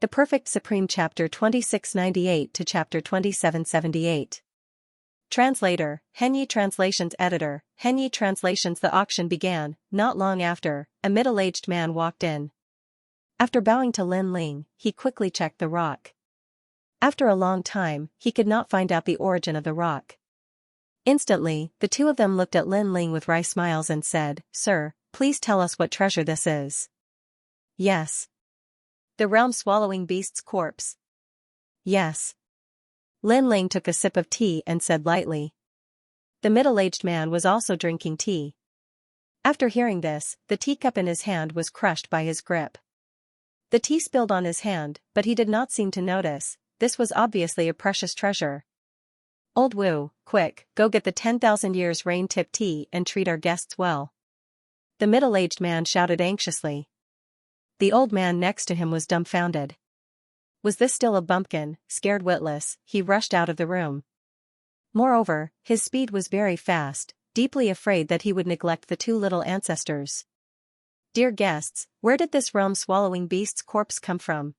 The Perfect Supreme Chapter 2698 to Chapter 2778. Translator, Henyi Translations Editor, Henyi Translations. The auction began. Not long after, a middle-aged man walked in. After bowing to Lin Ling, he quickly checked the rock. After a long time, he could not find out the origin of the rock. Instantly, the two of them looked at Lin Ling with wry smiles and said, "Sir, please tell us what treasure this is." "Yes." "The realm-swallowing beast's corpse." "Yes." Lin Ling took a sip of tea and said lightly. The middle-aged man was also drinking tea. After hearing this, the teacup in his hand was crushed by his grip. The tea spilled on his hand, but he did not seem to notice. This was obviously a precious treasure. "Old Wu, quick, go get the 10,000 years rain-tip tea and treat our guests well," the middle-aged man shouted anxiously. The old man next to him was dumbfounded. Was this still a bumpkin? Scared witless, he rushed out of the room. Moreover, his speed was very fast, deeply afraid that he would neglect the two little ancestors. "Dear guests, where did this realm-swallowing beast's corpse come from?"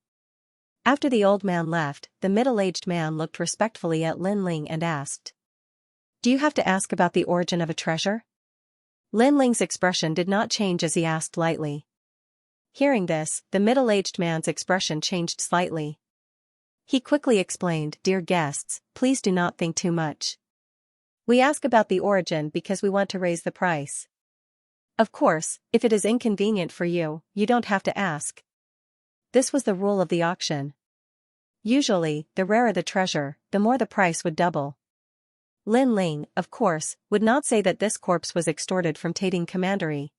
After the old man left, the middle-aged man looked respectfully at Lin Ling and asked, "Do you have to ask about the origin of a treasure?" Lin Ling's expression did not change as he asked lightly. Hearing this, the middle-aged man's expression changed slightly. He quickly explained, "Dear guests, please do not think too much. We ask about the origin because we want to raise the price. Of course, if it is inconvenient for you, you don't have to ask." This was the rule of the auction. Usually, the rarer the treasure, the more the price would double. Lin Ling, of course, would not say that this corpse was extorted from Tating Commandery.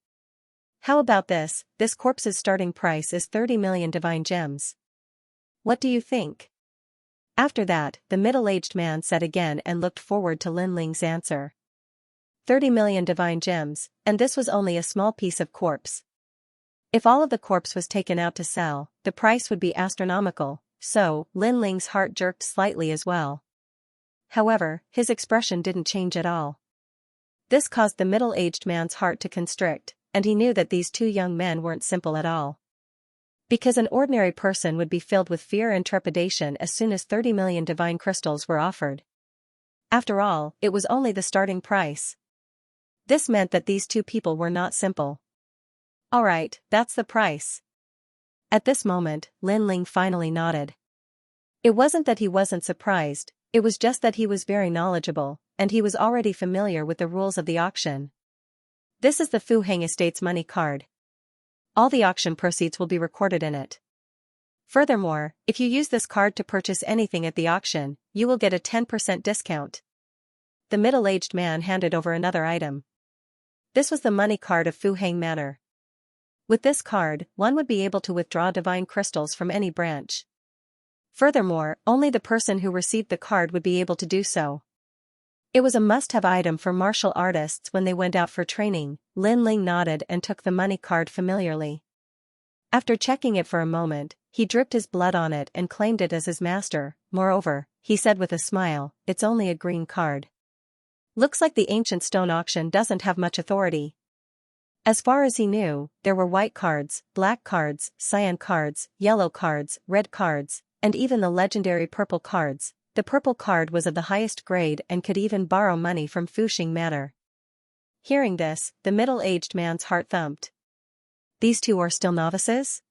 "How about this? This corpse's starting price is 30 million divine gems. What do you think?" After that, the middle-aged man said again and looked forward to Lin Ling's answer. 30 million divine gems, and this was only a small piece of corpse. If all of the corpse was taken out to sell, the price would be astronomical, so Lin Ling's heart jerked slightly as well. However, his expression didn't change at all. This caused the middle-aged man's heart to constrict, and he knew that these two young men weren't simple at all. Because an ordinary person would be filled with fear and trepidation as soon as 30 million divine crystals were offered. After all, it was only the starting price. This meant that these two people were not simple. "All right, that's the price." At this moment, Lin Ling finally nodded. It wasn't that he wasn't surprised, it was just that he was very knowledgeable, and he was already familiar with the rules of the auction. This is the Fu Heng Estate's money card. All the auction proceeds will be recorded in it. Furthermore, if you use this card to purchase anything at the auction, you will get a 10% discount. The middle-aged man handed over another item. This was the money card of Fu Heng Manor. With this card, one would be able to withdraw divine crystals from any branch. Furthermore, only the person who received the card would be able to do so. It was a must-have item for martial artists when they went out for training. Lin Ling nodded and took the money card familiarly. After checking it for a moment, he dripped his blood on it and claimed it as his master. Moreover, he said with a smile, "It's only a green card. Looks like the ancient stone auction doesn't have much authority." As far as he knew, there were white cards, black cards, cyan cards, yellow cards, red cards, and even the legendary purple cards. The purple card was of the highest grade and could even borrow money from Fuxing Manor. Hearing this, the middle-aged man's heart thumped. These two are still novices?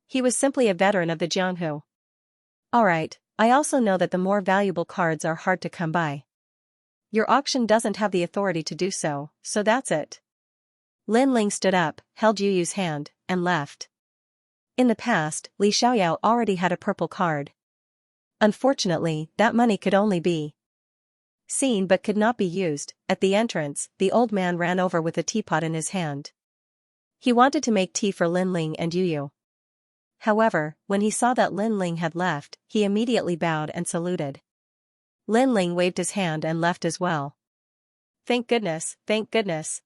He was simply a veteran of the Jianghu. Alright, I also know that the more valuable cards are hard to come by. Your auction doesn't have the authority to do so, so that's it. Lin Ling stood up, held Yu Yu's hand, and left. In the past, Li Xiaoyao already had a purple card. Unfortunately, that money could only be seen but could not be used. At the entrance, the old man ran over with a teapot in his hand. He wanted to make tea for Lin Ling and Yu Yu. However, when he saw that Lin Ling had left, he immediately bowed and saluted. Lin Ling waved his hand and left as well. Thank goodness, thank goodness.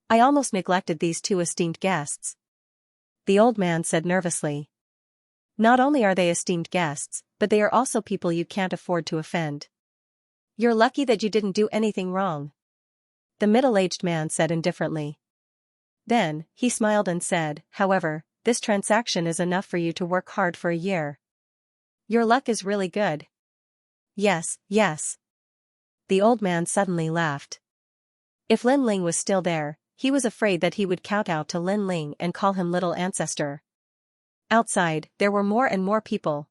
I almost neglected these two esteemed guests," the old man said nervously. "Not only are they esteemed guests, but they are also people you can't afford to offend. You're lucky that you didn't do anything wrong," the middle-aged man said indifferently. Then, he smiled and said, "However, this transaction is enough for you to work hard for a year. Your luck is really good. Yes, yes. The old man suddenly laughed. If Lin Ling was still there, he was afraid that he would kowtow to Lin Ling and call him little ancestor. Outside, there were more and more people.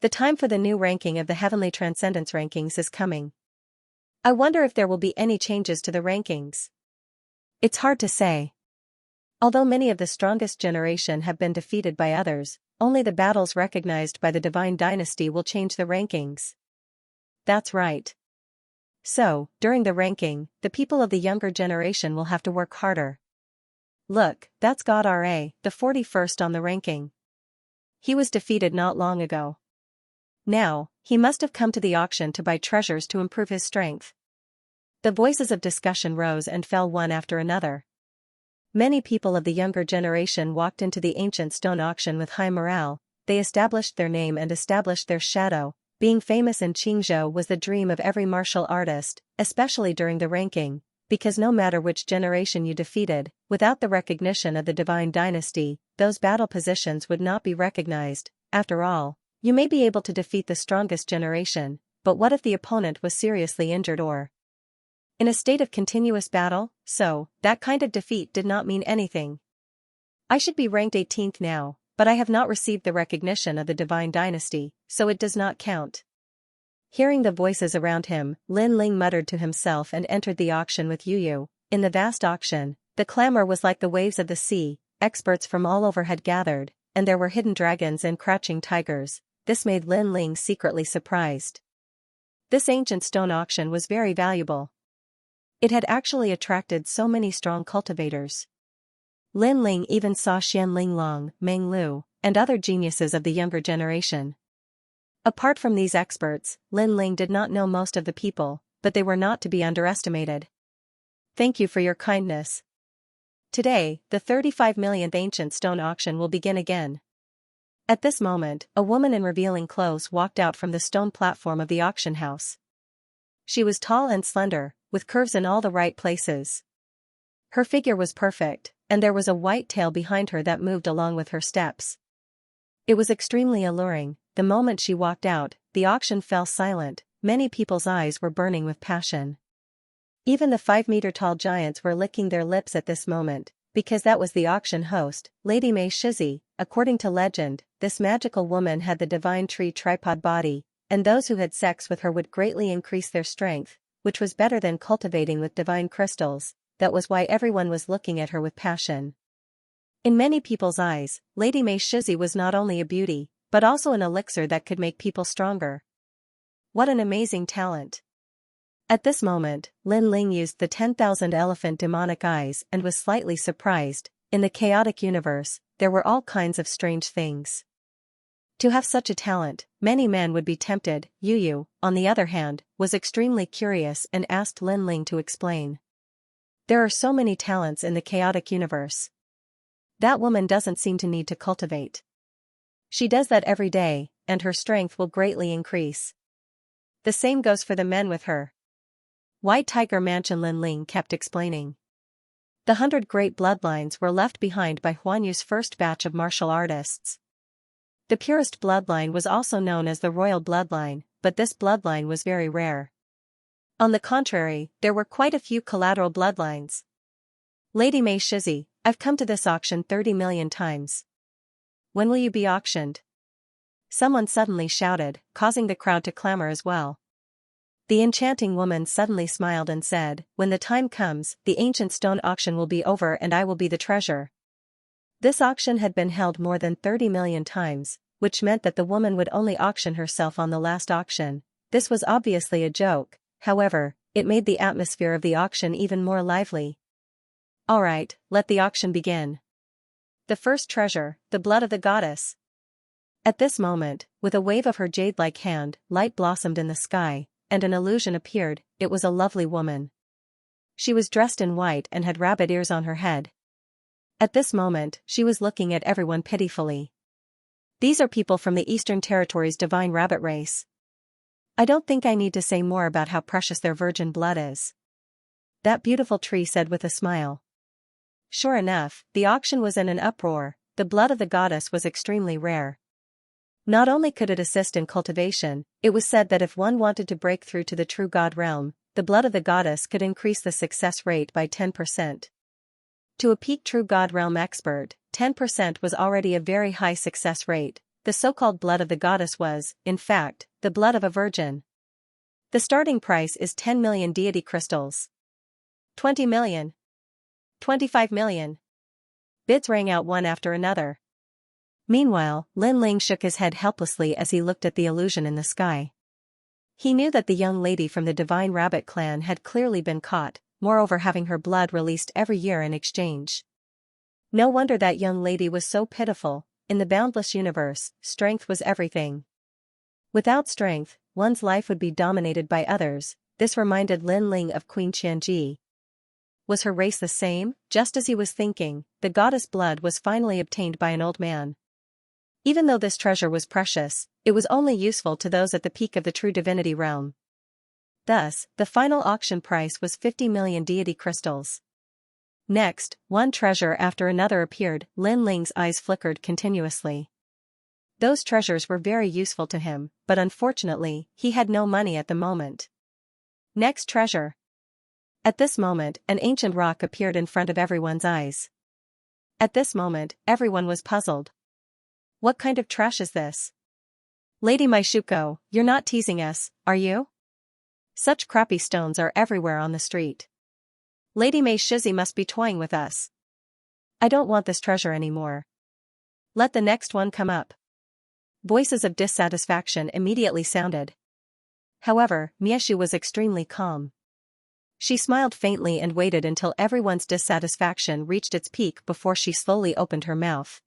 The time for the new ranking of the Heavenly Transcendence rankings is coming. I wonder if there will be any changes to the rankings. It's hard to say. Although many of the strongest generation have been defeated by others, only the battles recognized by the Divine Dynasty will change the rankings. That's right. So, during the ranking, the people of the younger generation will have to work harder. Look, that's God Ra, the 41st on the ranking. He was defeated not long ago. Now, he must have come to the auction to buy treasures to improve his strength. The voices of discussion rose and fell one after another. Many people of the younger generation walked into the ancient stone auction with high morale. They established their name and established their shadow. Being famous in Xianxia was the dream of every martial artist, especially during the ranking, because no matter which generation you defeated, without the recognition of the Divine Dynasty, those battle positions would not be recognized. After all, you may be able to defeat the strongest generation, but what if the opponent was seriously injured or in a state of continuous battle? So, that kind of defeat did not mean anything. I should be ranked 18th now, but I have not received the recognition of the Divine Dynasty, so it does not count. Hearing the voices around him, Lin Ling muttered to himself and entered the auction with Yu. In the vast auction, the clamor was like the waves of the sea. Experts from all over had gathered, and there were hidden dragons and crouching tigers. This made Lin Ling secretly surprised. This ancient stone auction was very valuable. It had actually attracted so many strong cultivators. Lin Ling even saw Xian Linglong, Meng Lu, and other geniuses of the younger generation. Apart from these experts, Lin Ling did not know most of the people, but they were not to be underestimated. Thank you for your kindness. Today, the 35 millionth ancient stone auction will begin again. At this moment, a woman in revealing clothes walked out from the stone platform of the auction house. She was tall and slender, with curves in all the right places. Her figure was perfect, and there was a white tail behind her that moved along with her steps. It was extremely alluring. The moment she walked out, the auction fell silent. Many people's eyes were burning with passion. Even the 5-meter-tall giants were licking their lips at this moment, because that was the auction host, Lady Mei Shizi. According to legend, this magical woman had the divine tree tripod body, and those who had sex with her would greatly increase their strength, which was better than cultivating with divine crystals. That was why everyone was looking at her with passion. In many people's eyes, Lady Mei Shizi was not only a beauty, but also an elixir that could make people stronger. What an amazing talent! At this moment, Lin Ling used the 10,000 elephant demonic eyes and was slightly surprised. In the chaotic universe, there were all kinds of strange things. To have such a talent, many men would be tempted. Yu, on the other hand, was extremely curious and asked Lin Ling to explain. There are so many talents in the chaotic universe. That woman doesn't seem to need to cultivate. She does that every day, and her strength will greatly increase. The same goes for the men with her. White Tiger Mansion, Lin Ling kept explaining. The 100 great bloodlines were left behind by Huan Yu's first batch of martial artists. The purest bloodline was also known as the royal bloodline, but this bloodline was very rare. On the contrary, there were quite a few collateral bloodlines. Lady Mei Shizi, I've come to this auction 30 million times. When will you be auctioned? Someone suddenly shouted, causing the crowd to clamor as well. The enchanting woman suddenly smiled and said, when the time comes, the ancient stone auction will be over and I will be the treasure. This auction had been held more than 30 million times, which meant that the woman would only auction herself on the last auction. This was obviously a joke, however, it made the atmosphere of the auction even more lively. Alright, let the auction begin. The first treasure, the blood of the goddess. At this moment, with a wave of her jade-like hand, light blossomed in the sky, and an illusion appeared. It was a lovely woman. She was dressed in white and had rabbit ears on her head. At this moment, she was looking at everyone pitifully. These are people from the Eastern Territory's divine rabbit race. I don't think I need to say more about how precious their virgin blood is. That beautiful tree said with a smile. Sure enough, the auction was in an uproar. the blood of the goddess was extremely rare. Not only could it assist in cultivation, it was said that if one wanted to break through to the true god realm, the blood of the goddess could increase the success rate by 10%. To a peak true god realm expert, 10% was already a very high success rate. The so-called blood of the goddess was, in fact, the blood of a virgin. The starting price is 10 million deity crystals. 20 million. 25 million. Bids rang out one after another. Meanwhile, Lin Ling shook his head helplessly as he looked at the illusion in the sky. He knew that the young lady from the Divine Rabbit clan had clearly been caught, moreover having her blood released every year in exchange. No wonder that young lady was so pitiful. In the boundless universe, strength was everything. Without strength, one's life would be dominated by others. This reminded Lin Ling of Queen Xianxia. Was her race the same? Just as he was thinking, the goddess blood was finally obtained by an old man. Even though this treasure was precious, it was only useful to those at the peak of the true divinity realm. Thus, the final auction price was 50 million deity crystals. Next, one treasure after another appeared. Lin Ling's eyes flickered continuously. Those treasures were very useful to him, but unfortunately, he had no money at the moment. Next treasure. At this moment, an ancient rock appeared in front of everyone's eyes. At this moment, everyone was puzzled. What kind of trash is this? Lady Maishuko, you're not teasing us, are you? Such crappy stones are everywhere on the street. Lady Mei Shizi must be toying with us. I don't want this treasure anymore. Let the next one come up. Voices of dissatisfaction immediately sounded. However, Mieshu was extremely calm. She smiled faintly and waited until everyone's dissatisfaction reached its peak before she slowly opened her mouth.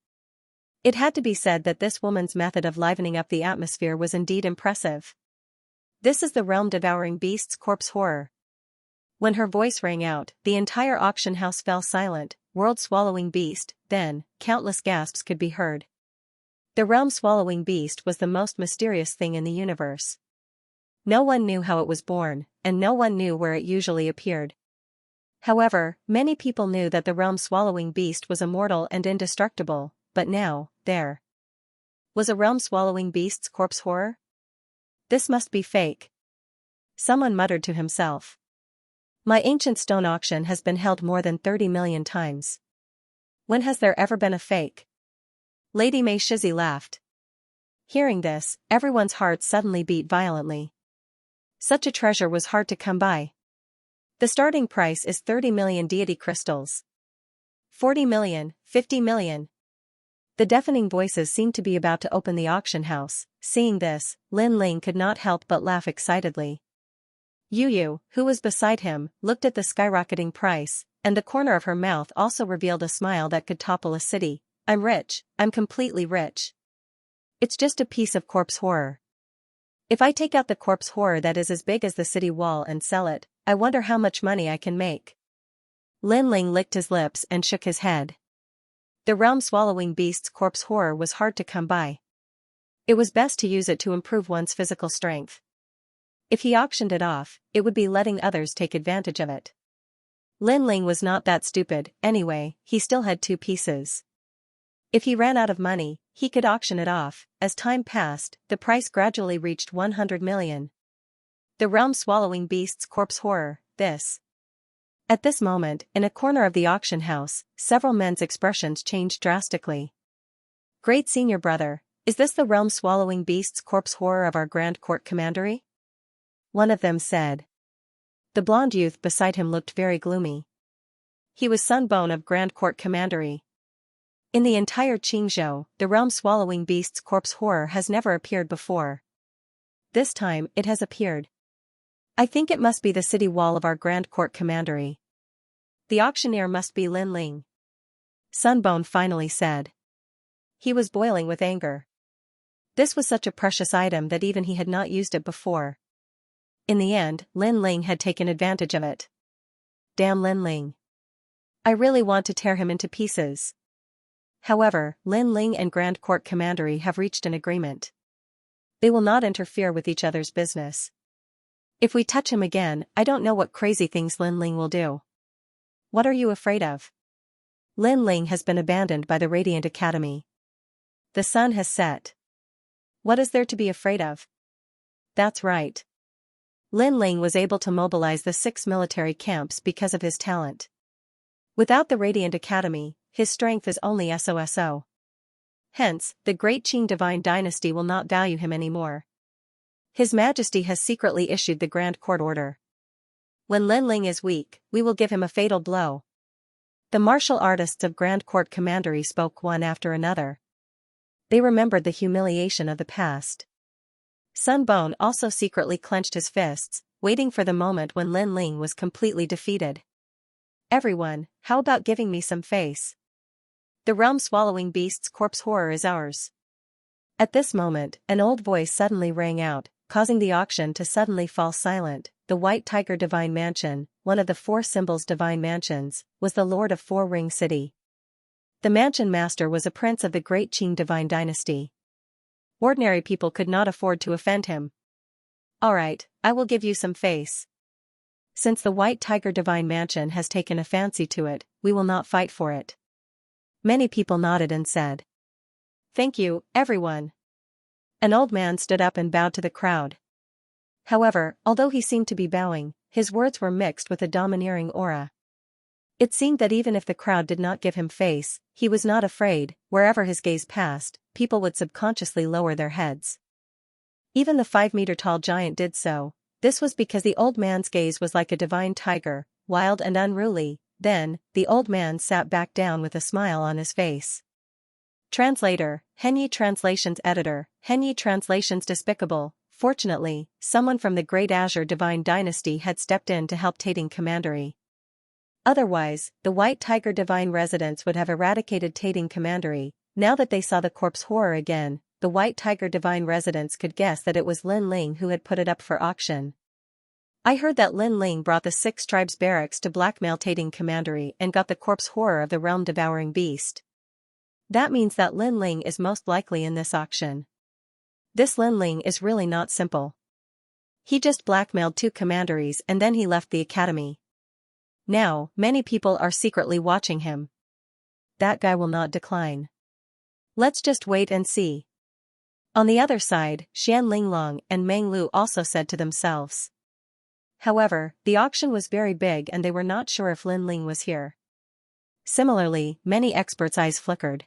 It had to be said that this woman's method of livening up the atmosphere was indeed impressive. This is the realm-devouring beast's corpse horror. When her voice rang out, the entire auction house fell silent. World-swallowing beast, then, countless gasps could be heard. The realm-swallowing beast was the most mysterious thing in the universe. No one knew how it was born, and no one knew where it usually appeared. However, many people knew that the realm-swallowing beast was immortal and indestructible, but now, there was a realm-swallowing beast's corpse horror? This must be fake. Someone muttered to himself. My ancient stone auction has been held more than 30 million times. When has there ever been a fake? Lady Mei Shizi laughed. Hearing this, everyone's hearts suddenly beat violently. Such a treasure was hard to come by. The starting price is 30 million deity crystals. 40 million, 50 million. The deafening voices seemed to be about to open the auction house. Seeing this, Lin Ling could not help but laugh excitedly. Yu, who was beside him, looked at the skyrocketing price, and the corner of her mouth also revealed a smile that could topple a city. I'm rich, I'm completely rich. It's just a piece of corpse horror. If I take out the corpse horror that is as big as the city wall and sell it, I wonder how much money I can make. Lin Ling licked his lips and shook his head. The realm-swallowing beast's corpse horror was hard to come by. It was best to use it to improve one's physical strength. If he auctioned it off, it would be letting others take advantage of it. Lin Ling was not that stupid. Anyway, he still had 2 pieces. If he ran out of money, he could auction it off. As time passed, the price gradually reached 100 million. The realm-swallowing beast's corpse horror, this. At this moment, in a corner of the auction house, several men's expressions changed drastically. Great senior brother, is this the realm-swallowing beast's corpse horror of our Grand Court Commandery? One of them said. The blonde youth beside him looked very gloomy. He was Sunbone of Grand Court Commandery. In the entire Qingzhou, the realm-swallowing beast's corpse horror has never appeared before. This time, it has appeared. I think it must be the city wall of our Grand Court Commandery. The auctioneer must be Lin Ling. Sunbone finally said. He was boiling with anger. This was such a precious item that even he had not used it before. In the end, Lin Ling had taken advantage of it. Damn Lin Ling. I really want to tear him into pieces. However, Lin Ling and Grand Court Commandery have reached an agreement. They will not interfere with each other's business. If we touch him again, I don't know what crazy things Lin Ling will do. What are you afraid of? Lin Ling has been abandoned by the Radiant Academy. The sun has set. What is there to be afraid of? That's right. Lin Ling was able to mobilize the 6 military camps because of his talent. Without the Radiant Academy, his strength is only SOSO. Hence, the Great Qing Divine Dynasty will not value him anymore. His Majesty has secretly issued the Grand Court order. When Lin Ling is weak, we will give him a fatal blow. The martial artists of Grand Court Commandery spoke one after another. They remembered the humiliation of the past. Sun Bon also secretly clenched his fists, waiting for the moment when Lin Ling was completely defeated. Everyone, how about giving me some face? The realm-swallowing beast's corpse horror is ours. At this moment, an old voice suddenly rang out, causing the auction to suddenly fall silent. The White Tiger Divine Mansion, one of the 4 symbols divine mansions, was the lord of 4 Ring City. The mansion master was a prince of the Great Qing Divine Dynasty. Ordinary people could not afford to offend him. Alright, I will give you some face. Since the White Tiger Divine Mansion has taken a fancy to it, we will not fight for it. Many people nodded and said, "Thank you, everyone." An old man stood up and bowed to the crowd. However, although he seemed to be bowing, his words were mixed with a domineering aura. It seemed that even if the crowd did not give him face, he was not afraid. Wherever his gaze passed, people would subconsciously lower their heads. Even the 5-meter-tall giant did so. This was because the old man's gaze was like a divine tiger, wild and unruly. Then, the old man sat back down with a smile on his face. Translator, Henyi Translations Editor, Henyi Translations Despicable. Fortunately, someone from the Great Azure Divine Dynasty had stepped in to help Tating Commandery. Otherwise, the White Tiger Divine Residents would have eradicated Tating Commandery. Now that they saw the corpse horror again, the White Tiger Divine Residents could guess that it was Lin Ling who had put it up for auction. I heard that Lin Ling brought the 6 tribes barracks to blackmail Tating Commandery and got the corpse horror of the realm-devouring beast. That means that Lin Ling is most likely in this auction. This Lin Ling is really not simple. He just blackmailed 2 commanderies and then he left the academy. Now, many people are secretly watching him. That guy will not decline. Let's just wait and see. On the other side, Xian Linglong and Meng Lu also said to themselves. However, the auction was very big and they were not sure if Lin Ling was here. Similarly, many experts' eyes flickered.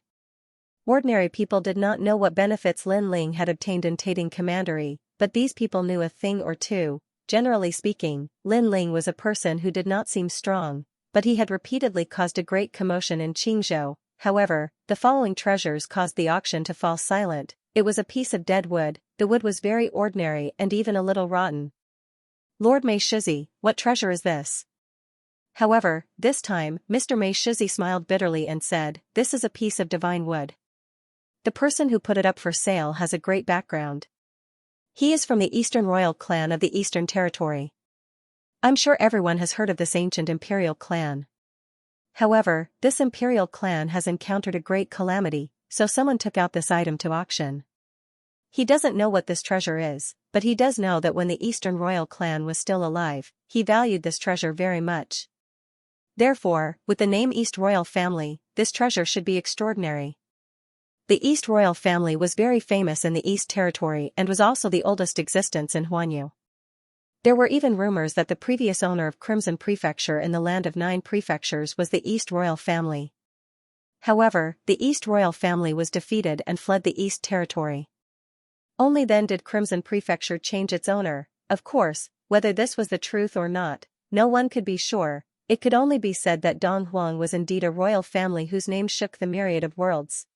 Ordinary people did not know what benefits Lin Ling had obtained in Tating Commandery, but these people knew a thing or two. Generally speaking, Lin Ling was a person who did not seem strong, but he had repeatedly caused a great commotion in Qingzhou. However, the following treasures caused the auction to fall silent. It was a piece of dead wood. The wood was very ordinary and even a little rotten. Lord Mei Shizi, what treasure is this? However, this time, Mr. Mei Shizi smiled bitterly and said, "This is a piece of divine wood. The person who put it up for sale has a great background. He is from the Eastern Royal Clan of the Eastern Territory. I'm sure everyone has heard of this ancient imperial clan. However, this imperial clan has encountered a great calamity, so someone took out this item to auction. He doesn't know what this treasure is, but he does know that when the Eastern Royal Clan was still alive, he valued this treasure very much. Therefore, with the name East Royal Family, this treasure should be extraordinary." The East Royal Family was very famous in the East Territory and was also the oldest existence in Huanyu. There were even rumors that the previous owner of Crimson Prefecture in the Land of 9 Prefectures was the East Royal Family. However, the East Royal Family was defeated and fled the East Territory. Only then did Crimson Prefecture change its owner. Of course, whether this was the truth or not, no one could be sure. It could only be said that Dong Huang was indeed a royal family whose name shook the myriad of worlds.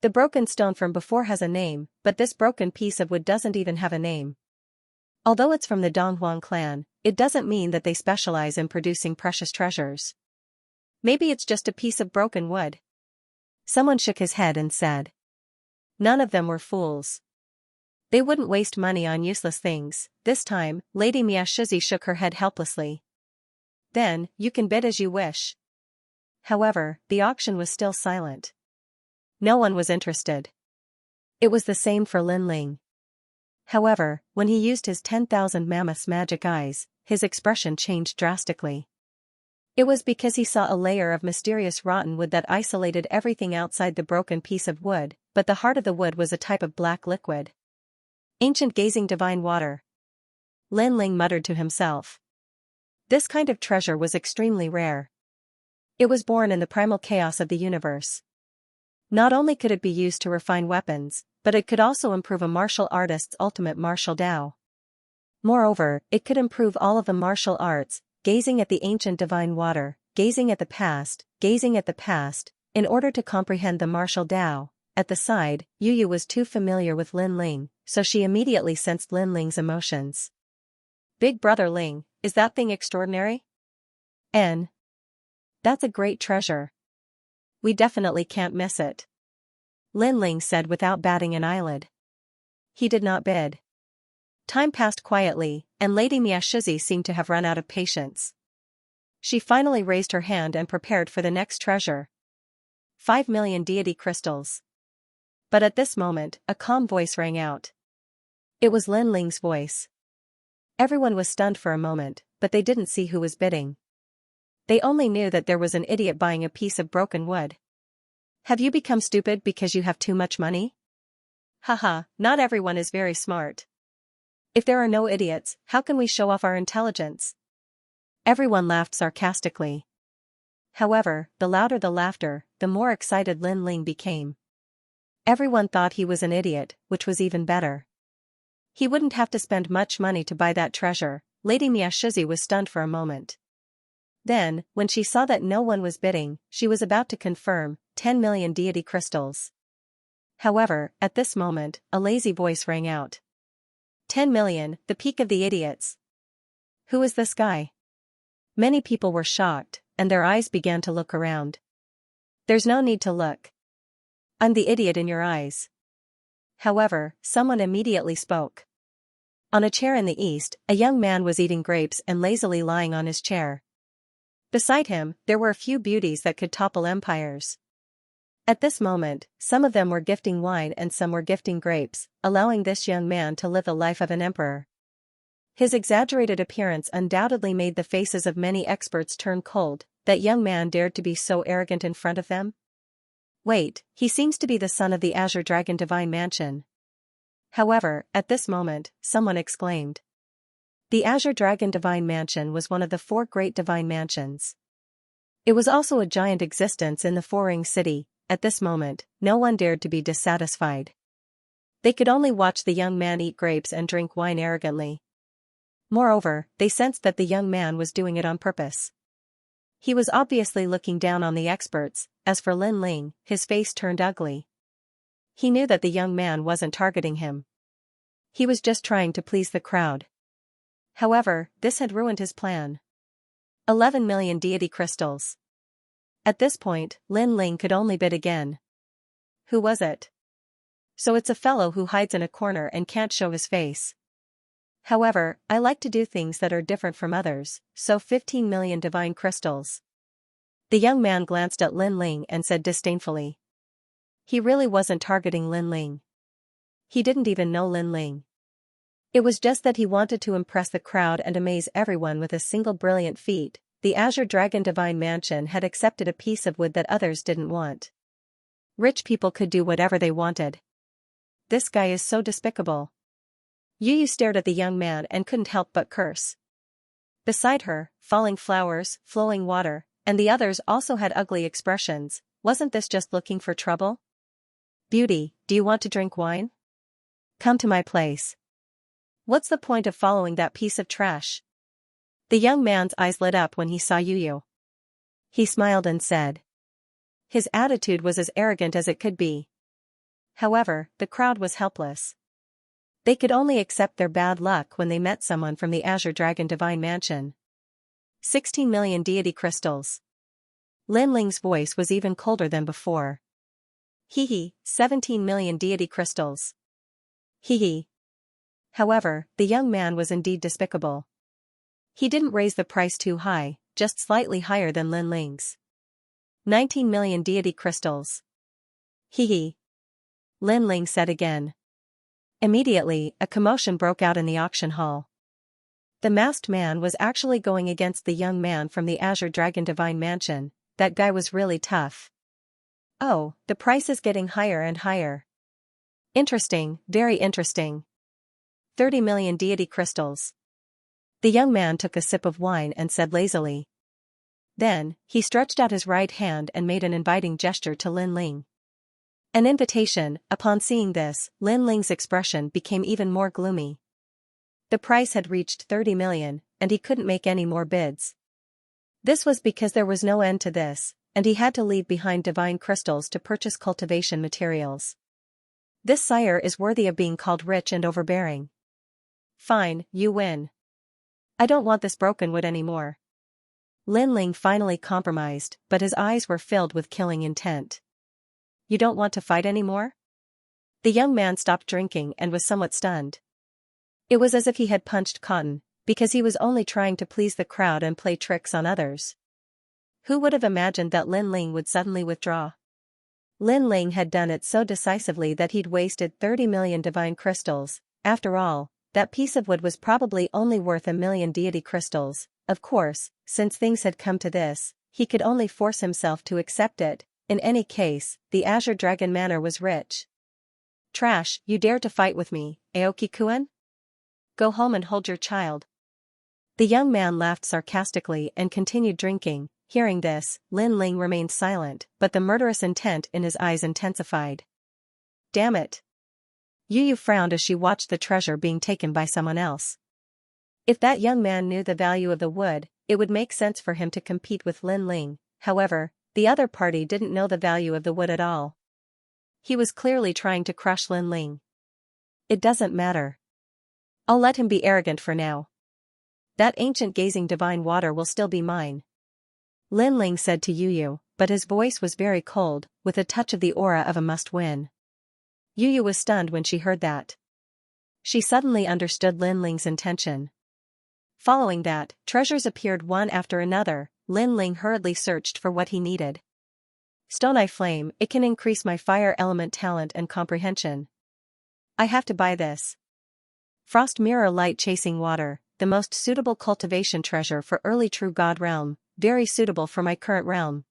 The broken stone from before has a name, but this broken piece of wood doesn't even have a name. Although it's from the Dong Huang clan, it doesn't mean that they specialize in producing precious treasures. Maybe it's just a piece of broken wood. Someone shook his head and said. None of them were fools. They wouldn't waste money on useless things. This time, Lady Mia Shizi shook her head helplessly. Then, you can bid as you wish. However, the auction was still silent. No one was interested. It was the same for Lin Ling. However, when he used his 10,000 mammoths magic eyes, his expression changed drastically. It was because he saw a layer of mysterious rotten wood that isolated everything outside the broken piece of wood, but the heart of the wood was a type of black liquid. Ancient gazing divine water. Lin Ling muttered to himself. This kind of treasure was extremely rare. It was born in the primal chaos of the universe. Not only could it be used to refine weapons, but it could also improve a martial artist's ultimate martial Dao. Moreover, it could improve all of the martial arts, gazing at the ancient divine water, gazing at the past, in order to comprehend the martial Dao. At the side, Yu was too familiar with Lin Ling, so she immediately sensed Lin Ling's emotions. Big brother Ling, is that thing extraordinary? That's a great treasure. We definitely can't miss it. Lin Ling said without batting an eyelid. He did not bid. Time passed quietly, and Lady Miashizi seemed to have run out of patience. She finally raised her hand and prepared for the next treasure. 5 million deity crystals. But at this moment, a calm voice rang out. It was Lin Ling's voice. Everyone was stunned for a moment, but they didn't see who was bidding. They only knew that there was an idiot buying a piece of broken wood. Have you become stupid because you have too much money? Haha, not everyone is very smart. If there are no idiots, how can we show off our intelligence? Everyone laughed sarcastically. However, the louder the laughter, the more excited Lin Ling became. Everyone thought he was an idiot, which was even better. He wouldn't have to spend much money to buy that treasure. Lady Miashizi was stunned for a moment. Then, when she saw that no one was bidding, she was about to confirm, 10 million deity crystals. However, at this moment, a lazy voice rang out. 10 million, the peak of the idiots. Who is this guy? Many people were shocked, and their eyes began to look around. There's no need to look. I'm the idiot in your eyes. However, someone immediately spoke. On a chair in the east, a young man was eating grapes and lazily lying on his chair. Beside him, there were a few beauties that could topple empires. At this moment, some of them were gifting wine and some were gifting grapes, allowing this young man to live the life of an emperor. His exaggerated appearance undoubtedly made the faces of many experts turn cold. That young man dared to be so arrogant in front of them? Wait, he seems to be the son of the Azure Dragon Divine Mansion. However, at this moment, someone exclaimed. The Azure Dragon Divine Mansion was one of the 4 great divine mansions. It was also a giant existence in the Four-Ring City. At this moment, no one dared to be dissatisfied. They could only watch the young man eat grapes and drink wine arrogantly. Moreover, they sensed that the young man was doing it on purpose. He was obviously looking down on the experts. As for Lin Ling, his face turned ugly. He knew that the young man wasn't targeting him. He was just trying to please the crowd. However, this had ruined his plan. 11 million deity crystals. At this point, Lin Ling could only bid again. Who was it? So it's a fellow who hides in a corner and can't show his face. However, I like to do things that are different from others, so 15 million divine crystals. The young man glanced at Lin Ling and said disdainfully. He really wasn't targeting Lin Ling. He didn't even know Lin Ling. It was just that he wanted to impress the crowd and amaze everyone with a single brilliant feat. The Azure Dragon Divine Mansion had accepted a piece of wood that others didn't want. Rich people could do whatever they wanted. This guy is so despicable. Yu stared at the young man and couldn't help but curse. Beside her, falling flowers, flowing water, and the others also had ugly expressions. Wasn't this just looking for trouble? Beauty, do you want to drink wine? Come to my place. What's the point of following that piece of trash? The young man's eyes lit up when he saw Yu. He smiled and said. His attitude was as arrogant as it could be. However, the crowd was helpless. They could only accept their bad luck when they met someone from the Azure Dragon Divine Mansion. 16 million deity crystals. Lin Ling's voice was even colder than before. Hee, 17 million deity crystals. Hee. However, the young man was indeed despicable. He didn't raise the price too high, just slightly higher than Lin Ling's. 19 million deity crystals. Hee. Lin Ling said again. Immediately, a commotion broke out in the auction hall. The masked man was actually going against the young man from the Azure Dragon Divine Mansion. That guy was really tough. Oh, the price is getting higher and higher. Interesting, very interesting. 30 million deity crystals. The young man took a sip of wine and said lazily. Then, he stretched out his right hand and made an inviting gesture to Lin Ling. An invitation. Upon seeing this, Lin Ling's expression became even more gloomy. The price had reached 30 million, and he couldn't make any more bids. This was because there was no end to this, and he had to leave behind divine crystals to purchase cultivation materials. This sire is worthy of being called rich and overbearing. Fine, you win. I don't want this broken wood anymore. Lin Ling finally compromised, but his eyes were filled with killing intent. You don't want to fight anymore? The young man stopped drinking and was somewhat stunned. It was as if he had punched cotton, because he was only trying to please the crowd and play tricks on others. Who would have imagined that Lin Ling would suddenly withdraw? Lin Ling had done it so decisively that he'd wasted 30 million divine crystals. After all, that piece of wood was probably only worth 1 million deity crystals. Of course, since things had come to this, he could only force himself to accept it. In any case, the Azure Dragon Manor was rich. Trash, you dare to fight with me, Aoki-kun? Go home and hold your child. The young man laughed sarcastically and continued drinking. Hearing this, Lin Ling remained silent, but the murderous intent in his eyes intensified. Damn it. Yu frowned as she watched the treasure being taken by someone else. If that young man knew the value of the wood, it would make sense for him to compete with Lin Ling. However, the other party didn't know the value of the wood at all. He was clearly trying to crush Lin Ling. It doesn't matter. I'll let him be arrogant for now. That ancient gazing divine water will still be mine. Lin Ling said to Yu, but his voice was very cold, with a touch of the aura of a must-win. Yu was stunned when she heard that. She suddenly understood Lin Ling's intention. Following that, treasures appeared one after another. Lin Ling hurriedly searched for what he needed. Stone Eye Flame, it can increase my fire element talent and comprehension. I have to buy this. Frost Mirror Light Chasing Water, the most suitable cultivation treasure for early True God realm, very suitable for my current realm.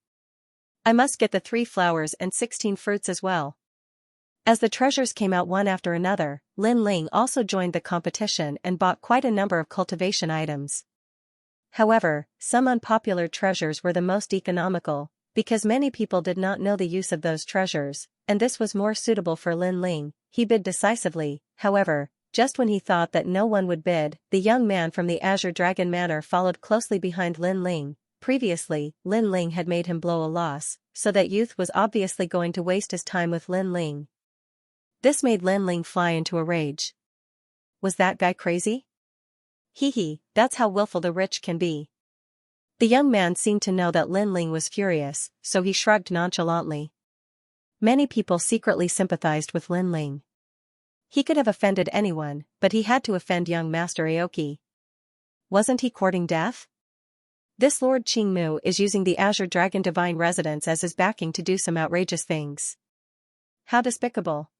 I must get the 3 flowers and 16 fruits as well. As the treasures came out one after another, Lin Ling also joined the competition and bought quite a number of cultivation items. However, some unpopular treasures were the most economical, because many people did not know the use of those treasures, and this was more suitable for Lin Ling. He bid decisively. However, just when he thought that no one would bid, the young man from the Azure Dragon Manor followed closely behind Lin Ling. Previously, Lin Ling had made him blow a loss, so that youth was obviously going to waste his time with Lin Ling. This made Lin Ling fly into a rage. Was that guy crazy? Hee, that's how willful the rich can be. The young man seemed to know that Lin Ling was furious, so he shrugged nonchalantly. Many people secretly sympathized with Lin Ling. He could have offended anyone, but he had to offend young Master Aoki. Wasn't he courting death? This Lord Qingmu is using the Azure Dragon Divine Residence as his backing to do some outrageous things. How despicable.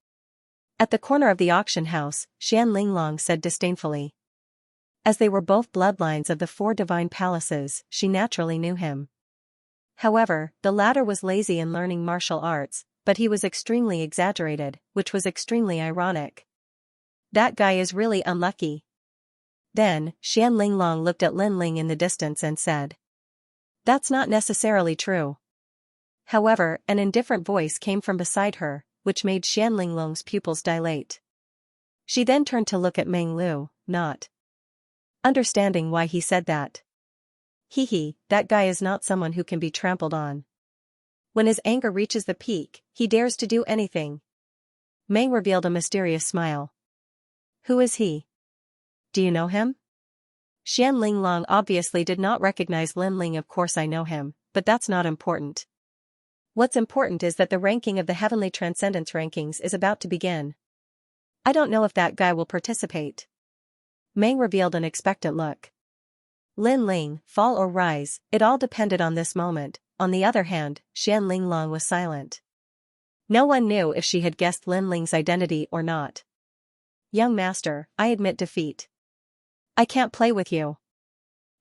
At the corner of the auction house, Xian Linglong said disdainfully. As they were both bloodlines of the 4 divine palaces, she naturally knew him. However, the latter was lazy in learning martial arts, but he was extremely exaggerated, which was extremely ironic. That guy is really unlucky. Then, Xian Linglong looked at Lin Ling in the distance and said. That's not necessarily true. However, an indifferent voice came from beside her, which made Xian Linglong's pupils dilate. She then turned to look at Meng Lu, not understanding why he said that. Hee, that guy is not someone who can be trampled on. When his anger reaches the peak, he dares to do anything. Meng revealed a mysterious smile. Who is he? Do you know him? Xian Linglong obviously did not recognize Lin Ling. Of course I know him, but that's not important. What's important is that the ranking of the Heavenly Transcendence rankings is about to begin. I don't know if that guy will participate. Meng revealed an expectant look. Lin Ling, fall or rise, it all depended on this moment. On the other hand, Xian Linglong was silent. No one knew if she had guessed Lin Ling's identity or not. Young master, I admit defeat. I can't play with you.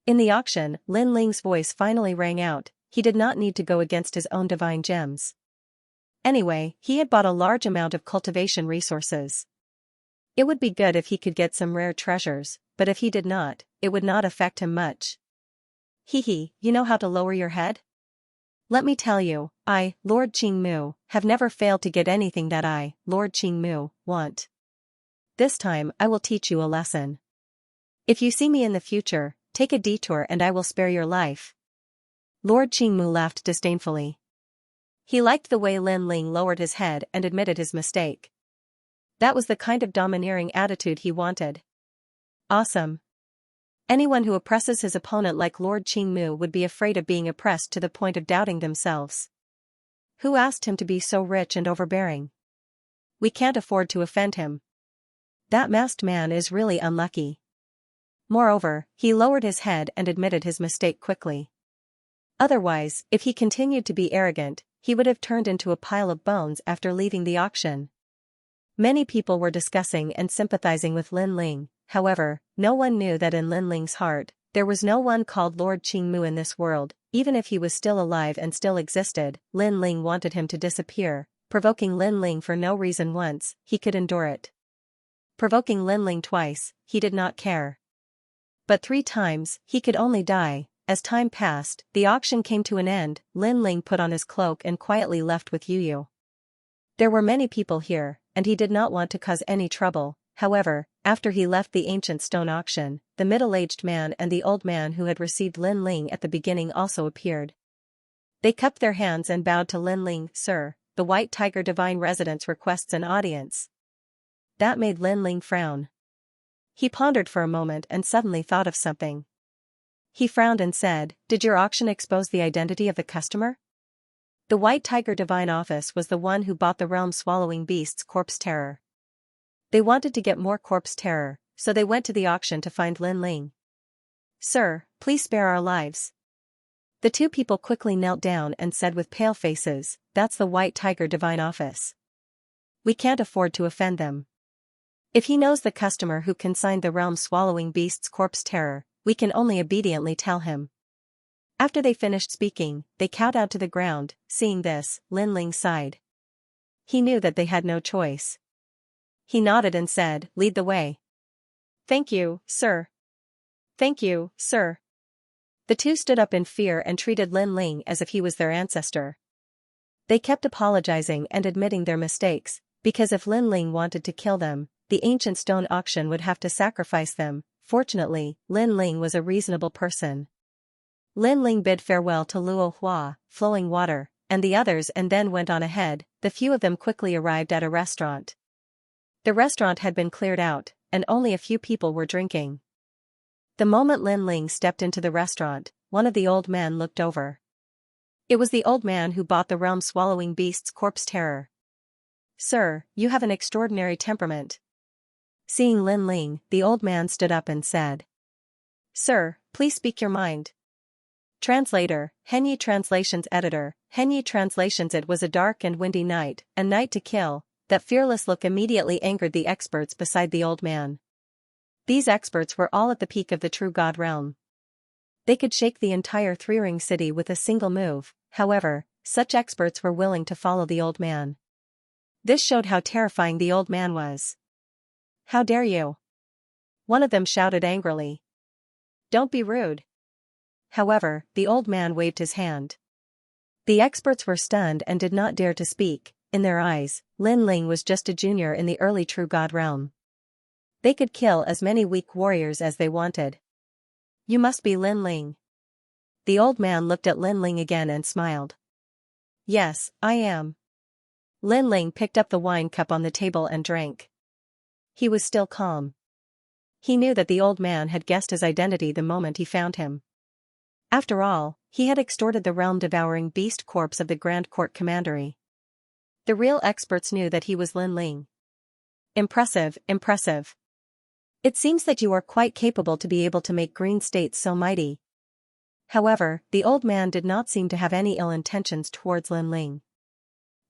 In the auction, Lin Ling's voice finally rang out. He did not need to go against his own divine gems. Anyway, he had bought a large amount of cultivation resources. It would be good if he could get some rare treasures, but if he did not, it would not affect him much. Hee, you know how to lower your head? Let me tell you, I, Lord Qingmu, have never failed to get anything that I, Lord Qingmu, want. This time I will teach you a lesson. If you see me in the future, take a detour and I will spare your life. Lord Qingmu laughed disdainfully. He liked the way Lin Ling lowered his head and admitted his mistake. That was the kind of domineering attitude he wanted. Awesome. Anyone who oppresses his opponent like Lord Qingmu would be afraid of being oppressed to the point of doubting themselves. Who asked him to be so rich and overbearing? We can't afford to offend him. That masked man is really unlucky. Moreover, he lowered his head and admitted his mistake quickly. Otherwise, if he continued to be arrogant, he would have turned into a pile of bones after leaving the auction. Many people were discussing and sympathizing with Lin Ling. However, no one knew that in Lin Ling's heart, there was no one called Lord Qingmu in this world. Even if he was still alive and still existed, Lin Ling wanted him to disappear. Provoking Lin Ling for no reason once, he could endure it. Provoking Lin Ling twice, he did not care. But 3 times, he could only die. As time passed, the auction came to an end. Lin Ling put on his cloak and quietly left with Yu. There were many people here, and he did not want to cause any trouble. However, after he left the ancient stone auction, the middle-aged man and the old man who had received Lin Ling at the beginning also appeared. They cupped their hands and bowed to Lin Ling. Sir, the White Tiger Divine Residence requests an audience. That made Lin Ling frown. He pondered for a moment and suddenly thought of something. He frowned and said, Did your auction expose the identity of the customer? The White Tiger Divine Office was the one who bought the realm-swallowing beast's corpse terror. They wanted to get more corpse terror, so they went to the auction to find Lin Ling. Sir, please spare our lives. The 2 people quickly knelt down and said with pale faces, That's the White Tiger Divine Office. We can't afford to offend them. If he knows the customer who consigned the realm-swallowing beast's corpse terror, we can only obediently tell him. After they finished speaking, they kowtowed to the ground. Seeing this, Lin Ling sighed. He knew that they had no choice. He nodded and said, Lead the way. Thank you, sir. Thank you, sir. The 2 stood up in fear and treated Lin Ling as if he was their ancestor. They kept apologizing and admitting their mistakes, because if Lin Ling wanted to kill them, the ancient stone auction would have to sacrifice them. Fortunately, Lin Ling was a reasonable person. Lin Ling bid farewell to Luo Hua, Flowing Water, and the others and then went on ahead. The few of them quickly arrived at a restaurant. The restaurant had been cleared out, and only a few people were drinking. The moment Lin Ling stepped into the restaurant, one of the old men looked over. It was the old man who bought the realm-swallowing beast's corpse terror. Sir, you have an extraordinary temperament. Seeing Lin Ling, the old man stood up and said, Sir, please speak your mind. Translator, Henyi Translations Editor, Henyi Translations. It was a dark and windy night, a night to kill. That fearless look immediately angered the experts beside the old man. These experts were all at the peak of the true god realm. They could shake the entire 3-ring city with a single move. However, such experts were willing to follow the old man. This showed how terrifying the old man was. How dare you? One of them shouted angrily. Don't be rude. However, the old man waved his hand. The experts were stunned and did not dare to speak. In their eyes, Lin Ling was just a junior in the early true god realm. They could kill as many weak warriors as they wanted. You must be Lin Ling. The old man looked at Lin Ling again and smiled. Yes, I am. Lin Ling picked up the wine cup on the table and drank. He was still calm. He knew that the old man had guessed his identity the moment he found him. After all, he had extorted the realm-devouring beast corpse of the Grand Court Commandery. The real experts knew that he was Lin Ling. Impressive, impressive. It seems that you are quite capable to be able to make green states so mighty. However, the old man did not seem to have any ill intentions towards Lin Ling.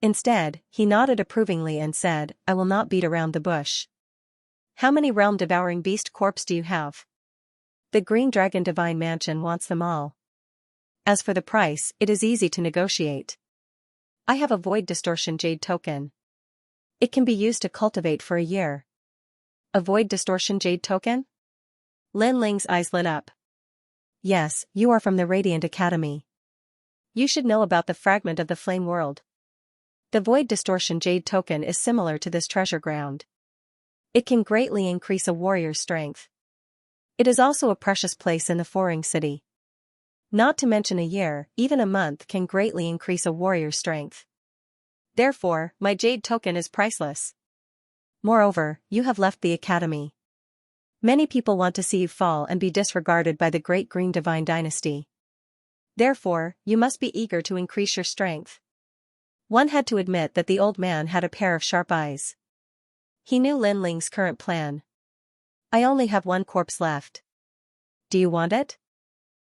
Instead, he nodded approvingly and said, I will not beat around the bush. How many realm-devouring beast corpse do you have? The Green Dragon Divine Mansion wants them all. As for the price, it is easy to negotiate. I have a Void Distortion Jade token. It can be used to cultivate for a year. A Void Distortion Jade token? Lin Ling's eyes lit up. Yes, you are from the Radiant Academy. You should know about the fragment of the Flame World. The Void Distortion Jade token is similar to this treasure ground. It can greatly increase a warrior's strength. It is also a precious place in the Four-Ring City. Not to mention a year, even a month can greatly increase a warrior's strength. Therefore, my jade token is priceless. Moreover, you have left the academy. Many people want to see you fall and be disregarded by the great Green Divine Dynasty. Therefore, you must be eager to increase your strength. One had to admit that the old man had a pair of sharp eyes. He knew Lin Ling's current plan. I only have one corpse left. Do you want it?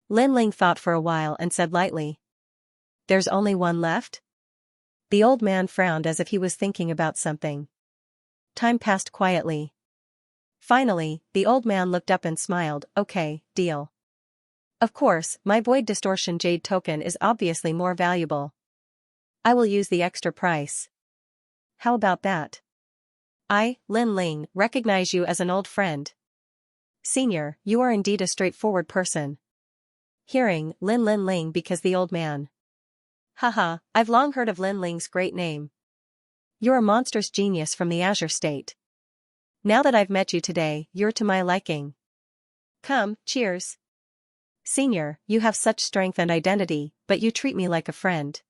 Lin Ling thought for a while and said lightly. There's only one left? The old man frowned as if he was thinking about something. Time passed quietly. Finally, the old man looked up and smiled. Okay, deal. Of course, my Void Distortion Jade token is obviously more valuable. I will use the extra price. How about that? I, Lin Ling, recognize you as an old friend. Senior, you are indeed a straightforward person. Hearing Lin Ling because the old man. Haha, I've long heard of Lin Ling's great name. You're a monstrous genius from the Azure State. Now that I've met you today, you're to my liking. Come, cheers. Senior, you have such strength and identity, but you treat me like a friend.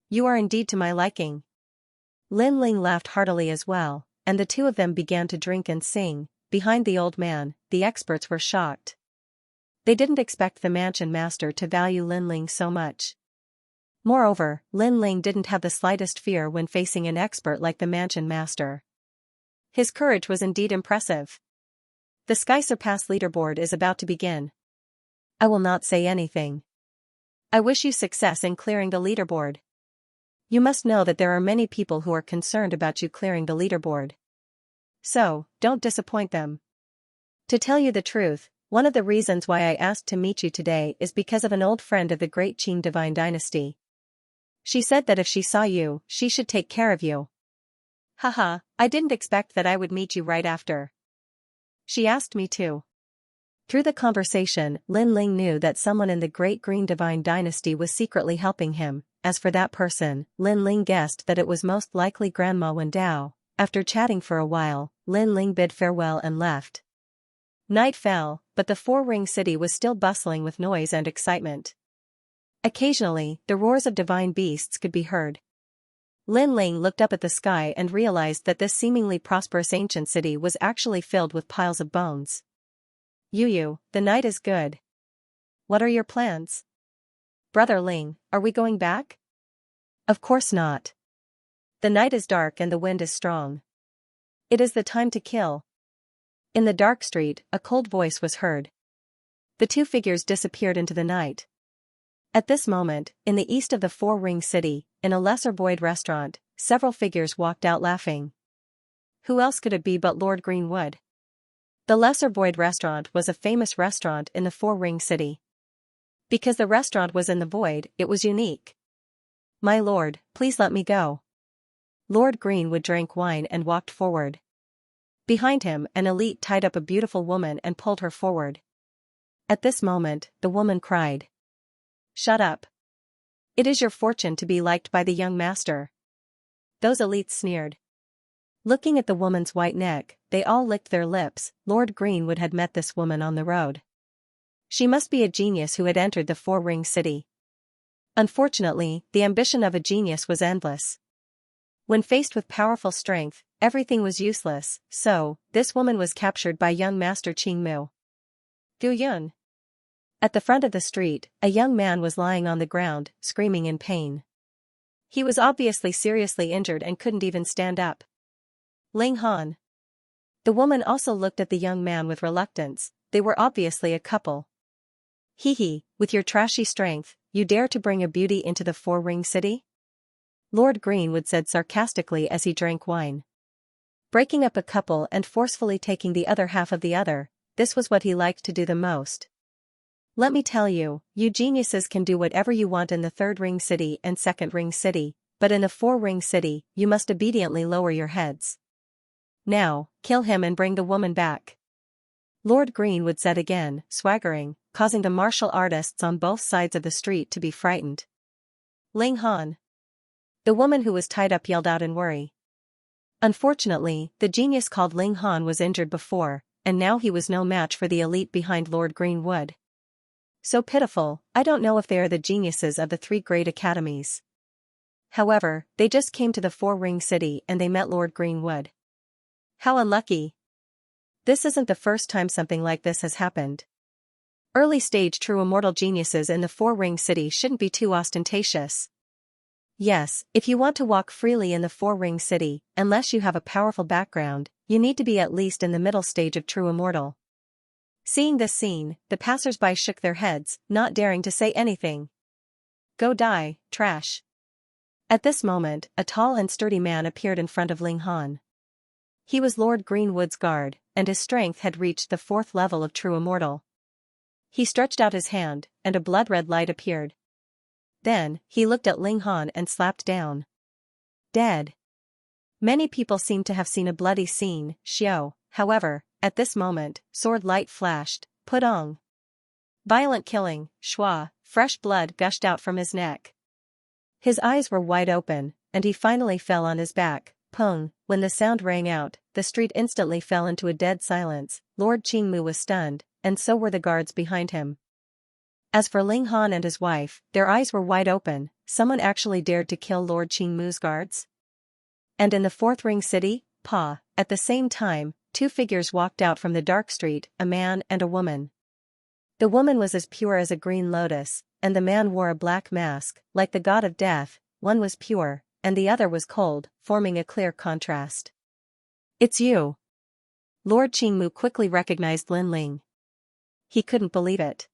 You are indeed to my liking. Lin Ling laughed heartily as well, and the two of them began to drink and sing. Behind the old man, the experts were shocked. They didn't expect the mansion master to value Lin Ling so much. Moreover, Lin Ling didn't have the slightest fear when facing an expert like the mansion master. His courage was indeed impressive. The Sky Surpass leaderboard is about to begin. I will not say anything. I wish you success in clearing the leaderboard. You must know that there are many people who are concerned about you clearing the leaderboard. So, don't disappoint them. To tell you the truth, one of the reasons why I asked to meet you today is because of an old friend of the great Qing Divine Dynasty. She said that if she saw you, she should take care of you. Haha, I didn't expect that I would meet you right after. She asked me to. Through the conversation, Lin Ling knew that someone in the great Green Divine Dynasty was secretly helping him. As for that person, Lin Ling guessed that it was most likely Grandma Wendao. After chatting for a while, Lin Ling bid farewell and left. Night fell, but the Four-Ring City was still bustling with noise and excitement. Occasionally, the roars of divine beasts could be heard. Lin Ling looked up at the sky and realized that this seemingly prosperous ancient city was actually filled with piles of bones. Yu, the night is good. What are your plans? Brother Ling, are we going back? Of course not. The night is dark and the wind is strong. It is the time to kill. In the dark street, a cold voice was heard. The two figures disappeared into the night. At this moment, in the east of the Four-Ring City, in a lesser void restaurant, several figures walked out laughing. Who else could it be but Lord Greenwood? The lesser void restaurant was a famous restaurant in the Four-Ring City. Because the restaurant was in the void, it was unique. My lord, please let me go. Lord Greenwood drank wine and walked forward. Behind him, an elite tied up a beautiful woman and pulled her forward. At this moment, the woman cried. Shut up. It is your fortune to be liked by the young master. Those elites sneered. Looking at the woman's white neck, they all licked their lips. Lord Greenwood had met this woman on the road. She must be a genius who had entered the Four-Ring City. Unfortunately, the ambition of a genius was endless. When faced with powerful strength, everything was useless, so, this woman was captured by young Master Qing Mu. Gu Yun. At the front of the street, a young man was lying on the ground, screaming in pain. He was obviously seriously injured and couldn't even stand up. Ling Han. The woman also looked at the young man with reluctance. They were obviously a couple. Hee, with your trashy strength, you dare to bring a beauty into the Four-Ring City? Lord Greenwood said sarcastically as he drank wine. Breaking up a couple and forcefully taking the other half of the other, this was what he liked to do the most. Let me tell you, you geniuses can do whatever you want in the third ring city and second ring city, but in the four-ring city, you must obediently lower your heads. Now, kill him and bring the woman back. Lord Greenwood said again, swaggering, causing the martial artists on both sides of the street to be frightened. Ling Han. The woman who was tied up yelled out in worry. Unfortunately, the genius called Ling Han was injured before, and now he was no match for the elite behind Lord Greenwood. So pitiful, I don't know if they are the geniuses of the three great academies. However, they just came to the four-ring city and they met Lord Greenwood. How unlucky. This isn't the first time something like this has happened. Early-stage true immortal geniuses in the four-ring city shouldn't be too ostentatious. Yes, if you want to walk freely in the four-ring city, unless you have a powerful background, you need to be at least in the middle stage of true immortal. Seeing this scene, the passers-by shook their heads, not daring to say anything. Go die, trash. At this moment, a tall and sturdy man appeared in front of Ling Han. He was Lord Greenwood's guard, and his strength had reached the 4th level of true immortal. He stretched out his hand, and a blood-red light appeared. Then, he looked at Ling Han and slapped down. Dead. Many people seemed to have seen a bloody scene, Xiao, however, at this moment, sword light flashed, Pudong. Violent killing, Shua, fresh blood gushed out from his neck. His eyes were wide open, and he finally fell on his back, Pung. When the sound rang out, the street instantly fell into a dead silence. Lord Qingmu was stunned, and so were the guards behind him. As for Ling Han and his wife, their eyes were wide open. Someone actually dared to kill Lord Qingmu's guards? And in the 4th ring city, at the same time, 2 figures walked out from the dark street, a man and a woman. The woman was as pure as a green lotus, and the man wore a black mask, like the god of death. One was pure, and the other was cold, forming a clear contrast. It's you. Lord Qingmu quickly recognized Lin Ling. He couldn't believe it.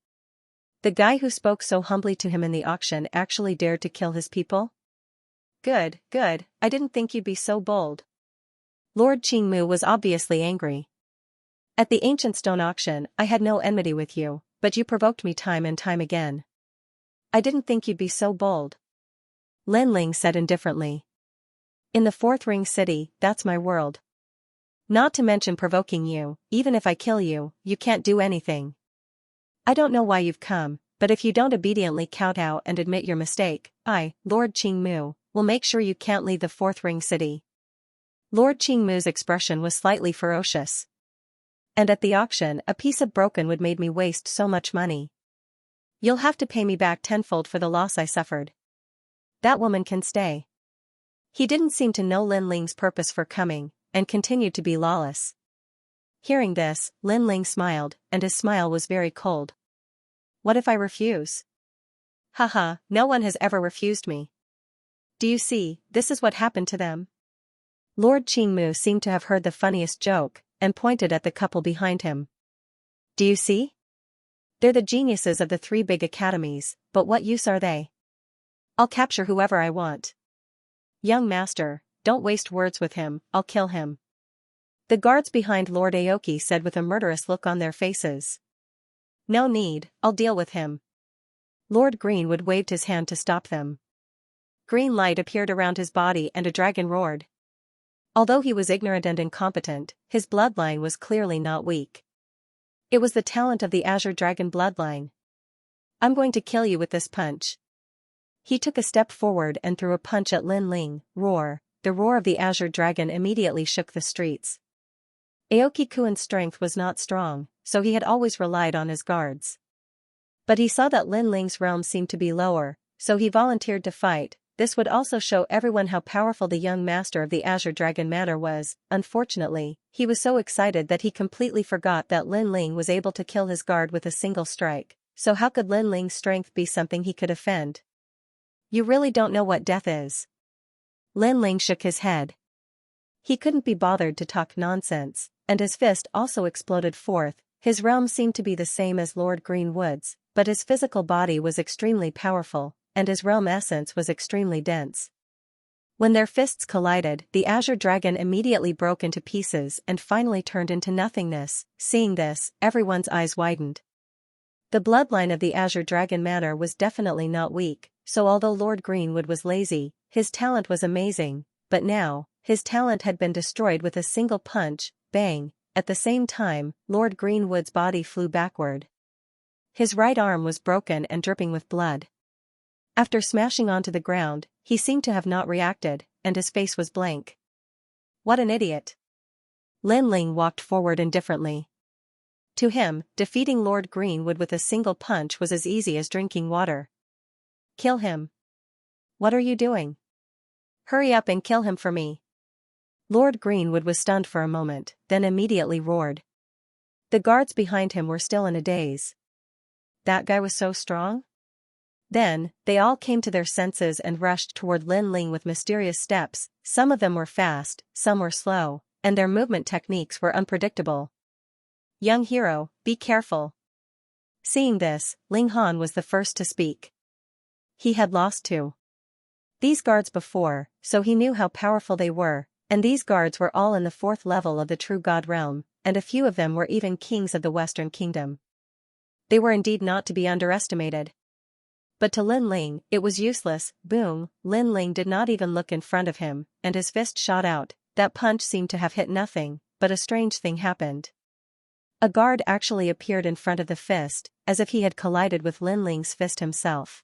The guy who spoke so humbly to him in the auction actually dared to kill his people? Good, good, I didn't think you'd be so bold. Lord Qingmu was obviously angry. At the ancient stone auction, I had no enmity with you, but you provoked me time and time again. I didn't think you'd be so bold. Lin Ling said indifferently. In the 4th ring city, that's my world. Not to mention provoking you, even if I kill you, you can't do anything. I don't know why you've come, but if you don't obediently kowtow and admit your mistake, I, Lord Qingmu, will make sure you can't leave the 4th ring city. Lord Qingmu's expression was slightly ferocious. And at the auction, a piece of broken wood made me waste so much money. You'll have to pay me back tenfold for the loss I suffered. That woman can stay. He didn't seem to know Lin Ling's purpose for coming, and continued to be lawless. Hearing this, Lin Ling smiled, and his smile was very cold. What if I refuse? Haha, no one has ever refused me. Do you see, this is what happened to them? Lord Qingmu seemed to have heard the funniest joke, and pointed at the couple behind him. Do you see? They're the geniuses of the 3 big academies, but what use are they? I'll capture whoever I want. Young master, don't waste words with him, I'll kill him. The guards behind Lord Aoki said with a murderous look on their faces. No need, I'll deal with him. Lord Greenwood waved his hand to stop them. Green light appeared around his body and a dragon roared. Although he was ignorant and incompetent, his bloodline was clearly not weak. It was the talent of the Azure Dragon bloodline. I'm going to kill you with this punch. He took a step forward and threw a punch at Lin Ling. Roar. The roar of the Azure Dragon immediately shook the streets. Aoki Kuin's strength was not strong, so he had always relied on his guards. But he saw that Lin Ling's realm seemed to be lower, so he volunteered to fight. This would also show everyone how powerful the young master of the Azure Dragon Manor was. Unfortunately, he was so excited that he completely forgot that Lin Ling was able to kill his guard with a single strike, so how could Lin Ling's strength be something he could offend? You really don't know what death is. Lin Ling shook his head. He couldn't be bothered to talk nonsense, and his fist also exploded forth. His realm seemed to be the same as Lord Greenwood's, but his physical body was extremely powerful, and his realm essence was extremely dense. When their fists collided, the azure dragon immediately broke into pieces and finally turned into nothingness. Seeing this, everyone's eyes widened. The bloodline of the azure dragon manor was definitely not weak, so although Lord Greenwood was lazy, his talent was amazing, but now, his talent had been destroyed with a single punch. Bang! At the same time, Lord Greenwood's body flew backward. His right arm was broken and dripping with blood. After smashing onto the ground, he seemed to have not reacted, and his face was blank. What an idiot! Lin Ling walked forward indifferently. To him, defeating Lord Greenwood with a single punch was as easy as drinking water. Kill him. What are you doing? Hurry up and kill him for me. Lord Greenwood was stunned for a moment, then immediately roared. The guards behind him were still in a daze. That guy was so strong? Then, they all came to their senses and rushed toward Lin Ling with mysterious steps. Some of them were fast, some were slow, and their movement techniques were unpredictable. Young hero, be careful. Seeing this, Ling Han was the first to speak. He had lost to these guards before, so he knew how powerful they were, and these guards were all in the 4th level of the True God realm, and a few of them were even kings of the Western Kingdom. They were indeed not to be underestimated. But to Lin Ling, it was useless. Boom! Lin Ling did not even look in front of him, and his fist shot out. That punch seemed to have hit nothing, but a strange thing happened. A guard actually appeared in front of the fist, as if he had collided with Lin Ling's fist himself.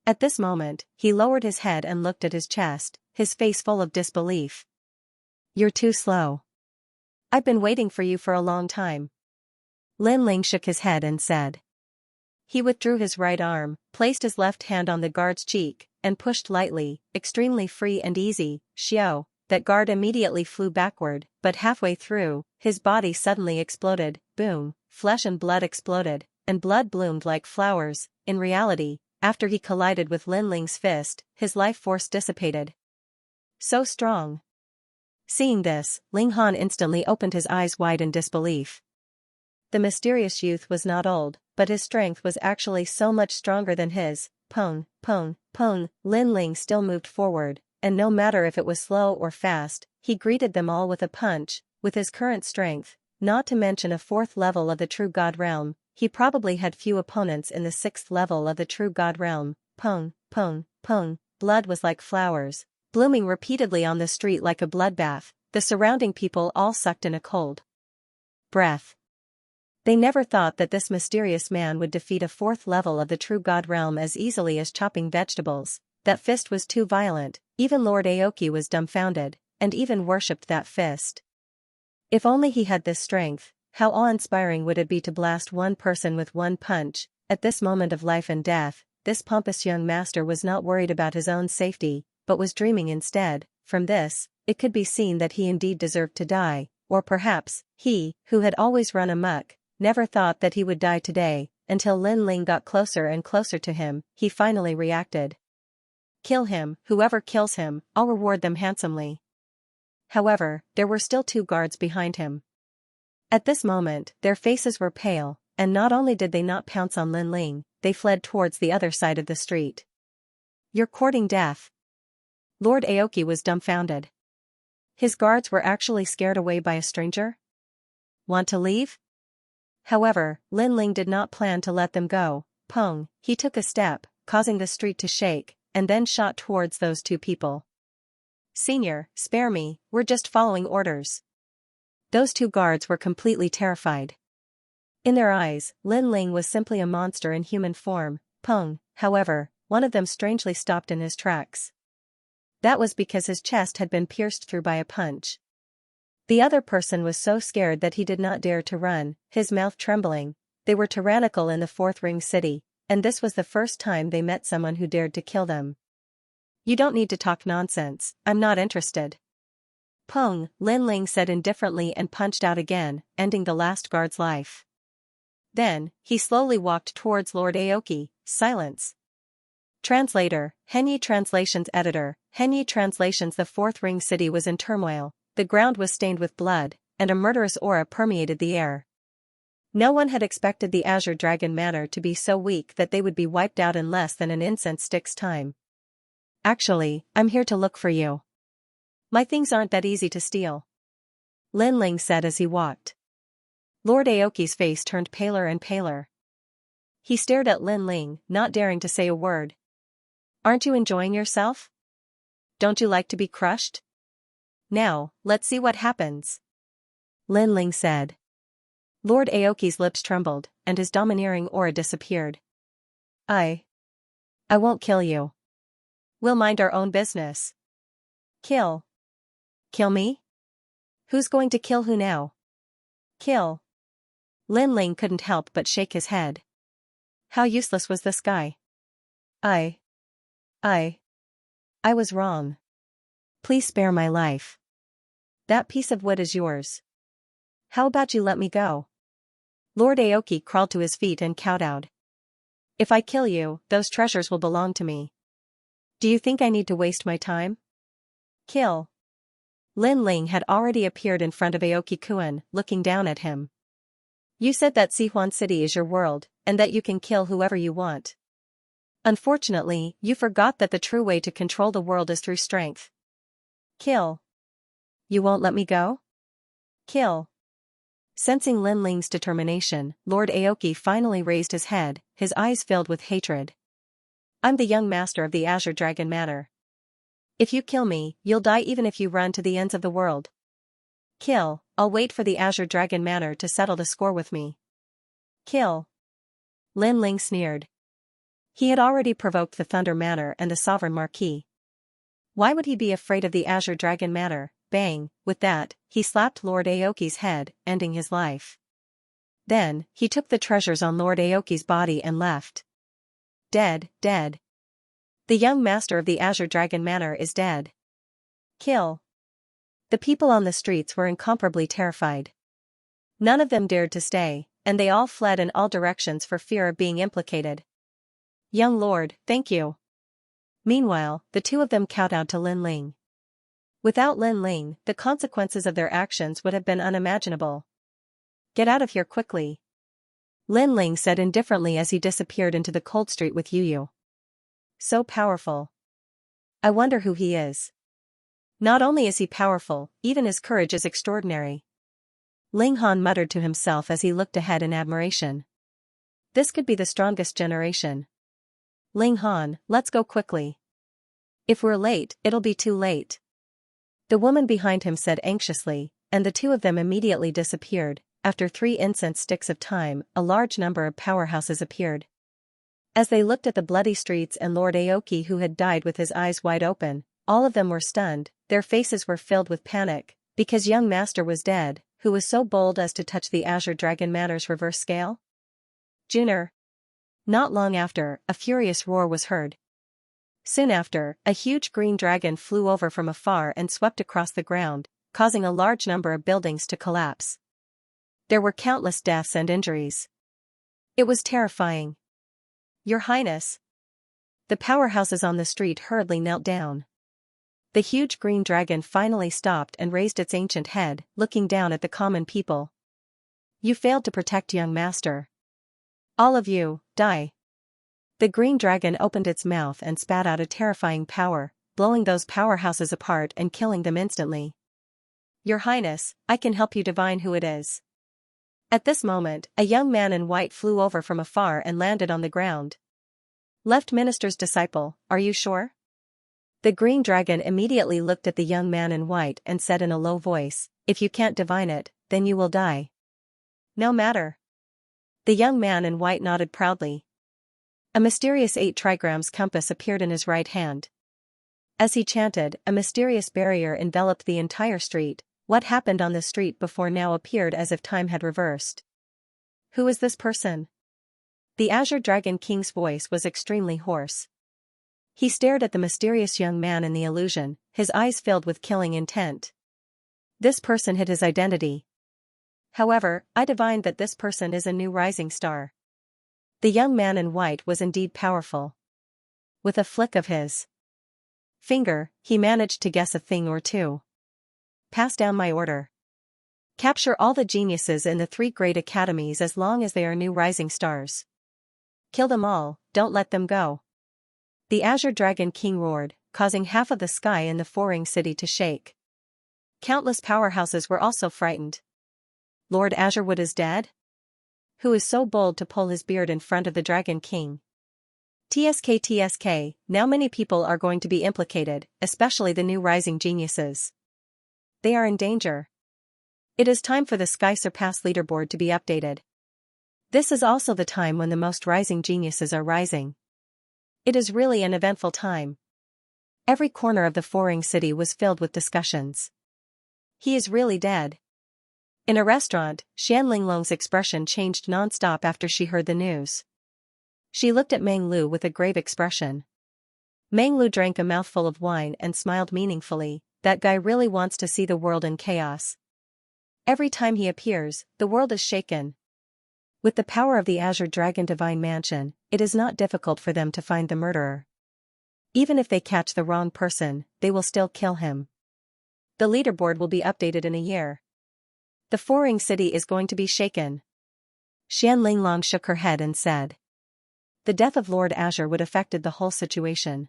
At this moment, he lowered his head and looked at his chest, his face full of disbelief. You're too slow. I've been waiting for you for a long time. Lin Ling shook his head and said. He withdrew his right arm, placed his left hand on the guard's cheek, and pushed lightly, extremely free and easy. Xiao! That guard immediately flew backward, but halfway through, his body suddenly exploded. Boom! Flesh and blood exploded, and blood bloomed like flowers. In reality, after he collided with Lin Ling's fist, his life force dissipated. So strong. Seeing this, Ling Han instantly opened his eyes wide in disbelief. The mysterious youth was not old, but his strength was actually so much stronger than his. Pong, pong, pong. Lin Ling still moved forward, and no matter if it was slow or fast, he greeted them all with a punch. With his current strength, not to mention a 4th level of the True God realm, he probably had few opponents in the 6th level of the True God realm. Pong, pong, pong. Blood was like flowers, blooming repeatedly on the street like a bloodbath. The surrounding people all sucked in a cold breath. They never thought that this mysterious man would defeat a 4th level of the True God realm as easily as chopping vegetables. That fist was too violent. Even Lord Aoki was dumbfounded, and even worshipped that fist. If only he had this strength, how awe-inspiring would it be to blast one person with one punch. At this moment of life and death, this pompous young master was not worried about his own safety, but was dreaming instead. From this, it could be seen that he indeed deserved to die, or perhaps, he, who had always run amok, never thought that he would die today. Until Lin Ling got closer and closer to him, he finally reacted. Kill him. Whoever kills him, I'll reward them handsomely. However, there were still 2 guards behind him. At this moment, their faces were pale, and not only did they not pounce on Lin Ling, they fled towards the other side of the street. You're courting death. Lord Aoki was dumbfounded. His guards were actually scared away by a stranger? Want to leave? However, Lin Ling did not plan to let them go. Pong! He took a step, causing the street to shake, and then shot towards those 2 people. Senior, spare me, we're just following orders. Those 2 guards were completely terrified. In their eyes, Lin Ling was simply a monster in human form. Pong! However, one of them strangely stopped in his tracks. That was because his chest had been pierced through by a punch. The other person was so scared that he did not dare to run, his mouth trembling. They were tyrannical in the 4th Ring City, and this was the first time they met someone who dared to kill them. You don't need to talk nonsense, I'm not interested. Pong! Lin Ling said indifferently and punched out again, ending the last guard's life. Then, he slowly walked towards Lord Aoki. Silence. Translator, Henyi Translations Editor, Henyi Translations. The 4th Ring City was in turmoil, the ground was stained with blood, and a murderous aura permeated the air. No one had expected the Azure Dragon Manor to be so weak that they would be wiped out in less than an incense stick's time. Actually, I'm here to look for you. My things aren't that easy to steal. Lin Ling said as he walked. Lord Aoki's face turned paler and paler. He stared at Lin Ling, not daring to say a word. Aren't you enjoying yourself? Don't you like to be crushed? Now, let's see what happens. Lin Ling said. Lord Aoki's lips trembled, and his domineering aura disappeared. I won't kill you. We'll mind our own business. Kill. Kill me? Who's going to kill who now? Kill. Lin Ling couldn't help but shake his head. How useless was this guy? I was wrong. Please spare my life. That piece of wood is yours. How about you let me go? Lord Aoki crawled to his feet and kowtowed. If I kill you, those treasures will belong to me. Do you think I need to waste my time? Kill. Lin Ling had already appeared in front of Aoki-kun, looking down at him. You said that Sihuan City is your world, and that you can kill whoever you want. Unfortunately, you forgot that the true way to control the world is through strength. Kill. You won't let me go? Kill. Sensing Lin Ling's determination, Lord Aoki finally raised his head, his eyes filled with hatred. I'm the young master of the Azure Dragon Manor. If you kill me, you'll die even if you run to the ends of the world. Kill. I'll wait for the Azure Dragon Manor to settle the score with me. Kill. Lin Ling sneered. He had already provoked the Thunder Manor and the Sovereign Marquis. Why would he be afraid of the Azure Dragon Manor? Bang! With that, he slapped Lord Aoki's head, ending his life. Then, he took the treasures on Lord Aoki's body and left. Dead, dead. The young master of the Azure Dragon Manor is dead. Kill. The people on the streets were incomparably terrified. None of them dared to stay, and they all fled in all directions for fear of being implicated. Young lord, thank you. Meanwhile, the two of them kowtowed to Lin Ling. Without Lin Ling, the consequences of their actions would have been unimaginable. Get out of here quickly. Lin Ling said indifferently as he disappeared into the cold street with Yu. So powerful. I wonder who he is. Not only is he powerful, even his courage is extraordinary. Ling Han muttered to himself as he looked ahead in admiration. This could be the strongest generation. Ling Han, let's go quickly. If we're late, it'll be too late. The woman behind him said anxiously, and the two of them immediately disappeared. After 3 incense sticks of time, a large number of powerhouses appeared. As they looked at the bloody streets and Lord Aoki who had died with his eyes wide open, all of them were stunned, their faces were filled with panic, because young master was dead, who was so bold as to touch the Azure Dragon Manor's reverse scale? Junior. Not long after, a furious roar was heard. Soon after, a huge green dragon flew over from afar and swept across the ground, causing a large number of buildings to collapse. There were countless deaths and injuries. It was terrifying. Your Highness. The powerhouses on the street hurriedly knelt down. The huge green dragon finally stopped and raised its ancient head, looking down at the common people. You failed to protect young master. All of you, die. The green dragon opened its mouth and spat out a terrifying power, blowing those powerhouses apart and killing them instantly. Your Highness, I can help you divine who it is. At this moment, a young man in white flew over from afar and landed on the ground. Left Minister's disciple, are you sure? The green dragon immediately looked at the young man in white and said in a low voice, if you can't divine it, then you will die. No matter. The young man in white nodded proudly. A mysterious 8 trigrams compass appeared in his right hand. As he chanted, a mysterious barrier enveloped the entire street. What happened on the street before now appeared as if time had reversed. Who is this person? The Azure Dragon King's voice was extremely hoarse. He stared at the mysterious young man in the illusion, his eyes filled with killing intent. This person hid his identity. However, I divined that this person is a new rising star. The young man in white was indeed powerful. With a flick of his finger, he managed to guess a thing or two. Pass down my order. Capture all the geniuses in the 3 great academies as long as they are new rising stars. Kill them all, don't let them go. The Azure Dragon King roared, causing half of the sky in the Foring city to shake. Countless powerhouses were also frightened. Lord Azurwood is dead? Who is so bold to pull his beard in front of the Dragon King? TSK, now many people are going to be implicated, especially the new rising geniuses. They are in danger. It is time for the Sky Surpass leaderboard to be updated. This is also the time when the most rising geniuses are rising. It is really an eventful time. Every corner of the Foring city was filled with discussions. He is really dead. In a restaurant, Xianlinglong's expression changed non-stop after she heard the news. She looked at Meng Lu with a grave expression. Meng Lu drank a mouthful of wine and smiled meaningfully. That guy really wants to see the world in chaos. Every time he appears, the world is shaken. With the power of the Azure Dragon Divine Mansion, it is not difficult for them to find the murderer. Even if they catch the wrong person, they will still kill him. The leaderboard will be updated in a year. The Foring city is going to be shaken. Xianlinglong shook her head and said. The death of Lord Azure would affected the whole situation.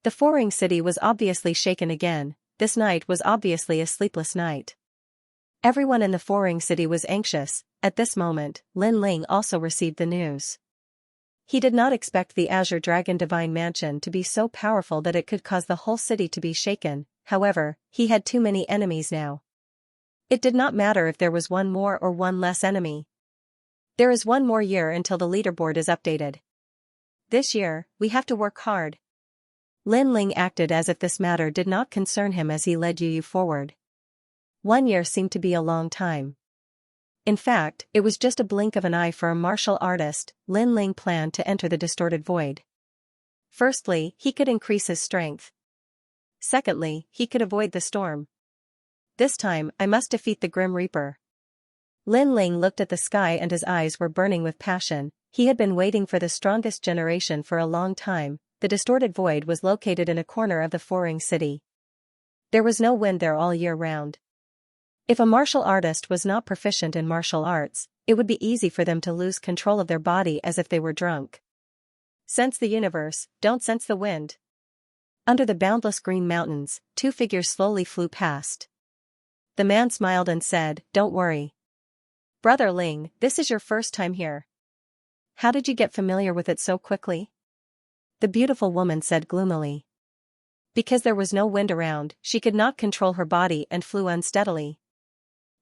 The Foring city was obviously shaken again. This night was obviously a sleepless night. Everyone in the Foring city was anxious. At this moment, Lin Ling also received the news. He did not expect the Azure Dragon Divine Mansion to be so powerful that it could cause the whole city to be shaken. However, he had too many enemies now. It did not matter if there was one more or one less enemy. There is one more year until the leaderboard is updated. This year, we have to work hard. Lin Ling acted as if this matter did not concern him as he led Yu Yu forward. 1 year seemed to be a long time. In fact, it was just a blink of an eye for a martial artist. Lin Ling planned to enter the distorted void. Firstly, he could increase his strength. Secondly, he could avoid the storm. This time, I must defeat the Grim Reaper. Lin Ling looked at the sky and his eyes were burning with passion. He had been waiting for the strongest generation for a long time. The distorted void was located in a corner of the Foring city. There was no wind there all year round. If a martial artist was not proficient in martial arts, it would be easy for them to lose control of their body as if they were drunk. Sense the universe, don't sense the wind. Under the boundless green mountains, 2 figures slowly flew past. The man smiled and said, "Don't worry. Brother Ling, this is your first time here. How did you get familiar with it so quickly?" The beautiful woman said gloomily. Because there was no wind around, she could not control her body and flew unsteadily.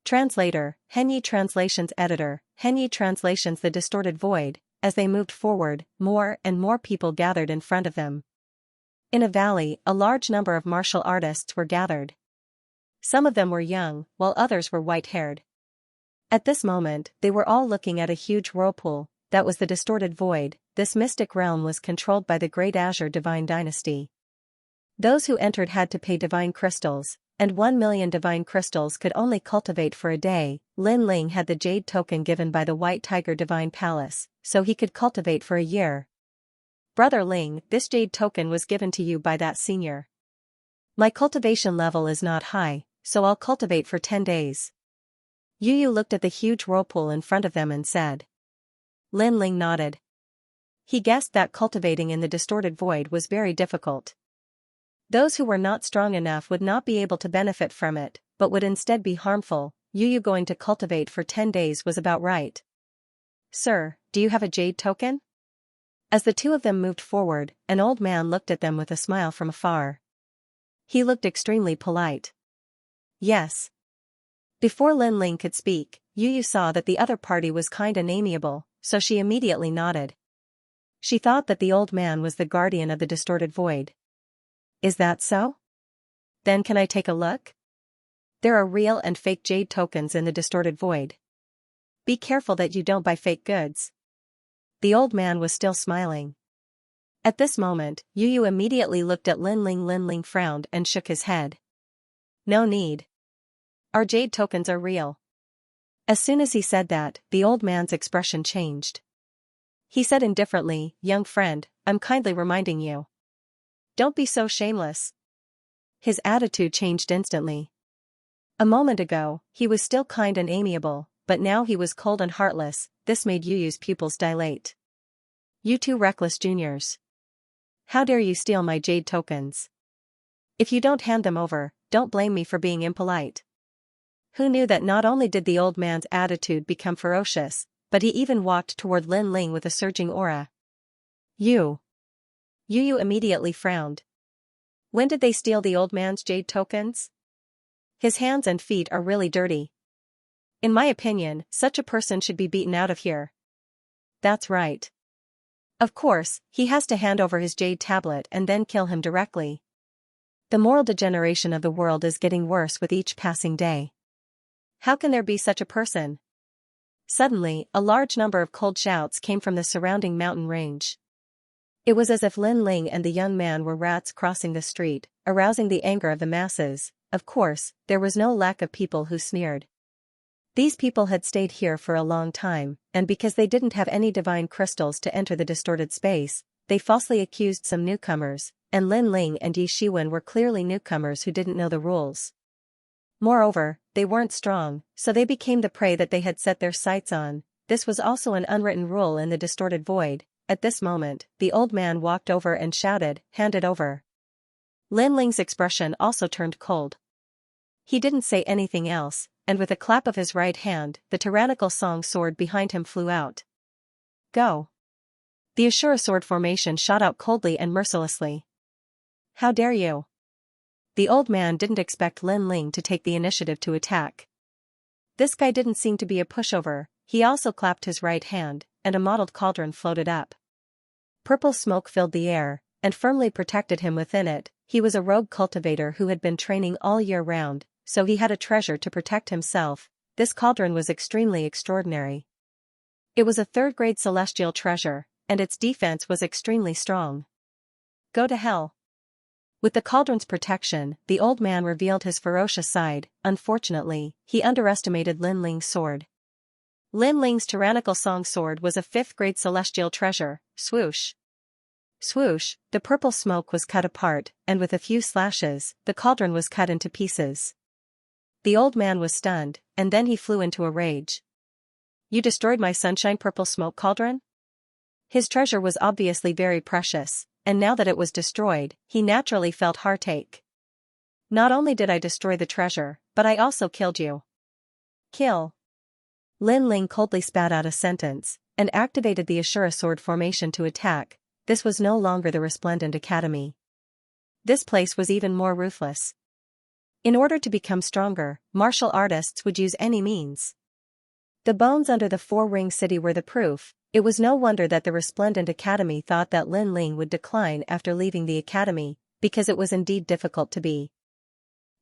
Translator, Henyi Translations Editor, Henyi Translations The Distorted Void. As they moved forward, more and more people gathered in front of them. In a valley, a large number of martial artists were gathered. Some of them were young, while others were white-haired. At this moment, they were all looking at a huge whirlpool. That was the distorted void. This mystic realm was controlled by the Great Azure Divine Dynasty. Those who entered had to pay divine crystals, and 1 million divine crystals could only cultivate for a day. Lin Ling had the jade token given by the White Tiger Divine Palace, so he could cultivate for a year. Brother Ling, this jade token was given to you by that senior. My cultivation level is not high, so I'll cultivate for 10 days. Yu Yu looked at the huge whirlpool in front of them and said. Lin Ling nodded. He guessed that cultivating in the distorted void was very difficult. Those who were not strong enough would not be able to benefit from it, but would instead be harmful. Yu Yu going to cultivate for 10 days was about right. Sir, do you have a jade token? As the two of them moved forward, an old man looked at them with a smile from afar. He looked extremely polite. Yes. Before Lin Ling could speak, Yu Yu saw that the other party was kind and amiable, so she immediately nodded. She thought that the old man was the guardian of the distorted void. Is that so? Then can I take a look? There are real and fake jade tokens in the distorted void. Be careful that you don't buy fake goods. The old man was still smiling. At this moment, Yu Yu immediately looked at Lin Ling. Lin Ling frowned and shook his head. No need. Our jade tokens are real. As soon as he said that, the old man's expression changed. He said indifferently, young friend, I'm kindly reminding you. Don't be so shameless. His attitude changed instantly. A moment ago, he was still kind and amiable, but now he was cold and heartless. This made Yu Yu's pupils dilate. You two reckless juniors. How dare you steal my jade tokens? If you don't hand them over, don't blame me for being impolite. Who knew that not only did the old man's attitude become ferocious, but he even walked toward Lin Ling with a surging aura. You immediately frowned. When did they steal the old man's jade tokens? His hands and feet are really dirty. In my opinion, such a person should be beaten out of here. That's right. Of course, he has to hand over his jade tablet and then kill him directly. The moral degeneration of the world is getting worse with each passing day. How can there be such a person? Suddenly, a large number of cold shouts came from the surrounding mountain range. It was as if Lin Ling and the young man were rats crossing the street, arousing the anger of the masses. Of course, there was no lack of people who sneered. These people had stayed here for a long time, and because they didn't have any divine crystals to enter the distorted space, they falsely accused some newcomers, and Lin Ling and Yi Shiwen were clearly newcomers who didn't know the rules. Moreover, they weren't strong, so they became the prey that they had set their sights on. This was also an unwritten rule in the distorted void. At this moment, the old man walked over and shouted, "Hand it over." Lin Ling's expression also turned cold. He didn't say anything else, and with a clap of his right hand, the tyrannical song sword behind him flew out. Go! The Ashura sword formation shot out coldly and mercilessly. How dare you? The old man didn't expect Lin Ling to take the initiative to attack. This guy didn't seem to be a pushover. He also clapped his right hand, and a mottled cauldron floated up. Purple smoke filled the air, and firmly protected him within it. He was a rogue cultivator who had been training all year round, so he had a treasure to protect himself. This cauldron was extremely extraordinary. It was a third-grade celestial treasure, and its defense was extremely strong. Go to hell. With the cauldron's protection, the old man revealed his ferocious side. Unfortunately, he underestimated Lin Ling's sword. Lin Ling's tyrannical song sword was a fifth-grade celestial treasure. Swoosh! Swoosh, the purple smoke was cut apart, and with a few slashes, the cauldron was cut into pieces. The old man was stunned, and then he flew into a rage. You destroyed my sunshine purple smoke cauldron? His treasure was obviously very precious, and now that it was destroyed, he naturally felt heartache. Not only did I destroy the treasure, but I also killed you. Kill. Lin Ling coldly spat out a sentence, and activated the Ashura sword formation to attack. This was no longer the Resplendent Academy. This place was even more ruthless. In order to become stronger, martial artists would use any means. The bones under the four-ring city were the proof. It was no wonder that the Resplendent Academy thought that Lin Ling would decline after leaving the academy, because it was indeed difficult to be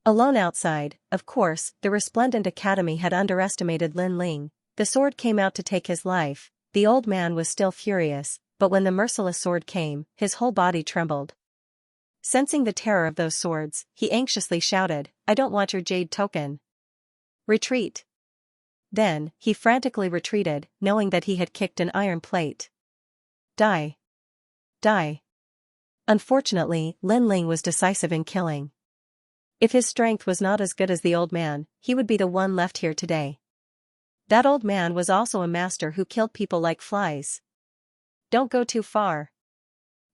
alone outside. Of course, the Resplendent Academy had underestimated Lin Ling. The sword came out to take his life. The old man was still furious, but when the merciless sword came, his whole body trembled. Sensing the terror of those swords, he anxiously shouted, "I don't want your jade token. Retreat." Then, he frantically retreated, knowing that he had kicked an iron plate. Die. Die. Unfortunately, Lin Ling was decisive in killing. If his strength was not as good as the old man, he would be the one left here today. That old man was also a master who killed people like flies. Don't go too far.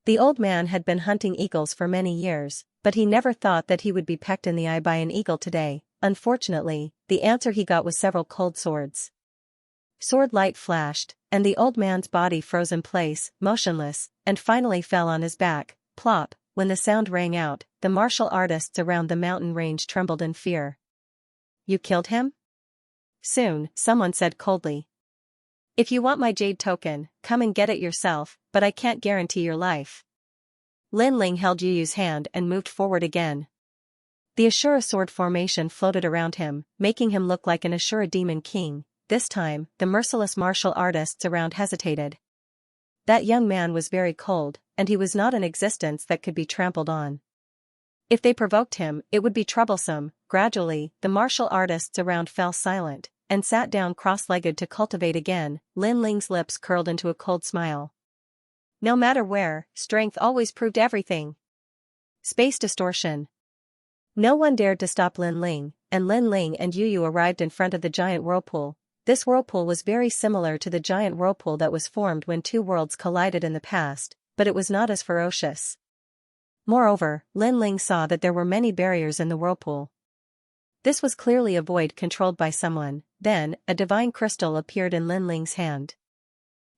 The old man had been hunting eagles for many years, but he never thought that he would be pecked in the eye by an eagle today. Unfortunately, the answer he got was several cold swords. Sword light flashed, and the old man's body froze in place, motionless, and finally fell on his back. Plop! When the sound rang out, the martial artists around the mountain range trembled in fear. You killed him? Soon, someone said coldly. If you want my jade token, come and get it yourself, but I can't guarantee your life. Lin Ling held Yu Yu's hand and moved forward again. The Ashura sword formation floated around him, making him look like an Ashura demon king. This time, the merciless martial artists around hesitated. That young man was very cold, and he was not an existence that could be trampled on. If they provoked him, it would be troublesome. Gradually, the martial artists around fell silent, and sat down cross-legged to cultivate again. Lin Ling's lips curled into a cold smile. No matter where, strength always proved everything. Space distortion. No one dared to stop Lin Ling, and Lin Ling and Yu Yu arrived in front of the giant whirlpool. This whirlpool was very similar to the giant whirlpool that was formed when two worlds collided in the past, but it was not as ferocious. Moreover, Lin Ling saw that there were many barriers in the whirlpool. This was clearly a void controlled by someone. Then, a divine crystal appeared in Lin Ling's hand.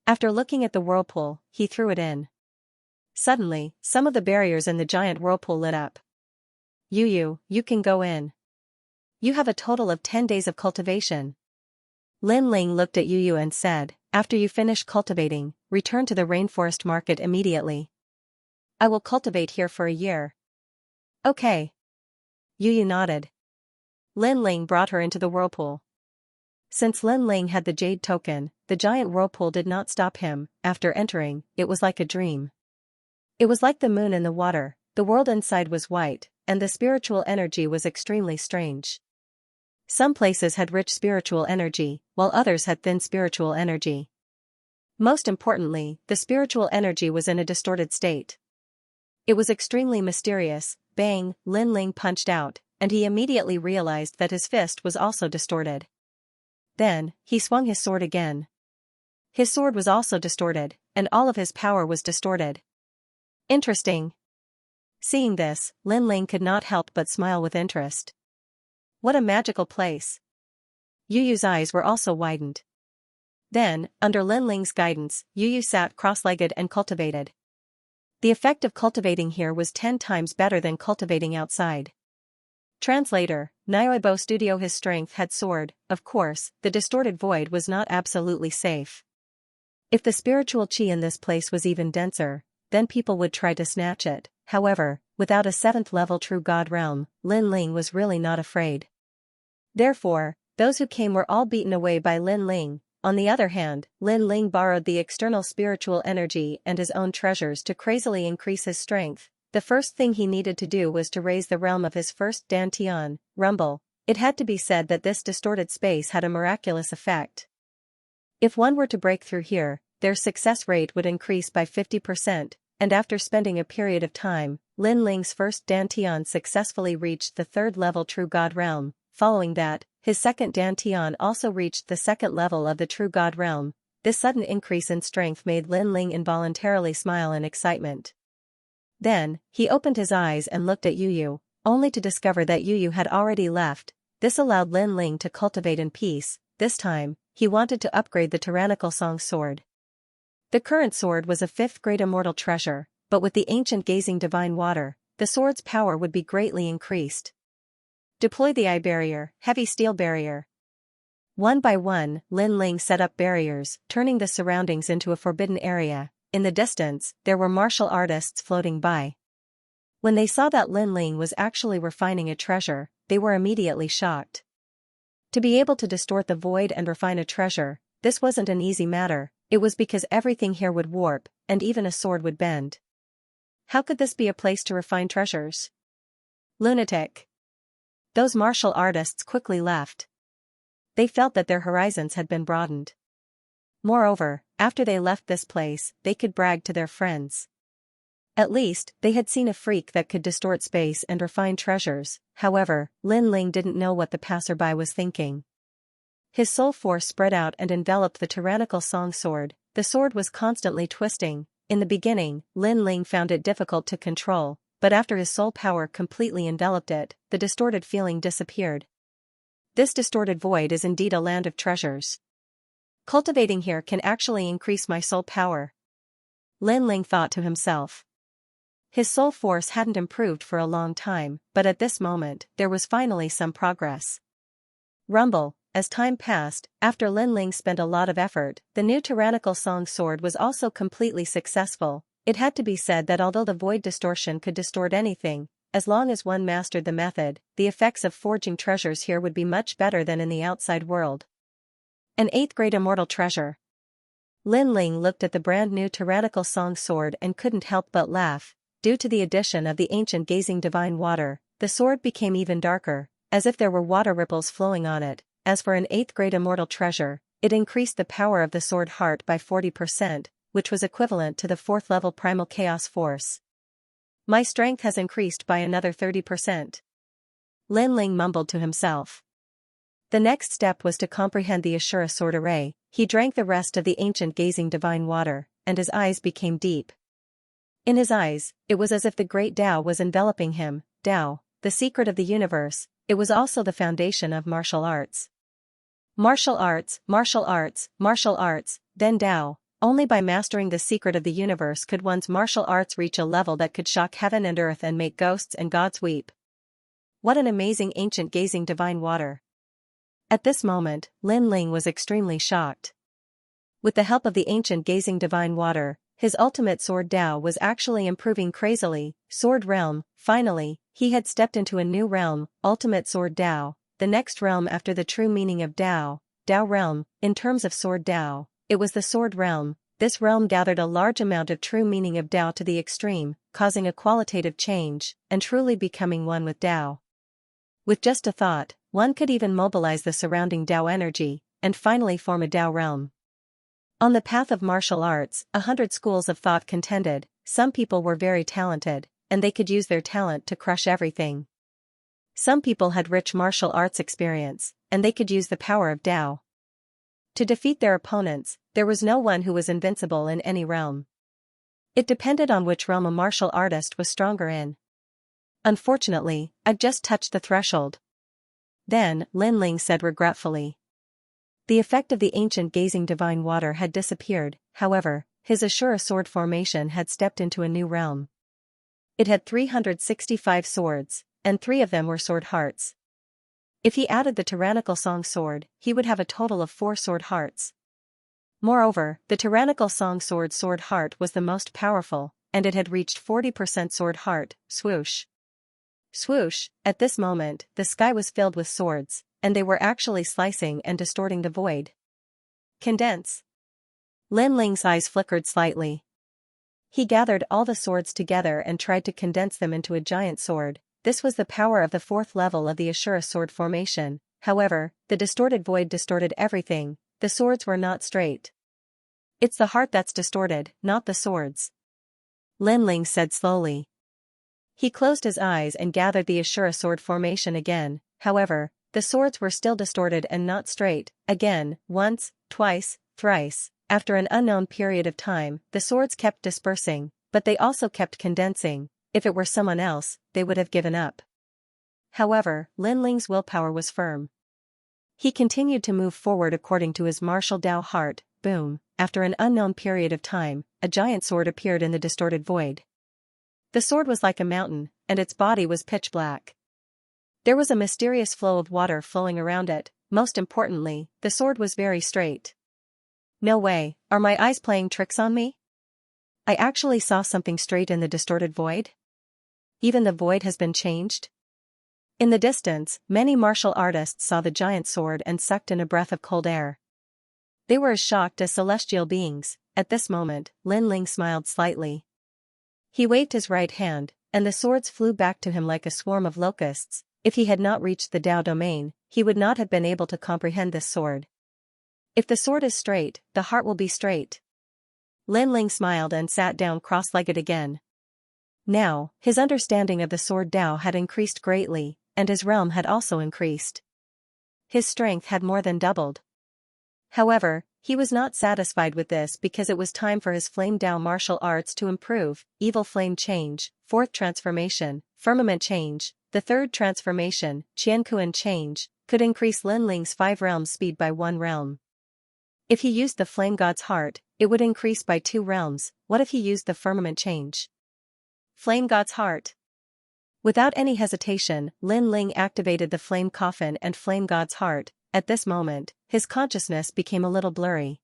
After looking at the whirlpool, he threw it in. Suddenly, some of the barriers in the giant whirlpool lit up. You can go in. You have a total of 10 days of cultivation. Lin Ling looked at Yu and said, after you finish cultivating, return to the rainforest market immediately. I will cultivate here for a year. Okay. Yu nodded. Lin Ling brought her into the whirlpool. Since Lin Ling had the jade token, the giant whirlpool did not stop him. After entering, it was like a dream. It was like the moon in the water, the world inside was white, and the spiritual energy was extremely strange. Some places had rich spiritual energy, while others had thin spiritual energy. Most importantly, the spiritual energy was in a distorted state. It was extremely mysterious. Bang, Lin Ling punched out, and he immediately realized that his fist was also distorted. Then, he swung his sword again. His sword was also distorted, and all of his power was distorted. Interesting. Seeing this, Lin Ling could not help but smile with interest. What a magical place. Yu's eyes were also widened. Then, under Lin Ling's guidance, Yu sat cross-legged and cultivated. The effect of cultivating here was 10 times better than cultivating outside. Translator, Nyoibo Studio. His strength had soared. Of course, the distorted void was not absolutely safe. If the spiritual chi in this place was even denser, then people would try to snatch it. However, without a 7th level true god realm, Lin Ling was really not afraid. Therefore, those who came were all beaten away by Lin Ling. On the other hand, Lin Ling borrowed the external spiritual energy and his own treasures to crazily increase his strength. The first thing he needed to do was to raise the realm of his first Dantian, Rumble. It had to be said that this distorted space had a miraculous effect. If one were to break through here, their success rate would increase by 50%, and after spending a period of time, Lin Ling's first Dantian successfully reached the 3rd level true god realm. Following that, his second Dantian also reached the 2nd level of the true god realm. This sudden increase in strength made Lin Ling involuntarily smile in excitement. Then, he opened his eyes and looked at Yu, only to discover that Yu had already left. This allowed Lin Ling to cultivate in peace. This time, he wanted to upgrade the tyrannical song sword. The current sword was a 5th grade immortal treasure, but with the ancient gazing divine water, the sword's power would be greatly increased. Deploy the eye barrier, heavy steel barrier. One by one, Lin Ling set up barriers, turning the surroundings into a forbidden area. In the distance, there were martial artists floating by. When they saw that Lin Ling was actually refining a treasure, they were immediately shocked. To be able to distort the void and refine a treasure, this wasn't an easy matter. It was because everything here would warp, and even a sword would bend. How could this be a place to refine treasures? Lunatic. Those martial artists quickly left. They felt that their horizons had been broadened. Moreover, after they left this place, they could brag to their friends. At least, they had seen a freak that could distort space and refine treasures. However, Lin Ling didn't know what the passerby was thinking. His soul force spread out and enveloped the tyrannical song sword. The sword was constantly twisting. In the beginning, Lin Ling found it difficult to control, but after his soul power completely enveloped it, the distorted feeling disappeared. This distorted void is indeed a land of treasures. Cultivating here can actually increase my soul power. Lin Ling thought to himself. His soul force hadn't improved for a long time, but at this moment, there was finally some progress. Rumble. As time passed, after Lin Ling spent a lot of effort, the new tyrannical song sword was also completely successful. It had to be said that although the void distortion could distort anything, as long as one mastered the method, the effects of forging treasures here would be much better than in the outside world. An 8th grade immortal treasure. Lin Ling looked at the brand new tyrannical song sword and couldn't help but laugh. Due to the addition of the ancient gazing divine water, the sword became even darker, as if there were water ripples flowing on it. As for an 8th grade immortal treasure, it increased the power of the sword heart by 40%, which was equivalent to the 4th level primal chaos force. My strength has increased by another 30%. Lin Ling mumbled to himself. The next step was to comprehend the Ashura sword array. He drank the rest of the ancient gazing divine water, and his eyes became deep. In his eyes, it was as if the great Tao was enveloping him. Tao, the secret of the universe, it was also the foundation of martial arts. Martial arts, martial arts, martial arts, then Tao. Only by mastering the secret of the universe could one's martial arts reach a level that could shock heaven and earth and make ghosts and gods weep. What an amazing ancient gazing divine water. At this moment, Lin Ling was extremely shocked. With the help of the ancient gazing divine water, his ultimate sword Tao was actually improving crazily. Sword realm, finally, he had stepped into a new realm, ultimate sword Tao, the next realm after the true meaning of Tao, Tao realm. In terms of sword Tao, it was the sword realm. This realm gathered a large amount of true meaning of Tao to the extreme, causing a qualitative change, and truly becoming one with Tao. With just a thought, one could even mobilize the surrounding Tao energy, and finally form a Tao realm. On the path of martial arts, 100 schools of thought contended. Some people were very talented, and they could use their talent to crush everything. Some people had rich martial arts experience, and they could use the power of Tao to defeat their opponents. There was no one who was invincible in any realm. It depended on which realm a martial artist was stronger in. Unfortunately, I've just touched the threshold. Then, Lin Ling said regretfully. The effect of the ancient gazing divine water had disappeared. However, his Ashura sword formation had stepped into a new realm. It had 365 swords, and 3 of them were sword hearts. If he added the tyrannical song sword, he would have a total of 4 sword hearts. Moreover, the tyrannical song sword heart was the most powerful, and it had reached 40% sword heart. Swoosh. Swoosh. At this moment, the sky was filled with swords, and they were actually slicing and distorting the void. Condense. Lin Ling's eyes flickered slightly. He gathered all the swords together and tried to condense them into a giant sword. This was the power of the 4th level of the Ashura sword formation. However, the distorted void distorted everything. The swords were not straight. It's the heart that's distorted, not the swords, Lin Ling said slowly. He closed his eyes and gathered the Ashura sword formation again. However, the swords were still distorted and not straight. Again, once, twice, thrice. After an unknown period of time, the swords kept dispersing, but they also kept condensing. If it were someone else, they would have given up. However, Lin Ling's willpower was firm. He continued to move forward according to his martial Tao heart. Boom. After an unknown period of time, a giant sword appeared in the distorted void. The sword was like a mountain, and its body was pitch black. There was a mysterious flow of water flowing around it. Most importantly, the sword was very straight. No way, are my eyes playing tricks on me? I actually saw something straight in the distorted void? Even the void has been changed? In the distance, many martial artists saw the giant sword and sucked in a breath of cold air. They were as shocked as celestial beings. At this moment, Lin Ling smiled slightly. He waved his right hand, and the swords flew back to him like a swarm of locusts. If he had not reached the Tao domain, he would not have been able to comprehend this sword. If the sword is straight, the heart will be straight. Lin Ling smiled and sat down cross-legged again. Now, his understanding of the sword Tao had increased greatly, and his realm had also increased. His strength had more than doubled. However, he was not satisfied with this because it was time for his flame Tao martial arts to improve. Evil flame change, 4th transformation, firmament change. The 3rd transformation, Qiankuan change, could increase Lin Ling's 5 realms speed by 1 realm. If he used the flame god's heart, it would increase by 2 realms. What if he used the firmament change? Flame god's heart. Without any hesitation, Lin Ling activated the flame coffin and flame god's heart. At this moment, his consciousness became a little blurry.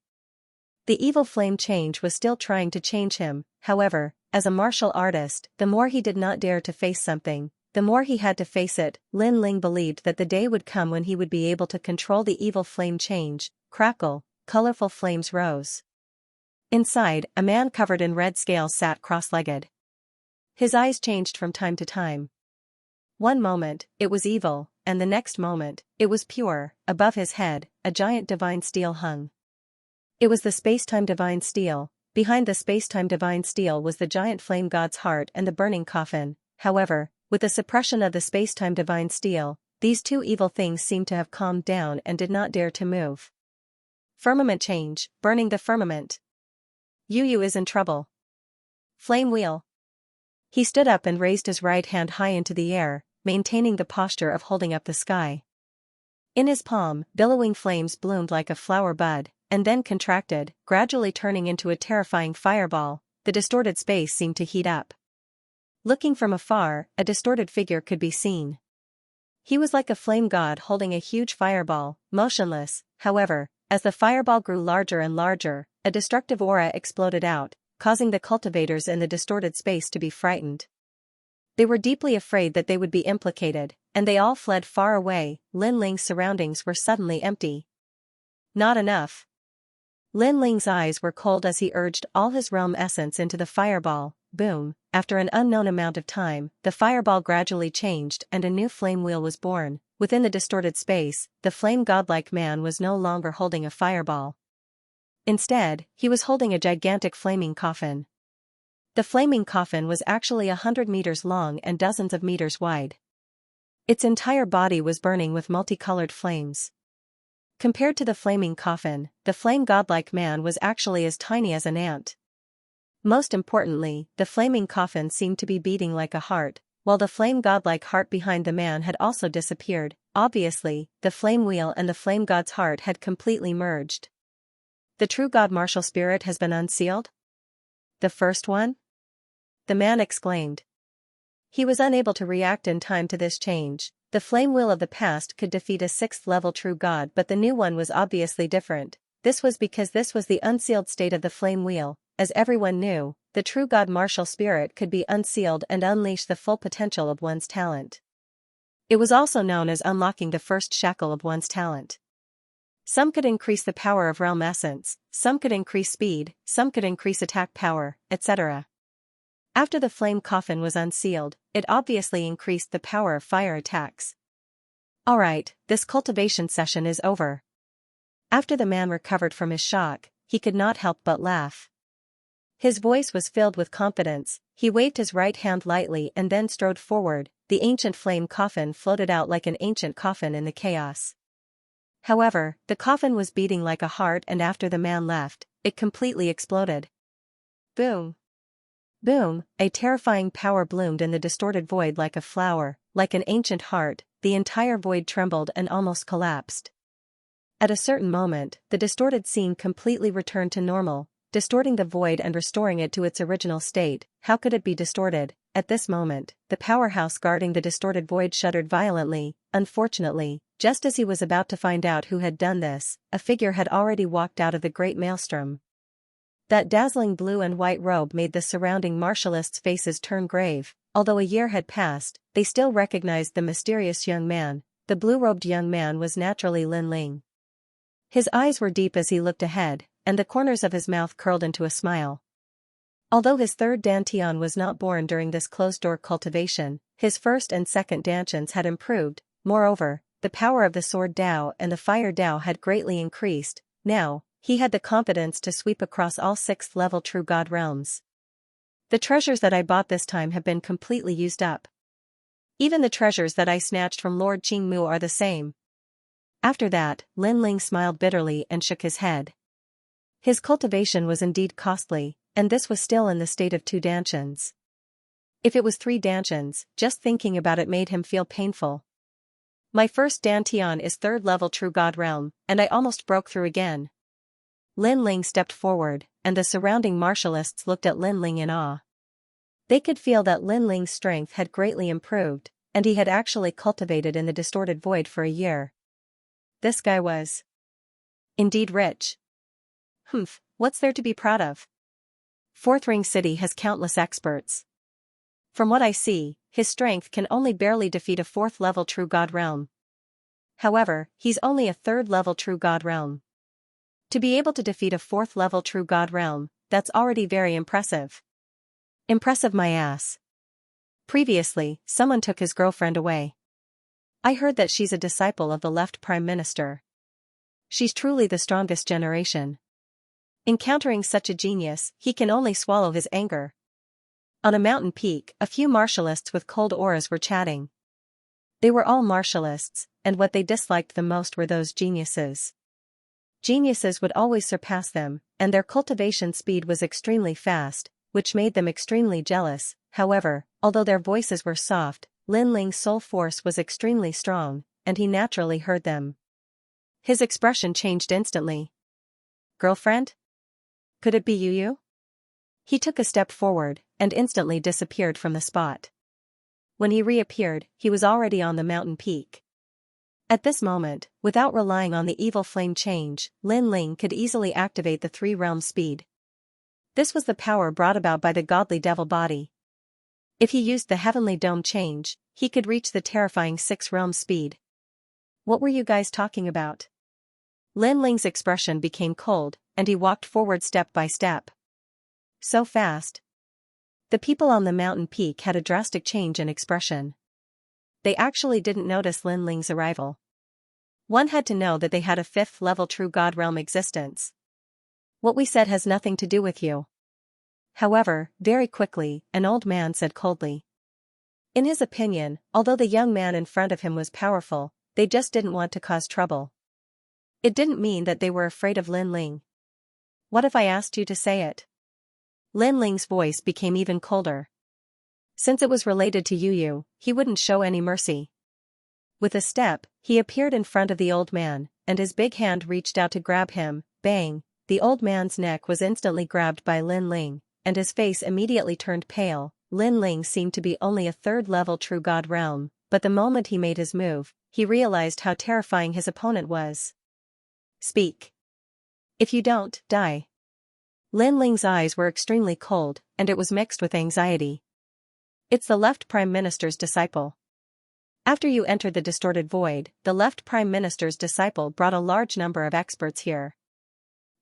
The evil flame change was still trying to change him. However, as a martial artist, the more he did not dare to face something, the more he had to face it. Lin Ling believed that the day would come when he would be able to control the evil flame change. Crackle, colorful flames rose. Inside, a man covered in red scales sat cross-legged. His eyes changed from time to time. One moment, it was evil, and the next moment, it was pure. Above his head, a giant divine steel hung. It was the space-time divine steel. Behind the space-time divine steel was the giant flame god's heart and the burning coffin. However, with the suppression of the space-time divine steel, these 2 evil things seemed to have calmed down and did not dare to move. Firmament change, burning the firmament. Yu is in trouble. Flame wheel. He stood up and raised his right hand high into the air, maintaining the posture of holding up the sky. In his palm, billowing flames bloomed like a flower bud, and then contracted, gradually turning into a terrifying fireball. The distorted space seemed to heat up. Looking from afar, a distorted figure could be seen. He was like a flame god holding a huge fireball, motionless. However, as the fireball grew larger and larger, a destructive aura exploded out, causing the cultivators in the distorted space to be frightened. They were deeply afraid that they would be implicated, and they all fled far away. Lin Ling's surroundings were suddenly empty. Not enough. Lin Ling's eyes were cold as he urged all his realm essence into the fireball. Boom! After an unknown amount of time, the fireball gradually changed and a new flame wheel was born. Within the distorted space, the flame godlike man was no longer holding a fireball. Instead, he was holding a gigantic flaming coffin. The flaming coffin was actually 100 meters long and dozens of meters wide. Its entire body was burning with multicolored flames. Compared to the flaming coffin, the flame godlike man was actually as tiny as an ant. Most importantly, the flaming coffin seemed to be beating like a heart, while the flame godlike heart behind the man had also disappeared. Obviously, the flame wheel and the flame god's heart had completely merged. The true god martial spirit has been unsealed? The first one? The man exclaimed. He was unable to react in time to this change. The flame wheel of the past could defeat a 6th level true god, but the new one was obviously different. This was because this was the unsealed state of the flame wheel. As everyone knew, the true god martial spirit could be unsealed and unleash the full potential of one's talent. It was also known as unlocking the first shackle of one's talent. Some could increase the power of realm essence, some could increase speed, some could increase attack power, etc. After the flame coffin was unsealed, it obviously increased the power of fire attacks. Alright, this cultivation session is over. After the man recovered from his shock, he could not help but laugh. His voice was filled with confidence. He waved his right hand lightly and then strode forward. The ancient flame coffin floated out like an ancient coffin in the chaos. However, the coffin was beating like a heart, and after the man left, it completely exploded. Boom! Boom! A terrifying power bloomed in the distorted void like a flower, like an ancient heart. The entire void trembled and almost collapsed. At a certain moment, the distorted scene completely returned to normal, distorting the void and restoring it to its original state. How could it be distorted? At this moment, the powerhouse guarding the distorted void shuddered violently. Unfortunately, just as he was about to find out who had done this, a figure had already walked out of the great maelstrom. That dazzling blue and white robe made the surrounding martialists' faces turn grave. Although a year had passed, they still recognized the mysterious young man. The blue-robed young man was naturally Lin Ling. His eyes were deep as he looked ahead, and the corners of his mouth curled into a smile. Although his third dantian was not born during this closed-door cultivation, his first and second dantians had improved. Moreover, the power of the sword Dao and the fire Dao had greatly increased. Now, he had the confidence to sweep across all 6th level true god realms. The treasures that I bought this time have been completely used up. Even the treasures that I snatched from Lord Qingmu are the same. After that, Lin Ling smiled bitterly and shook his head. His cultivation was indeed costly, and this was still in the state of 2 dantians. If it was 3 dantians, just thinking about it made him feel painful. My first dantian is 3rd level true god realm, and I almost broke through again. Lin Ling stepped forward, and the surrounding martialists looked at Lin Ling in awe. They could feel that Lin Ling's strength had greatly improved, and he had actually cultivated in the distorted void for a year. This guy was indeed rich. Humph, what's there to be proud of? Fourth Ring City has countless experts. From what I see, his strength can only barely defeat a 4th level true god realm. However, he's only a 3rd level true god realm. To be able to defeat a 4th level true god realm, that's already very impressive. Impressive my ass. Previously, someone took his girlfriend away. I heard that she's a disciple of the left prime minister. She's truly the strongest generation. Encountering such a genius, he can only swallow his anger. On a mountain peak, a few martialists with cold auras were chatting. They were all martialists, and what they disliked the most were those geniuses. Geniuses would always surpass them, and their cultivation speed was extremely fast. which made them extremely jealous. However, although their voices were soft, Lin Ling's soul force was extremely strong, and he naturally heard them. His expression changed instantly. Girlfriend? Could it be Yu? He took a step forward, and instantly disappeared from the spot. When he reappeared, he was already on the mountain peak. At this moment, without relying on the evil flame change, Lin Ling could easily activate the 3-realm speed. This was the power brought about by the godly devil body. If he used the heavenly dome change, he could reach the terrifying 6-realm speed. What were you guys talking about? Lin Ling's expression became cold, and he walked forward step by step. So fast. The people on the mountain peak had a drastic change in expression. They actually didn't notice Lin Ling's arrival. One had to know that they had a 5th-level true god realm existence. What we said has nothing to do with you. However, very quickly, an old man said coldly. In his opinion, although the young man in front of him was powerful, they just didn't want to cause trouble. It didn't mean that they were afraid of Lin Ling. What if I asked you to say it? Lin Ling's voice became even colder. Since it was related to Yu, he wouldn't show any mercy. With a step, he appeared in front of the old man, and his big hand reached out to grab him. Bang! The old man's neck was instantly grabbed by Lin Ling, and his face immediately turned pale. Lin Ling seemed to be only a 3rd-level true god realm, but the moment he made his move, he realized how terrifying his opponent was. Speak. If you don't, die. Lin Ling's eyes were extremely cold, and it was mixed with anxiety. It's the left Prime Minister's disciple. After you entered the distorted void, the left Prime Minister's disciple brought a large number of experts here.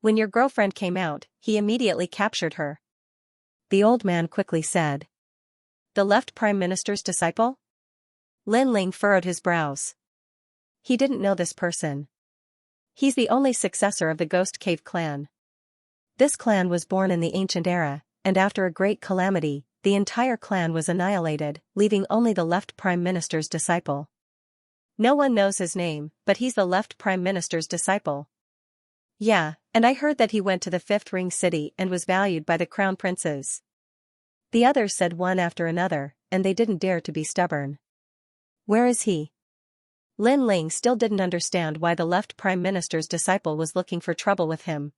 When your girlfriend came out, he immediately captured her. The old man quickly said. The left Prime Minister's disciple? Lin Ling furrowed his brows. He didn't know this person. He's the only successor of the Ghost Cave clan. This clan was born in the ancient era, and after a great calamity, the entire clan was annihilated, leaving only the left Prime Minister's disciple. No one knows his name, but he's the left Prime Minister's disciple. Yeah, and I heard that he went to the 5th ring city and was valued by the crown princes. The others said one after another, and they didn't dare to be stubborn. Where is he? Lin Ling still didn't understand why the left Prime Minister's disciple was looking for trouble with him.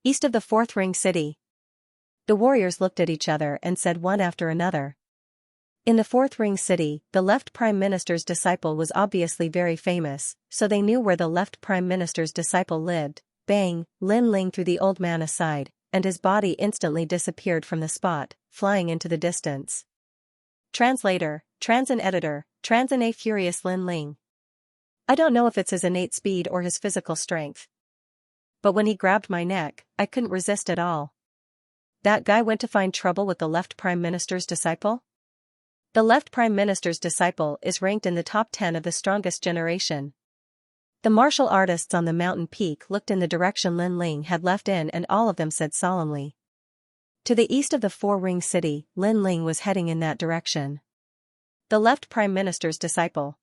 East of the 4th ring city. The warriors looked at each other and said one after another. In the 4th ring city, the left Prime Minister's disciple was obviously very famous, so they knew where the left Prime Minister's disciple lived. Bang! Lin Ling threw the old man aside, and his body instantly disappeared from the spot, flying into the distance. Translator, Transin Editor, Transin A Furious Lin Ling. I don't know if it's his innate speed or his physical strength. But when he grabbed my neck, I couldn't resist at all. That guy went to find trouble with the left Prime Minister's disciple? The left Prime Minister's disciple is ranked in the top 10 of the strongest generation. The martial artists on the mountain peak looked in the direction Lin Ling had left in, and all of them said solemnly. To the east of the 4-ring city, Lin Ling was heading in that direction. The left Prime Minister's disciple.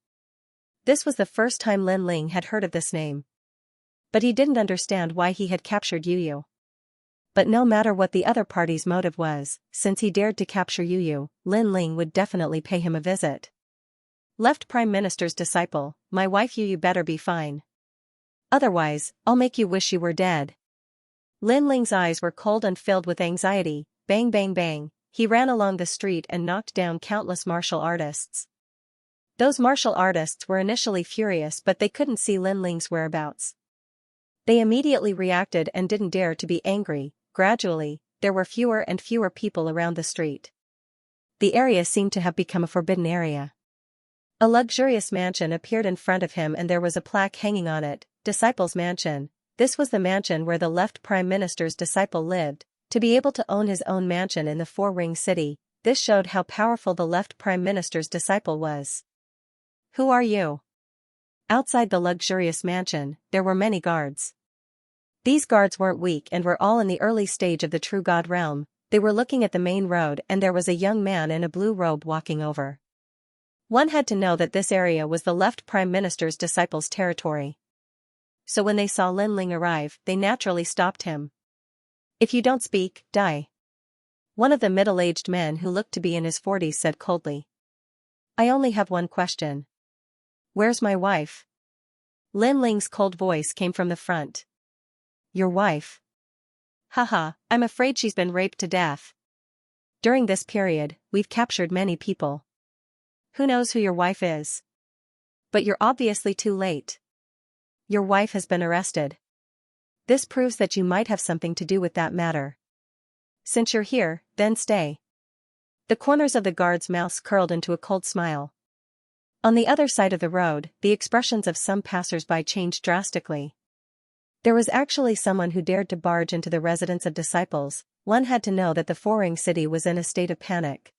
This was the first time Lin Ling had heard of this name. But he didn't understand why he had captured Yu. But no matter what the other party's motive was, since he dared to capture Yu, Lin Ling would definitely pay him a visit. Left Prime Minister's disciple, my wife Yu better be fine. Otherwise, I'll make you wish you were dead. Lin Ling's eyes were cold and filled with anxiety. Bang bang bang, he ran along the street and knocked down countless martial artists. Those martial artists were initially furious, but they couldn't see Lin Ling's whereabouts. They immediately reacted and didn't dare to be angry. Gradually, there were fewer and fewer people around the street. The area seemed to have become a forbidden area. A luxurious mansion appeared in front of him, and there was a plaque hanging on it, Disciple's Mansion. This was the mansion where the left Prime Minister's disciple lived. To be able to own his own mansion in the 4-ring city, this showed how powerful the left Prime Minister's disciple was. Who are you? Outside the luxurious mansion, there were many guards. These guards weren't weak and were all in the early stage of the true god realm. They were looking at the main road, and there was a young man in a blue robe walking over. One had to know that this area was the left Prime Minister's disciple's territory. So when they saw Lin Ling arrive, they naturally stopped him. If you don't speak, die. One of the middle-aged men who looked to be in his 40s said coldly. I only have one question. Where's my wife? Lin Ling's cold voice came from the front. Your wife? Haha, I'm afraid she's been raped to death. During this period, we've captured many people. Who knows who your wife is? But you're obviously too late. Your wife has been arrested. This proves that you might have something to do with that matter. Since you're here, then stay. The corners of the guards' mouths curled into a cold smile. On the other side of the road, the expressions of some passers-by changed drastically. There was actually someone who dared to barge into the residence of disciples. One had to know that the foreign city was in a state of panic.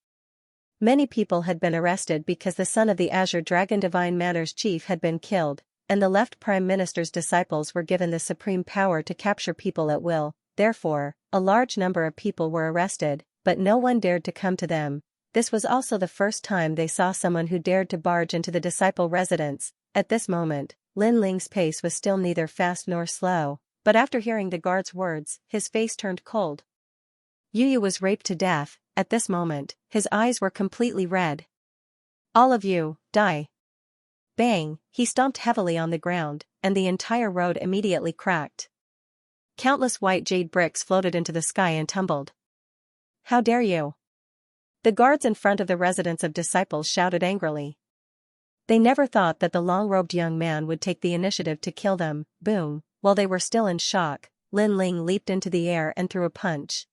Many people had been arrested because the son of the Azure Dragon Divine Matter's chief had been killed, and the left prime minister's disciples were given the supreme power to capture people at will. Therefore, a large number of people were arrested, but no one dared to come to them. This was also the first time they saw someone who dared to barge into the disciple residence. At this moment, Lin Ling's pace was still neither fast nor slow, but after hearing the guard's words, his face turned cold. Yu was raped to death. At this moment, his eyes were completely red. All of you, die. Bang, he stomped heavily on the ground, and the entire road immediately cracked. Countless white jade bricks floated into the sky and tumbled. How dare you? The guards in front of the residence of disciples shouted angrily. They never thought that the long-robed young man would take the initiative to kill them. Boom, while they were still in shock, Lin Ling leaped into the air and threw a punch.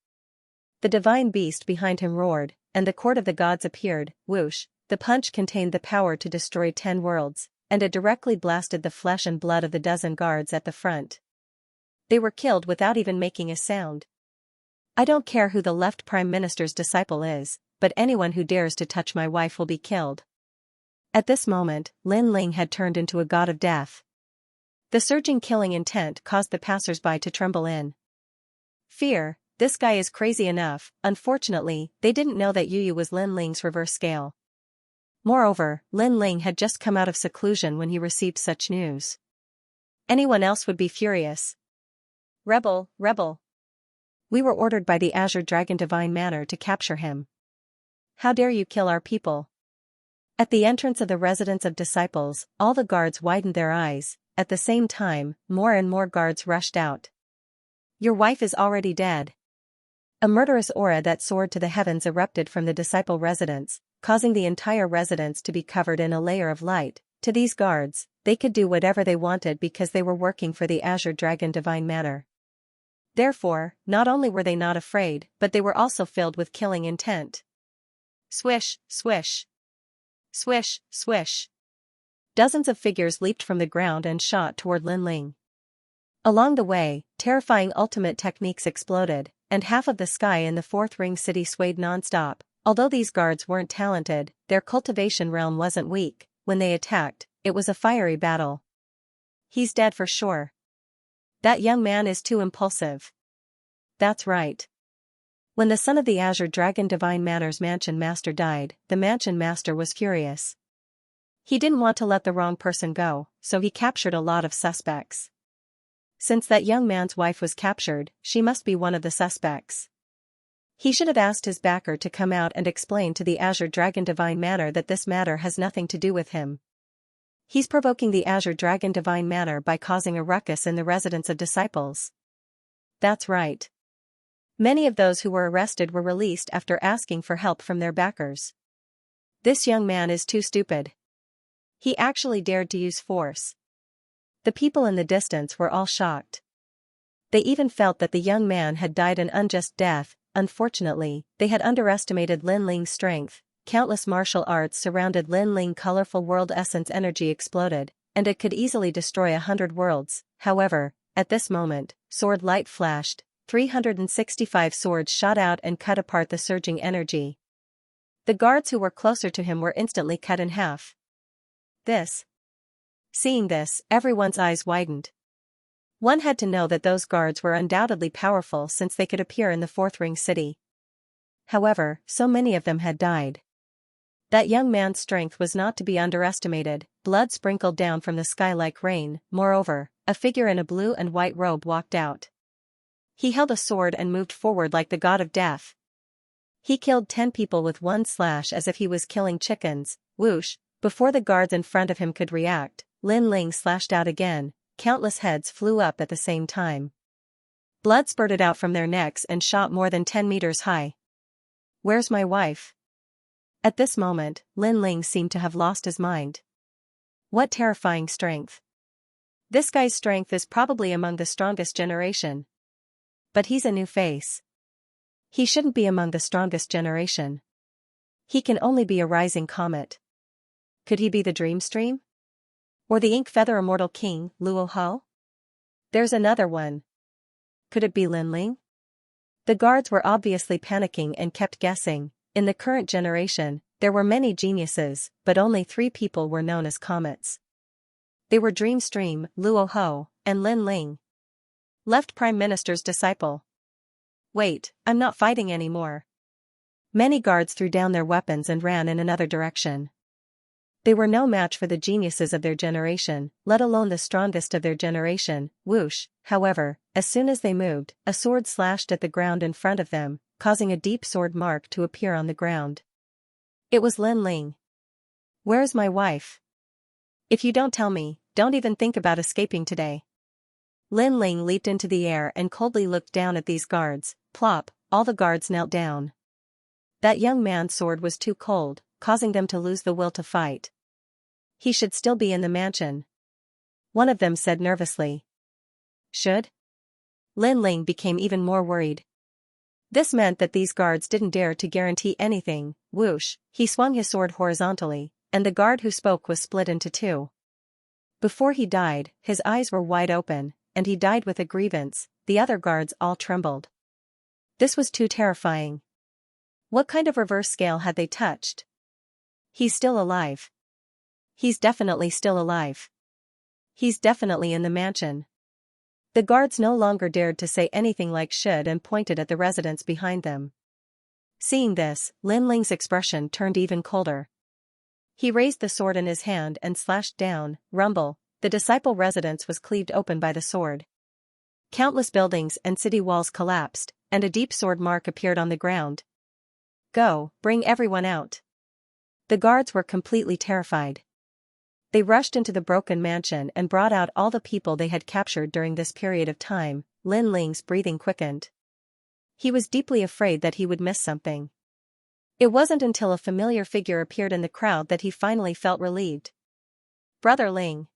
The divine beast behind him roared, and the court of the gods appeared. Whoosh, the punch contained the power to destroy 10 worlds, and it directly blasted the flesh and blood of the dozen guards at the front. They were killed without even making a sound. I don't care who the left prime minister's disciple is, but anyone who dares to touch my wife will be killed. At this moment, Lin Ling had turned into a god of death. The surging killing intent caused the passers-by to tremble in fear. This guy is crazy enough. Unfortunately, they didn't know that Yu was Lin Ling's reverse scale. Moreover, Lin Ling had just come out of seclusion when he received such news. Anyone else would be furious. Rebel, rebel. We were ordered by the Azure Dragon Divine Manor to capture him. How dare you kill our people? At the entrance of the residence of disciples, all the guards widened their eyes. At the same time, more and more guards rushed out. Your wife is already dead. A murderous aura that soared to the heavens erupted from the disciple residence, causing the entire residence to be covered in a layer of light. To these guards, they could do whatever they wanted because they were working for the Azure Dragon Divine Manor. Therefore, not only were they not afraid, but they were also filled with killing intent. Swish, swish. Swish, swish. Dozens of figures leaped from the ground and shot toward Lin Ling. Along the way, terrifying ultimate techniques exploded, and half of the sky in the fourth ring city swayed non-stop. Although these guards weren't talented, their cultivation realm wasn't weak. When they attacked, it was a fiery battle. He's dead for sure. That young man is too impulsive. That's right. When the son of the Azure Dragon Divine Manor's mansion master died, the mansion master was furious. He didn't want to let the wrong person go, so he captured a lot of suspects. Since that young man's wife was captured, she must be one of the suspects. He should have asked his backer to come out and explain to the Azure Dragon Divine Manor that this matter has nothing to do with him. He's provoking the Azure Dragon Divine Manor by causing a ruckus in the residence of disciples. That's right. Many of those who were arrested were released after asking for help from their backers. This young man is too stupid. He actually dared to use force. The people in the distance were all shocked. They even felt that the young man had died an unjust death. Unfortunately, they had underestimated Lin Ling's strength. Countless martial arts surrounded Lin Ling. Colorful world essence energy exploded, and it could easily destroy 100 worlds. However, at this moment, sword light flashed. 365 swords shot out and cut apart the surging energy. The guards who were closer to him were instantly cut in half. Seeing this, everyone's eyes widened. One had to know that those guards were undoubtedly powerful since they could appear in the fourth ring city. However, so many of them had died. That young man's strength was not to be underestimated. Blood sprinkled down from the sky like rain. Moreover, a figure in a blue and white robe walked out. He held a sword and moved forward like the god of death. He killed 10 people with one slash as if he was killing chickens. Whoosh! Before the guards in front of him could react, Lin Ling slashed out again. Countless heads flew up at the same time. Blood spurted out from their necks and shot more than 10 meters high. Where's my wife? At this moment, Lin Ling seemed to have lost his mind. What terrifying strength. This guy's strength is probably among the strongest generation. But he's a new face. He shouldn't be among the strongest generation. He can only be a rising comet. Could he be the Dream Stream? Or the Ink Feather Immortal King, Luo Ho? There's another one. Could it be Lin Ling? The guards were obviously panicking and kept guessing. In the current generation, there were many geniuses, but only 3 people were known as comets. They were Dream Stream, Luo Ho, and Lin Ling. Left Prime Minister's disciple. Wait, I'm not fighting anymore. Many guards threw down their weapons and ran in another direction. They were no match for the geniuses of their generation, let alone the strongest of their generation. Whoosh! However, as soon as they moved, a sword slashed at the ground in front of them, causing a deep sword mark to appear on the ground. It was Lin Ling. Where's my wife? If you don't tell me, don't even think about escaping today. Lin Ling leaped into the air and coldly looked down at these guards. Plop! All the guards knelt down. That young man's sword was too cold, causing them to lose the will to fight. He should still be in the mansion. One of them said nervously. Should? Lin Ling became even more worried. This meant that these guards didn't dare to guarantee anything. Whoosh! He swung his sword horizontally, and the guard who spoke was split into 2. Before he died, his eyes were wide open, and he died with a grievance. The other guards all trembled. This was too terrifying. What kind of reverse scale had they touched? He's still alive. He's definitely still alive. He's definitely in the mansion. The guards no longer dared to say anything like should and pointed at the residents behind them. Seeing this, Lin Ling's expression turned even colder. He raised the sword in his hand and slashed down. Rumble! The disciple residence was cleaved open by the sword. Countless buildings and city walls collapsed, and a deep sword mark appeared on the ground. Go, bring everyone out. The guards were completely terrified. They rushed into the broken mansion and brought out all the people they had captured during this period of time. Lin Ling's breathing quickened. He was deeply afraid that he would miss something. It wasn't until a familiar figure appeared in the crowd that he finally felt relieved. Brother Ling.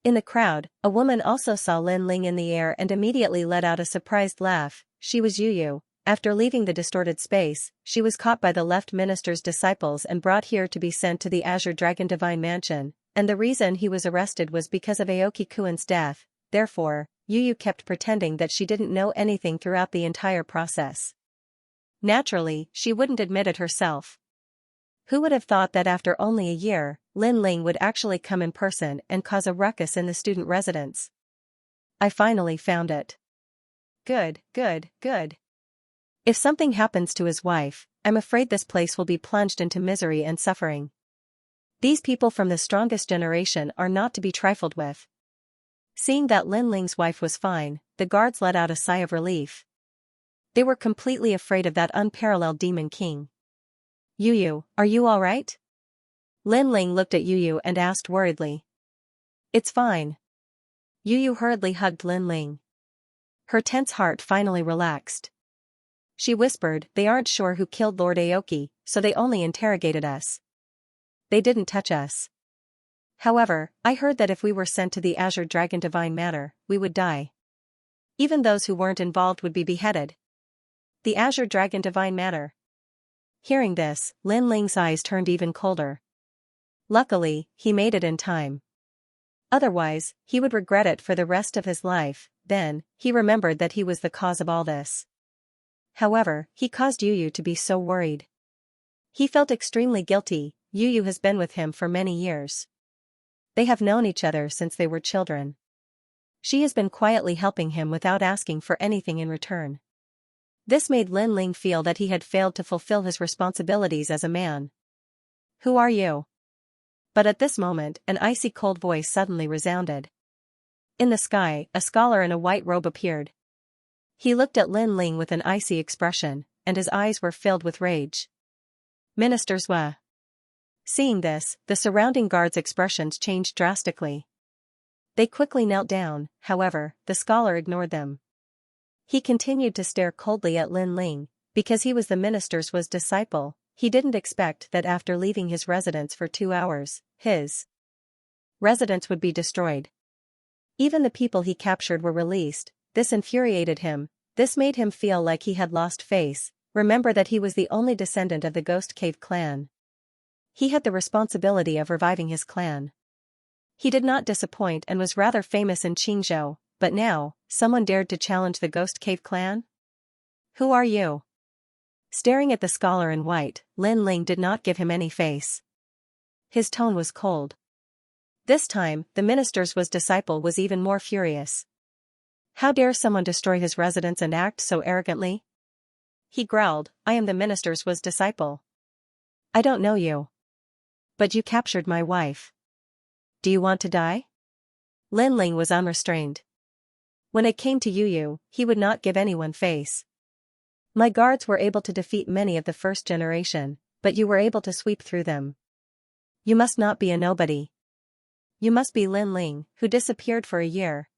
In the crowd, a woman also saw Lin Ling in the air and immediately let out a surprised laugh. She was Yu. After leaving the distorted space, she was caught by the left minister's disciples and brought here to be sent to the Azure Dragon Divine Mansion, and the reason he was arrested was because of Aoki Kuin's death. Therefore, Yu kept pretending that she didn't know anything throughout the entire process. Naturally, she wouldn't admit it herself. Who would have thought that after only a year, Lin Ling would actually come in person and cause a ruckus in the student residence? I finally found it. Good. If something happens to his wife, I'm afraid this place will be plunged into misery and suffering. These people from the strongest generation are not to be trifled with. Seeing that Lin Ling's wife was fine, the guards let out a sigh of relief. They were completely afraid of that unparalleled demon king. Yu, are you alright? Lin Ling looked at Yu and asked worriedly. It's fine. Yu hurriedly hugged Lin Ling. Her tense heart finally relaxed. She whispered, they aren't sure who killed Lord Aoki, so they only interrogated us. They didn't touch us. However, I heard that if we were sent to the Azure Dragon Divine Matter, we would die. Even those who weren't involved would be beheaded. The Azure Dragon Divine Matter. Hearing this, Lin Ling's eyes turned even colder. Luckily, he made it in time. Otherwise, he would regret it for the rest of his life. Then, he remembered that he was the cause of all this. However, he caused Yu to be so worried. He felt extremely guilty. Yu has been with him for many years. They have known each other since they were children. She has been quietly helping him without asking for anything in return. This made Lin Ling feel that he had failed to fulfill his responsibilities as a man. Who are you? But at this moment, an icy cold voice suddenly resounded. In the sky, a scholar in a white robe appeared. He looked at Lin Ling with an icy expression. and his eyes were filled with rage. Ministers were. Seeing this, the surrounding guards' expressions changed drastically. They quickly knelt down, however, the scholar ignored them. He continued to stare coldly at Lin Ling, because he was the minister's disciple. He didn't expect that after leaving his residence for 2 hours, his residence would be destroyed. Even the people he captured were released. This infuriated him. This made him feel like he had lost face. Remember that he was the only descendant of the Ghost Cave clan. He had the responsibility of reviving his clan. He did not disappoint and was rather famous in Qingzhou, but now, someone dared to challenge the Ghost Cave clan? Who are you? Staring at the scholar in white, Lin Ling did not give him any face. His tone was cold. This time, the minister's disciple was even more furious. How dare someone destroy his residence and act so arrogantly? He growled, I am the minister's disciple. I don't know you. But you captured my wife. Do you want to die? Lin Ling was unrestrained. When it came to Yu, he would not give anyone face. My guards were able to defeat many of the first generation, but you were able to sweep through them. You must not be a nobody. You must be Lin Ling, who disappeared for a year.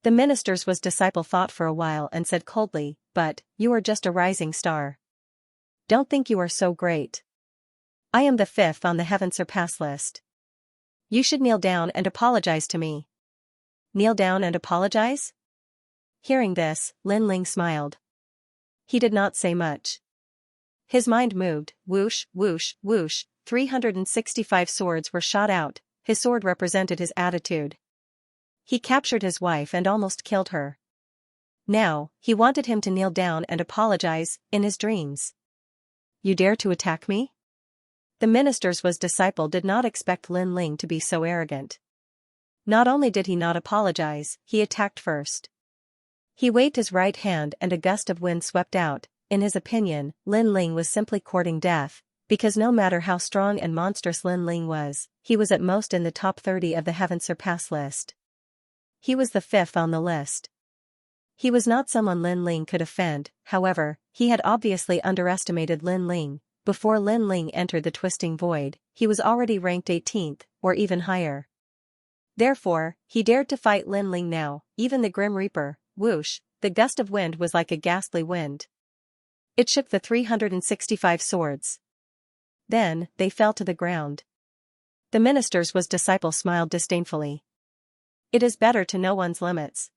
The minister's disciple thought for a while and said coldly, but, you are just a rising star. Don't think you are so great. I am the 5th on the heaven surpass list. You should kneel down and apologize to me. Kneel down and apologize? Hearing this, Lin Ling smiled. He did not say much. His mind moved, whoosh, whoosh, whoosh, 365 swords were shot out. His sword represented his attitude. He captured his wife and almost killed her. Now, he wanted him to kneel down and apologize, in his dreams. You dare to attack me? The minister's disciple did not expect Lin Ling to be so arrogant. Not only did he not apologize, he attacked first. He waved his right hand and a gust of wind swept out. In his opinion, Lin Ling was simply courting death, because no matter how strong and monstrous Lin Ling was, he was at most in the top 30 of the heaven surpass list. He was the 5th on the list. He was not someone Lin Ling could offend, however, he had obviously underestimated Lin Ling. Before Lin Ling entered the twisting void, he was already ranked 18th, or even higher. Therefore, he dared to fight Lin Ling now, even the Grim Reaper. Whoosh, the gust of wind was like a ghastly wind. It shook the 365 swords. Then, they fell to the ground. The minister's disciple smiled disdainfully. It is better to know one's limits.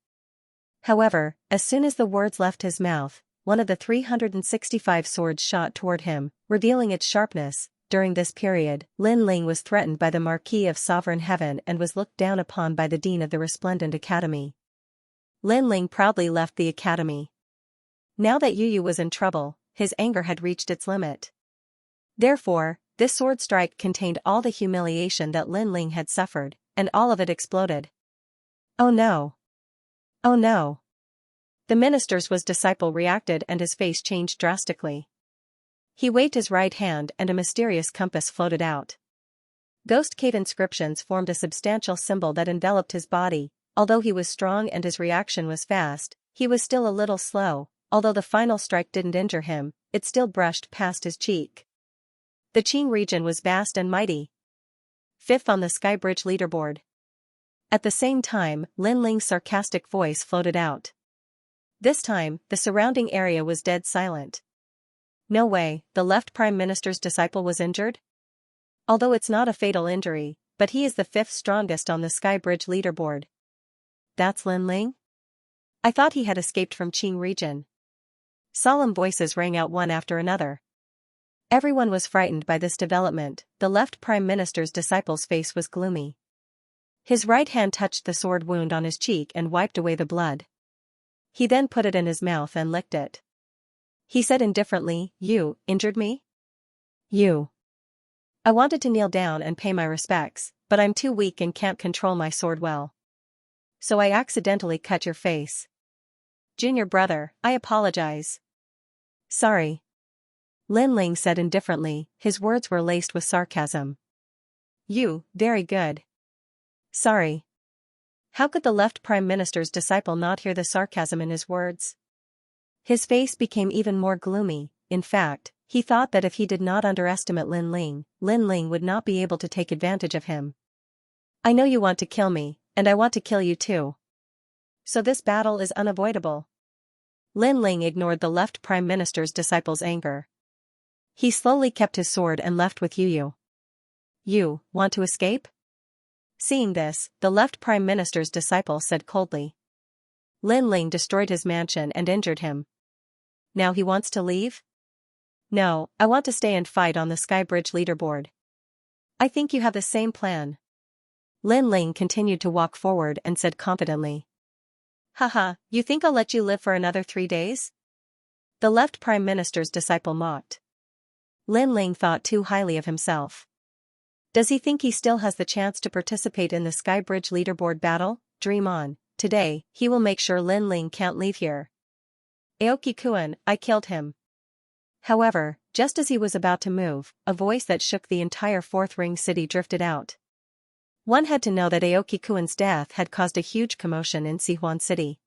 However, as soon as the words left his mouth, one of the 365 swords shot toward him, revealing its sharpness. During this period, Lin Ling was threatened by the Marquis of Sovereign Heaven and was looked down upon by the Dean of the Resplendent Academy. Lin Ling proudly left the academy. Now that Yu was in trouble, his anger had reached its limit. Therefore, this sword strike contained all the humiliation that Lin Ling had suffered, and all of it exploded. Oh no! Oh no! The minister's disciple reacted and his face changed drastically. He waved his right hand and a mysterious compass floated out. Ghost cave inscriptions formed a substantial symbol that enveloped his body. Although he was strong and his reaction was fast, he was still a little slow. Although the final strike didn't injure him, it still brushed past his cheek. The Qing region was vast and mighty. 5th on the Skybridge leaderboard. At the same time, Lin Ling's sarcastic voice floated out. This time, the surrounding area was dead silent. No way, the left Prime Minister's disciple was injured? Although it's not a fatal injury, but he is the 5th strongest on the Skybridge leaderboard. That's Lin Ling? I thought he had escaped from Qing region. Solemn voices rang out one after another. Everyone was frightened by this development. The left Prime Minister's disciple's face was gloomy. His right hand touched the sword wound on his cheek and wiped away the blood. He then put it in his mouth and licked it. He said indifferently, You injured me? You. I wanted to kneel down and pay my respects, but I'm too weak and can't control my sword well. So I accidentally cut your face. Junior brother, I apologize. Sorry. Lin Ling said indifferently, his words were laced with sarcasm. You, very good. Sorry. How could the left Prime Minister's disciple not hear the sarcasm in his words? His face became even more gloomy. In fact, he thought that if he did not underestimate Lin Ling would not be able to take advantage of him. I know you want to kill me, and I want to kill you too. So this battle is unavoidable. Lin Ling ignored the left Prime Minister's disciple's anger. He slowly kept his sword and left with Yu. You want to escape? Seeing this, the left Prime Minister's disciple said coldly. Lin Ling destroyed his mansion and injured him. Now he wants to leave? No, I want to stay and fight on the Sky Bridge leaderboard. I think you have the same plan. Lin Ling continued to walk forward and said confidently. Haha, you think I'll let you live for another 3 days? The left Prime Minister's disciple mocked. Lin Ling thought too highly of himself. Does he think he still has the chance to participate in the Sky Bridge leaderboard battle? Dream on. Today, he will make sure Lin Ling can't leave here. Aoki-kun, I killed him. However, just as he was about to move, a voice that shook the entire Fourth Ring city drifted out. One had to know that Aoki-kun's death had caused a huge commotion in Sihuan City.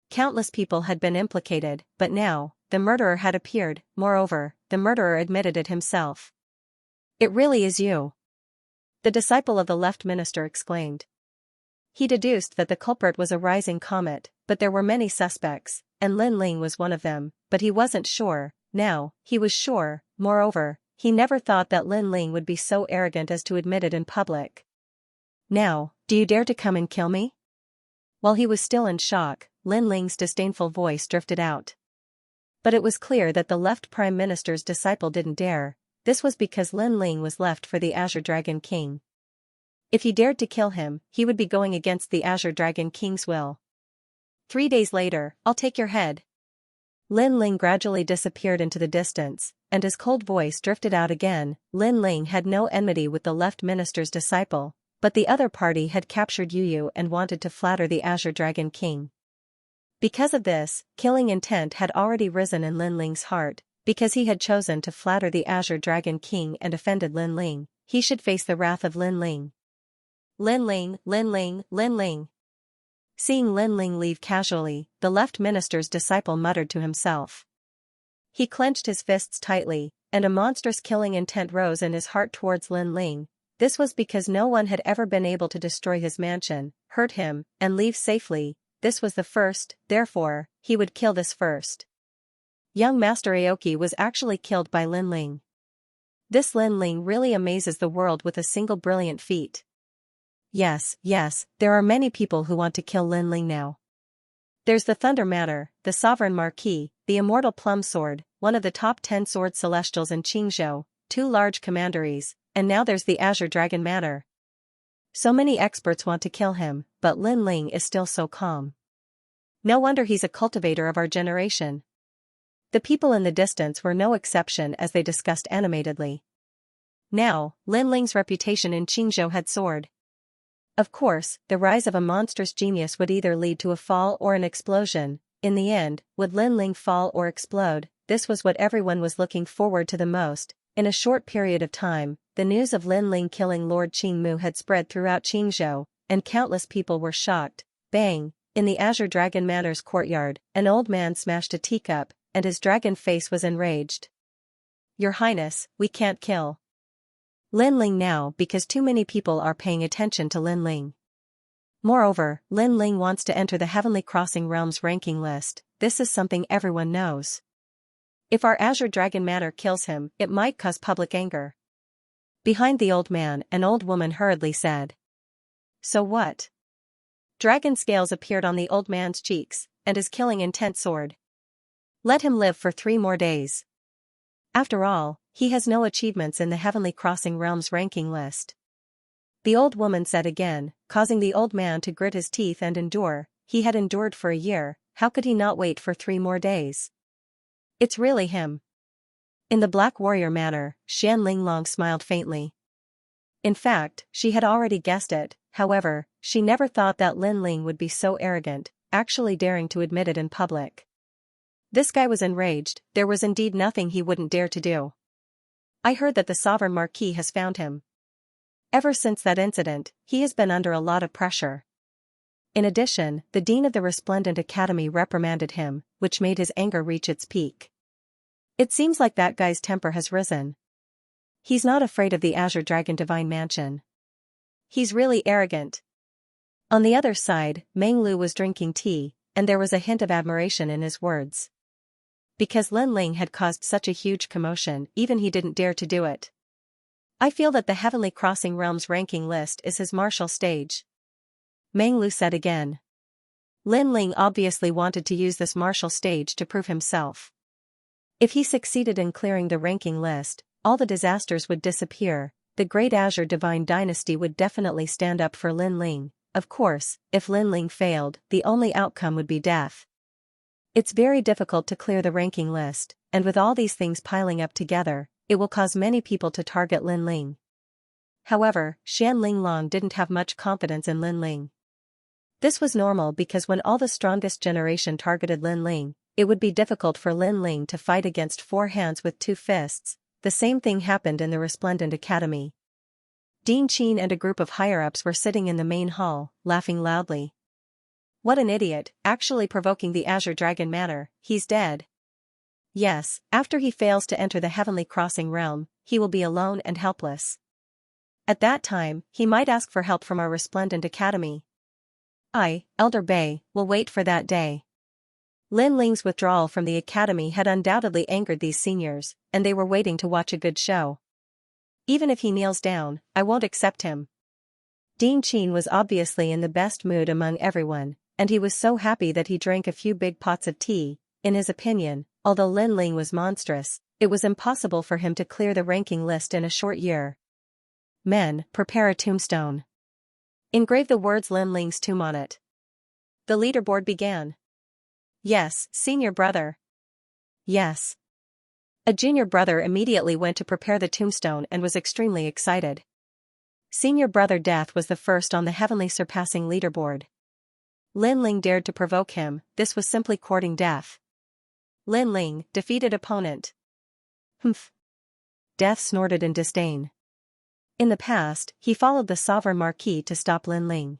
Countless people had been implicated, but now, the murderer had appeared. Moreover, the murderer admitted it himself. It really is you. The disciple of the left minister exclaimed. He deduced that the culprit was a rising comet, but there were many suspects, and Lin Ling was one of them, but he wasn't sure. Now, he was sure. Moreover, he never thought that Lin Ling would be so arrogant as to admit it in public. Now, do you dare to come and kill me? While he was still in shock, Lin Ling's disdainful voice drifted out. But it was clear that the left Prime Minister's disciple didn't dare. This was because Lin Ling was left for the Azure Dragon King. If he dared to kill him, he would be going against the Azure Dragon King's will. 3 days later, I'll take your head. Lin Ling gradually disappeared into the distance, and his cold voice drifted out again. Lin Ling had no enmity with the left minister's disciple, but the other party had captured Yu and wanted to flatter the Azure Dragon King. Because of this, killing intent had already risen in Lin Ling's heart. Because he had chosen to flatter the Azure Dragon King and offended Lin Ling, he should face the wrath of Lin Ling. Lin Ling, Lin Ling, Lin Ling. Seeing Lin Ling leave casually, the left minister's disciple muttered to himself. He clenched his fists tightly, and a monstrous killing intent rose in his heart towards Lin Ling. This was because no one had ever been able to destroy his mansion, hurt him, and leave safely. This was the first, therefore, he would kill this first. Young Master Aoki was actually killed by Lin Ling. This Lin Ling really amazes the world with a single brilliant feat. Yes, there are many people who want to kill Lin Ling now. There's the Thunder Matter, the Sovereign Marquis, the Immortal Plum Sword, one of the top 10 sword celestials in Qingzhou, 2 large commanderies, and now there's the Azure Dragon Matter. So many experts want to kill him, but Lin Ling is still so calm. No wonder he's a cultivator of our generation. The people in the distance were no exception as they discussed animatedly. Now, Lin Ling's reputation in Qingzhou had soared. Of course, the rise of a monstrous genius would either lead to a fall or an explosion. In the end, would Lin Ling fall or explode? This was what everyone was looking forward to the most. In a short period of time, the news of Lin Ling killing Lord Qingmu had spread throughout Qingzhou, and countless people were shocked. Bang! In the Azure Dragon Manor's courtyard, an old man smashed a teacup, and his dragon face was enraged. Your Highness, we can't kill Lin Ling now because too many people are paying attention to Lin Ling. Moreover, Lin Ling wants to enter the Heavenly Crossing Realms ranking list. This is something everyone knows. If our Azure Dragon Manor kills him, it might cause public anger. Behind the old man, an old woman hurriedly said. So what? Dragon scales appeared on the old man's cheeks, and his killing intent soared. Let him live for 3 more days. After all, he has no achievements in the Heavenly Crossing Realms ranking list. The old woman said again, causing the old man to grit his teeth and endure. He had endured for a year, how could he not wait for 3 more days? It's really him. In the Black Warrior Manor, Xian Linglong smiled faintly. In fact, she had already guessed it. However, she never thought that Lin Ling would be so arrogant, actually daring to admit it in public. This guy was enraged. There was indeed nothing he wouldn't dare to do. I heard that the Sovereign Marquis has found him. Ever since that incident, he has been under a lot of pressure. In addition, the dean of the Resplendent Academy reprimanded him, which made his anger reach its peak. It seems like that guy's temper has risen. He's not afraid of the Azure Dragon Divine Mansion. He's really arrogant. On the other side, Meng Lu was drinking tea, and there was a hint of admiration in his words. Because Lin Ling had caused such a huge commotion, even he didn't dare to do it. I feel that the Heavenly Crossing Realms ranking list is his martial stage. Meng Lu said again. Lin Ling obviously wanted to use this martial stage to prove himself. If he succeeded in clearing the ranking list, all the disasters would disappear, the Great Azure Divine Dynasty would definitely stand up for Lin Ling. Of course, if Lin Ling failed, the only outcome would be death. It's very difficult to clear the ranking list, and with all these things piling up together, it will cause many people to target Lin Ling. However, Xian Linglong didn't have much confidence in Lin Ling. This was normal because when all the strongest generation targeted Lin Ling, it would be difficult for Lin Ling to fight against 4 hands with 2 fists. The same thing happened in the Resplendent Academy. Dean Qin and a group of higher-ups were sitting in the main hall, laughing loudly. What an idiot, actually provoking the Azure Dragon Manor, he's dead. Yes, after he fails to enter the Heavenly Crossing Realm, he will be alone and helpless. At that time, he might ask for help from our Resplendent Academy. I, Elder Bei, will wait for that day. Lin Ling's withdrawal from the academy had undoubtedly angered these seniors, and they were waiting to watch a good show. Even if he kneels down, I won't accept him. Dean Qin was obviously in the best mood among everyone, and he was so happy that he drank a few big pots of tea. In his opinion, although Lin Ling was monstrous, it was impossible for him to clear the ranking list in a short year. Men, prepare a tombstone. Engrave the words Lin Ling's tomb on it. The leaderboard began. Yes, senior brother. Yes. A junior brother immediately went to prepare the tombstone and was extremely excited. Senior brother Death was the first on the heavenly surpassing leaderboard. Lin Ling dared to provoke him, this was simply courting death. Lin Ling, defeated opponent. Humph. Death snorted in disdain. In the past, he followed the Sovereign Marquis to stop Lin Ling.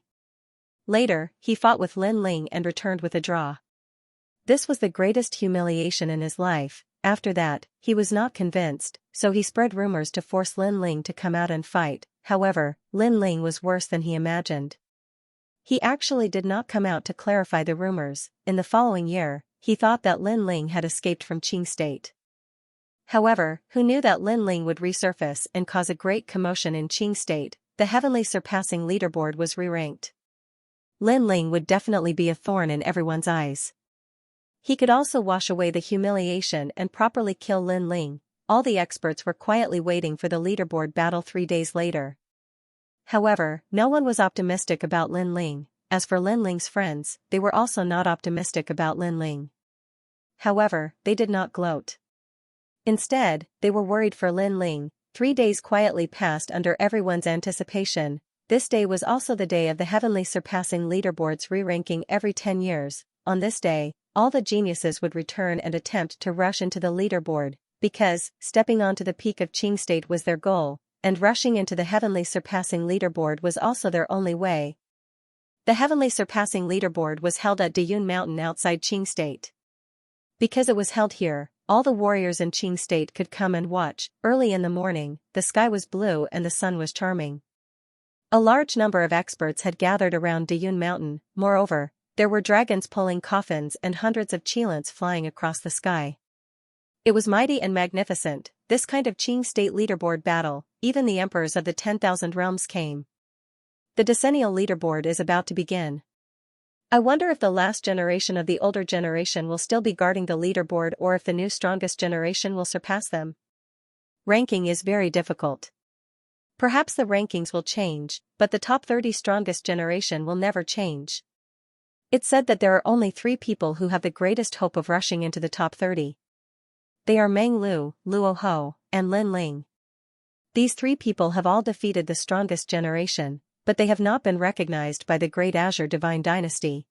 Later, he fought with Lin Ling and returned with a draw. This was the greatest humiliation in his life. After that, he was not convinced, so he spread rumors to force Lin Ling to come out and fight. However, Lin Ling was worse than he imagined. He actually did not come out to clarify the rumors. In the following year, he thought that Lin Ling had escaped from Qing State. However, who knew that Lin Ling would resurface and cause a great commotion in Qing State? The heavenly surpassing leaderboard was re-ranked. Lin Ling would definitely be a thorn in everyone's eyes. He could also wash away the humiliation and properly kill Lin Ling. All the experts were quietly waiting for the leaderboard battle 3 days later. However, no one was optimistic about Lin Ling. As for Lin Ling's friends, they were also not optimistic about Lin Ling. However, they did not gloat. Instead, they were worried for Lin Ling. 3 days quietly passed under everyone's anticipation. This day was also the day of the heavenly surpassing leaderboard's re-ranking every 10 years. On this day, all the geniuses would return and attempt to rush into the leaderboard, because stepping onto the peak of Qing State was their goal, and rushing into the heavenly surpassing leaderboard was also their only way. The heavenly surpassing leaderboard was held at Dayun Mountain outside Qing State. Because it was held here, all the warriors in Qing State could come and watch. Early in the morning, the sky was blue and the sun was charming. A large number of experts had gathered around Dayun Mountain. Moreover, there were dragons pulling coffins and hundreds of cheelants flying across the sky. It was mighty and magnificent, this kind of Qing State leaderboard battle. Even the emperors of the 10,000 realms came. The decennial leaderboard is about to begin. I wonder if the last generation of the older generation will still be guarding the leaderboard or if the new strongest generation will surpass them. Ranking is very difficult. Perhaps the rankings will change, but the top 30 strongest generation will never change. It's said that there are only 3 people who have the greatest hope of rushing into the top 30. They are Meng Lu, Luo Ho, and Lin Ling. These 3 people have all defeated the strongest generation, but they have not been recognized by the Great Azure Divine Dynasty.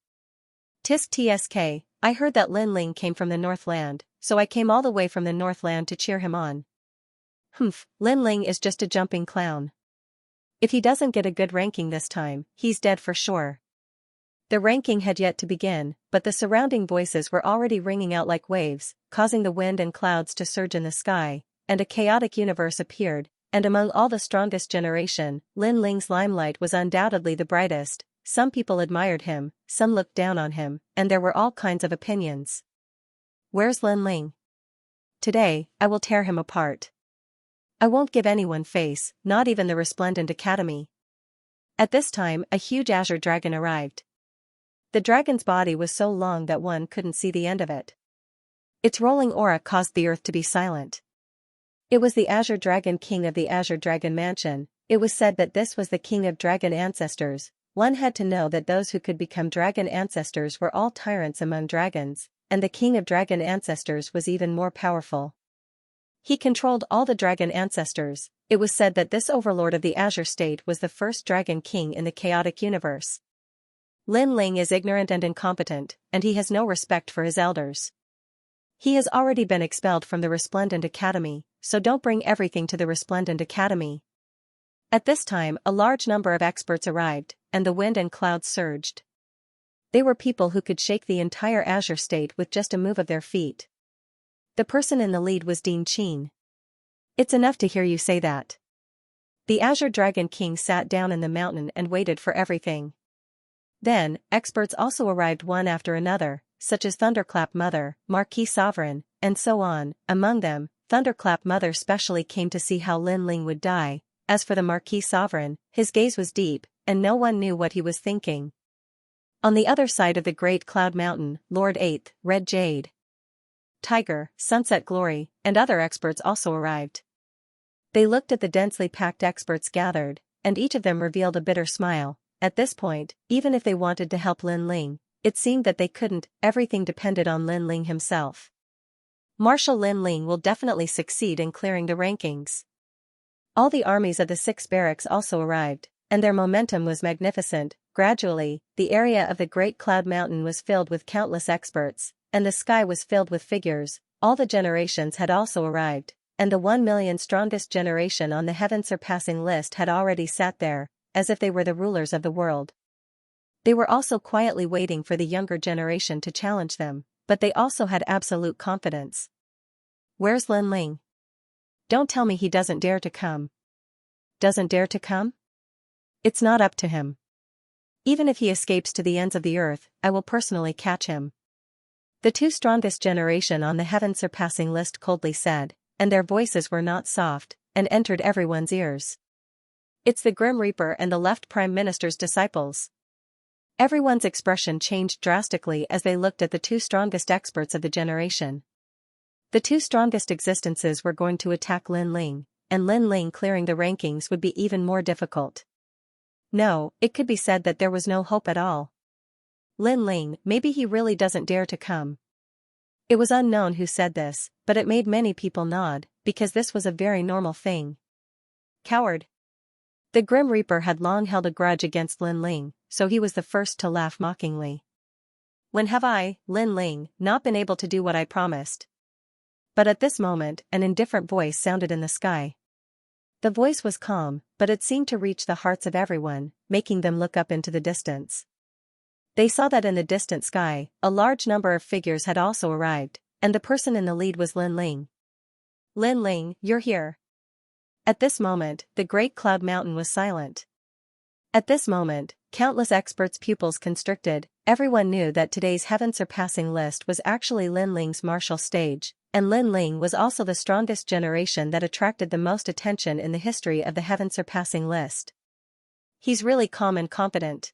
Tisk tsk, I heard that Lin Ling came from the Northland, so I came all the way from the Northland to cheer him on. Humph, Lin Ling is just a jumping clown. If he doesn't get a good ranking this time, he's dead for sure. The ranking had yet to begin, but the surrounding voices were already ringing out like waves, causing the wind and clouds to surge in the sky, and a chaotic universe appeared, and among all the strongest generation, Lin Ling's limelight was undoubtedly the brightest. Some people admired him, some looked down on him, and there were all kinds of opinions. Where's Lin Ling? Today, I will tear him apart. I won't give anyone face, not even the resplendent academy. At this time, a huge azure dragon arrived. The dragon's body was so long that one couldn't see the end of it. Its rolling aura caused the earth to be silent. It was the Azure Dragon King of the Azure Dragon Mansion. It was said that this was the king of dragon ancestors. One had to know that those who could become dragon ancestors were all tyrants among dragons, and the king of dragon ancestors was even more powerful. He controlled all the dragon ancestors. It was said that this overlord of the Azure State was the first dragon king in the chaotic universe. Lin Ling is ignorant and incompetent, and he has no respect for his elders. He has already been expelled from the Resplendent Academy, so don't bring everything to the Resplendent Academy. At this time, a large number of experts arrived, and the wind and clouds surged. They were people who could shake the entire Azure State with just a move of their feet. The person in the lead was Dean Qin. It's enough to hear you say that. The Azure Dragon King sat down in the mountain and waited for everything. Then, experts also arrived one after another, such as Thunderclap Mother, Marquis Sovereign, and so on. Among them, Thunderclap Mother specially came to see how Lin Ling would die. As for the Marquis Sovereign, his gaze was deep, and no one knew what he was thinking. On the other side of the Great Cloud Mountain, Lord 8th, Red Jade, Tiger, Sunset Glory, and other experts also arrived. They looked at the densely packed experts gathered, and each of them revealed a bitter smile. At this point, even if they wanted to help Lin Ling, it seemed that they couldn't. Everything depended on Lin Ling himself. Marshal Lin Ling will definitely succeed in clearing the rankings. All the armies of the 6 barracks also arrived, and their momentum was magnificent. Gradually, the area of the Great Cloud Mountain was filled with countless experts, and the sky was filled with figures. All the generations had also arrived, and the 1 million strongest generation on the heaven-surpassing list had already sat there, as if they were the rulers of the world. They were also quietly waiting for the younger generation to challenge them, but they also had absolute confidence. Where's Lin Ling? Don't tell me he doesn't dare to come. Doesn't dare to come? It's not up to him. Even if he escapes to the ends of the earth, I will personally catch him. The 2 strongest generation on the heaven-surpassing list coldly said, and their voices were not soft, and entered everyone's ears. It's the Grim Reaper and the left Prime Minister's disciples. Everyone's expression changed drastically as they looked at the 2 strongest experts of the generation. The 2 strongest existences were going to attack Lin Ling, and Lin Ling clearing the rankings would be even more difficult. No, it could be said that there was no hope at all. Lin Ling, maybe he really doesn't dare to come. It was unknown who said this, but it made many people nod, because this was a very normal thing. Coward. The Grim Reaper had long held a grudge against Lin Ling, so he was the first to laugh mockingly. When have I, Lin Ling, not been able to do what I promised? But at this moment, an indifferent voice sounded in the sky. The voice was calm, but it seemed to reach the hearts of everyone, making them look up into the distance. They saw that in the distant sky, a large number of figures had also arrived, and the person in the lead was Lin Ling. Lin Ling, you're here. At this moment, the Great Cloud Mountain was silent. At this moment, countless experts' pupils constricted. Everyone knew that today's heaven-surpassing list was actually Lin Ling's martial stage, and Lin Ling was also the strongest generation that attracted the most attention in the history of the heaven-surpassing list. He's really calm and confident.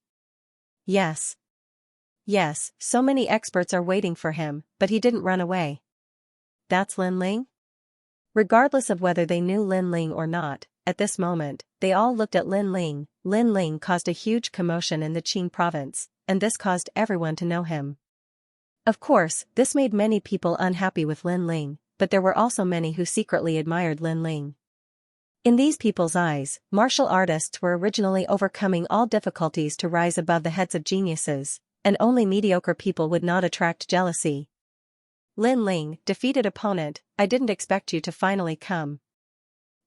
Yes. Yes, so many experts are waiting for him, but he didn't run away. That's Lin Ling? Regardless of whether they knew Lin Ling or not, at this moment, they all looked at Lin Ling. Lin Ling caused a huge commotion in the Qing province, and this caused everyone to know him. Of course, this made many people unhappy with Lin Ling, but there were also many who secretly admired Lin Ling. In these people's eyes, martial artists were originally overcoming all difficulties to rise above the heads of geniuses, and only mediocre people would not attract jealousy. Lin Ling, defeated opponent, I didn't expect you to finally come.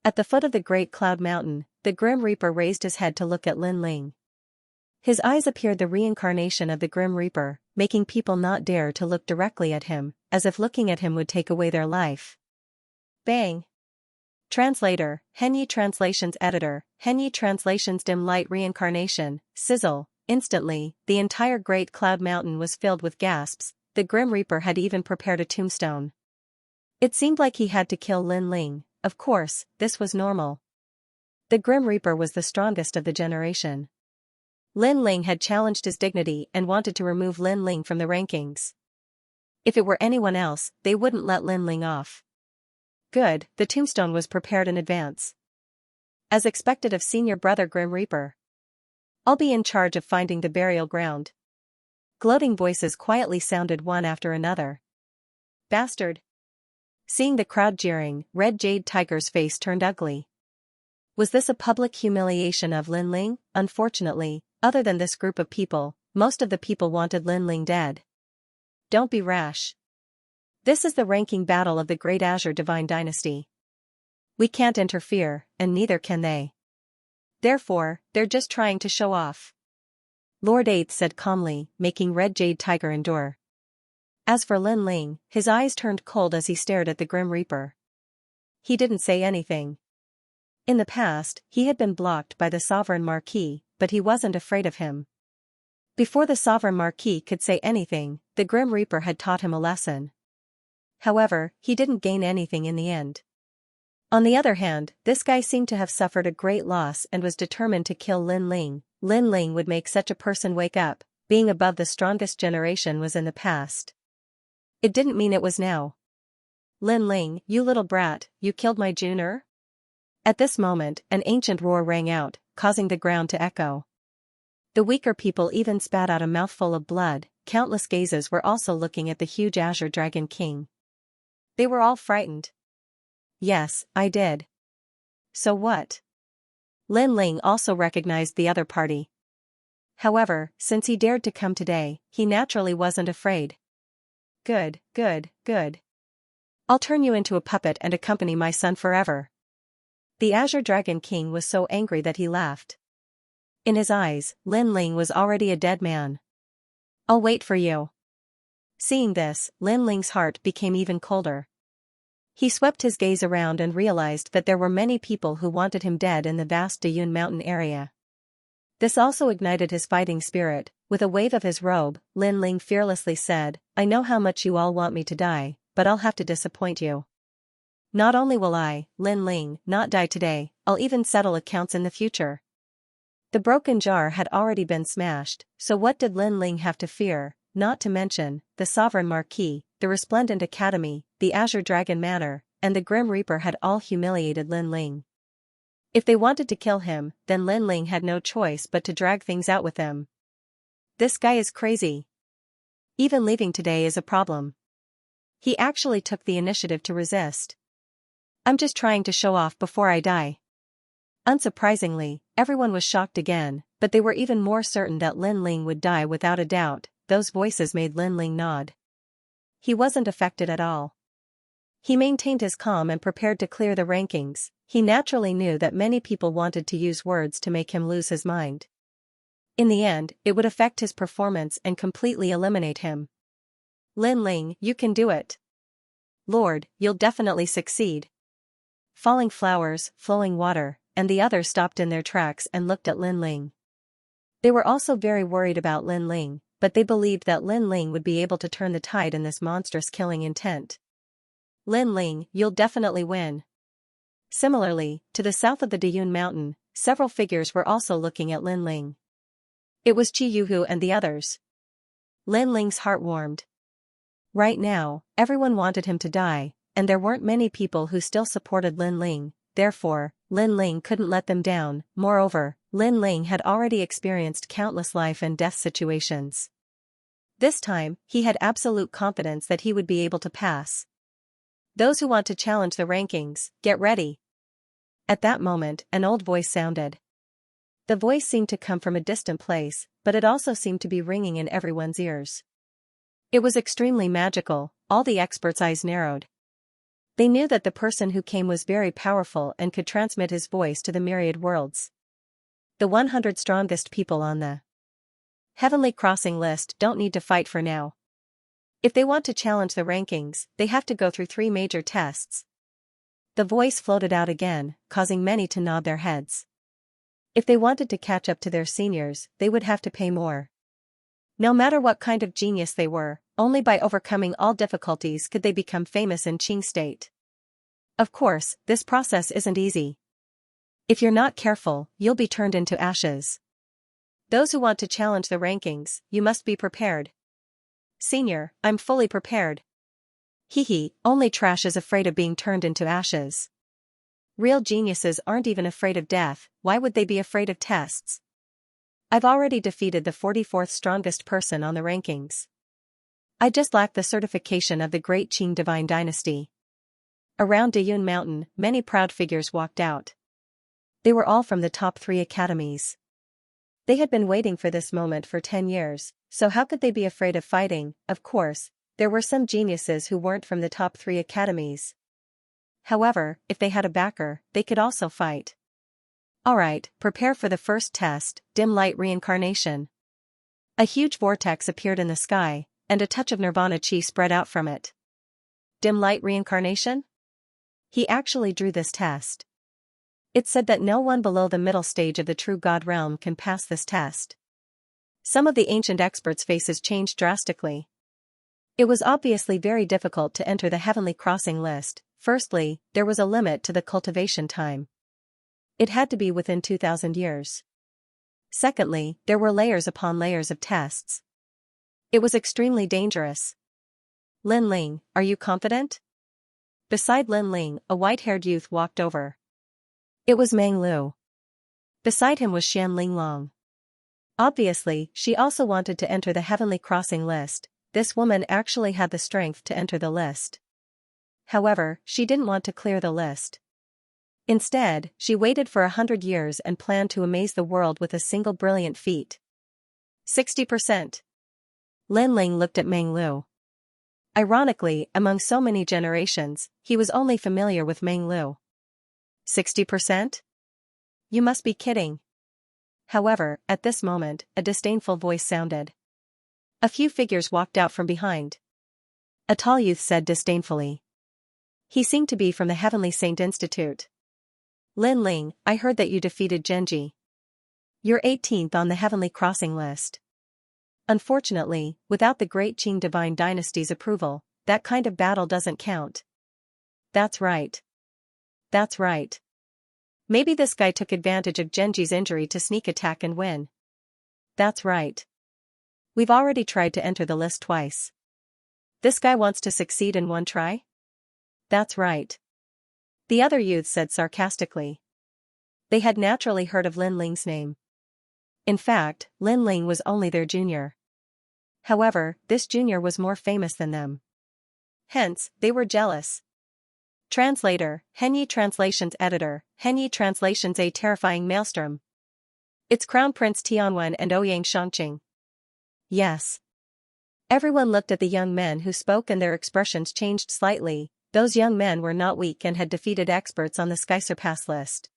At the foot of the Great Cloud Mountain, the Grim Reaper raised his head to look at Lin Ling. His eyes appeared the reincarnation of the Grim Reaper, making people not dare to look directly at him, as if looking at him would take away their life. Bang! Translator, Henyi Translations Editor, Henyi Translations Dim Light Reincarnation, Sizzle. Instantly, the entire Great Cloud Mountain was filled with gasps. The Grim Reaper had even prepared a tombstone. It seemed like he had to kill Lin Ling. Of course, this was normal. The Grim Reaper was the strongest of the generation. Lin Ling had challenged his dignity and wanted to remove Lin Ling from the rankings. If it were anyone else, they wouldn't let Lin Ling off. Good, the tombstone was prepared in advance. As expected of senior brother Grim Reaper. I'll be in charge of finding the burial ground. Gloating voices quietly sounded one after another. Bastard! Seeing the crowd jeering, Red Jade Tiger's face turned ugly. Was this a public humiliation of Lin Ling? Unfortunately, other than this group of people, most of the people wanted Lin Ling dead. Don't be rash. This is the ranking battle of the Great Azure Divine Dynasty. We can't interfere, and neither can they. Therefore, they're just trying to show off. Lord Eighth said calmly, making Red Jade Tiger endure. As for Lin Ling, his eyes turned cold as he stared at the Grim Reaper. He didn't say anything. In the past, he had been blocked by the Sovereign Marquis, but he wasn't afraid of him. Before the Sovereign Marquis could say anything, the Grim Reaper had taught him a lesson. However, he didn't gain anything in the end. On the other hand, this guy seemed to have suffered a great loss and was determined to kill Lin Ling. Lin Ling would make such a person wake up. Being above the strongest generation was in the past. It didn't mean it was now. Lin Ling, you little brat, you killed my Junior? At this moment, an ancient roar rang out, causing the ground to echo. The weaker people even spat out a mouthful of blood. Countless gazes were also looking at the huge Azure Dragon King. They were all frightened. Yes, I did. So what? Lin Ling also recognized the other party. However, since he dared to come today, he naturally wasn't afraid. Good, good, good. I'll turn you into a puppet and accompany my son forever. The Azure Dragon King was so angry that he laughed. In his eyes, Lin Ling was already a dead man. I'll wait for you. Seeing this, Lin Ling's heart became even colder. He swept his gaze around and realized that there were many people who wanted him dead in the vast Dayun mountain area. This also ignited his fighting spirit. With a wave of his robe, Lin Ling fearlessly said, I know how much you all want me to die, but I'll have to disappoint you. Not only will I, Lin Ling, not die today, I'll even settle accounts in the future. The broken jar had already been smashed, so what did Lin Ling have to fear? Not to mention, the Sovereign Marquis, the Resplendent Academy, the Azure Dragon Manor, and the Grim Reaper had all humiliated Lin Ling. If they wanted to kill him, then Lin Ling had no choice but to drag things out with them. This guy is crazy. Even leaving today is a problem. He actually took the initiative to resist. I'm just trying to show off before I die. Unsurprisingly, everyone was shocked again, but they were even more certain that Lin Ling would die without a doubt. Those voices made Lin Ling nod. He wasn't affected at all. He maintained his calm and prepared to clear the rankings. He naturally knew that many people wanted to use words to make him lose his mind. In the end, it would affect his performance and completely eliminate him. Lin Ling, you can do it. Lord, you'll definitely succeed. Falling flowers, flowing water, and the others stopped in their tracks and looked at Lin Ling. They were also very worried about Lin Ling, but they believed that Lin Ling would be able to turn the tide in this monstrous killing intent. Lin Ling, you'll definitely win. Similarly, to the south of the Dayun Mountain, several figures were also looking at Lin Ling. It was Chi Yuhu and the others. Lin Ling's heart warmed. Right now, everyone wanted him to die, and there weren't many people who still supported Lin Ling. Therefore, Lin Ling couldn't let them down. Moreover, Lin Ling had already experienced countless life and death situations. This time, he had absolute confidence that he would be able to pass. Those who want to challenge the rankings, get ready. At that moment, an old voice sounded. The voice seemed to come from a distant place, but it also seemed to be ringing in everyone's ears. It was extremely magical. All the experts' eyes narrowed. They knew that the person who came was very powerful and could transmit his voice to the myriad worlds. The 100 strongest people on the Heavenly Crossing list don't need to fight for now. If they want to challenge the rankings, they have to go through 3 major tests. The voice floated out again, causing many to nod their heads. If they wanted to catch up to their seniors, they would have to pay more. No matter what kind of genius they were, only by overcoming all difficulties could they become famous in Qing State. Of course, this process isn't easy. If you're not careful, you'll be turned into ashes. Those who want to challenge the rankings, you must be prepared. Senior, I'm fully prepared. Hee, only trash is afraid of being turned into ashes. Real geniuses aren't even afraid of death, why would they be afraid of tests? I've already defeated the 44th strongest person on the rankings. I just lack the certification of the Great Qing Divine Dynasty. Around Dayun Mountain, many proud figures walked out. They were all from the top 3 academies. They had been waiting for this moment for 10 years, so how could they be afraid of fighting? Of course, there were some geniuses who weren't from the top 3 academies. However, if they had a backer, they could also fight. Alright, prepare for the first test, dim light reincarnation. A huge vortex appeared in the sky, and a touch of nirvana chi spread out from it. Dim light reincarnation? He actually drew this test. It said that no one below the middle stage of the true God realm can pass this test. Some of the ancient experts' faces changed drastically. It was obviously very difficult to enter the Heavenly Crossing list. Firstly, there was a limit to the cultivation time. It had to be within 2,000 years. Secondly, there were layers upon layers of tests. It was extremely dangerous. Lin Ling, are you confident? Beside Lin Ling, a white-haired youth walked over. It was Meng Lu. Beside him was Xian Linglong. Obviously, she also wanted to enter the Heavenly Crossing list. This woman actually had the strength to enter the list. However, she didn't want to clear the list. Instead, she waited for 100 years and planned to amaze the world with a single brilliant feat. 60%. Lin Ling looked at Meng Lu. Ironically, among so many generations, he was only familiar with Meng Lu. 60%? You must be kidding. However, at this moment, a disdainful voice sounded. A few figures walked out from behind. A tall youth said disdainfully. He seemed to be from the Heavenly Saint Institute. Lin Ling, I heard that you defeated Genji. You're 18th on the Heavenly Crossing list. Unfortunately, without the Great Qing Divine Dynasty's approval, that kind of battle doesn't count. That's right. That's right. Maybe this guy took advantage of Genji's injury to sneak attack and win. That's right. We've already tried to enter the list twice. This guy wants to succeed in one try? That's right. The other youth said sarcastically. They had naturally heard of Lin Ling's name. In fact, Lin Ling was only their junior. However, this junior was more famous than them. Hence, they were jealous. Translator, Henyi Translations Editor, Henyi Translations A Terrifying Maelstrom. It's Crown Prince Tianwen and Ouyang Shangqing. Yes. Everyone looked at the young men who spoke and their expressions changed slightly. Those young men were not weak and had defeated experts on the Sky Surpass list.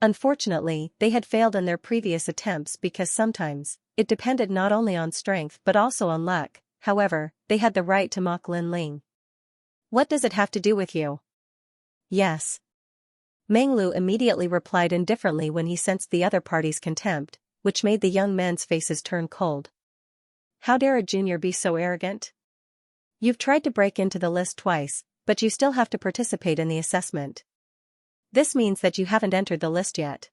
Unfortunately, they had failed in their previous attempts because sometimes, it depended not only on strength but also on luck. However, they had the right to mock Lin Ling. What does it have to do with you? Yes. Meng Lu immediately replied indifferently when he sensed the other party's contempt, which made the young men's faces turn cold. How dare a junior be so arrogant? You've tried to break into the list twice, but you still have to participate in the assessment. This means that you haven't entered the list yet.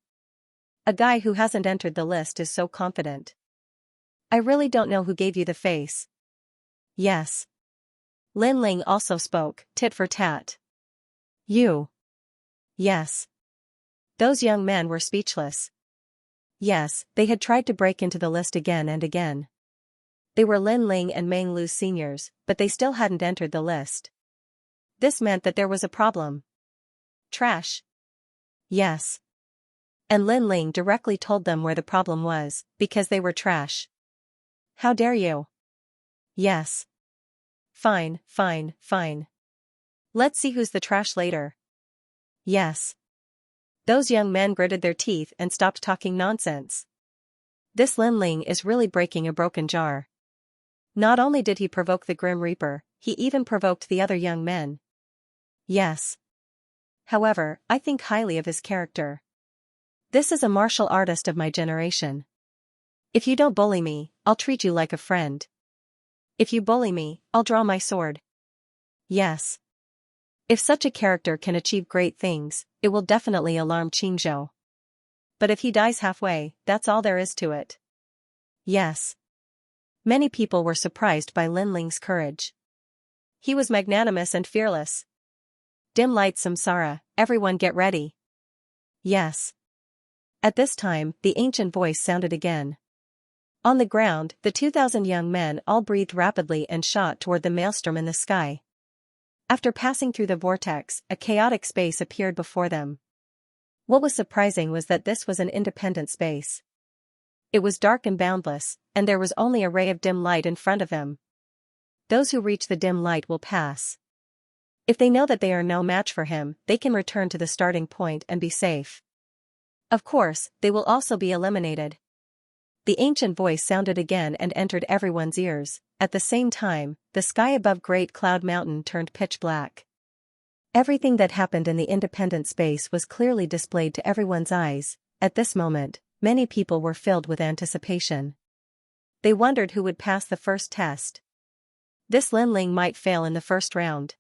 A guy who hasn't entered the list is so confident. I really don't know who gave you the face. Yes. Lin Ling also spoke, tit for tat. You. Yes. Those young men were speechless. Yes, they had tried to break into the list again and again. They were Lin Ling and Meng Lu's seniors, but they still hadn't entered the list. This meant that there was a problem. Trash. Yes. And Lin Ling directly told them where the problem was, because they were trash. How dare you? Yes. Fine, fine, fine. Let's see who's the trash later. Yes. Those young men gritted their teeth and stopped talking nonsense. This Lin Ling is really breaking a broken jar. Not only did he provoke the Grim Reaper, he even provoked the other young men. Yes. However, I think highly of his character. This is a martial artist of my generation. If you don't bully me, I'll treat you like a friend. If you bully me, I'll draw my sword. Yes. If such a character can achieve great things, it will definitely alarm Qingzhou. But if he dies halfway, that's all there is to it. Yes. Many people were surprised by Lin Ling's courage. He was magnanimous and fearless. Dim light samsara, everyone get ready. Yes. At this time, the ancient voice sounded again. On the ground, the 2,000 young men all breathed rapidly and shot toward the maelstrom in the sky. After passing through the vortex, a chaotic space appeared before them. What was surprising was that this was an independent space. It was dark and boundless, and there was only a ray of dim light in front of them. Those who reach the dim light will pass. If they know that they are no match for him, they can return to the starting point and be safe. Of course, they will also be eliminated. The ancient voice sounded again and entered everyone's ears. At the same time, the sky above Great Cloud Mountain turned pitch black. Everything that happened in the independent space was clearly displayed to everyone's eyes. At this moment, many people were filled with anticipation. They wondered who would pass the first test. This Lin Ling might fail in the first round.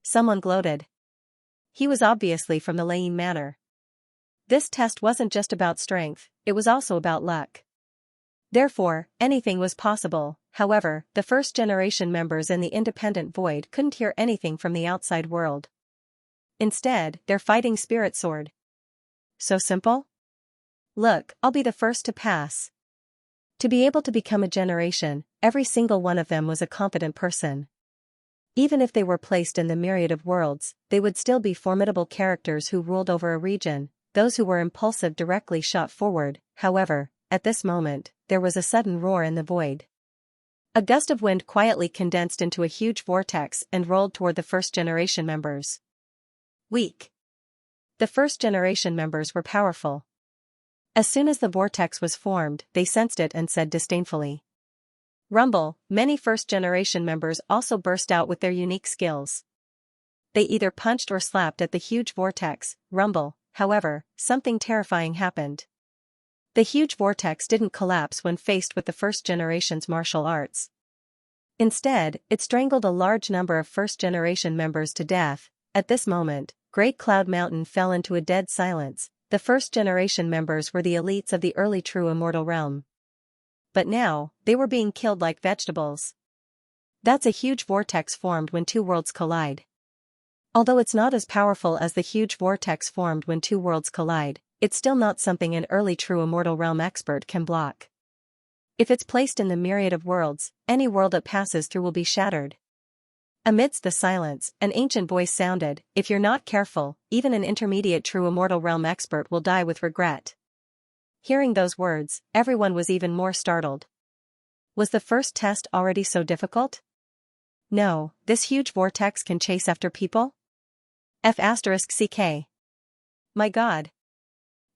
Someone gloated. He was obviously from the Lane Manor. This test wasn't just about strength, it was also about luck. Therefore, anything was possible. However, the first-generation members in the independent void couldn't hear anything from the outside world. Instead, their fighting spirit soared. So simple? Look, I'll be the first to pass. To be able to become a generation, every single one of them was a competent person. Even if they were placed in the myriad of worlds, they would still be formidable characters who ruled over a region. Those who were impulsive directly shot forward. However, at this moment, there was a sudden roar in the void. A gust of wind quietly condensed into a huge vortex and rolled toward the first-generation members. Weak. The first-generation members were powerful. As soon as the vortex was formed, they sensed it and said disdainfully. Rumble. Many first-generation members also burst out with their unique skills. They either punched or slapped at the huge vortex. Rumble. However, something terrifying happened. The huge vortex didn't collapse when faced with the first generation's martial arts. Instead, it strangled a large number of first-generation members to death. At this moment, Great Cloud Mountain fell into a dead silence. The first-generation members were the elites of the early true immortal realm. But now, they were being killed like vegetables. That's a huge vortex formed when two worlds collide. Although it's not as powerful as the huge vortex formed when two worlds collide, it's still not something an early true immortal realm expert can block. If it's placed in the myriad of worlds, any world it passes through will be shattered. Amidst the silence, an ancient voice sounded, if you're not careful, even an intermediate true immortal realm expert will die with regret. Hearing those words, everyone was even more startled. Was the first test already so difficult? No, this huge vortex can chase after people? F***ck. My God.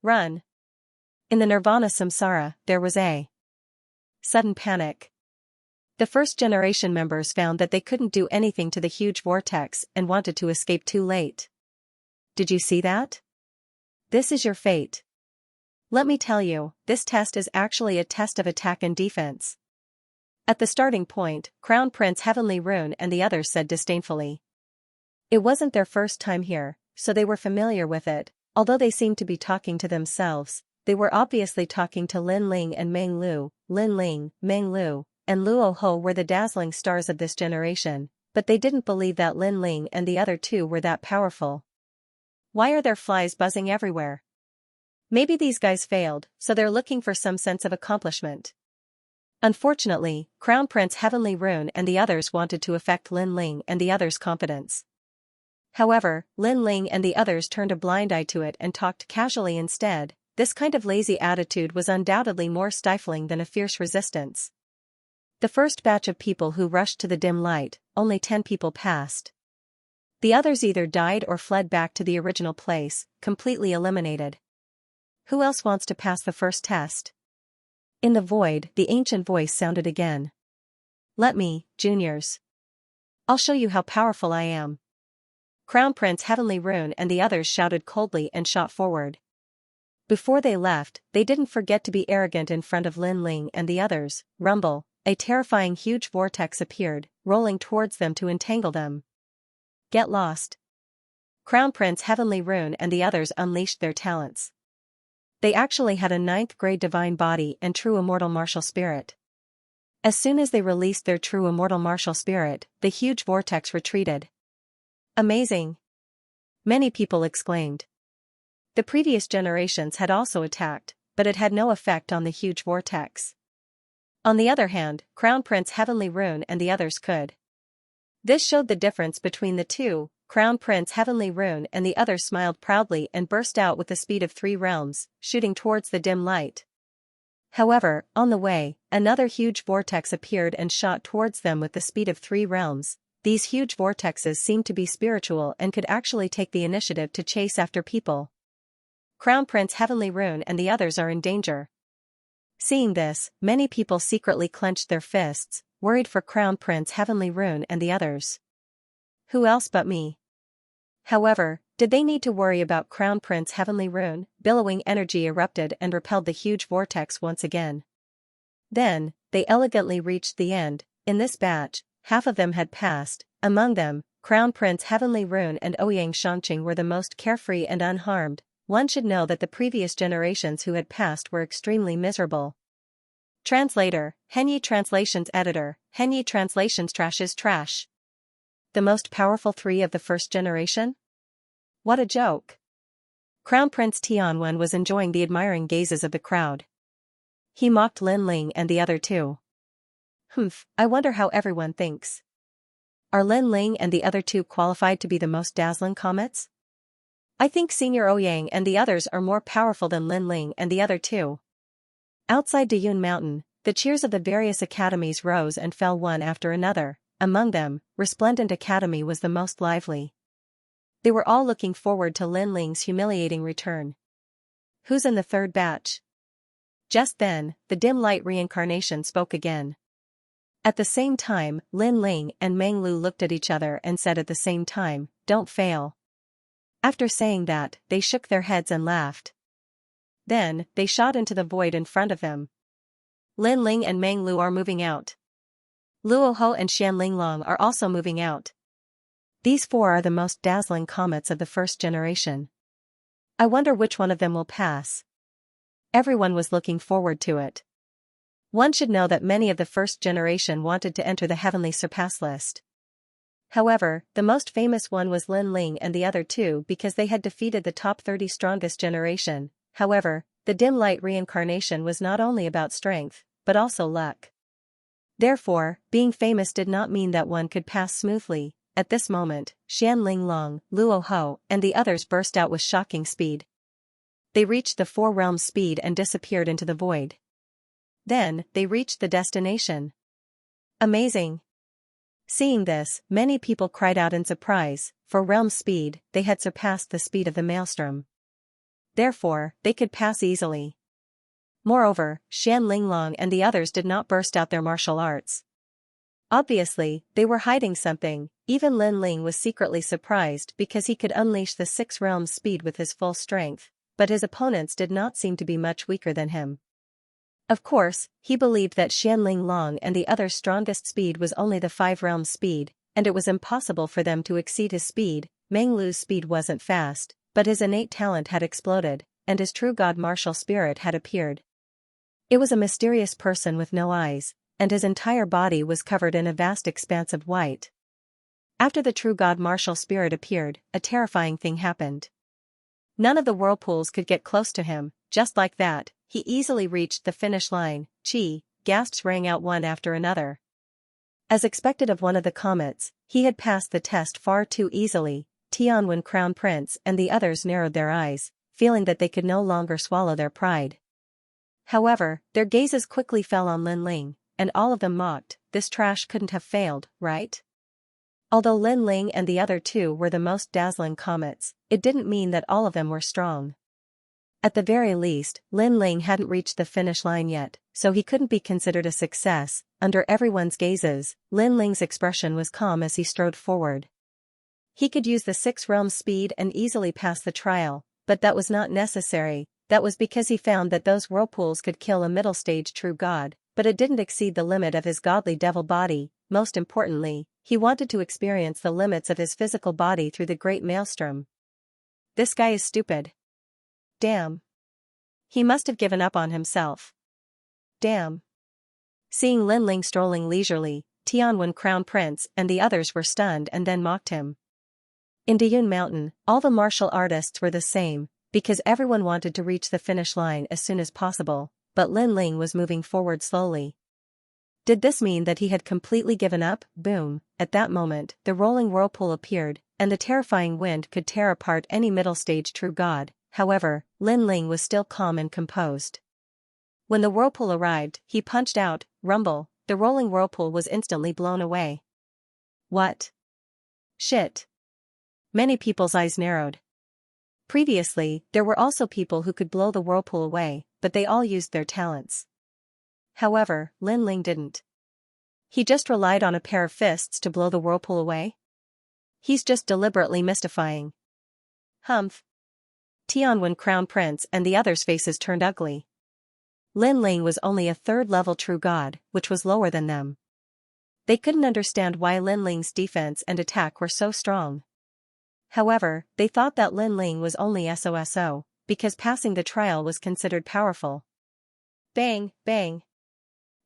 Run. In the Nirvana Samsara, there was a sudden panic. The first-generation members found that they couldn't do anything to the huge vortex and wanted to escape too late. Did you see that? This is your fate. Let me tell you, this test is actually a test of attack and defense. At the starting point, Crown Prince Heavenly Rune and the others said disdainfully. It wasn't their first time here, so they were familiar with it. Although they seemed to be talking to themselves, they were obviously talking to Lin Ling and Meng Lu. Lin Ling, Meng Lu, and Luo Ho were the dazzling stars of this generation, but they didn't believe that Lin Ling and the other two were that powerful. Why are there flies buzzing everywhere? Maybe these guys failed, so they're looking for some sense of accomplishment. Unfortunately, Crown Prince Heavenly Rune and the others wanted to affect Lin Ling and the others' confidence. However, Lin Ling and the others turned a blind eye to it and talked casually instead. This kind of lazy attitude was undoubtedly more stifling than a fierce resistance. The first batch of people who rushed to the dim light, only 10 people passed. The others either died or fled back to the original place, completely eliminated. Who else wants to pass the first test? In the void, the ancient voice sounded again. Let me, juniors. I'll show you how powerful I am. Crown Prince Heavenly Rune and the others shouted coldly and shot forward. Before they left, they didn't forget to be arrogant in front of Lin Ling and the others. Rumble, a terrifying huge vortex appeared, rolling towards them to entangle them. Get lost. Crown Prince Heavenly Rune and the others unleashed their talents. They actually had a 9th grade divine body and true immortal martial spirit. As soon as they released their true immortal martial spirit, the huge vortex retreated. Amazing! Many people exclaimed. The previous generations had also attacked, but it had no effect on the huge vortex. On the other hand, Crown Prince Heavenly Rune and the others could. This showed the difference between the two. Crown Prince Heavenly Rune and the others smiled proudly and burst out with the speed of 3 realms, shooting towards the dim light. However, on the way, another huge vortex appeared and shot towards them with the speed of 3 realms. These huge vortexes seemed to be spiritual and could actually take the initiative to chase after people. Crown Prince Heavenly Rune and the others are in danger. Seeing this, many people secretly clenched their fists, worried for Crown Prince Heavenly Rune and the others. Who else but me? However, did they need to worry about Crown Prince Heavenly Rune? Billowing energy erupted and repelled the huge vortex once again. Then, they elegantly reached the end. In this batch, half of them had passed. Among them, Crown Prince Heavenly Rune and Ouyang Xianxia were the most carefree and unharmed. One should know that the previous generations who had passed were extremely miserable. Translator, Henyi Translations Editor, Henyi Translations Trash is trash. The most powerful 3 of the first generation? What a joke. Crown Prince Tianwen was enjoying the admiring gazes of the crowd. He mocked Lin Ling and the other 2. I wonder how everyone thinks. Are Lin Ling and the other 2 qualified to be the most dazzling comets? I think Senior Ouyang and the others are more powerful than Lin Ling and the other 2. Outside Dayun Mountain, the cheers of the various academies rose and fell one after another. Among them, Resplendent Academy was the most lively. They were all looking forward to Lin Ling's humiliating return. Who's in the 3rd batch? Just then, the dim light reincarnation spoke again. At the same time, Lin Ling and Meng Lu looked at each other and said at the same time, "Don't fail." After saying that, they shook their heads and laughed. Then, they shot into the void in front of them. Lin Ling and Meng Lu are moving out. Luo Ho and Xian Linglong are also moving out. These 4 are the most dazzling comets of the first generation. I wonder which one of them will pass. Everyone was looking forward to it. One should know that many of the first generation wanted to enter the heavenly surpass list. However, the most famous one was Lin Ling and the other 2 because they had defeated the top 30 strongest generation. However, the dim light reincarnation was not only about strength, but also luck. Therefore, being famous did not mean that one could pass smoothly. At this moment, Xian Linglong, Luo Ho, and the others burst out with shocking speed. They reached the 4 realms speed and disappeared into the void. Then, they reached the destination. Amazing! Seeing this, many people cried out in surprise. For realm speed, they had surpassed the speed of the maelstrom. Therefore, they could pass easily. Moreover, Xian Linglong and the others did not burst out their martial arts. Obviously, they were hiding something. Even Lin Ling was secretly surprised because he could unleash the 6 realms speed with his full strength, but his opponents did not seem to be much weaker than him. Of course, he believed that Xian Linglong and the others' strongest speed was only the 5 realms speed, and it was impossible for them to exceed his speed. Meng Lu's speed wasn't fast, but his innate talent had exploded, and his true god martial spirit had appeared. It was a mysterious person with no eyes, and his entire body was covered in a vast expanse of white. After the true god martial spirit appeared, a terrifying thing happened. None of the whirlpools could get close to him. Just like that, he easily reached the finish line. Chi, gasps rang out one after another. As expected of one of the comets, he had passed the test far too easily. Tianwen Crown Prince and the others narrowed their eyes, feeling that they could no longer swallow their pride. However, their gazes quickly fell on Lin Ling, and all of them mocked. This trash couldn't have failed, right? Although Lin Ling and the other 2 were the most dazzling comets, it didn't mean that all of them were strong. At the very least, Lin Ling hadn't reached the finish line yet, so he couldn't be considered a success. Under everyone's gazes, Lin Ling's expression was calm as he strode forward. He could use the 6 realms speed and easily pass the trial, but that was not necessary. That was because he found that those whirlpools could kill a middle-stage true god, but it didn't exceed the limit of his godly devil body. Most importantly, he wanted to experience the limits of his physical body through the great maelstrom. This guy is stupid. Damn. He must have given up on himself. Damn. Seeing Lin Ling strolling leisurely, Tianwen Crown Prince and the others were stunned and then mocked him. In Dayun Mountain, all the martial artists were the same, because everyone wanted to reach the finish line as soon as possible, but Lin Ling was moving forward slowly. Did this mean that he had completely given up? Boom! At that moment, the rolling whirlpool appeared, and the terrifying wind could tear apart any middle-stage true god. However, Lin Ling was still calm and composed. When the whirlpool arrived, he punched out, rumble, the rolling whirlpool was instantly blown away. What? Shit. Many people's eyes narrowed. Previously, there were also people who could blow the whirlpool away, but they all used their talents. However, Lin Ling didn't. He just relied on a pair of fists to blow the whirlpool away? He's just deliberately mystifying. Humph. Tianwen Crown Prince and the others' faces turned ugly. Lin Ling was only a 3rd-level true god, which was lower than them. They couldn't understand why Lin Ling's defense and attack were so strong. However, they thought that Lin Ling was only SOSO, because passing the trial was considered powerful. Bang, bang.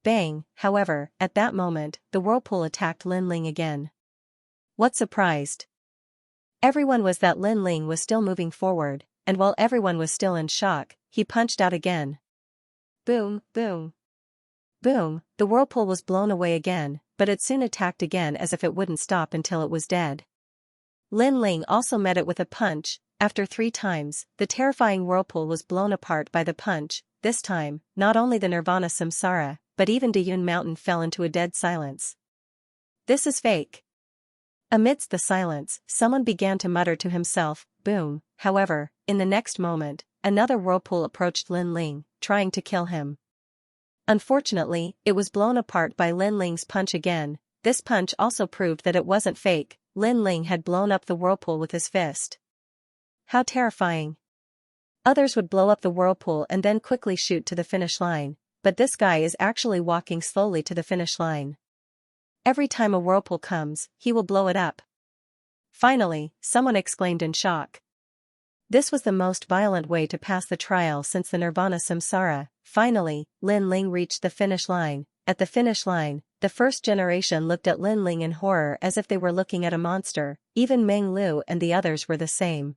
Bang. However, at that moment, the whirlpool attacked Lin Ling again. What surprised everyone was that Lin Ling was still moving forward, and while everyone was still in shock, he punched out again. Boom, boom. Boom, the whirlpool was blown away again, but it soon attacked again as if it wouldn't stop until it was dead. Lin Ling also met it with a punch. After 3 times, the terrifying whirlpool was blown apart by the punch. This time, not only the Nirvana Samsara, but even Dayun Mountain fell into a dead silence. This is fake. Amidst the silence, someone began to mutter to himself, boom. However, in the next moment, another whirlpool approached Lin Ling, trying to kill him. Unfortunately, it was blown apart by Lin Ling's punch again. This punch also proved that it wasn't fake. Lin Ling had blown up the whirlpool with his fist. How terrifying. Others would blow up the whirlpool and then quickly shoot to the finish line, but this guy is actually walking slowly to the finish line. Every time a whirlpool comes, he will blow it up. Finally, someone exclaimed in shock. This was the most violent way to pass the trial since the Nirvana Samsara. Finally, Lin Ling reached the finish line. At the finish line, the first generation looked at Lin Ling in horror as if they were looking at a monster. Even Meng Lu and the others were the same.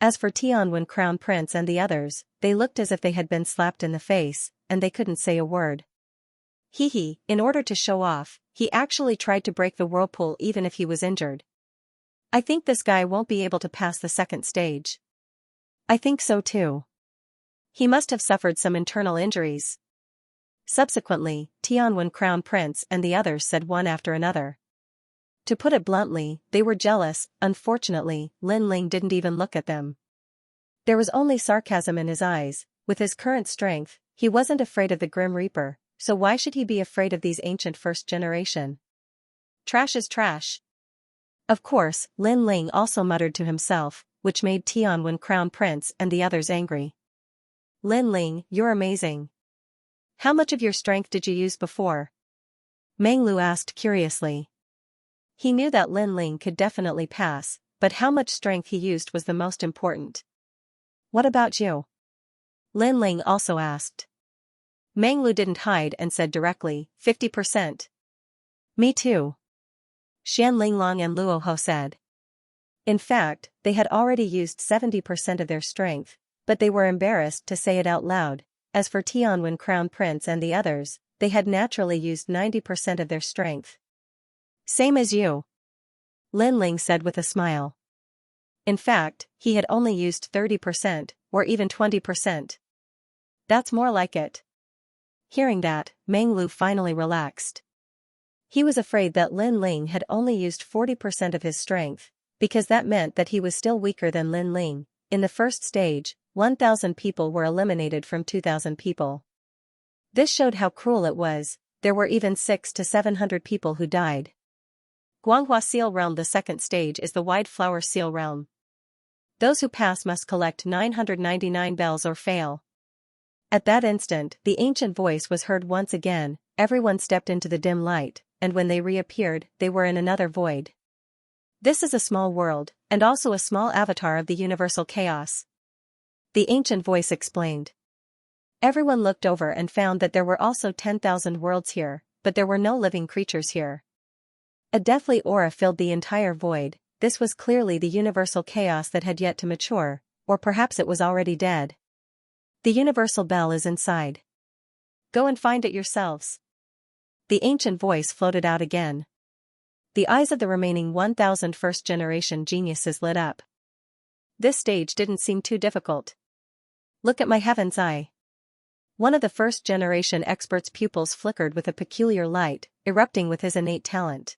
As for Tianwen Crown Prince and the others, they looked as if they had been slapped in the face, and they couldn't say a word. Hee. In order to show off, he actually tried to break the whirlpool even if he was injured. I think this guy won't be able to pass the 2nd stage. I think so too. He must have suffered some internal injuries. Subsequently, Tianwen Crown Prince and the others said one after another. To put it bluntly, they were jealous. Unfortunately, Lin Ling didn't even look at them. There was only sarcasm in his eyes. With his current strength, he wasn't afraid of the Grim Reaper, so why should he be afraid of these ancient 1st generation? Trash is trash. Of course, Lin Ling also muttered to himself, which made Tianwen Crown Prince and the others angry. Lin Ling, you're amazing. How much of your strength did you use before? Meng Lu asked curiously. He knew that Lin Ling could definitely pass, but how much strength he used was the most important. What about you? Lin Ling also asked. Meng Lu didn't hide and said directly, 50%. Me too. Xian Linglong and Luo Ho said. In fact, they had already used 70% of their strength, but they were embarrassed to say it out loud. As for Tianwen Crown Prince and the others, they had naturally used 90% of their strength. Same as you. Lin Ling said with a smile. In fact, he had only used 30%, or even 20%. That's more like it. Hearing that, Meng Lu finally relaxed. He was afraid that Lin Ling had only used 40% of his strength, because that meant that he was still weaker than Lin Ling. In the 1st stage, 1,000 people were eliminated from 2,000 people. This showed how cruel it was. There were even 600 to 700 people who died. Guanghua Seal Realm. The second stage is the Wide Flower Seal Realm. Those who pass must collect 999 bells or fail. At that instant, the ancient voice was heard once again. Everyone stepped into the dim light, and when they reappeared, they were in another void. This is a small world, and also a small avatar of the universal chaos. The ancient voice explained. Everyone looked over and found that there were also 10,000 worlds here, but there were no living creatures here. A deathly aura filled the entire void. This was clearly the universal chaos that had yet to mature, or perhaps it was already dead. The universal bell is inside. Go and find it yourselves. The ancient voice floated out again. The eyes of the remaining 1,000 first-generation geniuses lit up. This stage didn't seem too difficult. Look at my heaven's eye. One of the first-generation expert's pupils flickered with a peculiar light, erupting with his innate talent.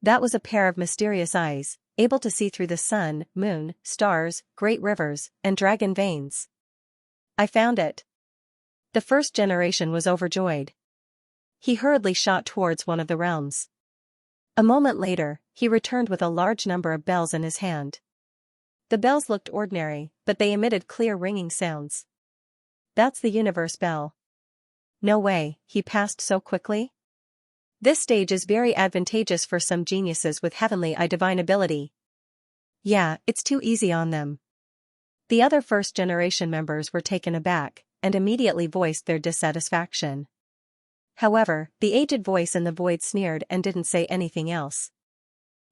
That was a pair of mysterious eyes, able to see through the sun, moon, stars, great rivers, and dragon veins. I found it. The first generation was overjoyed. He hurriedly shot towards one of the realms. A moment later, he returned with a large number of bells in his hand. The bells looked ordinary, but they emitted clear ringing sounds. That's the universe bell. No way, he passed so quickly? This stage is very advantageous for some geniuses with heavenly divine ability. Yeah, it's too easy on them. The other first-generation members were taken aback, and immediately voiced their dissatisfaction. However, the aged voice in the void sneered and didn't say anything else.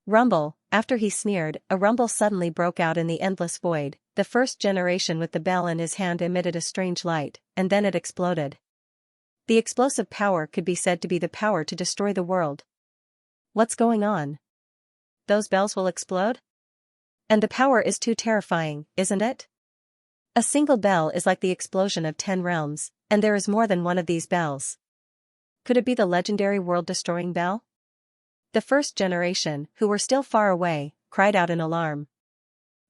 Rumble. After he sneered, a rumble suddenly broke out in the endless void. The first generation with the bell in his hand emitted a strange light, and then it exploded. The explosive power could be said to be the power to destroy the world. What's going on? Those bells will explode? And the power is too terrifying, isn't it? A single bell is like the explosion of 10 realms, and there is more than one of these bells. Could it be the legendary world-destroying bell? The first generation, who were still far away, cried out in alarm.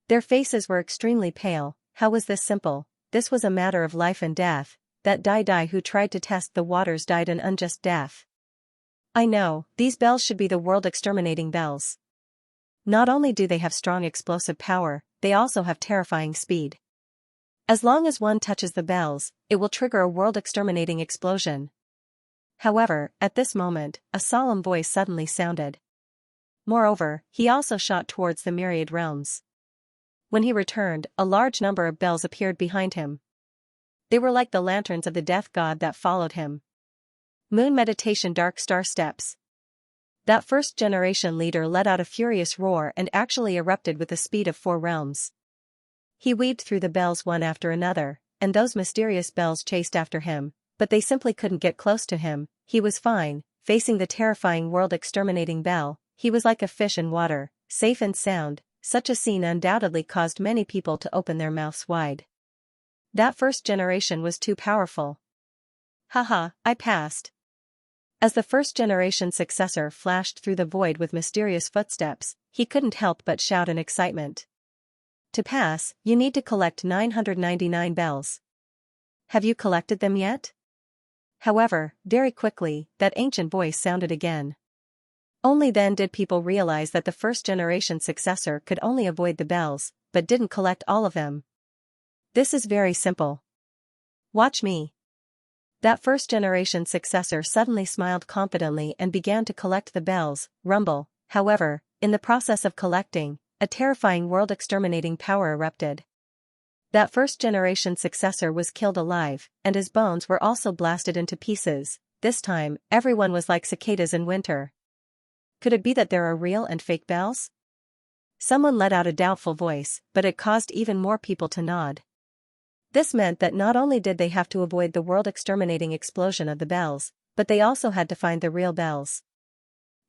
Their faces were extremely pale. How was this simple? This was a matter of life and death. That Dai who tried to test the waters died an unjust death. I know, these bells should be the world-exterminating bells. Not only do they have strong explosive power, they also have terrifying speed. As long as one touches the bells, it will trigger a world-exterminating explosion. However, at this moment, a solemn voice suddenly sounded. Moreover, he also shot towards the myriad realms. When he returned, a large number of bells appeared behind him. They were like the lanterns of the death god that followed him. Moon meditation dark star steps. That first-generation leader let out a furious roar and actually erupted with the speed of 4 realms. He weaved through the bells one after another, and those mysterious bells chased after him, but they simply couldn't get close to him. He was fine, facing the terrifying world-exterminating bell. He was like a fish in water, safe and sound. Such a scene undoubtedly caused many people to open their mouths wide. That first generation was too powerful. Haha, I passed. As the first-generation successor flashed through the void with mysterious footsteps, he couldn't help but shout in excitement. To pass, you need to collect 999 bells. Have you collected them yet? However, very quickly, that ancient voice sounded again. Only then did people realize that the first-generation successor could only avoid the bells, but didn't collect all of them. This is very simple. Watch me. That first-generation successor suddenly smiled confidently and began to collect the bells. Rumble. However, in the process of collecting, a terrifying world-exterminating power erupted. That first-generation successor was killed alive, and his bones were also blasted into pieces. This time, everyone was like cicadas in winter. Could it be that there are real and fake bells? Someone let out a doubtful voice, but it caused even more people to nod. This meant that not only did they have to avoid the world-exterminating explosion of the bells, but they also had to find the real bells.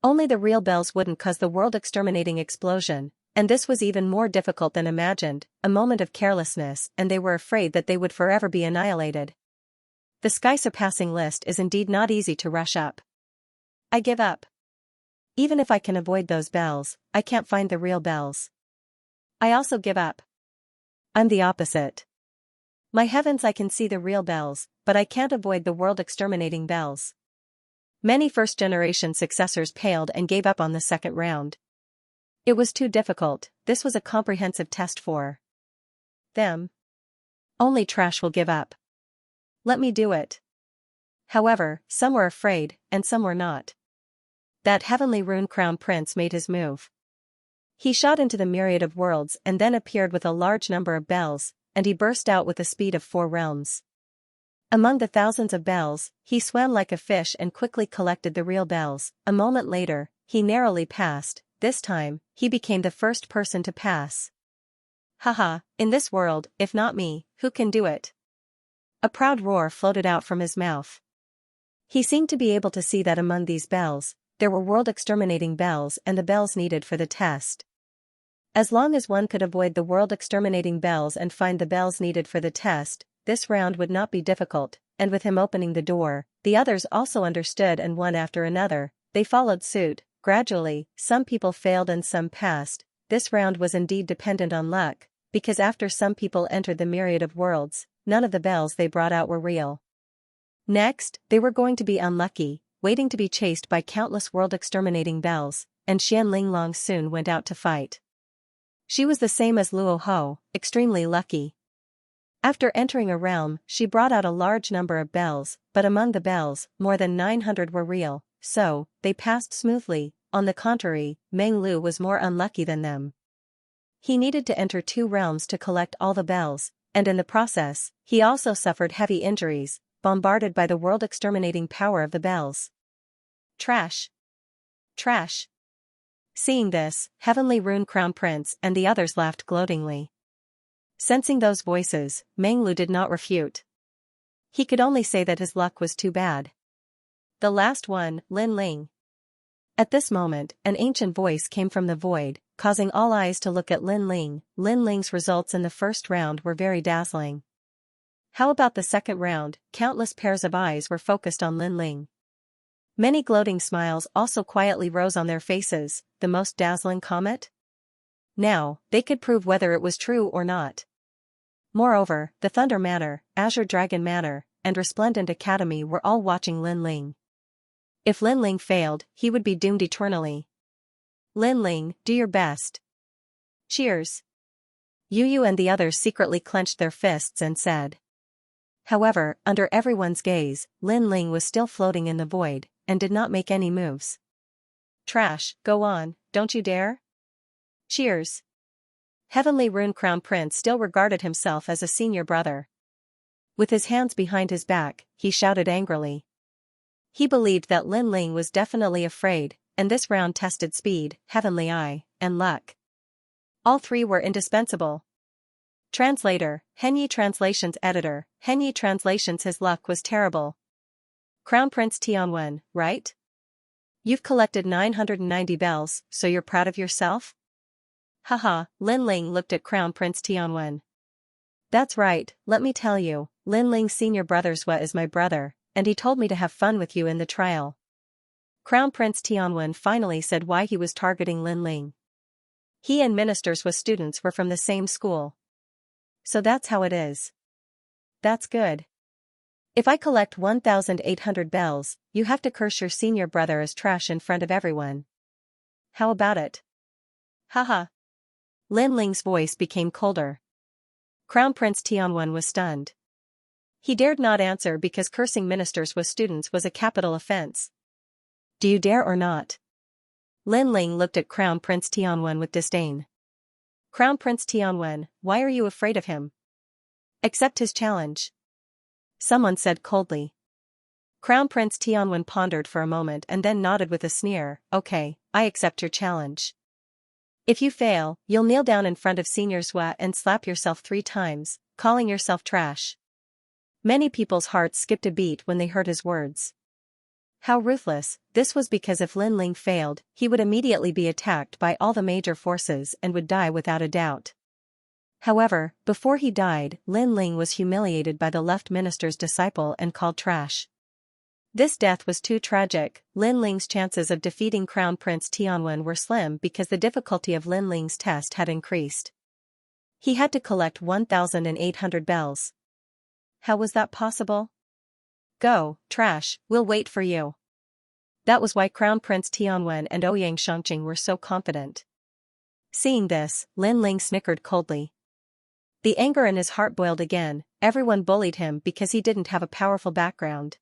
Only the real bells wouldn't cause the world-exterminating explosion, and this was even more difficult than imagined. A moment of carelessness, and they were afraid that they would forever be annihilated. The sky-surpassing list is indeed not easy to rush up. I give up. Even if I can avoid those bells, I can't find the real bells. I also give up. I'm the opposite. My heavens, I can see the real bells, but I can't avoid the world-exterminating bells. Many first-generation successors paled and gave up on the second round. It was too difficult. This was a comprehensive test for them. Only trash will give up. Let me do it. However, some were afraid, and some were not. That heavenly rune crown prince made his move. He shot into the myriad of worlds and then appeared with a large number of bells, and he burst out with the speed of 4 realms. Among the thousands of bells, he swam like a fish and quickly collected the real bells. A moment later, he narrowly passed. This time, he became the first person to pass. Haha, in this world, if not me, who can do it? A proud roar floated out from his mouth. He seemed to be able to see that among these bells, there were world-exterminating bells and the bells needed for the test. As long as one could avoid the world-exterminating bells and find the bells needed for the test, this round would not be difficult, and with him opening the door, the others also understood, and one after another, they followed suit. Gradually, some people failed and some passed. This round was indeed dependent on luck, because after some people entered the myriad of worlds, none of the bells they brought out were real. Next, they were going to be unlucky, waiting to be chased by countless world-exterminating bells, and Xian Linglong soon went out to fight. She was the same as Luo Ho, extremely lucky. After entering a realm, she brought out a large number of bells, but among the bells, more than 900 were real, so, they passed smoothly. On the contrary, Meng Lu was more unlucky than them. He needed to enter 2 realms to collect all the bells, and in the process, he also suffered heavy injuries, bombarded by the world-exterminating power of the bells. Trash! Trash! Seeing this, Heavenly Rune Crown Prince and the others laughed gloatingly. Sensing those voices, Meng Lu did not refute. He could only say that his luck was too bad. The last one, Lin Ling. At this moment, an ancient voice came from the void, causing all eyes to look at Lin Ling. Lin Ling's results in the first round were very dazzling. How about the second round? Countless pairs of eyes were focused on Lin Ling. Many gloating smiles also quietly rose on their faces. The most dazzling comet? Now, they could prove whether it was true or not. Moreover, the Thunder Manor, Azure Dragon Manor, and Resplendent Academy were all watching Lin Ling. If Lin Ling failed, he would be doomed eternally. Lin Ling, do your best. Cheers. Yu Yu and the others secretly clenched their fists and said. However, under everyone's gaze, Lin Ling was still floating in the void, and did not make any moves. Trash, go on, don't you dare? Cheers. Heavenly Rune Crown Prince still regarded himself as a senior brother. With his hands behind his back, he shouted angrily. He believed that Lin Ling was definitely afraid, and this round tested speed, heavenly eye, and luck. All 3 were indispensable. Translator, Henyi Translations Editor, Henyi Translations. His luck was terrible. Crown Prince Tianwen, right? You've collected 990 bells, so you're proud of yourself? Haha, Lin Ling looked at Crown Prince Tianwen. That's right, let me tell you, Lin Ling's senior brother Zhua is my brother, and he told me to have fun with you in the trial. Crown Prince Tianwen finally said why he was targeting Lin Ling. He and Minister Zhua's students were from the same school. So that's how it is. That's good. If I collect 1,800 bells, you have to curse your senior brother as trash in front of everyone. How about it? Haha. Lin Ling's voice became colder. Crown Prince Tianwen was stunned. He dared not answer because cursing Minister Zhua's students was a capital offense. Do you dare or not? Lin Ling looked at Crown Prince Tianwen with disdain. Crown Prince Tianwen, why are you afraid of him? Accept his challenge. Someone said coldly. Crown Prince Tianwen pondered for a moment and then nodded with a sneer. Okay, I accept your challenge. If you fail, you'll kneel down in front of Senior Zhua and slap yourself 3 times, calling yourself trash. Many people's hearts skipped a beat when they heard his words. How ruthless. This was because if Lin Ling failed, he would immediately be attacked by all the major forces and would die without a doubt. However, before he died, Lin Ling was humiliated by the left minister's disciple and called trash. This death was too tragic. Lin Ling's chances of defeating Crown Prince Tianwen were slim because the difficulty of Lin Ling's test had increased. He had to collect 1,800 bells. How was that possible? Go, trash, we'll wait for you. That was why Crown Prince Tianwen and Ouyang Shangqing were so confident. Seeing this, Lin Ling snickered coldly. The anger in his heart boiled again. Everyone bullied him because he didn't have a powerful background.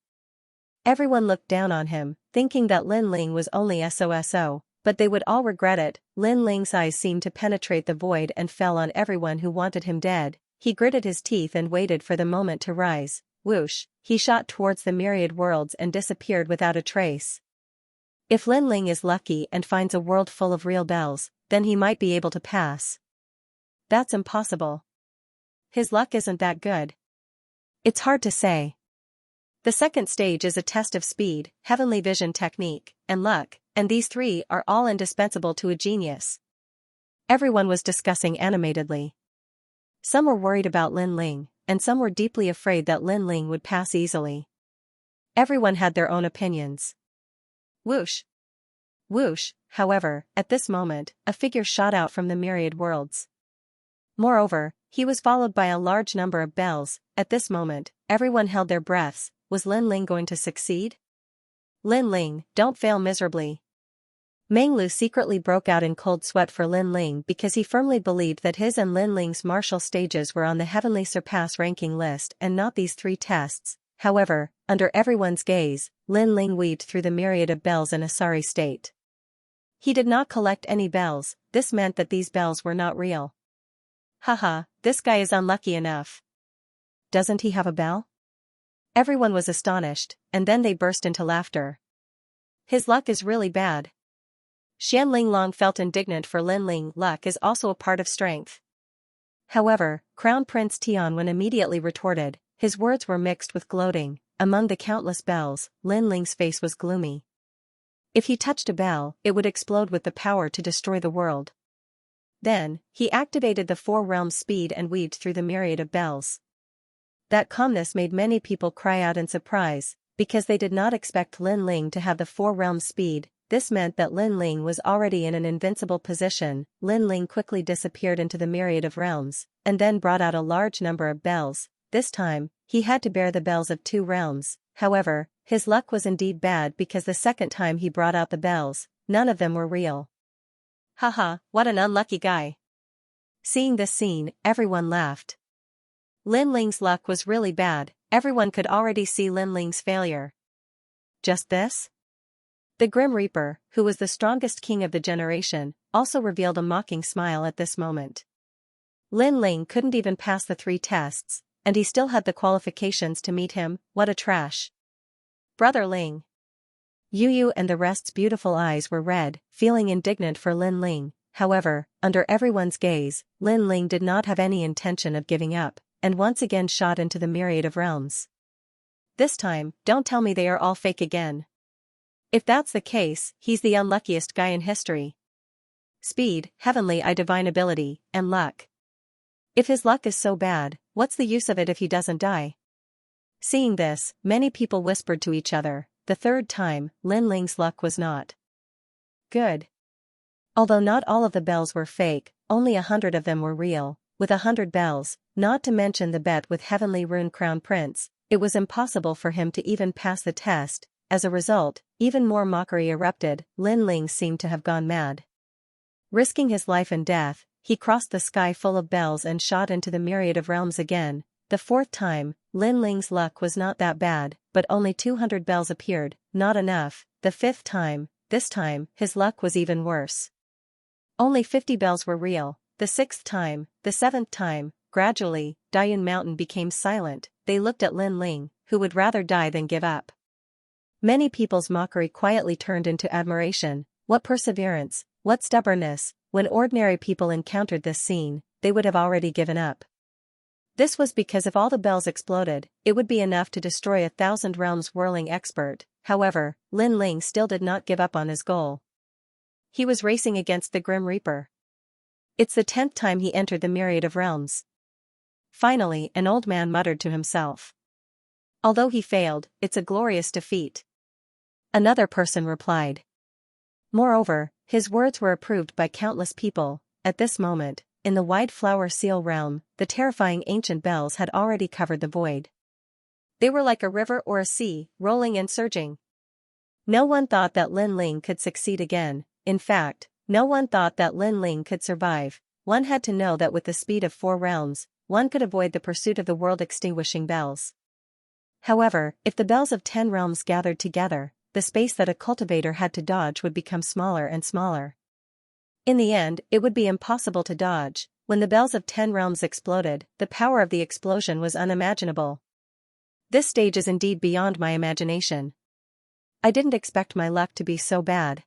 Everyone looked down on him, thinking that Lin Ling was only SOSO, but they would all regret it. Lin Ling's eyes seemed to penetrate the void and fell on everyone who wanted him dead. He gritted his teeth and waited for the moment to rise. Whoosh, he shot towards the myriad worlds and disappeared without a trace. If Lin Ling is lucky and finds a world full of real bells, then he might be able to pass. That's impossible. His luck isn't that good. It's hard to say. The second stage is a test of speed, heavenly vision technique, and luck, and these three are all indispensable to a genius. Everyone was discussing animatedly. Some were worried about Lin Ling, and some were deeply afraid that Lin Ling would pass easily. Everyone had their own opinions. Whoosh! Whoosh! However, at this moment, a figure shot out from the myriad worlds. Moreover, he was followed by a large number of bells. At this moment, everyone held their breaths. Was Lin Ling going to succeed? Lin Ling, don't fail miserably. Meng Lu secretly broke out in cold sweat for Lin Ling because he firmly believed that his and Lin Ling's martial stages were on the heavenly surpass ranking list and not these three tests. However, under everyone's gaze, Lin Ling weaved through the myriad of bells in a sorry state. He did not collect any bells. This meant that these bells were not real. Haha, this guy is unlucky enough. Doesn't he have a bell? Everyone was astonished, and then they burst into laughter. His luck is really bad. Xian Linglong felt indignant for Lin Ling. Luck is also a part of strength. However, Crown Prince Tianwen immediately retorted. His words were mixed with gloating. Among the countless bells, Lin Ling's face was gloomy. If he touched a bell, it would explode with the power to destroy the world. Then, he activated the four realms speed and weaved through the myriad of bells. That calmness made many people cry out in surprise, because they did not expect Lin Ling to have the four realms speed. This meant that Lin Ling was already in an invincible position. Lin Ling quickly disappeared into the myriad of realms, and then brought out a large number of bells. This time, he had to bear the bells of two realms. However, his luck was indeed bad because the second time he brought out the bells, none of them were real. Haha, what an unlucky guy. Seeing this scene, everyone laughed. Lin Ling's luck was really bad. Everyone could already see Lin Ling's failure. Just this? The Grim Reaper, who was the strongest king of the generation, also revealed a mocking smile at this moment. Lin Ling couldn't even pass the three tests, and he still had the qualifications to meet him. What a trash. Brother Ling. Yu Yu and the rest's beautiful eyes were red, feeling indignant for Lin Ling. However, under everyone's gaze, Lin Ling did not have any intention of giving up, and once again shot into the myriad of realms. This time, don't tell me they are all fake again. If that's the case, he's the unluckiest guy in history. Speed, heavenly divine ability, and luck. If his luck is so bad, what's the use of it if he doesn't die? Seeing this, many people whispered to each other. The third time, Lin Ling's luck was not good. Although not all of the bells were fake, only 100 of them were real. With 100 bells, not to mention the bet with Heavenly Rune Crown Prince, it was impossible for him to even pass the test. As a result, even more mockery erupted. Lin Ling seemed to have gone mad. Risking his life and death, he crossed the sky full of bells and shot into the myriad of realms again. The fourth time, Lin Ling's luck was not that bad, but only 200 bells appeared, not enough. The fifth time, this time, his luck was even worse. Only 50 bells were real. The sixth time, the seventh time, gradually, Dayun Mountain became silent. They looked at Lin Ling, who would rather die than give up. Many people's mockery quietly turned into admiration. What perseverance, what stubbornness. When ordinary people encountered this scene, they would have already given up. This was because if all the bells exploded, it would be enough to destroy 1,000 realms whirling expert. However, Lin Ling still did not give up on his goal. He was racing against the Grim Reaper. It's the 10th time he entered the myriad of realms. Finally, an old man muttered to himself. Although he failed, it's a glorious defeat. Another person replied. Moreover, his words were approved by countless people. At this moment, in the wide flower seal realm, the terrifying ancient bells had already covered the void. They were like a river or a sea, rolling and surging. No one thought that Lin Ling could succeed again. In fact, no one thought that Lin Ling could survive. One had to know that with the speed of 4 realms, one could avoid the pursuit of the world-extinguishing bells. However, if the bells of 10 realms gathered together, the space that a cultivator had to dodge would become smaller and smaller. In the end, it would be impossible to dodge. When the bells of 10 realms exploded, the power of the explosion was unimaginable. This stage is indeed beyond my imagination. I didn't expect my luck to be so bad.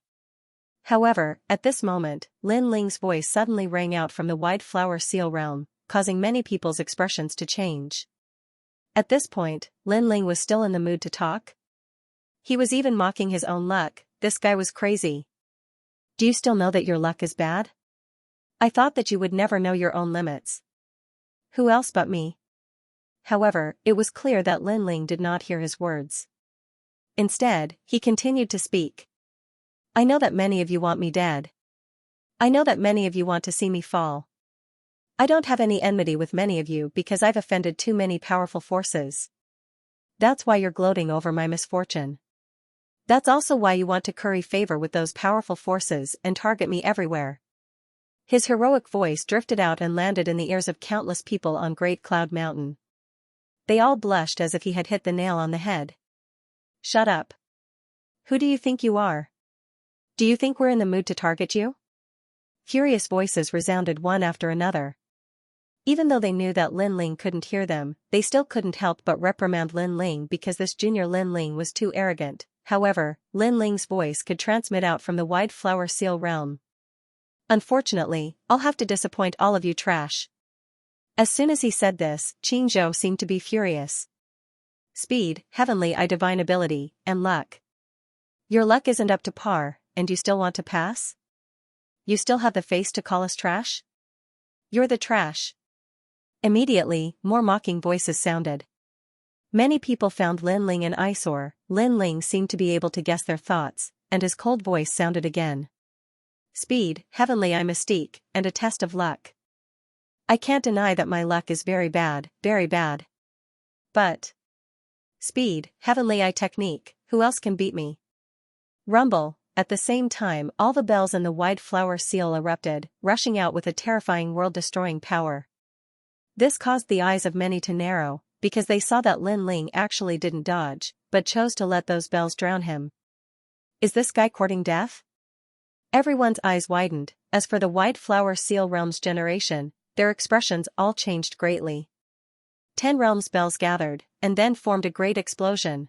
However, at this moment, Lin Ling's voice suddenly rang out from the wide flower seal realm, causing many people's expressions to change. At this point, Lin Ling was still in the mood to talk. He was even mocking his own luck. This guy was crazy. Do you still know that your luck is bad? I thought that you would never know your own limits. Who else but me? However, it was clear that Lin Ling did not hear his words. Instead, he continued to speak. I know that many of you want me dead. I know that many of you want to see me fall. I don't have any enmity with many of you because I've offended too many powerful forces. That's why you're gloating over my misfortune. That's also why you want to curry favor with those powerful forces and target me everywhere. His heroic voice drifted out and landed in the ears of countless people on Great Cloud Mountain. They all blushed as if he had hit the nail on the head. Shut up. Who do you think you are? Do you think we're in the mood to target you? Furious voices resounded one after another. Even though they knew that Lin Ling couldn't hear them, they still couldn't help but reprimand Lin Ling because this junior Lin Ling was too arrogant. However, Lin Ling's voice could transmit out from the wide flower seal realm. Unfortunately, I'll have to disappoint all of you trash. As soon as he said this, Qingzhou seemed to be furious. Speed, heavenly divine ability, and luck. Your luck isn't up to par, and you still want to pass? You still have the face to call us trash? You're the trash. Immediately, more mocking voices sounded. Many people found Lin Ling an eyesore. Lin Ling seemed to be able to guess their thoughts, and his cold voice sounded again. Speed, heavenly mystique, and a test of luck. I can't deny that my luck is very bad, very bad. But speed, heavenly technique, who else can beat me? Rumble. At the same time, all the bells in the wide flower seal erupted, rushing out with a terrifying world-destroying power. This caused the eyes of many to narrow, because they saw that Lin Ling actually didn't dodge, but chose to let those bells drown him. Is this guy courting death? Everyone's eyes widened. As for the wide flower seal realm's generation, their expressions all changed greatly. 10 realms bells gathered, and then formed a great explosion.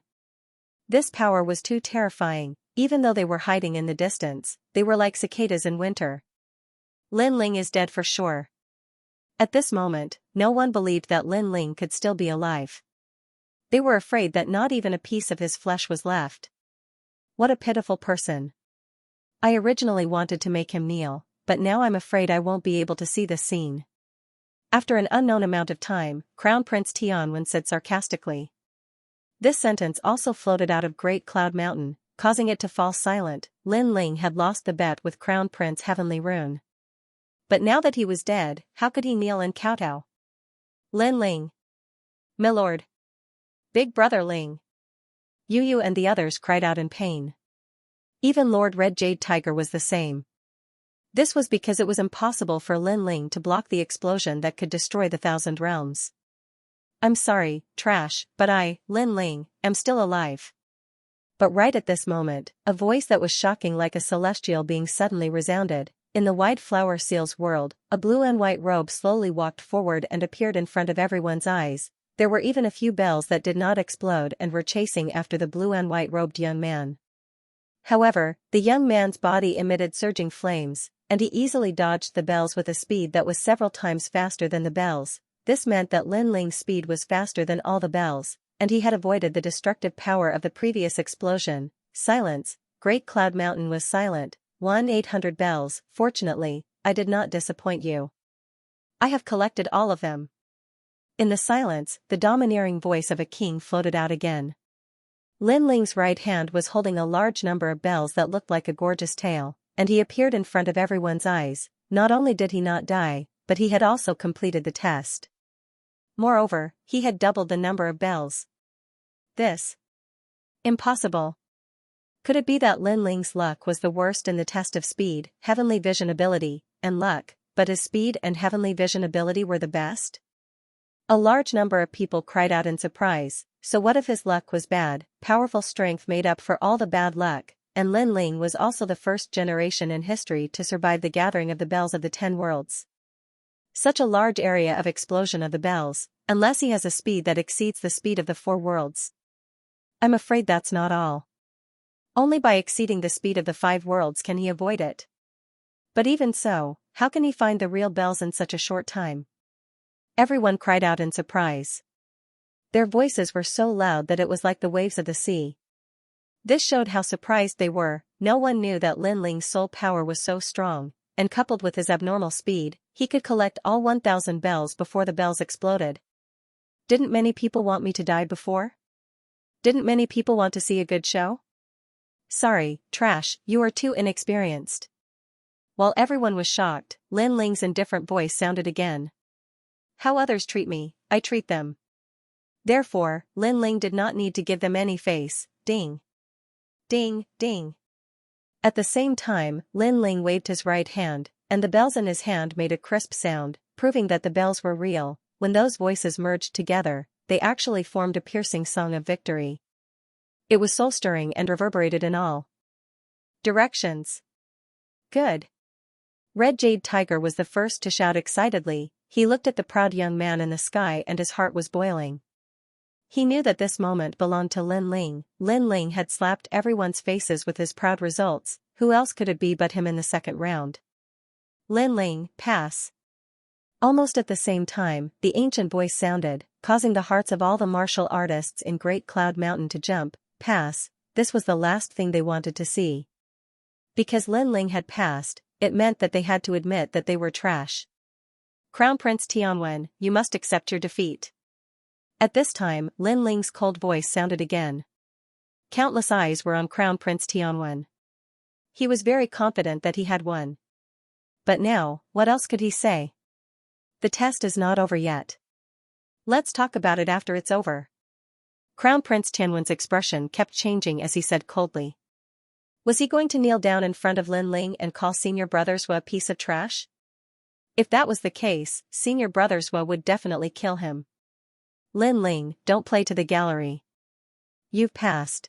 This power was too terrifying. Even though they were hiding in the distance, they were like cicadas in winter. Lin Ling is dead for sure. At this moment, no one believed that Lin Ling could still be alive. They were afraid that not even a piece of his flesh was left. What a pitiful person. I originally wanted to make him kneel, but now I'm afraid I won't be able to see this scene. After an unknown amount of time, Crown Prince Tianwen said sarcastically. This sentence also floated out of Great Cloud Mountain, causing it to fall silent. Lin Ling had lost the bet with Crown Prince Heavenly Rune. But now that he was dead, how could he kneel and kowtow? Lin Ling. Milord. Big Brother Ling. Yu Yu and the others cried out in pain. Even Lord Red Jade Tiger was the same. This was because it was impossible for Lin Ling to block the explosion that could destroy the 1,000 realms. I'm sorry, trash, but I, Lin Ling, am still alive. But right at this moment, a voice that was shocking like a celestial being suddenly resounded. In the wide flower seal's world, a blue and white robe slowly walked forward and appeared in front of everyone's eyes. There were even a few bells that did not explode and were chasing after the blue and white robed young man. However, the young man's body emitted surging flames, and he easily dodged the bells with a speed that was several times faster than the bells. This meant that Lin Ling's speed was faster than all the bells, and he had avoided the destructive power of the previous explosion. Silence. Great Cloud Mountain was silent. 1-800 bells. Fortunately, I did not disappoint you. I have collected all of them. In the silence, the domineering voice of a king floated out again. Lin Ling's right hand was holding a large number of bells that looked like a gorgeous tail, and he appeared in front of everyone's eyes. Not only did he not die, but he had also completed the test. Moreover, he had doubled the number of bells. This. Impossible. Could it be that Lin Ling's luck was the worst in the test of speed, heavenly vision ability, and luck, but his speed and heavenly vision ability were the best? A large number of people cried out in surprise. So what if his luck was bad? Powerful strength made up for all the bad luck, and Lin Ling was also the first generation in history to survive the gathering of the bells of the 10 worlds. Such a large area of explosion of the bells, unless he has a speed that exceeds the speed of the 4 worlds. I'm afraid that's not all. Only by exceeding the speed of the 5 worlds can he avoid it. But even so, how can he find the real bells in such a short time? Everyone cried out in surprise. Their voices were so loud that it was like the waves of the sea. This showed how surprised they were. No one knew that Lin Ling's soul power was so strong, and coupled with his abnormal speed, he could collect all 1,000 bells before the bells exploded. Didn't many people want me to die before? Didn't many people want to see a good show? Sorry, trash, you are too inexperienced. While everyone was shocked, Lin Ling's indifferent voice sounded again. How others treat me, I treat them. Therefore, Lin Ling did not need to give them any face. Ding. Ding, ding. At the same time, Lin Ling waved his right hand, and the bells in his hand made a crisp sound, proving that the bells were real. When those voices merged together, they actually formed a piercing song of victory. It was soul-stirring and reverberated in all directions. Good. Red Jade Tiger was the first to shout excitedly. He looked at the proud young man in the sky and his heart was boiling. He knew that this moment belonged to Lin Ling. Lin Ling had slapped everyone's faces with his proud results. Who else could it be but him in the second round? Lin Ling, pass. Almost at the same time, the ancient voice sounded, causing the hearts of all the martial artists in Great Cloud Mountain to jump. Pass. This was the last thing they wanted to see. Because Lin Ling had passed, it meant that they had to admit that they were trash. Crown Prince Tianwen, you must accept your defeat. At this time, Lin Ling's cold voice sounded again. Countless eyes were on Crown Prince Tianwen. He was very confident that he had won. But now, what else could he say? The test is not over yet. Let's talk about it after it's over. Crown Prince Tianwen's expression kept changing as he said coldly. Was he going to kneel down in front of Lin Ling and call Senior Brother Sua a piece of trash? If that was the case, Senior Brother Sua would definitely kill him. Lin Ling, don't play to the gallery. You've passed.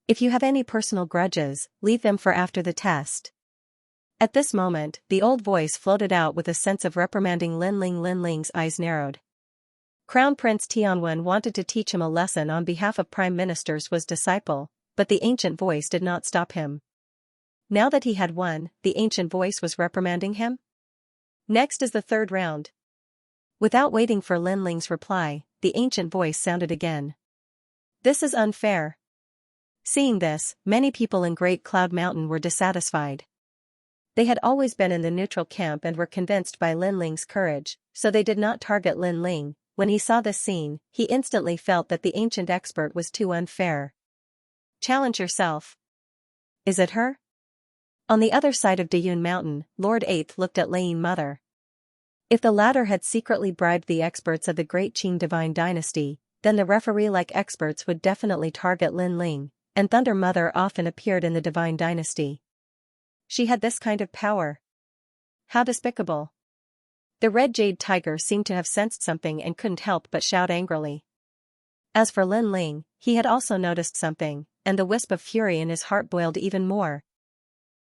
If you have any personal grudges, leave them for after the test. At this moment, the old voice floated out with a sense of reprimanding Lin Ling. Lin Ling's eyes narrowed. Crown Prince Tianwen wanted to teach him a lesson on behalf of Prime Minister Sua's disciple, but the ancient voice did not stop him. Now that he had won, the ancient voice was reprimanding him? Next is the third round. Without waiting for Lin Ling's reply, the ancient voice sounded again. This is unfair. Seeing this, many people in Great Cloud Mountain were dissatisfied. They had always been in the neutral camp and were convinced by Lin Ling's courage, so they did not target Lin Ling. When he saw this scene, he instantly felt that the ancient expert was too unfair. Challenge yourself. Is it her? On the other side of Dayun Mountain, Lord Eighth looked at Lei Mother. If the latter had secretly bribed the experts of the Great Qing Divine Dynasty, then the referee-like experts would definitely target Lin Ling, and Thunder Mother often appeared in the Divine Dynasty. She had this kind of power. How despicable. The Red Jade Tiger seemed to have sensed something and couldn't help but shout angrily. As for Lin Ling, he had also noticed something, and the wisp of fury in his heart boiled even more.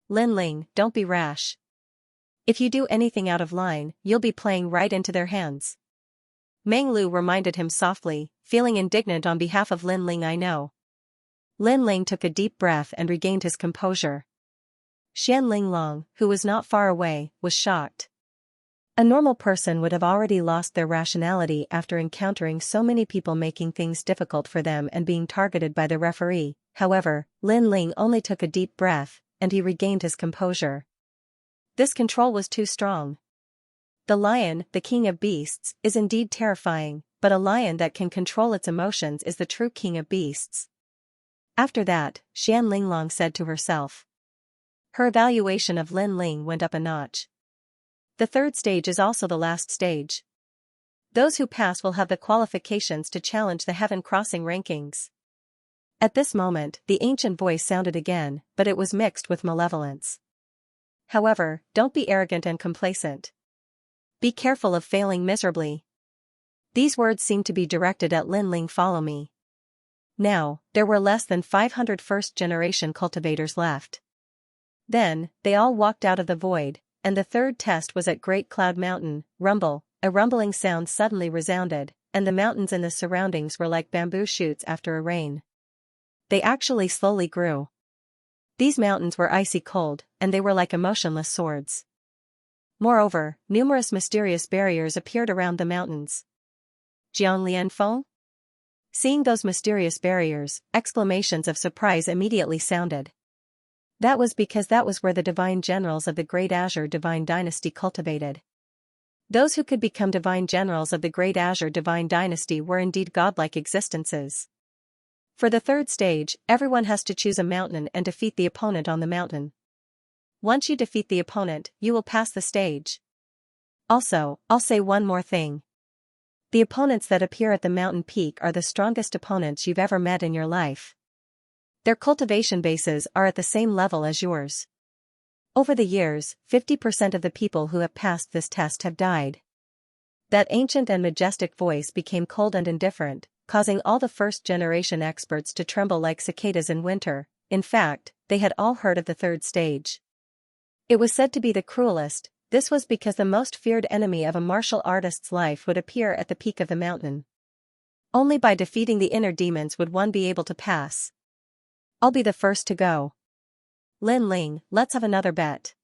Lin Ling, don't be rash. If you do anything out of line, you'll be playing right into their hands. Meng Lu reminded him softly, feeling indignant on behalf of Lin Ling. I know. Lin Ling took a deep breath and regained his composure. Xian Linglong, who was not far away, was shocked. A normal person would have already lost their rationality after encountering so many people making things difficult for them and being targeted by the referee. However, Lin Ling only took a deep breath, and he regained his composure. This control was too strong. The lion, the king of beasts, is indeed terrifying, but a lion that can control its emotions is the true king of beasts. After that, Xian Linglong said to herself. Her evaluation of Lin Ling went up a notch. The third stage is also the last stage. Those who pass will have the qualifications to challenge the heaven crossing rankings. At this moment, the ancient voice sounded again, but it was mixed with malevolence. However, don't be arrogant and complacent. Be careful of failing miserably. These words seemed to be directed at Lin Ling. Follow me. Now, there were less than 500 first-generation cultivators left. Then, they all walked out of the void, and the third test was at Great Cloud Mountain. Rumble, a rumbling sound suddenly resounded, and the mountains in the surroundings were like bamboo shoots after a rain. They actually slowly grew. These mountains were icy cold, and they were like emotionless swords. Moreover, numerous mysterious barriers appeared around the mountains. Jiang Lianfeng? Seeing those mysterious barriers, exclamations of surprise immediately sounded. That was because that was where the divine generals of the Great Azure Divine Dynasty cultivated. Those who could become divine generals of the Great Azure Divine Dynasty were indeed godlike existences. For the third stage, everyone has to choose a mountain and defeat the opponent on the mountain. Once you defeat the opponent, you will pass the stage. Also, I'll say one more thing. The opponents that appear at the mountain peak are the strongest opponents you've ever met in your life. Their cultivation bases are at the same level as yours. Over the years, 50% of the people who have passed this test have died. That ancient and majestic voice became cold and indifferent, causing all the first-generation experts to tremble like cicadas in winter. In fact, they had all heard of the third stage. It was said to be the cruelest. This was because the most feared enemy of a martial artist's life would appear at the peak of the mountain. Only by defeating the inner demons would one be able to pass. I'll be the first to go. Lin Ling, let's have another bet.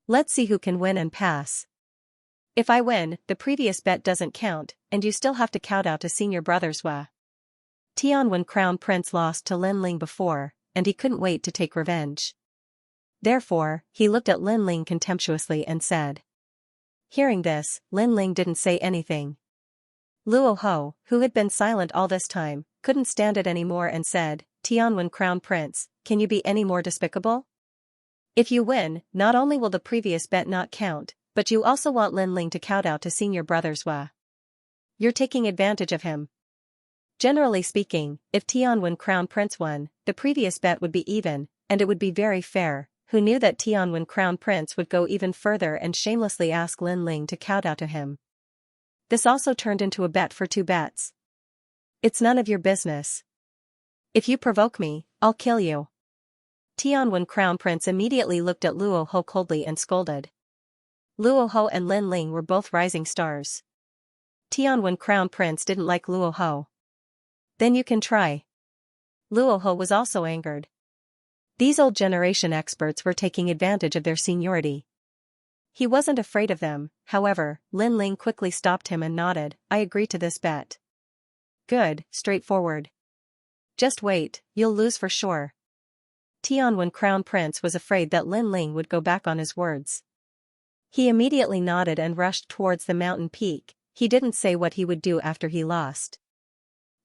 Let's see who can win and pass. If I win, the previous bet doesn't count, and you still have to kowtow to senior brothers Wa. Tianwen Crown Prince lost to Lin Ling before, and he couldn't wait to take revenge. Therefore, he looked at Lin Ling contemptuously and said. Hearing this, Lin Ling didn't say anything. Luo Ho, who had been silent all this time, couldn't stand it anymore and said, Tianwen Crown Prince, can you be any more despicable? If you win, not only will the previous bet not count, but you also want Lin Ling to kowtow to senior brothers Wa. You're taking advantage of him. Generally speaking, if Tianwen Crown Prince won, the previous bet would be even, and it would be very fair. Who knew that Tianwen Crown Prince would go even further and shamelessly ask Lin Ling to kowtow to him? This also turned into a bet for 2 bets. It's none of your business. If you provoke me, I'll kill you. Tianwen Crown Prince immediately looked at Luo Ho coldly and scolded. Luo Ho and Lin Ling were both rising stars. Tianwen Crown Prince didn't like Luo Ho. Then you can try. Luo Ho was also angered. These old generation experts were taking advantage of their seniority. He wasn't afraid of them, however. Lin Ling quickly stopped him and nodded, I agree to this bet. Good, straightforward. Just wait, you'll lose for sure. Tianwen Crown Prince was afraid that Lin Ling would go back on his words. He immediately nodded and rushed towards the mountain peak. He didn't say what he would do after he lost.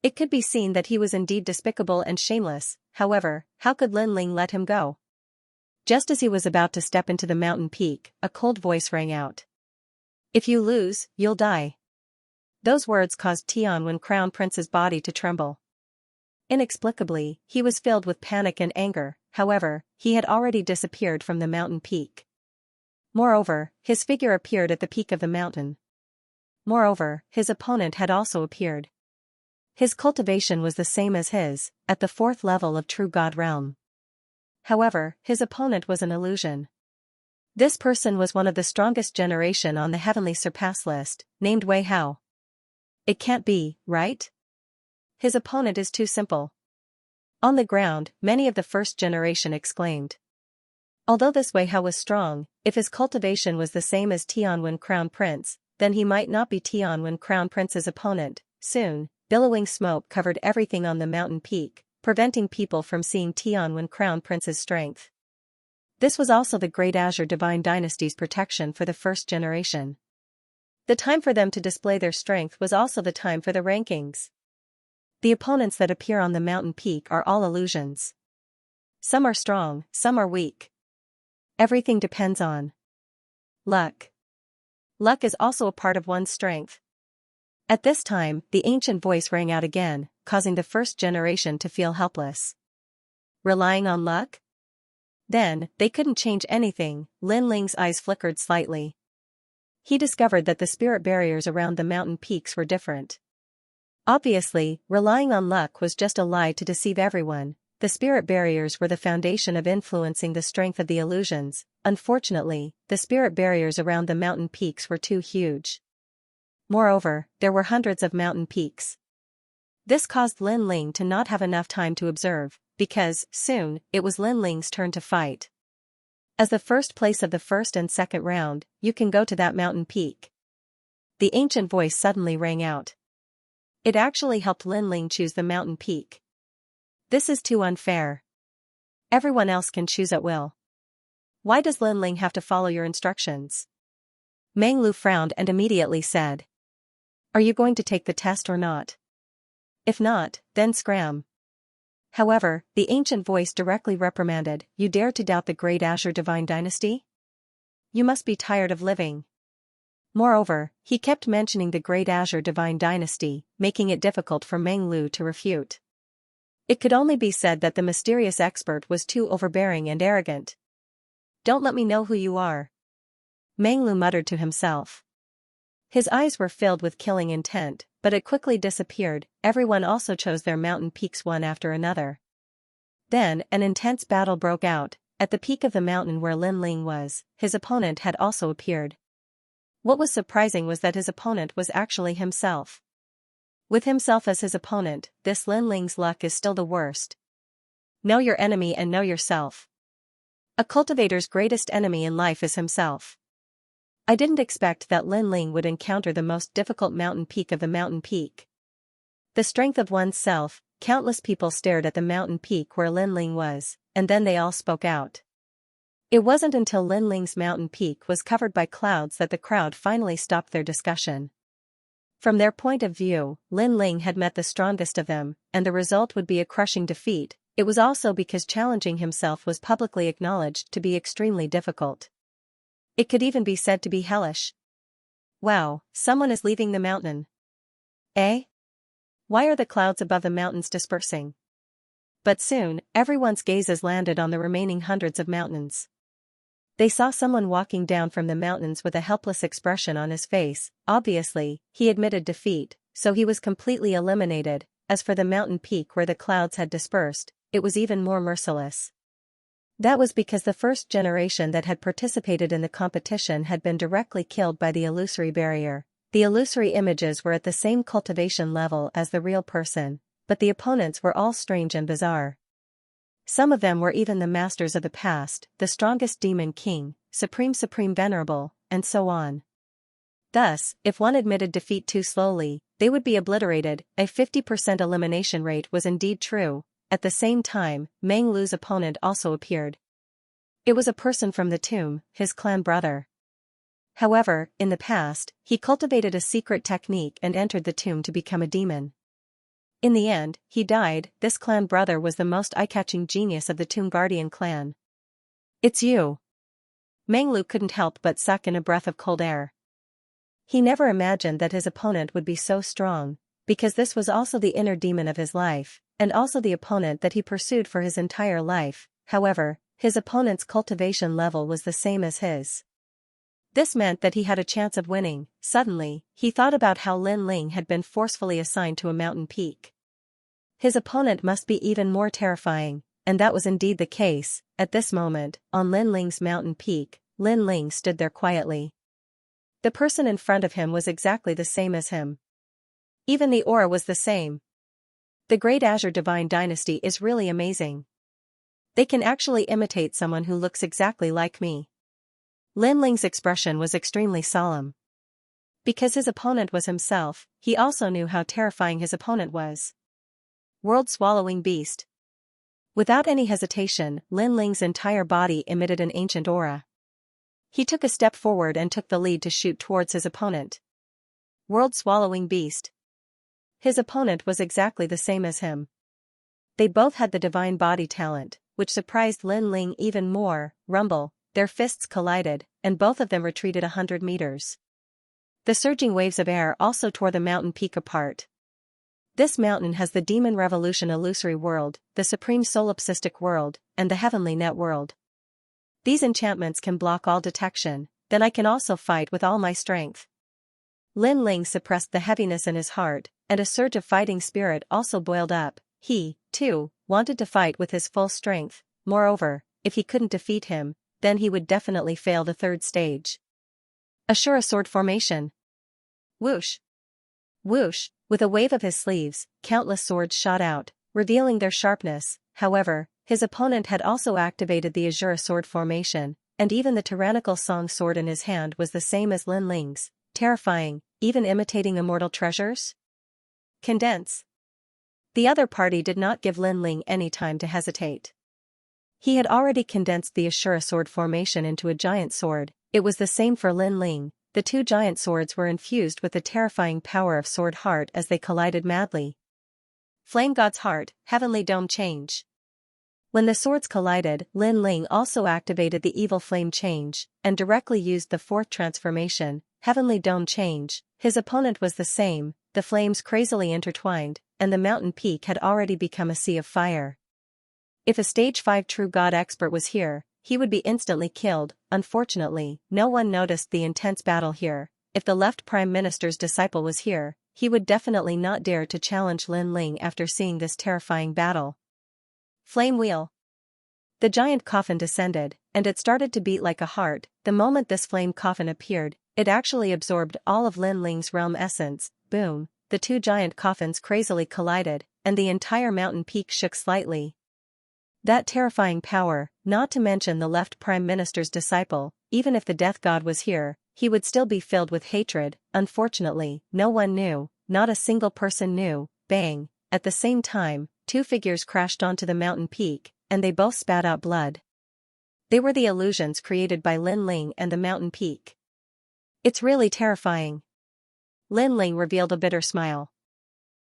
It could be seen that he was indeed despicable and shameless. However, how could Lin Ling let him go? Just as he was about to step into the mountain peak, a cold voice rang out. If you lose, you'll die. Those words caused Tianwen Crown Prince's body to tremble. Inexplicably, he was filled with panic and anger. However, he had already disappeared from the mountain peak. Moreover, his figure appeared at the peak of the mountain. Moreover, his opponent had also appeared. His cultivation was the same as his, at the 4th level of True God Realm. However, his opponent was an illusion. This person was one of the strongest generation on the Heavenly Surpass list, named Wei Hao. It can't be, right? His opponent is too simple. On the ground, many of the first generation exclaimed. Although this Wei Hao was strong, if his cultivation was the same as Tianwen Crown Prince, then he might not be Tianwen Crown Prince's opponent. Soon, billowing smoke covered everything on the mountain peak, preventing people from seeing Tianwen Crown Prince's strength. This was also the Great Azure Divine Dynasty's protection for the first generation. The time for them to display their strength was also the time for the rankings. The opponents that appear on the mountain peak are all illusions. Some are strong, some are weak. Everything depends on luck. Luck is also a part of one's strength. At this time, the ancient voice rang out again, causing the first generation to feel helpless. Relying on luck? Then, they couldn't change anything. Lin Ling's eyes flickered slightly. He discovered that the spirit barriers around the mountain peaks were different. Obviously, relying on luck was just a lie to deceive everyone. The spirit barriers were the foundation of influencing the strength of the illusions. Unfortunately, the spirit barriers around the mountain peaks were too huge. Moreover, there were hundreds of mountain peaks. This caused Lin Ling to not have enough time to observe, because, soon, it was Lin Ling's turn to fight. As the first place of the first and second round, you can go to that mountain peak. The ancient voice suddenly rang out. It actually helped Lin Ling choose the mountain peak. This is too unfair. Everyone else can choose at will. Why does Lin Ling have to follow your instructions? Meng Lu frowned and immediately said. Are you going to take the test or not? If not, then scram. However, the ancient voice directly reprimanded, you dare to doubt the great Azure Divine Dynasty? You must be tired of living. Moreover, he kept mentioning the great Azure Divine Dynasty, making it difficult for Meng Lu to refute. It could only be said that the mysterious expert was too overbearing and arrogant. Don't let me know who you are. Meng Lu muttered to himself. His eyes were filled with killing intent, but it quickly disappeared. Everyone also chose their mountain peaks one after another. Then, an intense battle broke out. At the peak of the mountain where Lin Ling was, his opponent had also appeared. What was surprising was that his opponent was actually himself. With himself as his opponent, this Lin Ling's luck is still the worst. Know your enemy and know yourself. A cultivator's greatest enemy in life is himself. I didn't expect that Lin Ling would encounter the most difficult mountain peak of the mountain peak. The strength of one's self. Countless people stared at the mountain peak where Lin Ling was, and then they all spoke out. It wasn't until Lin Ling's mountain peak was covered by clouds that the crowd finally stopped their discussion. From their point of view, Lin Ling had met the strongest of them, and the result would be a crushing defeat. It was also because challenging himself was publicly acknowledged to be extremely difficult. It could even be said to be hellish. Wow, someone is leaving the mountain. Eh? Why are the clouds above the mountains dispersing? But soon, everyone's gazes landed on the remaining hundreds of mountains. They saw someone walking down from the mountains with a helpless expression on his face. Obviously, he admitted defeat, so he was completely eliminated. As for the mountain peak where the clouds had dispersed, it was even more merciless. That was because the first generation that had participated in the competition had been directly killed by the illusory barrier. The illusory images were at the same cultivation level as the real person, but the opponents were all strange and bizarre. Some of them were even the masters of the past, the strongest demon king, supreme venerable, and so on. Thus, if one admitted defeat too slowly, they would be obliterated. A 50% elimination rate was indeed true. At the same time, Meng Lu's opponent also appeared. It was a person from the tomb, his clan brother. However, in the past, he cultivated a secret technique and entered the tomb to become a demon. In the end, he died. This clan brother was the most eye-catching genius of the Tomb Guardian clan. It's you. Meng Lu couldn't help but suck in a breath of cold air. He never imagined that his opponent would be so strong, because this was also the inner demon of his life, and also the opponent that he pursued for his entire life. However, his opponent's cultivation level was the same as his. This meant that he had a chance of winning. Suddenly, he thought about how Lin Ling had been forcefully assigned to a mountain peak. His opponent must be even more terrifying, and that was indeed the case. At this moment, on Lin Ling's mountain peak, Lin Ling stood there quietly. The person in front of him was exactly the same as him. Even the aura was the same. The Great Azure Divine Dynasty is really amazing. They can actually imitate someone who looks exactly like me. Lin Ling's expression was extremely solemn. Because his opponent was himself, he also knew how terrifying his opponent was. World-swallowing beast. Without any hesitation, Lin Ling's entire body emitted an ancient aura. He took a step forward and took the lead to shoot towards his opponent. World-swallowing beast. His opponent was exactly the same as him. They both had the divine body talent, which surprised Lin Ling even more. Rumble. Their fists collided, and both of them retreated 100 meters. The surging waves of air also tore the mountain peak apart. This mountain has the Demon Revolution illusory world, the Supreme Solipsistic world, and the Heavenly Net world. These enchantments can block all detection, then I can also fight with all my strength. Lin Ling suppressed the heaviness in his heart, and a surge of fighting spirit also boiled up. He, too, wanted to fight with his full strength. Moreover, if he couldn't defeat him, then he would definitely fail the third stage. Assure a sword formation. Whoosh! Whoosh! With a wave of his sleeves, countless swords shot out, revealing their sharpness. However, his opponent had also activated the Azure sword formation, and even the tyrannical Song sword in his hand was the same as Lin Ling's, terrifying, even imitating immortal treasures. Condense. The other party did not give Lin Ling any time to hesitate. He had already condensed the Ashura sword formation into a giant sword. It was the same for Lin Ling. The two giant swords were infused with the terrifying power of Sword Heart as they collided madly. Flame God's Heart, Heavenly Dome Change. When the swords collided, Lin Ling also activated the Evil Flame Change, and directly used the fourth transformation, Heavenly Dome Change. His opponent was the same, the flames crazily intertwined, and the mountain peak had already become a sea of fire. If a Stage 5 True God expert was here, he would be instantly killed. Unfortunately, no one noticed the intense battle here. If the left Prime Minister's disciple was here, he would definitely not dare to challenge Lin Ling after seeing this terrifying battle. Flame Wheel. The giant coffin descended, and it started to beat like a heart. The moment this flame coffin appeared, it actually absorbed all of Lin Ling's realm essence. Boom! The two giant coffins crazily collided, and the entire mountain peak shook slightly. That terrifying power, not to mention the left Prime Minister's disciple, even if the Death God was here, he would still be filled with hatred. Unfortunately, no one knew, not a single person knew. Bang! At the same time, two figures crashed onto the mountain peak, and they both spat out blood. They were the illusions created by Lin Ling and the mountain peak. It's really terrifying. Lin Ling revealed a bitter smile.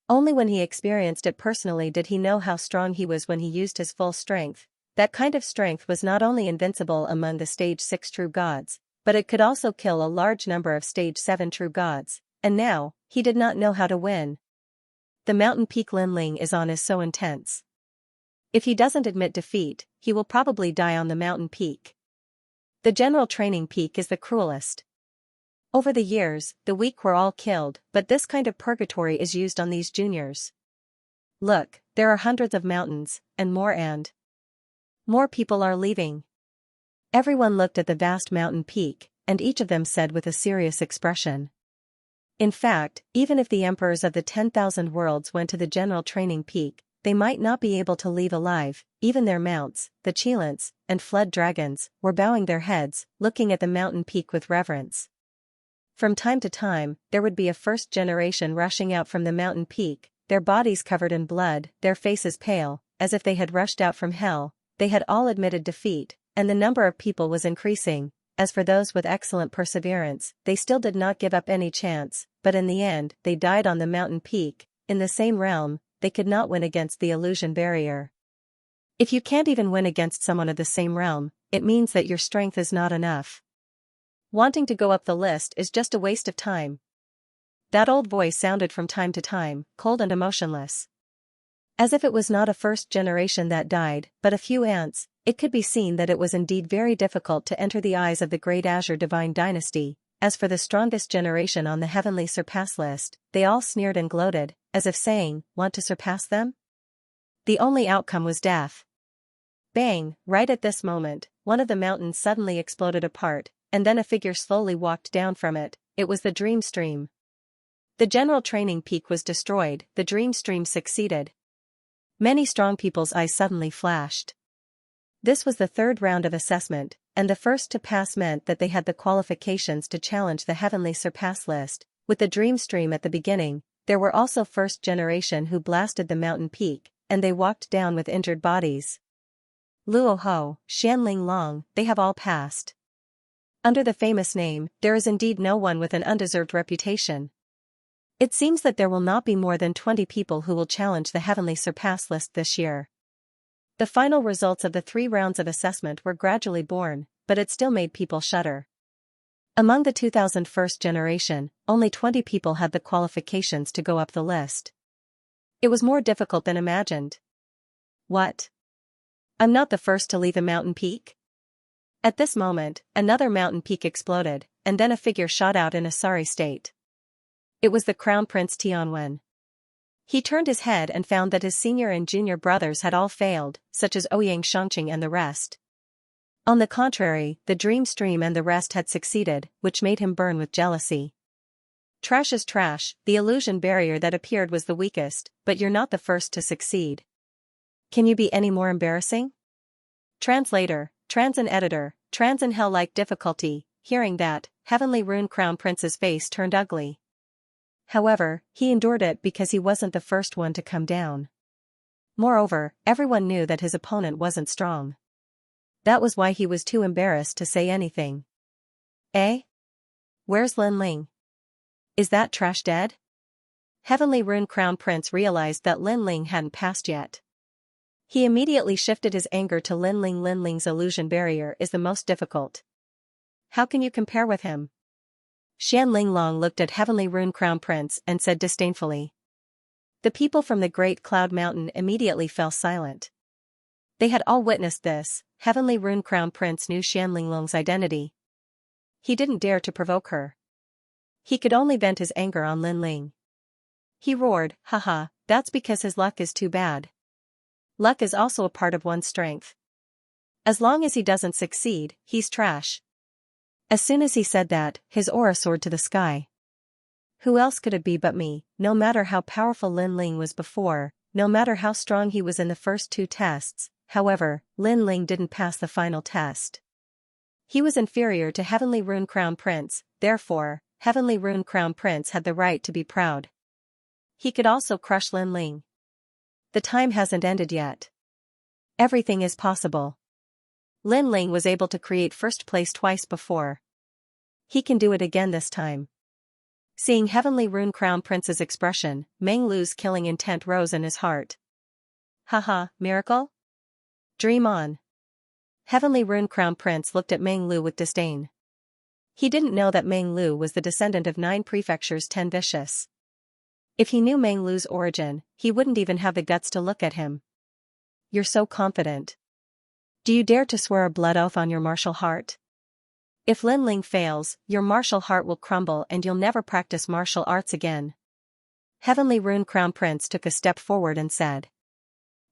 Only when he experienced it personally did he know how strong he was when he used his full strength. That kind of strength was not only invincible among the Stage 6 True Gods, but it could also kill a large number of Stage 7 True Gods, and now, he did not know how to win. The mountain peak Lin Ling is on is so intense. If he doesn't admit defeat, he will probably die on the mountain peak. The general training peak is the cruelest. Over the years, the weak were all killed, but this kind of purgatory is used on these juniors. Look, there are hundreds of mountains, and more people are leaving. Everyone looked at the vast mountain peak, and each of them said with a serious expression. In fact, even if the emperors of the 10,000 worlds went to the general training peak, they might not be able to leave alive. Even their mounts, the Chilants, and flood dragons, were bowing their heads, looking at the mountain peak with reverence. From time to time, there would be a first generation rushing out from the mountain peak, their bodies covered in blood, their faces pale, as if they had rushed out from hell. They had all admitted defeat, and the number of people was increasing. As for those with excellent perseverance, they still did not give up any chance, but in the end, they died on the mountain peak. In the same realm, they could not win against the illusion barrier. If you can't even win against someone of the same realm, it means that your strength is not enough. Wanting to go up the list is just a waste of time. That old voice sounded from time to time, cold and emotionless. As if it was not a first generation that died, but a few ants. It could be seen that it was indeed very difficult to enter the eyes of the Great Azure Divine Dynasty. As for the strongest generation on the Heavenly Surpass list, they all sneered and gloated, as if saying, "Want to surpass them?" The only outcome was death. Bang! Right at this moment, one of the mountains suddenly exploded apart, and then a figure slowly walked down from it. It was the Dream Stream. The general training peak was destroyed, the Dream Stream succeeded. Many strong people's eyes suddenly flashed. This was the third round of assessment, and the first to pass meant that they had the qualifications to challenge the Heavenly Surpass list. With the Dream Stream at the beginning, there were also first generation who blasted the mountain peak, and they walked down with injured bodies. Luo Ho, Xianling Long, they have all passed. Under the famous name, there is indeed no one with an undeserved reputation. It seems that there will not be more than 20 people who will challenge the Heavenly Surpass list this year. The final results of the 3 rounds of assessment were gradually born, but it still made people shudder. Among the 2001st generation, only 20 people had the qualifications to go up the list. It was more difficult than imagined. What? I'm not the first to leave a mountain peak? At this moment, another mountain peak exploded, and then a figure shot out in a sorry state. It was the Crown Prince Tianwen. He turned his head and found that his senior and junior brothers had all failed, such as Ouyang Xianxia and the rest. On the contrary, the Dream Stream and the rest had succeeded, which made him burn with jealousy. Trash is trash, the illusion barrier that appeared was the weakest, but you're not the first to succeed. Can you be any more embarrassing? Translator, trans and editor, trans in hell-like difficulty. Hearing that, Heavenly Rune Crown Prince's face turned ugly. However, he endured it because he wasn't the first one to come down. Moreover, everyone knew that his opponent wasn't strong. That was why he was too embarrassed to say anything. Eh? Where's Lin Ling? Is that trash dead? Heavenly Rune Crown Prince realized that Lin Ling hadn't passed yet. He immediately shifted his anger to Lin Ling. Lin Ling's illusion barrier is the most difficult. How can you compare with him? Xian Linglong looked at Heavenly Rune Crown Prince and said disdainfully. The people from the Great Cloud Mountain immediately fell silent. They had all witnessed this. Heavenly Rune Crown Prince knew Xian Linglong's identity. He didn't dare to provoke her. He could only vent his anger on Lin Ling. He roared, haha, that's because his luck is too bad. Luck is also a part of one's strength. As long as he doesn't succeed, he's trash. As soon as he said that, his aura soared to the sky. Who else could it be but me? No matter how powerful Lin Ling was before, no matter how strong he was in the first two tests, however, Lin Ling didn't pass the final test. He was inferior to Heavenly Rune Crown Prince, therefore, Heavenly Rune Crown Prince had the right to be proud. He could also crush Lin Ling. The time hasn't ended yet. Everything is possible. Lin Ling was able to create first place twice before. He can do it again this time. Seeing Heavenly Rune Crown Prince's expression, Meng Lu's killing intent rose in his heart. Haha, miracle? Dream on. Heavenly Rune Crown Prince looked at Meng Lu with disdain. He didn't know that Meng Lu was the descendant of 9 prefectures 10 vicious. If he knew Meng Lu's origin, he wouldn't even have the guts to look at him. You're so confident. Do you dare to swear a blood oath on your martial heart? If Lin Ling fails, your martial heart will crumble and you'll never practice martial arts again. Heavenly Rune Crown Prince took a step forward and said.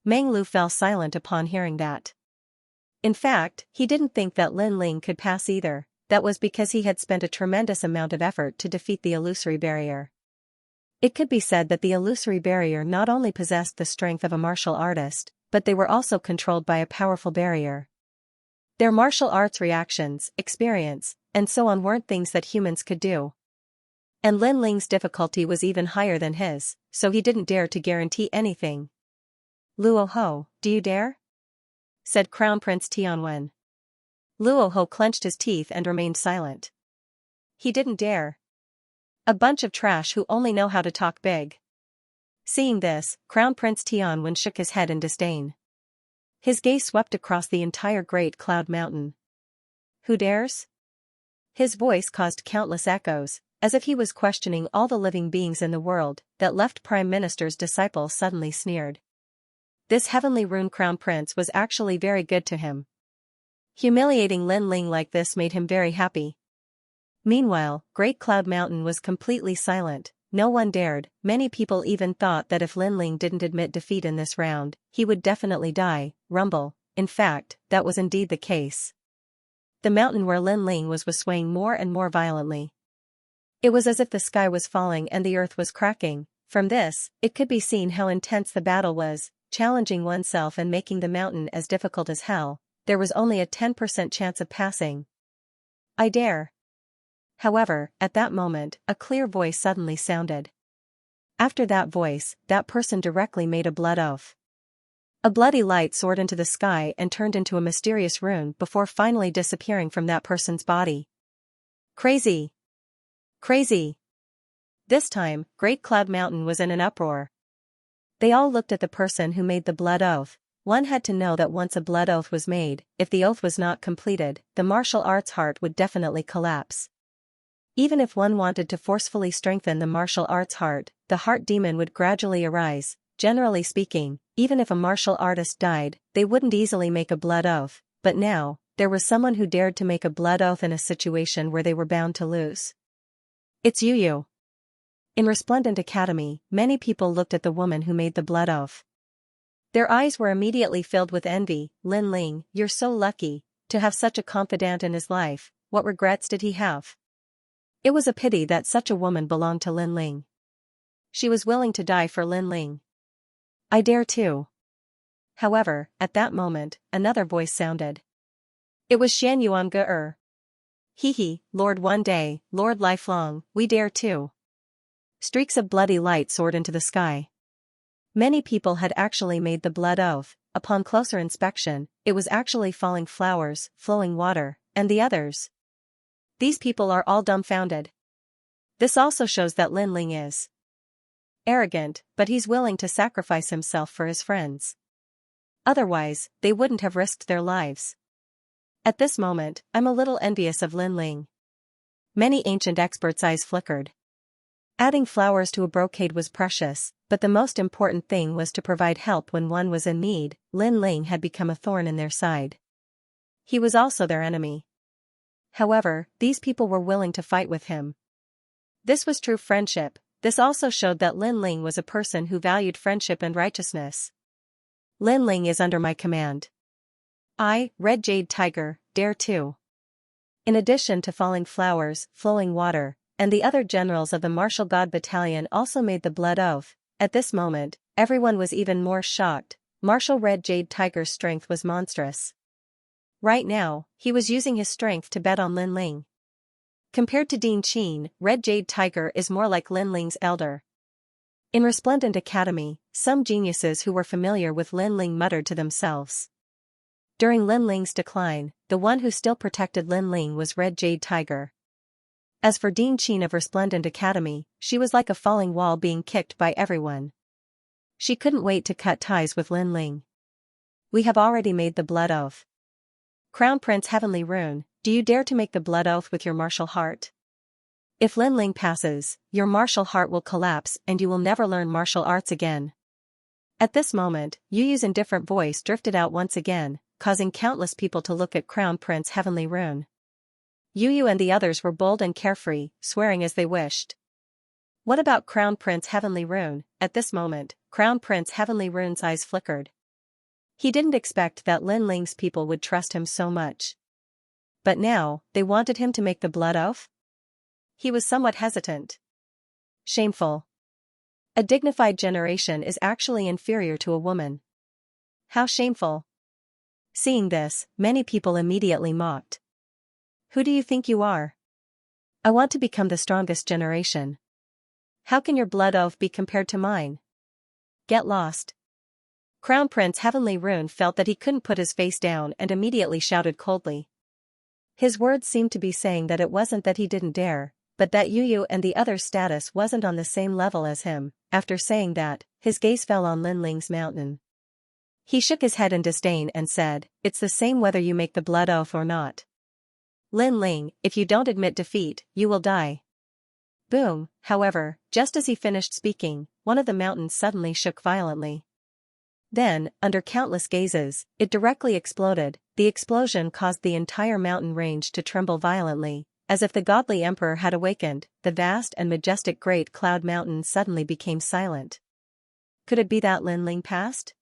Meng Lu fell silent upon hearing that. In fact, he didn't think that Lin Ling could pass either. That was because he had spent a tremendous amount of effort to defeat the illusory barrier. It could be said that the illusory barrier not only possessed the strength of a martial artist, but they were also controlled by a powerful barrier. Their martial arts reactions, experience, and so on weren't things that humans could do. And Lin Ling's difficulty was even higher than his, so he didn't dare to guarantee anything. Luo Ho, do you dare? Said Crown Prince Tianwen. Luo Ho clenched his teeth and remained silent. He didn't dare. A bunch of trash who only know how to talk big. Seeing this, Crown Prince Tianwen shook his head in disdain. His gaze swept across the entire Great Cloud Mountain. Who dares? His voice caused countless echoes, as if he was questioning all the living beings in the world. That left Prime Minister's disciple suddenly sneered. This Heavenly Rune Crown Prince was actually very good to him. Humiliating Lin Ling like this made him very happy. Meanwhile, Great Cloud Mountain was completely silent. No one dared. Many people even thought that if Lin Ling didn't admit defeat in this round, he would definitely die. Rumble. In fact, that was indeed the case. The mountain where Lin Ling was swaying more and more violently. It was as if the sky was falling and the earth was cracking. From this, it could be seen how intense the battle was, challenging oneself and making the mountain as difficult as hell. There was only a 10% chance of passing. I dare. However, at that moment, a clear voice suddenly sounded. After that voice, that person directly made a blood oath. A bloody light soared into the sky and turned into a mysterious rune before finally disappearing from that person's body. Crazy! Crazy! This time, Great Cloud Mountain was in an uproar. They all looked at the person who made the blood oath. One had to know that once a blood oath was made, if the oath was not completed, the martial arts heart would definitely collapse. Even if one wanted to forcefully strengthen the martial arts heart, the heart demon would gradually arise. Generally speaking, even if a martial artist died, they wouldn't easily make a blood oath, but now, there was someone who dared to make a blood oath in a situation where they were bound to lose. It's Yu. In Resplendent Academy, many people looked at the woman who made the blood oath. Their eyes were immediately filled with envy. Lin Ling, you're so lucky to have such a confidant in his life. What regrets did he have? It was a pity that such a woman belonged to Lin Ling. She was willing to die for Lin Ling. I dare too. However, at that moment, another voice sounded. It was Xianxia. Hee, Lord one day, Lord lifelong, we dare too. Streaks of bloody light soared into the sky. Many people had actually made the blood oath. Upon closer inspection, it was actually falling flowers, flowing water, and the others. These people are all dumbfounded. This also shows that Lin Ling is arrogant, but he's willing to sacrifice himself for his friends. Otherwise, they wouldn't have risked their lives. At this moment, I'm a little envious of Lin Ling. Many ancient experts' eyes flickered. Adding flowers to a brocade was precious, but the most important thing was to provide help when one was in need. Lin Ling had become a thorn in their side. He was also their enemy. However, these people were willing to fight with him. This was true friendship. This also showed that Lin Ling was a person who valued friendship and righteousness. Lin Ling is under my command. I, Red Jade Tiger, dare too. In addition to falling flowers, flowing water, and the other generals of the Martial God Battalion also made the blood oath. At this moment, everyone was even more shocked. Martial Red Jade Tiger's strength was monstrous. Right now, he was using his strength to bet on Lin Ling. Compared to Dean Qin, Red Jade Tiger is more like Lin Ling's elder. In Resplendent Academy, some geniuses who were familiar with Lin Ling muttered to themselves. During Lin Ling's decline, the one who still protected Lin Ling was Red Jade Tiger. As for Dean Qin of Resplendent Academy, she was like a falling wall being kicked by everyone. She couldn't wait to cut ties with Lin Ling. We have already made the blood oath. Crown Prince Heavenly Rune, do you dare to make the blood oath with your martial heart? If Lin Ling passes, your martial heart will collapse and you will never learn martial arts again. At this moment, Yu's indifferent voice drifted out once again, causing countless people to look at Crown Prince Heavenly Rune. Yu and the others were bold and carefree, swearing as they wished. What about Crown Prince Heavenly Rune? At this moment, Crown Prince Heavenly Rune's eyes flickered. He didn't expect that Lin Ling's people would trust him so much. But now, they wanted him to make the blood oath? He was somewhat hesitant. Shameful. A dignified generation is actually inferior to a woman. How shameful. Seeing this, many people immediately mocked. Who do you think you are? I want to become the strongest generation. How can your blood oath be compared to mine? Get lost. Crown Prince Heavenly Rune felt that he couldn't put his face down and immediately shouted coldly. His words seemed to be saying that it wasn't that he didn't dare, but that Yu and the other's status wasn't on the same level as him. After saying that, his gaze fell on Lin Ling's mountain. He shook his head in disdain and said, it's the same whether you make the blood oath or not. Lin Ling, if you don't admit defeat, you will die. Boom, however, just as he finished speaking, one of the mountains suddenly shook violently. Then, under countless gazes, it directly exploded. The explosion caused the entire mountain range to tremble violently, as if the godly emperor had awakened. The vast and majestic Great Cloud Mountain suddenly became silent. Could it be that Lin Ling passed?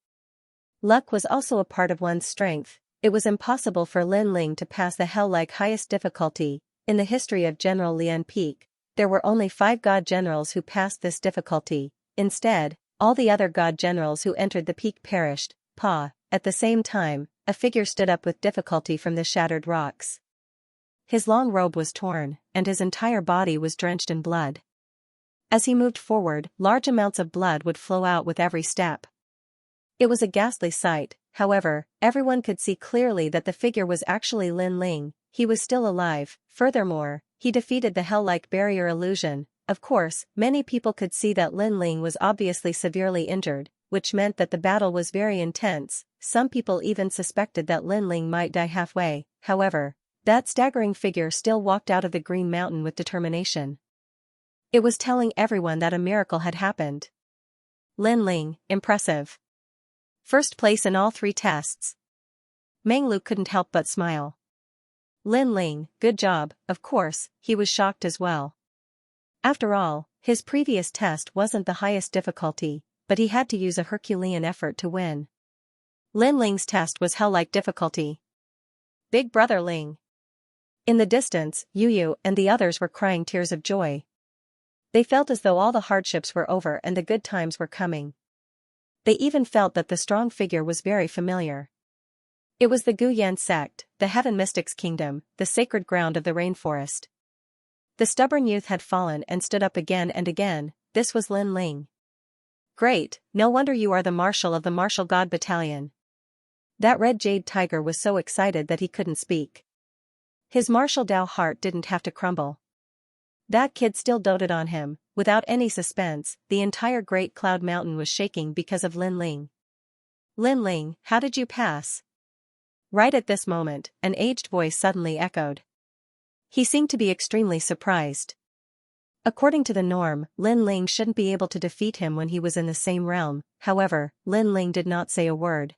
Luck was also a part of one's strength. It was impossible for Lin Ling to pass the hell-like highest difficulty. In the history of General Lian Peak, there were only 5 god generals who passed this difficulty. Instead, all the other god generals who entered the peak perished. At the same time, a figure stood up with difficulty from the shattered rocks. His long robe was torn, and his entire body was drenched in blood. As he moved forward, large amounts of blood would flow out with every step. It was a ghastly sight. However, everyone could see clearly that the figure was actually Lin Ling. He was still alive. Furthermore, he defeated the hell-like barrier illusion. Of course, many people could see that Lin Ling was obviously severely injured, which meant that the battle was very intense. Some people even suspected that Lin Ling might die halfway. However, That staggering figure still walked out of the Green Mountain with determination. It was telling everyone that a miracle had happened. Lin Ling, impressive. First place in all 3 tests. Meng Lu couldn't help but smile. Lin Ling, good job. Of course, he was shocked as well. After all, his previous test wasn't the highest difficulty, but he had to use a Herculean effort to win. Lin Ling's test was hell-like difficulty. Big brother Ling. In the distance, Yu Yu and the others were crying tears of joy. They felt as though all the hardships were over and the good times were coming. They even felt that the strong figure was very familiar. It was the Gu Yan sect, the Heaven Mystics Kingdom, the sacred ground of the rainforest. The stubborn youth had fallen and stood up again and again. This was Lin Ling. Great, no wonder you are the marshal of the Martial God Battalion. That red jade tiger was so excited that he couldn't speak. His martial Dao heart didn't have to crumble. That kid still doted on him. Without any suspense, the entire Great Cloud Mountain was shaking because of Lin Ling. Lin Ling, how did you pass? Right at this moment, an aged voice suddenly echoed. He seemed to be extremely surprised. According to the norm, Lin Ling shouldn't be able to defeat him when he was in the same realm. However, Lin Ling did not say a word.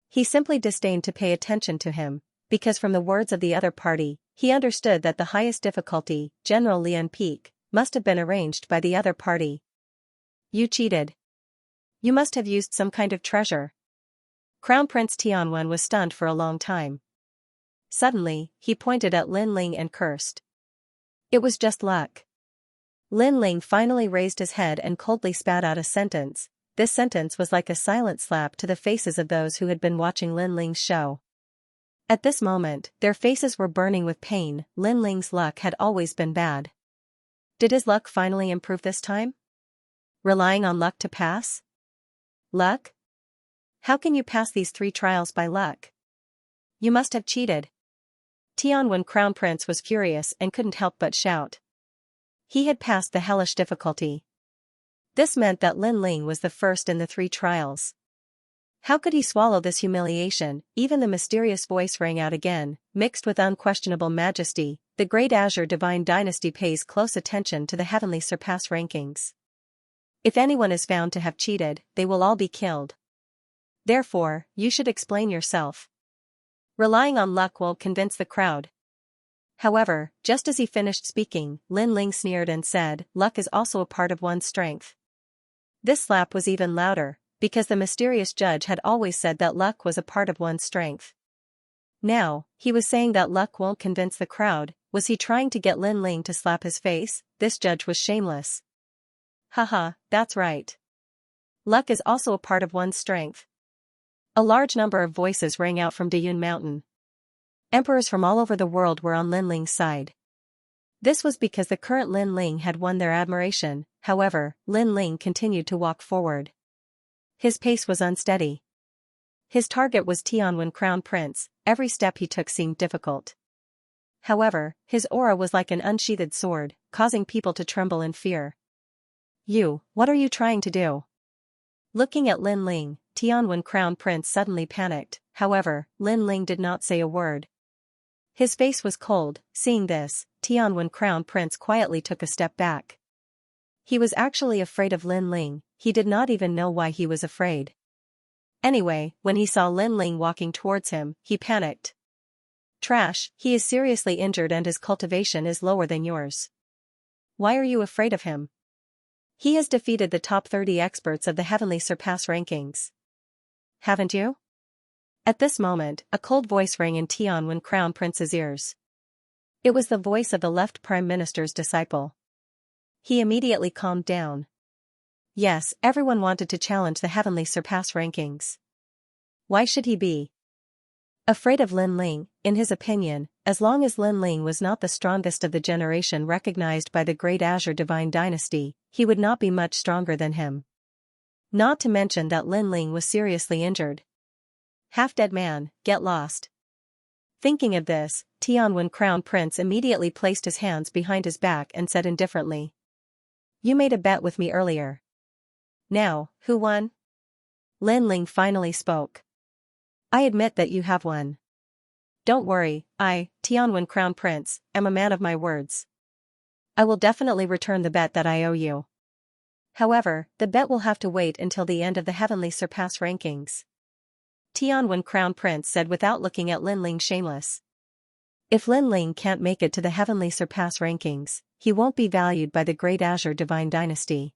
He simply disdained to pay attention to him, because from the words of the other party, he understood that the highest difficulty, General Lian Peak, must have been arranged by the other party. You cheated. You must have used some kind of treasure. Crown Prince Tianwen was stunned for a long time. Suddenly, he pointed at Lin Ling and cursed. It was just luck. Lin Ling finally raised his head and coldly spat out a sentence. This sentence was like a silent slap to the faces of those who had been watching Lin Ling's show. At this moment, their faces were burning with pain. Lin Ling's luck had always been bad. Did his luck finally improve this time? Relying on luck to pass? Luck? How can you pass these 3 trials by luck? You must have cheated. Tianwen Crown Prince was furious and couldn't help but shout. He had passed the hellish difficulty. This meant that Lin Ling was the first in the 3 trials. How could he swallow this humiliation? Even the mysterious voice rang out again, mixed with unquestionable majesty. The Great Azure Divine Dynasty pays close attention to the heavenly surpass rankings. If anyone is found to have cheated, they will all be killed. Therefore, you should explain yourself. Relying on luck will convince the crowd. However, just as he finished speaking, Lin Ling sneered and said, luck is also a part of one's strength. This slap was even louder, because the mysterious judge had always said that luck was a part of one's strength. Now, he was saying that luck won't convince the crowd. Was he trying to get Lin Ling to slap his face? This judge was shameless. Haha, that's right. Luck is also a part of one's strength. A large number of voices rang out from Dayun Mountain. Emperors from all over the world were on Lin Ling's side. This was because the current Lin Ling had won their admiration. However, Lin Ling continued to walk forward. His pace was unsteady. His target was Tianwen Crown Prince. Every step he took seemed difficult. However, his aura was like an unsheathed sword, causing people to tremble in fear. You, what are you trying to do? Looking at Lin Ling, Tianwen Crown Prince suddenly panicked. However, Lin Ling did not say a word. His face was cold. Seeing this, Tianwen Crown Prince quietly took a step back. He was actually afraid of Lin Ling. He did not even know why he was afraid. Anyway, when he saw Lin Ling walking towards him, he panicked. Trash, he is seriously injured and his cultivation is lower than yours. Why are you afraid of him? He has defeated the top 30 experts of the Heavenly Surpass rankings. Haven't you? At this moment, a cold voice rang in Tianwen Crown Prince's ears. It was the voice of the left Prime Minister's disciple. He immediately calmed down. Yes, everyone wanted to challenge the Heavenly Surpass rankings. Why should he be afraid of Lin Ling? In his opinion, as long as Lin Ling was not the strongest of the generation recognized by the Great Azure Divine Dynasty, he would not be much stronger than him. Not to mention that Lin Ling was seriously injured. Half-dead man, get lost. Thinking of this, Tianwen Crown Prince immediately placed his hands behind his back and said indifferently. You made a bet with me earlier. Now, who won? Lin Ling finally spoke. I admit that you have won. Don't worry, Tianwen Crown Prince, am a man of my words. I will definitely return the bet that I owe you. However, the bet will have to wait until the end of the Heavenly Surpass rankings. Tianwen Crown Prince said without looking at Lin Ling shameless. If Lin Ling can't make it to the Heavenly Surpass rankings, he won't be valued by the Great Azure Divine Dynasty.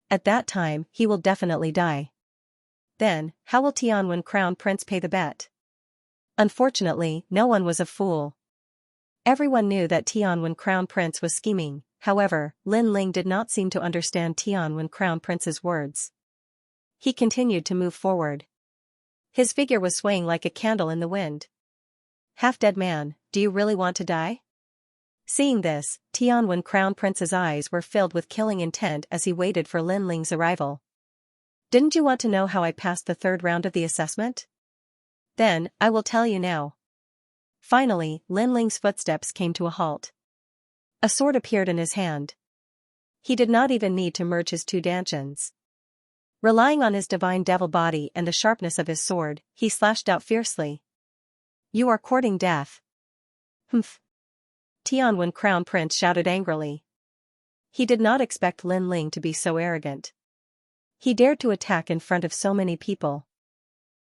At that time, he will definitely die. Then, how will Tianwen Crown Prince pay the bet? Unfortunately, no one was a fool. Everyone knew that Tianwen Crown Prince was scheming. However, Lin Ling did not seem to understand Tianwen Crown Prince's words. He continued to move forward. His figure was swaying like a candle in the wind. Half-dead man, do you really want to die? Seeing this, Tianwen Crown Prince's eyes were filled with killing intent as he waited for Lin Ling's arrival. Didn't you want to know how I passed the third round of the assessment? Then, I will tell you now. Finally, Lin Ling's footsteps came to a halt. A sword appeared in his hand. He did not even need to merge his two dantians. Relying on his divine devil body and the sharpness of his sword, he slashed out fiercely. You are courting death. Humph. Tianwen Crown Prince shouted angrily. He did not expect Lin Ling to be so arrogant. He dared to attack in front of so many people.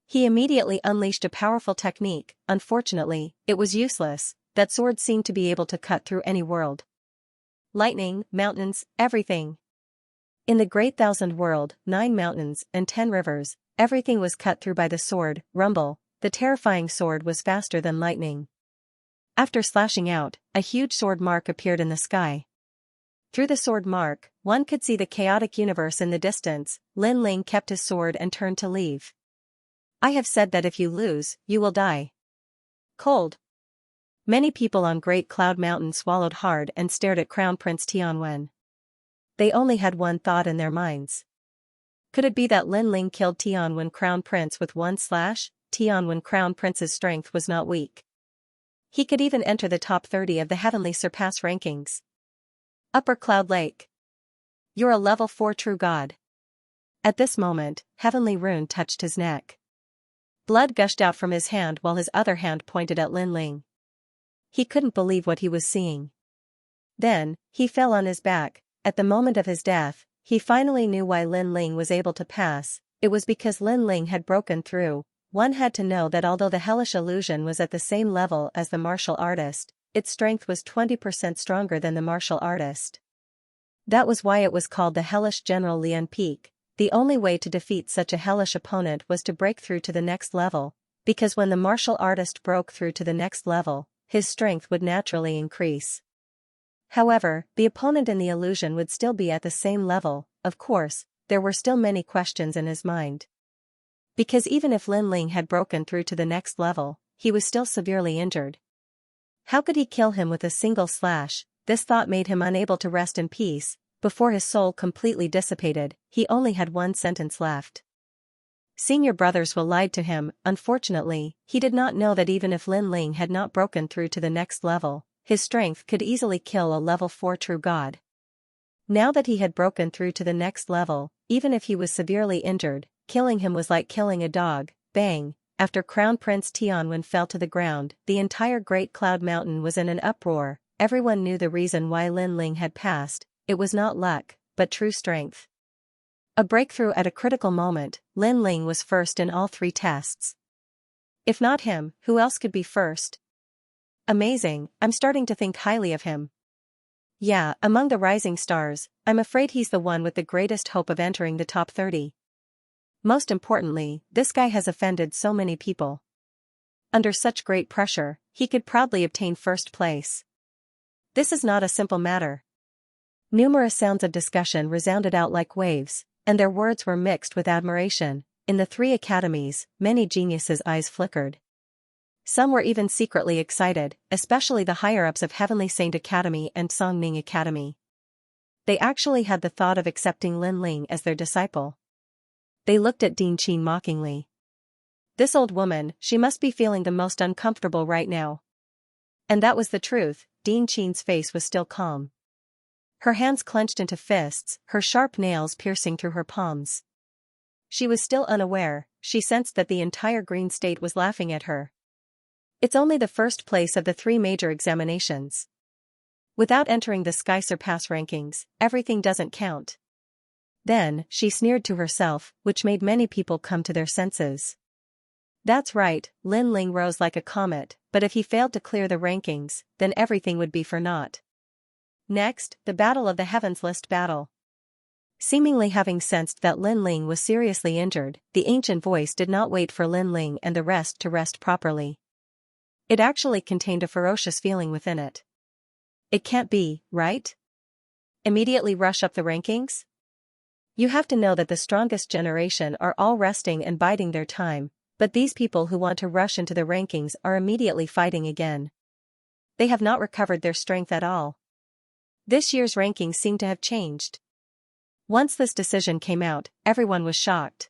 He immediately unleashed a powerful technique. Unfortunately, it was useless. That sword seemed to be able to cut through any world. Lightning, mountains, everything. In the Great Thousand World, 9 mountains and 10 rivers, everything was cut through by the sword. Rumble, the terrifying sword was faster than lightning. After slashing out, a huge sword mark appeared in the sky. Through the sword mark, one could see the chaotic universe in the distance. Lin Ling kept his sword and turned to leave. I have said that if you lose, you will die. Cold. Many people on Great Cloud Mountain swallowed hard and stared at Crown Prince Tianwen. They only had one thought in their minds. Could it be that Lin Ling killed Tianwen Crown Prince with one slash? Tianwen Crown Prince's strength was not weak. He could even enter the top 30 of the Heavenly Surpass rankings. Upper Cloud Lake. You're a level 4 true god. At this moment, Heavenly Rune touched his neck. Blood gushed out from his hand while his other hand pointed at Lin Ling. He couldn't believe what he was seeing. Then, he fell on his back. At the moment of his death, he finally knew why Lin Ling was able to pass. It was because Lin Ling had broken through. One had to know that although the hellish illusion was at the same level as the martial artist, its strength was 20% stronger than the martial artist. That was why it was called the hellish General Lian Peak. The only way to defeat such a hellish opponent was to break through to the next level, because when the martial artist broke through to the next level, his strength would naturally increase. However, the opponent in the illusion would still be at the same level. Of course, there were still many questions in his mind. Because even if Lin Ling had broken through to the next level, he was still severely injured. How could he kill him with a single slash? This thought made him unable to rest in peace. Before his soul completely dissipated, he only had one sentence left. Senior brothers will lied to him. Unfortunately, he did not know that even if Lin Ling had not broken through to the next level, his strength could easily kill a level 4 true god. Now that he had broken through to the next level, even if he was severely injured, killing him was like killing a dog. Bang! After Crown Prince Tianwen fell to the ground, the entire Great Cloud Mountain was in an uproar. Everyone knew the reason why Lin Ling had passed. It was not luck, but true strength. A breakthrough at a critical moment. Lin Ling was first in all 3 tests. If not him, who else could be first? Amazing, I'm starting to think highly of him. Yeah, among the rising stars, I'm afraid he's the one with the greatest hope of entering the top 30. Most importantly, this guy has offended so many people. Under such great pressure, he could proudly obtain first place. This is not a simple matter. Numerous sounds of discussion resounded out like waves, and their words were mixed with admiration. In the 3 academies, many geniuses' eyes flickered. Some were even secretly excited, especially the higher-ups of Heavenly Saint Academy and Songning Academy. They actually had the thought of accepting Lin Ling as their disciple. They looked at Dean Qin mockingly. This old woman, she must be feeling the most uncomfortable right now. And that was the truth. Dean Qin's face was still calm. Her hands clenched into fists, her sharp nails piercing through her palms. She was still unaware. She sensed that the entire Green State was laughing at her. It's only the first place of the 3 major examinations. Without entering the Sky Surpass rankings, everything doesn't count. Then, she sneered to herself, which made many people come to their senses. That's right, Lin Ling rose like a comet, but if he failed to clear the rankings, then everything would be for naught. Next, the Battle of the Heavens List battle. Seemingly having sensed that Lin Ling was seriously injured, the ancient voice did not wait for Lin Ling and the rest to rest properly. It actually contained a ferocious feeling within it. It can't be, right? Immediately rush up the rankings? You have to know that the strongest generation are all resting and biding their time, but these people who want to rush into the rankings are immediately fighting again. They have not recovered their strength at all. This year's rankings seem to have changed. Once this decision came out, everyone was shocked.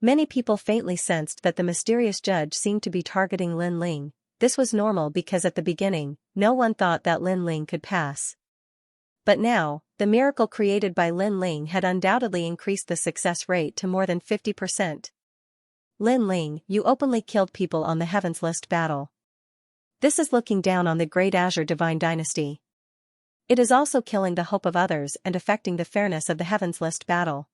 Many people faintly sensed that the mysterious judge seemed to be targeting Lin Ling. This was normal because at the beginning, no one thought that Lin Ling could pass. But now, the miracle created by Lin Ling had undoubtedly increased the success rate to more than 50%. Lin Ling, you openly killed people on the Heavens List battle. This is looking down on the Great Azure Divine Dynasty. It is also killing the hope of others and affecting the fairness of the Heavens List battle.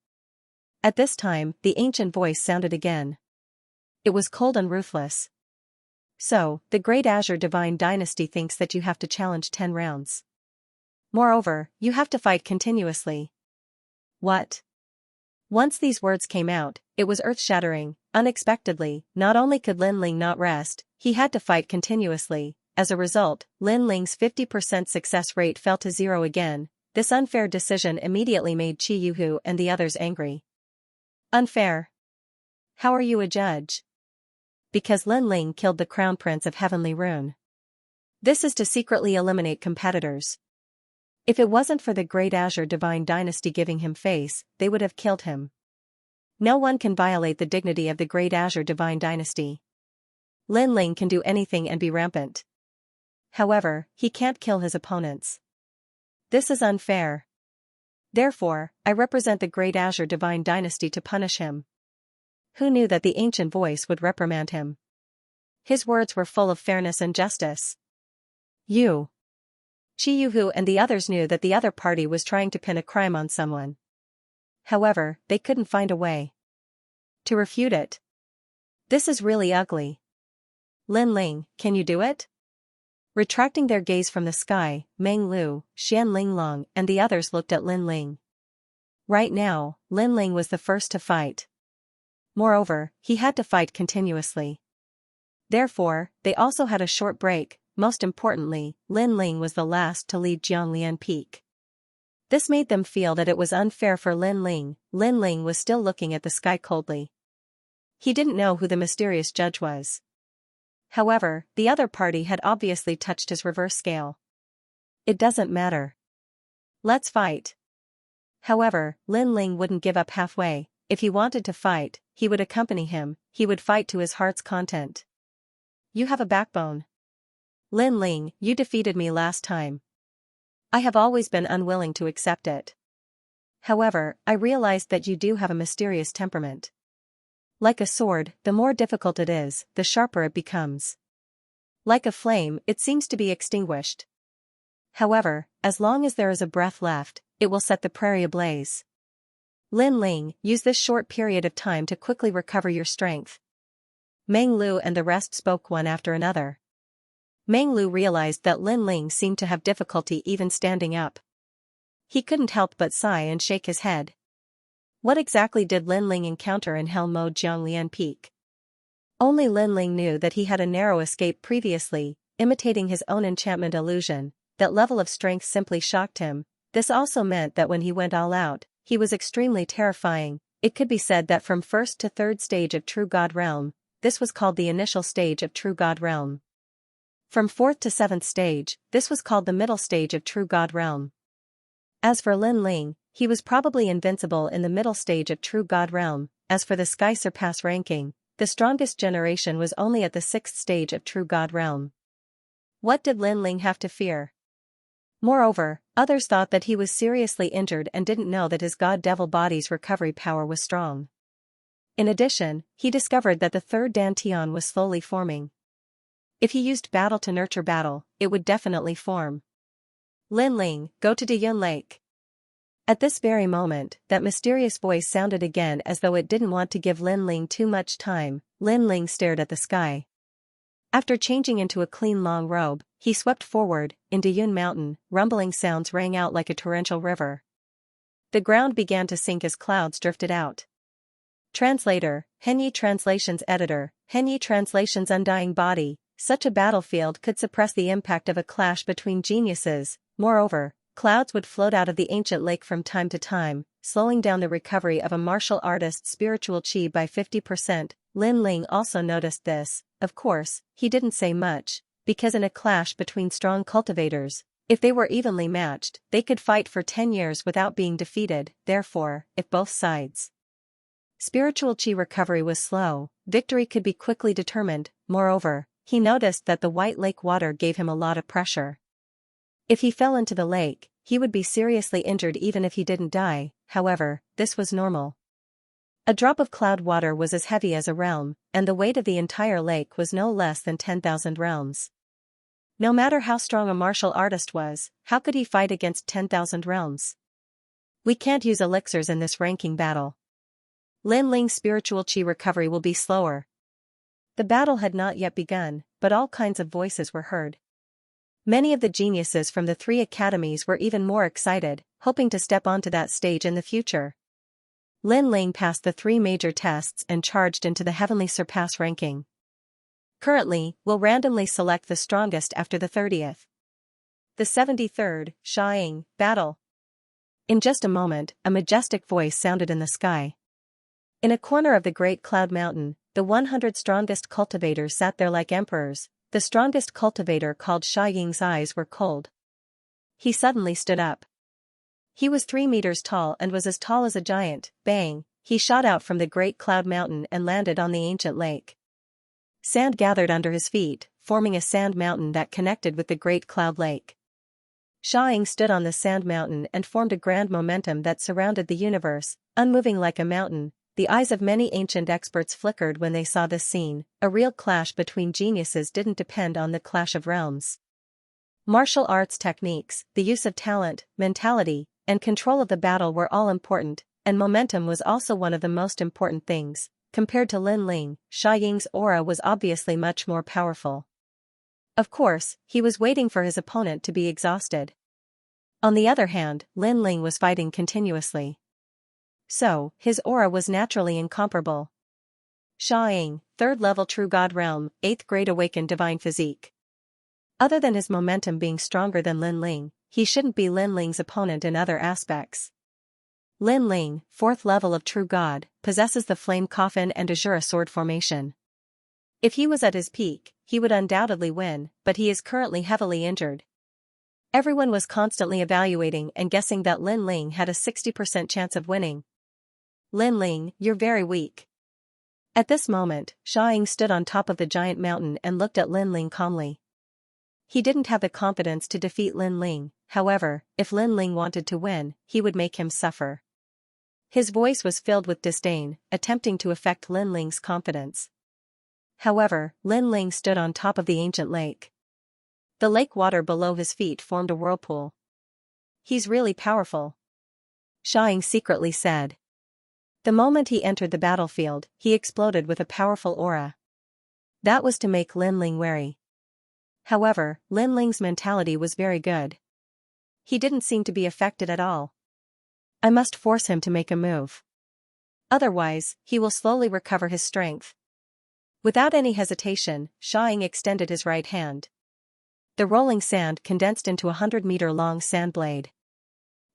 At this time, the ancient voice sounded again. It was cold and ruthless. So, the Great Azure Divine Dynasty thinks that you have to challenge 10 rounds. Moreover, you have to fight continuously. What? Once these words came out, it was earth-shattering. Unexpectedly, not only could Lin Ling not rest, he had to fight continuously. As a result, Lin Ling's 50% success rate fell to 0 again. This unfair decision immediately made Qi Yuhu and the others angry. Unfair? How are you a judge? Because Lin Ling killed the Crown Prince of Heavenly Rune. This is to secretly eliminate competitors. If it wasn't for the Great Azure Divine Dynasty giving him face, they would have killed him. No one can violate the dignity of the Great Azure Divine Dynasty. Lin Ling can do anything and be rampant. However, he can't kill his opponents. This is unfair. Therefore, I represent the Great Azure Divine Dynasty to punish him. Who knew that the ancient voice would reprimand him? His words were full of fairness and justice. You. Qi Yuhu and the others knew that the other party was trying to pin a crime on someone. However, they couldn't find a way to refute it. This is really ugly. Lin Ling, can you do it? Retracting their gaze from the sky, Meng Lu, Xian Linglong and the others looked at Lin Ling. Right now, Lin Ling was the first to fight. Moreover, he had to fight continuously. Therefore, they also had a short break. Most importantly, Lin Ling was the last to leave Jianglian Peak. This made them feel that it was unfair for Lin Ling. Lin Ling was still looking at the sky coldly. He didn't know who the mysterious judge was. However, the other party had obviously touched his reverse scale. It doesn't matter. Let's fight. However, Lin Ling wouldn't give up halfway. If he wanted to fight, he would accompany him. He would fight to his heart's content. You have a backbone. Lin Ling, you defeated me last time. I have always been unwilling to accept it. However, I realized that you do have a mysterious temperament. Like a sword, the more difficult it is, the sharper it becomes. Like a flame, it seems to be extinguished. However, as long as there is a breath left, it will set the prairie ablaze. Lin Ling, use this short period of time to quickly recover your strength. Meng Lu and the rest spoke one after another. Meng Lu realized that Lin Ling seemed to have difficulty even standing up. He couldn't help but sigh and shake his head. What exactly did Lin Ling encounter in Hell Mode Jianglian Peak? Only Lin Ling knew that he had a narrow escape previously, imitating his own enchantment illusion. That level of strength simply shocked him. This also meant that when he went all out, he was extremely terrifying. It could be said that from first to third stage of True God Realm, this was called the initial stage of True God Realm. From fourth to seventh stage, this was called the middle stage of True God Realm. As for Lin Ling, he was probably invincible in the middle stage of True God Realm. As for the Sky Surpass ranking, the strongest generation was only at the 6th stage of True God Realm. What did Lin Ling have to fear? Moreover, others thought that he was seriously injured and didn't know that his God-Devil body's recovery power was strong. In addition, he discovered that the third Dantian was slowly forming. If he used battle to nurture battle, it would definitely form. Lin Ling, go to Diyun Lake. At this very moment, that mysterious voice sounded again as though it didn't want to give Lin Ling too much time. Lin Ling stared at the sky. After changing into a clean long robe, he swept forward, into Yun Mountain. Rumbling sounds rang out like a torrential river. The ground began to sink as clouds drifted out. Translator, Henyi Translations Editor, Henyi Translations Undying Body. Such a battlefield could suppress the impact of a clash between geniuses. Moreover, clouds would float out of the ancient lake from time to time, slowing down the recovery of a martial artist's spiritual chi by 50%. Lin Ling also noticed this. Of course, he didn't say much, because in a clash between strong cultivators, if they were evenly matched, they could fight for 10 years without being defeated. Therefore, if both sides' spiritual chi recovery was slow, victory could be quickly determined. Moreover, he noticed that the white lake water gave him a lot of pressure. If he fell into the lake, he would be seriously injured even if he didn't die. However, this was normal. A drop of cloud water was as heavy as a realm, and the weight of the entire lake was no less than 10,000 realms. No matter how strong a martial artist was, how could he fight against 10,000 realms? We can't use elixirs in this ranking battle. Lin Ling's spiritual chi recovery will be slower. The battle had not yet begun, but all kinds of voices were heard. Many of the geniuses from the 3 academies were even more excited, hoping to step onto that stage in the future. Lin Ling passed the 3 major tests and charged into the Heavenly Surpass ranking. Currently, we'll randomly select the strongest after the 30th. The 73rd, Xianxia, battle. In just a moment, a majestic voice sounded in the sky. In a corner of the Great Cloud Mountain, the 100 strongest cultivators sat there like emperors. The strongest cultivator, called Xianxia's eyes were cold. He suddenly stood up. He was 3 meters tall and was as tall as a giant. Bang! He shot out from the Great Cloud Mountain and landed on the ancient lake. Sand gathered under his feet, forming a sand mountain that connected with the Great Cloud Lake. Xianxia stood on the sand mountain and formed a grand momentum that surrounded the universe, unmoving like a mountain. The eyes of many ancient experts flickered when they saw this scene. A real clash between geniuses didn't depend on the clash of realms. Martial arts techniques, the use of talent, mentality, and control of the battle were all important, and momentum was also one of the most important things. Compared to Lin Ling, Xianxia's aura was obviously much more powerful. Of course, he was waiting for his opponent to be exhausted. On the other hand, Lin Ling was fighting continuously. So, his aura was naturally incomparable. Xianxia, 3rd level True God Realm, 8th grade Awakened Divine Physique. Other than his momentum being stronger than Lin Ling, he shouldn't be Lin Ling's opponent in other aspects. Lin Ling, 4th level of True God, possesses the Flame Coffin and Azura Sword formation. If he was at his peak, he would undoubtedly win, but he is currently heavily injured. Everyone was constantly evaluating and guessing that Lin Ling had a 60% chance of winning. Lin Ling, you're very weak. At this moment, Xianxia stood on top of the giant mountain and looked at Lin Ling calmly. He didn't have the confidence to defeat Lin Ling. However, if Lin Ling wanted to win, he would make him suffer. His voice was filled with disdain, attempting to affect Lin Ling's confidence. However, Lin Ling stood on top of the ancient lake. The lake water below his feet formed a whirlpool. He's really powerful, Xianxia secretly said. The moment he entered the battlefield, he exploded with a powerful aura. That was to make Lin Ling wary. However, Lin Ling's mentality was very good. He didn't seem to be affected at all. I must force him to make a move. Otherwise, he will slowly recover his strength. Without any hesitation, Xianxia extended his right hand. The rolling sand condensed into a 100-meter-long sand blade.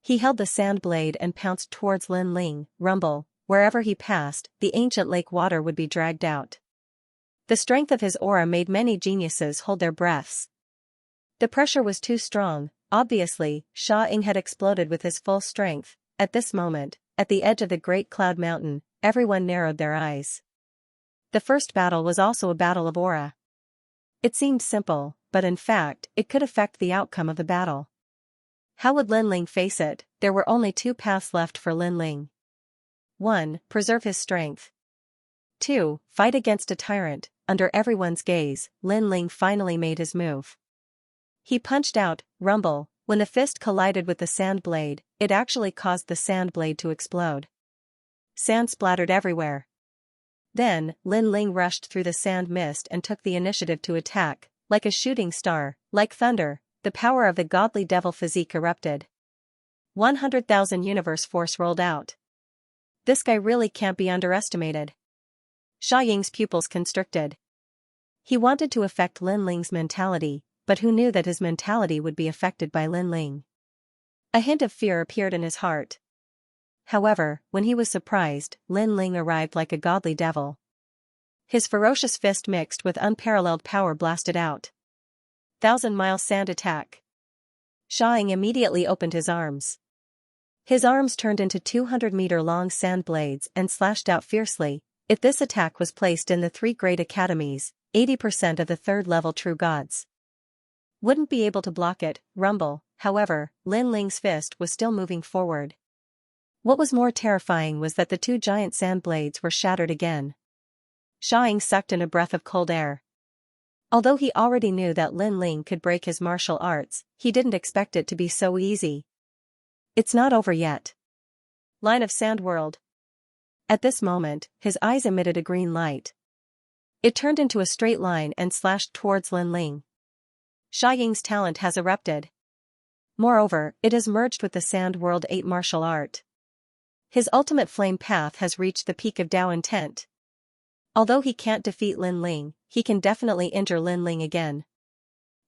He held the sand blade and pounced towards Lin Ling. Rumble, wherever he passed, the ancient lake water would be dragged out. The strength of his aura made many geniuses hold their breaths. The pressure was too strong. Obviously, Xianxia had exploded with his full strength. At this moment, at the edge of the Great Cloud Mountain, everyone narrowed their eyes. The first battle was also a battle of aura. It seemed simple, but in fact, it could affect the outcome of the battle. How would Lin Ling face it? There were only 2 paths left for Lin Ling. 1. Preserve his strength. 2. Fight against a tyrant. Under everyone's gaze, Lin Ling finally made his move. He punched out, rumble. When the fist collided with the sand blade, it actually caused the sand blade to explode. Sand splattered everywhere. Then, Lin Ling rushed through the sand mist and took the initiative to attack. Like a shooting star, like thunder, the power of the godly devil physique erupted. 100,000 universe force rolled out. This guy really can't be underestimated. Xianxia's pupils constricted. He wanted to affect Lin Ling's mentality, but who knew that his mentality would be affected by Lin Ling? A hint of fear appeared in his heart. However, when he was surprised, Lin Ling arrived like a godly devil. His ferocious fist mixed with unparalleled power blasted out. 1,000-mile sand attack. Xianxia immediately opened his arms. His arms turned into 200-meter-long sand blades and slashed out fiercely. If this attack was placed in the 3 great academies, 80% of the third-level true gods wouldn't be able to block it. Rumble. However, Lin Ling's fist was still moving forward. What was more terrifying was that the 2 giant sand blades were shattered again. Xianxia sucked in a breath of cold air. Although he already knew that Lin Ling could break his martial arts, he didn't expect it to be so easy. It's not over yet. Line of Sand World. At this moment, his eyes emitted a green light. It turned into a straight line and slashed towards Lin Ling. Xianxia's talent has erupted. Moreover, it has merged with the Sand World 8 martial art. His ultimate flame path has reached the peak of Dao intent. Although he can't defeat Lin Ling, he can definitely injure Lin Ling again.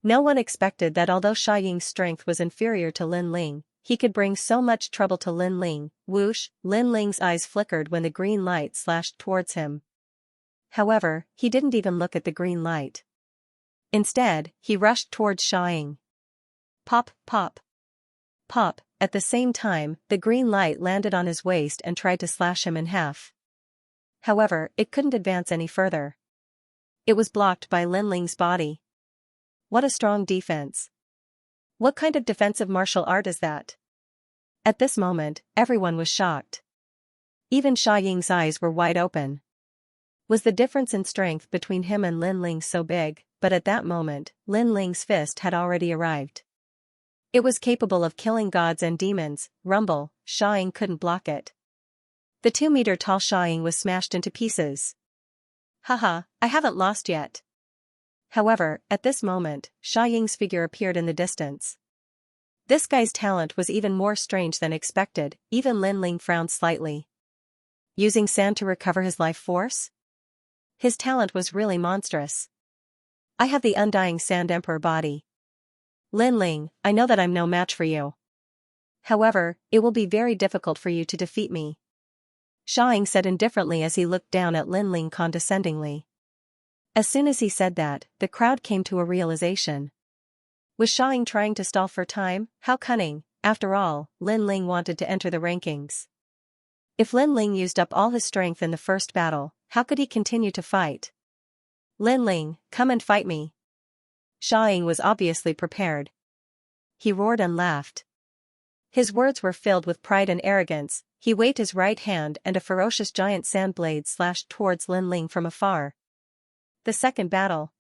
No one expected that although Xianxia's strength was inferior to Lin Ling, he could bring so much trouble to Lin Ling. Whoosh, Lin Ling's eyes flickered when the green light slashed towards him. However, he didn't even look at the green light. Instead, he rushed towards Xianxia. Pop, pop. Pop. At the same time, the green light landed on his waist and tried to slash him in half. However, it couldn't advance any further. It was blocked by Lin Ling's body. What a strong defense. What kind of defensive martial art is that? At this moment, everyone was shocked. Even Xianxia's eyes were wide open. Was the difference in strength between him and Lin Ling so big? But at that moment, Lin Ling's fist had already arrived. It was capable of killing gods and demons. Rumble. Xianxia couldn't block it. The 2-meter-tall Xianxia was smashed into pieces. Haha, I haven't lost yet. However, at this moment, Xianxia's figure appeared in the distance. This guy's talent was even more strange than expected. Even Lin Ling frowned slightly. Using sand to recover his life force? His talent was really monstrous. I have the undying Sand Emperor body. Lin Ling, I know that I'm no match for you. However, it will be very difficult for you to defeat me. Xianxia said indifferently as he looked down at Lin Ling condescendingly. As soon as he said that, the crowd came to a realization. Was Xianxia trying to stall for time? How cunning. After all, Lin Ling wanted to enter the rankings. If Lin Ling used up all his strength in the first battle, how could he continue to fight? Lin Ling, come and fight me. Xianxia was obviously prepared. He roared and laughed. His words were filled with pride and arrogance. He waved his right hand and a ferocious giant sand blade slashed towards Lin Ling from afar. The second battle.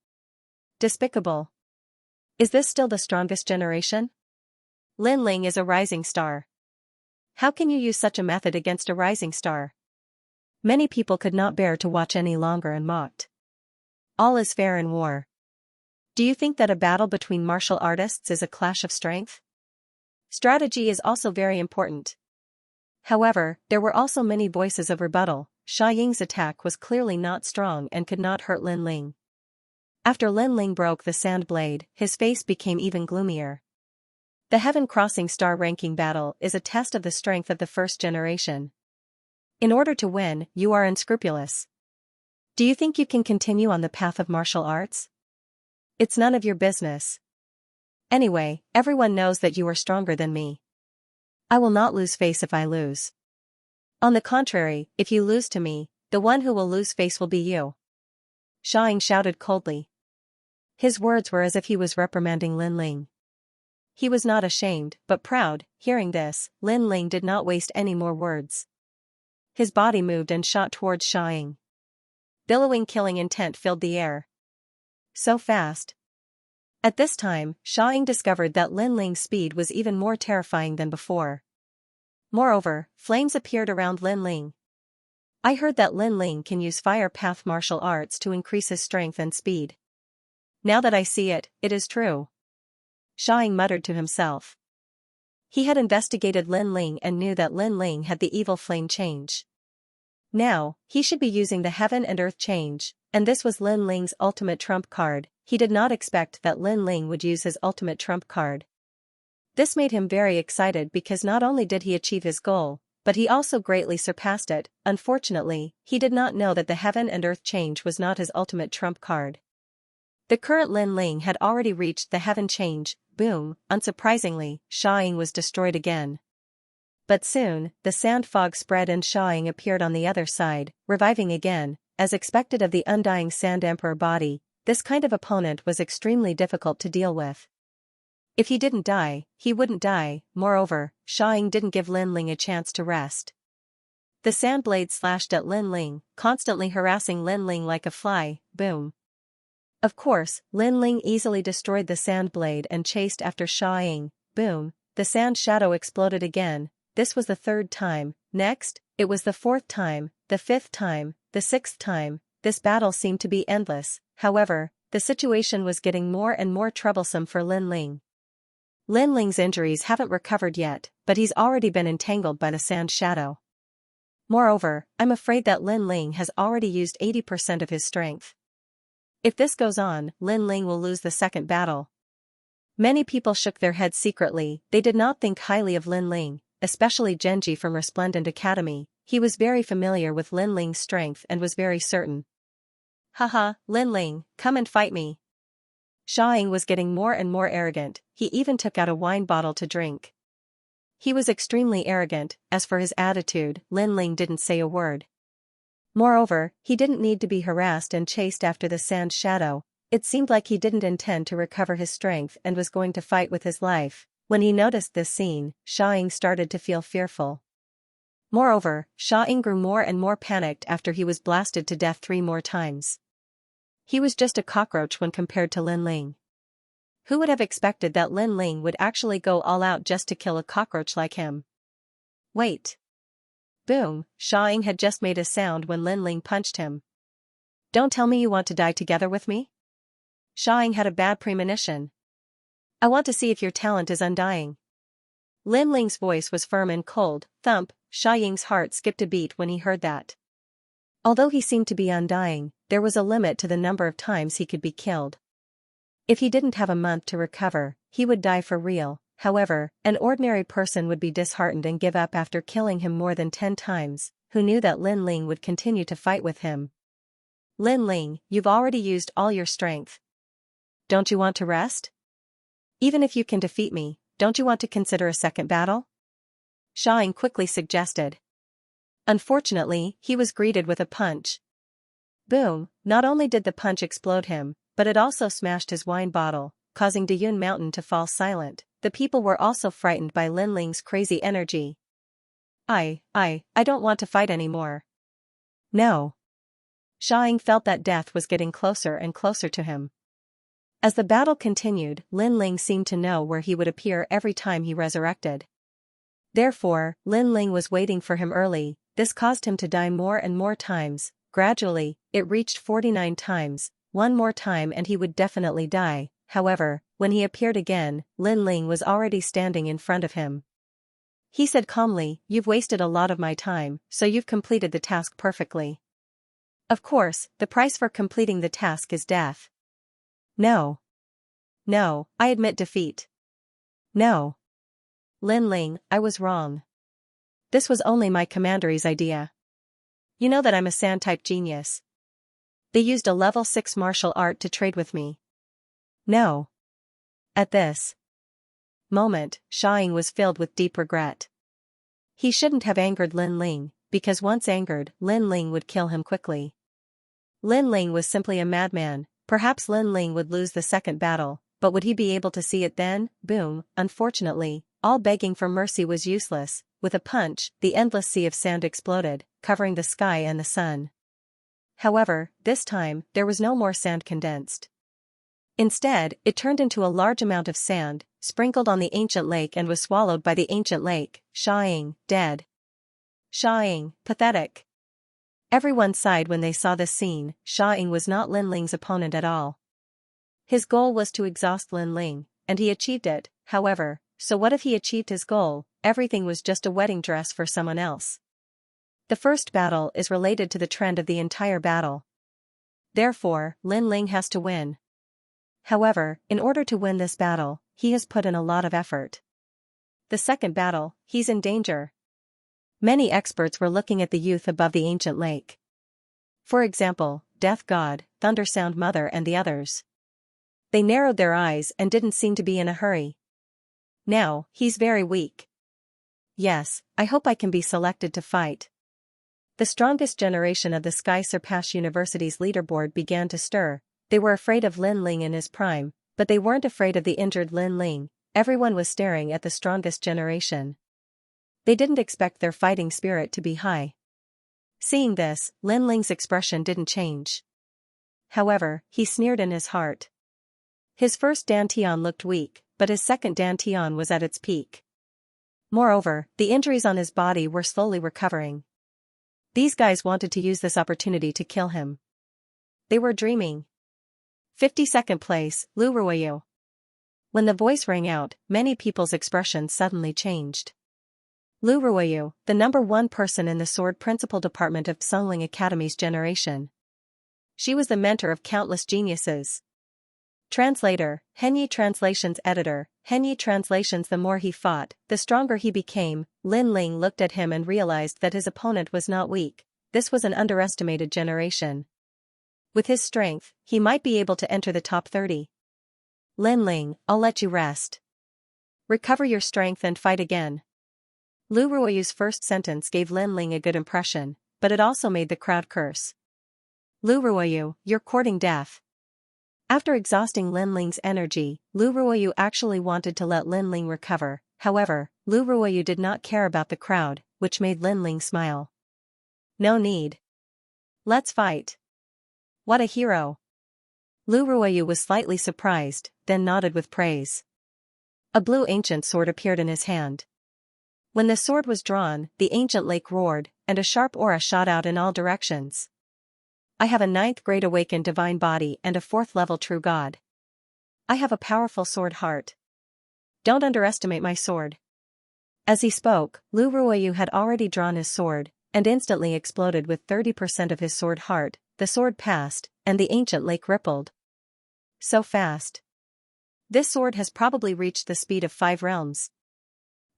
Despicable. Is this still the strongest generation? Lin Ling is a rising star. How can you use such a method against a rising star? Many people could not bear to watch any longer and mocked. All is fair in war. Do you think that a battle between martial artists is a clash of strength? Strategy is also very important. However, there were also many voices of rebuttal. Xianxia's attack was clearly not strong and could not hurt Lin Ling. After Lin Ling broke the sand blade, his face became even gloomier. The heaven-crossing star ranking battle is a test of the strength of the first generation. In order to win, you are unscrupulous. Do you think you can continue on the path of martial arts? It's none of your business. Anyway, everyone knows that you are stronger than me. I will not lose face if I lose. On the contrary, if you lose to me, the one who will lose face will be you. Xianxia shouted coldly. His words were as if he was reprimanding Lin Ling. He was not ashamed, but proud. Hearing this, Lin Ling did not waste any more words. His body moved and shot towards Xianxia. Billowing killing intent filled the air. So fast. At this time, Xiaoying discovered that Lin Ling's speed was even more terrifying than before. Moreover, flames appeared around Lin Ling. I heard that Lin Ling can use fire path martial arts to increase his strength and speed. Now that I see it, it is true. Xiaoying muttered to himself. He had investigated Lin Ling and knew that Lin Ling had the evil flame change. Now, he should be using the heaven and earth change, and this was Lin Ling's ultimate trump card. He did not expect that Lin Ling would use his ultimate trump card. This made him very excited because not only did he achieve his goal, but he also greatly surpassed it. Unfortunately, he did not know that the heaven and earth change was not his ultimate trump card. The current Lin Ling had already reached the heaven change. Boom, unsurprisingly, Xiaoying was destroyed again. But soon, the sand fog spread and Xiaoying appeared on the other side, reviving again. As expected of the undying Sand Emperor body, this kind of opponent was extremely difficult to deal with. If he didn't die, he wouldn't die. Moreover, Xiaoying didn't give Lin Ling a chance to rest. The sand blade slashed at Lin Ling, constantly harassing Lin Ling like a fly. Boom. Of course, Lin Ling easily destroyed the sand blade and chased after Xiaoying. Boom, the sand shadow exploded again. This was the third time. Next, it was the fourth time, the fifth time, the sixth time. This battle seemed to be endless. However, the situation was getting more and more troublesome for Lin Ling. Lin Ling's injuries haven't recovered yet, but he's already been entangled by the sand shadow. Moreover, I'm afraid that Lin Ling has already used 80% of his strength. If this goes on, Lin Ling will lose the second battle. Many people shook their heads secretly. They did not think highly of Lin Ling, especially Genji from Resplendent Academy. He was very familiar with Lin Ling's strength and was very certain. Haha, Lin Ling, come and fight me. Xiaoying was getting more and more arrogant. He even took out a wine bottle to drink. He was extremely arrogant. As for his attitude, Lin Ling didn't say a word. Moreover, he didn't need to be harassed and chased after the sand shadow. It seemed like he didn't intend to recover his strength and was going to fight with his life. When he noticed this scene, Xiaoying started to feel fearful. Moreover, Xiaoying grew more and more panicked after he was blasted to death 3 more times. He was just a cockroach when compared to Lin Ling. Who would have expected that Lin Ling would actually go all out just to kill a cockroach like him? Wait. Boom, Xiaoying had just made a sound when Lin Ling punched him. Don't tell me you want to die together with me? Xiaoying had a bad premonition. I want to see if your talent is undying. Lin Ling's voice was firm and cold. Thump, Xiaoying's heart skipped a beat when he heard that. Although he seemed to be undying, there was a limit to the number of times he could be killed. If he didn't have a month to recover, he would die for real. However, an ordinary person would be disheartened and give up after killing him more than 10 times, who knew that Lin Ling would continue to fight with him. Lin Ling, you've already used all your strength. Don't you want to rest? Even if you can defeat me, don't you want to consider a second battle? Xiaoying quickly suggested. Unfortunately, he was greeted with a punch. Boom, not only did the punch explode him, but it also smashed his wine bottle, causing Dayun Mountain to fall silent. The people were also frightened by Lin Ling's crazy energy. I don't want to fight anymore. No. Xiaoying felt that death was getting closer and closer to him. As the battle continued, Lin Ling seemed to know where he would appear every time he resurrected. Therefore, Lin Ling was waiting for him early. This caused him to die more and more times. Gradually, it reached 49 times. One more time and he would definitely die. However, when he appeared again, Lin Ling was already standing in front of him. He said calmly, "You've wasted a lot of my time, so you've completed the task perfectly. Of course, the price for completing the task is death." No. No, I admit defeat. No. Lin Ling, I was wrong. This was only my commandery's idea. You know that I'm a sand-type genius. They used a level 6 martial art to trade with me. No. At this moment, Xiaoying was filled with deep regret. He shouldn't have angered Lin Ling, because once angered, Lin Ling would kill him quickly. Lin Ling was simply a madman. Perhaps Lin Ling would lose the second battle, but would he be able to see it then? Boom, unfortunately, all begging for mercy was useless. With a punch, the endless sea of sand exploded, covering the sky and the sun. However, this time, there was no more sand condensed. Instead, it turned into a large amount of sand, sprinkled on the ancient lake and was swallowed by the ancient lake, Xianxia, dead. Xianxia, pathetic. Everyone sighed when they saw this scene. Xianxia was not Lin Ling's opponent at all. His goal was to exhaust Lin Ling, and he achieved it, however, so what if he achieved his goal? Everything was just a wedding dress for someone else. The first battle is related to the trend of the entire battle. Therefore, Lin Ling has to win. However, in order to win this battle, he has put in a lot of effort. The second battle, he's in danger. Many experts were looking at the youth above the ancient lake. For example, Death God, Thunder Sound Mother and the others. They narrowed their eyes and didn't seem to be in a hurry. Now, he's very weak. Yes, I hope I can be selected to fight. The strongest generation of the Sky Surpass University's leaderboard began to stir. They were afraid of Lin Ling in his prime, but they weren't afraid of the injured Lin Ling. Everyone was staring at the strongest generation. They didn't expect their fighting spirit to be high. Seeing this, Lin Ling's expression didn't change. However, he sneered in his heart. His first dantian looked weak, but his second dantian was at its peak. Moreover, the injuries on his body were slowly recovering. These guys wanted to use this opportunity to kill him. They were dreaming. 52nd place, Lu Ruoyu. When the voice rang out, many people's expressions suddenly changed. Lu Ruoyu, the number one person in the Sword Principal Department of Sungling Academy's generation. She was the mentor of countless geniuses. Translator, Henyi Translations Editor, Henyi Translations. The more he fought, the stronger he became. Lin Ling looked at him and realized that his opponent was not weak. This was an underestimated generation. With his strength, he might be able to enter the top 30. Lin Ling, I'll let you rest. Recover your strength and fight again. Lu Ruoyu's first sentence gave Lin Ling a good impression, but it also made the crowd curse. Lu Ruoyu, you're courting death. After exhausting Lin Ling's energy, Lu Ruoyu actually wanted to let Lin Ling recover. However, Lu Ruoyu did not care about the crowd, which made Lin Ling smile. No need. Let's fight. What a hero. Lu Ruoyu was slightly surprised, then nodded with praise. A blue ancient sword appeared in his hand. When the sword was drawn, the ancient lake roared, and a sharp aura shot out in all directions. I have a 9th grade awakened divine body and a 4th level true god. I have a powerful sword heart. Don't underestimate my sword. As he spoke, Lu Ruoyu had already drawn his sword, and instantly exploded with 30% of his sword heart. The sword passed, and the ancient lake rippled. So fast. This sword has probably reached the speed of 5 realms.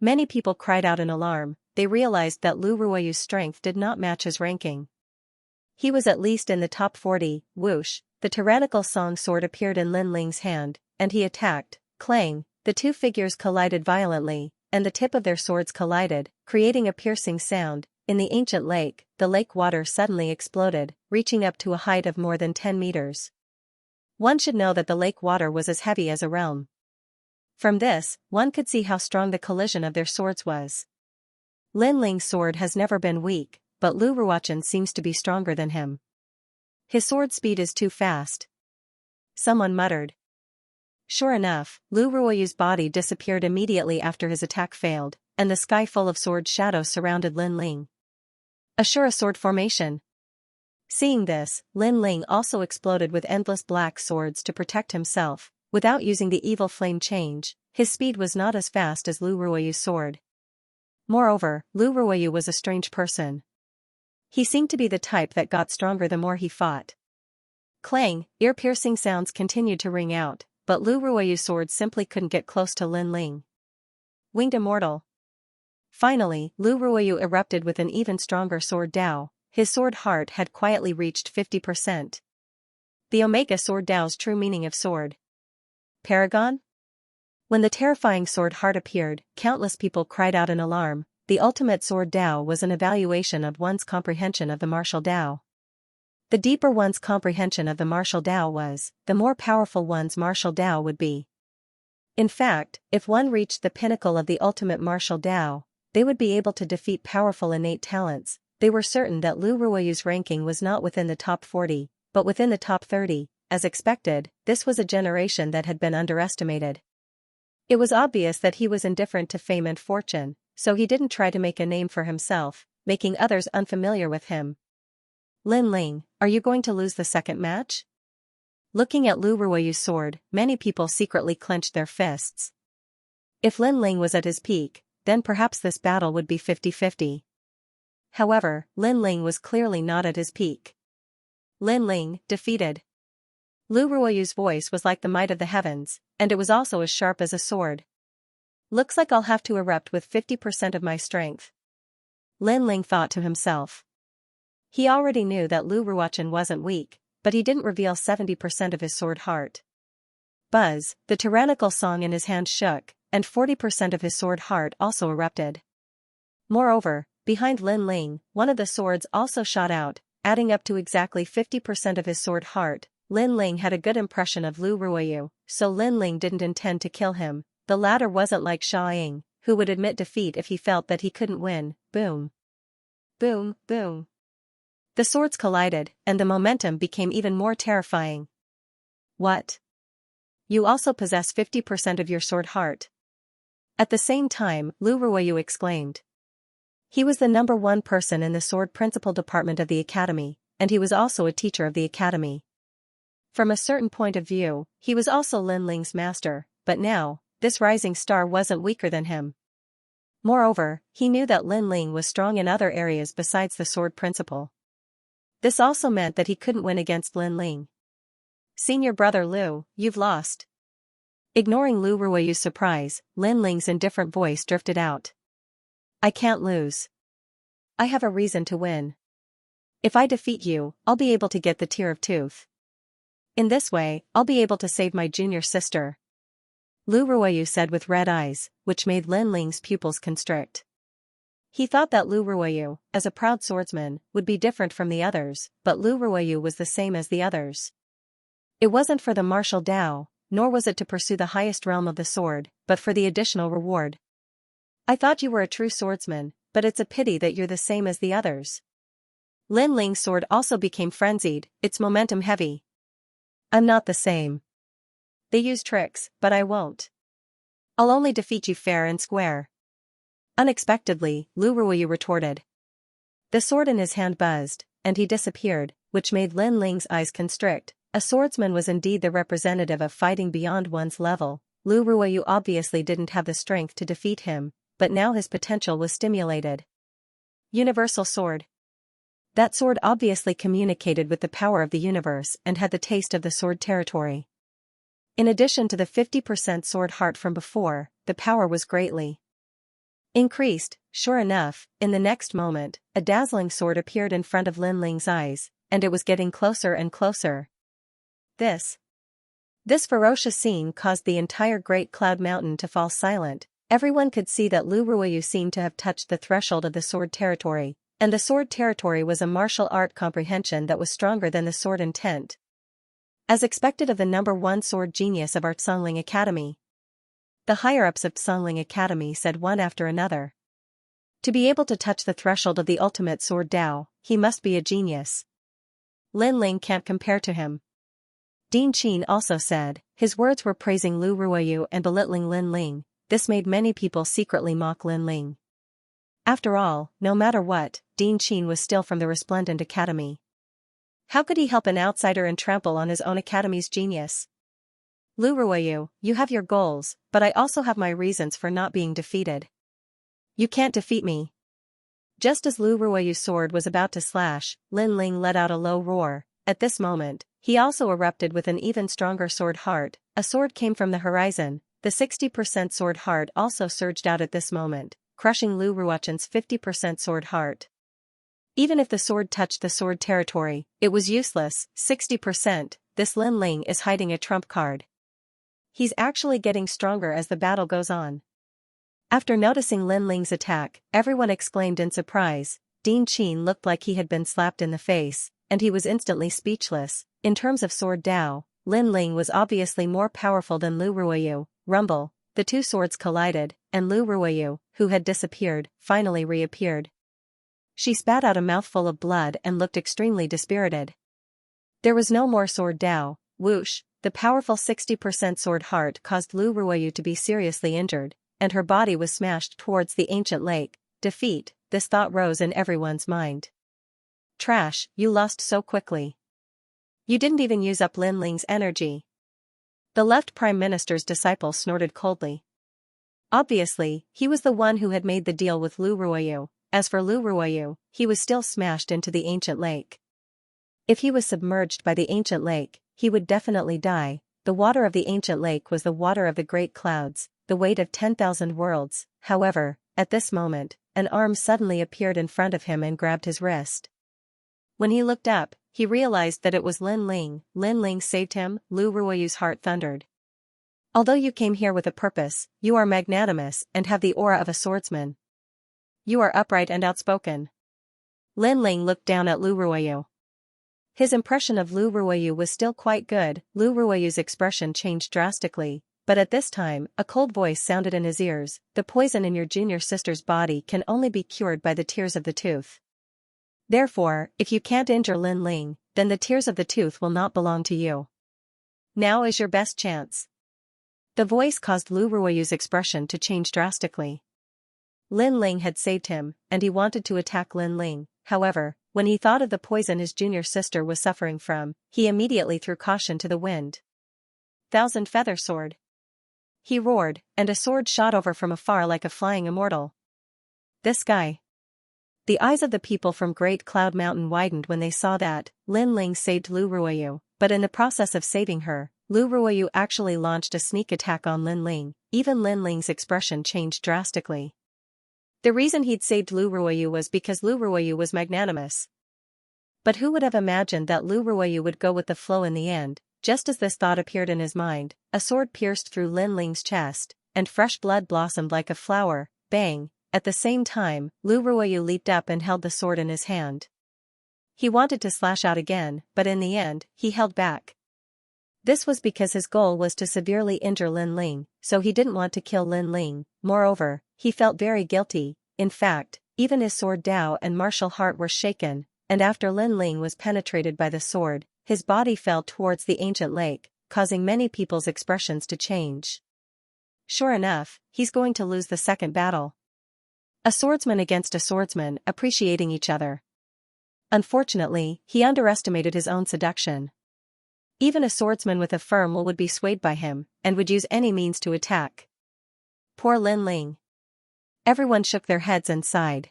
Many people cried out in alarm. They realized that Lu Ruoyu's strength did not match his ranking. He was at least in the top 40. Whoosh, the tyrannical song sword appeared in Lin Ling's hand, and he attacked. Clang, the two figures collided violently, and the tip of their swords collided, creating a piercing sound. In the ancient lake, the lake water suddenly exploded, reaching up to a height of more than 10 meters. One should know that the lake water was as heavy as a realm. From this, one could see how strong the collision of their swords was. Lin Ling's sword has never been weak, but Lu Ruochen seems to be stronger than him. His sword speed is too fast. Someone muttered. Sure enough, Lu Ruoyu's body disappeared immediately after his attack failed, and the sky full of sword shadows surrounded Lin Ling. Assure a sword formation. Seeing this, Lin Ling also exploded with endless black swords to protect himself. Without using the evil flame change, his speed was not as fast as Lu Ruoyu's sword. Moreover, Lu Ruoyu was a strange person. He seemed to be the type that got stronger the more he fought. Clang, ear-piercing sounds continued to ring out, but Lu Ruoyu's sword simply couldn't get close to Lin Ling. Winged Immortal. Finally, Lu Ruoyu erupted with an even stronger sword Dao. His sword heart had quietly reached 50%. The Omega Sword Dao's true meaning of sword. Paragon? When the terrifying sword heart appeared, countless people cried out in alarm. The ultimate sword Dao was an evaluation of one's comprehension of the martial Dao. The deeper one's comprehension of the martial Dao was, the more powerful one's martial Dao would be. In fact, if one reached the pinnacle of the ultimate martial Dao, they would be able to defeat powerful innate talents. they were certain that Lu Ruoyu's ranking was not within the top 40, but within the top 30. As expected, this was a generation that had been underestimated. It was obvious that he was indifferent to fame and fortune, so he didn't try to make a name for himself, making others unfamiliar with him. Lin Ling, are you going to lose the second match? Looking at Lu Ruoyu's sword, many people secretly clenched their fists. If Lin Ling was at his peak, then perhaps this battle would be 50-50. However, Lin Ling was clearly not at his peak. Lin Ling, defeated. Lu Ruoyu's voice was like the might of the heavens, and it was also as sharp as a sword. Looks like I'll have to erupt with 50% of my strength. Lin Ling thought to himself. He already knew that Lu Ruochen wasn't weak, but he didn't reveal 70% of his sword heart. Buzz, the tyrannical song in his hand shook, and 40% of his sword heart also erupted. Moreover, behind Lin Ling, one of the swords also shot out, adding up to exactly 50% of his sword heart. Lin Ling had a good impression of Lu Ruoyu, so Lin Ling didn't intend to kill him. The latter wasn't like Xianxia, who would admit defeat if he felt that he couldn't win. Boom. Boom, boom. The swords collided, and the momentum became even more terrifying. What? You also possess 50% of your sword heart. At the same time, Lu Ruoyu exclaimed. He was the number one person in the sword principal department of the academy, and he was also a teacher of the academy. From a certain point of view, he was also Lin Ling's master, but now, this rising star wasn't weaker than him. Moreover, he knew that Lin Ling was strong in other areas besides the sword principal. This also meant that he couldn't win against Lin Ling. Senior brother Lu, you've lost. Ignoring Lu Ruoyu's surprise, Lin Ling's indifferent voice drifted out. I can't lose. I have a reason to win. If I defeat you, I'll be able to get the Tear of Tooth. In this way, I'll be able to save my junior sister. Lu Ruoyu said with red eyes, which made Lin Ling's pupils constrict. He thought that Lu Ruoyu, as a proud swordsman, would be different from the others, but Lu Ruoyu was the same as the others. It wasn't for the martial Dao, nor was it to pursue the highest realm of the sword, but for the additional reward. I thought you were a true swordsman, but it's a pity that you're the same as the others. Lin Ling's sword also became frenzied, its momentum heavy. I'm not the same. They use tricks, but I won't. I'll only defeat you fair and square. Unexpectedly, Lu Ruoyu retorted. The sword in his hand buzzed, and he disappeared, which made Lin Ling's eyes constrict. A swordsman was indeed the representative of fighting beyond one's level. Lu Ruoyu obviously didn't have the strength to defeat him, but now his potential was stimulated. Universal sword. That sword obviously communicated with the power of the universe and had the taste of the sword territory. In addition to the 50% sword heart from before, the power was greatly increased. Sure enough, in the next moment, a dazzling sword appeared in front of Lin Ling's eyes, and it was getting closer and closer. This ferocious scene caused the entire Great Cloud Mountain to fall silent. Everyone could see that Lu Ruoyu seemed to have touched the threshold of the sword territory, and the sword territory was a martial art comprehension that was stronger than the sword intent. As expected of the number one sword genius of our Tsungling Academy. The higher-ups of Tsungling Academy said one after another. To be able to touch the threshold of the ultimate sword Dao, he must be a genius. Lin Ling can't compare to him. Dean Qin also said. His words were praising Lu Ruoyu and belittling Lin Ling. This made many people secretly mock Lin Ling. After all, no matter what, Dean Qin was still from the Resplendent Academy. How could he help an outsider and trample on his own academy's genius? Lu Ruoyu, you have your goals, but I also have my reasons for not being defeated. You can't defeat me. Just as Lu Ruoyu's sword was about to slash, Lin Ling let out a low roar. At this moment, he also erupted with an even stronger sword heart. A sword came from the horizon. The 60% sword heart also surged out at this moment, crushing Lu Ruochen's 50% sword heart. Even if the sword touched the sword territory, it was useless. 60%, this Lin Ling is hiding a trump card. He's actually getting stronger as the battle goes on. After noticing Lin Ling's attack, everyone exclaimed in surprise. Dean Qin looked like he had been slapped in the face, and he was instantly speechless. In terms of sword Dao, Lin Ling was obviously more powerful than Lu Ruoyu. Rumble, the two swords collided, and Lu Ruoyu, who had disappeared, finally reappeared. She spat out a mouthful of blood and looked extremely dispirited. There was no more sword Dao. Whoosh, the powerful 60% sword heart caused Lu Ruoyu to be seriously injured, and her body was smashed towards the ancient lake. Defeat, this thought rose in everyone's mind. Trash, you lost so quickly. You didn't even use up Lin Ling's energy. The left prime minister's disciple snorted coldly. Obviously, he was the one who had made the deal with Lu Ruoyu. As for Lu Ruoyu, he was still smashed into the ancient lake. If he was submerged by the ancient lake, he would definitely die. The water of the ancient lake was the water of the great clouds, the weight of 10,000 worlds. However, at this moment, an arm suddenly appeared in front of him and grabbed his wrist. When he looked up, he realized that it was Lin Ling. Lin Ling saved him, Lu Ruoyu's heart thundered. Although you came here with a purpose, you are magnanimous and have the aura of a swordsman. You are upright and outspoken. Lin Ling looked down at Lu Ruoyu. His impression of Lu Ruoyu was still quite good. Lu Ruoyu's expression changed drastically, but at this time, a cold voice sounded in his ears. The poison in your junior sister's body can only be cured by the tears of the tooth. Therefore, if you can't injure Lin Ling, then the tears of the tooth will not belong to you. Now is your best chance. The voice caused Lu Ruoyu's expression to change drastically. Lin Ling had saved him, and he wanted to attack Lin Ling. However, when he thought of the poison his junior sister was suffering from, he immediately threw caution to the wind. Thousand Feather Sword. He roared, and a sword shot over from afar like a flying immortal. This guy. The eyes of the people from Great Cloud Mountain widened when they saw that Lin Ling saved Lu Ruoyu, but in the process of saving her, Lu Ruoyu actually launched a sneak attack on Lin Ling. Even Lin Ling's expression changed drastically. The reason he'd saved Lu Ruoyu was because Lu Ruoyu was magnanimous. But who would have imagined that Lu Ruoyu would go with the flow in the end? Just as this thought appeared in his mind, a sword pierced through Lin Ling's chest, and fresh blood blossomed like a flower. Bang! At the same time, Lu Ruoyu leaped up and held the sword in his hand. He wanted to slash out again, but in the end, he held back. This was because his goal was to severely injure Lin Ling, so he didn't want to kill Lin Ling. Moreover, he felt very guilty. In fact, even his sword Dao and martial heart were shaken, and after Lin Ling was penetrated by the sword, his body fell towards the ancient lake, causing many people's expressions to change. Sure enough, he's going to lose the second battle. A swordsman against a swordsman appreciating each other. Unfortunately, he underestimated his own seduction. Even a swordsman with a firm will would be swayed by him, and would use any means to attack. Poor Lin Ling. Everyone shook their heads and sighed.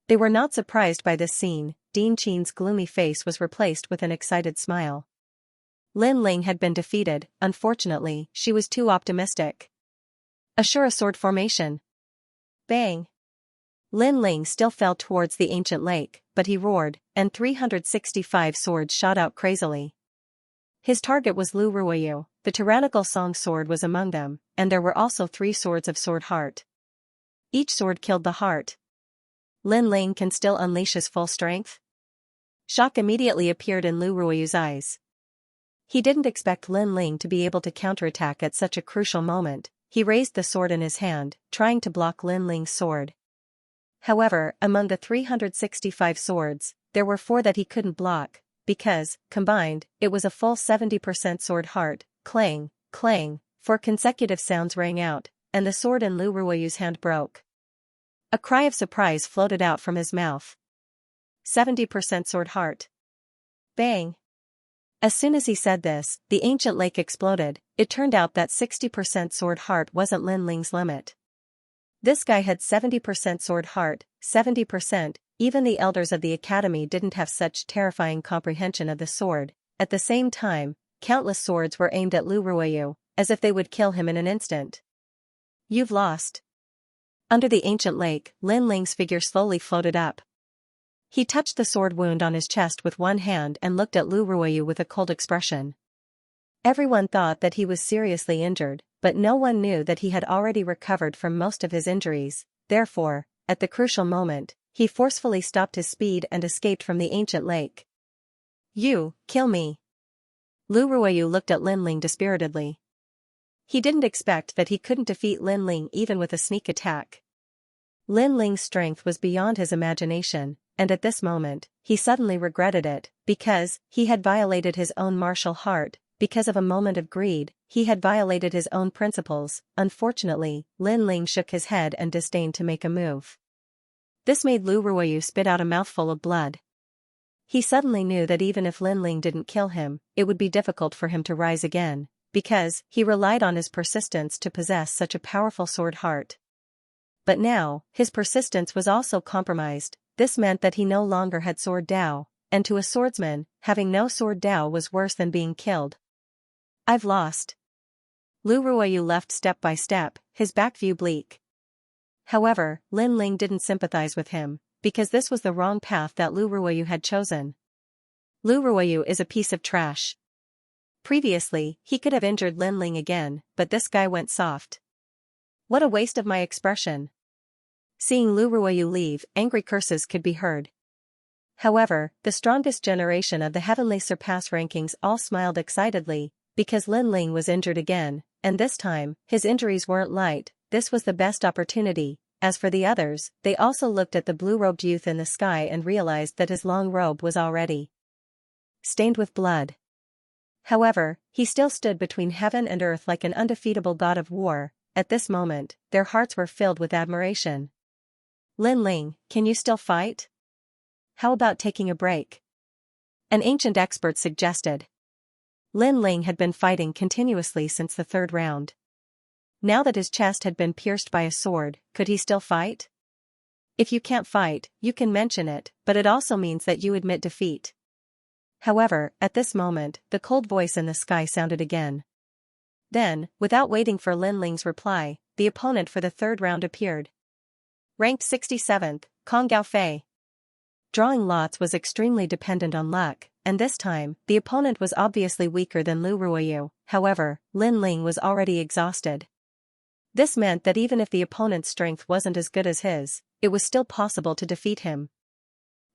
They were not surprised by this scene. Dean Qin's gloomy face was replaced with an excited smile. Lin Ling had been defeated. Unfortunately, she was too optimistic. Assure a sword formation. Bang! Lin Ling still fell towards the ancient lake, but he roared, and 365 swords shot out crazily. His target was Lu Ruoyu. The tyrannical song sword was among them, and there were also 3 swords of sword heart. Each sword killed the heart. Lin Ling can still unleash his full strength? Shock immediately appeared in Lu Ruoyu's eyes. He didn't expect Lin Ling to be able to counterattack at such a crucial moment. He raised the sword in his hand, trying to block Lin Ling's sword. However, among the 365 swords, there were 4 that he couldn't block, because, combined, it was a full 70% sword heart. Clang, clang, 4 consecutive sounds rang out, and the sword in Lu Ruoyu's hand broke. A cry of surprise floated out from his mouth. 70% sword heart. Bang! As soon as he said this, the ancient lake exploded. It turned out that 60% sword heart wasn't Lin Ling's limit. This guy had 70% sword heart, 70%, even the elders of the academy didn't have such terrifying comprehension of the sword. At the same time, countless swords were aimed at Lu Ruoyu, as if they would kill him in an instant. You've lost. Under the ancient lake, Lin Ling's figure slowly floated up. He touched the sword wound on his chest with one hand and looked at Lu Ruoyu with a cold expression. Everyone thought that he was seriously injured, but no one knew that he had already recovered from most of his injuries. Therefore, at the crucial moment, he forcefully stopped his speed and escaped from the ancient lake. You, kill me. Lu Ruoyu looked at Lin Ling dispiritedly. He didn't expect that he couldn't defeat Lin Ling even with a sneak attack. Lin Ling's strength was beyond his imagination, and at this moment, he suddenly regretted it, because he had violated his own martial heart. Because of a moment of greed, he had violated his own principles. Unfortunately, Lin Ling shook his head and disdained to make a move. This made Lu Ruoyu spit out a mouthful of blood. He suddenly knew that even if Lin Ling didn't kill him, it would be difficult for him to rise again, because he relied on his persistence to possess such a powerful sword heart. But now, his persistence was also compromised. This meant that he no longer had sword Dao, and to a swordsman, having no sword Dao was worse than being killed. I've lost. Lu Ruoyu left step by step, his back view bleak. However, Lin Ling didn't sympathize with him, because this was the wrong path that Lu Ruoyu had chosen. Lu Ruoyu is a piece of trash. Previously, he could have injured Lin Ling again, but this guy went soft. What a waste of my expression. Seeing Lu Ruoyu leave, angry curses could be heard. However, the strongest generation of the heavenly surpass rankings all smiled excitedly, because Lin Ling was injured again, and this time, his injuries weren't light. This was the best opportunity. As for the others, they also looked at the blue-robed youth in the sky and realized that his long robe was already stained with blood. However, he still stood between heaven and earth like an undefeatable god of war. At this moment, their hearts were filled with admiration. Lin Ling, can you still fight? How about taking a break? An ancient expert suggested. Lin Ling had been fighting continuously since the third round. Now that his chest had been pierced by a sword, could he still fight? If you can't fight, you can mention it, but it also means that you admit defeat. However, at this moment, the cold voice in the sky sounded again. Then, without waiting for Lin Ling's reply, the opponent for the third round appeared. Ranked 67th, Kong Gaofei. Drawing lots was extremely dependent on luck, and this time, the opponent was obviously weaker than Lu Ruoyu. However, Lin Ling was already exhausted. This meant that even if the opponent's strength wasn't as good as his, it was still possible to defeat him.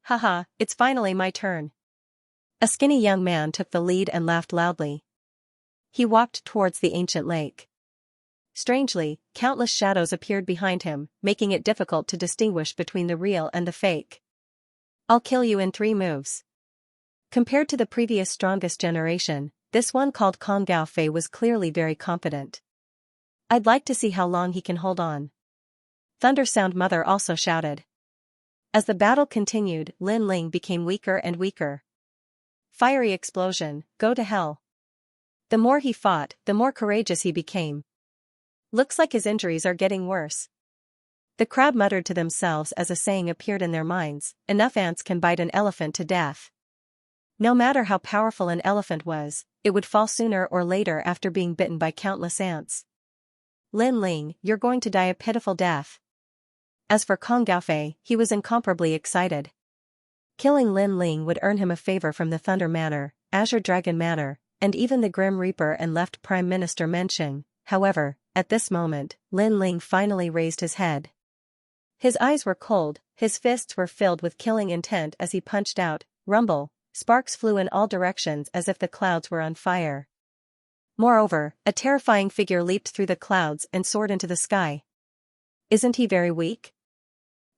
Haha, it's finally my turn. A skinny young man took the lead and laughed loudly. He walked towards the ancient lake. Strangely, countless shadows appeared behind him, making it difficult to distinguish between the real and the fake. I'll kill you in 3 moves. Compared to the previous strongest generation, this one called Kong Gaofei was clearly very confident. I'd like to see how long he can hold on. Thunder Sound Mother also shouted. As the battle continued, Lin Ling became weaker and weaker. Fiery explosion, go to hell. The more he fought, the more courageous he became. Looks like his injuries are getting worse. The crowd muttered to themselves as a saying appeared in their minds, enough ants can bite an elephant to death. No matter how powerful an elephant was, it would fall sooner or later after being bitten by countless ants. Lin Ling, you're going to die a pitiful death. As for Kong Gaofei, he was incomparably excited. Killing Lin Ling would earn him a favor from the Thunder Manor, Azure Dragon Manor, and even the Grim Reaper and left Prime Minister Mensheng. However, at this moment, Lin Ling finally raised his head. His eyes were cold, his fists were filled with killing intent as he punched out. Rumble, sparks flew in all directions as if the clouds were on fire. Moreover, a terrifying figure leaped through the clouds and soared into the sky. Isn't he very weak?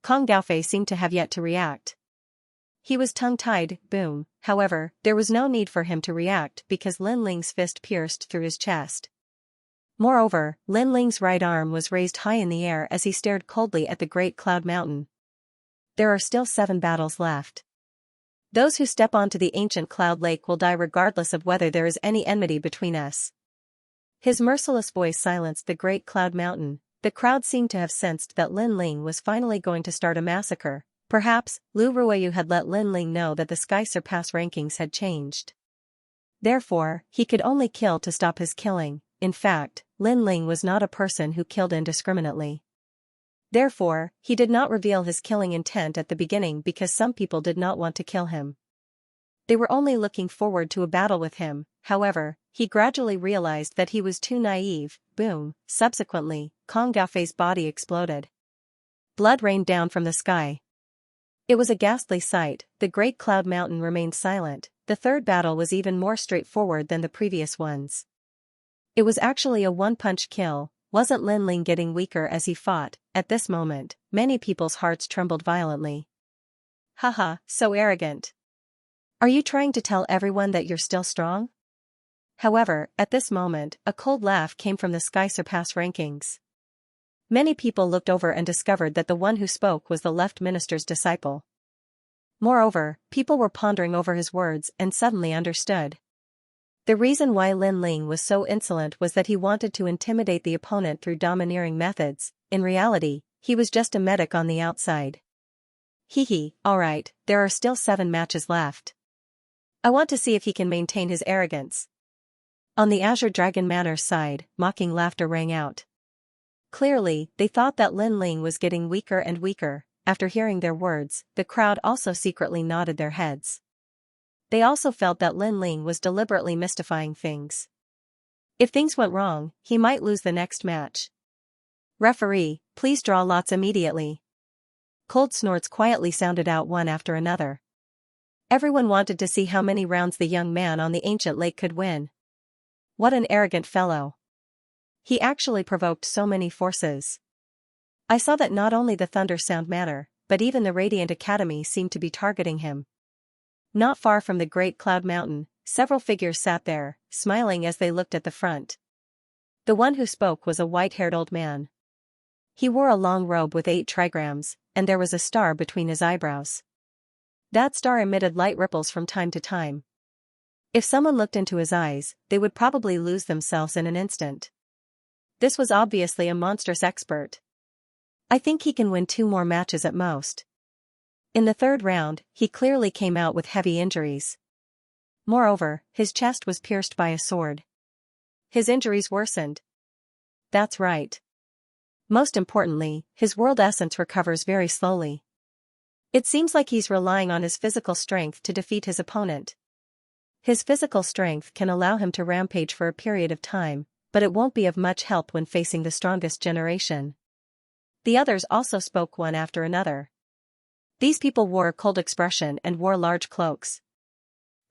Kong Gaofei seemed to have yet to react. He was tongue-tied, boom. However, there was no need for him to react because Lin Ling's fist pierced through his chest. Moreover, Lin Ling's right arm was raised high in the air as he stared coldly at the Great Cloud Mountain. There are still 7 battles left. Those who step onto the ancient cloud lake will die regardless of whether there is any enmity between us. His merciless voice silenced the Great Cloud Mountain. The crowd seemed to have sensed that Lin Ling was finally going to start a massacre. Perhaps, Lu Ruoyu had let Lin Ling know that the Sky Surpass rankings had changed. Therefore, he could only kill to stop his killing. In fact, Lin Ling was not a person who killed indiscriminately. Therefore, he did not reveal his killing intent at the beginning because some people did not want to kill him. They were only looking forward to a battle with him. However, he gradually realized that he was too naive. Boom. Subsequently, Kong Gaofei's body exploded. Blood rained down from the sky. It was a ghastly sight. The Great Cloud Mountain remained silent. The third battle was even more straightforward than the previous ones. It was actually a one-punch kill. wasn't Lin Ling getting weaker as he fought? At this moment, many people's hearts trembled violently. Haha, so arrogant. Are you trying to tell everyone that you're still strong? However, at this moment, a cold laugh came from the Sky Surpass rankings. Many people looked over and discovered that the one who spoke was the left minister's disciple. Moreover, people were pondering over his words and suddenly understood. The reason why Lin Ling was so insolent was that he wanted to intimidate the opponent through domineering methods. In reality, he was just a medic on the outside. Hee, alright, there are still 7 matches left. I want to see if he can maintain his arrogance. On the Azure Dragon Manor's side, mocking laughter rang out. Clearly, they thought that Lin Ling was getting weaker and weaker. After hearing their words, the crowd also secretly nodded their heads. They also felt that Lin Ling was deliberately mystifying things. If things went wrong, he might lose the next match. Referee, please draw lots immediately. Cold snorts quietly sounded out one after another. Everyone wanted to see how many rounds the young man on the ancient lake could win. What an arrogant fellow. He actually provoked so many forces. I saw that not only the Thunder Sound Manor, but even the Radiant Academy seemed to be targeting him. Not far from the Great Cloud Mountain, several figures sat there, smiling as they looked at the front. The one who spoke was a white-haired old man. He wore a long robe with 8 trigrams, and there was a star between his eyebrows. That star emitted light ripples from time to time. If someone looked into his eyes, they would probably lose themselves in an instant. This was obviously a monstrous expert. I think he can win 2 more matches at most. In the 3rd round, he clearly came out with heavy injuries. Moreover, his chest was pierced by a sword. His injuries worsened. That's right. Most importantly, his world essence recovers very slowly. It seems like he's relying on his physical strength to defeat his opponent. His physical strength can allow him to rampage for a period of time, but it won't be of much help when facing the strongest generation. The others also spoke one after another. These people wore a cold expression and wore large cloaks.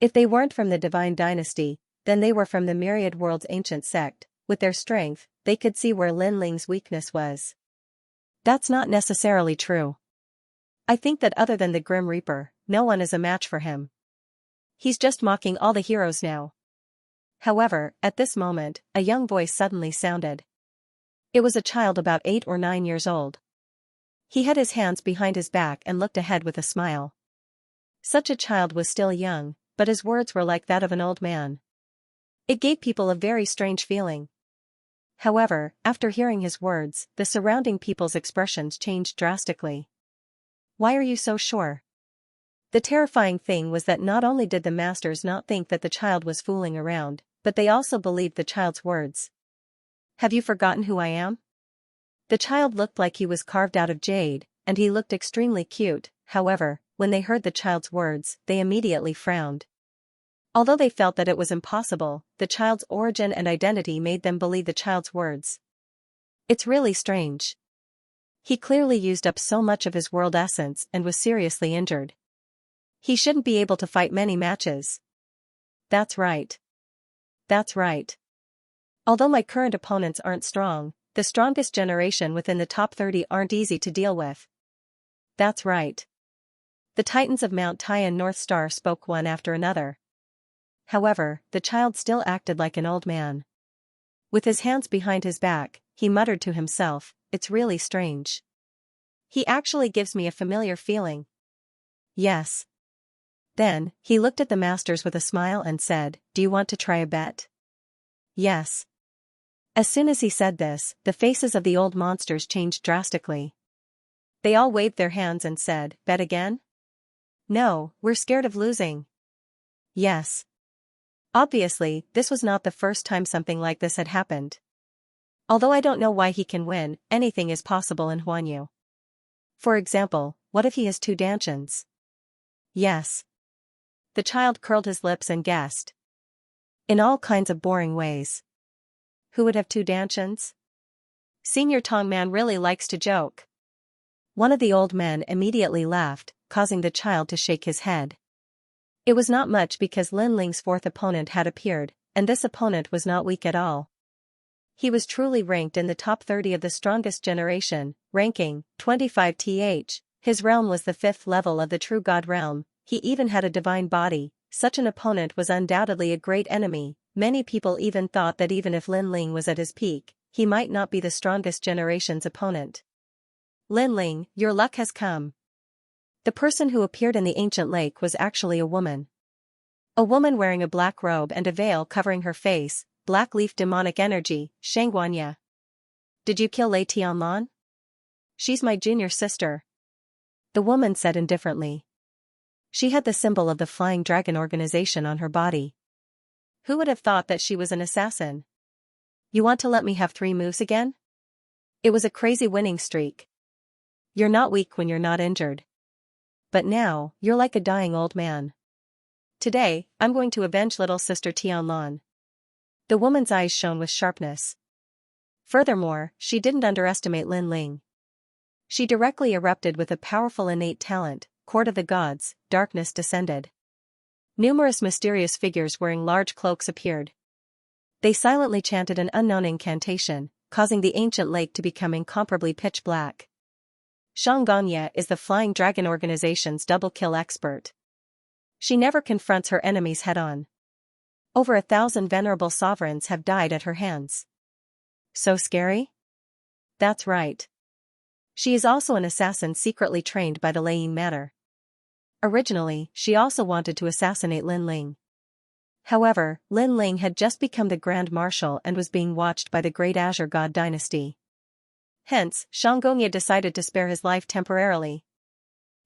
If they weren't from the Divine Dynasty, then they were from the Myriad World's ancient sect. With their strength, they could see where Lin Ling's weakness was. That's not necessarily true. I think that other than the Grim Reaper, no one is a match for him. He's just mocking all the heroes now. However, at this moment, a young voice suddenly sounded. It was a child about 8 or 9 years old. He had his hands behind his back and looked ahead with a smile. Such a child was still young, but his words were like that of an old man. It gave people a very strange feeling. However, after hearing his words, the surrounding people's expressions changed drastically. Why are you so sure? The terrifying thing was that not only did the masters not think that the child was fooling around, but they also believed the child's words. Have you forgotten who I am? The child looked like he was carved out of jade, and he looked extremely cute. However, when they heard the child's words, they immediately frowned. Although they felt that it was impossible, the child's origin and identity made them believe the child's words. It's really strange. He clearly used up so much of his world essence and was seriously injured. He shouldn't be able to fight many matches. That's right. That's right. Although my current opponents aren't strong, the strongest generation within the top 30 aren't easy to deal with. That's right. The Titans of Mount Tian North Star spoke one after another. However, the child still acted like an old man. With his hands behind his back, he muttered to himself, it's really strange. He actually gives me a familiar feeling. Yes. Then, he looked at the masters with a smile and said, do you want to try a bet? Yes. As soon as he said this, the faces of the old monsters changed drastically. They all waved their hands and said, bet again? No, we're scared of losing. Yes. Obviously, this was not the first time something like this had happened. Although I don't know why he can win, anything is possible in Huanyu. For example, what if he has 2 dantians? Yes. The child curled his lips and guessed. In all kinds of boring ways. Who would have 2 dantians? Senior Tong Man really likes to joke. One of the old men immediately laughed, causing the child to shake his head. It was not much because Lin Ling's 4th opponent had appeared, and this opponent was not weak at all. He was truly ranked in the top 30 of the strongest generation, ranking 25th. His realm was the 5th level of the true god realm. He even had a divine body. Such an opponent was undoubtedly a great enemy. Many people even thought that even if Lin Ling was at his peak, he might not be the strongest generation's opponent. Lin Ling, your luck has come. The person who appeared in the ancient lake was actually a woman. A woman wearing a black robe and a veil covering her face, black leaf demonic energy, Xianxia. Did you kill Lei Tianlan? She's my junior sister. The woman said indifferently. She had the symbol of the Flying Dragon organization on her body. Who would have thought that she was an assassin? You want to let me have 3 moves again? It was a crazy winning streak. You're not weak when you're not injured. But now, you're like a dying old man. Today, I'm going to avenge little sister Tianlan. The woman's eyes shone with sharpness. Furthermore, she didn't underestimate Lin Ling. She directly erupted with a powerful innate talent. Court of the gods, darkness descended. Numerous mysterious figures wearing large cloaks appeared. They silently chanted an unknown incantation, causing the ancient lake to become incomparably pitch black. Xianxia is the Flying Dragon organization's double kill expert. She never confronts her enemies head-on. Over 1,000 venerable sovereigns have died at her hands. So scary? That's right. She is also an assassin secretly trained by the Laying Matter. Originally, she also wanted to assassinate Lin Ling. However, Lin Ling had just become the Grand Marshal and was being watched by the Great Azure God dynasty. Hence, Xianxia decided to spare his life temporarily.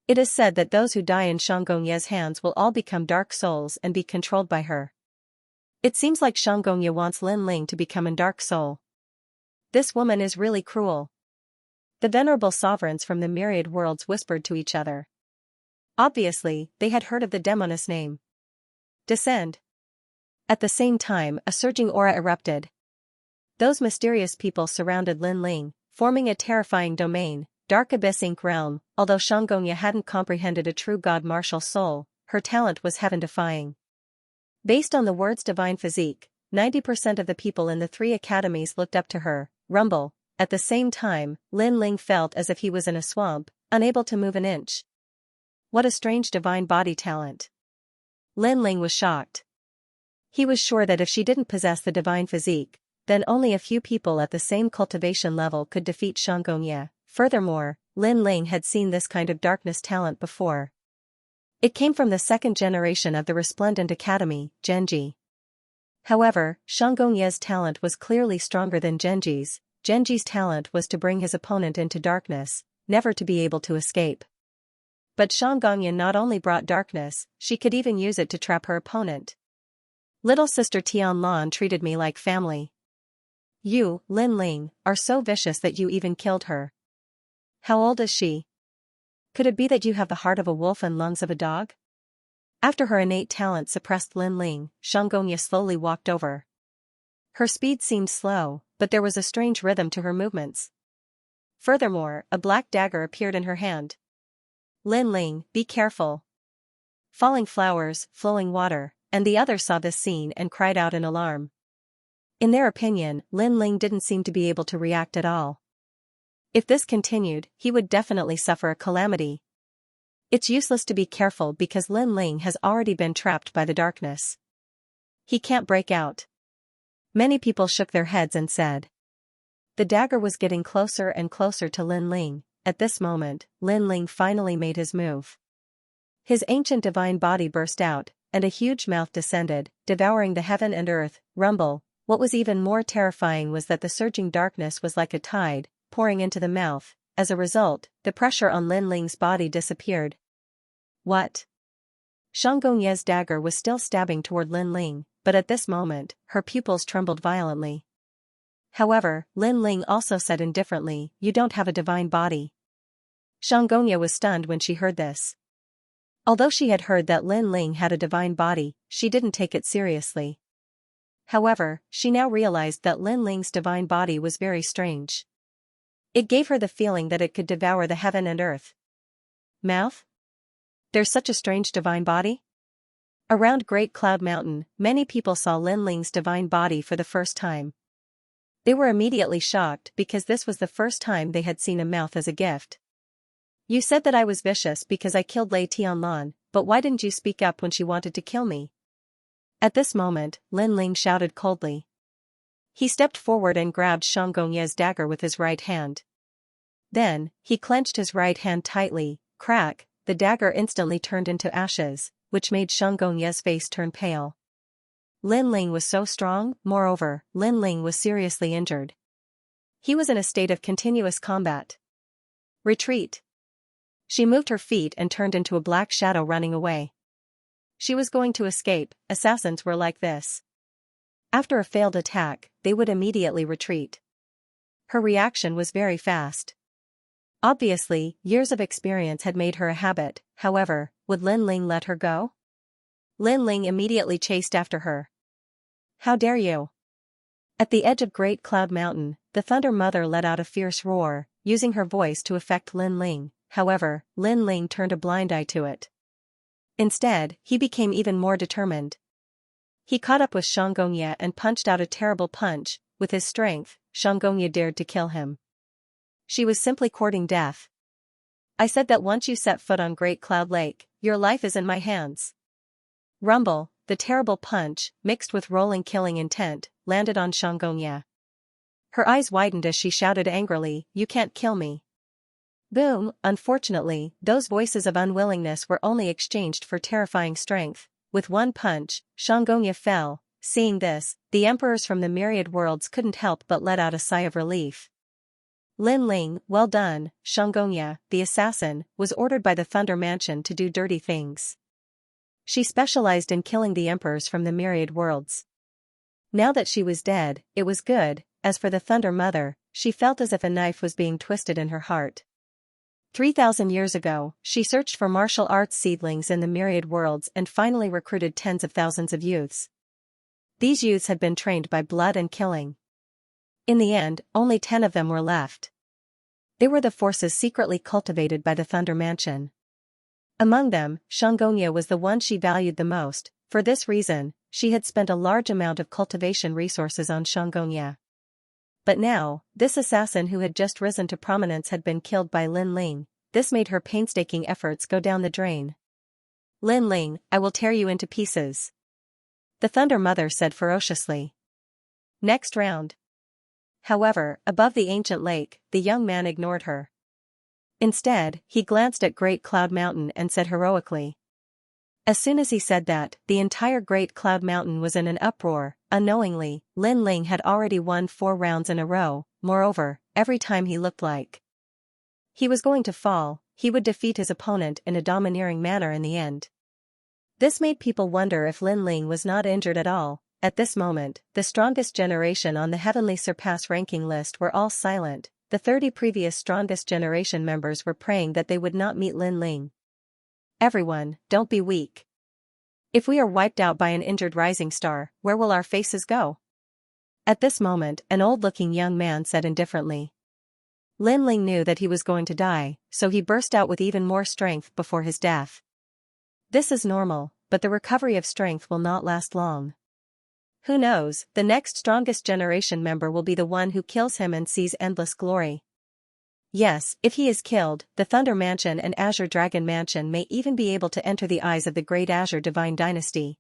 It is said that those who die in Xianxia's hands will all become dark souls and be controlled by her. It seems like Xianxia wants Lin Ling to become a dark soul. This woman is really cruel. The venerable sovereigns from the myriad worlds whispered to each other. Obviously, they had heard of the demoness name. Descend. At the same time, a surging aura erupted. Those mysterious people surrounded Lin Ling, forming a terrifying domain, Dark Abyss Inc. realm. Although Xianxia hadn't comprehended a true god martial soul, her talent was heaven-defying. Based on the word's divine physique, 90% of the people in the 3 academies looked up to her. Rumble. At the same time, Lin Ling felt as if he was in a swamp, unable to move an inch. What a strange divine body talent. Lin Ling was shocked. He was sure that if she didn't possess the divine physique, then only a few people at the same cultivation level could defeat Xianxia. Furthermore, Lin Ling had seen this kind of darkness talent before. It came from the 2nd generation of the Resplendent Academy, Genji. However, Xianxia's talent was clearly stronger than Genji's. Genji's talent was to bring his opponent into darkness, never to be able to escape. But Xianxia not only brought darkness, she could even use it to trap her opponent. Little sister Tianlan treated me like family. You, Lin Ling, are so vicious that you even killed her. How old is she? Could it be that you have the heart of a wolf and lungs of a dog? After her innate talent suppressed Lin Ling, Xianxia slowly walked over. Her speed seemed slow, but there was a strange rhythm to her movements. Furthermore, a black dagger appeared in her hand. Lin Ling, be careful. Falling flowers, flowing water, and the others saw this scene and cried out in alarm. In their opinion, Lin Ling didn't seem to be able to react at all. If this continued, he would definitely suffer a calamity. It's useless to be careful because Lin Ling has already been trapped by the darkness. He can't break out. Many people shook their heads and said. The dagger was getting closer and closer to Lin Ling. At this moment, Lin Ling finally made his move. His ancient divine body burst out, and a huge mouth descended, devouring the heaven and earth. Rumble. What was even more terrifying was that the surging darkness was like a tide, pouring into the mouth. As a result, the pressure on Lin Ling's body disappeared. What? Xianxia's dagger was still stabbing toward Lin Ling, but at this moment, her pupils trembled violently. However, Lin Ling also said indifferently, "You don't have a divine body." Xianxia was stunned when she heard this. Although she had heard that Lin Ling had a divine body, she didn't take it seriously. However, she now realized that Lin Ling's divine body was very strange. It gave her the feeling that it could devour the heaven and earth. Mouth? There's such a strange divine body? Around Great Cloud Mountain, many people saw Lin Ling's divine body for the first time. They were immediately shocked because this was the first time they had seen a mouth as a gift. You said that I was vicious because I killed Lei Tianlan, but why didn't you speak up when she wanted to kill me? At this moment, Lin Ling shouted coldly. He stepped forward and grabbed Shang Gongye's dagger with his right hand. Then, he clenched his right hand tightly, crack, the dagger instantly turned into ashes, which made Shang Gongye's face turn pale. Lin Ling was so strong, moreover, Lin Ling was seriously injured. He was in a state of continuous combat. Retreat. She moved her feet and turned into a black shadow running away. She was going to escape. Assassins were like this. After a failed attack, they would immediately retreat. Her reaction was very fast. Obviously, years of experience had made her a habit. However, would Lin Ling let her go? Lin Ling immediately chased after her. How dare you? At the edge of Great Cloud Mountain, the Thunder Mother let out a fierce roar, using her voice to affect Lin Ling. However, Lin Ling turned a blind eye to it. Instead, he became even more determined. He caught up with Shang Gongye and punched out a terrible punch. With his strength, Shang Gongye dared to kill him. She was simply courting death. I said that once you set foot on Great Cloud Lake, your life is in my hands. Rumble, the terrible punch, mixed with rolling killing intent, landed on Shang Gongye. Her eyes widened as she shouted angrily, "You can't kill me." Boom! Unfortunately, those voices of unwillingness were only exchanged for terrifying strength. With one punch, Shang Gongye fell. Seeing this, the emperors from the myriad worlds couldn't help but let out a sigh of relief. Lin Ling, well done. Shang Gongye, the assassin, was ordered by the Thunder Mansion to do dirty things. She specialized in killing the emperors from the myriad worlds. Now that she was dead, it was good. As for the Thunder Mother, she felt as if a knife was being twisted in her heart. 3,000 years ago, she searched for martial arts seedlings in the myriad worlds and finally recruited tens of thousands of youths. These youths had been trained by blood and killing. In the end, only 10 of them were left. They were the forces secretly cultivated by the Thunder Mansion. Among them, Shang Gongye was the one she valued the most. For this reason, she had spent a large amount of cultivation resources on Shang Gongye. But now, this assassin who had just risen to prominence had been killed by Lin Ling. This made her painstaking efforts go down the drain. Lin Ling, I will tear you into pieces. The Thunder Mother said ferociously. Next round. However, above the ancient lake, the young man ignored her. Instead, he glanced at Great Cloud Mountain and said heroically. As soon as he said that, the entire Great Cloud Mountain was in an uproar. Unknowingly, Lin Ling had already won 4 rounds in a row. Moreover, every time he looked like he was going to fall, he would defeat his opponent in a domineering manner in the end. This made people wonder if Lin Ling was not injured at all. At this moment, the strongest generation on the Heavenly Surpass ranking list were all silent. The 30 previous strongest generation members were praying that they would not meet Lin Ling. Everyone, don't be weak. If we are wiped out by an injured rising star, where will our faces go? At this moment, an old-looking young man said indifferently. Lin Ling knew that he was going to die, so he burst out with even more strength before his death. This is normal, but the recovery of strength will not last long. Who knows, the next strongest generation member will be the one who kills him and sees endless glory. Yes, if he is killed, the Thunder Mansion and Azure Dragon Mansion may even be able to enter the eyes of the Great Azure Divine Dynasty.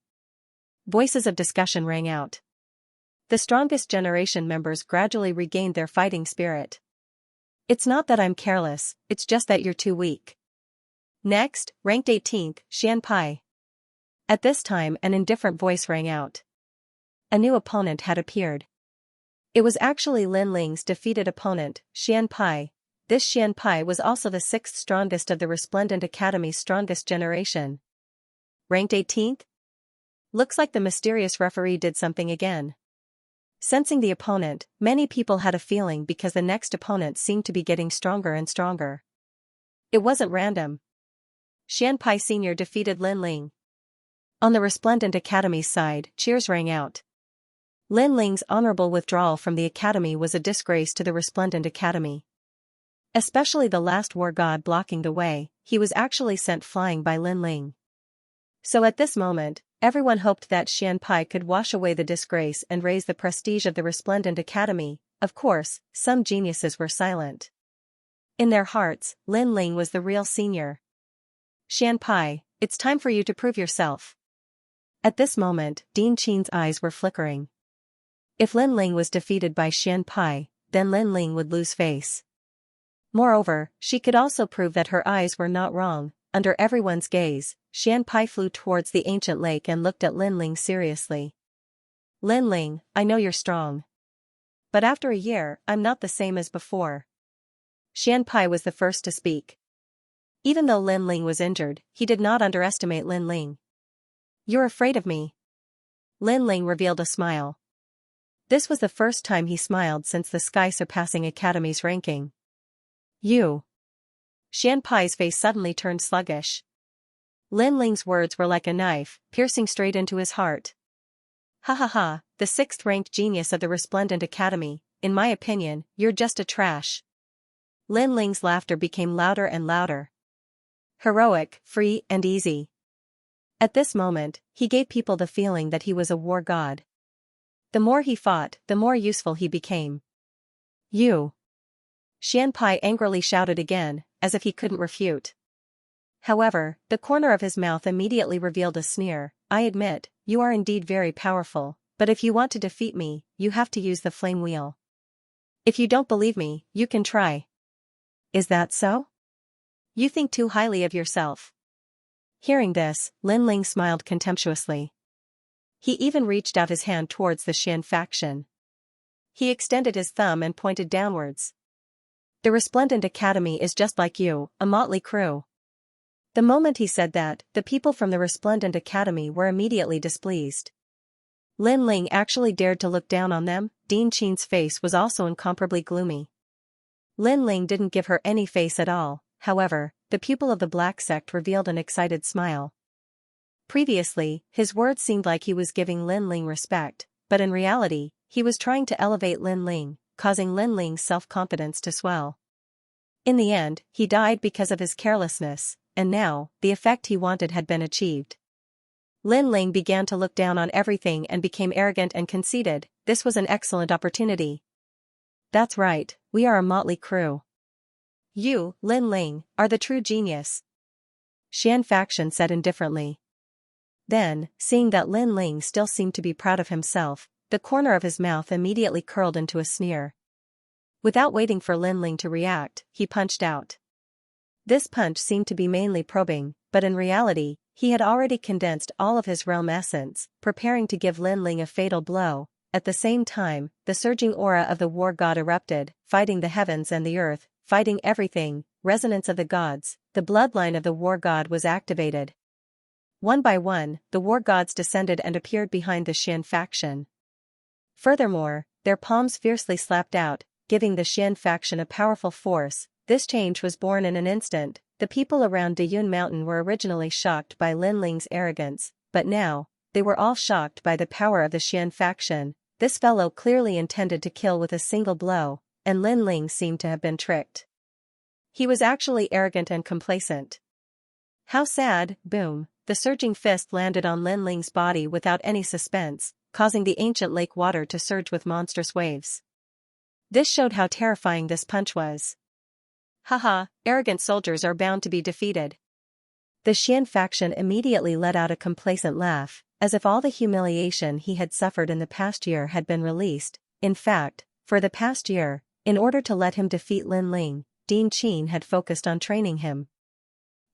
Voices of discussion rang out. The strongest generation members gradually regained their fighting spirit. It's not that I'm careless, it's just that you're too weak. Next, ranked 18th, Xianpai. At this time an indifferent voice rang out. A new opponent had appeared. It was actually Lin Ling's defeated opponent, Xianpai. This Xianpai was also the 6th strongest of the Resplendent Academy's strongest generation. Ranked 18th? Looks like the mysterious referee did something again. Sensing the opponent, many people had a feeling because the next opponent seemed to be getting stronger and stronger. It wasn't random. Xianpai Sr. defeated Lin Ling. On the Resplendent Academy's side, cheers rang out. Lin Ling's honorable withdrawal from the academy was a disgrace to the Resplendent Academy. Especially the last war god blocking the way, he was actually sent flying by Lin Ling. So at this moment, everyone hoped that Xianpai could wash away the disgrace and raise the prestige of the Resplendent Academy. of course, some geniuses were silent. In their hearts, Lin Ling was the real senior. Xianpai, it's time for you to prove yourself. At this moment, Din Qin's eyes were flickering. If Lin Ling was defeated by Xianpai, then Lin Ling would lose face. Moreover, she could also prove that her eyes were not wrong. Under everyone's gaze, Xianpai flew towards the ancient lake and looked at Lin Ling seriously. Lin Ling, I know you're strong. But after a year, I'm not the same as before. Xianpai was the first to speak. Even though Lin Ling was injured, he did not underestimate Lin Ling. You're afraid of me? Lin Ling revealed a smile. This was the first time he smiled since the sky-surpassing academy's ranking. You. Xianpai's face suddenly turned sluggish. Lin Ling's words were like a knife, piercing straight into his heart. Ha ha ha, the sixth-ranked genius of the Resplendent Academy, in my opinion, you're just a trash. Lin Ling's laughter became louder and louder. Heroic, free, and easy. At this moment, he gave people the feeling that he was a war god. The more he fought, the more useful he became. You. Xianpai angrily shouted again, as if he couldn't refute. However, the corner of his mouth immediately revealed a sneer. I admit, you are indeed very powerful, but if you want to defeat me, you have to use the flame wheel. If you don't believe me, you can try. Is that so? You think too highly of yourself. Hearing this, Lin Ling smiled contemptuously. He even reached out his hand towards the Xian faction. He extended his thumb and pointed downwards. The Resplendent Academy is just like you, a motley crew. The moment he said that, the people from the Resplendent Academy were immediately displeased. Lin Ling actually dared to look down on them. Din Qin's face was also incomparably gloomy. Lin Ling didn't give her any face at all. However, the pupil of the Black Sect revealed an excited smile. Previously, his words seemed like he was giving Lin Ling respect, but in reality, he was trying to elevate Lin Ling, causing Lin Ling's self-confidence to swell. In the end, he died because of his carelessness, and now, the effect he wanted had been achieved. Lin Ling began to look down on everything and became arrogant and conceited. This was an excellent opportunity. That's right, we are a motley crew. You, Lin Ling, are the true genius. Xian faction said indifferently. Then, seeing that Lin Ling still seemed to be proud of himself, the corner of his mouth immediately curled into a sneer. Without waiting for Lin Ling to react, he punched out. This punch seemed to be mainly probing, but in reality, he had already condensed all of his realm essence, preparing to give Lin Ling a fatal blow. At the same time, the surging aura of the war god erupted, fighting the heavens and the earth, fighting everything, resonance of the gods. The bloodline of the war god was activated. One by one, the war gods descended and appeared behind the Xian faction. Furthermore, their palms fiercely slapped out, giving the Xian faction a powerful force. This change was born in an instant. The people around Dayun Mountain were originally shocked by Lin Ling's arrogance, but now, they were all shocked by the power of the Xian faction. This fellow clearly intended to kill with a single blow, and Lin Ling seemed to have been tricked. He was actually arrogant and complacent. How sad. Boom, the surging fist landed on Lin Ling's body without any suspense, causing the ancient lake water to surge with monstrous waves. This showed how terrifying this punch was. Haha, arrogant soldiers are bound to be defeated. The Xian faction immediately let out a complacent laugh, as if all the humiliation he had suffered in the past year had been released. In fact, for the past year, in order to let him defeat Lin Ling, Din Qin had focused on training him.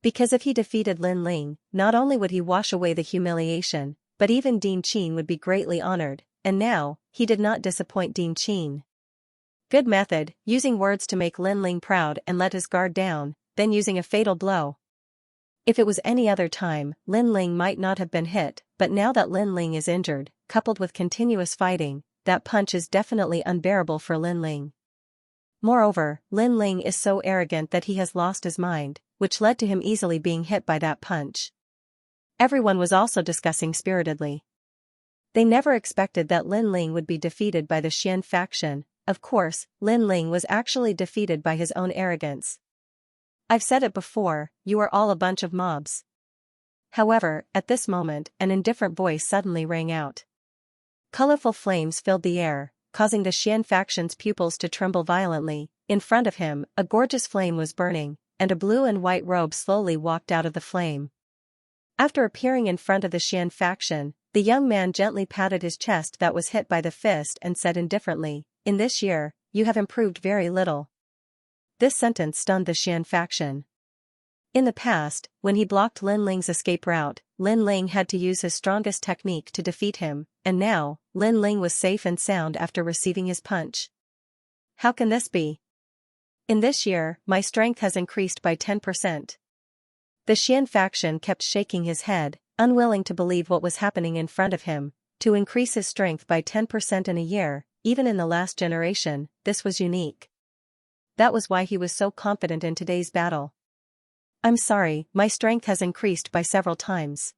Because if he defeated Lin Ling, not only would he wash away the humiliation, but even Din Qin would be greatly honored, and now, he did not disappoint Din Qin. Good method, using words to make Lin Ling proud and let his guard down, then using a fatal blow. If it was any other time, Lin Ling might not have been hit, but now that Lin Ling is injured, coupled with continuous fighting, that punch is definitely unbearable for Lin Ling. Moreover, Lin Ling is so arrogant that he has lost his mind, which led to him easily being hit by that punch. Everyone was also discussing spiritedly. They never expected that Lin Ling would be defeated by the Xian faction. Of course, Lin Ling was actually defeated by his own arrogance. I've said it before, you are all a bunch of mobs. However, at this moment, an indifferent voice suddenly rang out. Colorful flames filled the air, causing the Xian faction's pupils to tremble violently. In front of him, a gorgeous flame was burning, and a blue and white robe slowly walked out of the flame. After appearing in front of the Xian faction, the young man gently patted his chest that was hit by the fist and said indifferently, "In this year, you have improved very little." This sentence stunned the Xian faction. In the past, when he blocked Lin Ling's escape route, Lin Ling had to use his strongest technique to defeat him, and now, Lin Ling was safe and sound after receiving his punch. How can this be? In this year, my strength has increased by 10%. The Xian faction kept shaking his head, unwilling to believe what was happening in front of him. To increase his strength by 10% in a year, even in the last generation, this was unique. That was why he was so confident in today's battle. "I'm sorry, my strength has increased by several times."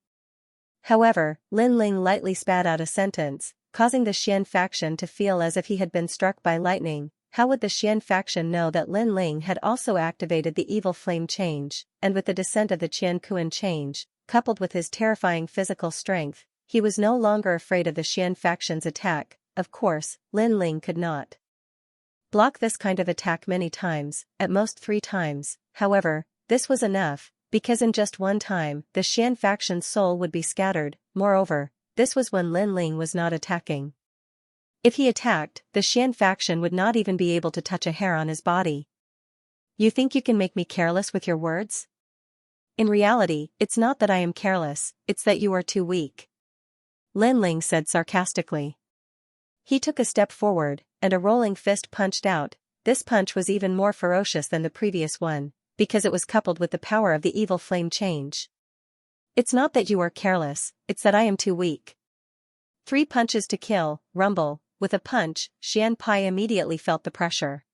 However, Lin Ling lightly spat out a sentence, causing the Xian faction to feel as if he had been struck by lightning. How would the Xian faction know that Lin Ling had also activated the evil flame change, and with the descent of the Qian Kuan change, coupled with his terrifying physical strength, he was no longer afraid of the Xian faction's attack. Of course, Lin Ling could not block this kind of attack many times, at most 3 times, however, this was enough, because in just one time, the Xian faction's soul would be scattered. Moreover, this was when Lin Ling was not attacking. If he attacked, the Xian faction would not even be able to touch a hair on his body. "You think you can make me careless with your words? In reality, it's not that I am careless, it's that you are too weak," Lin Ling said sarcastically. He took a step forward, and a rolling fist punched out. This punch was even more ferocious than the previous one, because it was coupled with the power of the evil flame change. "It's not that you are careless, it's that I am too weak." 3 punches to kill, rumble. With a punch, Xian Pai immediately felt the pressure.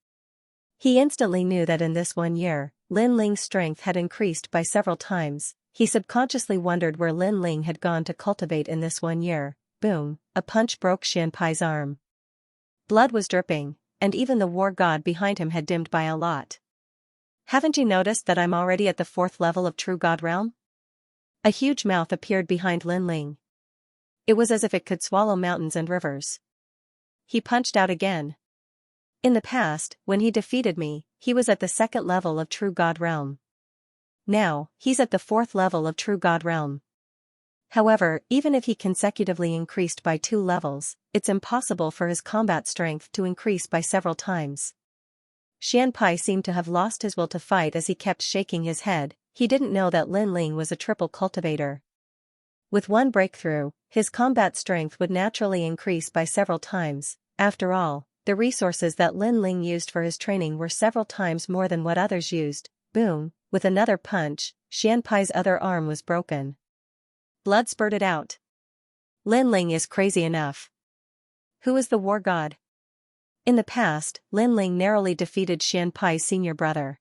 He instantly knew that in this 1 year, Lin Ling's strength had increased by several times. He subconsciously wondered where Lin Ling had gone to cultivate in this 1 year. Boom, a punch broke Xian Pai's arm. Blood was dripping, and even the war god behind him had dimmed by a lot. "Haven't you noticed that I'm already at the 4th level of True God Realm?" A huge mouth appeared behind Lin Ling. It was as if it could swallow mountains and rivers. He punched out again. "In the past, when he defeated me, he was at the 2nd level of True God Realm. Now, he's at the 4th level of True God Realm." However, even if he consecutively increased by 2 levels, it's impossible for his combat strength to increase by several times. Xian Pai seemed to have lost his will to fight as he kept shaking his head. He didn't know that Lin Ling was a triple cultivator. With one breakthrough, his combat strength would naturally increase by several times. After all, the resources that Lin Ling used for his training were several times more than what others used. Boom, with another punch, Xian Pai's other arm was broken. Blood spurted out. Lin Ling is crazy enough. Who is the war god? In the past, Lin Ling narrowly defeated Xian Pai's senior brother.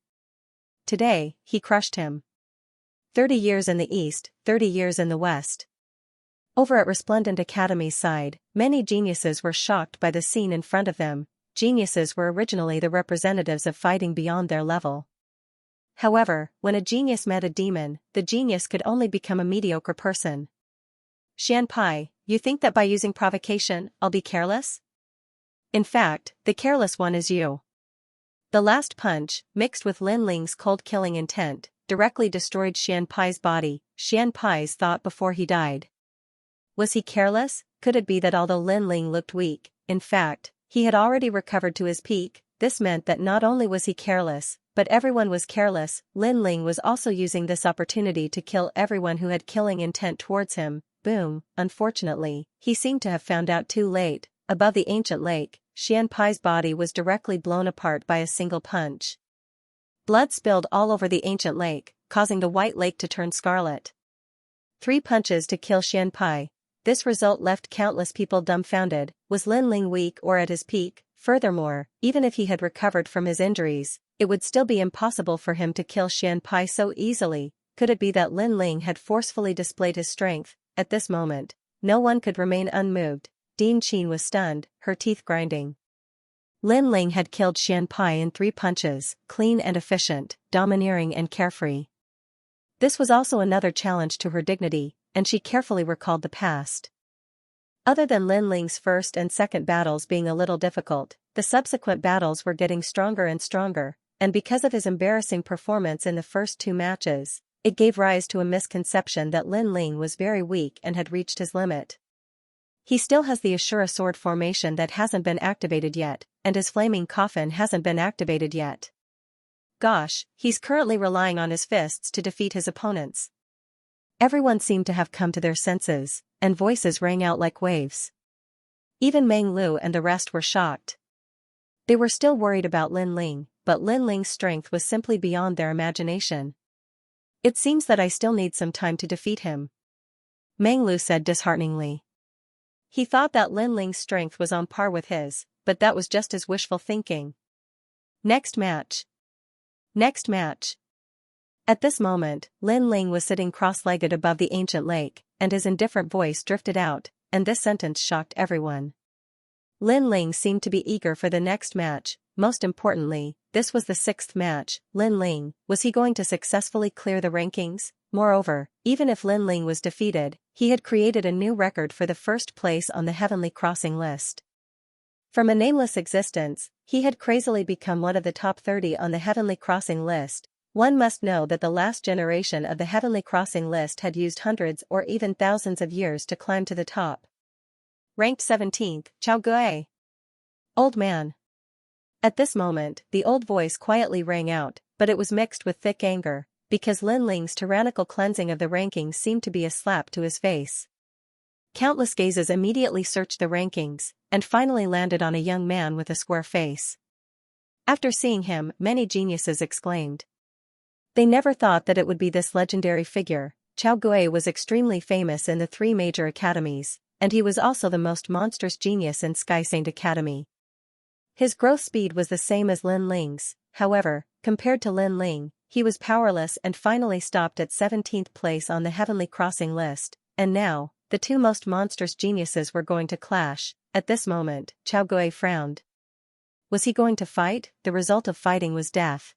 Today, he crushed him. 30 years in the east, 30 years in the west. Over at Resplendent Academy's side, many geniuses were shocked by the scene in front of them. Geniuses were originally the representatives of fighting beyond their level. However, when a genius met a demon, the genius could only become a mediocre person. "Xian Pai, you think that by using provocation, I'll be careless? In fact, the careless one is you." The last punch, mixed with Lin Ling's cold-killing intent, directly destroyed Xian Pai's body. Xian Pai's thought before he died. Was he careless? Could it be that although Lin Ling looked weak, in fact, he had already recovered to his peak? This meant that not only was he careless, but everyone was careless. Lin Ling was also using this opportunity to kill everyone who had killing intent towards him. Boom, unfortunately, he seemed to have found out too late. Above the ancient lake, Xian Pai's body was directly blown apart by a single punch. Blood spilled all over the ancient lake, causing the white lake to turn scarlet. 3 punches to kill Xian Pai. This result left countless people dumbfounded. Was Lin Ling weak or at his peak? Furthermore, even if he had recovered from his injuries, it would still be impossible for him to kill Xian Pai so easily. Could it be that Lin Ling had forcefully displayed his strength? At this moment, no one could remain unmoved. Din Qin was stunned, her teeth grinding. Lin Ling had killed Xian Pai in 3 punches, clean and efficient, domineering and carefree. This was also another challenge to her dignity, and she carefully recalled the past. Other than Lin Ling's first and second battles being a little difficult, the subsequent battles were getting stronger and stronger, and because of his embarrassing performance in the first two matches, it gave rise to a misconception that Lin Ling was very weak and had reached his limit. He still has the Ashura sword formation that hasn't been activated yet, and his flaming coffin hasn't been activated yet. Gosh, he's currently relying on his fists to defeat his opponents. Everyone seemed to have come to their senses, and voices rang out like waves. Even Meng Lu and the rest were shocked. They were still worried about Lin Ling, but Lin Ling's strength was simply beyond their imagination. It seems that I still need some time to defeat him, Meng Lu said dishearteningly. He thought that Lin Ling's strength was on par with his, but that was just his wishful thinking. Next match. Next match. At this moment, Lin Ling was sitting cross-legged above the ancient lake, and his indifferent voice drifted out, and this sentence shocked everyone. Lin Ling seemed to be eager for the next match. Most importantly, this was the sixth match. Lin Ling, was he going to successfully clear the rankings? Moreover, even if Lin Ling was defeated, he had created a new record for the first place on the Heavenly Crossing list. From a nameless existence, he had crazily become one of the top 30 on the Heavenly Crossing list. One must know that the last generation of the Heavenly Crossing list had used hundreds or even thousands of years to climb to the top. Ranked 17th, Chao Gui. Old man. At this moment, the old voice quietly rang out, but it was mixed with thick anger, because Lin Ling's tyrannical cleansing of the rankings seemed to be a slap to his face. Countless gazes immediately searched the rankings, and finally landed on a young man with a square face. After seeing him, many geniuses exclaimed. They never thought that it would be this legendary figure. Chao Gui was extremely famous in the three major academies, and he was also the most monstrous genius in Sky Saint Academy. His growth speed was the same as Lin Ling's, however, compared to Lin Ling, he was powerless and finally stopped at 17th place on the Heavenly Crossing list, and now, the two most monstrous geniuses were going to clash. At this moment, Chao Gui frowned. Was he going to fight? The result of fighting was death.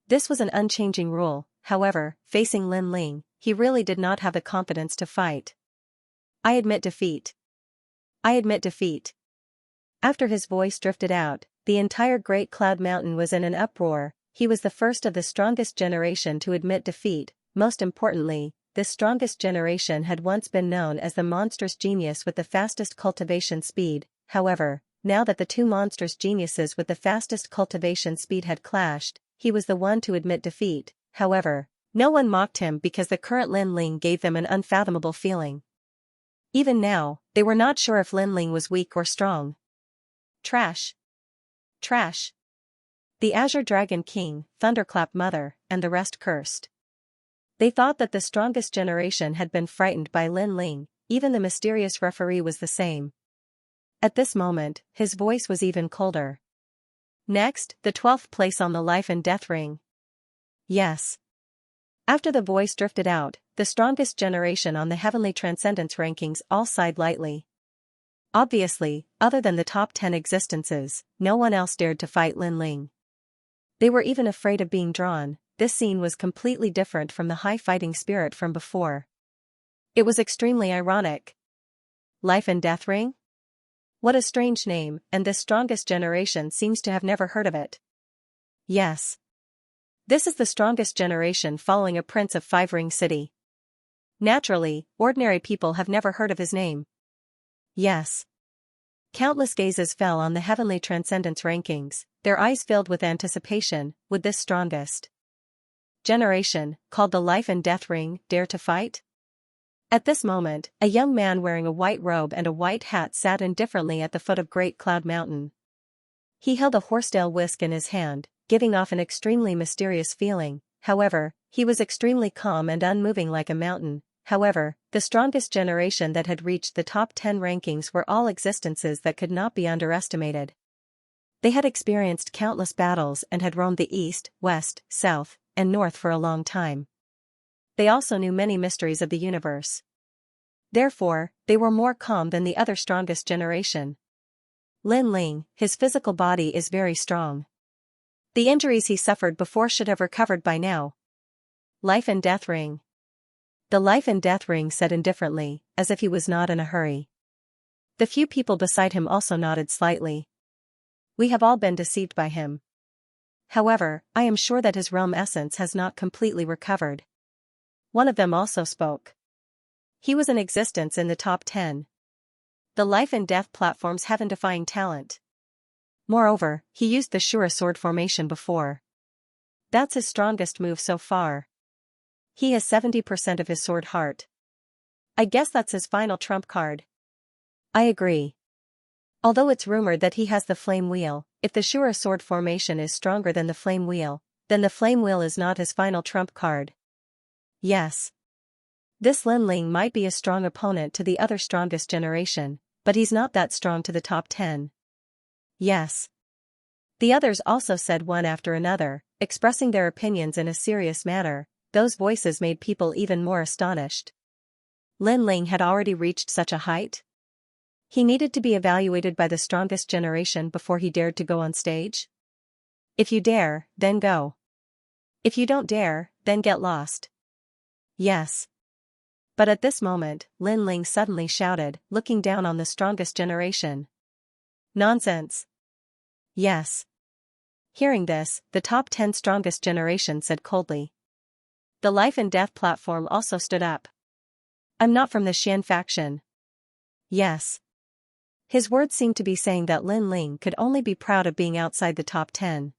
This was an unchanging rule, however, facing Lin Ling, he really did not have the confidence to fight. I admit defeat. I admit defeat. After his voice drifted out, the entire Great Cloud Mountain was in an uproar. He was the first of the strongest generation to admit defeat. Most importantly, this strongest generation had once been known as the monstrous genius with the fastest cultivation speed. However, now that the two monstrous geniuses with the fastest cultivation speed had clashed, he was the one to admit defeat. However, no one mocked him because the current Lin Ling gave them an unfathomable feeling. Even now, they were not sure if Lin Ling was weak or strong. Trash. Trash. The Azure Dragon King, Thunderclap Mother, and the rest cursed. They thought that the strongest generation had been frightened by Lin Ling. Even the mysterious referee was the same. At this moment, his voice was even colder. Next, the 12th place on the Life and Death Ring. Yes. After the voice drifted out, the strongest generation on the Heavenly Transcendence rankings all sighed lightly. Obviously, other than the top 10 existences, no one else dared to fight Lin Ling. They were even afraid of being drawn. This scene was completely different from the high fighting spirit from before. It was extremely ironic. Life and Death Ring? What a strange name, and this strongest generation seems to have never heard of it. Yes. This is the strongest generation following a prince of Five Ring City. Naturally, ordinary people have never heard of his name. Yes. Countless gazes fell on the Heavenly Transcendence rankings, their eyes filled with anticipation. Would this strongest generation, called the Life and Death Ring, dare to fight? At this moment, a young man wearing a white robe and a white hat sat indifferently at the foot of Great Cloud Mountain. He held a horsetail whisk in his hand, giving off an extremely mysterious feeling. However, he was extremely calm and unmoving like a mountain. However, the strongest generation that had reached the top 10 rankings were all existences that could not be underestimated. They had experienced countless battles and had roamed the east, west, south, and north for a long time. They also knew many mysteries of the universe. Therefore, they were more calm than the other strongest generation. Lin Ling, his physical body is very strong. The injuries he suffered before should have recovered by now. Life and Death Ring. The Life and Death Ring said indifferently, as if he was not in a hurry. The few people beside him also nodded slightly. We have all been deceived by him. However, I am sure that his realm essence has not completely recovered. One of them also spoke. He was in existence in the top 10. The life and death platform's heaven-defying talent. Moreover, he used the Shura sword formation before. That's his strongest move so far. He has 70% of his sword heart. I guess that's his final trump card. I agree. Although it's rumored that he has the flame wheel, if the Shura sword formation is stronger than the flame wheel, then the flame wheel is not his final trump card. Yes. This Lin Ling might be a strong opponent to the other strongest generation, but he's not that strong to the top 10. Yes. The others also said one after another, expressing their opinions in a serious manner. Those voices made people even more astonished. Lin Ling had already reached such a height? He needed to be evaluated by the strongest generation before he dared to go on stage? If you dare, then go. If you don't dare, then get lost. Yes. But at this moment, Lin Ling suddenly shouted, looking down on the strongest generation. Nonsense. Yes. Hearing this, the top 10 strongest generation said coldly. The life and death platform also stood up. I'm not from the Xian faction. Yes. His words seemed to be saying that Lin Ling could only be proud of being outside the top 10.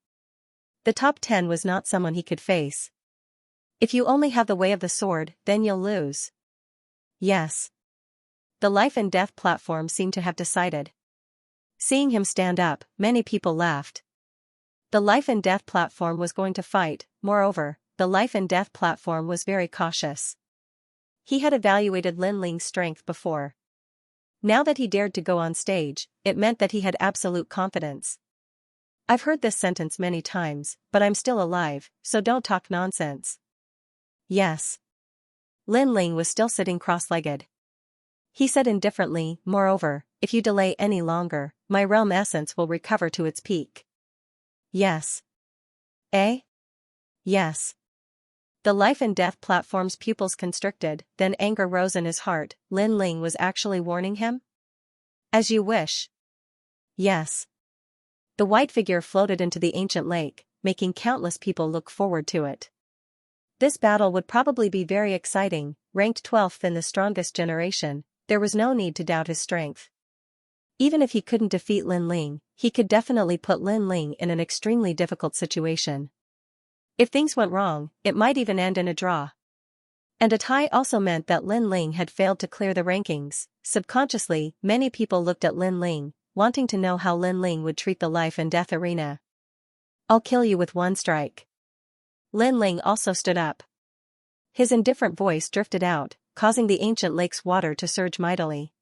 The top 10 was not someone he could face. If you only have the way of the sword, then you'll lose. Yes. The life and death platform seemed to have decided. Seeing him stand up, many people laughed. The life and death platform was going to fight. Moreover, the life and death platform was very cautious. He had evaluated Lin Ling's strength before. Now that he dared to go on stage, it meant that he had absolute confidence. I've heard this sentence many times, but I'm still alive, so don't talk nonsense. Yes. Lin Ling was still sitting cross-legged. He said indifferently, moreover, if you delay any longer, my realm essence will recover to its peak. Yes. Eh? Yes. The life and death platform's pupils constricted, then anger rose in his heart. Lin Ling was actually warning him? As you wish. Yes. The white figure floated into the ancient lake, making countless people look forward to it. This battle would probably be very exciting. Ranked 12th in the strongest generation, there was no need to doubt his strength. Even if he couldn't defeat Lin Ling, he could definitely put Lin Ling in an extremely difficult situation. If things went wrong, it might even end in a draw. And a tie also meant that Lin Ling had failed to clear the rankings. Subconsciously, many people looked at Lin Ling, wanting to know how Lin Ling would treat the life and death arena. I'll kill you with one strike. Lin Ling also stood up. His indifferent voice drifted out, causing the ancient lake's water to surge mightily.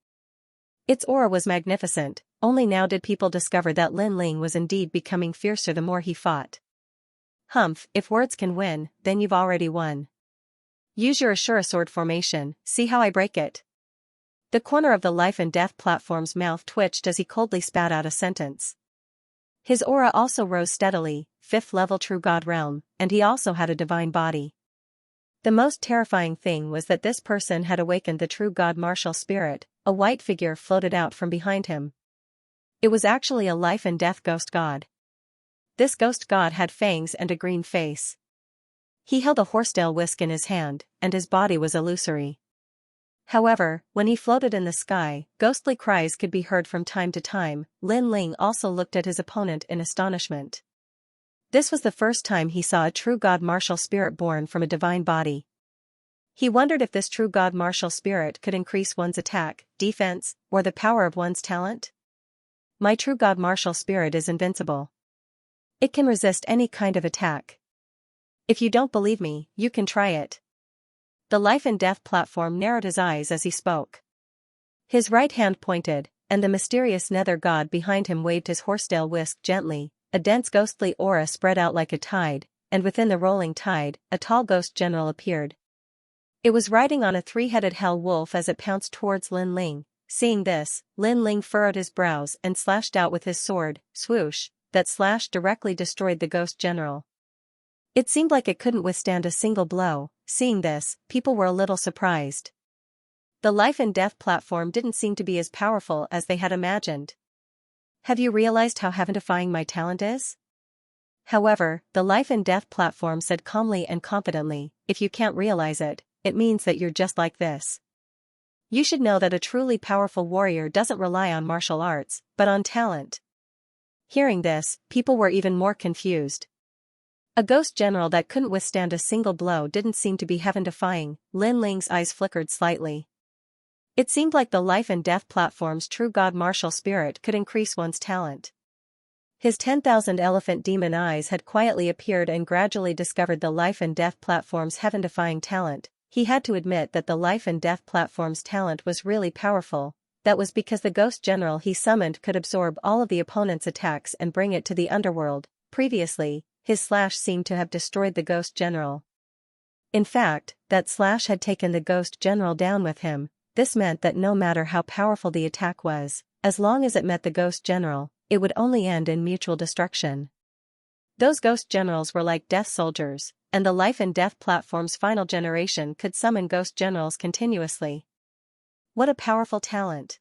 Its aura was magnificent. Only now did people discover that Lin Ling was indeed becoming fiercer the more he fought. Humph, if words can win, then you've already won. Use your Ashura sword formation, see how I break it. The corner of the life and death platform's mouth twitched as he coldly spat out a sentence. His aura also rose steadily, 5th level true god realm, and he also had a divine body. The most terrifying thing was that this person had awakened the true god martial spirit. A white figure floated out from behind him. It was actually a life and death ghost god. This ghost god had fangs and a green face. He held a horsetail whisk in his hand, and his body was illusory. However, when he floated in the sky, ghostly cries could be heard from time to time. Lin Ling also looked at his opponent in astonishment. This was the first time he saw a true god martial spirit born from a divine body. He wondered if this true god martial spirit could increase one's attack, defense, or the power of one's talent. My true god martial spirit is invincible. It can resist any kind of attack. If you don't believe me, you can try it. The life and death platform narrowed his eyes as he spoke. His right hand pointed, and the mysterious nether god behind him waved his horsetail whisk gently. A dense ghostly aura spread out like a tide, and within the rolling tide, a tall ghost general appeared. It was riding on a 3-headed hell wolf as it pounced towards Lin Ling. Seeing this, Lin Ling furrowed his brows and slashed out with his sword. Swoosh, that slash directly destroyed the ghost general. It seemed like it couldn't withstand a single blow. Seeing this, people were a little surprised. The life and death platform didn't seem to be as powerful as they had imagined. Have you realized how heaven-defying my talent is? However, the life and death platform said calmly and confidently, if you can't realize it, it means that you're just like this. You should know that a truly powerful warrior doesn't rely on martial arts, but on talent. Hearing this, people were even more confused. A ghost general that couldn't withstand a single blow didn't seem to be heaven-defying. Lin Ling's eyes flickered slightly. It seemed like the life and death platform's true god martial spirit could increase one's talent. His 10,000 elephant demon eyes had quietly appeared and gradually discovered the life and death platform's heaven-defying talent. He had to admit that the life and death platform's talent was really powerful. That was because the ghost general he summoned could absorb all of the opponent's attacks and bring it to the underworld. Previously, his slash seemed to have destroyed the ghost general. In fact, that slash had taken the ghost general down with him. This meant that no matter how powerful the attack was, as long as it met the ghost general, it would only end in mutual destruction. Those ghost generals were like death soldiers, and the life and death platform's final generation could summon ghost generals continuously. What a powerful talent!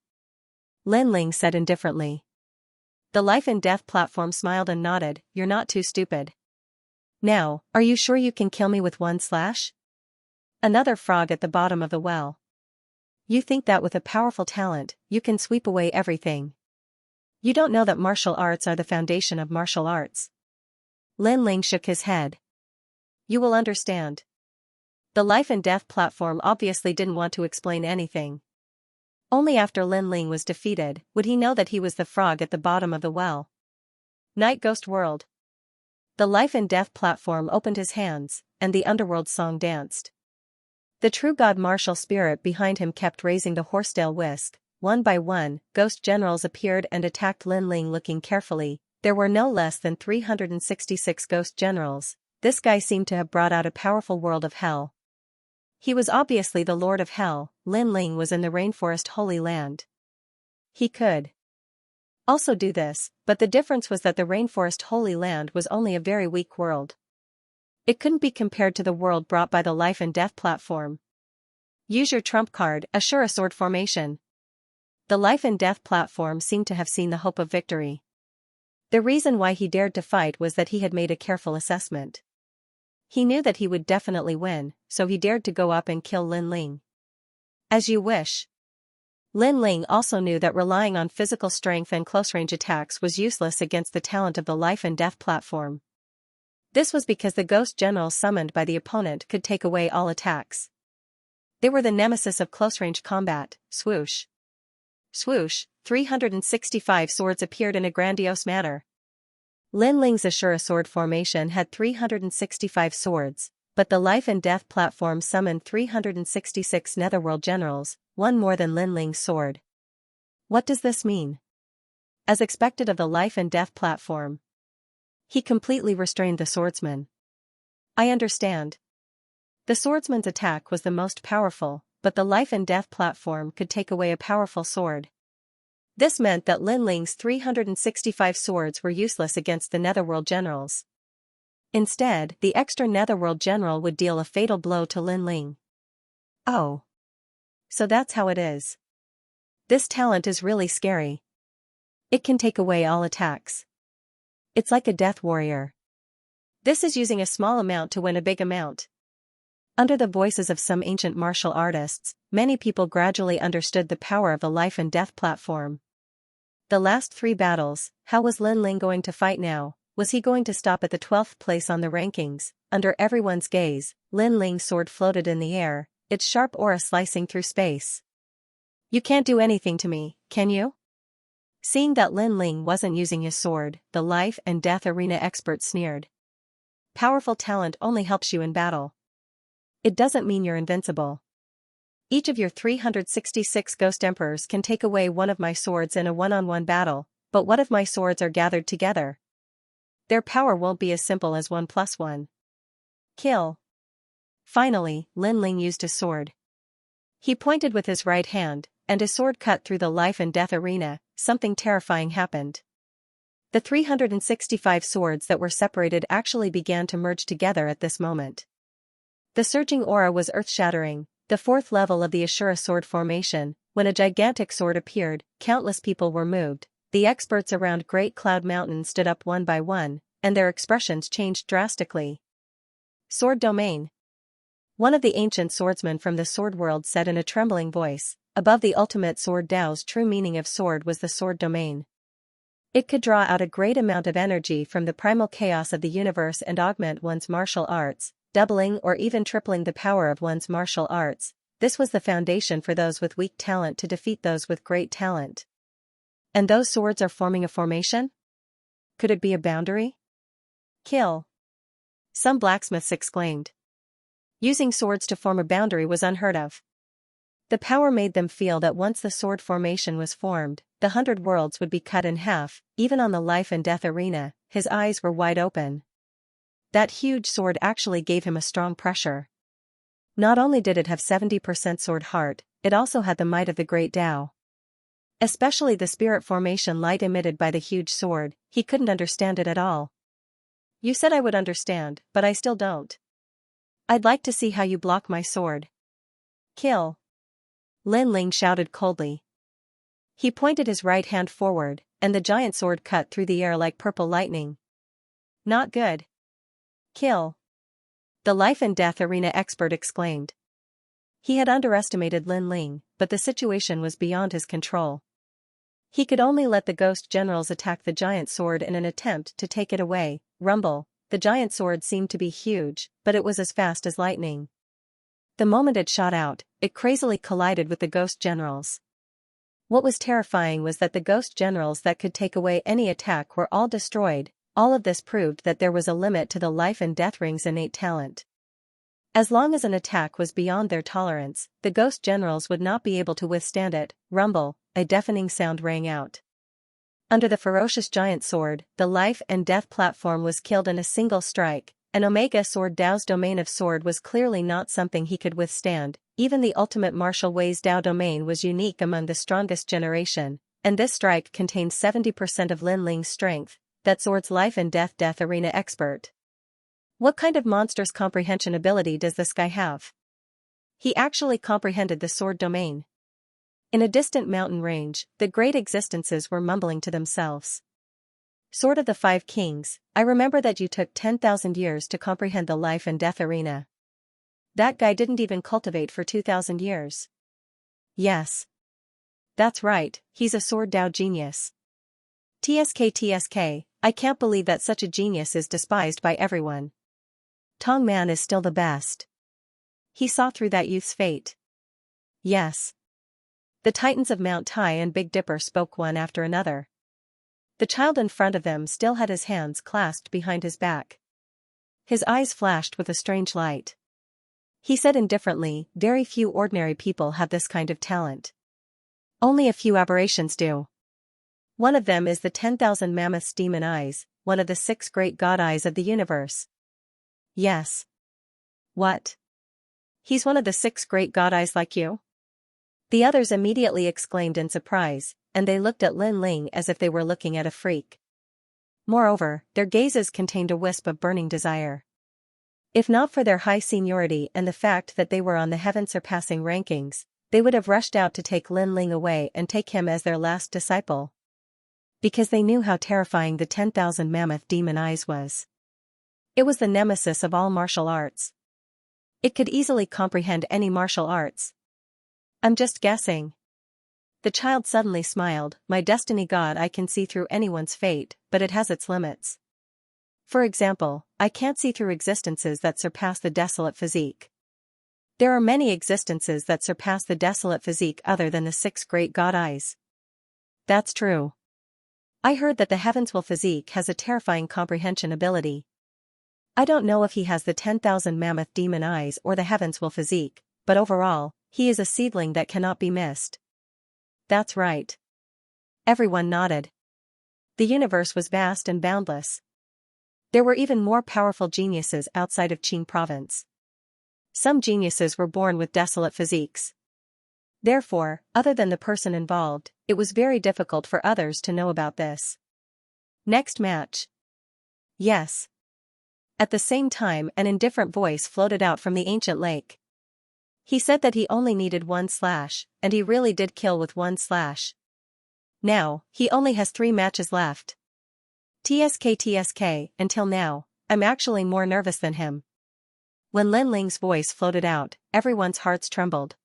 Lin Ling said indifferently. The life and death platform smiled and nodded, you're not too stupid. Now, are you sure you can kill me with one slash? Another frog at the bottom of the well. You think that with a powerful talent, you can sweep away everything. You don't know that martial arts are the foundation of martial arts. Lin Ling shook his head. You will understand. The life and death platform obviously didn't want to explain anything. Only after Lin Ling was defeated would he know that he was the frog at the bottom of the well. Night Ghost World. The life and death platform opened his hands, and the underworld song danced. The true god martial spirit behind him kept raising the horsetail whisk. One by one, ghost generals appeared and attacked Lin Ling. Looking carefully, there were no less than 366 ghost generals. This guy seemed to have brought out a powerful world of hell. He was obviously the Lord of Hell. Lin Ling was in the rainforest Holy Land. He could also do this, but the difference was that the rainforest Holy Land was only a very weak world. It couldn't be compared to the world brought by the life and death platform. Use your trump card, assure a sword formation. The life and death platform seemed to have seen the hope of victory. The reason why he dared to fight was that he had made a careful assessment. He knew that he would definitely win, so he dared to go up and kill Lin Ling. As you wish. Lin Ling also knew that relying on physical strength and close-range attacks was useless against the talent of the life and death platform. This was because the ghost generals summoned by the opponent could take away all attacks. They were the nemesis of close-range combat. Swoosh. Swoosh, 365 swords appeared in a grandiose manner. Lin Ling's Ashura sword formation had 365 swords, but the life and death platform summoned 366 netherworld generals, one more than Lin Ling's sword. What does this mean? As expected of the life and death platform, he completely restrained the swordsman. I understand. The swordsman's attack was the most powerful, but the life and death platform could take away a powerful sword. This meant that Lin Ling's 365 swords were useless against the netherworld generals. Instead, the extra netherworld general would deal a fatal blow to Lin Ling. Oh. So that's how it is. This talent is really scary. It can take away all attacks. It's like a death warrior. This is using a small amount to win a big amount. Under the voices of some ancient martial artists, many people gradually understood the power of the life and death platform. The last 3 battles, how was Lin Ling going to fight now? Was he going to stop at the 12th place on the rankings? Under everyone's gaze, Lin Ling's sword floated in the air, its sharp aura slicing through space. You can't do anything to me, can you? Seeing that Lin Ling wasn't using his sword, the life and death arena expert sneered. Powerful talent only helps you in battle. It doesn't mean you're invincible. Each of your 366 ghost emperors can take away one of my swords in a one-on-one battle, but what if my swords are gathered together? Their power won't be as simple as 1 + 1. Kill. Finally, Lin Ling used his sword. He pointed with his right hand, and his sword cut through the life and death arena. Something terrifying happened. The 365 swords that were separated actually began to merge together at this moment. The surging aura was earth-shattering. The fourth level of the Ashura sword formation, when a gigantic sword appeared, countless people were moved. The experts around Great Cloud Mountain stood up one by one, and their expressions changed drastically. Sword domain. One of the ancient swordsmen from the sword world said in a trembling voice, above the ultimate sword Tao's true meaning of sword was the sword domain. It could draw out a great amount of energy from the primal chaos of the universe and augment one's martial arts, doubling or even tripling the power of one's martial arts. This was the foundation for those with weak talent to defeat those with great talent. And those swords are forming a formation? Could it be a boundary? Kill. Some blacksmiths exclaimed. Using swords to form a boundary was unheard of. The power made them feel that once the sword formation was formed, the 100 worlds would be cut in half. Even on the life and death arena, his eyes were wide open. That huge sword actually gave him a strong pressure. Not only did it have 70% sword heart, it also had the might of the great Tao. Especially the spirit formation light emitted by the huge sword, he couldn't understand it at all. You said I would understand, but I still don't. I'd like to see how you block my sword. Kill. Lin Ling shouted coldly. He pointed his right hand forward, and the giant sword cut through the air like purple lightning. Not good. Kill. The life and death arena expert exclaimed. He had underestimated Lin Ling, but the situation was beyond his control. He could only let the ghost generals attack the giant sword in an attempt to take it away. Rumble. The giant sword seemed to be huge, but it was as fast as lightning. The moment it shot out, it crazily collided with the ghost generals. What was terrifying was that the ghost generals that could take away any attack were all destroyed. All of this proved that there was a limit to the life and death ring's innate talent. As long as an attack was beyond their tolerance, the ghost generals would not be able to withstand it. Rumble, a deafening sound rang out. Under the ferocious giant sword, the life and death platform was killed in a single strike. An Omega sword Tao's domain of sword was clearly not something he could withstand. Even the ultimate martial way's Tao domain was unique among the strongest generation, and this strike contained 70% of Lin Ling's strength. That sword's life and death arena expert. What kind of monstrous comprehension ability does this guy have? He actually comprehended the sword domain. In a distant mountain range, the great existences were mumbling to themselves. Sword of the Five Kings, I remember that you took 10,000 years to comprehend the life and death arena. That guy didn't even cultivate for 2,000 years. Yes. That's right, he's a sword Tao genius. TSK, I can't believe that such a genius is despised by everyone. Tong Man is still the best. He saw through that youth's fate. Yes. The titans of Mount Tai and Big Dipper spoke one after another. The child in front of them still had his hands clasped behind his back. His eyes flashed with a strange light. He said indifferently, very few ordinary people have this kind of talent. Only a few aberrations do. One of them is the 10,000 mammoths' demon eyes, one of the 6 great god eyes of the universe. Yes. What? He's one of the 6 great god eyes like you? The others immediately exclaimed in surprise, and they looked at Lin Ling as if they were looking at a freak. Moreover, their gazes contained a wisp of burning desire. If not for their high seniority and the fact that they were on the heaven-surpassing rankings, they would have rushed out to take Lin Ling away and take him as their last disciple. Because they knew how terrifying the 10,000 mammoth demon eyes was. It was the nemesis of all martial arts. It could easily comprehend any martial arts. I'm just guessing. The child suddenly smiled. My destiny god, I can see through anyone's fate, but it has its limits. For example, I can't see through existences that surpass the desolate physique. There are many existences that surpass the desolate physique other than the 6 great god eyes. That's true. I heard that the heavens will physique has a terrifying comprehension ability. I don't know if he has the 10,000 mammoth demon eyes or the heavens will physique, but overall, he is a seedling that cannot be missed. That's right. Everyone nodded. The universe was vast and boundless. There were even more powerful geniuses outside of Qing province. Some geniuses were born with desolate physiques. Therefore, other than the person involved, it was very difficult for others to know about this. Next match. Yes. At the same time, an indifferent voice floated out from the ancient lake. He said that he only needed one slash, and he really did kill with one slash. Now, he only has 3 matches left. TSK, until now, I'm actually more nervous than him. When Lin Ling's voice floated out, everyone's hearts trembled.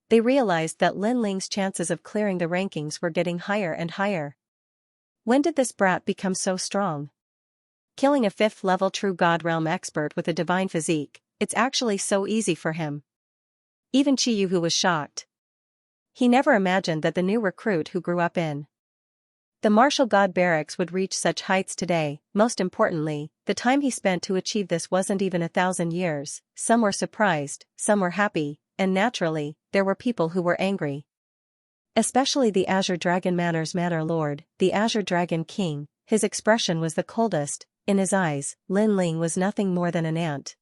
They realized that Lin Ling's chances of clearing the rankings were getting higher and higher. When did this brat become so strong? Killing a 5th-level true god realm expert with a divine physique, it's actually so easy for him. Even Qiyu was shocked. He never imagined that the new recruit who grew up in the martial god barracks would reach such heights today. Most importantly, the time he spent to achieve this wasn't even 1,000 years. Some were surprised, some were happy, and naturally, there were people who were angry. Especially the Azure Dragon Manor Lord, the Azure Dragon King. His expression was the coldest. In his eyes, Lin Ling was nothing more than an ant.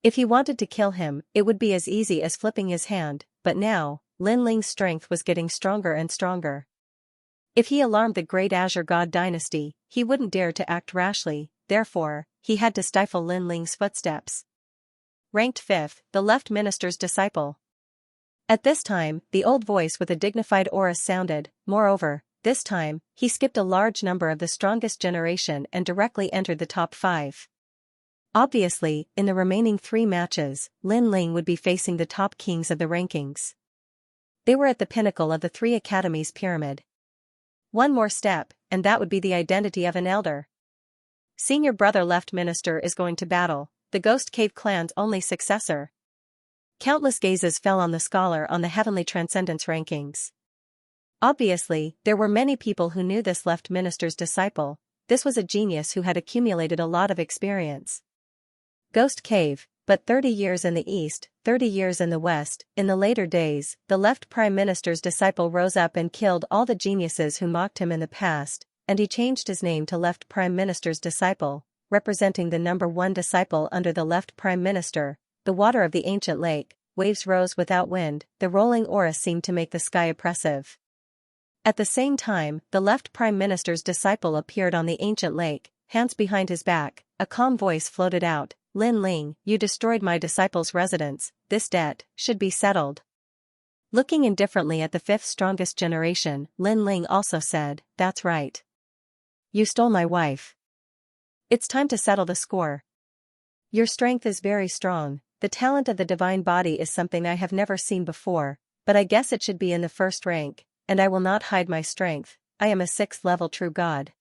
If he wanted to kill him, it would be as easy as flipping his hand, but now, Lin Ling's strength was getting stronger and stronger. If he alarmed the great Azure God dynasty, he wouldn't dare to act rashly, therefore, he had to stifle Lin Ling's footsteps. Ranked 5th, the left minister's disciple. At this time, the old voice with a dignified aura sounded. Moreover, this time, he skipped a large number of the strongest generation and directly entered the top 5. Obviously, in the remaining 3 matches, Lin Ling would be facing the top kings of the rankings. They were at the pinnacle of the 3 academies pyramid. One more step, and that would be the identity of an elder. Senior brother left minister is going to battle, the Ghost Cave clan's only successor. Countless gazes fell on the scholar on the heavenly transcendence rankings. Obviously, there were many people who knew this left minister's disciple. This was a genius who had accumulated a lot of experience. Ghost Cave, but 30 years in the east, 30 years in the west. In the later days, the left prime minister's disciple rose up and killed all the geniuses who mocked him in the past, and he changed his name to left prime minister's disciple, representing the number 1 disciple under the left prime minister. The water of the ancient lake, waves rose without wind, the rolling aura seemed to make the sky oppressive. At the same time, the left prime minister's disciple appeared on the ancient lake, hands behind his back. A calm voice floated out. Lin Ling, you destroyed my disciple's residence, this debt should be settled. Looking indifferently at the 5th strongest generation, Lin Ling also said, that's right. You stole my wife. It's time to settle the score. Your strength is very strong, the talent of the divine body is something I have never seen before, but I guess it should be in the 1st rank, and I will not hide my strength, I am a 6th-level true god.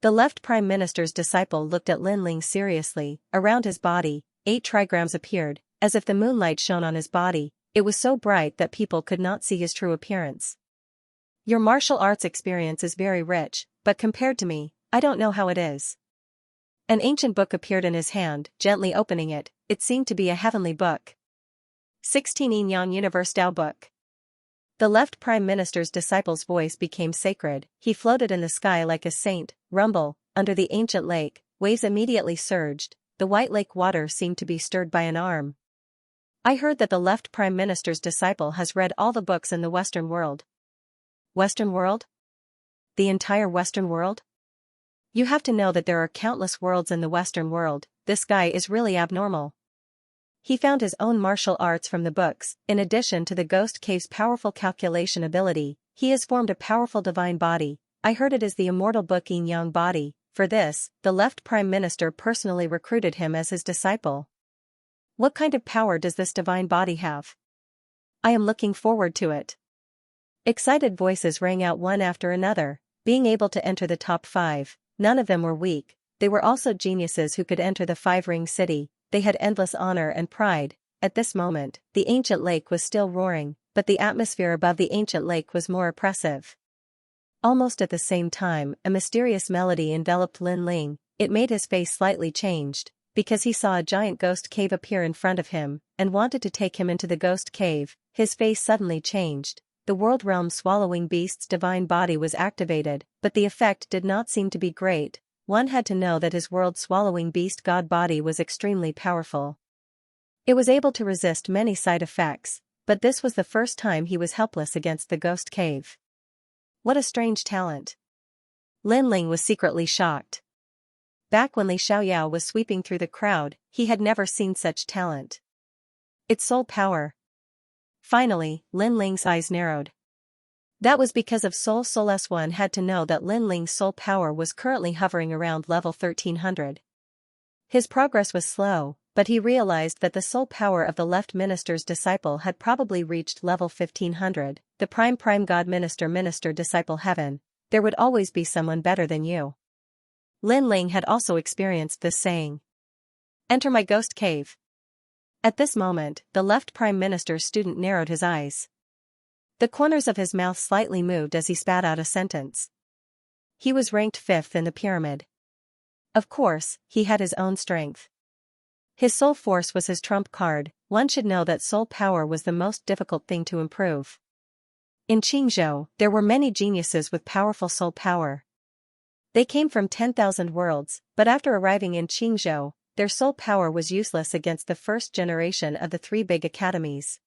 The left prime minister's disciple looked at Lin Ling seriously. Around his body, 8 trigrams appeared, as if the moonlight shone on his body. It was so bright that people could not see his true appearance. Your martial arts experience is very rich, but compared to me, I don't know how it is. An ancient book appeared in his hand. Gently opening it, it seemed to be a heavenly book. 16 Yin Yang Universe Dao Book. The left prime minister's disciple's voice became sacred. He floated in the sky like a saint. Rumble, under the ancient lake, waves immediately surged. The white lake water seemed to be stirred by an arm. I heard that the left prime minister's disciple has read all the books in the Western world. Western world? The entire Western world? You have to know that there are countless worlds in the Western world. This guy is really abnormal. He found his own martial arts from the books. In addition to the Ghost Cave's powerful calculation ability, he has formed a powerful divine body. I heard it is the immortal book Yin Yang body. For this, the left prime minister personally recruited him as his disciple. What kind of power does this divine body have? I am looking forward to it. Excited voices rang out one after another. Being able to enter the top 5, none of them were weak. They were also geniuses who could enter the 5-ring city. They had endless honor and pride. At this moment, the ancient lake was still roaring, but the atmosphere above the ancient lake was more oppressive. Almost at the same time, a mysterious melody enveloped Lin Ling. It made his face slightly changed, because he saw a giant ghost cave appear in front of him, and wanted to take him into the ghost cave. His face suddenly changed. The world realm swallowing beast's divine body was activated, but the effect did not seem to be great. One had to know that his world swallowing beast god body was extremely powerful. It was able to resist many side effects, but this was the first time he was helpless against the ghost cave. What a strange talent. Lin Ling was secretly shocked. Back when Li Xiaoyao was sweeping through the crowd, he had never seen such talent. Its soul power. Finally, Lin Ling's eyes narrowed. That was because of Soul S1 had to know that Lin Ling's soul power was currently hovering around level 1300. His progress was slow, but he realized that the soul power of the left minister's disciple had probably reached level 1500, the prime God minister disciple heaven. There would always be someone better than you. Lin Ling had also experienced this saying. Enter my ghost cave. At this moment, the left prime minister's student narrowed his eyes. The corners of his mouth slightly moved as he spat out a sentence. He was ranked 5th in the pyramid. Of course, he had his own strength. His soul force was his trump card. One should know that soul power was the most difficult thing to improve. In Xianxia, there were many geniuses with powerful soul power. They came from 10,000 worlds, but after arriving in Xianxia, their soul power was useless against the first generation of the 3 big academies.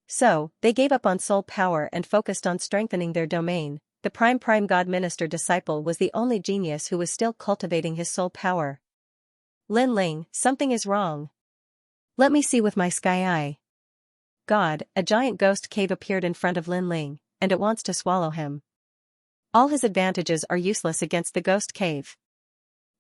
So, they gave up on soul power and focused on strengthening their domain. The prime God minister disciple was the only genius who was still cultivating his soul power. Lin Ling, something is wrong. Let me see with my sky eye. God, a giant ghost cave appeared in front of Lin Ling, and it wants to swallow him. All his advantages are useless against the ghost cave.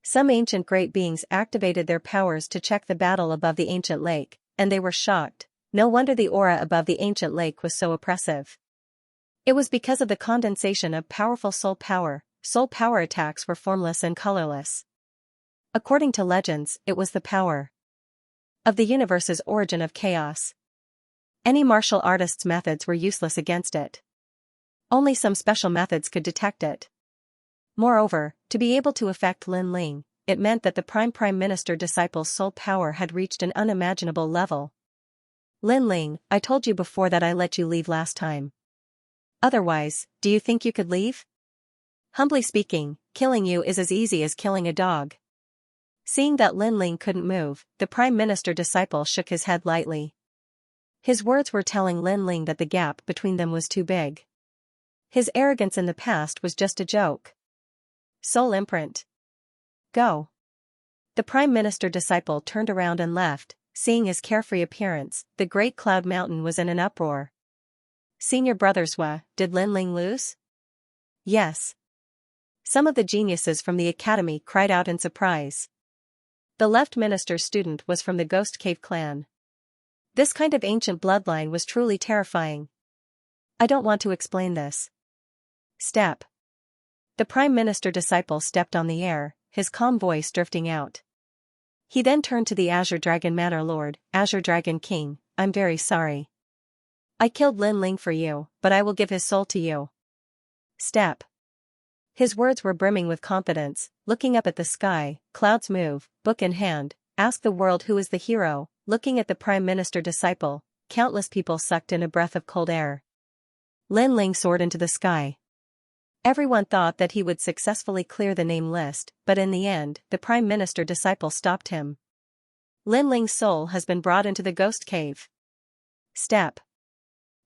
Some ancient great beings activated their powers to check the battle above the ancient lake, and they were shocked. No wonder the aura above the ancient lake was so oppressive. It was because of the condensation of powerful soul power. Soul power attacks were formless and colorless. According to legends, it was the power of the universe's origin of chaos. Any martial artist's methods were useless against it. Only some special methods could detect it. Moreover, to be able to affect Lin Ling, it meant that the prime minister disciple's soul power had reached an unimaginable level. Lin Ling, I told you before that I let you leave last time. Otherwise, do you think you could leave? Humbly speaking, killing you is as easy as killing a dog. Seeing that Lin Ling couldn't move, the prime minister disciple shook his head lightly. His words were telling Lin Ling that the gap between them was too big. His arrogance in the past was just a joke. Soul imprint. Go. The prime minister disciple turned around and left. Seeing his carefree appearance, the great cloud mountain was in an uproar. Senior brother Swa, did Lin Ling lose? Yes. Some of the geniuses from the academy cried out in surprise. The left minister's student was from the Ghost Cave clan. This kind of ancient bloodline was truly terrifying. I don't want to explain this. Step. The prime minister disciple stepped on the air, his calm voice drifting out. He then turned to the Azure Dragon Manor Lord, Azure Dragon King, I'm very sorry. I killed Lin Ling for you, but I will give his soul to you. Step. His words were brimming with confidence. Looking up at the sky, clouds move, book in hand, ask the world who is the hero. Looking at the prime minister disciple, countless people sucked in a breath of cold air. Lin Ling soared into the sky. Everyone thought that he would successfully clear the name list, but in the end, the prime minister disciple stopped him. Lin Ling's soul has been brought into the ghost cave. Step.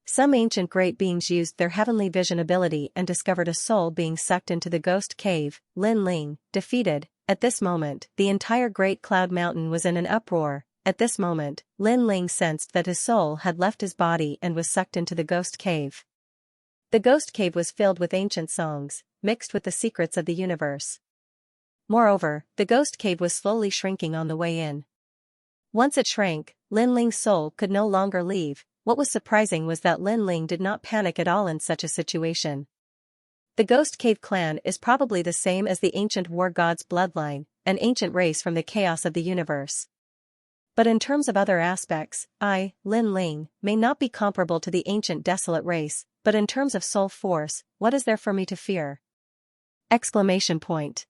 Some ancient great beings used their heavenly vision ability and discovered a soul being sucked into the ghost cave. Lin Ling, defeated. At this moment, the entire Great Cloud Mountain was in an uproar. At this moment, Lin Ling sensed that his soul had left his body and was sucked into the ghost cave. The ghost cave was filled with ancient songs, mixed with the secrets of the universe. Moreover, the ghost cave was slowly shrinking on the way in. Once it shrank, Lin Ling's soul could no longer leave. What was surprising was that Lin Ling did not panic at all in such a situation. The Ghost Cave clan is probably the same as the ancient war god's bloodline, an ancient race from the chaos of the universe. But in terms of other aspects, I, Lin Ling, may not be comparable to the ancient desolate race, but in terms of soul force, what is there for me to fear? Exclamation point.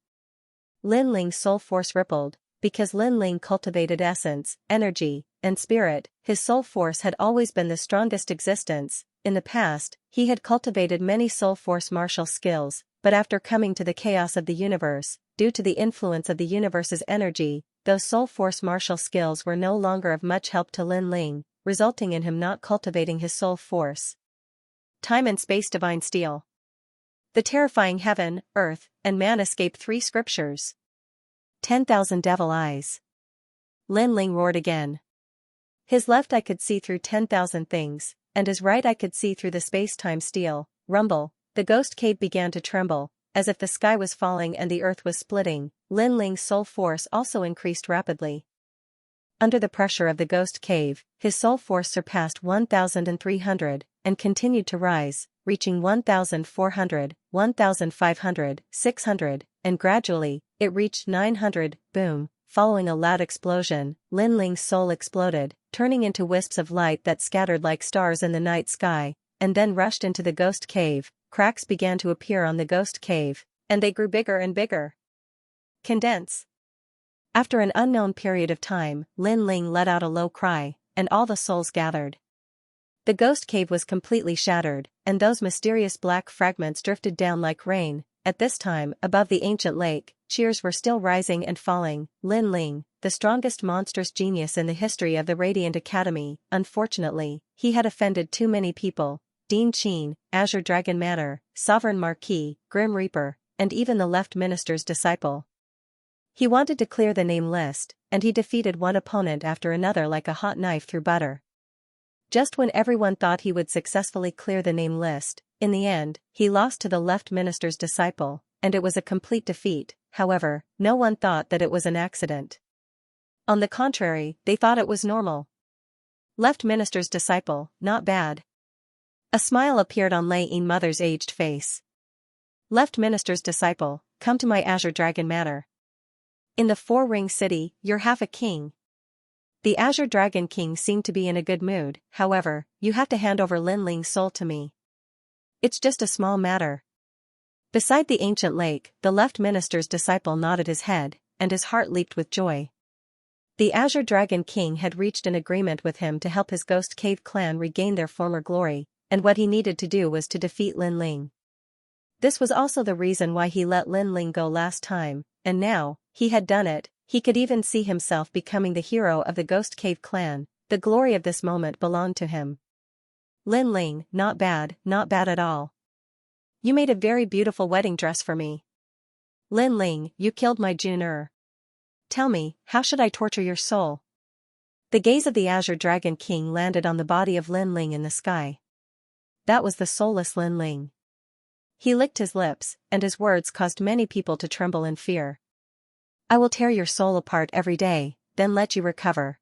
Lin Ling's soul force rippled, because Lin Ling cultivated essence, energy, and spirit. His soul force had always been the strongest existence. In the past, he had cultivated many soul force martial skills, but after coming to the chaos of the universe, due to the influence of the universe's energy, those soul force martial skills were no longer of much help to Lin Ling, resulting in him not cultivating his soul force. Time and space divine steel. The terrifying heaven, earth, and man escape 3 scriptures. 10,000 devil eyes. Lin Ling roared again. His left eye could see through 10,000 things, and his right eye could see through the space-time steel. Rumble. The ghost cave began to tremble, as if the sky was falling and the earth was splitting. Lin Ling's soul force also increased rapidly. Under the pressure of the ghost cave, his soul force surpassed 1,300, and continued to rise, reaching 1,400, 1,500, 600, and gradually, it reached 900. Boom. Following a loud explosion, Lin Ling's soul exploded, turning into wisps of light that scattered like stars in the night sky, and then rushed into the ghost cave. Cracks began to appear on the ghost cave, and they grew bigger and bigger. Condense. After an unknown period of time, Lin Ling let out a low cry, and all the souls gathered. The ghost cave was completely shattered, and those mysterious black fragments drifted down like rain. At this time, above the ancient lake, cheers were still rising and falling. Lin Ling, the strongest monstrous genius in the history of the Radiant Academy, unfortunately, he had offended too many people. Dean Qin, Azure Dragon Manor, Sovereign Marquis, Grim Reaper, and even the left minister's disciple. He wanted to clear the name list, and he defeated one opponent after another like a hot knife through butter. Just when everyone thought he would successfully clear the name list, in the end, he lost to the left minister's disciple, and it was a complete defeat. However, no one thought that it was an accident. On the contrary, they thought it was normal. Left minister's disciple, not bad. A smile appeared on Lei Yin Mother's aged face. Left minister's disciple, come to my Azure Dragon Manor. In the Four-Ring City, you're half a king. The Azure Dragon King seemed to be in a good mood. However, you have to hand over Lin Ling's soul to me. It's just a small matter. Beside the ancient lake, the left minister's disciple nodded his head, and his heart leaped with joy. The Azure Dragon King had reached an agreement with him to help his Ghost Cave clan regain their former glory, and what he needed to do was to defeat Lin Ling. This was also the reason why he let Lin Ling go last time, and now, he had done it. He could even see himself becoming the hero of the Ghost Cave clan. The glory of this moment belonged to him. Lin Ling, not bad at all. You made a very beautiful wedding dress for me. Lin Ling, you killed my Junior. Tell me, how should I torture your soul? The gaze of the Azure Dragon King landed on the body of Lin Ling in the sky. That was the soulless Lin Ling. He licked his lips, and his words caused many people to tremble in fear. I will tear your soul apart every day, then let you recover.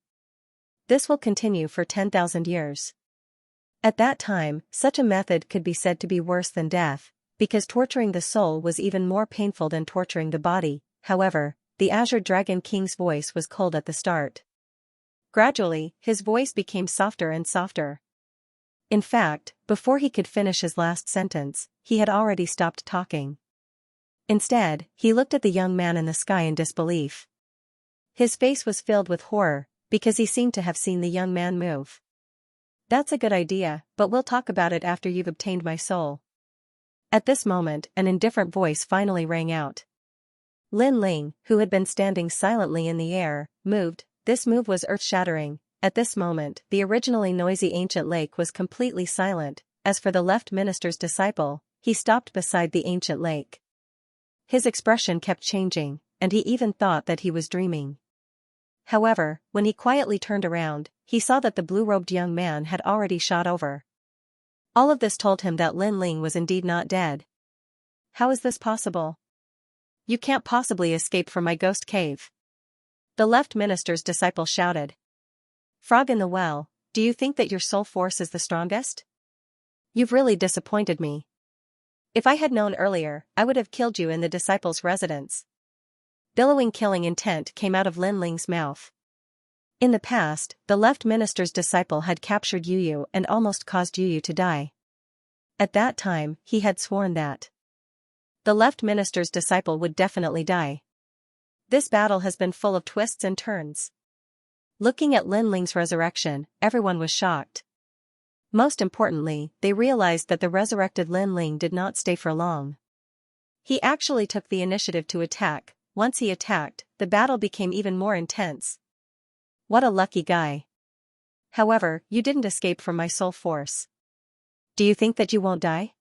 This will continue for 10,000 years. At that time, such a method could be said to be worse than death, because torturing the soul was even more painful than torturing the body. However, the Azure Dragon King's voice was cold at the start. Gradually, his voice became softer and softer. In fact, before he could finish his last sentence, he had already stopped talking. Instead, he looked at the young man in the sky in disbelief. His face was filled with horror, because he seemed to have seen the young man move. That's a good idea, but we'll talk about it after you've obtained my soul. At this moment, an indifferent voice finally rang out. Lin Ling, who had been standing silently in the air, moved. This move was earth-shattering. At this moment, the originally noisy ancient lake was completely silent. As for the left minister's disciple, he stopped beside the ancient lake. His expression kept changing, and he even thought that he was dreaming. However, when he quietly turned around, he saw that the blue-robed young man had already shot over. All of this told him that Lin Ling was indeed not dead. How is this possible? You can't possibly escape from my ghost cave. The left minister's disciple shouted. Frog in the well, do you think that your soul force is the strongest? You've really disappointed me. If I had known earlier, I would have killed you in the disciple's residence. Billowing killing intent came out of Lin Ling's mouth. In the past, the left minister's disciple had captured Yu Yu and almost caused Yu Yu to die. At that time, he had sworn that the left minister's disciple would definitely die. This battle has been full of twists and turns. Looking at Lin Ling's resurrection, everyone was shocked. Most importantly, they realized that the resurrected Lin Ling did not stay for long. He actually took the initiative to attack. Once he attacked, the battle became even more intense. What a lucky guy. However, you didn't escape from my soul force. Do you think that you won't die?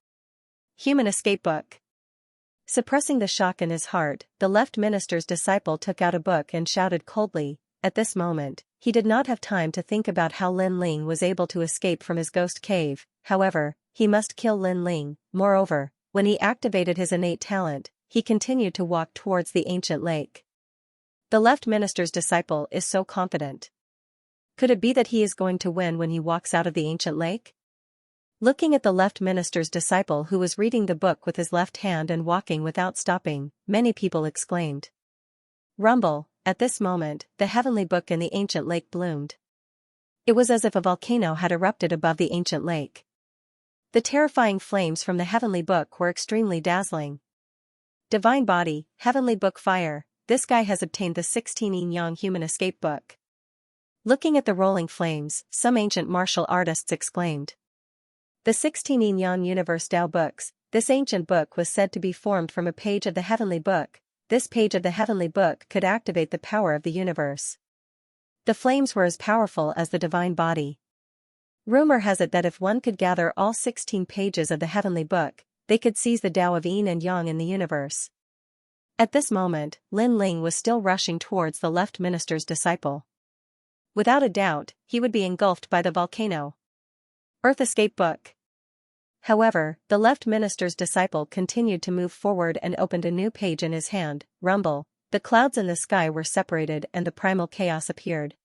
Human Escape Book. Suppressing the shock in his heart, the left minister's disciple took out a book and shouted coldly, at this moment, he did not have time to think about how Lin Ling was able to escape from his ghost cave. However, he must kill Lin Ling. Moreover, when he activated his innate talent, he continued to walk towards the ancient lake. The left minister's disciple is so confident. Could it be that he is going to win when he walks out of the ancient lake? Looking at the left minister's disciple who was reading the book with his left hand and walking without stopping, many people exclaimed. Rumble, at this moment, the heavenly book in the ancient lake bloomed. It was as if a volcano had erupted above the ancient lake. The terrifying flames from the heavenly book were extremely dazzling. Divine body, heavenly book fire, this guy has obtained the 16 Yin Yang human escape book. Looking at the rolling flames, some ancient martial artists exclaimed. The 16 Yin Yang Universe Tao books, this ancient book was said to be formed from a page of the heavenly book. This page of the heavenly book could activate the power of the universe. The flames were as powerful as the divine body. Rumor has it that if one could gather all 16 pages of the heavenly book, they could seize the Tao of Yin and Yang in the universe. At this moment, Lin Ling was still rushing towards the left minister's disciple. Without a doubt, he would be engulfed by the volcano. Earth Escape Book. However, the left minister's disciple continued to move forward and opened a new page in his hand. Rumble, the clouds in the sky were separated and the primal chaos appeared.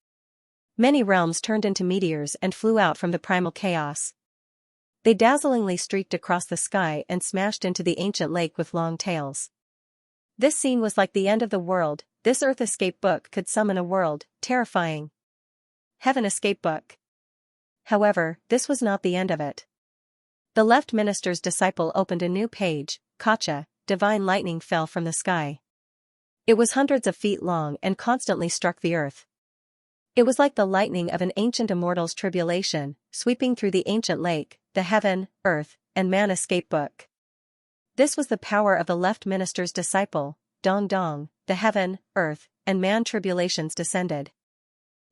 Many realms turned into meteors and flew out from the primal chaos. They dazzlingly streaked across the sky and smashed into the ancient lake with long tails. This scene was like the end of the world. This Earth Escape Book could summon a world, terrifying. Heaven Escape Book. However, this was not the end of it. The left minister's disciple opened a new page. Kacha, divine lightning fell from the sky. It was hundreds of feet long and constantly struck the earth. It was like the lightning of an ancient immortal's tribulation, sweeping through the ancient lake, the heaven, earth, and man escape book. This was the power of the left minister's disciple. Dong dong, the heaven, earth, and man tribulations descended.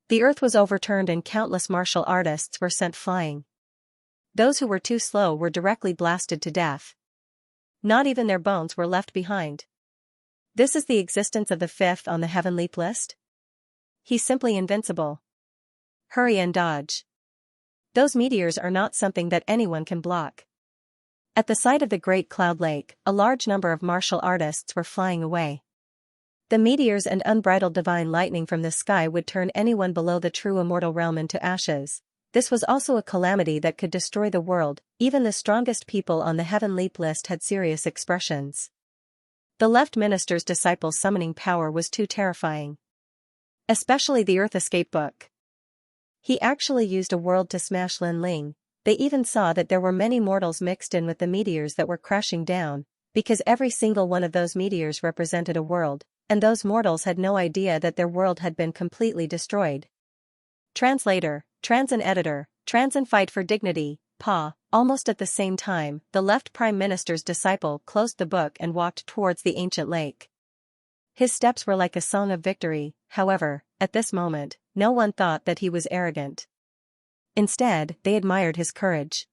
The earth was overturned and countless martial artists were sent flying. Those who were too slow were directly blasted to death. Not even their bones were left behind. This is the existence of the fifth on the heaven leap list? He's simply invincible. Hurry and dodge. Those meteors are not something that anyone can block. At the side of the Great Cloud Lake, a large number of martial artists were flying away. The meteors and unbridled divine lightning from the sky would turn anyone below the true immortal realm into ashes. This was also a calamity that could destroy the world. Even the strongest people on the heaven leap list had serious expressions. The left minister's disciple's summoning power was too terrifying. Especially the Earth Escape Book. He actually used a world to smash Lin Ling. They even saw that there were many mortals mixed in with the meteors that were crashing down, because every single one of those meteors represented a world, and those mortals had no idea that their world had been completely destroyed. Translator, trans and editor, trans and fight for dignity, Pa. Almost at the same time, the left prime minister's disciple closed the book and walked towards the ancient lake. His steps were like a song of victory. However, at this moment, no one thought that he was arrogant. Instead, they admired his courage.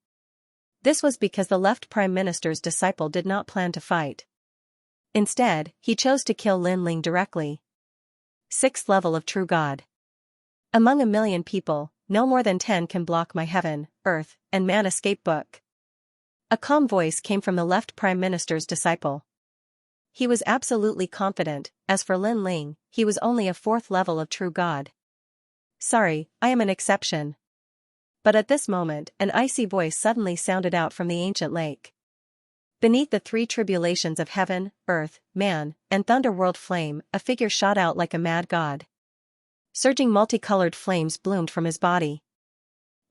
This was because the left prime minister's disciple did not plan to fight. Instead, he chose to kill Lin Ling directly. 6th level of True God. Among 1,000,000 people, no more than 10 can block my heaven, earth, and man escape book. A calm voice came from the left prime minister's disciple. He was absolutely confident. As for Lin Ling, he was only a 4th level of True God. Sorry, I am an exception. But at this moment, an icy voice suddenly sounded out from the ancient lake. Beneath the 3 tribulations of heaven, earth, man, and thunderworld flame, a figure shot out like a mad god. Surging multicolored flames bloomed from his body.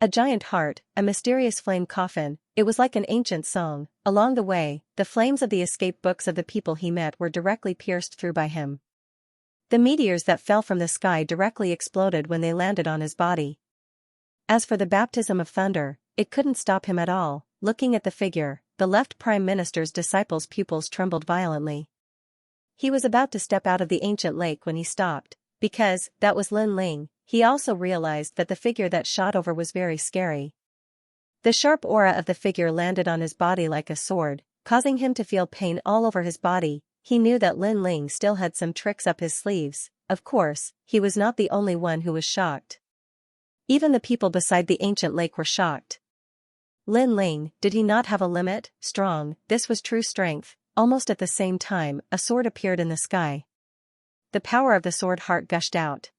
A giant heart, a mysterious flame coffin, it was like an ancient song. Along the way, the flames of the escape books of the people he met were directly pierced through by him. The meteors that fell from the sky directly exploded when they landed on his body. As for the baptism of thunder, it couldn't stop him at all. Looking at the figure, the left prime minister's disciple's pupils trembled violently. He was about to step out of the ancient lake when he stopped, because that was Lin Ling. He also realized that the figure that shot over was very scary. The sharp aura of the figure landed on his body like a sword, causing him to feel pain all over his body. He knew that Lin Ling still had some tricks up his sleeves. of course, he was not the only one who was shocked. Even the people beside the ancient lake were shocked. Lin Ling, did he not have a limit? Strong, this was true strength. Almost at the same time, a sword appeared in the sky. The power of the sword heart gushed out.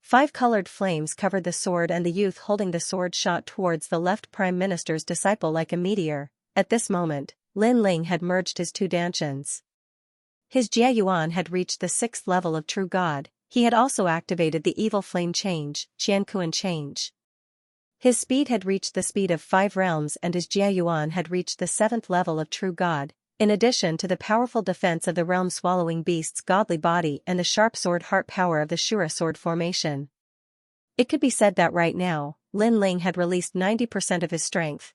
5 colored flames covered the sword, and the youth holding the sword shot towards the left prime minister's disciple like a meteor. At this moment, Lin Ling had merged his 2 dantians. His Jia Yuan had reached the 6th level of true god. He had also activated the evil flame change, Qiankuan change. His speed had reached the speed of 5 realms, and his Jia Yuan had reached the 7th level of true god, in addition to the powerful defense of the realm-swallowing beast's godly body and the sharp sword heart power of the Shura sword formation. It could be said that right now, Lin Ling had released 90% of his strength.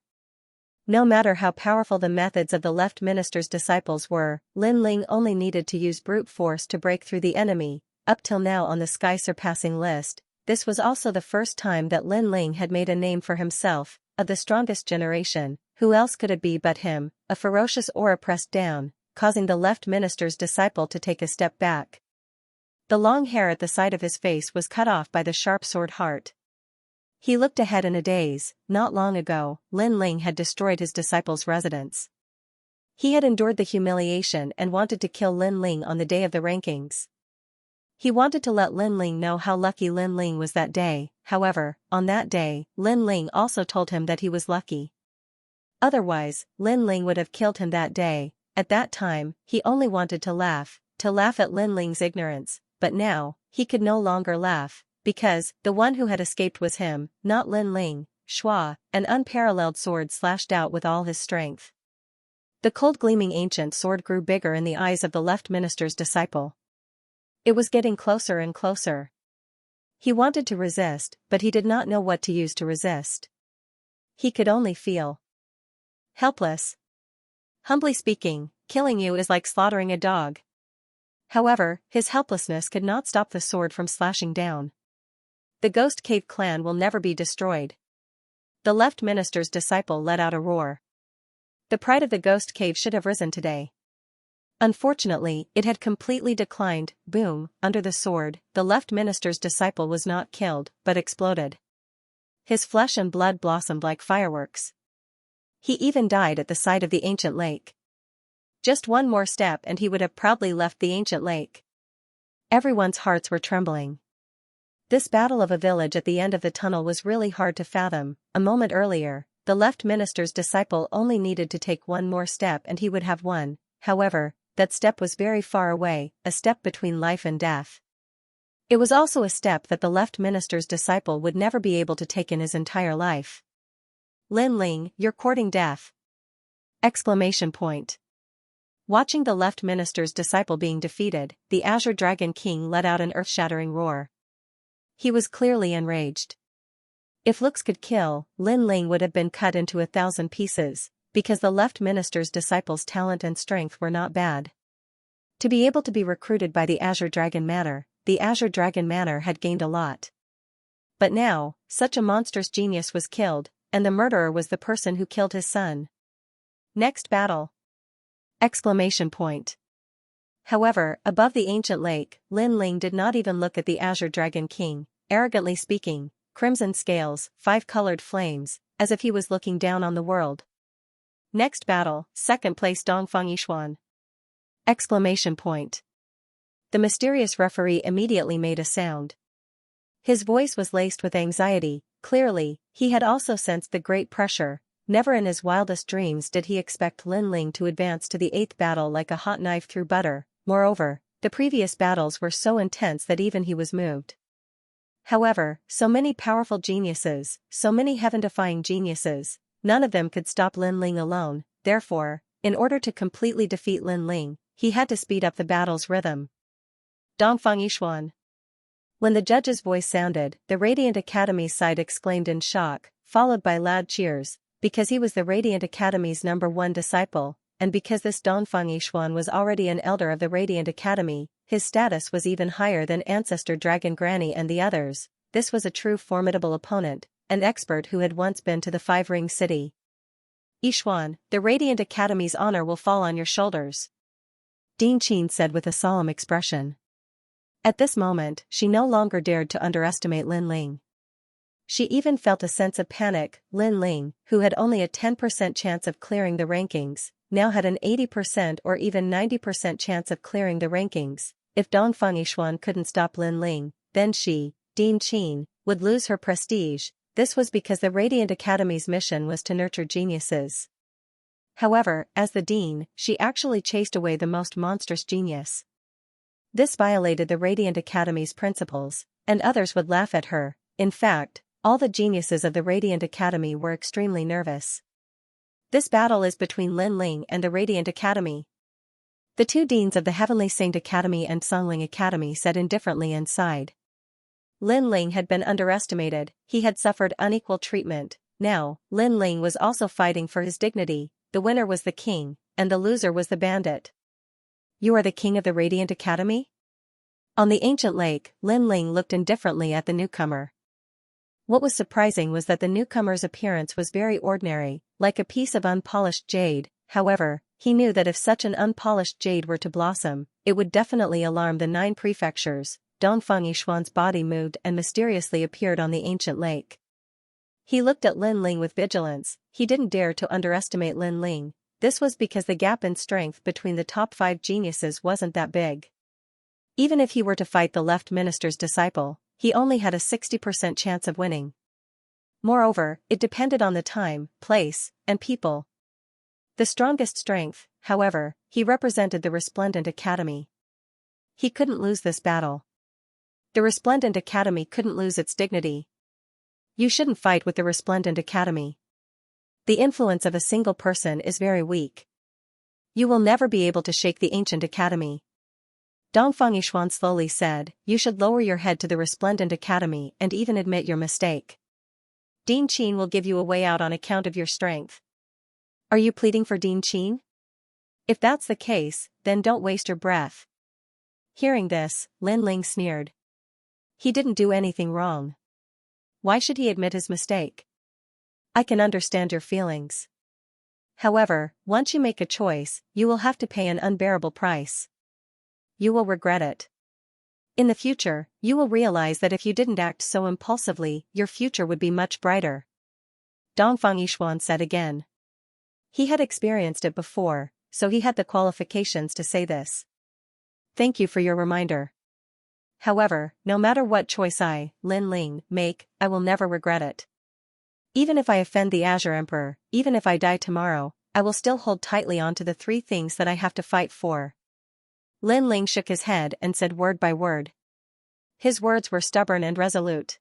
No matter how powerful the methods of the left minister's disciples were, Lin Ling only needed to use brute force to break through the enemy. Up till now on the sky-surpassing list, this was also the first time that Lin Ling had made a name for himself. Of the strongest generation, who else could it be but him? A ferocious aura pressed down, causing the left minister's disciple to take a step back. The long hair at the side of his face was cut off by the sharp sword heart. He looked ahead in a daze. Not long ago, Lin Ling had destroyed his disciple's residence. He had endured the humiliation and wanted to kill Lin Ling on the day of the rankings. He wanted to let Lin Ling know how lucky Lin Ling was that day. However, on that day, Lin Ling also told him that he was lucky. Otherwise, Lin Ling would have killed him that day. At that time, he only wanted to laugh at Lin Ling's ignorance, but now, he could no longer laugh, because the one who had escaped was him, not Lin Ling. Shua, an unparalleled sword slashed out with all his strength. The cold gleaming ancient sword grew bigger in the eyes of the left minister's disciple. It was getting closer and closer. He wanted to resist, but he did not know what to use to resist. He could only feel helpless. Humbly speaking, killing you is like slaughtering a dog. However, his helplessness could not stop the sword from slashing down. The Ghost Cave clan will never be destroyed. The left minister's disciple let out a roar. The pride of the Ghost Cave should have risen today. Unfortunately, it had completely declined. Boom, under the sword, the left minister's disciple was not killed, but exploded. His flesh and blood blossomed like fireworks. He even died at the side of the ancient lake. Just one more step and he would have proudly left the ancient lake. Everyone's hearts were trembling. This battle of a village at the end of the tunnel was really hard to fathom. A moment earlier, the left minister's disciple only needed to take one more step and he would have won. However, that step was very far away, a step between life and death. It was also a step that the left minister's disciple would never be able to take in his entire life. Lin Ling, you're courting death! Exclamation point. Watching the left minister's disciple being defeated, the Azure Dragon King let out an earth-shattering roar. He was clearly enraged. If looks could kill, Lin Ling would have been cut into 1,000 pieces. Because the left minister's disciples' talent and strength were not bad. To be able to be recruited by the Azure Dragon Manor, the Azure Dragon Manor had gained a lot. But now, such a monstrous genius was killed, and the murderer was the person who killed his son. Next battle! Exclamation point. However, above the ancient lake, Lin Ling did not even look at the Azure Dragon King, arrogantly speaking, crimson scales, 5 colored flames, as if he was looking down on the world. Next battle, 2nd place Dongfang Yishuan! Exclamation point. The mysterious referee immediately made a sound. His voice was laced with anxiety. Clearly, he had also sensed the great pressure. Never in his wildest dreams did he expect Lin Ling to advance to the 8th battle like a hot knife through butter. Moreover, the previous battles were so intense that even he was moved. However, so many powerful geniuses, so many heaven-defying geniuses, none of them could stop Lin Ling alone. Therefore, in order to completely defeat Lin Ling, he had to speed up the battle's rhythm. Dongfang Yishuan! When the judge's voice sounded, the Radiant Academy's side exclaimed in shock, followed by loud cheers, because he was the Radiant Academy's #1 disciple, and because this Dongfang Yishuan was already an elder of the Radiant Academy, his status was even higher than Ancestor Dragon Granny and the others. This was a true formidable opponent, an expert who had once been to the 5-ring city. Yishuan, the Radiant Academy's honor will fall on your shoulders. Dean Qin said with a solemn expression. At this moment, she no longer dared to underestimate Lin Ling. She even felt a sense of panic. Lin Ling, who had only a 10% chance of clearing the rankings, now had an 80% or even 90% chance of clearing the rankings. If Dongfang Yishuan couldn't stop Lin Ling, then she, Dean Qin, would lose her prestige. This was because the Radiant Academy's mission was to nurture geniuses. However, as the dean, she actually chased away the most monstrous genius. This violated the Radiant Academy's principles, and others would laugh at her. In fact, all the geniuses of the Radiant Academy were extremely nervous. This battle is between Lin Ling and the Radiant Academy. The two deans of the Heavenly Saint Academy and Songling Academy said indifferently and sighed. Lin Ling had been underestimated, he had suffered unequal treatment. Now, Lin Ling was also fighting for his dignity. The winner was the king, and the loser was the bandit. You are the king of the Radiant Academy? On the ancient lake, Lin Ling looked indifferently at the newcomer. What was surprising was that the newcomer's appearance was very ordinary, like a piece of unpolished jade. However, he knew that if such an unpolished jade were to blossom, it would definitely alarm the 9 prefectures. Dongfang Yishuan's body moved and mysteriously appeared on the ancient lake. He looked at Lin Ling with vigilance. He didn't dare to underestimate Lin Ling. This was because the gap in strength between the top 5 geniuses wasn't that big. Even if he were to fight the left minister's disciple, he only had a 60% chance of winning. Moreover, it depended on the time, place, and people. The strongest strength, however, he represented the Resplendent Academy. He couldn't lose this battle. The Resplendent Academy couldn't lose its dignity. You shouldn't fight with the Resplendent Academy. The influence of a single person is very weak. You will never be able to shake the ancient academy. Dongfang Yishuan slowly said, you should lower your head to the Resplendent Academy and even admit your mistake. Dean Qin will give you a way out on account of your strength. Are you pleading for Dean Qin? If that's the case, then don't waste your breath. Hearing this, Lin Ling sneered. He didn't do anything wrong. Why should he admit his mistake? I can understand your feelings. However, once you make a choice, you will have to pay an unbearable price. You will regret it. In the future, you will realize that if you didn't act so impulsively, your future would be much brighter. Dongfang Yishuan said again. He had experienced it before, so he had the qualifications to say this. Thank you for your reminder. However, no matter what choice I, Lin Ling, make, I will never regret it. Even if I offend the Azure Emperor, even if I die tomorrow, I will still hold tightly on to the 3 things that I have to fight for. Lin Ling shook his head and said word by word. His words were stubborn and resolute.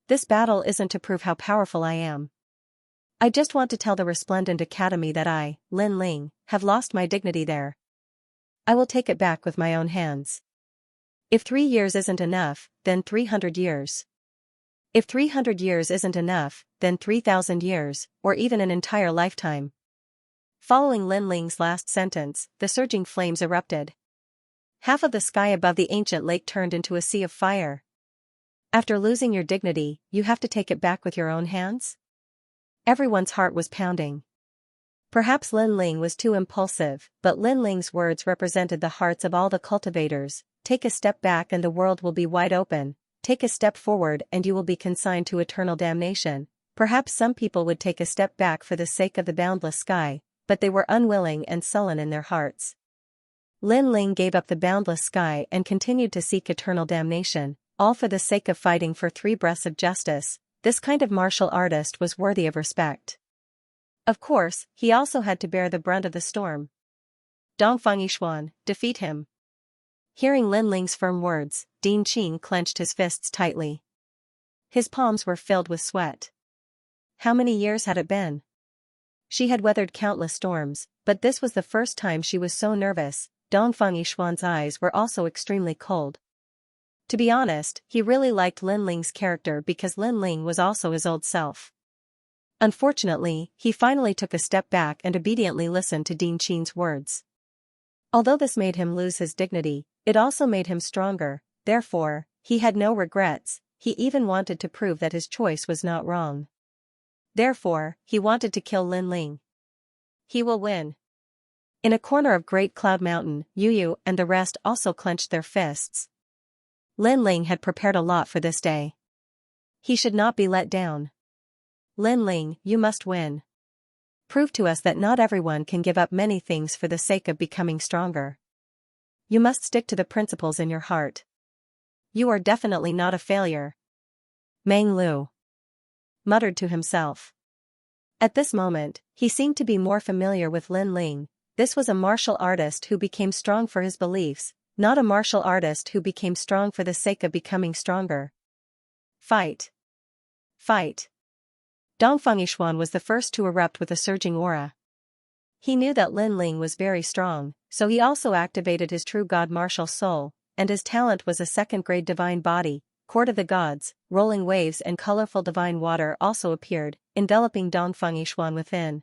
This battle isn't to prove how powerful I am. I just want to tell the Resplendent Academy that I, Lin Ling, have lost my dignity there. I will take it back with my own hands. If 3 years isn't enough, then 300 years. If 300 years isn't enough, then 3,000 years, or even an entire lifetime. Following Lin Ling's last sentence, the surging flames erupted. Half of the sky above the ancient lake turned into a sea of fire. After losing your dignity, you have to take it back with your own hands? Everyone's heart was pounding. Perhaps Lin Ling was too impulsive, but Lin Ling's words represented the hearts of all the cultivators. Take a step back and the world will be wide open. Take a step forward and you will be consigned to eternal damnation. Perhaps some people would take a step back for the sake of the boundless sky, but they were unwilling and sullen in their hearts. Lin Ling gave up the boundless sky and continued to seek eternal damnation, all for the sake of fighting for 3 breaths of justice. This kind of martial artist was worthy of respect. Of course, he also had to bear the brunt of the storm. Dongfang Yishuan, defeat him. Hearing Lin Ling's firm words, Dean Qin clenched his fists tightly. His palms were filled with sweat. How many years had it been? She had weathered countless storms, but this was the first time she was so nervous. Dongfang Yishuan's eyes were also extremely cold. To be honest, he really liked Lin Ling's character because Lin Ling was also his old self. Unfortunately, he finally took a step back and obediently listened to Dean Qin's words. Although this made him lose his dignity, it also made him stronger. Therefore, he had no regrets. He even wanted to prove that his choice was not wrong. Therefore, he wanted to kill Lin Ling. He will win. In a corner of Great Cloud Mountain, Yu Yu and the rest also clenched their fists. Lin Ling had prepared a lot for this day. He should not be let down. Lin Ling, you must win. Prove to us that not everyone can give up many things for the sake of becoming stronger. You must stick to the principles in your heart. You are definitely not a failure. Meng Lu muttered to himself. At this moment, he seemed to be more familiar with Lin Ling. This was a martial artist who became strong for his beliefs, not a martial artist who became strong for the sake of becoming stronger. Fight! Fight! Dongfang Yishuan was the first to erupt with a surging aura. He knew that Lin Ling was very strong, so he also activated his true god martial soul, and his talent was a second-grade divine body, court of the gods. Rolling waves and colorful divine water also appeared, enveloping Dongfang Yishuan within.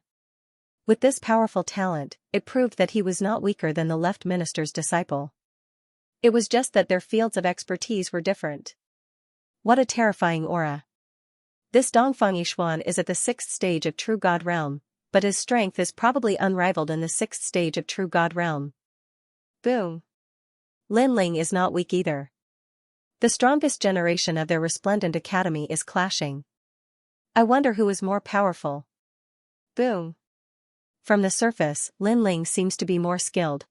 With this powerful talent, it proved that he was not weaker than the left minister's disciple. It was just that their fields of expertise were different. What a terrifying aura. This Dongfang Yishuan is at the 6th stage of True God Realm, but his strength is probably unrivaled in the 6th stage of True God Realm. Boom! Lin Ling is not weak either. The strongest generation of their resplendent academy is clashing. I wonder who is more powerful. Boom! From the surface, Lin Ling seems to be more skilled.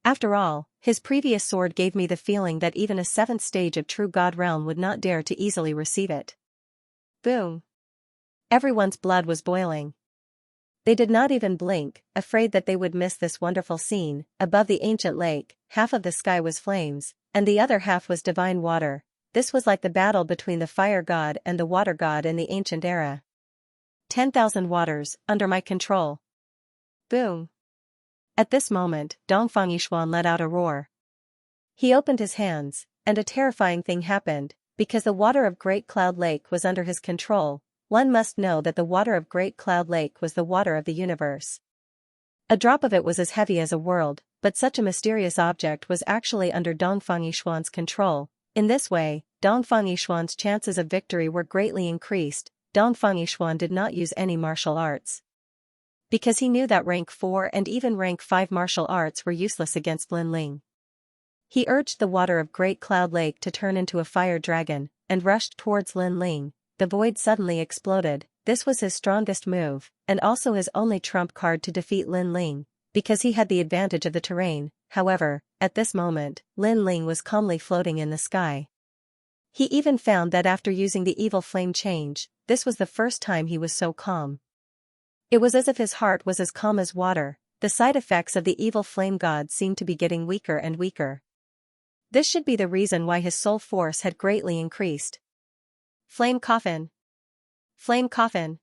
After all, his previous sword gave me the feeling that even a 7th stage of True God Realm would not dare to easily receive it. Boom! Everyone's blood was boiling. They did not even blink, afraid that they would miss this wonderful scene. Above the ancient lake, half of the sky was flames, and the other half was divine water. This was like the battle between the fire god and the water god in the ancient era. 10,000 waters, under my control. Boom! At this moment, Dongfang Yishuan let out a roar. He opened his hands, and a terrifying thing happened, because the water of Great Cloud Lake was under his control. One must know that the water of Great Cloud Lake was the water of the universe. A drop of it was as heavy as a world, but such a mysterious object was actually under Dongfang Yishuan's control. In this way, Dongfang Yishuan's chances of victory were greatly increased. Dongfang Yishuan did not use any martial arts, because he knew that rank 4 and even rank 5 martial arts were useless against Lin Ling. He urged the water of Great Cloud Lake to turn into a fire dragon, and rushed towards Lin Ling. The void suddenly exploded. This was his strongest move, and also his only trump card to defeat Lin Ling, because he had the advantage of the terrain. However, at this moment, Lin Ling was calmly floating in the sky. He even found that after using the evil flame change, this was the first time he was so calm. It was as if his heart was as calm as water. The side effects of the evil flame god seemed to be getting weaker and weaker. This should be the reason why his soul force had greatly increased. Flame coffin! Flame coffin!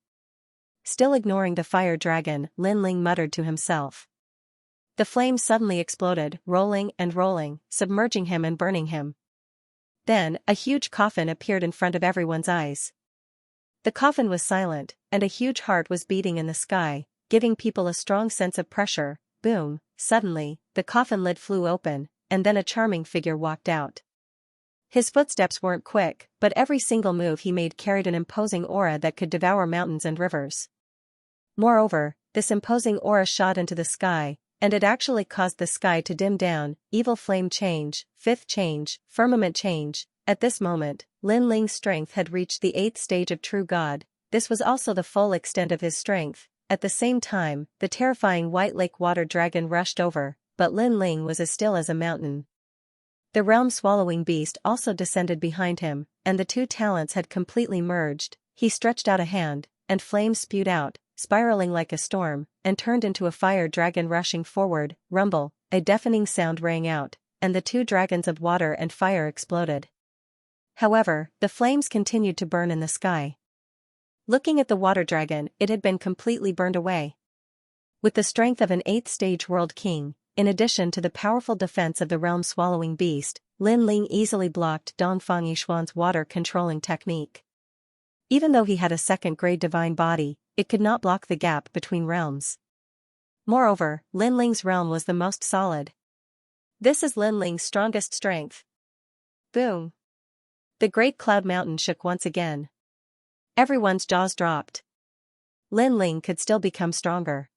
Still ignoring the fire dragon, Lin Ling muttered to himself. The flame suddenly exploded, rolling and rolling, submerging him and burning him. Then, a huge coffin appeared in front of everyone's eyes. The coffin was silent, and a huge heart was beating in the sky, giving people a strong sense of pressure. Boom! Suddenly, the coffin lid flew open, and then a charming figure walked out. His footsteps weren't quick, but every single move he made carried an imposing aura that could devour mountains and rivers. Moreover, this imposing aura shot into the sky, and it actually caused the sky to dim down. Evil flame change, 5th change, firmament change. At this moment, Lin Ling's strength had reached the 8th stage of True God. This was also the full extent of his strength. At the same time, the terrifying White Lake Water Dragon rushed over, but Lin Ling was as still as a mountain. The realm-swallowing beast also descended behind him, and the two talents had completely merged. He stretched out a hand, and flames spewed out, spiraling like a storm, and turned into a fire dragon rushing forward. Rumble! A deafening sound rang out, and the two dragons of water and fire exploded. However, the flames continued to burn in the sky. Looking at the water dragon, it had been completely burned away. With the strength of an 8th stage world king, in addition to the powerful defense of the realm-swallowing beast, Lin Ling easily blocked Dongfang Yishuan's water-controlling technique. Even though he had a 2nd-grade divine body, it could not block the gap between realms. Moreover, Lin Ling's realm was the most solid. This is Lin Ling's strongest strength. Boom! The Great Cloud Mountain shook once again. Everyone's jaws dropped. Lin Ling could still become stronger.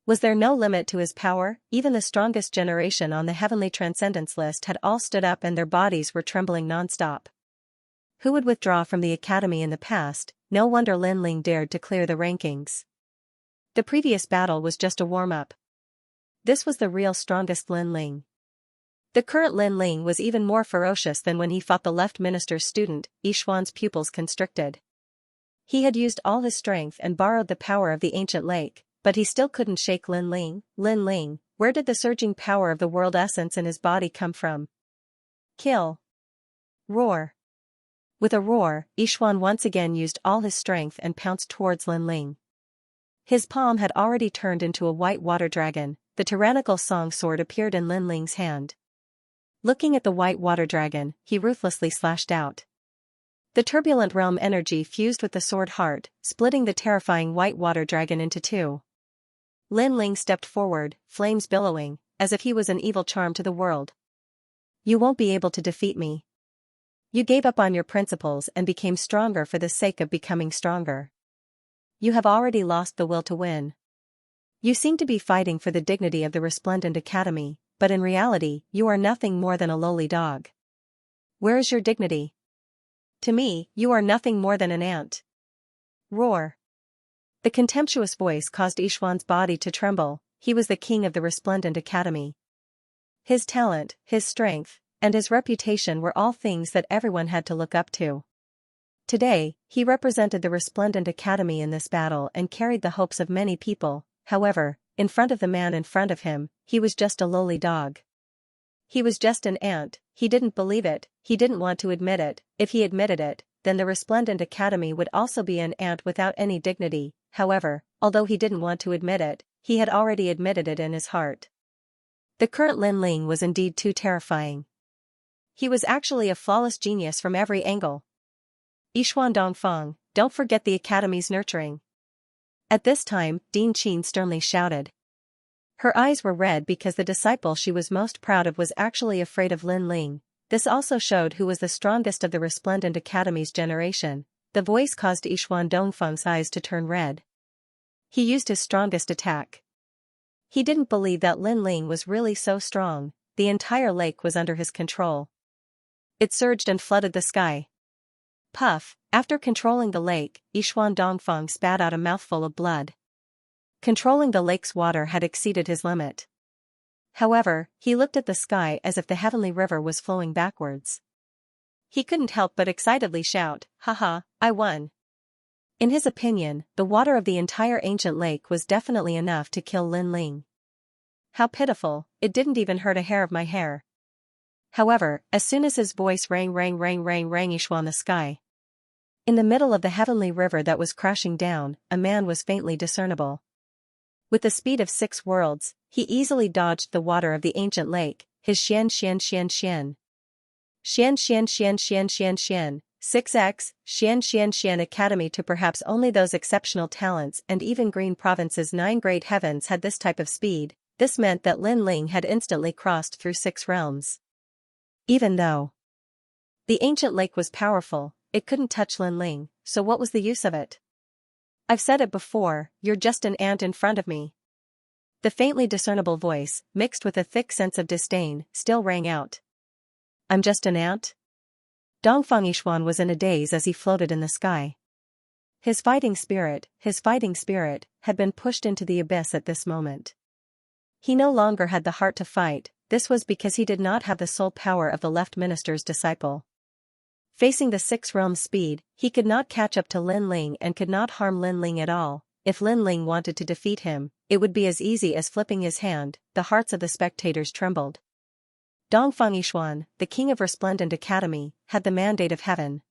Was there no limit to his power? Even the strongest generation on the heavenly transcendence list had all stood up and their bodies were trembling non-stop. Who would withdraw from the academy in the past? No wonder Lin Ling dared to clear the rankings. The previous battle was just a warm-up. This was the real strongest Lin Ling. The current Lin Ling was even more ferocious than when he fought the left minister's student. Yixuan's pupils constricted. He had used all his strength and borrowed the power of the ancient lake, but he still couldn't shake Lin Ling. Lin Ling, where did the surging power of the world essence in his body come from? Kill. Roar. With a roar, Yixuan once again used all his strength and pounced towards Lin Ling. His palm had already turned into a white water dragon. The tyrannical song sword appeared in Lin Ling's hand. Looking at the white water dragon, he ruthlessly slashed out. The turbulent realm energy fused with the sword heart, splitting the terrifying white water dragon into two. Lin Ling stepped forward, flames billowing, as if he was an evil charm to the world. You won't be able to defeat me. You gave up on your principles and became stronger for the sake of becoming stronger. You have already lost the will to win. You seem to be fighting for the dignity of the resplendent academy, but in reality, you are nothing more than a lowly dog. Where is your dignity? To me, you are nothing more than an ant. Roar. The contemptuous voice caused Yixuan's body to tremble. He was the king of the resplendent academy. His talent, his strength, and his reputation were all things that everyone had to look up to. Today, he represented the resplendent academy in this battle and carried the hopes of many people. However, in front of the man in front of him, he was just a lowly dog. He was just an ant. He didn't believe it, he didn't want to admit it. If he admitted it, then the resplendent academy would also be an ant without any dignity. However, although he didn't want to admit it, he had already admitted it in his heart. The current Lin Ling was indeed too terrifying. He was actually a flawless genius from every angle. Yixuan Dongfang, don't forget the academy's nurturing. At this time, Ding Qin sternly shouted. Her eyes were red because the disciple she was most proud of was actually afraid of Lin Ling. This also showed who was the strongest of the resplendent academy's generation. The voice caused Yixuan Dongfang's eyes to turn red. He used his strongest attack. He didn't believe that Lin Ling was really so strong. The entire lake was under his control. It surged and flooded the sky. Puff, after controlling the lake, Yixuan Dongfang spat out a mouthful of blood. Controlling the lake's water had exceeded his limit. However, he looked at the sky as if the heavenly river was flowing backwards. He couldn't help but excitedly shout, "Haha, I won." In his opinion, the water of the entire ancient lake was definitely enough to kill Lin Ling. How pitiful, it didn't even hurt a hair of my hair. However, as soon as his voice rang Yixuan the sky. In the middle of the heavenly river that was crashing down, a man was faintly discernible. With the speed of 6 worlds, he easily dodged the water of the ancient lake. His Xianxia 6x, Xianxia Academy to perhaps only those exceptional talents and even Green Province's 9 great heavens had this type of speed. This meant that Lin Ling had instantly crossed through 6 realms. Even though the ancient lake was powerful, it couldn't touch Lin Ling, so what was the use of it? I've said it before, you're just an ant in front of me. The faintly discernible voice, mixed with a thick sense of disdain, still rang out. I'm just an ant? Dongfang Yixuan was in a daze as he floated in the sky. His fighting spirit, had been pushed into the abyss at this moment. He no longer had the heart to fight. This was because he did not have the soul power of the left minister's disciple. Facing the 6 realms speed, he could not catch up to Lin Ling and could not harm Lin Ling at all. If Lin Ling wanted to defeat him, it would be as easy as flipping his hand. The hearts of the spectators trembled. Dongfang Yixuan, the king of Resplendent Academy, had the mandate of heaven.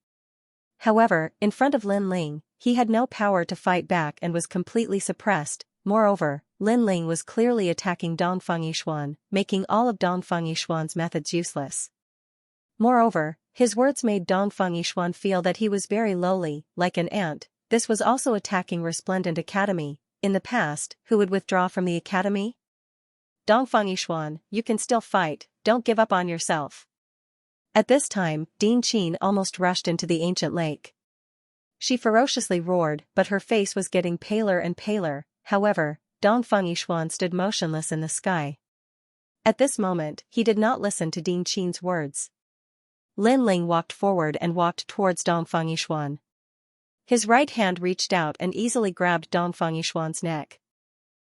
However, in front of Lin Ling, he had no power to fight back and was completely suppressed. Moreover, Lin Ling was clearly attacking Dongfang Yixuan, making all of Dongfang Yixuan's methods useless. Moreover, his words made Dongfang Yixuan feel that he was very lowly, like an ant. This was also attacking Resplendent Academy. In the past, who would withdraw from the academy? Dongfang Yixuan, you can still fight, don't give up on yourself. At this time, Ding Qin almost rushed into the ancient lake. She ferociously roared, but her face was getting paler and paler. However, Dongfang Yishuan stood motionless in the sky. At this moment, he did not listen to Ding Qin's words. Lin Ling walked forward and walked towards Dongfang Yishuan. His right hand reached out and easily grabbed Dongfang Yishuan's neck.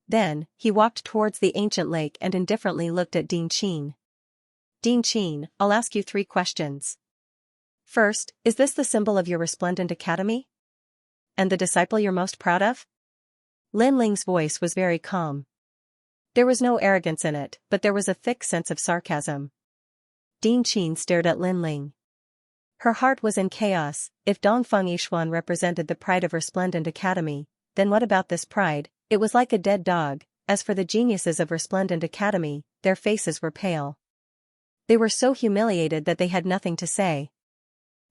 Then, he walked towards the ancient lake and indifferently looked at Ding Qin. Ding Qin, I'll ask you 3 questions. First, is this the symbol of your resplendent academy? And the disciple you're most proud of? Lin Ling's voice was very calm. There was no arrogance in it, but there was a thick sense of sarcasm. Ding Qin stared at Lin Ling. Her heart was in chaos. If Dongfang Yishuan represented the pride of Resplendent Academy, then what about this pride? It was like a dead dog. As for the geniuses of Resplendent Academy, their faces were pale. They were so humiliated that they had nothing to say.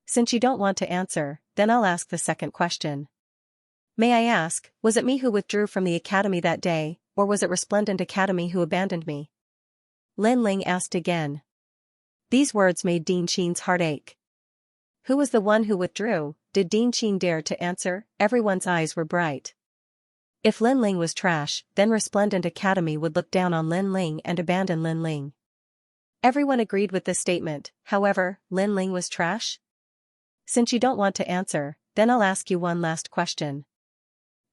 Since you don't want to answer, then I'll ask the second question. May I ask, was it me who withdrew from the academy that day, or was it Resplendent Academy who abandoned me? Lin Ling asked again. These words made Ding Qin's heart ache. Who was the one who withdrew? Did Ding Qin dare to answer? Everyone's eyes were bright. If Lin Ling was trash, then Resplendent Academy would look down on Lin Ling and abandon Lin Ling. Everyone agreed with this statement. However, Lin Ling was trash? Since you don't want to answer, then I'll ask you one last question.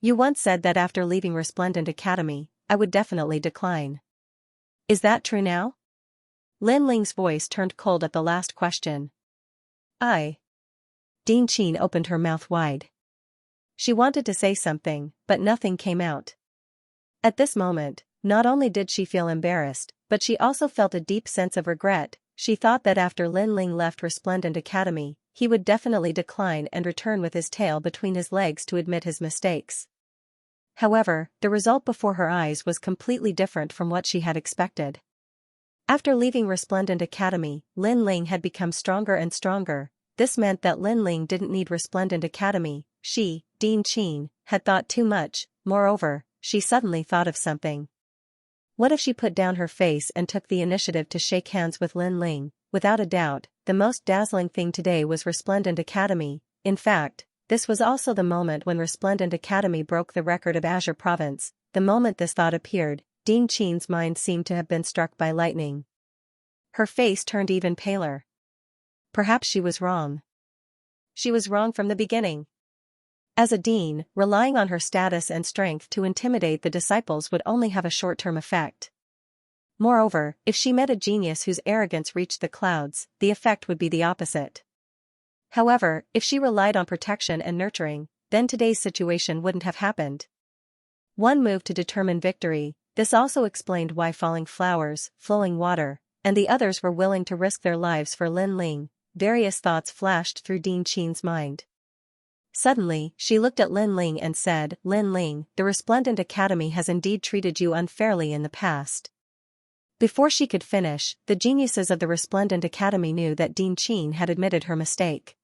You once said that after leaving Resplendent Academy, I would definitely decline. Is that true now? Lin Ling's voice turned cold at the last question. Ding Qin opened her mouth wide. She wanted to say something, but nothing came out. At this moment, not only did she feel embarrassed, but she also felt a deep sense of regret. She thought that after Lin Ling left Resplendent Academy, he would definitely decline and return with his tail between his legs to admit his mistakes. However, the result before her eyes was completely different from what she had expected. After leaving Resplendent Academy, Lin Ling had become stronger and stronger. This meant that Lin Ling didn't need Resplendent Academy. She, Ding Qin, had thought too much. Moreover, she suddenly thought of something. What if she put down her face and took the initiative to shake hands with Lin Ling? Without a doubt, the most dazzling thing today was Resplendent Academy. In fact, this was also the moment when Resplendent Academy broke the record of Azure Province. The moment this thought appeared, Ding Qin's mind seemed to have been struck by lightning. Her face turned even paler. Perhaps she was wrong. She was wrong from the beginning. As a dean, relying on her status and strength to intimidate the disciples would only have a short-term effect. Moreover, if she met a genius whose arrogance reached the clouds, the effect would be the opposite. However, if she relied on protection and nurturing, then today's situation wouldn't have happened. One move to determine victory. This also explained why falling flowers, flowing water, and the others were willing to risk their lives for Lin Ling. Various thoughts flashed through Ding Qin's mind. Suddenly, she looked at Lin Ling and said, Lin Ling, the Resplendent Academy has indeed treated you unfairly in the past. Before she could finish, the geniuses of the Resplendent Academy knew that Ding Qin had admitted her mistake.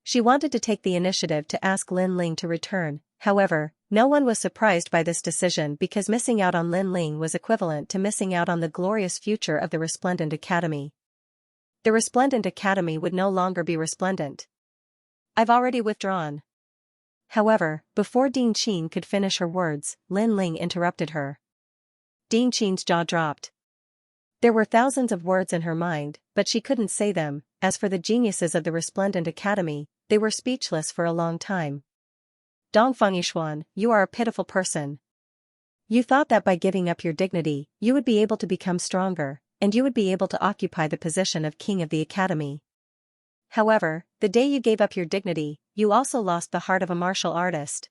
She wanted to take the initiative to ask Lin Ling to return. However, no one was surprised by this decision because missing out on Lin Ling was equivalent to missing out on the glorious future of the Resplendent Academy. The Resplendent Academy would no longer be resplendent. I've already withdrawn. However, before Ding Qin could finish her words, Lin Ling interrupted her. Ding Qin's jaw dropped. There were thousands of words in her mind, but she couldn't say them. As for the geniuses of the Resplendent Academy, they were speechless for a long time. Dongfang Yishuan, you are a pitiful person. You thought that by giving up your dignity, you would be able to become stronger, and you would be able to occupy the position of king of the academy. However, the day you gave up your dignity, you also lost the heart of a martial artist.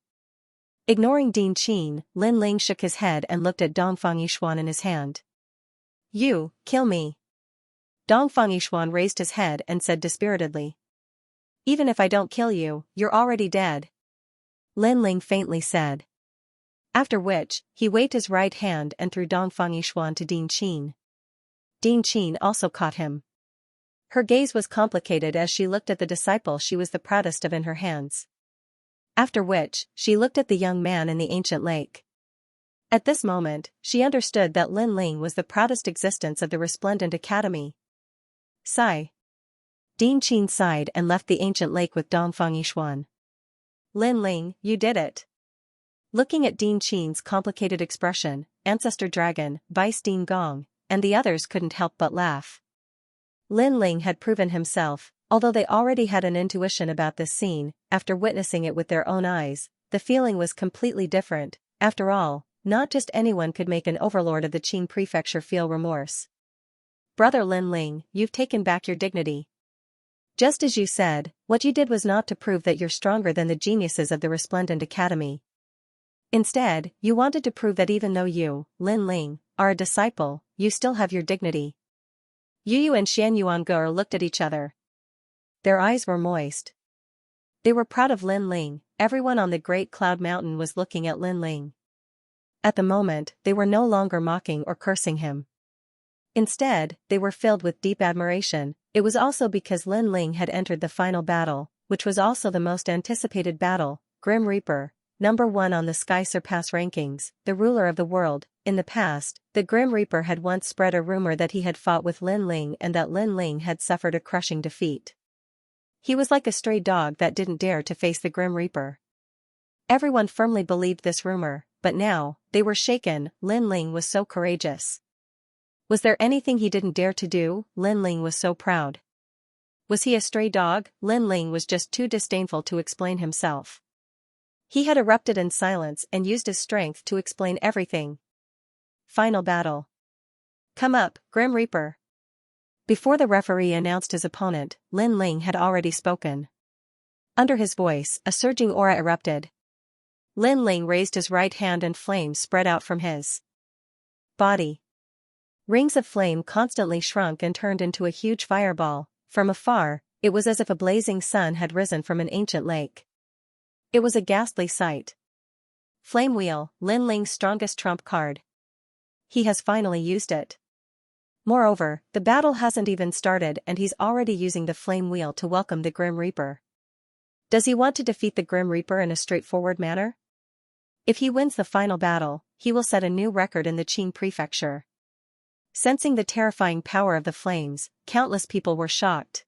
Ignoring Ding Qin, Lin Ling shook his head and looked at Dongfang Yishuan in his hand. You, kill me. Dongfang Yishuan raised his head and said dispiritedly. Even if I don't kill you, you're already dead. Lin Ling faintly said. After which, he waved his right hand and threw Dongfang Yishuan to Ding Qin. Ding Qin also caught him. Her gaze was complicated as she looked at the disciple she was the proudest of in her hands. After which, she looked at the young man in the ancient lake. At this moment, she understood that Lin Ling was the proudest existence of the Resplendent Academy. Sigh. Ding Qin sighed and left the ancient lake with Dongfang Yishuan. Lin Ling, you did it. Looking at Dean Qin's complicated expression, Ancestor Dragon, Vice Dean Gong, and the others couldn't help but laugh. Lin Ling had proven himself, although they already had an intuition about this scene. After witnessing it with their own eyes, the feeling was completely different. After all, not just anyone could make an overlord of the Qin prefecture feel remorse. Brother Lin Ling, you've taken back your dignity. Just as you said, what you did was not to prove that you're stronger than the geniuses of the Resplendent Academy. Instead, you wanted to prove that even though you, Lin Ling, are a disciple, you still have your dignity. Yu Yu and Xianyuange looked at each other. Their eyes were moist. They were proud of Lin Ling. Everyone on the Great Cloud Mountain was looking at Lin Ling. At the moment, they were no longer mocking or cursing him. Instead, they were filled with deep admiration. It was also because Lin Ling had entered the final battle, which was also the most anticipated battle. Grim Reaper, number 1 on the Sky Surpass rankings, the ruler of the world. In the past, the Grim Reaper had once spread a rumor that he had fought with Lin Ling and that Lin Ling had suffered a crushing defeat. He was like a stray dog that didn't dare to face the Grim Reaper. Everyone firmly believed this rumor, but now, they were shaken. Lin Ling was so courageous. Was there anything he didn't dare to do? Lin Ling was so proud. Was he a stray dog? Lin Ling was just too disdainful to explain himself. He had erupted in silence and used his strength to explain everything. Final battle. Come up, Grim Reaper. Before the referee announced his opponent, Lin Ling had already spoken. Under his voice, a surging aura erupted. Lin Ling raised his right hand and flames spread out from his body. Rings of flame constantly shrunk and turned into a huge fireball. From afar, it was as if a blazing sun had risen from an ancient lake. It was a ghastly sight. Flame Wheel, Lin Ling's strongest trump card. He has finally used it. Moreover, the battle hasn't even started and he's already using the Flame Wheel to welcome the Grim Reaper. Does he want to defeat the Grim Reaper in a straightforward manner? If he wins the final battle, he will set a new record in the Qin prefecture. Sensing the terrifying power of the flames, countless people were shocked.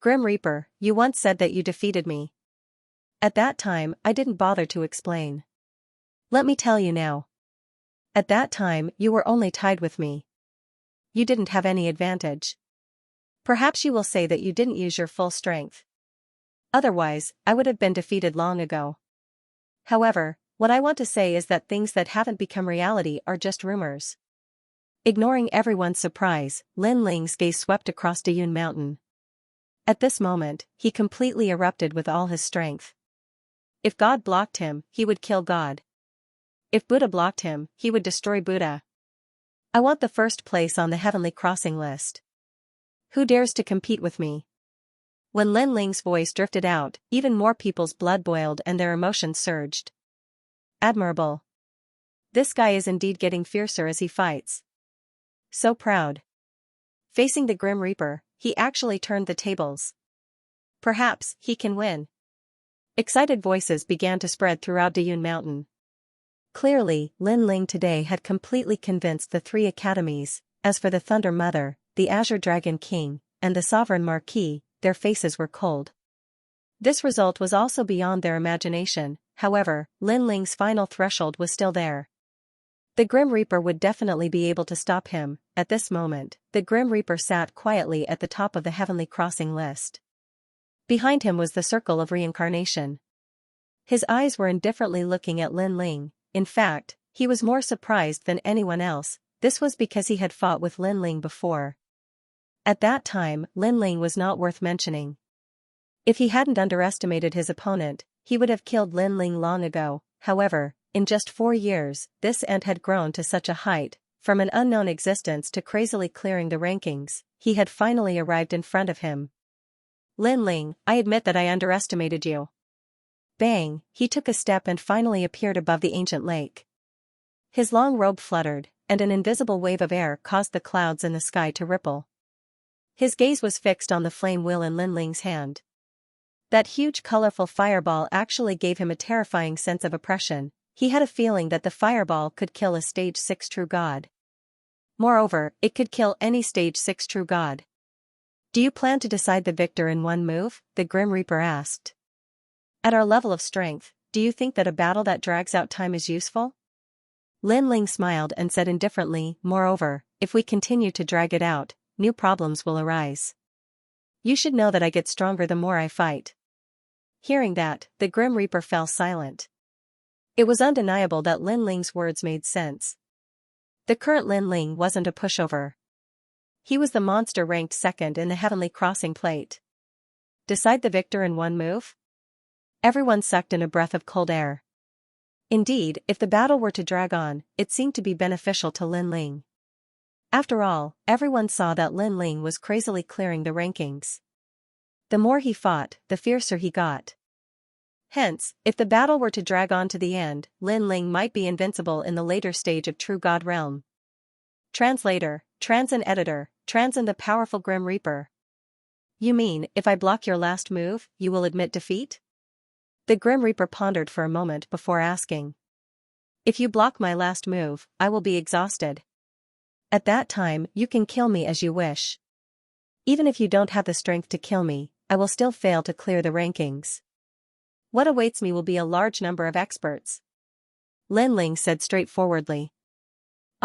Grim Reaper, you once said that you defeated me. At that time, I didn't bother to explain. Let me tell you now. At that time, you were only tied with me. You didn't have any advantage. Perhaps you will say that you didn't use your full strength. Otherwise, I would have been defeated long ago. However, what I want to say is that things that haven't become reality are just rumors. Ignoring everyone's surprise, Lin Ling's gaze swept across Dayun Mountain. At this moment, he completely erupted with all his strength. If God blocked him, he would kill God. If Buddha blocked him, he would destroy Buddha. I want the first place on the heavenly crossing list. Who dares to compete with me? When Lin Ling's voice drifted out, even more people's blood boiled and their emotions surged. Admirable. This guy is indeed getting fiercer as he fights. So proud. Facing the Grim Reaper, he actually turned the tables. Perhaps he can win. Excited voices began to spread throughout Dayun Mountain. Clearly, Lin Ling today had completely convinced the 3 academies. As for the Thunder Mother, the Azure Dragon King, and the Sovereign Marquis, their faces were cold. This result was also beyond their imagination. However, Lin Ling's final threshold was still there. The Grim Reaper would definitely be able to stop him. At this moment, the Grim Reaper sat quietly at the top of the heavenly crossing list. Behind him was the Circle of Reincarnation. His eyes were indifferently looking at Lin Ling. In fact, he was more surprised than anyone else. This was because he had fought with Lin Ling before. At that time, Lin Ling was not worth mentioning. If he hadn't underestimated his opponent, he would have killed Lin Ling long ago. However, in just 4 years, this ant had grown to such a height, from an unknown existence to crazily clearing the rankings. He had finally arrived in front of him. Lin Ling, I admit that I underestimated you. Bang, he took a step and finally appeared above the ancient lake. His long robe fluttered, and an invisible wave of air caused the clouds in the sky to ripple. His gaze was fixed on the flame wheel in Lin Ling's hand. That huge colorful fireball actually gave him a terrifying sense of oppression. He had a feeling that the fireball could kill a stage 6 true god. Moreover, it could kill any stage 6 true god. Do you plan to decide the victor in one move? The Grim Reaper asked. At our level of strength, do you think that a battle that drags out time is useful? Lin Ling smiled and said indifferently, moreover, if we continue to drag it out, new problems will arise. You should know that I get stronger the more I fight. Hearing that, the Grim Reaper fell silent. It was undeniable that Lin Ling's words made sense. The current Lin Ling wasn't a pushover. He was the monster ranked second in the Heavenly Crossing plate. Decide the victor in one move? Everyone sucked in a breath of cold air. Indeed, if the battle were to drag on, it seemed to be beneficial to Lin Ling. After all, everyone saw that Lin Ling was crazily clearing the rankings. The more he fought, the fiercer he got. Hence, if the battle were to drag on to the end, Lin Ling might be invincible in the later stage of True God Realm. Translator, Trans and Editor, Trans and the powerful Grim Reaper. You mean, if I block your last move, you will admit defeat? The Grim Reaper pondered for a moment before asking. If you block my last move, I will be exhausted. At that time, you can kill me as you wish. Even if you don't have the strength to kill me, I will still fail to clear the rankings. What awaits me will be a large number of experts. Lin Ling said straightforwardly.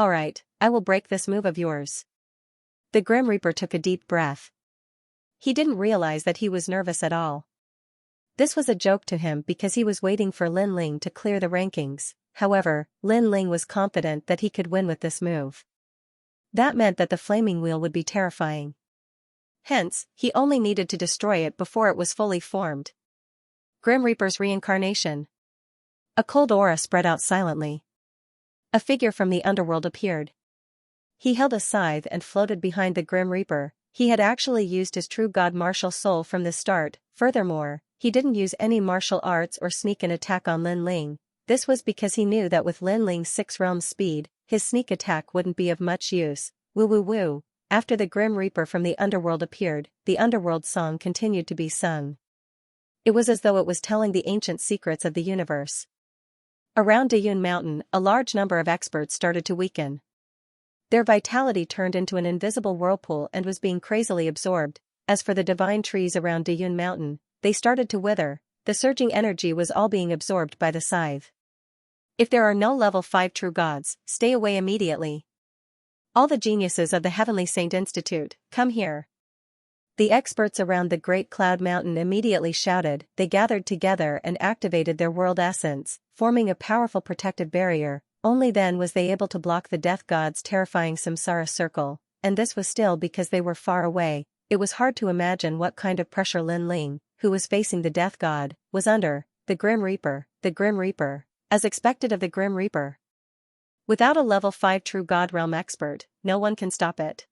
Alright, I will break this move of yours. The Grim Reaper took a deep breath. He didn't realize that he was nervous at all. This was a joke to him because he was waiting for Lin Ling to clear the rankings. However, Lin Ling was confident that he could win with this move. That meant that the flaming wheel would be terrifying. Hence, he only needed to destroy it before it was fully formed. Grim Reaper's reincarnation. A cold aura spread out silently. A figure from the underworld appeared. He held a scythe and floated behind the Grim Reaper. He had actually used his true god martial soul from the start. Furthermore, he didn't use any martial arts or sneak an attack on Lin Ling. This was because he knew that with Lin Ling's 6 realms speed, his sneak attack wouldn't be of much use. Woo woo woo. After the Grim Reaper from the underworld appeared, the underworld song continued to be sung. It was as though it was telling the ancient secrets of the universe. Around Dayun Mountain, a large number of experts started to weaken. Their vitality turned into an invisible whirlpool and was being crazily absorbed. As for the divine trees around Dayun Mountain, they started to wither. The surging energy was all being absorbed by the scythe. If there are no level 5 true gods, stay away immediately. All the geniuses of the Heavenly Saint Institute, come here. The experts around the Great Cloud Mountain immediately shouted. They gathered together and activated their world essence, forming a powerful protective barrier. Only then was they able to block the death god's terrifying samsara circle, and this was still because they were far away. It was hard to imagine what kind of pressure Lin Ling, who was facing the death god, was under. The Grim Reaper, as expected of the Grim Reaper. Without a level 5 true god realm expert, no one can stop it.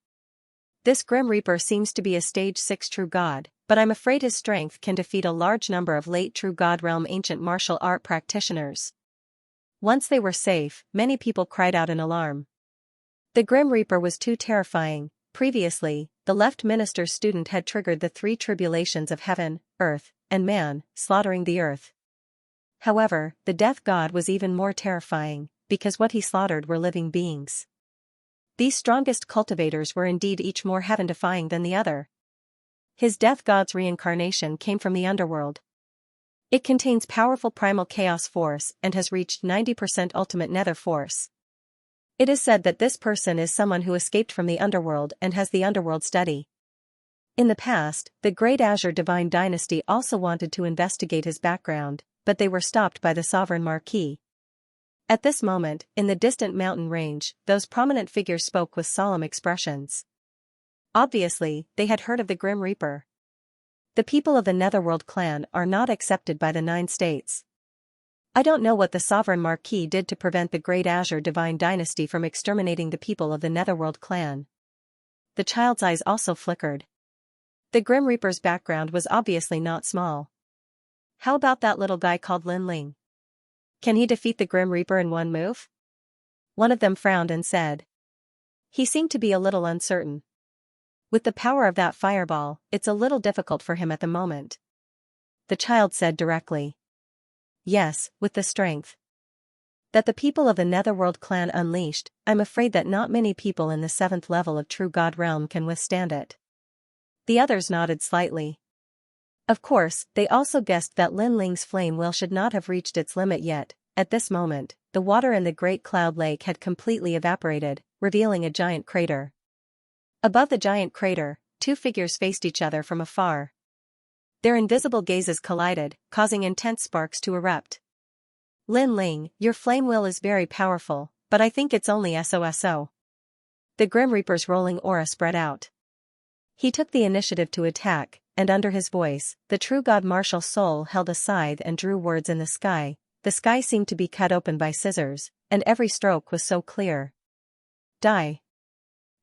This Grim Reaper seems to be a stage 6 true god, but I'm afraid his strength can defeat a large number of late true god realm ancient martial art practitioners. Once they were safe, many people cried out in alarm. The Grim Reaper was too terrifying. Previously, the left minister's student had triggered the 3 tribulations of heaven, earth, and man, slaughtering the earth. However, the death god was even more terrifying, because what he slaughtered were living beings. These strongest cultivators were indeed each more heaven-defying than the other. His death god's reincarnation came from the underworld. It contains powerful primal chaos force and has reached 90% ultimate nether force. It is said that this person is someone who escaped from the underworld and has the underworld study. In the past, the Great Azure Divine Dynasty also wanted to investigate his background, but they were stopped by the Sovereign Marquis. At this moment, in the distant mountain range, those prominent figures spoke with solemn expressions. Obviously, they had heard of the Grim Reaper. The people of the Netherworld clan are not accepted by the 9 states. I don't know what the Sovereign Marquis did to prevent the Great Azure Divine Dynasty from exterminating the people of the Netherworld clan. The child's eyes also flickered. The Grim Reaper's background was obviously not small. How about that little guy called Lin Ling? Can he defeat the Grim Reaper in one move? One of them frowned and said. He seemed to be a little uncertain. With the power of that fireball, it's a little difficult for him at the moment. The child said directly. Yes, with the strength that the people of the Netherworld clan unleashed, I'm afraid that not many people in the 7th level of True God Realm can withstand it. The others nodded slightly. Of course, they also guessed that Lin Ling's flame wheel should not have reached its limit yet. At this moment, the water in the Great Cloud Lake had completely evaporated, revealing a giant crater. Above the giant crater, two figures faced each other from afar. Their invisible gazes collided, causing intense sparks to erupt. Lin Ling, your flame wheel is very powerful, but I think it's only SOSO. The Grim Reaper's rolling aura spread out. He took the initiative to attack, and under his voice, the true god martial soul held a scythe and drew words in the sky. The sky seemed to be cut open by scissors, and every stroke was so clear. Die.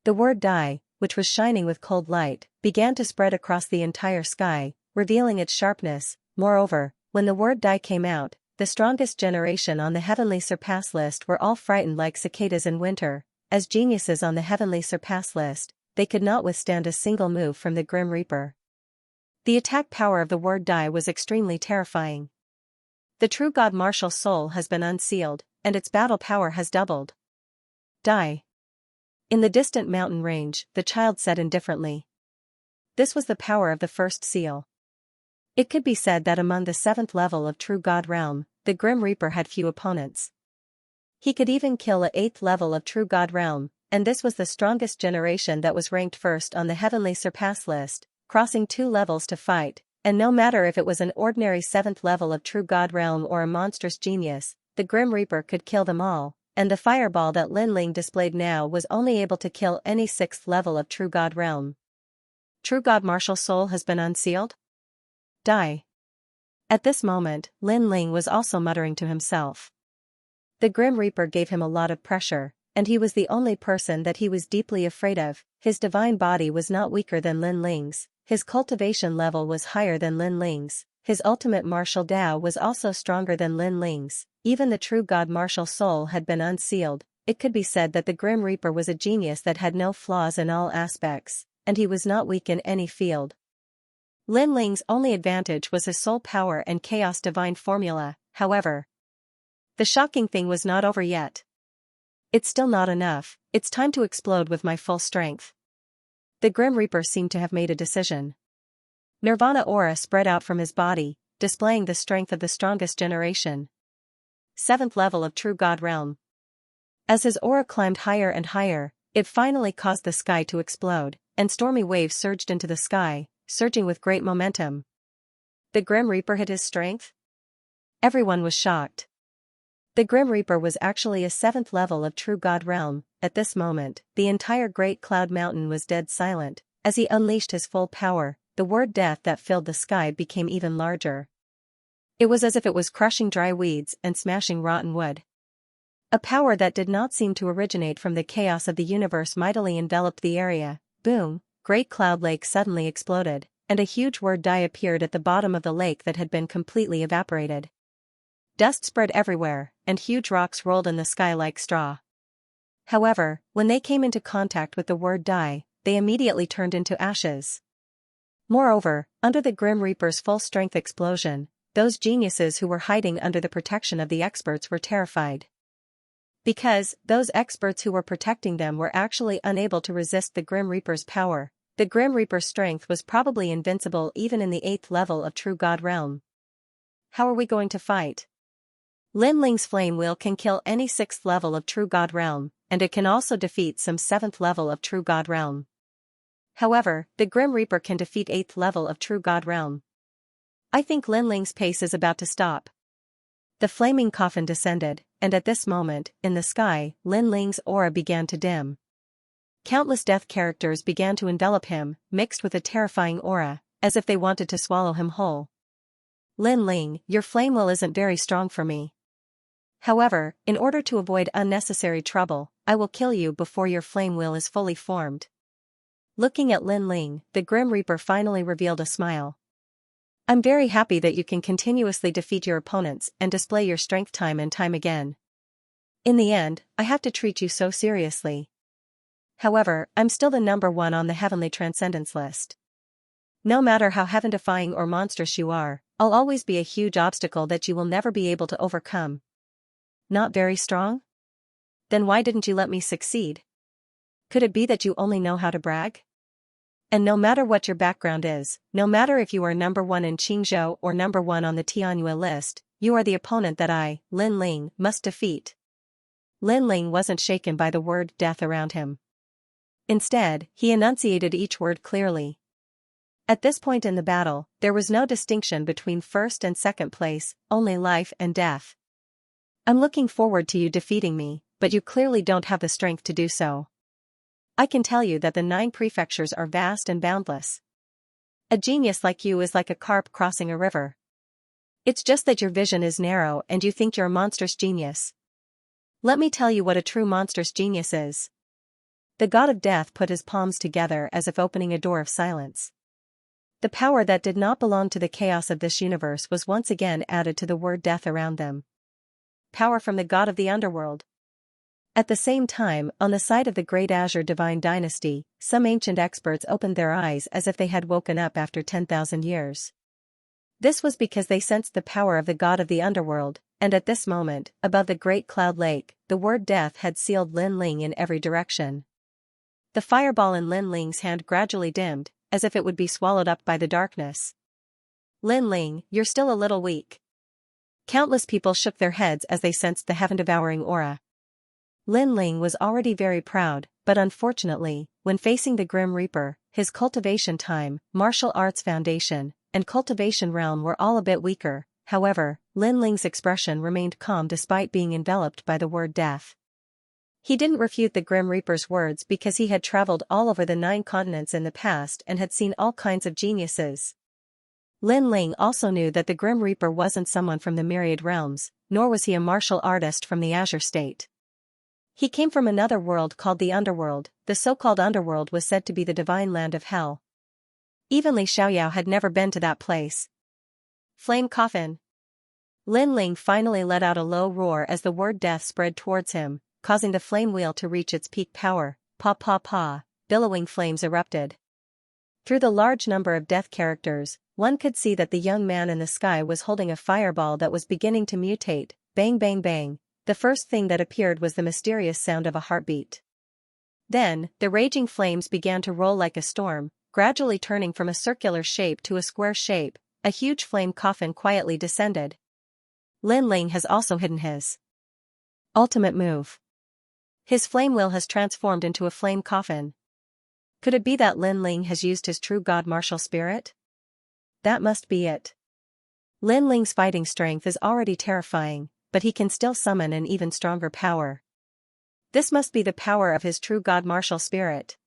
The word die, which was shining with cold light, began to spread across the entire sky, revealing its sharpness. Moreover, when the word die came out, the strongest generation on the heavenly surpass list were all frightened like cicadas in winter. As geniuses on the heavenly surpass list, they could not withstand a single move from the Grim Reaper. The attack power of the word die was extremely terrifying. The true god martial soul has been unsealed, and its battle power has doubled. Die. In the distant mountain range, the child said indifferently. This was the power of the first seal. It could be said that among the 7th level of True God realm, the Grim Reaper had few opponents. He could even kill a 8th level of True God realm, and this was the strongest generation that was ranked first on the heavenly surpass list, crossing 2 levels to fight, and no matter if it was an ordinary 7th level of True God realm or a monstrous genius, the Grim Reaper could kill them all, and the fireball that Lin Ling displayed now was only able to kill any 6th level of True God realm. True God martial soul has been unsealed? Die. At this moment, Lin Ling was also muttering to himself. The Grim Reaper gave him a lot of pressure, and he was the only person that he was deeply afraid of. His divine body was not weaker than Lin Ling's, his cultivation level was higher than Lin Ling's, his ultimate martial Tao was also stronger than Lin Ling's. Even the true god martial soul had been unsealed. It could be said that the Grim Reaper was a genius that had no flaws in all aspects, and he was not weak in any field. Lin Ling's only advantage was his soul power and chaos divine formula. However, the shocking thing was not over yet. It's still not enough, it's time to explode with my full strength. The Grim Reaper seemed to have made a decision. Nirvana aura spread out from his body, displaying the strength of the strongest generation. 7th level of True God realm. As his aura climbed higher and higher, it finally caused the sky to explode, and stormy waves surged into the sky, surging with great momentum. The Grim Reaper hid his strength? Everyone was shocked. The Grim Reaper was actually a 7th level of True God realm. At this moment, the entire Great Cloud Mountain was dead silent. As he unleashed his full power, the word death that filled the sky became even larger. It was as if it was crushing dry weeds and smashing rotten wood. A power that did not seem to originate from the chaos of the universe mightily enveloped the area. Boom! Great Cloud Lake suddenly exploded, and a huge word die appeared at the bottom of the lake that had been completely evaporated. Dust spread everywhere, and huge rocks rolled in the sky like straw. However, when they came into contact with the word die, they immediately turned into ashes. Moreover, under the Grim Reaper's full-strength explosion, those geniuses who were hiding under the protection of the experts were terrified. Because those experts who were protecting them were actually unable to resist the Grim Reaper's power. The Grim Reaper's strength was probably invincible even in the 8th level of True God realm. How are we going to fight? Lin Ling's flame wheel can kill any 6th level of True God realm, and it can also defeat some 7th level of True God realm. However, the Grim Reaper can defeat 8th level of True God realm. I think Lin Ling's pace is about to stop. The flaming coffin descended, and at this moment, in the sky, Lin Ling's aura began to dim. Countless death characters began to envelop him, mixed with a terrifying aura, as if they wanted to swallow him whole. Lin Ling, your flame wheel isn't very strong for me. However, in order to avoid unnecessary trouble, I will kill you before your flame wheel is fully formed. Looking at Lin Ling, the Grim Reaper finally revealed a smile. I'm very happy that you can continuously defeat your opponents and display your strength time and time again. In the end, I have to treat you so seriously. However, I'm still the number 1 on the heavenly transcendence list. No matter how heaven-defying or monstrous you are, I'll always be a huge obstacle that you will never be able to overcome. Not very strong? Then why didn't you let me succeed? Could it be that you only know how to brag? And no matter what your background is, no matter if you are number 1 in Qingzhou or number 1 on the Tianyue list, you are the opponent that I, Lin Ling, must defeat. Lin Ling wasn't shaken by the word death around him. Instead, he enunciated each word clearly. At this point in the battle, there was no distinction between first and second place, only life and death. I'm looking forward to you defeating me, but you clearly don't have the strength to do so. I can tell you that the 9 prefectures are vast and boundless. A genius like you is like a carp crossing a river. It's just that your vision is narrow and you think you're a monstrous genius. Let me tell you what a true monstrous genius is. The god of death put his palms together as if opening a door of silence. The power that did not belong to the chaos of this universe was once again added to the word death around them. Power from the god of the underworld. At the same time, on the side of the Great Azure Divine Dynasty, some ancient experts opened their eyes as if they had woken up after 10,000 years. This was because they sensed the power of the god of the underworld, and at this moment, above the great cloud lake, the word death had sealed Lin Ling in every direction. The fireball in Lin Ling's hand gradually dimmed, as if it would be swallowed up by the darkness. Lin Ling, you're still a little weak. Countless people shook their heads as they sensed the heaven-devouring aura. Lin Ling was already very proud, but unfortunately, when facing the Grim Reaper, his cultivation time, martial arts foundation, and cultivation realm were all a bit weaker. However, Lin Ling's expression remained calm despite being enveloped by the word death. He didn't refute the Grim Reaper's words because he had traveled all over the 9 continents in the past and had seen all kinds of geniuses. Lin Ling also knew that the Grim Reaper wasn't someone from the myriad realms, nor was he a martial artist from the Azure State. He came from another world called the Underworld. The so-called Underworld was said to be the divine land of hell. Even Li Xiaoyao had never been to that place. Flame coffin. Lin Ling finally let out a low roar as the word death spread towards him, causing the flame wheel to reach its peak power. Pa pa pa, billowing flames erupted. Through the large number of death characters, one could see that the young man in the sky was holding a fireball that was beginning to mutate. Bang bang bang. The first thing that appeared was the mysterious sound of a heartbeat. Then, the raging flames began to roll like a storm, gradually turning from a circular shape to a square shape. A huge flame coffin quietly descended. Lin Ling has also hidden his ultimate move. His flame wheel has transformed into a flame coffin. Could it be that Lin Ling has used his true god martial spirit? That must be it. Lin Ling's fighting strength is already terrifying, but he can still summon an even stronger power. This must be the power of his true god martial spirit.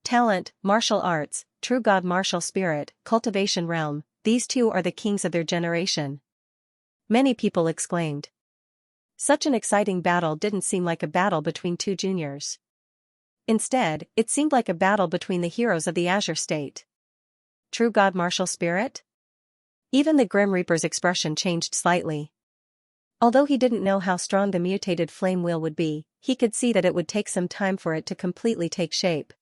Talent, martial arts, true god martial spirit, cultivation realm, these two are the kings of their generation. Many people exclaimed. Such an exciting battle didn't seem like a battle between 2 juniors. Instead, it seemed like a battle between the heroes of the Azure State. True god martial spirit? Even the Grim Reaper's expression changed slightly. Although he didn't know how strong the mutated flame wheel would be, he could see that it would take some time for it to completely take shape.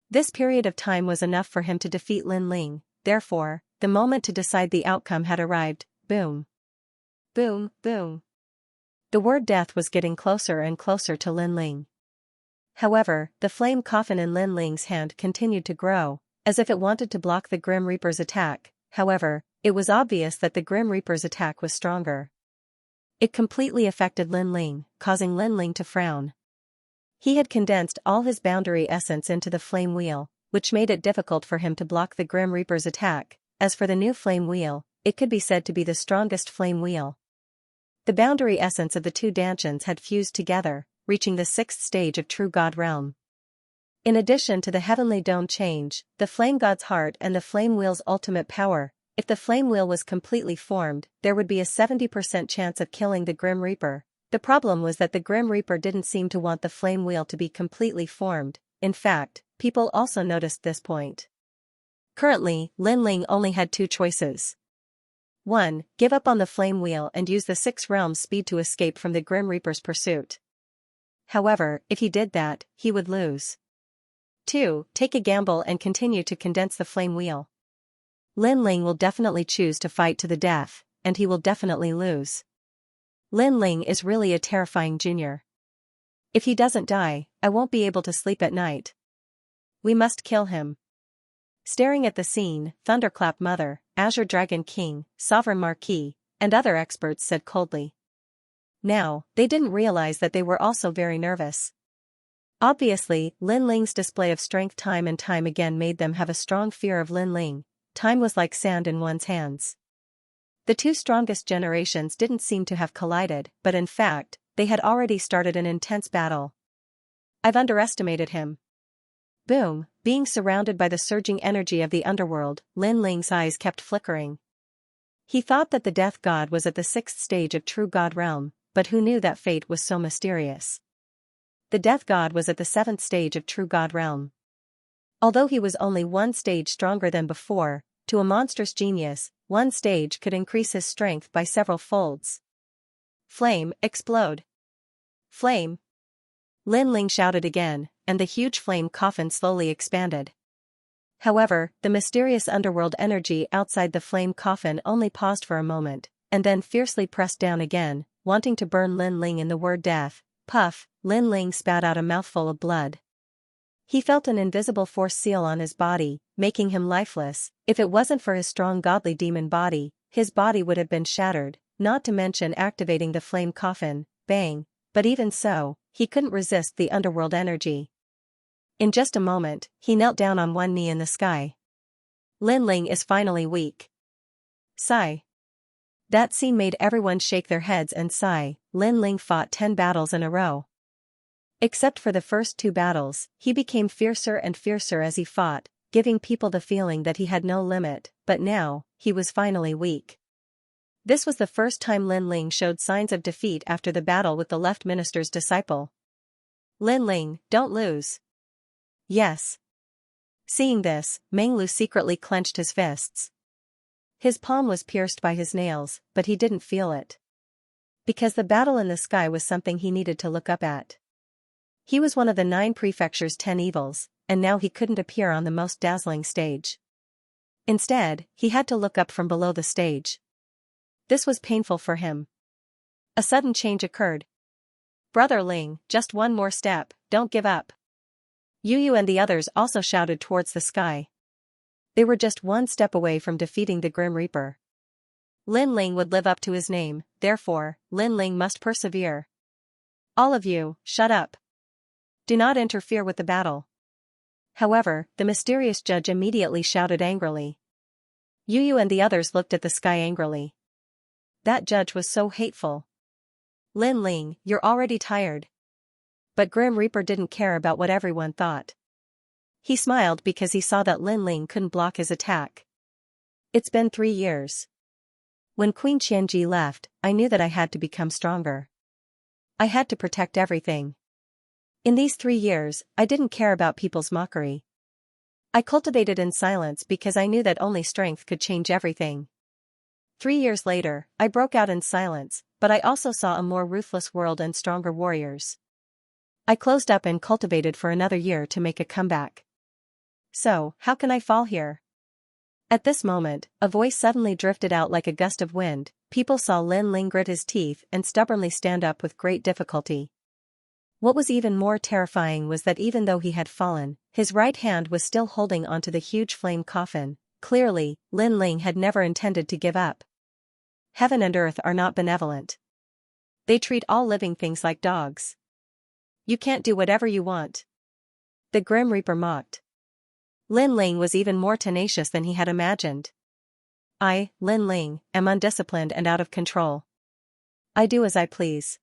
This period of time was enough for him to defeat Lin Ling, therefore, the moment to decide the outcome had arrived. Boom. Boom, boom. The word death was getting closer and closer to Lin Ling. However, the flame coffin in Lin Ling's hand continued to grow, as if it wanted to block the Grim Reaper's attack. However, it was obvious that the Grim Reaper's attack was stronger. It completely affected Lin Ling, causing Lin Ling to frown. He had condensed all his boundary essence into the flame wheel, which made it difficult for him to block the Grim Reaper's attack. As for the new flame wheel, it could be said to be the strongest flame wheel. The boundary essence of the 2 Danchans had fused together, reaching the 6th stage of True God Realm. In addition to the Heavenly Dome change, the Flame God's heart and the Flame Wheel's ultimate power, if the Flame Wheel was completely formed, there would be a 70% chance of killing the Grim Reaper. The problem was that the Grim Reaper didn't seem to want the Flame Wheel to be completely formed. In fact, people also noticed this point. Currently, Lin Ling only had 2 choices. 1. Give up on the Flame Wheel and use the 6 realms speed to escape from the Grim Reaper's pursuit. However, if he did that, he would lose. 2. Take a gamble and continue to condense the Flame Wheel. Lin Ling will definitely choose to fight to the death, and he will definitely lose. Lin Ling is really a terrifying junior. If he doesn't die, I won't be able to sleep at night. We must kill him. Staring at the scene, Thunderclap Mother, Azure Dragon King, Sovereign Marquis, and other experts said coldly. Now, they didn't realize that they were also very nervous. Obviously, Lin Ling's display of strength time and time again made them have a strong fear of Lin Ling. Time was like sand in one's hands. The two strongest generations didn't seem to have collided, but in fact, they had already started an intense battle. I've underestimated him. Boom, being surrounded by the surging energy of the underworld, Lin Ling's eyes kept flickering. He thought that the Death God was at the 6th stage of True God realm, but who knew that fate was so mysterious? The Death God was at the 7th stage of True God realm. Although he was only one stage stronger than before, to a monstrous genius, one stage could increase his strength by several folds. Flame, explode. Flame. Lin Ling shouted again, and the huge flame coffin slowly expanded. However, the mysterious underworld energy outside the flame coffin only paused for a moment, and then fiercely pressed down again, wanting to burn Lin Ling in the word death. Puff, Lin Ling spat out a mouthful of blood. He felt an invisible force seal on his body, making him lifeless. If it wasn't for his strong godly demon body, his body would have been shattered, not to mention activating the flame coffin. Bang, but even so, he couldn't resist the underworld energy. In just a moment, he knelt down on one knee in the sky. Lin Ling is finally weak. Sigh. That scene made everyone shake their heads and sigh. Lin Ling fought 10 battles in a row. Except for the first 2 battles, he became fiercer and fiercer as he fought, giving people the feeling that he had no limit, but now, he was finally weak. This was the first time Lin Ling showed signs of defeat after the battle with the left minister's disciple. Lin Ling, don't lose. Yes. Seeing this, Menglu secretly clenched his fists. His palm was pierced by his nails, but he didn't feel it. Because the battle in the sky was something he needed to look up at. He was one of the 9 prefecture's 10 evils, and now he couldn't appear on the most dazzling stage. Instead, he had to look up from below the stage. This was painful for him. A sudden change occurred. Brother Ling, just one more step, don't give up. Yu and the others also shouted towards the sky. They were just one step away from defeating the Grim Reaper. Lin Ling would live up to his name, therefore, Lin Ling must persevere. All of you, shut up. Do not interfere with the battle. However, the mysterious judge immediately shouted angrily. Yu and the others looked at the sky angrily. That judge was so hateful. Lin Ling, you're already tired. But Grim Reaper didn't care about what everyone thought. He smiled because he saw that Lin Ling couldn't block his attack. It's been 3 years. When Queen Qianji left, I knew that I had to become stronger. I had to protect everything. In these 3 years, I didn't care about people's mockery. I cultivated in silence because I knew that only strength could change everything. 3 years later, I broke out in silence, but I also saw a more ruthless world and stronger warriors. I closed up and cultivated for another year to make a comeback. So, how can I fall here? At this moment, a voice suddenly drifted out like a gust of wind. People saw Lin Ling grit his teeth and stubbornly stand up with great difficulty. What was even more terrifying was that even though he had fallen, his right hand was still holding onto the huge flame coffin. Clearly, Lin Ling had never intended to give up. Heaven and earth are not benevolent. They treat all living things like dogs. You can't do whatever you want. The Grim Reaper mocked. Lin Ling was even more tenacious than he had imagined. I, Lin Ling, am undisciplined and out of control. I do as I please.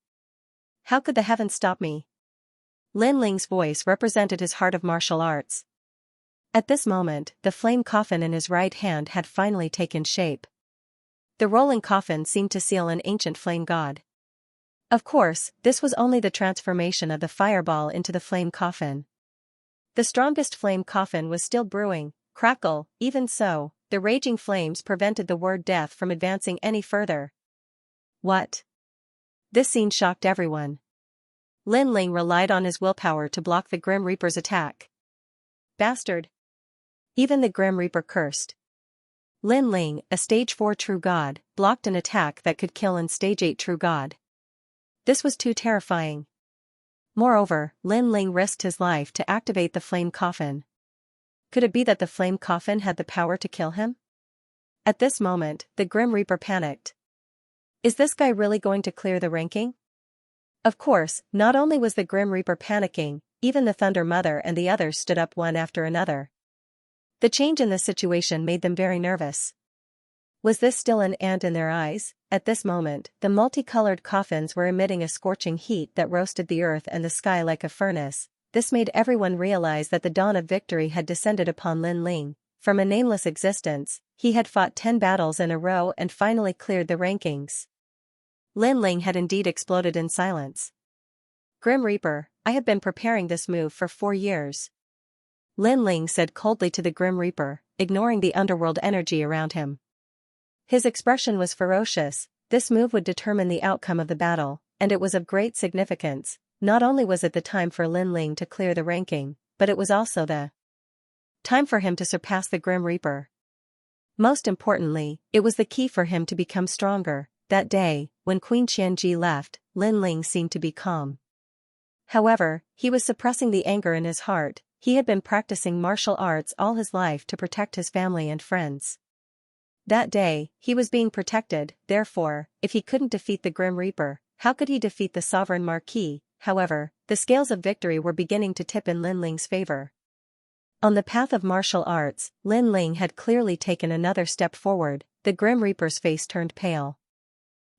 How could the heavens stop me? Lin Ling's voice represented his heart of martial arts. At this moment, the flame coffin in his right hand had finally taken shape. The rolling coffin seemed to seal an ancient flame god. Of course, this was only the transformation of the fireball into the flame coffin. The strongest flame coffin was still brewing. Crackle, even so, the raging flames prevented the word death from advancing any further. What? This scene shocked everyone. Lin Ling relied on his willpower to block the Grim Reaper's attack. Bastard! Even the Grim Reaper cursed. Lin Ling, a stage 4 true god, blocked an attack that could kill an stage 8 true god. This was too terrifying. Moreover, Lin Ling risked his life to activate the flame coffin. Could it be that the flame coffin had the power to kill him? At this moment, the Grim Reaper panicked. Is this guy really going to clear the ranking? Of course, not only was the Grim Reaper panicking, even the Thunder Mother and the others stood up one after another. The change in this situation made them very nervous. Was this still an ant in their eyes? At this moment, the multicolored coffins were emitting a scorching heat that roasted the earth and the sky like a furnace. This made everyone realize that the dawn of victory had descended upon Lin Ling. From a nameless existence, he had fought 10 battles in a row and finally cleared the rankings. Lin Ling had indeed exploded in silence. Grim Reaper, I have been preparing this move for 4 years. Lin Ling said coldly to the Grim Reaper, ignoring the underworld energy around him. His expression was ferocious. This move would determine the outcome of the battle, and it was of great significance. Not only was it the time for Lin Ling to clear the ranking, but it was also the time for him to surpass the Grim Reaper. Most importantly, it was the key for him to become stronger. That day, when Queen Xianxia left, Lin Ling seemed to be calm. However, he was suppressing the anger in his heart. He had been practicing martial arts all his life to protect his family and friends. That day, he was being protected, therefore, if he couldn't defeat the Grim Reaper, how could he defeat the Sovereign Marquis? However, the scales of victory were beginning to tip in Lin Ling's favor. On the path of martial arts, Lin Ling had clearly taken another step forward. The Grim Reaper's face turned pale.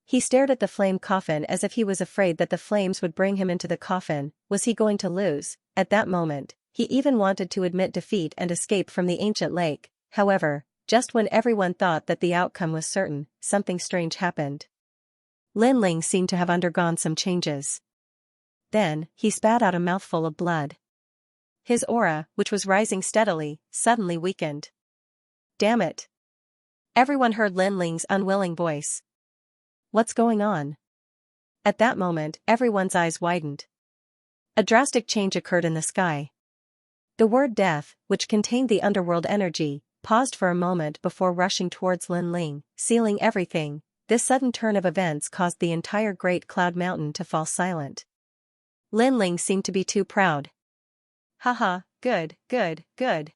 He stared at the flame coffin as if he was afraid that the flames would bring him into the coffin. Was he going to lose? At that moment, he even wanted to admit defeat and escape from the ancient lake. However, just when everyone thought that the outcome was certain, something strange happened. Lin Ling seemed to have undergone some changes. Then, he spat out a mouthful of blood. His aura, which was rising steadily, suddenly weakened. Damn it! Everyone heard Lin Ling's unwilling voice. What's going on? At that moment, everyone's eyes widened. A drastic change occurred in the sky. The word death, which contained the underworld energy, paused for a moment before rushing towards Lin Ling, sealing everything. This sudden turn of events caused the entire Great Cloud Mountain to fall silent. Lin Ling seemed to be too proud. Haha, good, good, good.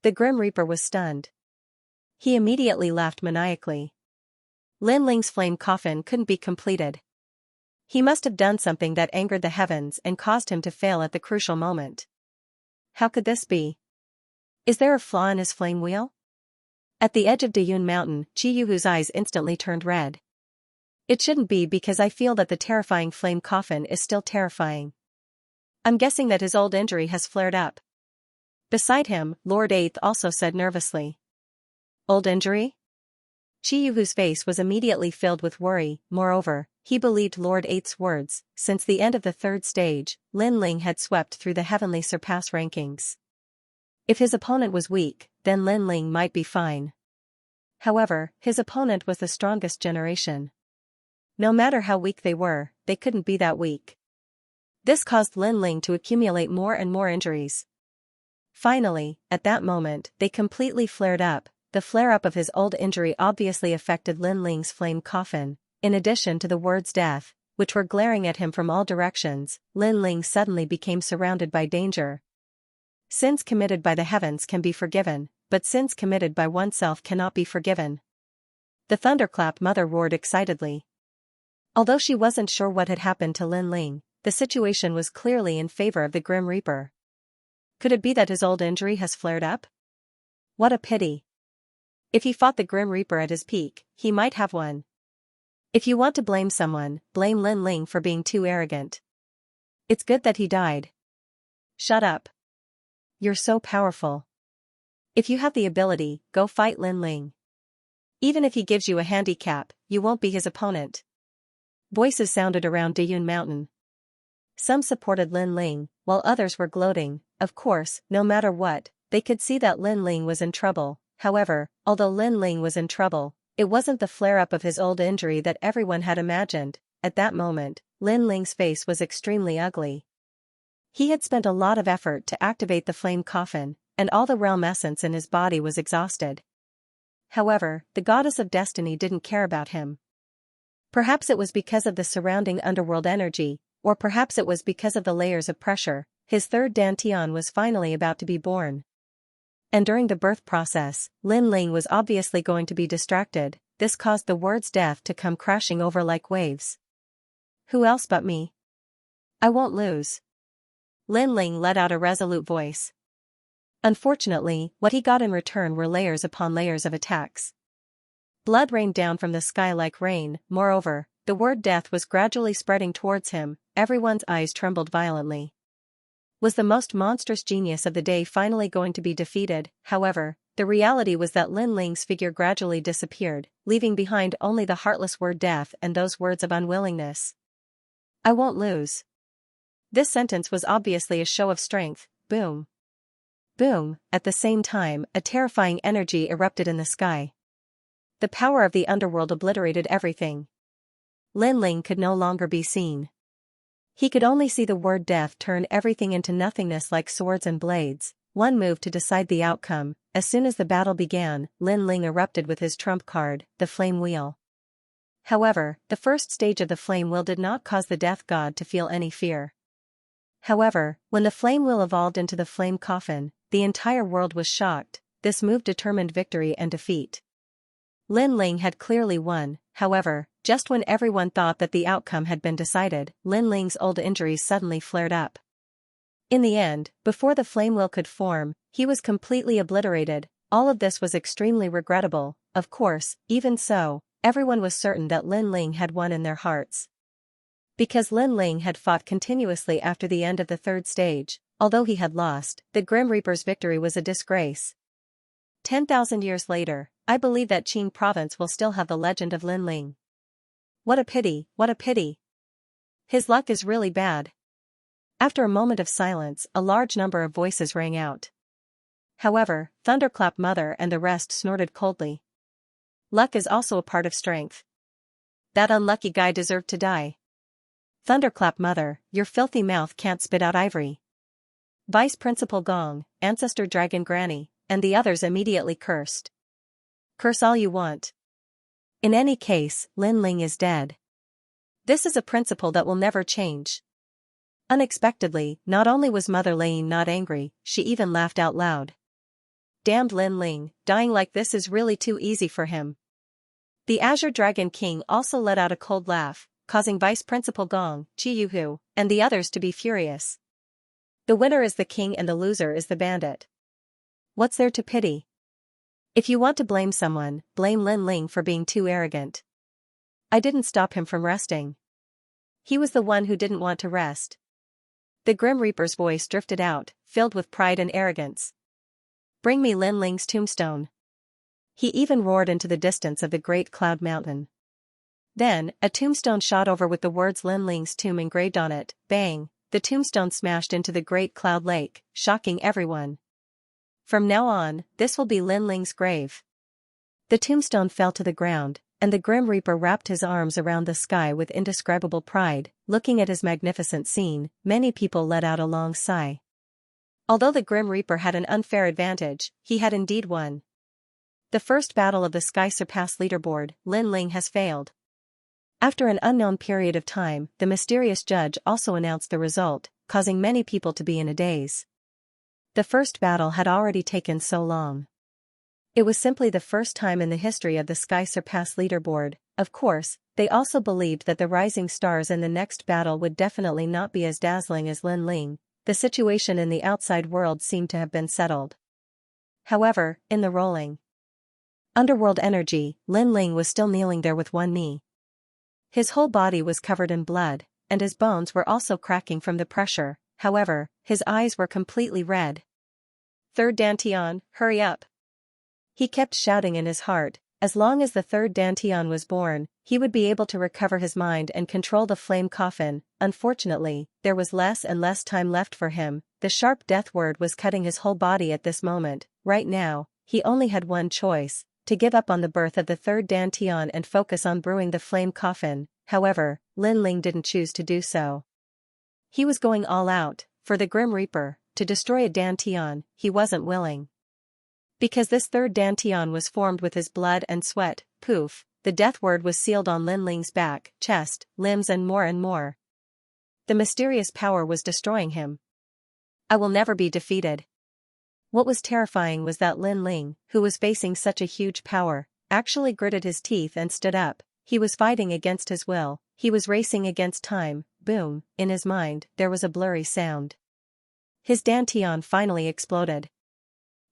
The Grim Reaper was stunned. He immediately laughed maniacally. Lin Ling's flame coffin couldn't be completed. He must have done something that angered the heavens and caused him to fail at the crucial moment. How could this be? Is there a flaw in his flame wheel? At the edge of Dayun Mountain, Chiyuhu's eyes instantly turned red. It shouldn't be because I feel that the terrifying flame coffin is still terrifying. I'm guessing that his old injury has flared up. Beside him, Lord Eighth also said nervously. Old injury? Chiyuhu's face was immediately filled with worry. Moreover, he believed Lord Eighth's words. Since the end of the 3rd stage, Lin Ling had swept through the heavenly surpass rankings. If his opponent was weak, then Lin Ling might be fine. However, his opponent was the strongest generation. No matter how weak they were, they couldn't be that weak. This caused Lin Ling to accumulate more and more injuries. Finally, at that moment, they completely flared up. The flare-up of his old injury obviously affected Lin Ling's flame coffin. In addition to the words death, which were glaring at him from all directions, Lin Ling suddenly became surrounded by danger. Sins committed by the heavens can be forgiven, but sins committed by oneself cannot be forgiven. The Thunderclap Mother roared excitedly. Although she wasn't sure what had happened to Lin Ling, the situation was clearly in favor of the Grim Reaper. Could it be that his old injury has flared up? What a pity. If he fought the Grim Reaper at his peak, he might have won. If you want to blame someone, blame Lin Ling for being too arrogant. It's good that he died. Shut up. You're so powerful. If you have the ability, go fight Lin Ling. Even if he gives you a handicap, you won't be his opponent. Voices sounded around Dayun Mountain. Some supported Lin Ling, while others were gloating. Of course, no matter what, they could see that Lin Ling was in trouble. However, although Lin Ling was in trouble, it wasn't the flare-up of his old injury that everyone had imagined. At that moment, Lin Ling's face was extremely ugly. He had spent a lot of effort to activate the flame coffin, and all the realm essence in his body was exhausted. However, the goddess of destiny didn't care about him. Perhaps it was because of the surrounding underworld energy, or perhaps it was because of the layers of pressure. His 3rd Dantian was finally about to be born. And during the birth process, Lin Ling was obviously going to be distracted. This caused the word's death to come crashing over like waves. Who else but me? I won't lose. Lin Ling let out a resolute voice. Unfortunately, what he got in return were layers upon layers of attacks. Blood rained down from the sky like rain. Moreover, the word death was gradually spreading towards him. Everyone's eyes trembled violently. Was the most monstrous genius of the day finally going to be defeated? However, the reality was that Lin Ling's figure gradually disappeared, leaving behind only the heartless word death and those words of unwillingness. I won't lose. This sentence was obviously a show of strength. Boom. Boom. At the same time, a terrifying energy erupted in the sky. The power of the underworld obliterated everything. Lin Ling could no longer be seen. He could only see the word death turn everything into nothingness like swords and blades. One move to decide the outcome. As soon as the battle began, Lin Ling erupted with his trump card, the flame wheel. However, the first stage of the flame wheel did not cause the death god to feel any fear. However, when the flame wheel evolved into the flame coffin, the entire world was shocked. This move determined victory and defeat. Lin Ling had clearly won. However, just when everyone thought that the outcome had been decided, Lin Ling's old injuries suddenly flared up. In the end, before the flame wheel could form, he was completely obliterated. All of this was extremely regrettable. Of course, even so, everyone was certain that Lin Ling had won in their hearts. Because Lin Ling had fought continuously after the end of the third stage, although he had lost, the Grim Reaper's victory was a disgrace. 10,000 years later, I believe that Qing province will still have the legend of Lin Ling. What a pity, what a pity. His luck is really bad. After a moment of silence, a large number of voices rang out. However, Thunderclap Mother and the rest snorted coldly. Luck is also a part of strength. That unlucky guy deserved to die. Thunderclap Mother, your filthy mouth can't spit out ivory. Vice Principal Gong, Ancestor Dragon Granny, and the others immediately cursed. Curse all you want. In any case, Lin Ling is dead. This is a principle that will never change. Unexpectedly, not only was Mother Lane not angry, she even laughed out loud. Damned Lin Ling, dying like this is really too easy for him. The Azure Dragon King also let out a cold laugh, causing Vice Principal Gong, Chi Yuhu, and the others to be furious. The winner is the king and the loser is the bandit. What's there to pity? If you want to blame someone, blame Lin Ling for being too arrogant. I didn't stop him from resting. He was the one who didn't want to rest. The Grim Reaper's voice drifted out, filled with pride and arrogance. Bring me Lin Ling's tombstone. He even roared into the distance of the Great Cloud Mountain. Then, a tombstone shot over with the words Lin Ling's tomb engraved on it. Bang! The tombstone smashed into the Great Cloud Lake, shocking everyone. From now on, this will be Lin Ling's grave. The tombstone fell to the ground, and the Grim Reaper wrapped his arms around the sky with indescribable pride. Looking at his magnificent scene, many people let out a long sigh. Although the Grim Reaper had an unfair advantage, he had indeed won. The first battle of the Sky Surpass leaderboard, Lin Ling has failed. After an unknown period of time, the mysterious judge also announced the result, causing many people to be in a daze. The first battle had already taken so long. It was simply the first time in the history of the Sky Surpass leaderboard. Of course, they also believed that the rising stars in the next battle would definitely not be as dazzling as Lin Ling. The situation in the outside world seemed to have been settled. However, in the rolling underworld energy, Lin Ling was still kneeling there with one knee. His whole body was covered in blood, and his bones were also cracking from the pressure. However, his eyes were completely red. Third Dantian, hurry up. He kept shouting in his heart. As long as the third Dantian was born, he would be able to recover his mind and control the flame coffin. Unfortunately, there was less and less time left for him. The sharp death word was cutting his whole body at this moment. Right now, he only had one choice: to give up on the birth of the third Dantian and focus on brewing the flame coffin. However, Lin Ling didn't choose to do so. He was going all out, for the Grim Reaper, to destroy a Dantian. He wasn't willing. Because this third Dantian was formed with his blood and sweat. Poof, the death word was sealed on Lin Ling's back, chest, limbs and more. The mysterious power was destroying him. I will never be defeated. What was terrifying was that Lin Ling, who was facing such a huge power, actually gritted his teeth and stood up. He was fighting against his will, he was racing against time. Boom, in his mind, there was a blurry sound. His dantian finally exploded.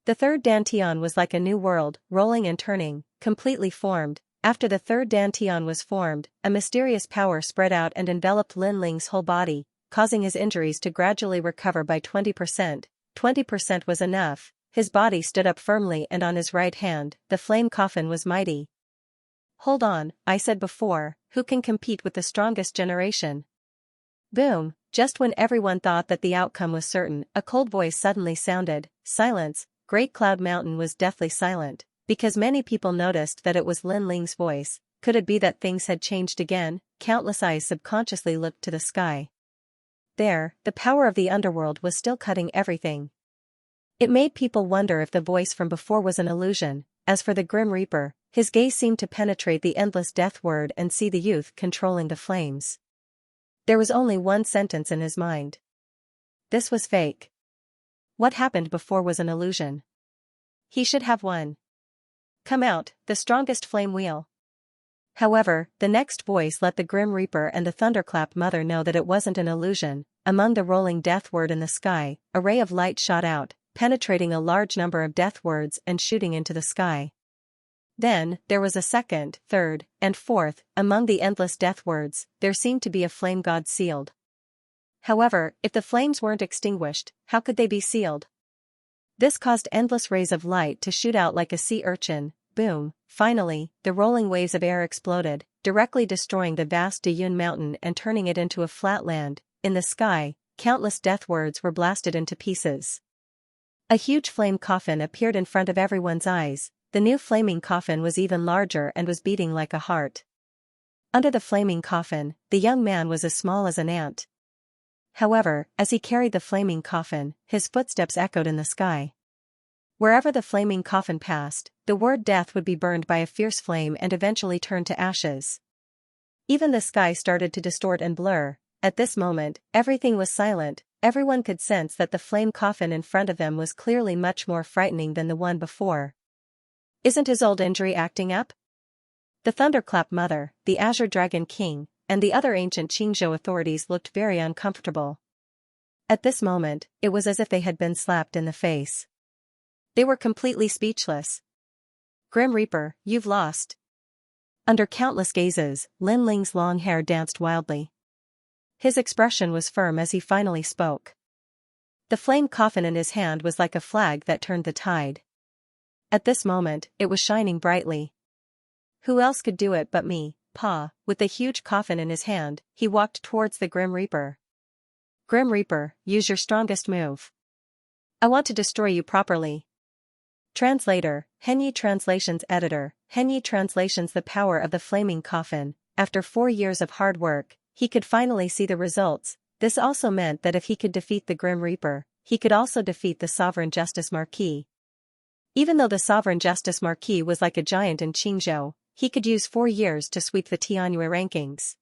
The third dantian was like a new world, rolling and turning, completely formed. After the third dantian was formed, a mysterious power spread out and enveloped Lin Ling's whole body, causing his injuries to gradually recover by 20%. 20% was enough. His body stood up firmly, and on his right hand, the flame coffin was mighty. Hold on, I said before, who can compete with the strongest generation? Boom, just when everyone thought that the outcome was certain, a cold voice suddenly sounded. Silence. Great Cloud Mountain was deathly silent, because many people noticed that it was Lin Ling's voice. Could it be that things had changed again? Countless eyes subconsciously looked to the sky. There, the power of the underworld was still cutting everything. It made people wonder if the voice from before was an illusion. As for the Grim Reaper, his gaze seemed to penetrate the endless death word and see the youth controlling the flames. There was only one sentence in his mind. This was fake. What happened before was an illusion. He should have won. Come out, the strongest flame wheel. However, the next voice let the Grim Reaper and the Thunderclap Mother know that it wasn't an illusion. Among the rolling death word in the sky, a ray of light shot out, penetrating a large number of death words and shooting into the sky. Then, there was a second, third, and fourth. Among the endless death words, there seemed to be a flame god sealed. However, if the flames weren't extinguished, how could they be sealed? This caused endless rays of light to shoot out like a sea urchin. Boom, finally, the rolling waves of air exploded, directly destroying the vast Dayun mountain and turning it into a flat land. In the sky, countless death words were blasted into pieces. A huge flame coffin appeared in front of everyone's eyes. The new flaming coffin was even larger and was beating like a heart. Under the flaming coffin, the young man was as small as an ant. However, as he carried the flaming coffin, his footsteps echoed in the sky. Wherever the flaming coffin passed, the word death would be burned by a fierce flame and eventually turn to ashes. Even the sky started to distort and blur. At this moment, everything was silent. Everyone could sense that the flame coffin in front of them was clearly much more frightening than the one before. Isn't his old injury acting up? The Thunderclap Mother, the Azure Dragon King, and the other ancient Qingzhou authorities looked very uncomfortable. At this moment, it was as if they had been slapped in the face. They were completely speechless. Grim Reaper, you've lost. Under countless gazes, Lin Ling's long hair danced wildly. His expression was firm as he finally spoke. The flame coffin in his hand was like a flag that turned the tide. At this moment, it was shining brightly. Who else could do it but me? Pa, with the huge coffin in his hand, he walked towards the Grim Reaper. Grim Reaper, use your strongest move. I want to destroy you properly. Translator, Henyi Translations Editor, Henyi Translations. The power of the flaming coffin. After 4 years of hard work, he could finally see the results. This also meant that if he could defeat the Grim Reaper, he could also defeat the Sovereign Justice Marquis. Even though the Sovereign Justice Marquis was like a giant in Qingzhou, he could use 4 years to sweep the Tianyue rankings.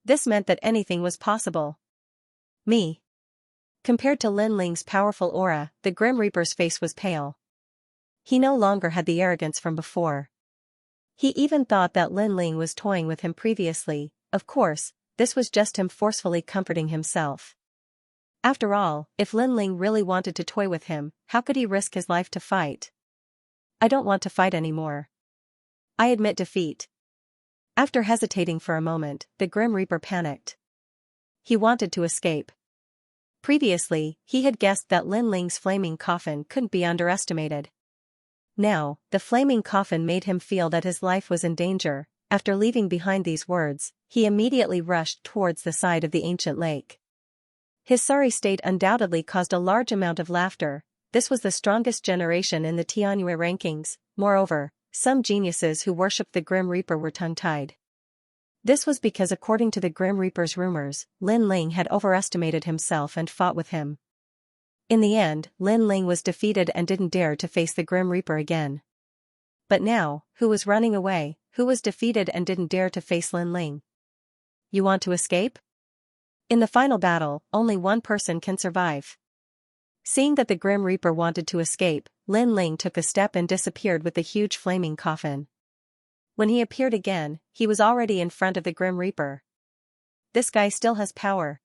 This meant that anything was possible. Me. Compared to Lin Ling's powerful aura, the Grim Reaper's face was pale. He no longer had the arrogance from before. He even thought that Lin Ling was toying with him previously. Of course, this was just him forcefully comforting himself. After all, if Lin Ling really wanted to toy with him, how could he risk his life to fight? I don't want to fight anymore. I admit defeat. After hesitating for a moment, the Grim Reaper panicked. He wanted to escape. Previously, he had guessed that Lin Ling's flaming coffin couldn't be underestimated. Now, the flaming coffin made him feel that his life was in danger. After leaving behind these words, he immediately rushed towards the side of the ancient lake. His sorry state undoubtedly caused a large amount of laughter. This was the strongest generation in the Tianyue rankings. Moreover, some geniuses who worshipped the Grim Reaper were tongue-tied. This was because according to the Grim Reaper's rumors, Lin Ling had overestimated himself and fought with him. In the end, Lin Ling was defeated and didn't dare to face the Grim Reaper again. But now, who was running away? Who was defeated and didn't dare to face Lin Ling? You want to escape? In the final battle, only one person can survive. Seeing that the Grim Reaper wanted to escape, Lin Ling took a step and disappeared with the huge flaming coffin. When he appeared again, he was already in front of the Grim Reaper. This guy still has power.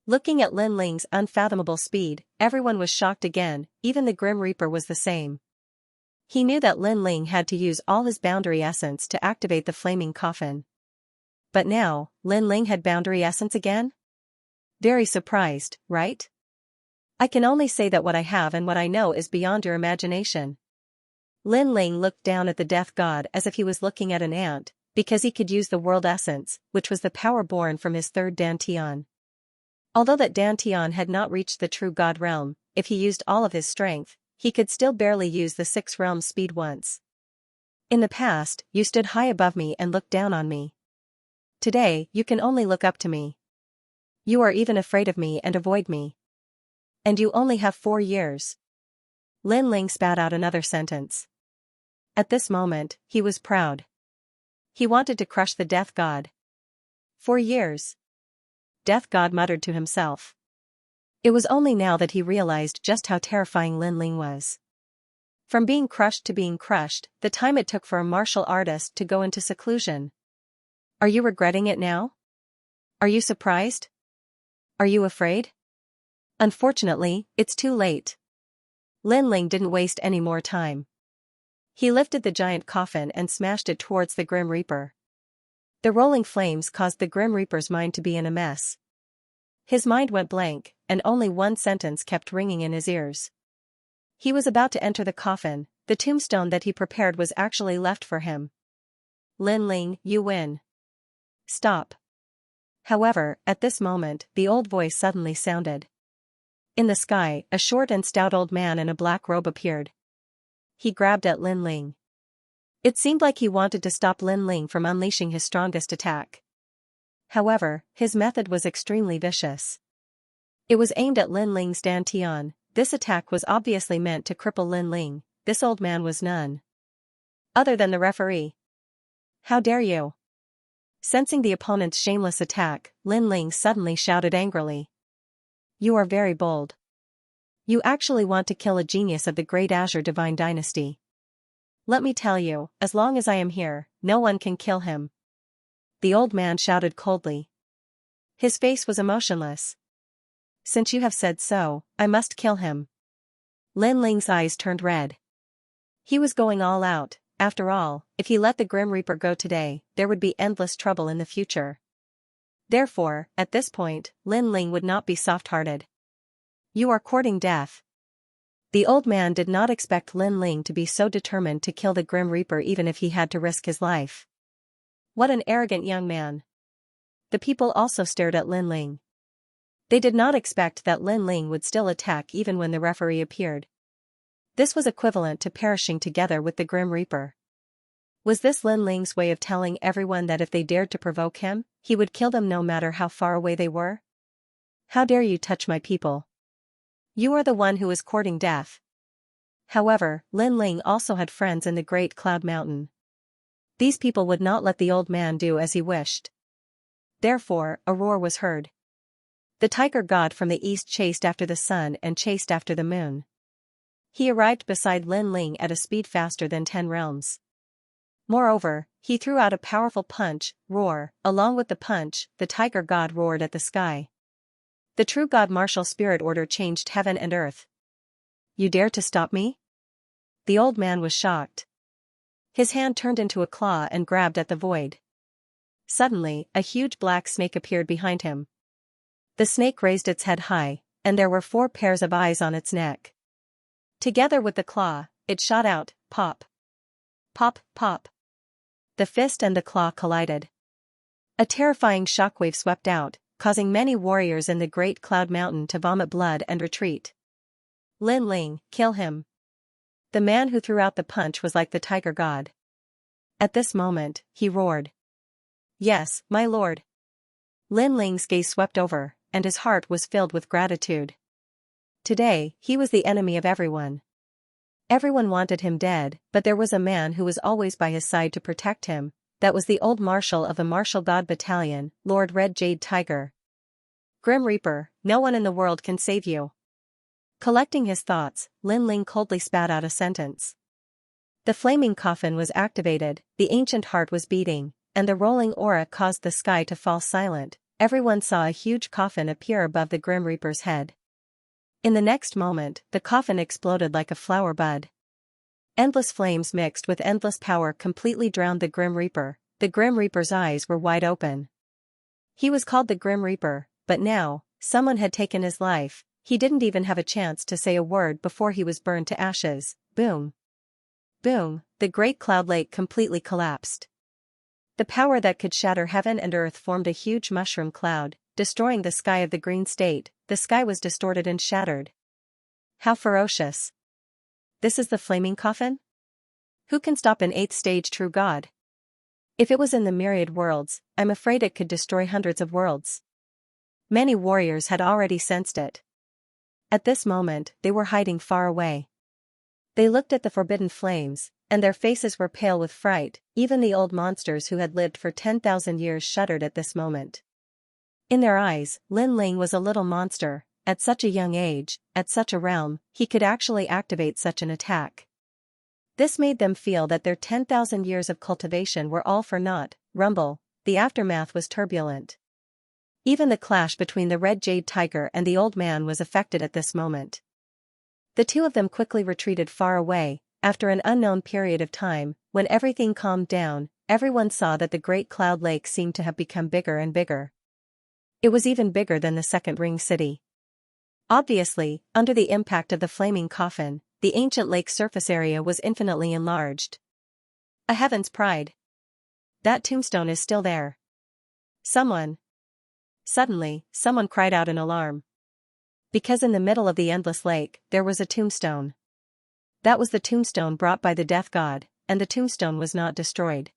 Looking at Lin Ling's unfathomable speed, everyone was shocked again, even the Grim Reaper was the same. He knew that Lin Ling had to use all his boundary essence to activate the flaming coffin. But now, Lin Ling had boundary essence again? Very surprised, right? I can only say that what I have and what I know is beyond your imagination. Lin Ling looked down at the death god as if he was looking at an ant, because he could use the world essence, which was the power born from his third Dantian. Although that Dantian had not reached the true god realm, if he used all of his strength, he could still barely use the 6 realms speed once. In the past, you stood high above me and looked down on me. Today, you can only look up to me. You are even afraid of me and avoid me. And you only have 4 years. Lin Ling spat out another sentence. At this moment, he was proud. He wanted to crush the death god. 4 years. Death god muttered to himself. It was only now that he realized just how terrifying Lin Ling was. From being crushed to being crushed, the time it took for a martial artist to go into seclusion. Are you regretting it now? Are you surprised? Are you afraid? Unfortunately, it's too late. Lin Ling didn't waste any more time. He lifted the giant coffin and smashed it towards the Grim Reaper. The rolling flames caused the Grim Reaper's mind to be in a mess. His mind went blank, and only one sentence kept ringing in his ears. He was about to enter the coffin, the tombstone that he prepared was actually left for him. Lin Ling, you win. Stop. However, at this moment, the old voice suddenly sounded. In the sky, a short and stout old man in a black robe appeared. He grabbed at Lin Ling. It seemed like he wanted to stop Lin Ling from unleashing his strongest attack. However, his method was extremely vicious. It was aimed at Lin Ling's Dantian. This attack was obviously meant to cripple Lin Ling. This old man was none other than the referee. How dare you? Sensing the opponent's shameless attack, Lin Ling suddenly shouted angrily. You are very bold. You actually want to kill a genius of the Great Azure Divine Dynasty. Let me tell you, as long as I am here, no one can kill him. The old man shouted coldly. His face was emotionless. Since you have said so, I must kill him. Lin Ling's eyes turned red. He was going all out. After all, if he let the Grim Reaper go today, there would be endless trouble in the future. Therefore, at this point, Lin Ling would not be soft-hearted. You are courting death. The old man did not expect Lin Ling to be so determined to kill the Grim Reaper even if he had to risk his life. What an arrogant young man. The people also stared at Lin Ling. They did not expect that Lin Ling would still attack even when the referee appeared. This was equivalent to perishing together with the Grim Reaper. Was this Lin Ling's way of telling everyone that if they dared to provoke him, he would kill them no matter how far away they were? How dare you touch my people? You are the one who is courting death. However, Lin Ling also had friends in the Great Cloud Mountain. These people would not let the old man do as he wished. Therefore, a roar was heard. The tiger god from the east chased after the sun and chased after the moon. He arrived beside Lin Ling at a speed faster than 10 realms. Moreover, he threw out a powerful punch, roar. Along with the punch, the tiger god roared at the sky. The true god martial spirit order changed heaven and earth. You dare to stop me? The old man was shocked. His hand turned into a claw and grabbed at the void. Suddenly, a huge black snake appeared behind him. The snake raised its head high, and there were 4 pairs of eyes on its neck. Together with the claw, it shot out, pop. Pop, pop. The fist and the claw collided. A terrifying shockwave swept out, causing many warriors in the Great Cloud Mountain to vomit blood and retreat. Lin Ling, kill him. The man who threw out the punch was like the tiger god. At this moment, he roared. Yes, my lord. Lin Ling's gaze swept over, and his heart was filled with gratitude. Today, he was the enemy of everyone. Everyone wanted him dead, but there was a man who was always by his side to protect him. That was the old marshal of the Martial God Battalion, Lord Red Jade Tiger. Grim Reaper, no one in the world can save you. Collecting his thoughts, Lin Ling coldly spat out a sentence. The flaming coffin was activated, the ancient heart was beating, and the rolling aura caused the sky to fall silent. Everyone saw a huge coffin appear above the Grim Reaper's head. In the next moment, the coffin exploded like a flower bud. Endless flames mixed with endless power completely drowned the Grim Reaper. The Grim Reaper's eyes were wide open. He was called the Grim Reaper, but now, someone had taken his life. He didn't even have a chance to say a word before he was burned to ashes. Boom. Boom, the great cloud lake completely collapsed. The power that could shatter heaven and earth formed a huge mushroom cloud, destroying the sky of the green state. The sky was distorted and shattered. How ferocious. This is the flaming coffin? Who can stop an 8th stage true god? If it was in the myriad worlds, I'm afraid it could destroy hundreds of worlds. Many warriors had already sensed it. At this moment, they were hiding far away. They looked at the forbidden flames, and their faces were pale with fright. Even the old monsters who had lived for 10,000 years shuddered at this moment. In their eyes, Lin Ling was a little monster. At such a young age, at such a realm, he could actually activate such an attack. This made them feel that their 10,000 years of cultivation were all for naught. Rumble, the aftermath was turbulent. Even the clash between the red jade tiger and the old man was affected at this moment. The two of them quickly retreated far away. After an unknown period of time, when everything calmed down, everyone saw that the great cloud lake seemed to have become bigger and bigger. It was even bigger than the second ring city. Obviously, under the impact of the flaming coffin, the ancient lake's surface area was infinitely enlarged. A heaven's pride. That tombstone is still there. Suddenly, someone cried out in alarm. Because in the middle of the endless lake, there was a tombstone. That was the tombstone brought by the death god, and the tombstone was not destroyed.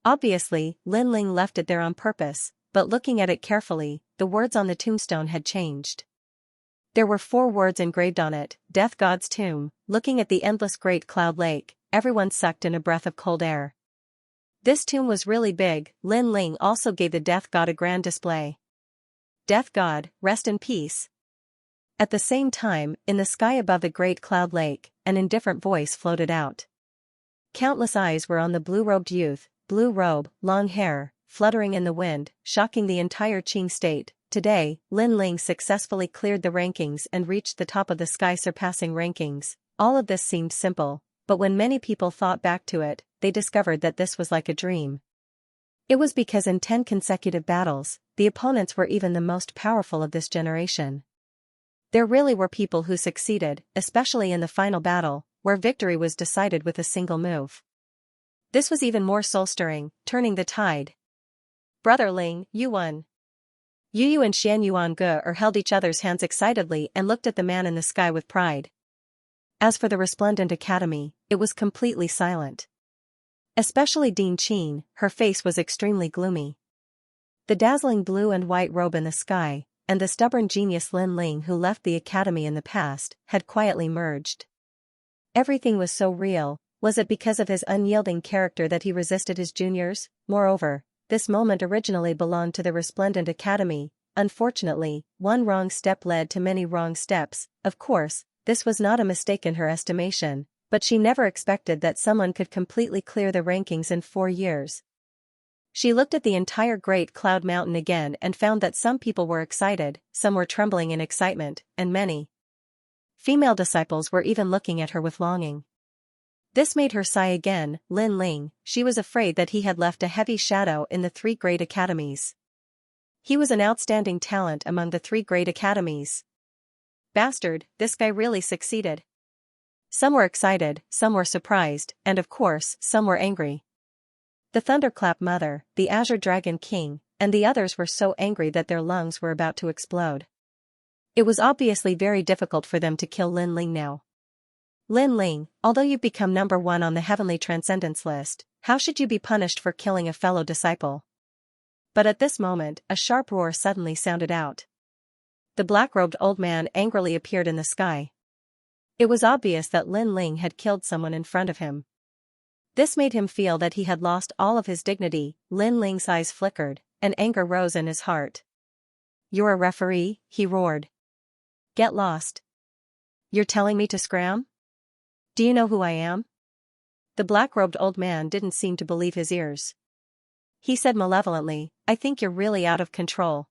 Obviously, Lin Ling left it there on purpose, but looking at it carefully, the words on the tombstone had changed. There were 4 words engraved on it: Death God's Tomb. Looking at the endless great cloud lake, everyone sucked in a breath of cold air. This tomb was really big. Lin Ling also gave the death god a grand display. Death God, rest in peace. At the same time, in the sky above the great cloud lake, an indifferent voice floated out. Countless eyes were on the blue-robed youth, blue robe, long hair, fluttering in the wind, shocking the entire Qing state. Today, Lin Ling successfully cleared the rankings and reached the top of the sky-surpassing rankings. All of this seemed simple, but when many people thought back to it, they discovered that this was like a dream. It was because in 10 consecutive battles, the opponents were even the most powerful of this generation. There really were people who succeeded, especially in the final battle, where victory was decided with a single move. This was even more soul-stirring, turning the tide. Brother Ling, you won. Yu and Xianxia held each other's hands excitedly and looked at the man in the sky with pride. As for the resplendent academy, it was completely silent. Especially Dean Qin, her face was extremely gloomy. The dazzling blue and white robe in the sky, and the stubborn genius Lin Ling who left the academy in the past, had quietly merged. Everything was so real. Was it because of his unyielding character that he resisted his juniors? Moreover, this moment originally belonged to the resplendent academy. Unfortunately, one wrong step led to many wrong steps. Of course, this was not a mistake in her estimation, but she never expected that someone could completely clear the rankings in 4 years. She looked at the entire Great Cloud Mountain again and found that some people were excited, some were trembling in excitement, and many female disciples were even looking at her with longing. This made her sigh again. Lin Ling, she was afraid that he had left a heavy shadow in the 3 great academies. He was an outstanding talent among the 3 great academies. Bastard, this guy really succeeded. Some were excited, some were surprised, and of course, some were angry. The Thunderclap Mother, the Azure Dragon King, and the others were so angry that their lungs were about to explode. It was obviously very difficult for them to kill Lin Ling now. Lin Ling, although you've become number 1 on the Heavenly Transcendence list, how should you be punished for killing a fellow disciple? But at this moment, a sharp roar suddenly sounded out. The black-robed old man angrily appeared in the sky. It was obvious that Lin Ling had killed someone in front of him. This made him feel that he had lost all of his dignity. Lin Ling's eyes flickered, and anger rose in his heart. You're a referee, he roared. Get lost. You're telling me to scram? Do you know who I am? The black-robed old man didn't seem to believe his ears. He said malevolently, I think you're really out of control.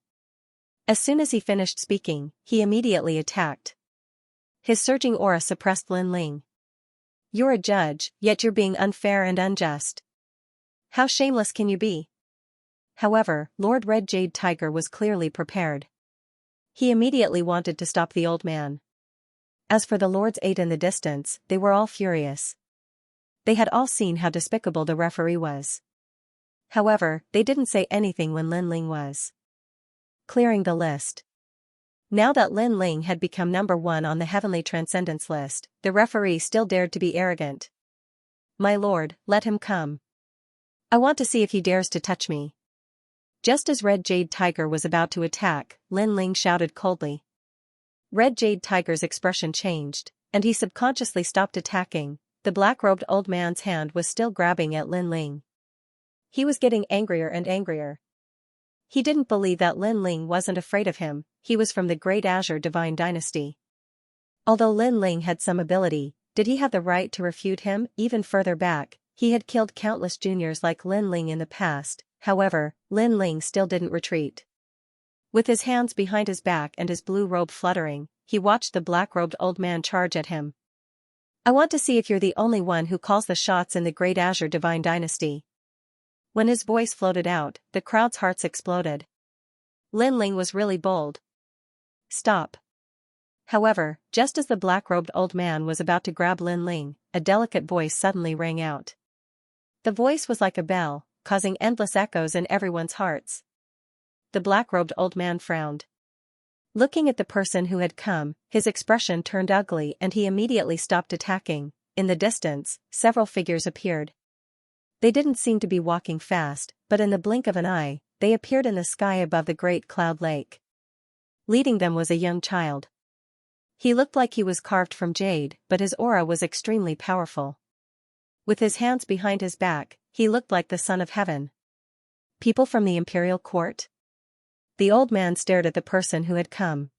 As soon as he finished speaking, he immediately attacked. His surging aura suppressed Lin Ling. You're a judge, yet you're being unfair and unjust. How shameless can you be? However, Lord Red Jade Tiger was clearly prepared. He immediately wanted to stop the old man. As for the Lords 8 in the distance, they were all furious. They had all seen how despicable the referee was. However, they didn't say anything when Lin Ling was clearing the list. Now that Lin Ling had become number 1 on the Heavenly Transcendence list, the referee still dared to be arrogant. My lord, let him come. I want to see if he dares to touch me. Just as Red Jade Tiger was about to attack, Lin Ling shouted coldly. Red Jade Tiger's expression changed, and he subconsciously stopped attacking. The black-robed old man's hand was still grabbing at Lin Ling. He was getting angrier and angrier. He didn't believe that Lin Ling wasn't afraid of him. He was from the Great Azure Divine Dynasty. Although Lin Ling had some ability, did he have the right to refute him? Even further back, he had killed countless juniors like Lin Ling in the past. However, Lin Ling still didn't retreat. With his hands behind his back and his blue robe fluttering, he watched the black-robed old man charge at him. I want to see if you're the only one who calls the shots in the Great Azure Divine Dynasty. When his voice floated out, the crowd's hearts exploded. Lin Ling was really bold. Stop. However, just as the black-robed old man was about to grab Lin Ling, a delicate voice suddenly rang out. The voice was like a bell, causing endless echoes in everyone's hearts. The black-robed old man frowned. Looking at the person who had come, his expression turned ugly and he immediately stopped attacking. In the distance, several figures appeared. They didn't seem to be walking fast, but in the blink of an eye, they appeared in the sky above the great cloud lake. Leading them was a young child. He looked like he was carved from jade, but his aura was extremely powerful. With his hands behind his back, he looked like the son of heaven. People from the imperial court? The old man stared at the person who had come.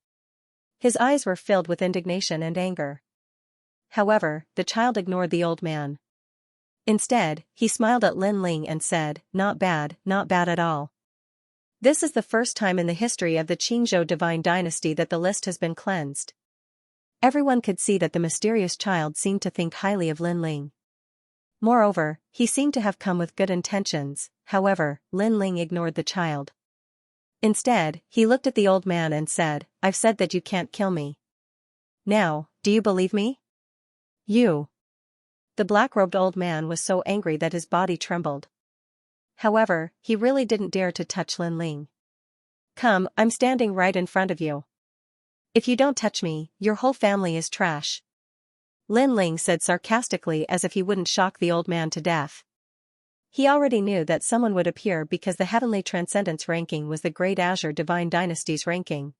His eyes were filled with indignation and anger. However, the child ignored the old man. Instead, he smiled at Lin Ling and said, not bad at all. This is the first time in the history of the Qingzhou Divine Dynasty that the list has been cleansed. Everyone could see that the mysterious child seemed to think highly of Lin Ling. Moreover, he seemed to have come with good intentions. However, Lin Ling ignored the child. Instead, he looked at the old man and said, I've said that you can't kill me. Now, do you believe me? You. The black-robed old man was so angry that his body trembled. However, he really didn't dare to touch Lin Ling. Come, I'm standing right in front of you. If you don't touch me, your whole family is trash. Lin Ling said sarcastically as if he wouldn't shock the old man to death. He already knew that someone would appear because the Heavenly Transcendence ranking was the Great Azure Divine Dynasty's ranking.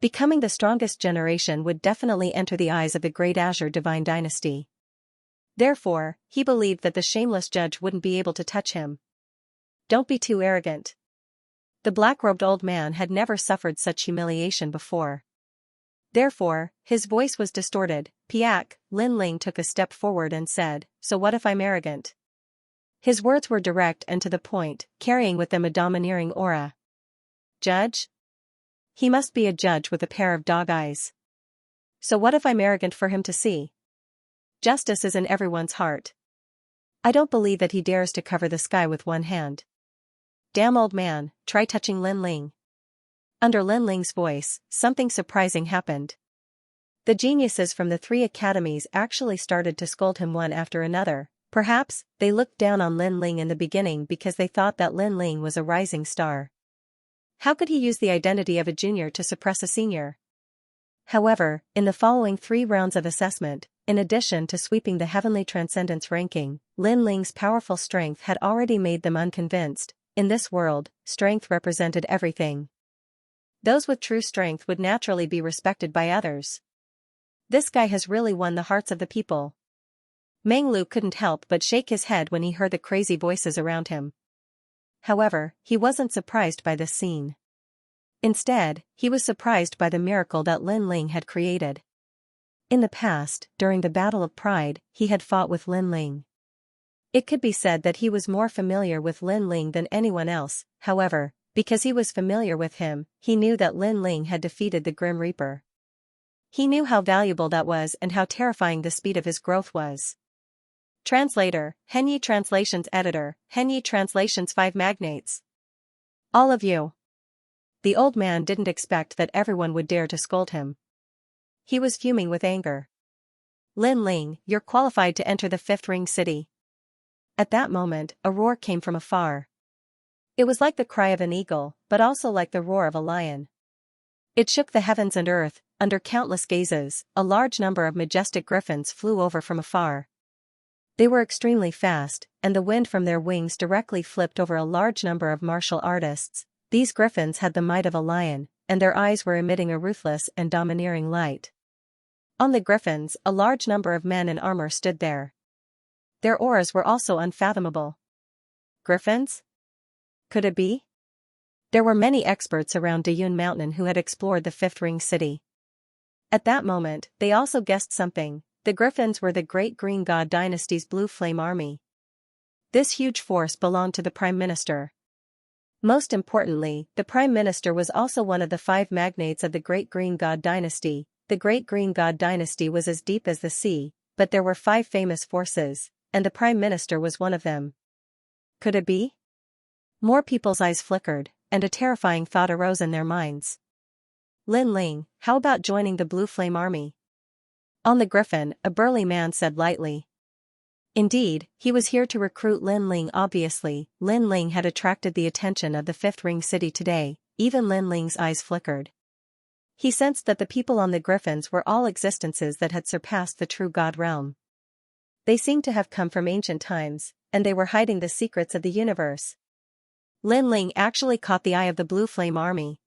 Becoming the strongest generation would definitely enter the eyes of the Great Azure Divine Dynasty. Therefore, he believed that the shameless judge wouldn't be able to touch him. Don't be too arrogant. The black-robed old man had never suffered such humiliation before. Therefore, his voice was distorted. Piak, Lin Ling took a step forward and said, so what if I'm arrogant? His words were direct and to the point, carrying with them a domineering aura. Judge? He must be a judge with a pair of dog eyes. So what if I'm arrogant for him to see? Justice is in everyone's heart. I don't believe that he dares to cover the sky with one hand. Damn old man, try touching Lin Ling. Under Lin Ling's voice, something surprising happened. The geniuses from the 3 academies actually started to scold him one after another. Perhaps, they looked down on Lin Ling in the beginning because they thought that Lin Ling was a rising star. How could he use the identity of a junior to suppress a senior? However, in the following 3 rounds of assessment, in addition to sweeping the Heavenly Transcendence ranking, Lin Ling's powerful strength had already made them unconvinced. In this world, strength represented everything. Those with true strength would naturally be respected by others. This guy has really won the hearts of the people. Meng Lu couldn't help but shake his head when he heard the crazy voices around him. However, he wasn't surprised by this scene. Instead, he was surprised by the miracle that Lin Ling had created. In the past, during the Battle of Pride, he had fought with Lin Ling. It could be said that he was more familiar with Lin Ling than anyone else, however, because he was familiar with him, he knew that Lin Ling had defeated the Grim Reaper. He knew how valuable that was and how terrifying the speed of his growth was. Translator, Henyi Translations Editor, Henyi Translations 5 Magnates. All of you. The old man didn't expect that everyone would dare to scold him. He was fuming with anger. Lin Ling, you're qualified to enter the Fifth Ring City. At that moment, a roar came from afar. It was like the cry of an eagle, but also like the roar of a lion. It shook the heavens and earth. Under countless gazes, a large number of majestic griffins flew over from afar. They were extremely fast, and the wind from their wings directly flipped over a large number of martial artists. These griffins had the might of a lion, and their eyes were emitting a ruthless and domineering light. On the griffins, a large number of men in armor stood there. Their auras were also unfathomable. Griffins? Could it be? There were many experts around Dayun Mountain who had explored the Fifth Ring City. At that moment, they also guessed something. The Griffins were the Great Green God Dynasty's Blue Flame Army. This huge force belonged to the Prime Minister. Most importantly, the Prime Minister was also one of the 5 magnates of the Great Green God Dynasty. The Great Green God Dynasty was as deep as the sea, but there were 5 famous forces, and the Prime Minister was one of them. Could it be? More people's eyes flickered, and a terrifying thought arose in their minds. Lin Ling, how about joining the Blue Flame Army? On the griffin, a burly man said lightly. Indeed, he was here to recruit Lin Ling. Obviously, Lin Ling had attracted the attention of the Fifth Ring City today. Even Lin Ling's eyes flickered. He sensed that the people on the griffins were all existences that had surpassed the true God realm. They seemed to have come from ancient times, and they were hiding the secrets of the universe. Lin Ling actually caught the eye of the Blue Flame Army.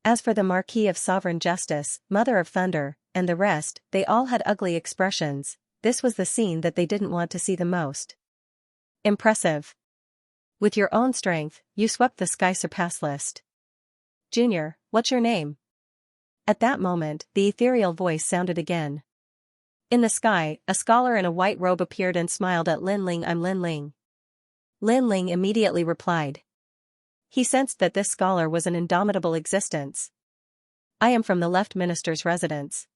As for the Marquis of Sovereign Justice, Mother of Thunder, and the rest, they all had ugly expressions. This was the scene that they didn't want to see the most. Impressive. With your own strength, you swept the sky surpass list. Junior, what's your name? At that moment, the ethereal voice sounded again. In the sky, a scholar in a white robe appeared and smiled at Lin Ling. I'm Lin Ling. Lin Ling immediately replied. He sensed that this scholar was an indomitable existence. I am from the Left Minister's residence.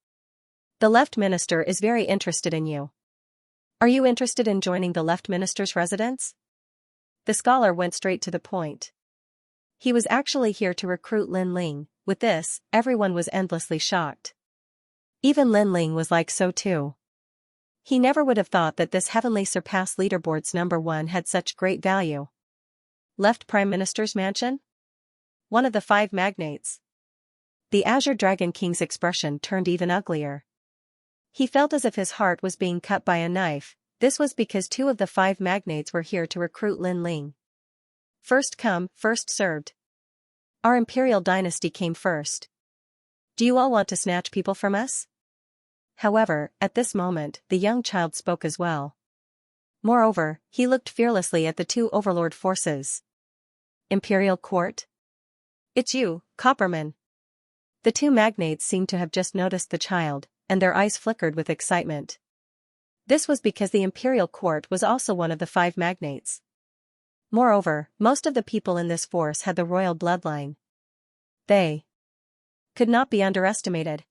The Left Minister is very interested in you. Are you interested in joining the Left Minister's residence? The scholar went straight to the point. He was actually here to recruit Lin Ling. With this, everyone was endlessly shocked. Even Lin Ling was like so too. He never would have thought that this heavenly surpass leaderboard's #1 had such great value. Left Prime Minister's mansion? One of the 5 magnates. The Azure Dragon King's expression turned even uglier. He felt as if his heart was being cut by a knife. This was because 2 of the 5 magnates were here to recruit Lin Ling. First come, first served. Our imperial dynasty came first. Do you all want to snatch people from us? However, at this moment, the young child spoke as well. Moreover, he looked fearlessly at the 2 overlord forces. Imperial Court? It's you, Copperman. The 2 magnates seemed to have just noticed the child, and their eyes flickered with excitement. This was because the Imperial Court was also one of the 5 magnates. Moreover, most of the people in this force had the royal bloodline. They could not be underestimated.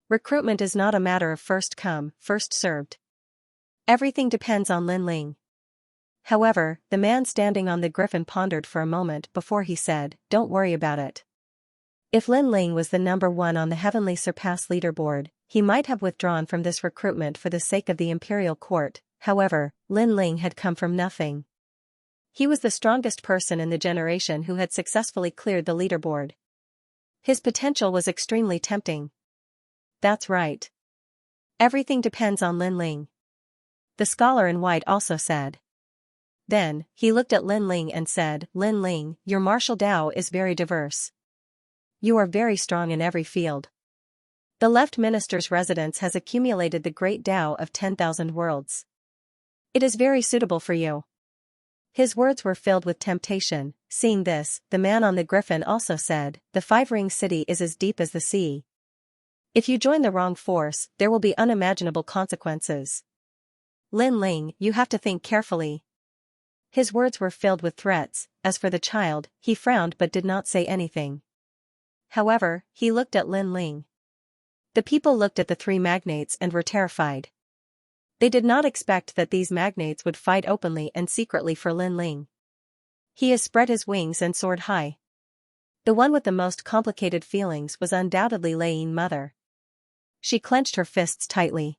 Recruitment is not a matter of first come, first served. Everything depends on Lin Ling. However, the man standing on the griffin pondered for a moment before he said, don't worry about it. If Lin Ling was the #1 on the Heavenly Surpass leaderboard, he might have withdrawn from this recruitment for the sake of the Imperial Court. However, Lin Ling had come from nothing. He was the strongest person in the generation who had successfully cleared the leaderboard. His potential was extremely tempting. That's right. Everything depends on Lin Ling. The scholar in white also said. Then, he looked at Lin Ling and said, Lin Ling, your martial Dao is very diverse. You are very strong in every field. The Left Minister's residence has accumulated the great Dao of 10,000 worlds. It is very suitable for you. His words were filled with temptation. Seeing this, the man on the griffin also said, the 5 Ring City is as deep as the sea. If you join the wrong force, there will be unimaginable consequences. Lin Ling, you have to think carefully. His words were filled with threats. As for the child, he frowned but did not say anything. However, he looked at Lin Ling. The people looked at the three magnates and were terrified. They did not expect that these magnates would fight openly and secretly for Lin Ling. He has spread his wings and soared high. The one with the most complicated feelings was undoubtedly Lei's mother. She clenched her fists tightly.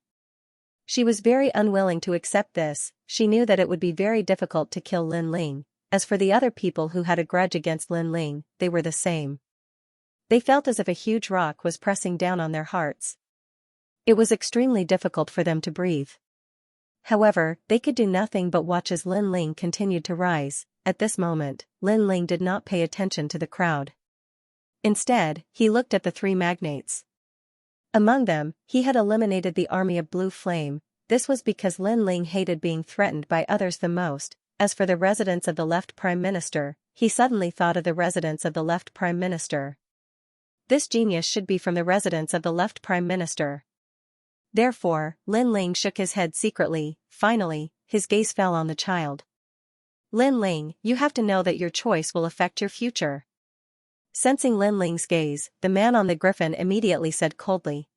She was very unwilling to accept this. She knew that it would be very difficult to kill Lin Ling. As for the other people who had a grudge against Lin Ling, they were the same. They felt as if a huge rock was pressing down on their hearts. It was extremely difficult for them to breathe. However, they could do nothing but watch as Lin Ling continued to rise. At this moment, Lin Ling did not pay attention to the crowd. Instead, he looked at the three magnates. Among them, he had eliminated the army of Blue Flame. This was because Lin Ling hated being threatened by others the most. As for the residents of the left Prime Minister, he suddenly thought of the residents of the left Prime Minister. This genius should be from the residents of the left Prime Minister. Therefore, Lin Ling shook his head secretly. Finally, his gaze fell on the child. Lin Ling, you have to know that your choice will affect your future. Sensing Lin Ling's gaze, the man on the griffin immediately said coldly.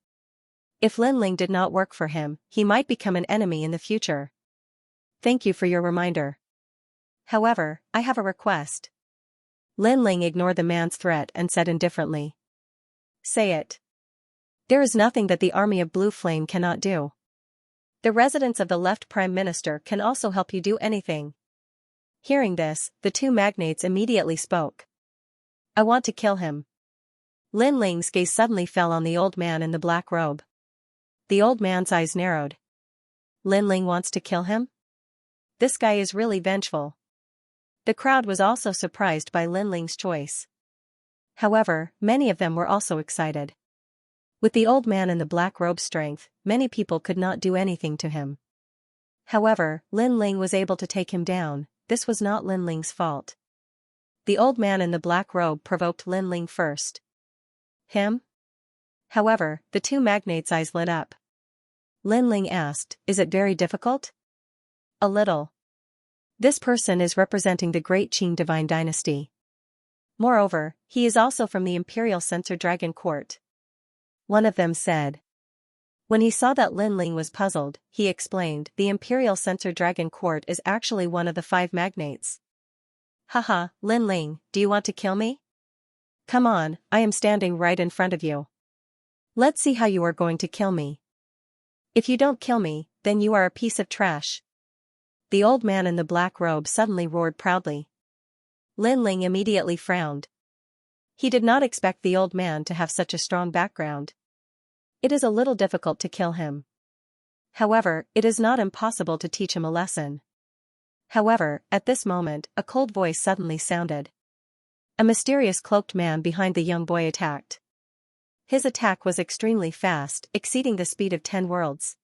If Lin Ling did not work for him, he might become an enemy in the future. Thank you for your reminder. However, I have a request. Lin Ling ignored the man's threat and said indifferently. Say it. There is nothing that the army of Blue Flame cannot do. The residents of the left Prime Minister can also help you do anything. Hearing this, the two magnates immediately spoke. I want to kill him. Lin Ling's gaze suddenly fell on the old man in the black robe. The old man's eyes narrowed. Lin Ling wants to kill him? This guy is really vengeful. The crowd was also surprised by Lin Ling's choice. However, many of them were also excited. With the old man in the black robe's strength, many people could not do anything to him. However, Lin Ling was able to take him down. This was not Lin Ling's fault. The old man in the black robe provoked Lin Ling first. Him? However, the two magnates' eyes lit up. Lin Ling asked, is it very difficult? A little. This person is representing the great Qing divine dynasty. Moreover, he is also from the Imperial Censor Dragon Court. One of them said. When he saw that Lin Ling was puzzled, he explained, the Imperial Censor Dragon Court is actually one of the 5 magnates. Haha, Lin Ling, do you want to kill me? Come on, I am standing right in front of you. Let's see how you are going to kill me. If you don't kill me, then you are a piece of trash. The old man in the black robe suddenly roared proudly. Lin Ling immediately frowned. He did not expect the old man to have such a strong background. It is a little difficult to kill him. However, it is not impossible to teach him a lesson. However, at this moment, a cold voice suddenly sounded. A mysterious cloaked man behind the young boy attacked. His attack was extremely fast, exceeding the speed of 10 worlds.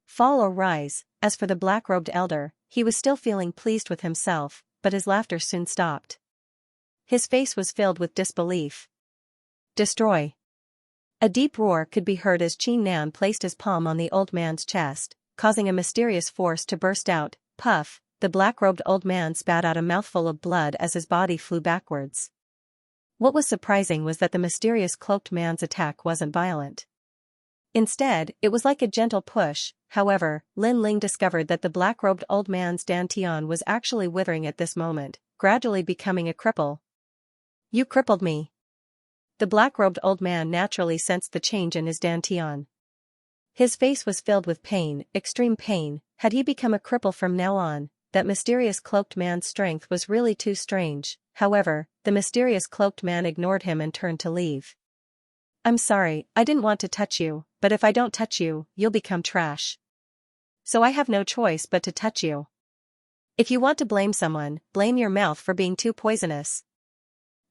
Fall or rise. As for the black-robed elder, he was still feeling pleased with himself, but his laughter soon stopped. His face was filled with disbelief. Destroy. A deep roar could be heard as Qin Nan placed his palm on the old man's chest, causing a mysterious force to burst out. Puff, the black-robed old man spat out a mouthful of blood as his body flew backwards. What was surprising was that the mysterious cloaked man's attack wasn't violent. Instead, it was like a gentle push. However, Lin Ling discovered that the black-robed old man's dantian was actually withering at this moment, gradually becoming a cripple. You crippled me. The black-robed old man naturally sensed the change in his dantian. His face was filled with pain, extreme pain. Had he become a cripple from now on? That mysterious cloaked man's strength was really too strange. However, the mysterious cloaked man ignored him and turned to leave. I'm sorry, I didn't want to touch you, but if I don't touch you, you'll become trash. So I have no choice but to touch you. If you want to blame someone, blame your mouth for being too poisonous.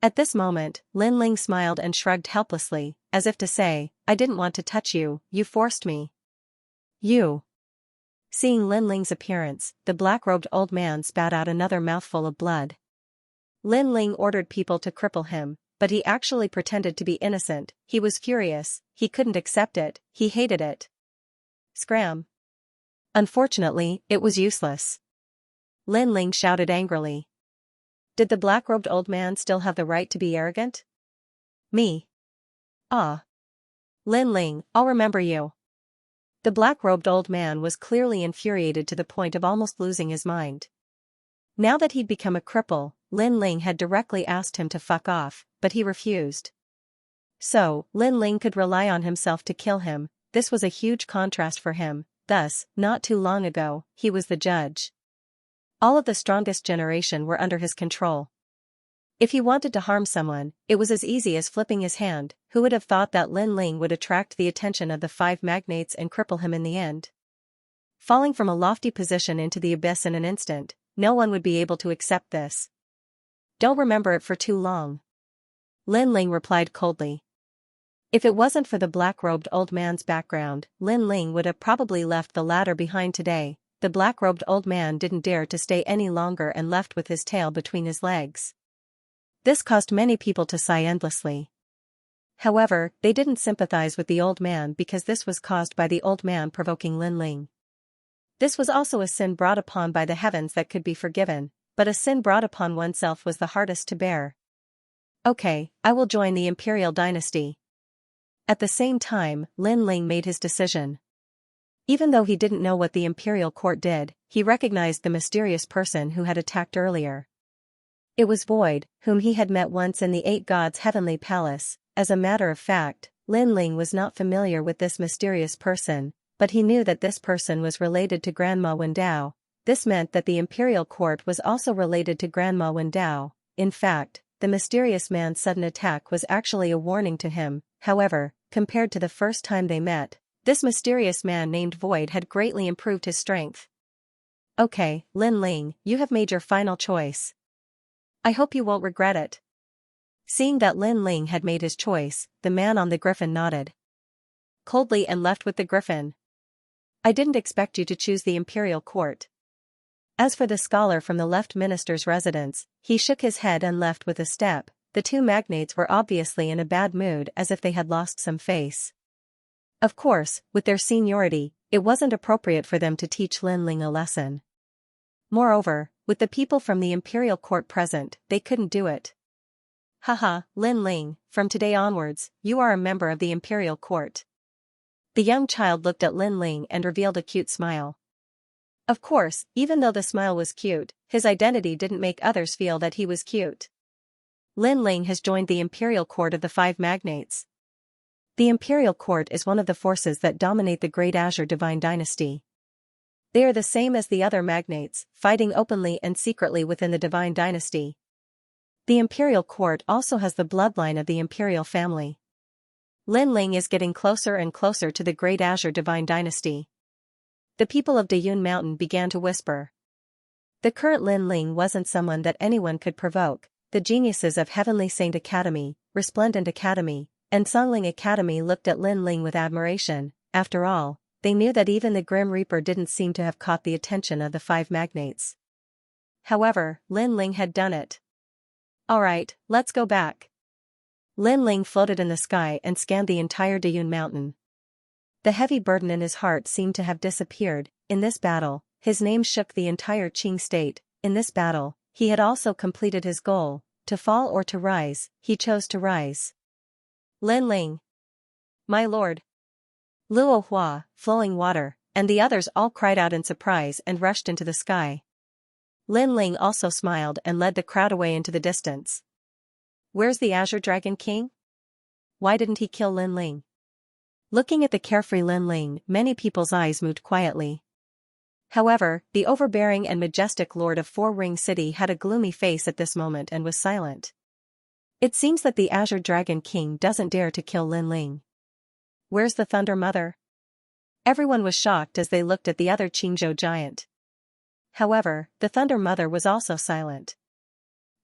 At this moment, Lin Ling smiled and shrugged helplessly, as if to say, I didn't want to touch you, you forced me. You. Seeing Lin Ling's appearance, the black-robed old man spat out another mouthful of blood. Lin Ling ordered people to cripple him. but he actually pretended to be innocent. He was furious, he couldn't accept it, he hated it. Scram. Unfortunately, it was useless. Lin Ling shouted angrily. Did the black-robed old man still have the right to be arrogant? Me. Ah. Lin Ling, I'll remember you. The black-robed old man was clearly infuriated to the point of almost losing his mind. Now that he'd become a cripple, Lin Ling had directly asked him to fuck off, but he refused. So, Lin Ling could rely on himself to kill him. This was a huge contrast for him. Thus, not too long ago, he was the judge. All of the strongest generation were under his control. If he wanted to harm someone, it was as easy as flipping his hand. Who would have thought that Lin Ling would attract the attention of the 5 magnates and cripple him in the end? Falling from a lofty position into the abyss in an instant, no one would be able to accept this. Don't remember it for too long. Lin Ling replied coldly. If it wasn't for the black-robed old man's background, Lin Ling would have probably left the ladder behind today. The black-robed old man didn't dare to stay any longer and left with his tail between his legs. This caused many people to sigh endlessly. However, they didn't sympathize with the old man because this was caused by the old man provoking Lin Ling. This was also a sin brought upon by the heavens that could be forgiven, but a sin brought upon oneself was the hardest to bear. Okay, I will join the imperial dynasty. At the same time, Lin Ling made his decision. Even though he didn't know what the imperial court did, he recognized the mysterious person who had attacked earlier. It was Void, whom he had met once in the 8 Gods' heavenly palace. As a matter of fact, Lin Ling was not familiar with this mysterious person, but he knew that this person was related to Grandma Wendao. This meant that the imperial court was also related to Grandma Wendao. In fact, the mysterious man's sudden attack was actually a warning to him. However, compared to the first time they met, this mysterious man named Void had greatly improved his strength. Okay, Lin Ling, you have made your final choice. I hope you won't regret it. Seeing that Lin Ling had made his choice, the man on the griffin nodded coldly and left with the griffin. I didn't expect you to choose the imperial court. As for the scholar from the left minister's residence, he shook his head and left with a step. The 2 magnates were obviously in a bad mood, as if they had lost some face. Of course, with their seniority, it wasn't appropriate for them to teach Lin Ling a lesson. Moreover, with the people from the imperial court present, they couldn't do it. Haha, Lin Ling, from today onwards, you are a member of the imperial court. The young child looked at Lin Ling and revealed a cute smile. Of course, even though the smile was cute, his identity didn't make others feel that he was cute. Lin Ling has joined the imperial court of the 5 magnates. The imperial court is one of the forces that dominate the Great Azure Divine Dynasty. They are the same as the other magnates, fighting openly and secretly within the Divine Dynasty. The imperial court also has the bloodline of the imperial family. Lin Ling is getting closer and closer to the Great Azure Divine Dynasty. The people of Dayun Mountain began to whisper. The current Lin Ling wasn't someone that anyone could provoke. The geniuses of Heavenly Saint Academy, Resplendent Academy, and Songling Academy looked at Lin Ling with admiration. After all, they knew that even the Grim Reaper didn't seem to have caught the attention of the 5 magnates. However, Lin Ling had done it. Alright, let's go back. Lin Ling floated in the sky and scanned the entire Dayun Mountain. The heavy burden in his heart seemed to have disappeared. In this battle, his name shook the entire Qing state. In this battle, he had also completed his goal, to fall or to rise. He chose to rise. Lin Ling. My lord. Luo Hua, flowing water, and the others all cried out in surprise and rushed into the sky. Lin Ling also smiled and led the crowd away into the distance. Where's the Azure Dragon King? Why didn't he kill Lin Ling? Looking at the carefree Lin Ling, many people's eyes moved quietly. However, the overbearing and majestic lord of Four Ring City had a gloomy face at this moment and was silent. It seems that the Azure Dragon King doesn't dare to kill Lin Ling. Where's the Thunder Mother? Everyone was shocked as they looked at the other Qingzhou giant. However, the Thunder Mother was also silent.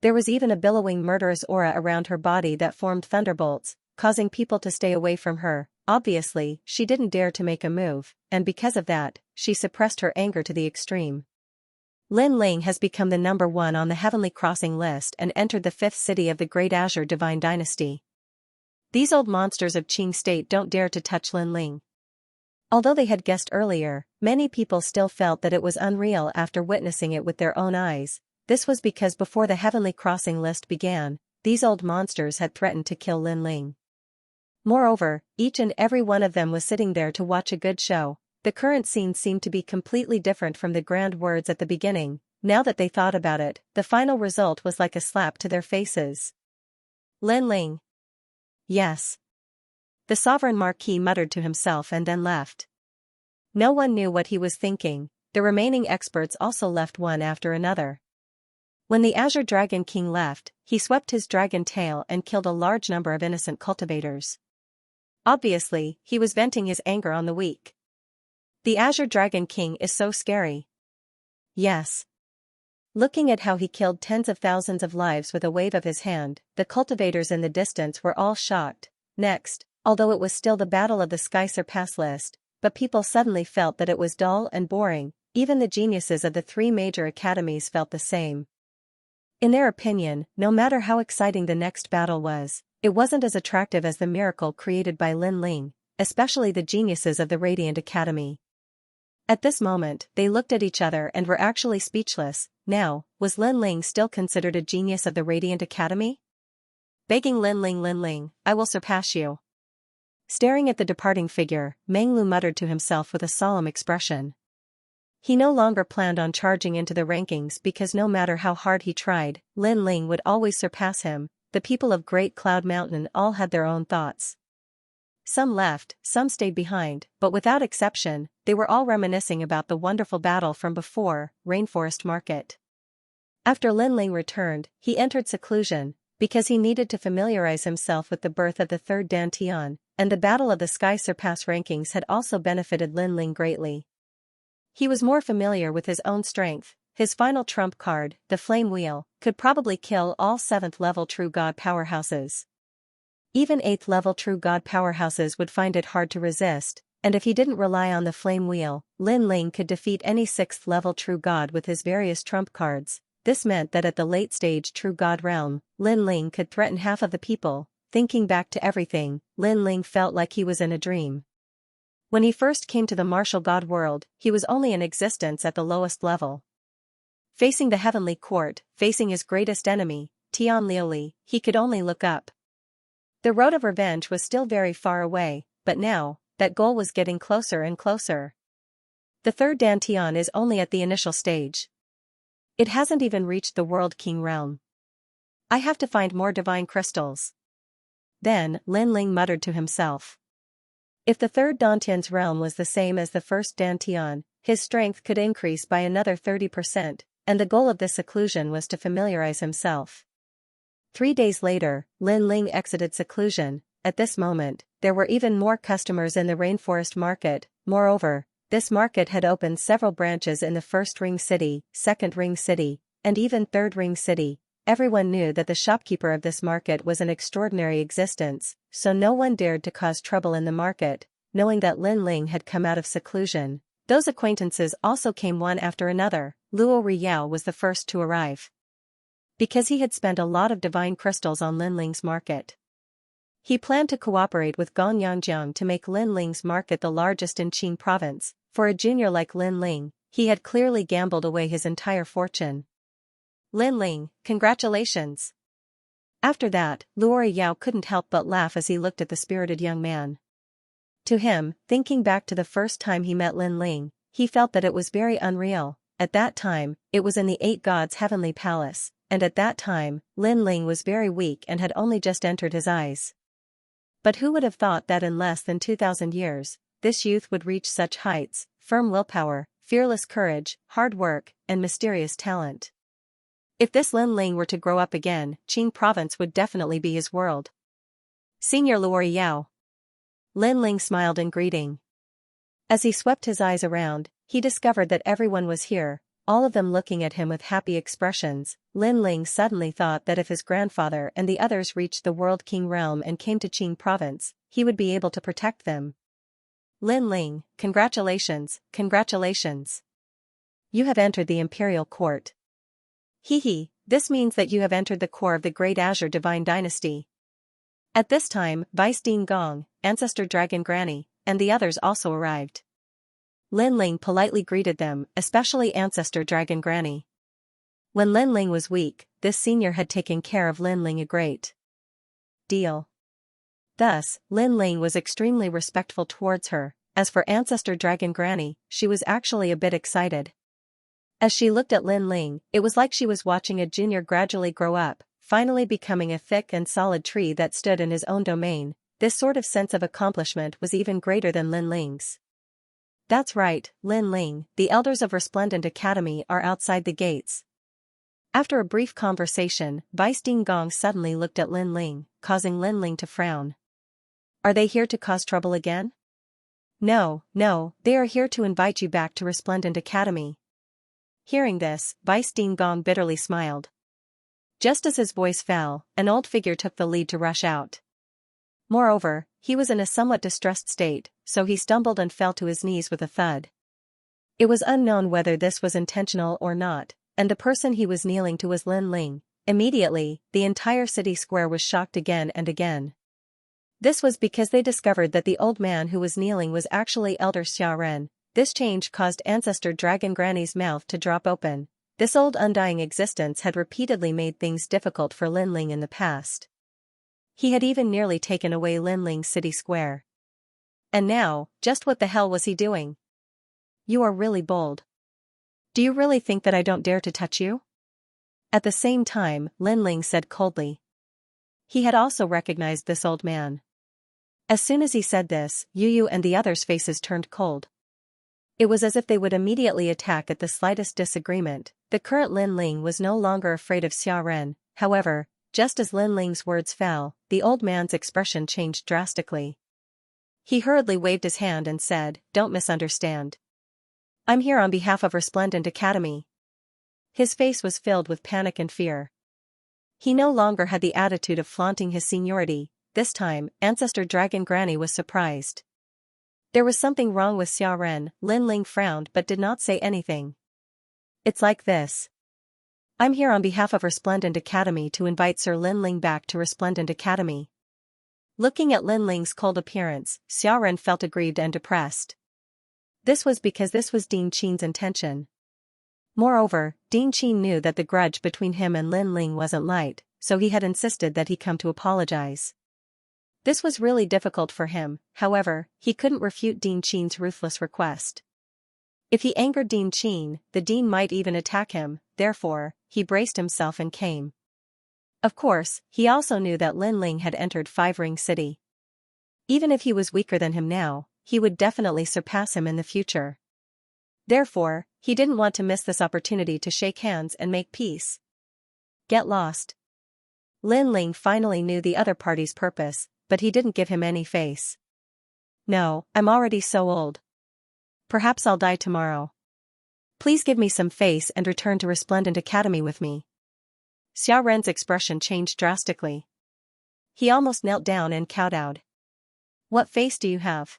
There was even a billowing murderous aura around her body that formed thunderbolts, causing people to stay away from her. Obviously, she didn't dare to make a move, and because of that, she suppressed her anger to the extreme. Lin Ling has become the #1 on the Heavenly Crossing list and entered the 5th city of the Great Azure Divine Dynasty. These old monsters of Qing state don't dare to touch Lin Ling. Although they had guessed earlier, many people still felt that it was unreal after witnessing it with their own eyes. This was because before the Heavenly Crossing list began, these old monsters had threatened to kill Lin Ling. Moreover, each and every one of them was sitting there to watch a good show. The current scene seemed to be completely different from the grand words at the beginning. Now that they thought about it, the final result was like a slap to their faces. Lin Ling. Yes. The sovereign marquis muttered to himself and then left. No one knew what he was thinking. The remaining experts also left one after another. When the Azure Dragon King left, he swept his dragon tail and killed a large number of innocent cultivators. Obviously, he was venting his anger on the weak. The Azure Dragon King is so scary. Yes. Looking at how he killed tens of thousands of lives with a wave of his hand, the cultivators in the distance were all shocked. Next, although it was still the battle of the Sky Surpass list, but people suddenly felt that it was dull and boring. Even the geniuses of the 3 major academies felt the same. In their opinion, no matter how exciting the next battle was, it wasn't as attractive as the miracle created by Lin Ling, especially the geniuses of the Radiant Academy. At this moment, they looked at each other and were actually speechless. Now, was Lin Ling still considered a genius of the Radiant Academy? Begging Lin Ling, I will surpass you. Staring at the departing figure, Meng Lu muttered to himself with a solemn expression. He no longer planned on charging into the rankings because no matter how hard he tried, Lin Ling would always surpass him. The people of Great Cloud Mountain all had their own thoughts. Some left, some stayed behind, but without exception, they were all reminiscing about the wonderful battle from before, Rainforest Market. After Lin Ling returned, he entered seclusion, because he needed to familiarize himself with the birth of the 3rd Dantian, and the battle of the Sky Surpass rankings had also benefited Lin Ling greatly. He was more familiar with his own strength. His final trump card, the Flame Wheel, could probably kill all 7th-level True God powerhouses. Even 8th-level True God powerhouses would find it hard to resist, and if he didn't rely on the Flame Wheel, Lin Ling could defeat any 6th-level True God with his various trump cards. This meant that at the late-stage True God realm, Lin Ling could threaten half of the people. Thinking back to everything, Lin Ling felt like he was in a dream. When he first came to the martial god world, he was only in existence at the lowest level. Facing the heavenly court, facing his greatest enemy, Tian Liuli, he could only look up. The road of revenge was still very far away, but now, that goal was getting closer and closer. The 3rd Dantian is only at the initial stage. It hasn't even reached the World King realm. I have to find more divine crystals. Then, Lin Ling muttered to himself. If the 3rd Dantian's realm was the same as the 1st Dantian, his strength could increase by another 30%, and the goal of this seclusion was to familiarize himself. 3 days later, Lin Ling exited seclusion. At this moment, there were even more customers in the Rainforest Market. Moreover, this market had opened several branches in the 1st Ring City, 2nd Ring City, and even 3rd Ring City. Everyone knew that the shopkeeper of this market was an extraordinary existence, so no one dared to cause trouble in the market. Knowing that Lin Ling had come out of seclusion, those acquaintances also came one after another. Luo Riyao was the first to arrive. Because he had spent a lot of divine crystals on Lin Ling's market. He planned to cooperate with Gong Yangjiang to make Lin Ling's market the largest in Qing province. For a junior like Lin Ling, he had clearly gambled away his entire fortune. Lin Ling, congratulations. After that, Luo Yao couldn't help but laugh as he looked at the spirited young man. To him, thinking back to the first time he met Lin Ling, he felt that it was very unreal. At that time, it was in the 8 Gods' heavenly palace, and at that time, Lin Ling was very weak and had only just entered his eyes. But who would have thought that in less than 2,000 years, this youth would reach such heights: firm willpower, fearless courage, hard work, and mysterious talent. If this Lin Ling were to grow up again, Qing province would definitely be his world. Senior Luo Yao. Lin Ling smiled in greeting. As he swept his eyes around, he discovered that everyone was here, all of them looking at him with happy expressions. Lin Ling suddenly thought that if his grandfather and the others reached the World King realm and came to Qing province, he would be able to protect them. Lin Ling, congratulations, congratulations. you have entered the imperial court. Hee, this means that you have entered the core of the Great Azure Divine Dynasty. At this time, Vice Dean Gong, Ancestor Dragon Granny, and the others also arrived. Lin Ling politely greeted them, especially Ancestor Dragon Granny. When Lin Ling was weak, this senior had taken care of Lin Ling a great deal. Thus, Lin Ling was extremely respectful towards her. As for Ancestor Dragon Granny, she was actually a bit excited. As she looked at Lin Ling, it was like she was watching a junior gradually grow up, finally becoming a thick and solid tree that stood in his own domain. This sort of sense of accomplishment was even greater than Lin Ling's. That's right, Lin Ling, the elders of Resplendent Academy are outside the gates. After a brief conversation, Vice Dean Gong suddenly looked at Lin Ling, causing Lin Ling to frown. Are they here to cause trouble again? No, they are here to invite you back to Resplendent Academy. Hearing this, Vice Dean Gong bitterly smiled. Just as his voice fell, an old figure took the lead to rush out. Moreover, he was in a somewhat distressed state, so he stumbled and fell to his knees with a thud. It was unknown whether this was intentional or not, and the person he was kneeling to was Lin Ling. Immediately, the entire city square was shocked again and again. This was because they discovered that the old man who was kneeling was actually Elder Xiaoren. This change caused Ancestor Dragon Granny's mouth to drop open. This old undying existence had repeatedly made things difficult for Lin Ling in the past. He had even nearly taken away Lin Ling's city square. And now, just what the hell was he doing? You are really bold. Do you really think that I don't dare to touch you? At the same time, Lin Ling said coldly. He had also recognized this old man. As soon as he said this, Yu and the others' faces turned cold. It was as if they would immediately attack at the slightest disagreement. The current Lin Ling was no longer afraid of Xiaoren. However, just as Lin Ling's words fell, the old man's expression changed drastically. He hurriedly waved his hand and said, "Don't misunderstand. I'm here on behalf of Resplendent Academy." His face was filled with panic and fear. He no longer had the attitude of flaunting his seniority. This time, Ancestor Dragon Granny was surprised. There was something wrong with Xiaoren. Lin Ling frowned but did not say anything. It's like this. I'm here on behalf of Resplendent Academy to invite Sir Lin Ling back to Resplendent Academy. Looking at Lin Ling's cold appearance, Xiaoren felt aggrieved and depressed. This was because this was Dean Qin's intention. Moreover, Dean Qin knew that the grudge between him and Lin Ling wasn't light, so he had insisted that he come to apologize. This was really difficult for him. However, he couldn't refute Dean Qin's ruthless request. If he angered Dean Qin, the dean might even attack him. Therefore, he braced himself and came. Of course, he also knew that Lin Ling had entered Five Ring City. Even if he was weaker than him now, he would definitely surpass him in the future. Therefore, he didn't want to miss this opportunity to shake hands and make peace. Get lost. Lin Ling finally knew the other party's purpose, but he didn't give him any face. No, I'm already so old. Perhaps I'll die tomorrow. Please give me some face and return to Resplendent Academy with me. Xiaoren's expression changed drastically. He almost knelt down and kowtowed. What face do you have?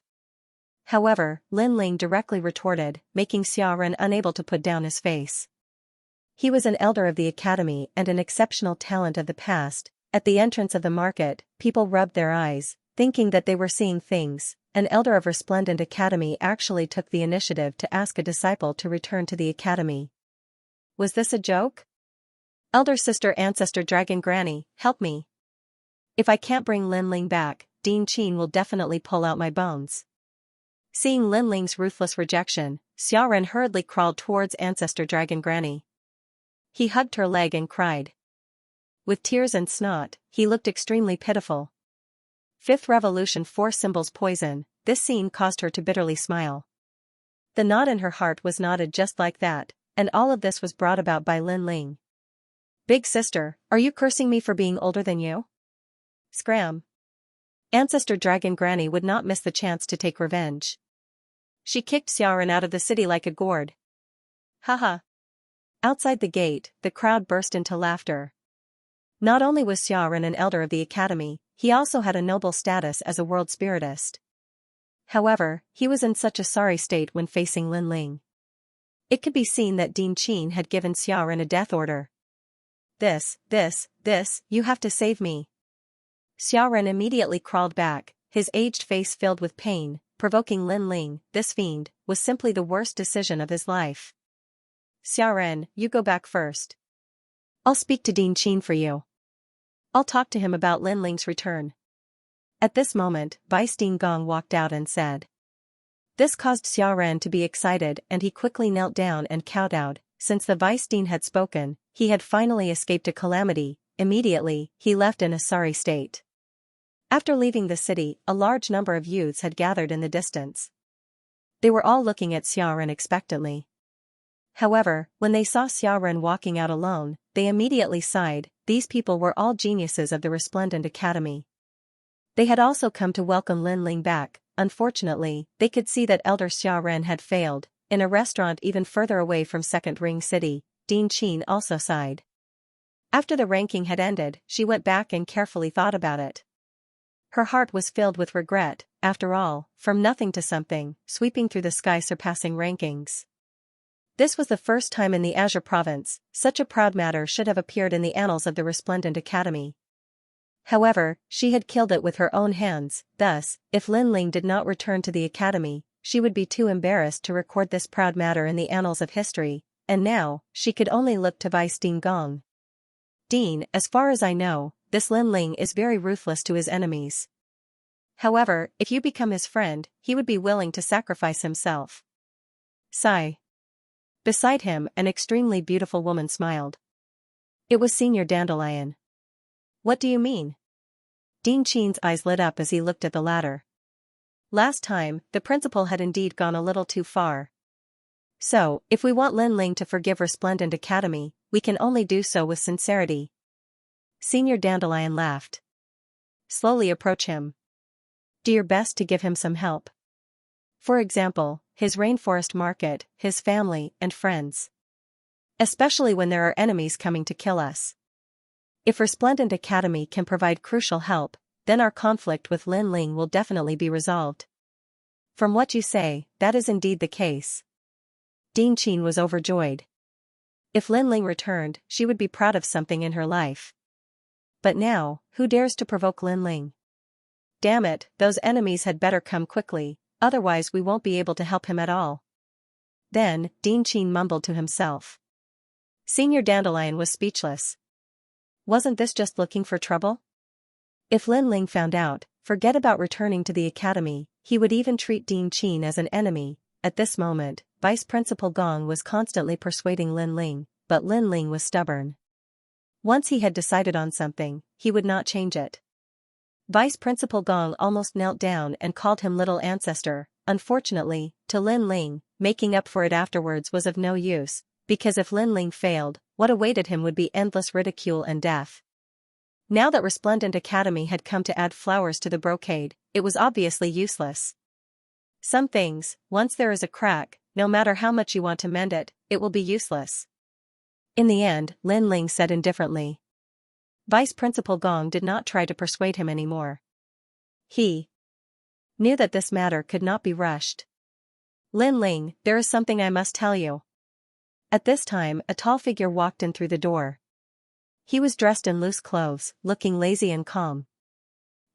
However, Lin Ling directly retorted, making Xiaoren unable to put down his face. He was an elder of the academy and an exceptional talent of the past. At the entrance of the market, people rubbed their eyes, thinking that they were seeing things. An elder of Resplendent Academy actually took the initiative to ask a disciple to return to the academy. Was this a joke? Elder Sister Ancestor Dragon Granny, help me. If I can't bring Lin Ling back, Dean Qin will definitely pull out my bones. Seeing Lin Ling's ruthless rejection, Xiaoren hurriedly crawled towards Ancestor Dragon Granny. He hugged her leg and cried. With tears and snot, he looked extremely pitiful. Fifth Revolution 4 symbols poison. This scene caused her to bitterly smile. The knot in her heart was knotted just like that, and all of this was brought about by Lin Ling. Big sister, are you cursing me for being older than you? Scram. Ancestor Dragon Granny would not miss the chance to take revenge. She kicked Xiaoren out of the city like a gourd. Haha. Outside the gate, the crowd burst into laughter. Not only was Xiaoren an elder of the academy, he also had a noble status as a world spiritist. However, he was in such a sorry state when facing Lin Ling. It could be seen that Din Qin had given Xiaoren a death order. This, you have to save me. Xiaoren immediately crawled back, his aged face filled with pain, provoking Lin Ling. This fiend was simply the worst decision of his life. Xiaoren, you go back first. I'll speak to Din Qin for you. I'll talk to him about Lin Ling's return. At this moment, Vice Dean Gong walked out and said. This caused Xiaoren to be excited and he quickly knelt down and kowtowed. Since the Vice Dean had spoken, he had finally escaped a calamity. Immediately, he left in a sorry state. After leaving the city, a large number of youths had gathered in the distance. They were all looking at Xiaoren expectantly. However, when they saw Xiaoren walking out alone, they immediately sighed. These people were all geniuses of the Resplendent Academy. They had also come to welcome Lin Ling back. Unfortunately, they could see that Elder Xiaoren had failed. In a restaurant even further away from Second Ring City, Din Qin also sighed. After the ranking had ended, she went back and carefully thought about it. Her heart was filled with regret. After all, from nothing to something, sweeping through the sky surpassing rankings. This was the first time in the Azure Province. Such a proud matter should have appeared in the annals of the Resplendent Academy. However, she had killed it with her own hands. Thus, if Lin Ling did not return to the academy, she would be too embarrassed to record this proud matter in the annals of history, and now, she could only look to Vice Dean Gong. Dean, as far as I know, this Lin Ling is very ruthless to his enemies. However, if you become his friend, he would be willing to sacrifice himself. Sigh. Beside him, an extremely beautiful woman smiled. It was Senior Dandelion. What do you mean? Din Qin's eyes lit up as he looked at the latter. Last time, the principal had indeed gone a little too far. So, if we want Lin Ling to forgive Resplendent Academy, we can only do so with sincerity. Senior Dandelion laughed. Slowly approach him. Do your best to give him some help. For example, his rainforest market, his family, and friends. Especially when there are enemies coming to kill us. If Resplendent Academy can provide crucial help, then our conflict with Lin Ling will definitely be resolved. From what you say, that is indeed the case. Din Qin was overjoyed. If Lin Ling returned, she would be proud of something in her life. But now, who dares to provoke Lin Ling? Damn it, those enemies had better come quickly, otherwise we won't be able to help him at all. Then, Din Qin mumbled to himself. Senior Dandelion was speechless. Wasn't this just looking for trouble? If Lin Ling found out, forget about returning to the academy, he would even treat Din Qin as an enemy. At this moment, Vice Principal Gong was constantly persuading Lin Ling, but Lin Ling was stubborn. Once he had decided on something, he would not change it. Vice Principal Gong almost knelt down and called him little ancestor. Unfortunately, to Lin Ling, making up for it afterwards was of no use, because if Lin Ling failed, what awaited him would be endless ridicule and death. Now that Resplendent Academy had come to add flowers to the brocade, it was obviously useless. Some things, once there is a crack, no matter how much you want to mend it, it will be useless. In the end, Lin Ling said indifferently. Vice Principal Gong did not try to persuade him anymore. He knew that this matter could not be rushed. Lin Ling, there is something I must tell you. At this time, a tall figure walked in through the door. He was dressed in loose clothes, looking lazy and calm.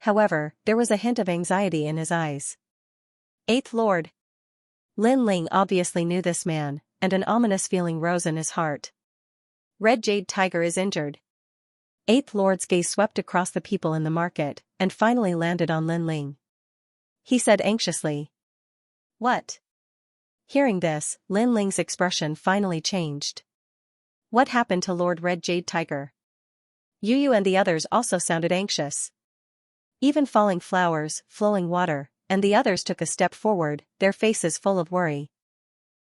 However, there was a hint of anxiety in his eyes. Eighth Lord. Lin Ling obviously knew this man, and an ominous feeling rose in his heart. Red Jade Tiger is injured. Eighth Lord's gaze swept across the people in the market, and finally landed on Lin Ling. He said anxiously. What? Hearing this, Lin Ling's expression finally changed. What happened to Lord Red Jade Tiger? Yu Yu and the others also sounded anxious. Even Falling Flowers, Flowing Water, and the others took a step forward, their faces full of worry.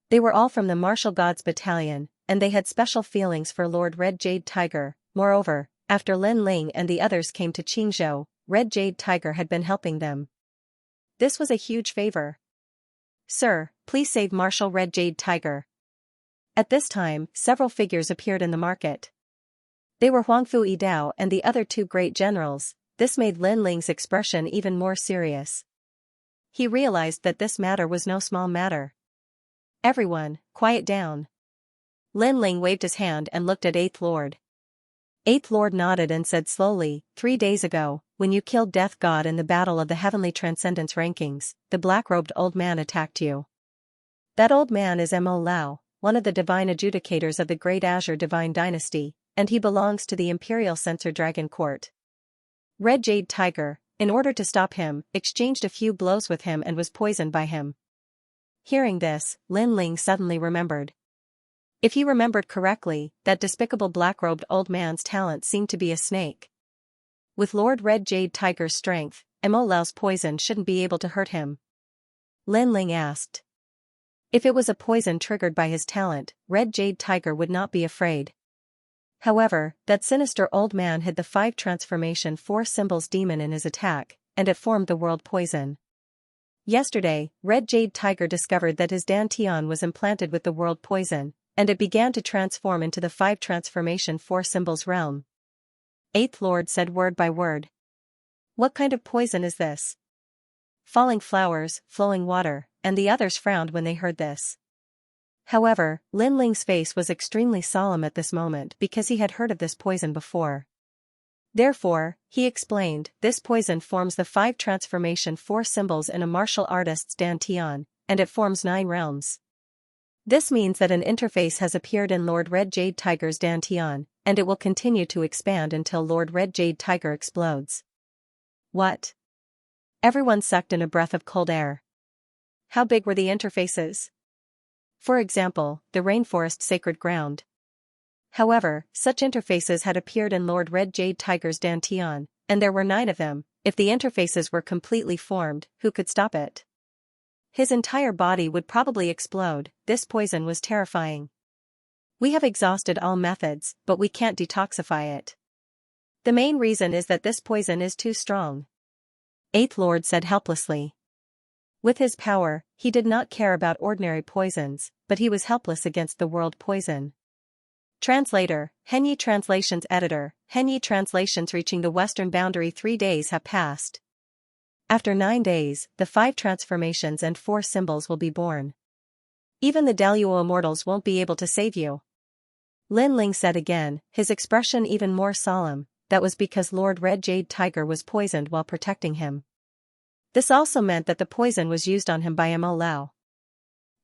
They were all from the Martial Gods Battalion, and they had special feelings for Lord Red Jade Tiger. Moreover, after Lin Ling and the others came to Qingzhou, Red Jade Tiger had been helping them. This was a huge favor. Sir, please save Marshal Red Jade Tiger. At this time, several figures appeared in the market. They were Huangfu Yidao and the other two great generals. This made Lin Ling's expression even more serious. He realized that this matter was no small matter. Everyone, quiet down. Lin Ling waved his hand and looked at Eighth Lord. Eighth Lord nodded and said slowly, 3 days ago, when you killed Death God in the Battle of the Heavenly Transcendence Rankings, the black-robed old man attacked you. That old man is Mo Lao, one of the divine adjudicators of the Great Azure Divine Dynasty, and he belongs to the Imperial Censor Dragon Court. Red Jade Tiger, in order to stop him, exchanged a few blows with him and was poisoned by him. Hearing this, Lin Ling suddenly remembered. If he remembered correctly, that despicable black-robed old man's talent seemed to be a snake. With Lord Red Jade Tiger's strength, Mo Lao's poison shouldn't be able to hurt him. Lin Ling asked. If it was a poison triggered by his talent, Red Jade Tiger would not be afraid. However, that sinister old man hid the 5 transformation 4 symbols demon in his attack, and it formed the world poison. Yesterday, Red Jade Tiger discovered that his Dantian was implanted with the world poison, and it began to transform into the 5 transformation 4 symbols realm. Eighth Lord said word by word. What kind of poison is this? Falling flowers, flowing water, and the others frowned when they heard this. However, Lin Ling's face was extremely solemn at this moment because he had heard of this poison before. Therefore, he explained, this poison forms the 5 transformation 4 symbols in a martial artist's Dantian, and it forms 9 realms. This means that an interface has appeared in Lord Red Jade Tiger's Dantian, and it will continue to expand until Lord Red Jade Tiger explodes. What? Everyone sucked in a breath of cold air. How big were the interfaces? For example, the rainforest sacred ground. However, such interfaces had appeared in Lord Red Jade Tiger's Dantian, and there were 9 of them. If the interfaces were completely formed, who could stop it? His entire body would probably explode. This poison was terrifying. We have exhausted all methods, but we can't detoxify it. The main reason is that this poison is too strong. Eighth Lord said helplessly. With his power, he did not care about ordinary poisons, but he was helpless against the world poison. Translator, Henyi Translations Editor, Henyi Translations reaching the western boundary 3 days have passed. After 9 days, the 5 transformations and 4 symbols will be born. Even the Deluo immortals won't be able to save you. Lin Ling said again, his expression even more solemn. That was because Lord Red Jade Tiger was poisoned while protecting him. This also meant that the poison was used on him by Mo Lao.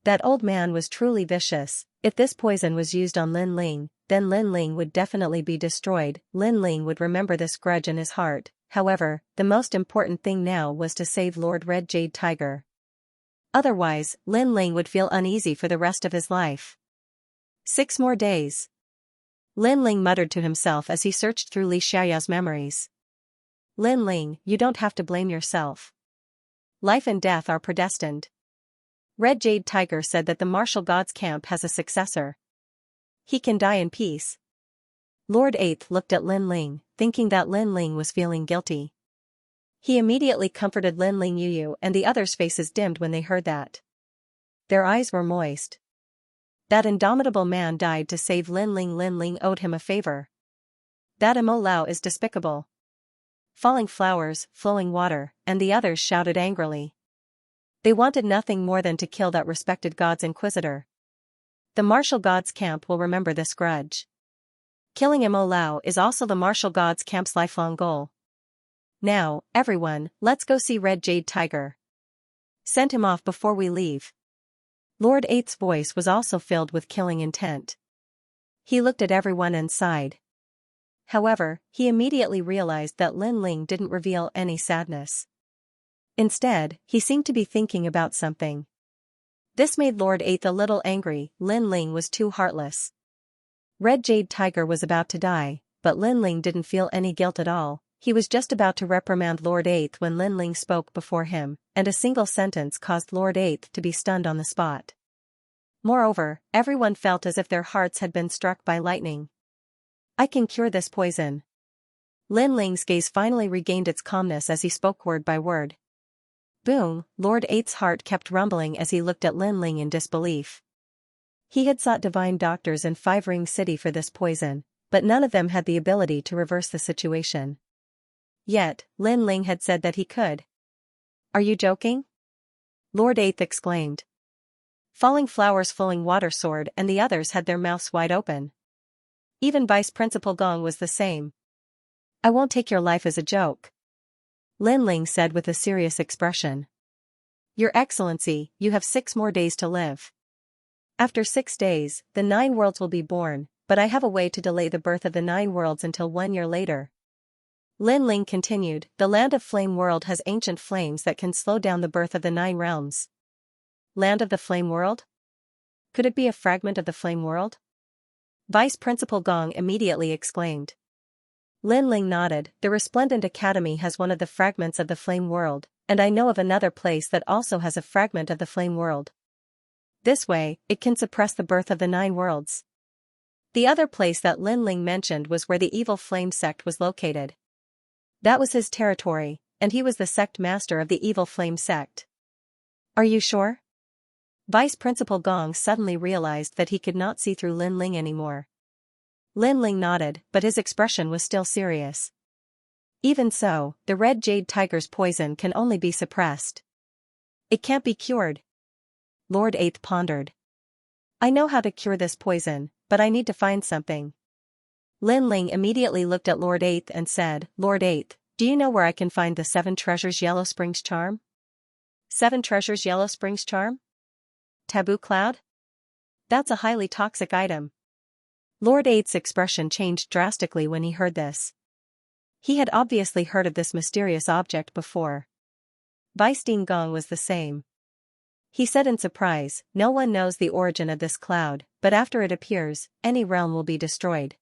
That old man was truly vicious. If this poison was used on Lin Ling, then Lin Ling would definitely be destroyed. Lin Ling would remember this grudge in his heart. However, the most important thing now was to save Lord Red Jade Tiger. Otherwise, Lin Ling would feel uneasy for the rest of his life. 6 more days. Lin Ling muttered to himself as he searched through Li Xiaoyao's memories. Lin Ling, you don't have to blame yourself. Life and death are predestined. Red Jade Tiger said that the martial god's camp has a successor. He can die in peace. Lord Eighth looked at Lin Ling, thinking that Lin Ling was feeling guilty. He immediately comforted Lin Ling Yuyu, and the others' faces dimmed when they heard that. Their eyes were moist. That indomitable man died to save Lin Ling. Lin Ling owed him a favor. That Mo Lao is despicable. Falling flowers, flowing water, and the others shouted angrily. They wanted nothing more than to kill that respected god's inquisitor. The martial god's camp will remember this grudge. Killing Mo Lao is also the martial god's camp's lifelong goal. Now, everyone, let's go see Red Jade Tiger. Send him off before we leave. Lord Eighth's voice was also filled with killing intent. He looked at everyone and sighed. However, he immediately realized that Lin Ling didn't reveal any sadness. Instead, he seemed to be thinking about something. This made Lord Eighth a little angry. Lin Ling was too heartless. Red Jade Tiger was about to die, but Lin Ling didn't feel any guilt at all. He was just about to reprimand Lord Eighth when Lin Ling spoke before him, and a single sentence caused Lord Eighth to be stunned on the spot. Moreover, everyone felt as if their hearts had been struck by lightning. I can cure this poison. Lin Ling's gaze finally regained its calmness as he spoke word by word. Boom, Lord Eighth's heart kept rumbling as he looked at Lin Ling in disbelief. He had sought divine doctors in 5 Ring City for this poison, but none of them had the ability to reverse the situation. Yet, Lin Ling had said that he could. Are you joking? Lord Eighth exclaimed. Falling flowers flowing water soared and the others had their mouths wide open. Even Vice Principal Gong was the same. I won't take your life as a joke, Lin Ling said with a serious expression. Your Excellency, you have 6 more days to live. After 6 days, the 9 worlds will be born, but I have a way to delay the birth of the 9 worlds until 1 year later. Lin Ling continued, the Land of Flame world has ancient flames that can slow down the birth of the 9 realms. Land of the Flame world? Could it be a fragment of the Flame world? Vice Principal Gong immediately exclaimed. Lin Ling nodded, the Resplendent Academy has one of the fragments of the Flame world, and I know of another place that also has a fragment of the Flame world. This way, it can suppress the birth of the 9 worlds. The other place that Lin Ling mentioned was where the evil flame sect was located. That was his territory, and he was the sect master of the evil flame sect. Are you sure? Vice Principal Gong suddenly realized that he could not see through Lin Ling anymore. Lin Ling nodded, but his expression was still serious. Even so, the red jade tiger's poison can only be suppressed. It can't be cured. Lord Eighth pondered. I know how to cure this poison, but I need to find something. Lin Ling immediately looked at Lord Eighth and said, Lord Eighth, do you know where I can find the 7 treasures Yellow Springs charm? 7 treasures Yellow Springs charm? Taboo cloud? That's a highly toxic item. Lord Eighth's expression changed drastically when he heard this. He had obviously heard of this mysterious object before. Vice Dean Gong was the same. He said in surprise, no one knows the origin of this cloud, but after it appears, any realm will be destroyed.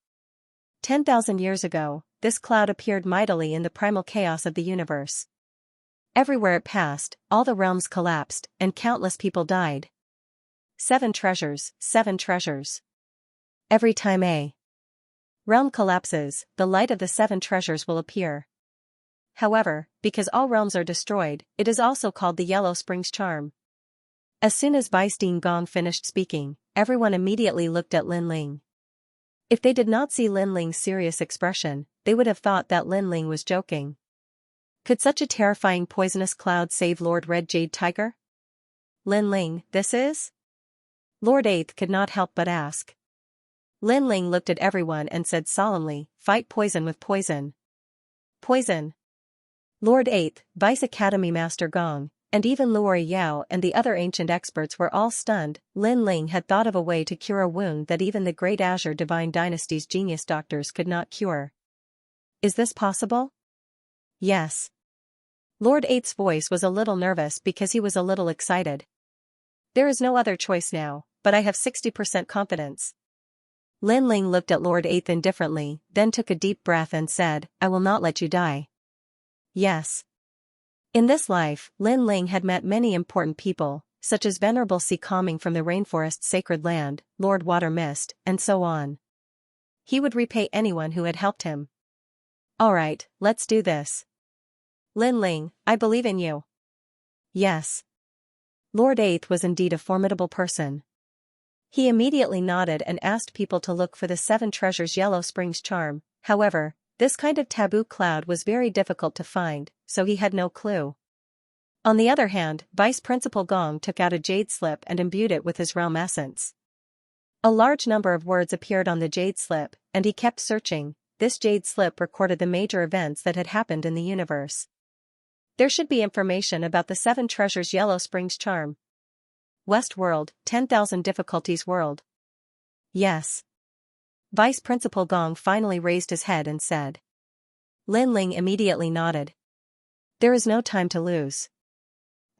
10,000 years ago, this cloud appeared mightily in the primal chaos of the universe. Everywhere it passed, all the realms collapsed, and countless people died. 7 treasures, 7 treasures. Every time a realm collapses, the light of the 7 treasures will appear. However, because all realms are destroyed, it is also called the Yellow Springs charm. As soon as Vice Dean Gong finished speaking, everyone immediately looked at Lin Ling. If they did not see Lin Ling's serious expression, they would have thought that Lin Ling was joking. Could such a terrifying poisonous cloud save Lord Red Jade Tiger? Lin Ling, this is? Lord Eighth could not help but ask. Lin Ling looked at everyone and said solemnly, fight poison with poison. Poison. Lord Eighth, Vice Academy Master Gong, and even Luori Yao and the other ancient experts were all stunned. Lin Ling had thought of a way to cure a wound that even the Great Azure Divine Dynasty's genius doctors could not cure. Is this possible? Yes. Lord Eighth's voice was a little nervous because he was a little excited. There is no other choice now, but I have 60% confidence. Lin Ling looked at Lord Eighth indifferently, then took a deep breath and said, I will not let you die. Yes. In this life, Lin Ling had met many important people, such as Venerable Sea Calming from the Rainforest's Sacred Land, Lord Water Mist, and so on. He would repay anyone who had helped him. Alright, let's do this. Lin Ling, I believe in you. Yes. Lord Eighth was indeed a formidable person. He immediately nodded and asked people to look for the 7 treasures Yellow Springs charm. However, this kind of taboo cloud was very difficult to find, so he had no clue. On the other hand, Vice Principal Gong took out a jade slip and imbued it with his realm essence. A large number of words appeared on the jade slip, and he kept searching. This jade slip recorded the major events that had happened in the universe. There should be information about the 7 treasures Yellow Springs charm. West World, 10,000 difficulties world. Yes. Vice Principal Gong finally raised his head and said. Lin Ling immediately nodded. There is no time to lose.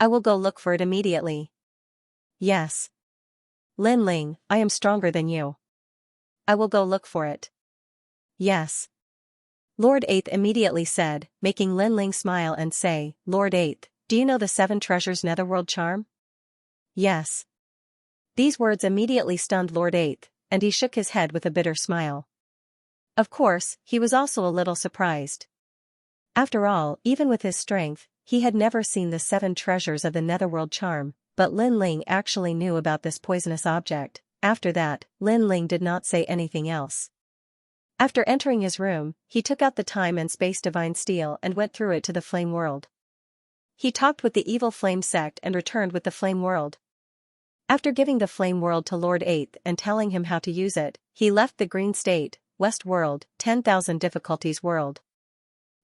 I will go look for it immediately. Yes. Lin Ling, I am stronger than you. I will go look for it. Yes. Lord Eighth immediately said, making Lin Ling smile and say, Lord Eighth, do you know the 7 treasures Netherworld charm? Yes. These words immediately stunned Lord Eighth, and he shook his head with a bitter smile. Of course, he was also a little surprised. After all, even with his strength, he had never seen the 7 treasures of the Netherworld charm, but Lin Ling actually knew about this poisonous object. After that, Lin Ling did not say anything else. After entering his room, he took out the time and space divine steel and went through it to the flame world. He talked with the evil flame sect and returned with the flame world. After giving the flame world to Lord Eighth and telling him how to use it, he left the green state, West World, 10,000 difficulties world.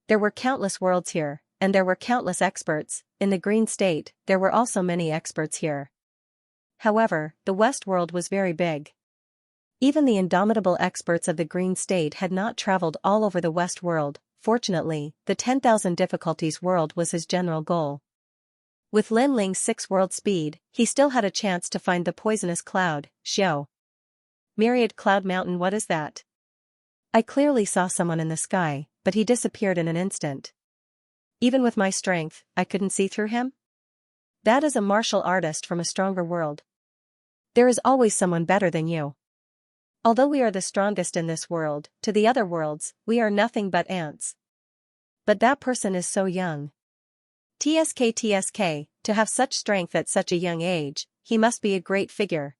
There were countless worlds here, and there were countless experts. In the green state, there were also many experts here. However, the West World was very big. Even the indomitable experts of the green state had not traveled all over the West World. Fortunately, the 10,000 difficulties world was his general goal. With Lin Ling's 6-world speed, he still had a chance to find the poisonous cloud, Xiao. Myriad Cloud Mountain, what is that? I clearly saw someone in the sky, but he disappeared in an instant. Even with my strength, I couldn't see through him? That is a martial artist from a stronger world. There is always someone better than you. Although we are the strongest in this world, to the other worlds, we are nothing but ants. But that person is so young. TSK, to have such strength at such a young age, he must be a great figure.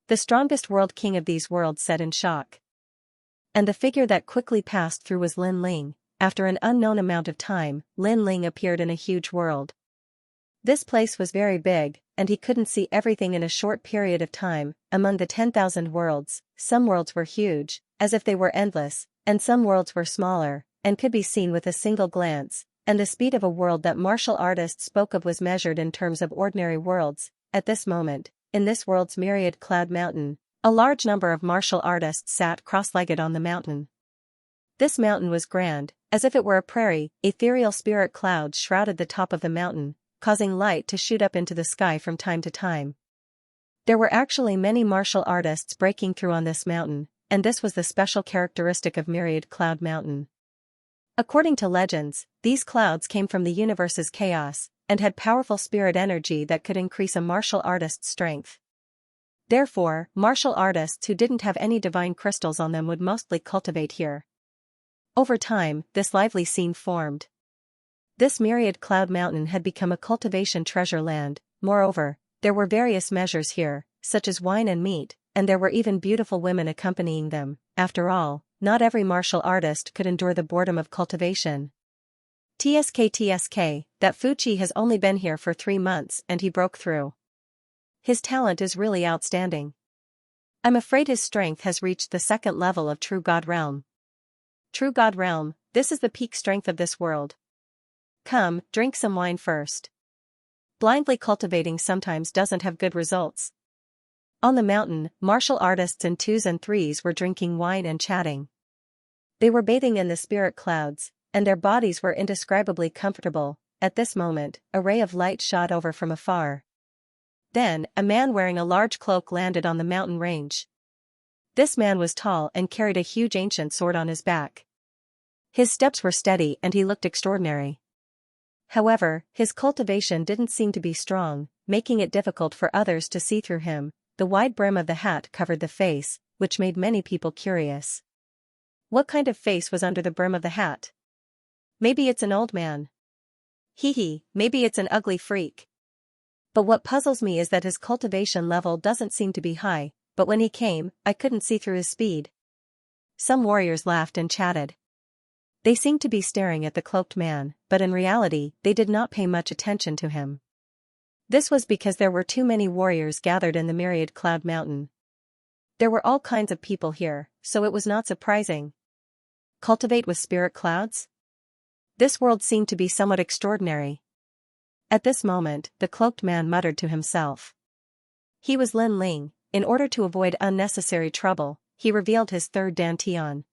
The strongest world king of these worlds said in shock. And the figure that quickly passed through was Lin Ling. After an unknown amount of time, Lin Ling appeared in a huge world. This place was very big, and he couldn't see everything in a short period of time. Among the 10,000 worlds, some worlds were huge, as if they were endless, and some worlds were smaller, and could be seen with a single glance, and the speed of a world that martial artists spoke of was measured in terms of ordinary worlds. At this moment, in this world's Myriad Cloud Mountain, a large number of martial artists sat cross-legged on the mountain. This mountain was grand, as if it were a prairie. Ethereal spirit clouds shrouded the top of the mountain, causing light to shoot up into the sky from time to time. There were actually many martial artists breaking through on this mountain, and this was the special characteristic of Myriad Cloud Mountain. According to legends, these clouds came from the universe's chaos, and had powerful spirit energy that could increase a martial artist's strength. Therefore, martial artists who didn't have any divine crystals on them would mostly cultivate here. Over time, this lively scene formed. This Myriad Cloud Mountain had become a cultivation treasure land. Moreover, there were various measures here, such as wine and meat, and there were even beautiful women accompanying them. After all, not every martial artist could endure the boredom of cultivation. TSK, that Fuchi has only been here for 3 months and he broke through. His talent is really outstanding. I'm afraid his strength has reached the 2nd level of True God Realm. True God Realm, this is the peak strength of this world. Come, drink some wine first. Blindly cultivating sometimes doesn't have good results. On the mountain, martial artists in 2s and 3s were drinking wine and chatting. They were bathing in the spirit clouds, and their bodies were indescribably comfortable. At this moment, a ray of light shot over from afar. Then, a man wearing a large cloak landed on the mountain range. This man was tall and carried a huge ancient sword on his back. His steps were steady and he looked extraordinary. However, his cultivation didn't seem to be strong, making it difficult for others to see through him. The wide brim of the hat covered the face, which made many people curious. What kind of face was under the brim of the hat? Maybe it's an old man. Maybe it's an ugly freak. But what puzzles me is that his cultivation level doesn't seem to be high, but when he came, I couldn't see through his speed. Some warriors laughed and chatted. They seemed to be staring at the cloaked man, but in reality, they did not pay much attention to him. This was because there were too many warriors gathered in the Myriad Cloud Mountain. There were all kinds of people here, so it was not surprising. Cultivate with spirit clouds? This world seemed to be somewhat extraordinary. At this moment, the cloaked man muttered to himself. He was Lin Ling. In order to avoid unnecessary trouble, he revealed his 3rd dantian.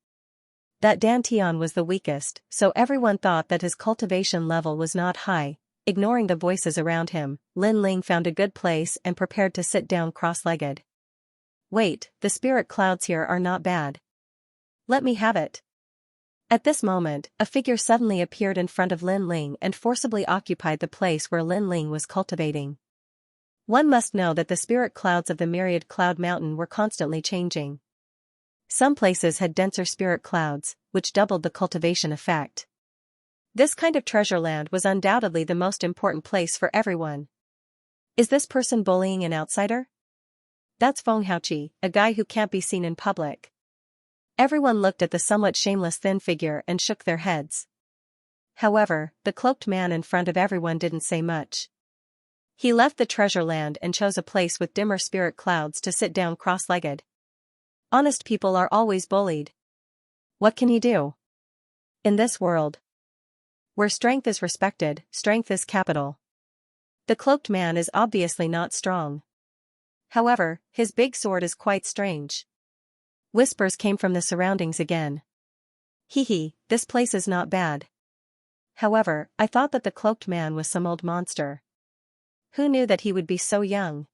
That dantian was the weakest, so everyone thought that his cultivation level was not high. Ignoring the voices around him, Lin Ling found a good place and prepared to sit down cross-legged. Wait, the spirit clouds here are not bad. Let me have it. At this moment, a figure suddenly appeared in front of Lin Ling and forcibly occupied the place where Lin Ling was cultivating. One must know that the spirit clouds of the Myriad Cloud Mountain were constantly changing. Some places had denser spirit clouds, which doubled the cultivation effect. This kind of treasure land was undoubtedly the most important place for everyone. Is this person bullying an outsider? That's Feng Haoqi, a guy who can't be seen in public. Everyone looked at the somewhat shameless thin figure and shook their heads. However, the cloaked man in front of everyone didn't say much. He left the treasure land and chose a place with dimmer spirit clouds to sit down cross-legged. Honest people are always bullied. What can he do? In this world, where strength is respected, strength is capital. The cloaked man is obviously not strong. However, his big sword is quite strange. Whispers came from the surroundings again. Hee, this place is not bad. However, I thought that the cloaked man was some old monster. Who knew that he would be so young?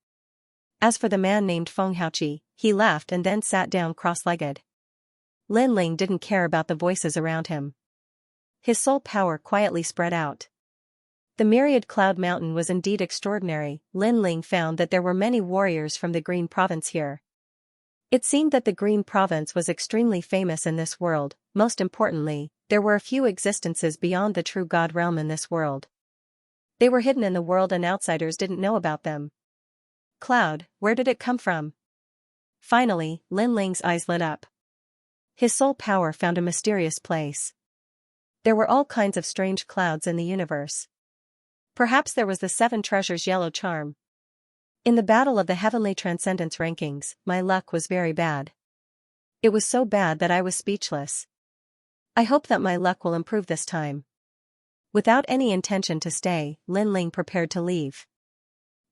As for the man named Feng Haoqi, he laughed and then sat down cross-legged. Lin Ling didn't care about the voices around him. His soul power quietly spread out. The myriad cloud mountain was indeed extraordinary. Lin Ling found that there were many warriors from the Green Province here. It seemed that the Green Province was extremely famous in this world. Most importantly, there were a few existences beyond the true God realm in this world. They were hidden in the world and outsiders didn't know about them. Cloud, where did it come from? Finally, Lin Ling's eyes lit up. His soul power found a mysterious place. There were all kinds of strange clouds in the universe. Perhaps there was the 7 treasures yellow charm. In the battle of the heavenly transcendence rankings, my luck was very bad. It was so bad that I was speechless. I hope that my luck will improve this time. Without any intention to stay, Lin Ling prepared to leave.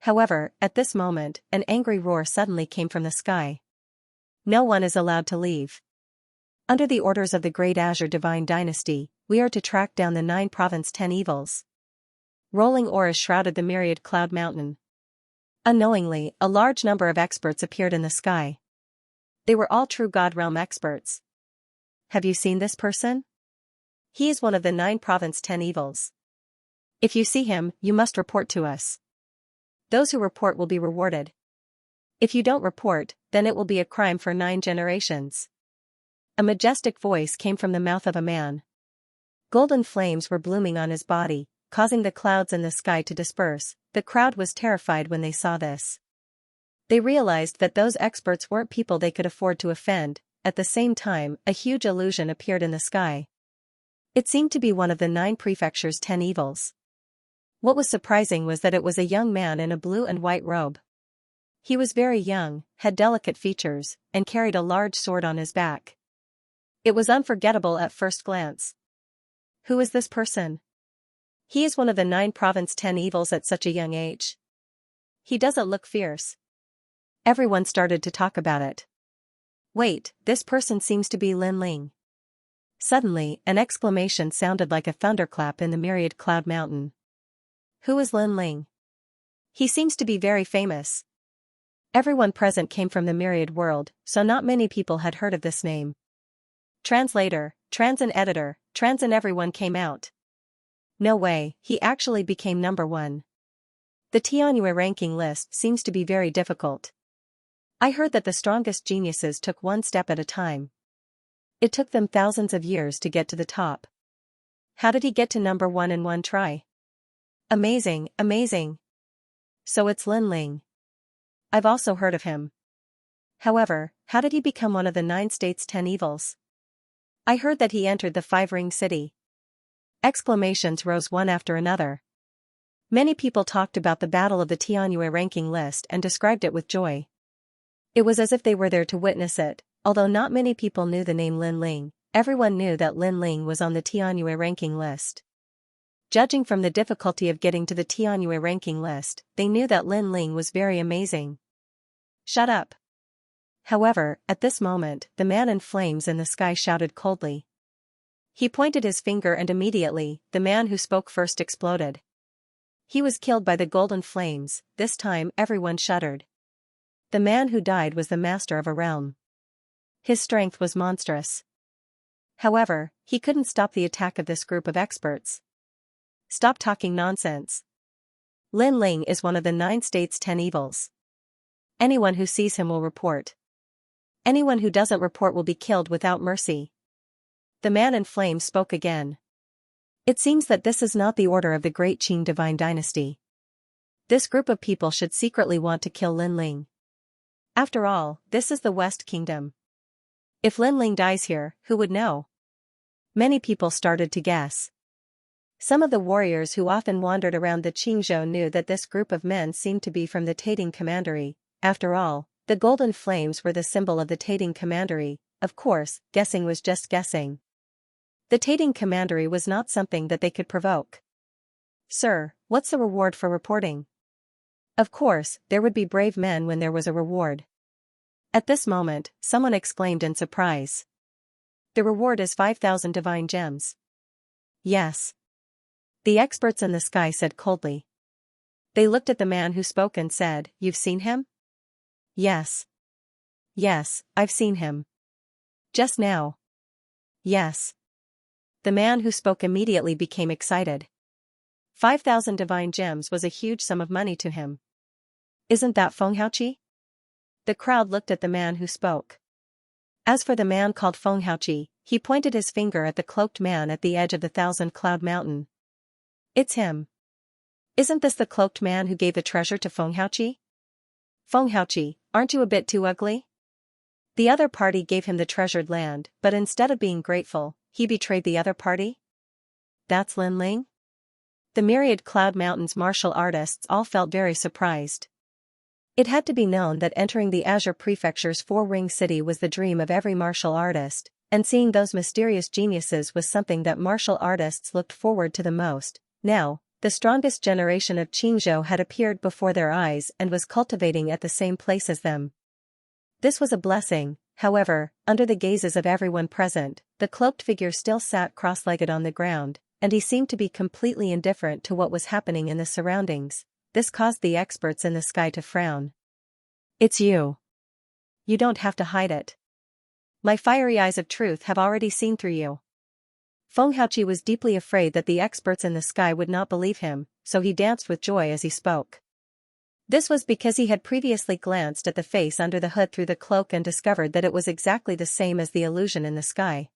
However, at this moment, an angry roar suddenly came from the sky. No one is allowed to leave. Under the orders of the Great Azure Divine Dynasty, we are to track down the 9 Province 10 evils. Rolling auras shrouded the myriad cloud mountain. Unknowingly, a large number of experts appeared in the sky. They were all true God realm experts. Have you seen this person? He is one of the 9 Province 10 evils. If you see him, you must report to us. Those who report will be rewarded. If you don't report, then it will be a crime for 9 generations. A majestic voice came from the mouth of a man. Golden flames were blooming on his body, causing the clouds in the sky to disperse. The crowd was terrified when they saw this. They realized that those experts weren't people they could afford to offend. At the same time, a huge illusion appeared in the sky. It seemed to be one of the 9 prefectures' 10 evils. What was surprising was that it was a young man in a blue and white robe. He was very young, had delicate features, and carried a large sword on his back. It was unforgettable at first glance. Who is this person? He is one of the 9 Province 10 evils at such a young age. He doesn't look fierce. Everyone started to talk about it. Wait, this person seems to be Lin Ling. Suddenly, an exclamation sounded like a thunderclap in the myriad cloud mountain. Who is Lin Ling? He seems to be very famous. Everyone present came from the myriad world, so not many people had heard of this name. Translator, trans and editor, trans and everyone came out. No way, he actually became number 1. The Tianyue ranking list seems to be very difficult. I heard that the strongest geniuses took one step at a time. It took them thousands of years to get to the top. How did he get to number 1 in one try? Amazing, amazing. So it's Lin Ling. I've also heard of him. However, how did he become one of the 9 states' 10 evils? I heard that he entered the 5-ring city. Exclamations rose one after another. Many people talked about the battle of the Tianyue ranking list and described it with joy. It was as if they were there to witness it. Although not many people knew the name Lin Ling, everyone knew that Lin Ling was on the Tianyue ranking list. Judging from the difficulty of getting to the Tianyue ranking list, they knew that Lin Ling was very amazing. Shut up. However, at this moment, the man in flames in the sky shouted coldly. He pointed his finger and immediately, the man who spoke first exploded. He was killed by the golden flames. This time everyone shuddered. The man who died was the master of a realm. His strength was monstrous. However, he couldn't stop the attack of this group of experts. Stop talking nonsense. Lin Ling is one of the 9 states' 10 evils. Anyone who sees him will report. Anyone who doesn't report will be killed without mercy. The man in flames spoke again. It seems that this is not the order of the Great Qing Divine Dynasty. This group of people should secretly want to kill Lin Ling. After all, this is the West Kingdom. If Lin Ling dies here, who would know? Many people started to guess. Some of the warriors who often wandered around the Qingzhou knew that this group of men seemed to be from the Tating Commandery. After all, the golden flames were the symbol of the Tating Commandery. Of course, guessing was just guessing. The Tating Commandery was not something that they could provoke. "Sir, what's the reward for reporting?" Of course, there would be brave men when there was a reward. At this moment, someone exclaimed in surprise. "The reward is 5,000 divine gems." "Yes." The experts in the sky said coldly. They looked at the man who spoke and said, "You've seen him?" "Yes." "Yes, I've seen him." "Just now?" "Yes." The man who spoke immediately became excited. 5,000 divine gems was a huge sum of money to him. "Isn't that Fenghaoqi?" The crowd looked at the man who spoke. As for the man called Fenghaoqi, he pointed his finger at the cloaked man at the edge of the 1,000-cloud mountain. "It's him. Isn't this the cloaked man who gave the treasure to Fenghaoqi? Fenghaoqi, aren't you a bit too ugly?" The other party gave him the treasured land, but instead of being grateful, he betrayed the other party? "That's Lin Ling?" The myriad Cloud Mountain's martial artists all felt very surprised. It had to be known that entering the Azure Prefecture's four-ring city was the dream of every martial artist, and seeing those mysterious geniuses was something that martial artists looked forward to the most. Now, the strongest generation of Qingzhou had appeared before their eyes and was cultivating at the same place as them. This was a blessing. However, under the gazes of everyone present, the cloaked figure still sat cross-legged on the ground, and he seemed to be completely indifferent to what was happening in the surroundings. This caused the experts in the sky to frown. "It's you. You don't have to hide it. My fiery eyes of truth have already seen through you." Fenghaoqi was deeply afraid that the experts in the sky would not believe him, so he danced with joy as he spoke. This was because he had previously glanced at the face under the hood through the cloak and discovered that it was exactly the same as the illusion in the sky.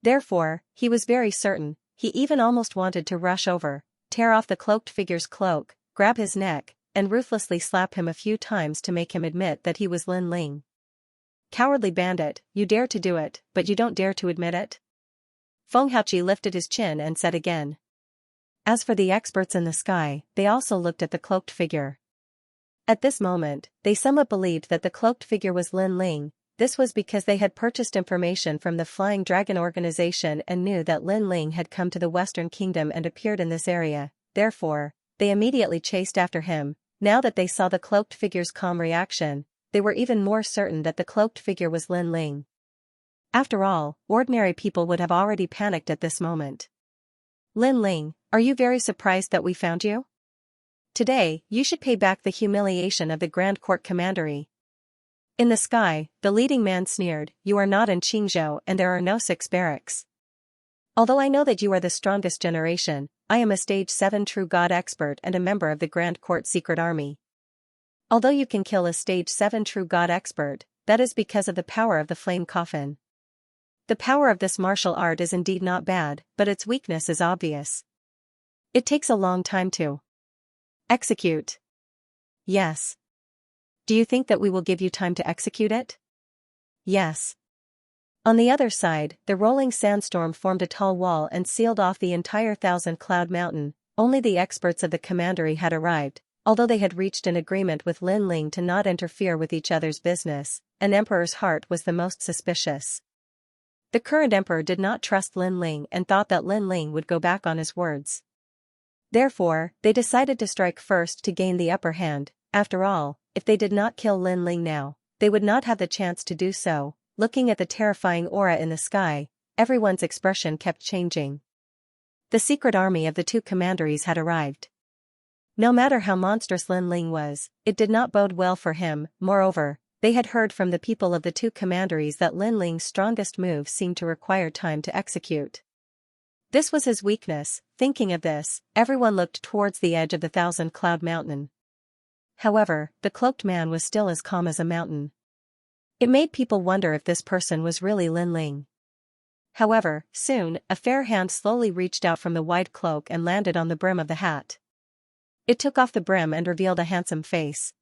Therefore, he was very certain. He even almost wanted to rush over, tear off the cloaked figure's cloak, grab his neck, and ruthlessly slap him a few times to make him admit that he was Lin Ling. "Cowardly bandit, you dare to do it, but you don't dare to admit it?" Fenghaoqi lifted his chin and said again. As for the experts in the sky, they also looked at the cloaked figure. At this moment, they somewhat believed that the cloaked figure was Lin Ling. This was because they had purchased information from the Flying Dragon organization and knew that Lin Ling had come to the Western Kingdom and appeared in this area. Therefore, they immediately chased after him. Now that they saw the cloaked figure's calm reaction, they were even more certain that the cloaked figure was Lin Ling. After all, ordinary people would have already panicked at this moment. "Lin Ling, are you very surprised that we found you? Today, you should pay back the humiliation of the Grand Court Commandery." In the sky, the leading man sneered, "You are not in Qingzhou and there are no 6 barracks. Although I know that you are the strongest generation, I am a stage 7 true god expert and a member of the Grand Court Secret Army. Although you can kill a stage 7 true god expert, that is because of the power of the flame coffin. The power of this martial art is indeed not bad, but its weakness is obvious. It takes a long time to execute." "Yes. Do you think that we will give you time to execute it?" "Yes." On the other side, the rolling sandstorm formed a tall wall and sealed off the entire 1,000-cloud mountain. Only the experts of the commandery had arrived. Although they had reached an agreement with Lin Ling to not interfere with each other's business, an emperor's heart was the most suspicious. The current emperor did not trust Lin Ling and thought that Lin Ling would go back on his words. Therefore, they decided to strike first to gain the upper hand. After all, if they did not kill Lin Ling now, they would not have the chance to do so. Looking at the terrifying aura in the sky, everyone's expression kept changing. The secret army of the 2 commanderies had arrived. No matter how monstrous Lin Ling was, it did not bode well for him. Moreover, they had heard from the people of the 2 commanderies that Lin Ling's strongest moves seemed to require time to execute. This was his weakness. Thinking of this, everyone looked towards the edge of the 1,000-cloud mountain. However, the cloaked man was still as calm as a mountain. It made people wonder if this person was really Lin Ling. However, soon, a fair hand slowly reached out from the wide cloak and landed on the brim of the hat. It took off the brim and revealed a handsome face.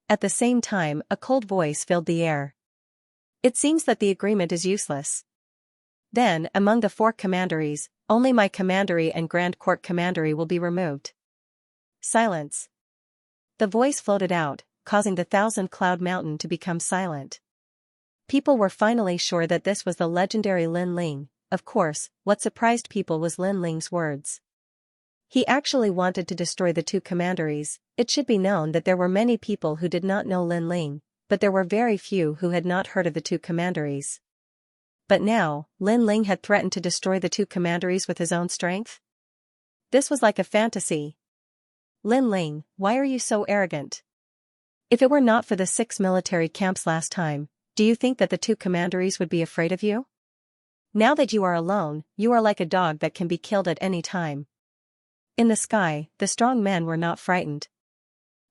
At the same time, a cold voice filled the air. "It seems that the agreement is useless." Then, among the 4 commanderies, only my commandery and Grand Court commandery will be removed. Silence. The voice floated out, causing the 1,000-cloud mountain to become silent. People were finally sure that this was the legendary Lin Ling. Of course, what surprised people was Lin Ling's words. He actually wanted to destroy the 2 commanderies. It should be known that there were many people who did not know Lin Ling, but there were very few who had not heard of the 2 commanderies. But now, Lin Ling had threatened to destroy the 2 commanderies with his own strength? This was like a fantasy. Lin Ling, why are you so arrogant? If it were not for the 6 military camps last time, do you think that the 2 commanderies would be afraid of you? Now that you are alone, you are like a dog that can be killed at any time. In the sky, the strong men were not frightened.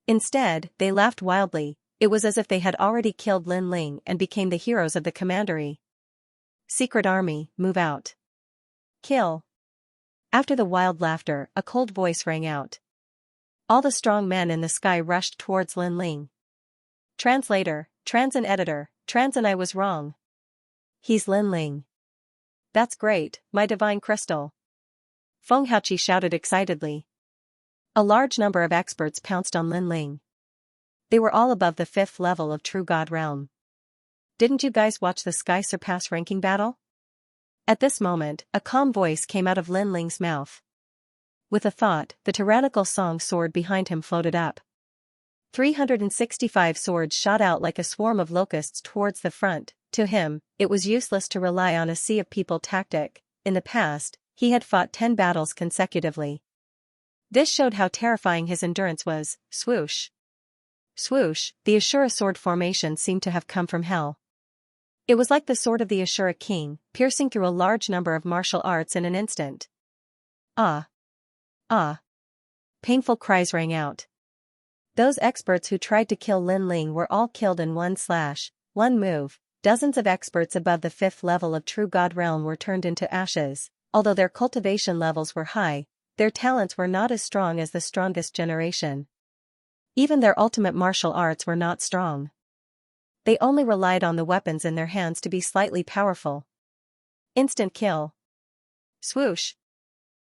Instead, they laughed wildly. It was as if they had already killed Lin Ling and became the heroes of the commandery. Secret army, move out. Kill. After the wild laughter, a cold voice rang out. All the strong men in the sky rushed towards Lin Ling. Translator, Transin editor, Transin, I was wrong. He's Lin Ling. That's great, my divine crystal. Feng Haoqi shouted excitedly. A large number of experts pounced on Lin Ling. They were all above the 5th level of True God realm. Didn't you guys watch the Sky Surpass ranking battle? At this moment, a calm voice came out of Lin Ling's mouth. With a thought, the tyrannical song sword behind him floated up. 365 swords shot out like a swarm of locusts towards the front. To him, it was useless to rely on a sea of people tactic. In the past, he had fought 10 battles consecutively. This showed how terrifying his endurance was. Swoosh. Swoosh, the Ashura sword formation seemed to have come from hell. It was like the sword of the Ashura king, piercing through a large number of martial arts in an instant. Ah! Ah! Painful cries rang out. Those experts who tried to kill Lin Ling were all killed in one move. Dozens of experts above the 5th level of True God realm were turned into ashes. Although their cultivation levels were high, their talents were not as strong as the strongest generation. Even their ultimate martial arts were not strong. They only relied on the weapons in their hands to be slightly powerful. Instant kill. Swoosh.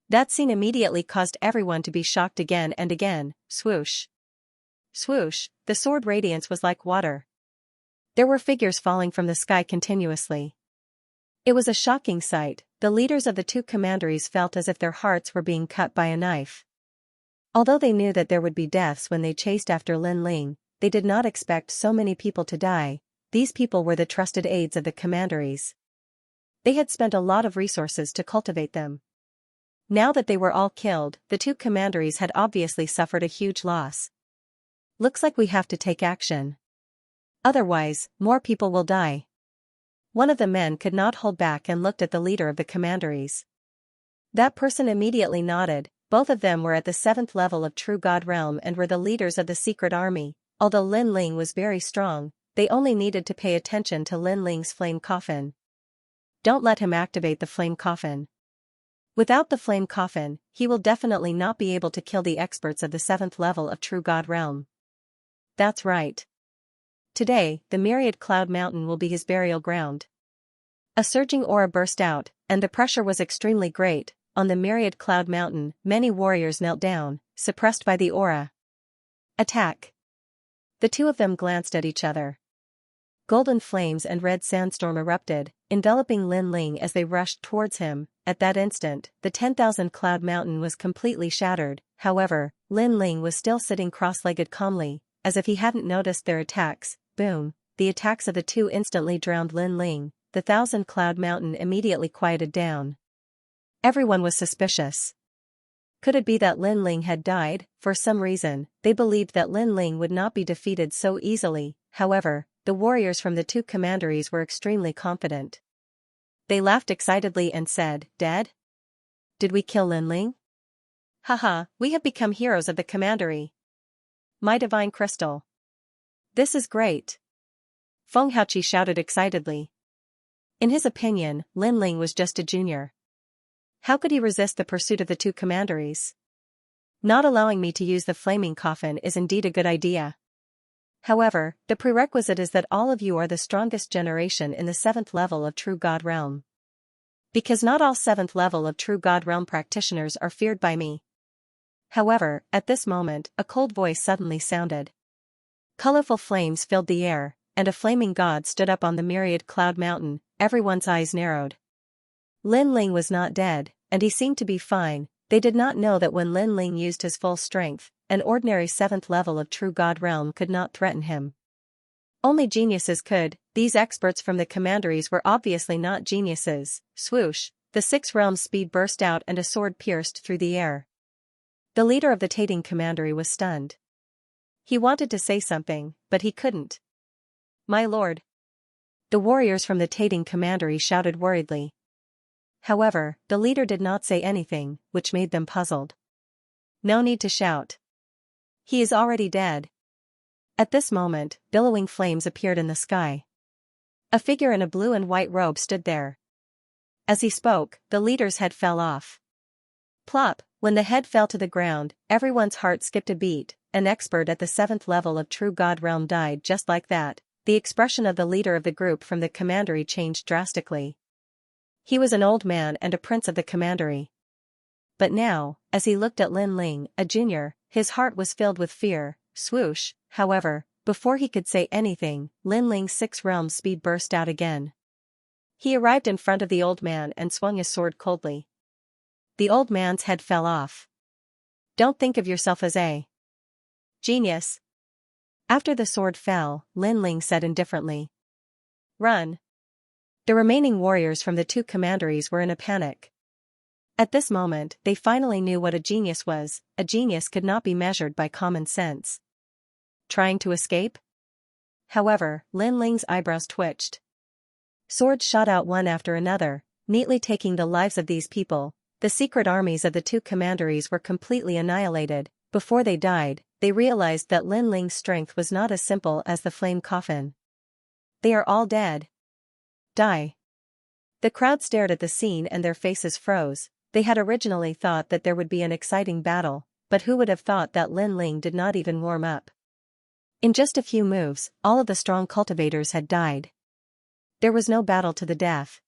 That scene immediately caused everyone to be shocked again and again. Swoosh. Swoosh, the sword radiance was like water. There were figures falling from the sky continuously. It was a shocking sight. The leaders of the 2 commanderies felt as if their hearts were being cut by a knife. Although they knew that there would be deaths when they chased after Lin Ling, they did not expect so many people to die. These people were the trusted aides of the commanderies. They had spent a lot of resources to cultivate them. Now that they were all killed, the 2 commanderies had obviously suffered a huge loss. Looks like we have to take action. Otherwise, more people will die. One of the men could not hold back and looked at the leader of the commanderies. That person immediately nodded. Both of them were at the 7th level of True God realm and were the leaders of the secret army. Although Lin Ling was very strong, they only needed to pay attention to Lin Ling's flame coffin. Don't let him activate the flame coffin. Without the flame coffin, he will definitely not be able to kill the experts of the 7th level of True God realm. That's right. Today, the myriad cloud mountain will be his burial ground. A surging aura burst out, and the pressure was extremely great. On the myriad cloud mountain, many warriors knelt down, suppressed by the aura. Attack! The 2 of them glanced at each other. Golden flames and red sandstorm erupted, enveloping Lin Ling as they rushed towards him. At that instant, the 10,000 cloud mountain was completely shattered. However, Lin Ling was still sitting cross-legged calmly, as if he hadn't noticed their attacks. Boom! The attacks of the 2 instantly drowned Lin Ling. The 1,000 cloud mountain immediately quieted down. Everyone was suspicious. Could it be that Lin Ling had died? For some reason, they believed that Lin Ling would not be defeated so easily. However, the warriors from the 2 commanderies were extremely confident. They laughed excitedly and said, "Dead? Did we kill Lin Ling? Haha, we have become heroes of the commandery. My divine crystal. This is great." Feng Haoqi shouted excitedly. In his opinion, Lin Ling was just a junior. How could he resist the pursuit of the 2 commanderies? Not allowing me to use the flaming coffin is indeed a good idea. However, the prerequisite is that all of you are the strongest generation in the 7th level of True God realm. Because not all 7th level of true God realm practitioners are feared by me. However, at this moment, a cold voice suddenly sounded. Colorful flames filled the air, and a flaming god stood up on the myriad cloud mountain. Everyone's eyes narrowed. Lin Ling was not dead, and he seemed to be fine. They did not know that when Lin Ling used his full strength, an ordinary 7th level of true God realm could not threaten him. Only geniuses could. These experts from the commanderies were obviously not geniuses. Swoosh, the 6 realms speed burst out and a sword pierced through the air. The leader of the Tating commandery was stunned. He wanted to say something, but he couldn't. My lord. The warriors from the Tating commandery shouted worriedly. However, the leader did not say anything, which made them puzzled. No need to shout. He is already dead. At this moment, billowing flames appeared in the sky. A figure in a blue and white robe stood there. As he spoke, the leader's head fell off. Plop, when the head fell to the ground, everyone's heart skipped a beat. An expert at the 7th level of true God realm died just like that. The expression of the leader of the group from the commandery changed drastically. He was an old man and a prince of the commandery. But now, as he looked at Lin Ling, a junior, his heart was filled with fear. Swoosh, however, before he could say anything, Lin Ling's 6 realms speed burst out again. He arrived in front of the old man and swung his sword coldly. The old man's head fell off. Don't think of yourself as a genius. After the sword fell, Lin Ling said indifferently. Run. The remaining warriors from the 2 commanderies were in a panic. At this moment, they finally knew what a genius was. A genius could not be measured by common sense. Trying to escape? However, Lin Ling's eyebrows twitched. Swords shot out one after another, neatly taking the lives of these people. The secret armies of the 2 commanderies were completely annihilated. Before they died, they realized that Lin Ling's strength was not as simple as the flame coffin. They are all dead. Die. The crowd stared at the scene and their faces froze. They had originally thought that there would be an exciting battle, but who would have thought that Lin Ling did not even warm up? In just a few moves, all of the strong cultivators had died. There was no battle to the death.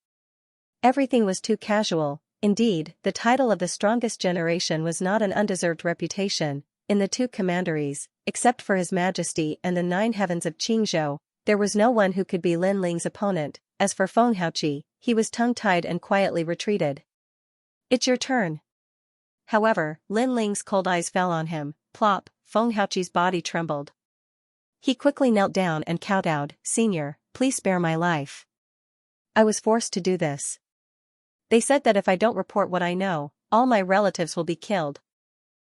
Everything was too casual. Indeed, the title of the strongest generation was not an undeserved reputation. In the 2 commanderies, except for His Majesty and the 9 heavens of Qingzhou, there was no one who could be Lin Ling's opponent. As for Feng Haoqi, he was tongue-tied and quietly retreated. It's your turn. However, Lin Ling's cold eyes fell on him. Plop, Feng Haoqi's body trembled. He quickly knelt down and kowtowed. Senior, please spare my life. I was forced to do this. They said that if I don't report what I know, all my relatives will be killed.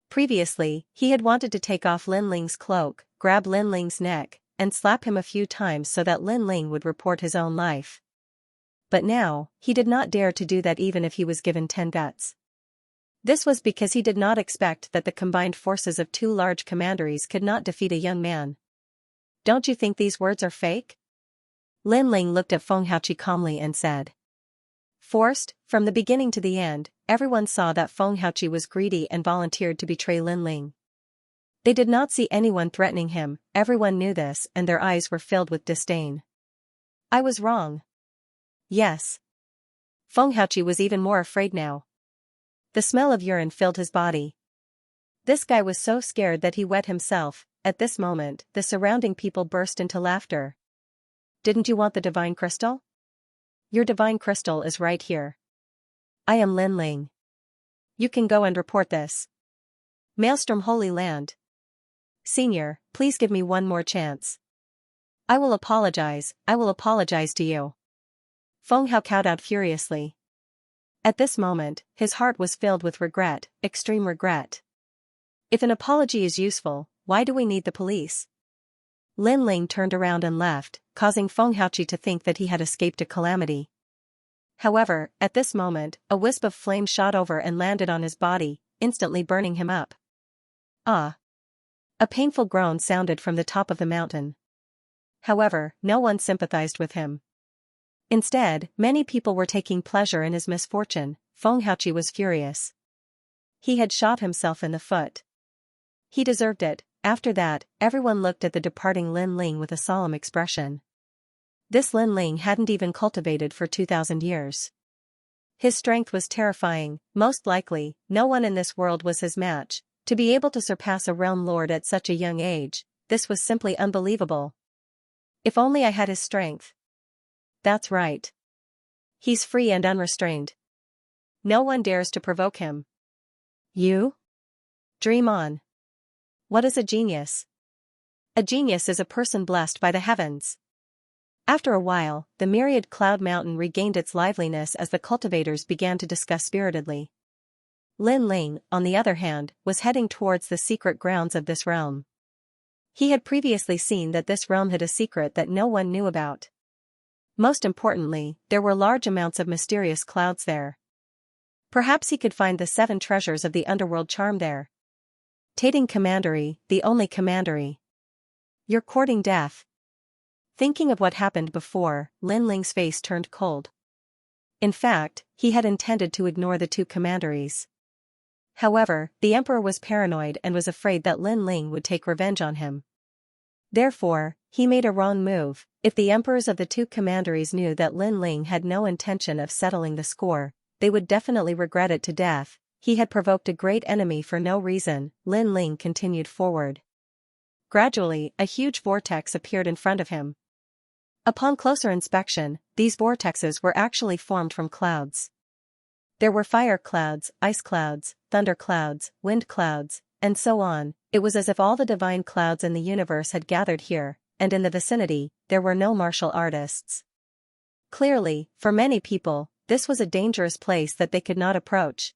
Previously, he had wanted to take off Lin Ling's cloak, grab Lin Ling's neck, and slap him a few times so that Lin Ling would report his own life. But now, he did not dare to do that even if he was given 10 guts. This was because he did not expect that the combined forces of 2 large commanderies could not defeat a young man. Don't you think these words are fake? Lin Ling looked at Feng Haoqi calmly and said. Forced, from the beginning to the end, everyone saw that Feng Haoqi was greedy and volunteered to betray Lin Ling. They did not see anyone threatening him. Everyone knew this and their eyes were filled with disdain. I was wrong. Yes. Feng Haoqi was even more afraid now. The smell of urine filled his body. This guy was so scared that he wet himself. At this moment, the surrounding people burst into laughter. Didn't you want the divine crystal? Your divine crystal is right here. I am Lin Ling. You can go and report this. Maelstrom Holy Land. Senior, please give me one more chance. I will apologize to you. Feng Hao kowtowed furiously. At this moment, his heart was filled with regret, extreme regret. If an apology is useful, why do we need the police? Lin Ling turned around and left, causing Feng Haoqi to think that he had escaped a calamity. However, at this moment, a wisp of flame shot over and landed on his body, instantly burning him up. Ah! A painful groan sounded from the top of the mountain. However, no one sympathized with him. Instead, many people were taking pleasure in his misfortune. Feng Haoqi was furious. He had shot himself in the foot. He deserved it. After that, everyone looked at the departing Lin Ling with a solemn expression. This Lin Ling hadn't even cultivated for 2,000 years. His strength was terrifying, most likely, no one in this world was his match. To be able to surpass a realm lord at such a young age, this was simply unbelievable. If only I had his strength. That's right. He's free and unrestrained. No one dares to provoke him. You? Dream on. What is a genius? A genius is a person blessed by the heavens. After a while, the myriad cloud mountain regained its liveliness as the cultivators began to discuss spiritedly. Lin Ling, on the other hand, was heading towards the secret grounds of this realm. He had previously seen that this realm had a secret that no one knew about. Most importantly, there were large amounts of mysterious clouds there. Perhaps he could find the 7 treasures of the underworld charm there. Tating commandery, the only commandery. You're courting death. Thinking of what happened before, Lin Ling's face turned cold. In fact, he had intended to ignore the 2 commanderies. However, the emperor was paranoid and was afraid that Lin Ling would take revenge on him. Therefore, he made a wrong move. If the emperors of the 2 commanderies knew that Lin Ling had no intention of settling the score, they would definitely regret it to death. He had provoked a great enemy for no reason. Lin Ling continued forward. Gradually, a huge vortex appeared in front of him. Upon closer inspection, these vortexes were actually formed from clouds. There were fire clouds, ice clouds, thunder clouds, wind clouds, and so on. It was as if all the divine clouds in the universe had gathered here, and in the vicinity, there were no martial artists. Clearly, for many people, this was a dangerous place that they could not approach.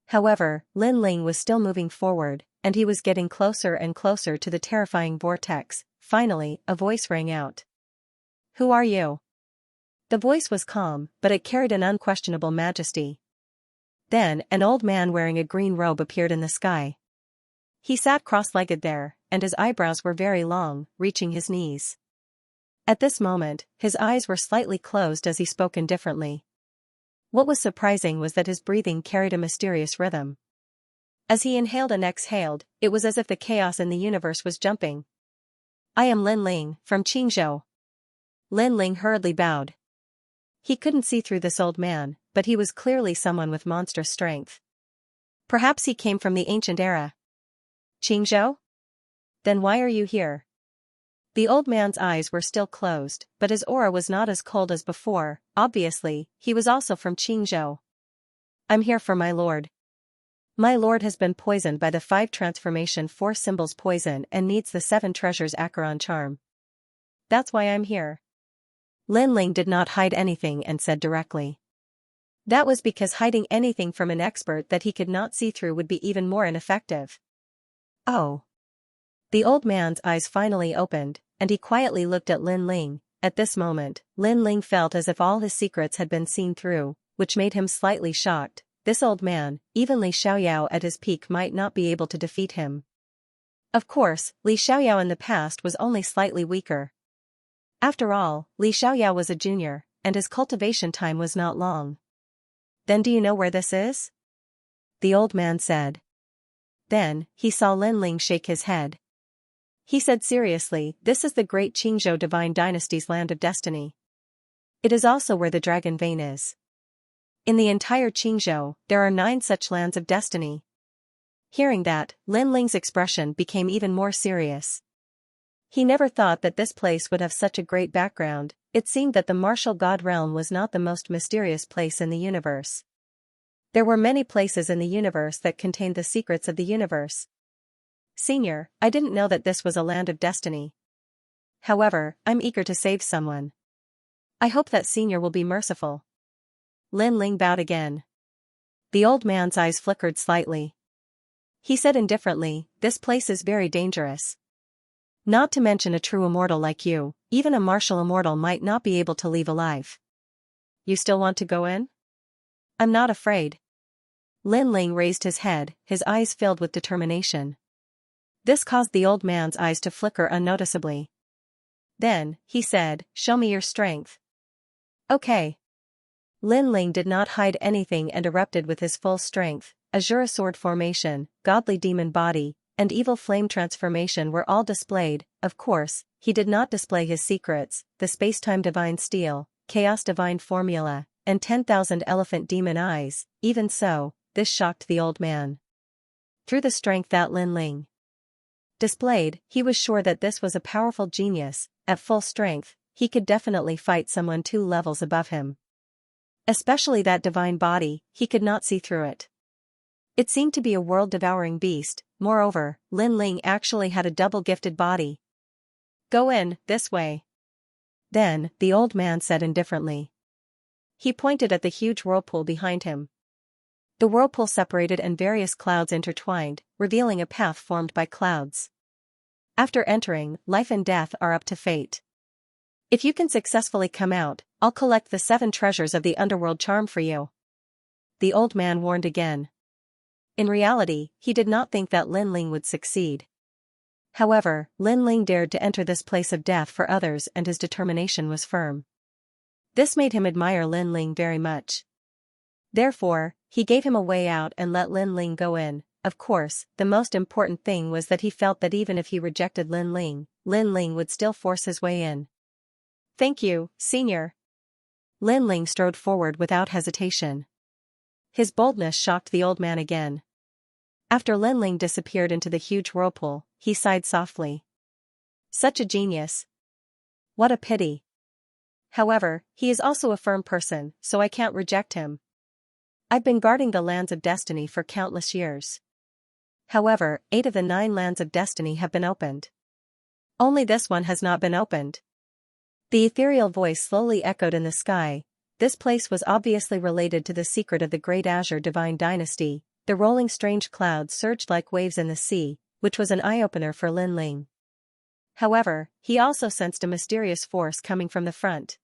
However, Lin Ling was still moving forward, and he was getting closer and closer to the terrifying vortex. Finally, a voice rang out. Who are you? The voice was calm, but it carried an unquestionable majesty. Then, an old man wearing a green robe appeared in the sky. He sat cross-legged there, and his eyebrows were very long, reaching his knees. At this moment, his eyes were slightly closed as he spoke indifferently. What was surprising was that his breathing carried a mysterious rhythm. As he inhaled and exhaled, it was as if the chaos in the universe was jumping. I am Lin Ling, from Qingzhou. Lin Ling hurriedly bowed. He couldn't see through this old man, but he was clearly someone with monstrous strength. Perhaps he came from the ancient era. Qingzhou? Then why are you here? The old man's eyes were still closed, but his aura was not as cold as before. Obviously, he was also from Qingzhou. I'm here for my lord. My lord has been poisoned by the 5 transformation 4 symbols poison and needs the 7 treasures Acheron charm. That's why I'm here. Lin Ling did not hide anything and said directly. That was because hiding anything from an expert that he could not see through would be even more ineffective. Oh. The old man's eyes finally opened, and he quietly looked at Lin Ling. At this moment, Lin Ling felt as if all his secrets had been seen through, which made him slightly shocked. This old man, even Li Xiaoyao at his peak might not be able to defeat him. Of course, Li Xiaoyao in the past was only slightly weaker. After all, Li Xiaoyao was a junior, and his cultivation time was not long. Then do you know where this is? The old man said. Then, he saw Lin Ling shake his head. He said seriously, this is the great Qingzhou Divine Dynasty's land of destiny. It is also where the dragon vein is. In the entire Qingzhou, there are 9 such lands of destiny. Hearing that, Lin Ling's expression became even more serious. He never thought that this place would have such a great background. It seemed that the martial god realm was not the most mysterious place in the universe. There were many places in the universe that contained the secrets of the universe. Senior, I didn't know that this was a land of destiny. However, I'm eager to save someone. I hope that Senior will be merciful. Lin Ling bowed again. The old man's eyes flickered slightly. He said indifferently, this place is very dangerous. Not to mention a true immortal like you, even a martial immortal might not be able to leave alive. You still want to go in? I'm not afraid. Lin Ling raised his head, his eyes filled with determination. This caused the old man's eyes to flicker unnoticeably. Then, he said, show me your strength. Okay. Lin Ling did not hide anything and erupted with his full strength. Azure sword formation, godly demon body, and evil flame transformation were all displayed. Of course, he did not display his secrets, the space-time divine steel, chaos divine formula, and 10,000 elephant demon eyes. Even so, this shocked the old man. Through the strength that Lin Ling displayed, he was sure that this was a powerful genius. At full strength, he could definitely fight someone 2 levels above him. Especially that divine body, he could not see through it. It seemed to be a world-devouring beast. Moreover, Lin Ling actually had a double-gifted body. "Go in, this way." Then, the old man said indifferently. He pointed at the huge whirlpool behind him. The whirlpool separated and various clouds intertwined, revealing a path formed by clouds. After entering, life and death are up to fate. If you can successfully come out, I'll collect the 7 treasures of the underworld charm for you. The old man warned again. In reality, he did not think that Lin Ling would succeed. However, Lin Ling dared to enter this place of death for others and his determination was firm. This made him admire Lin Ling very much. Therefore, he gave him a way out and let Lin Ling go in. Of course, the most important thing was that he felt that even if he rejected Lin Ling would still force his way in. "Thank you, Senior." Lin Ling strode forward without hesitation. His boldness shocked the old man again. After Lin Ling disappeared into the huge whirlpool, he sighed softly. Such a genius. What a pity. However, he is also a firm person, so I can't reject him. I've been guarding the lands of destiny for countless years. However, 8 of the 9 lands of destiny have been opened. Only this one has not been opened. The ethereal voice slowly echoed in the sky. This place was obviously related to the secret of the Great Azure Divine Dynasty. The rolling strange clouds surged like waves in the sea, which was an eye-opener for Lin Ling. However, he also sensed a mysterious force coming from the front.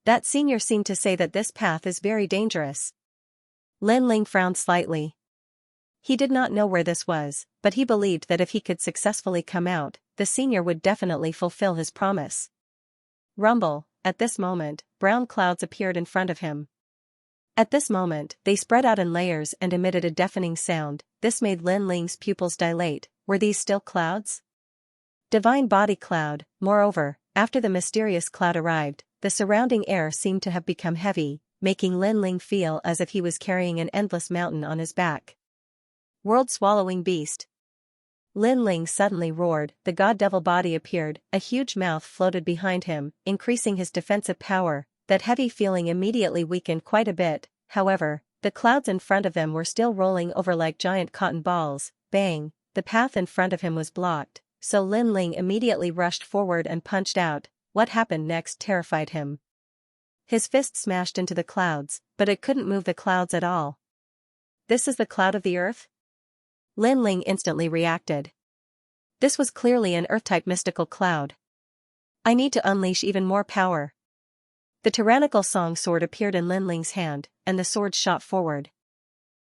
That senior seemed to say that this path is very dangerous. Lin Ling frowned slightly. He did not know where this was, but he believed that if he could successfully come out, the senior would definitely fulfill his promise. Rumble. At this moment, brown clouds appeared in front of him. At this moment, they spread out in layers and emitted a deafening sound. This made Lin Ling's pupils dilate. Were these still clouds? Divine body cloud. Moreover, after the mysterious cloud arrived, the surrounding air seemed to have become heavy, making Lin Ling feel as if he was carrying an endless mountain on his back. World-swallowing beast. Lin Ling suddenly roared. The god-devil body appeared, a huge mouth floated behind him, increasing his defensive power. That heavy feeling immediately weakened quite a bit. However, the clouds in front of them were still rolling over like giant cotton balls. Bang! The path in front of him was blocked, so Lin Ling immediately rushed forward and punched out. What happened next terrified him. His fist smashed into the clouds, but it couldn't move the clouds at all. This is the cloud of the earth? Lin Ling instantly reacted. This was clearly an earth-type mystical cloud. I need to unleash even more power. The tyrannical song sword appeared in Lin Ling's hand, and the sword shot forward.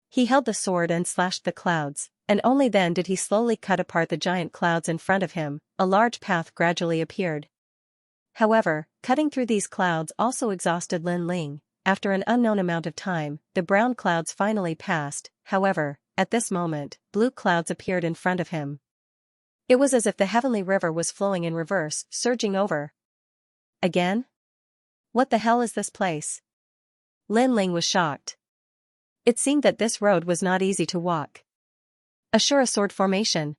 He held the sword and slashed the clouds, and only then did he slowly cut apart the giant clouds in front of him. A large path gradually appeared. However, cutting through these clouds also exhausted Lin Ling. After an unknown amount of time, the brown clouds finally passed. However, at this moment, blue clouds appeared in front of him. It was as if the heavenly river was flowing in reverse, surging over. Again? What the hell is this place? Lin Ling was shocked. It seemed that this road was not easy to walk. Assure a sword formation.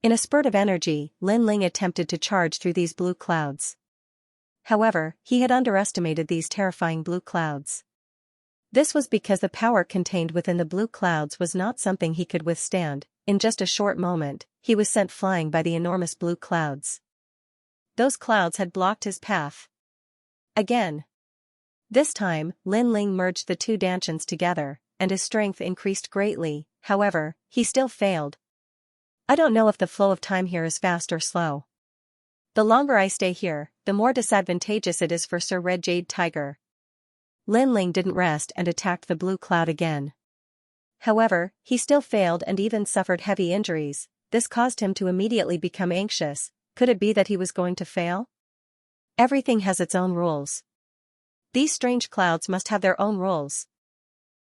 In a spurt of energy, Lin Ling attempted to charge through these blue clouds. However, he had underestimated these terrifying blue clouds. This was because the power contained within the blue clouds was not something he could withstand. In just a short moment, he was sent flying by the enormous blue clouds. Those clouds had blocked his path. Again. This time, Lin Ling merged the 2 dantians together, and his strength increased greatly. However, he still failed. I don't know if the flow of time here is fast or slow. The longer I stay here, the more disadvantageous it is for Sir Red Jade Tiger. Lin Ling didn't rest and attacked the blue cloud again. However, he still failed and even suffered heavy injuries. This caused him to immediately become anxious. Could it be that he was going to fail? Everything has its own rules. These strange clouds must have their own rules.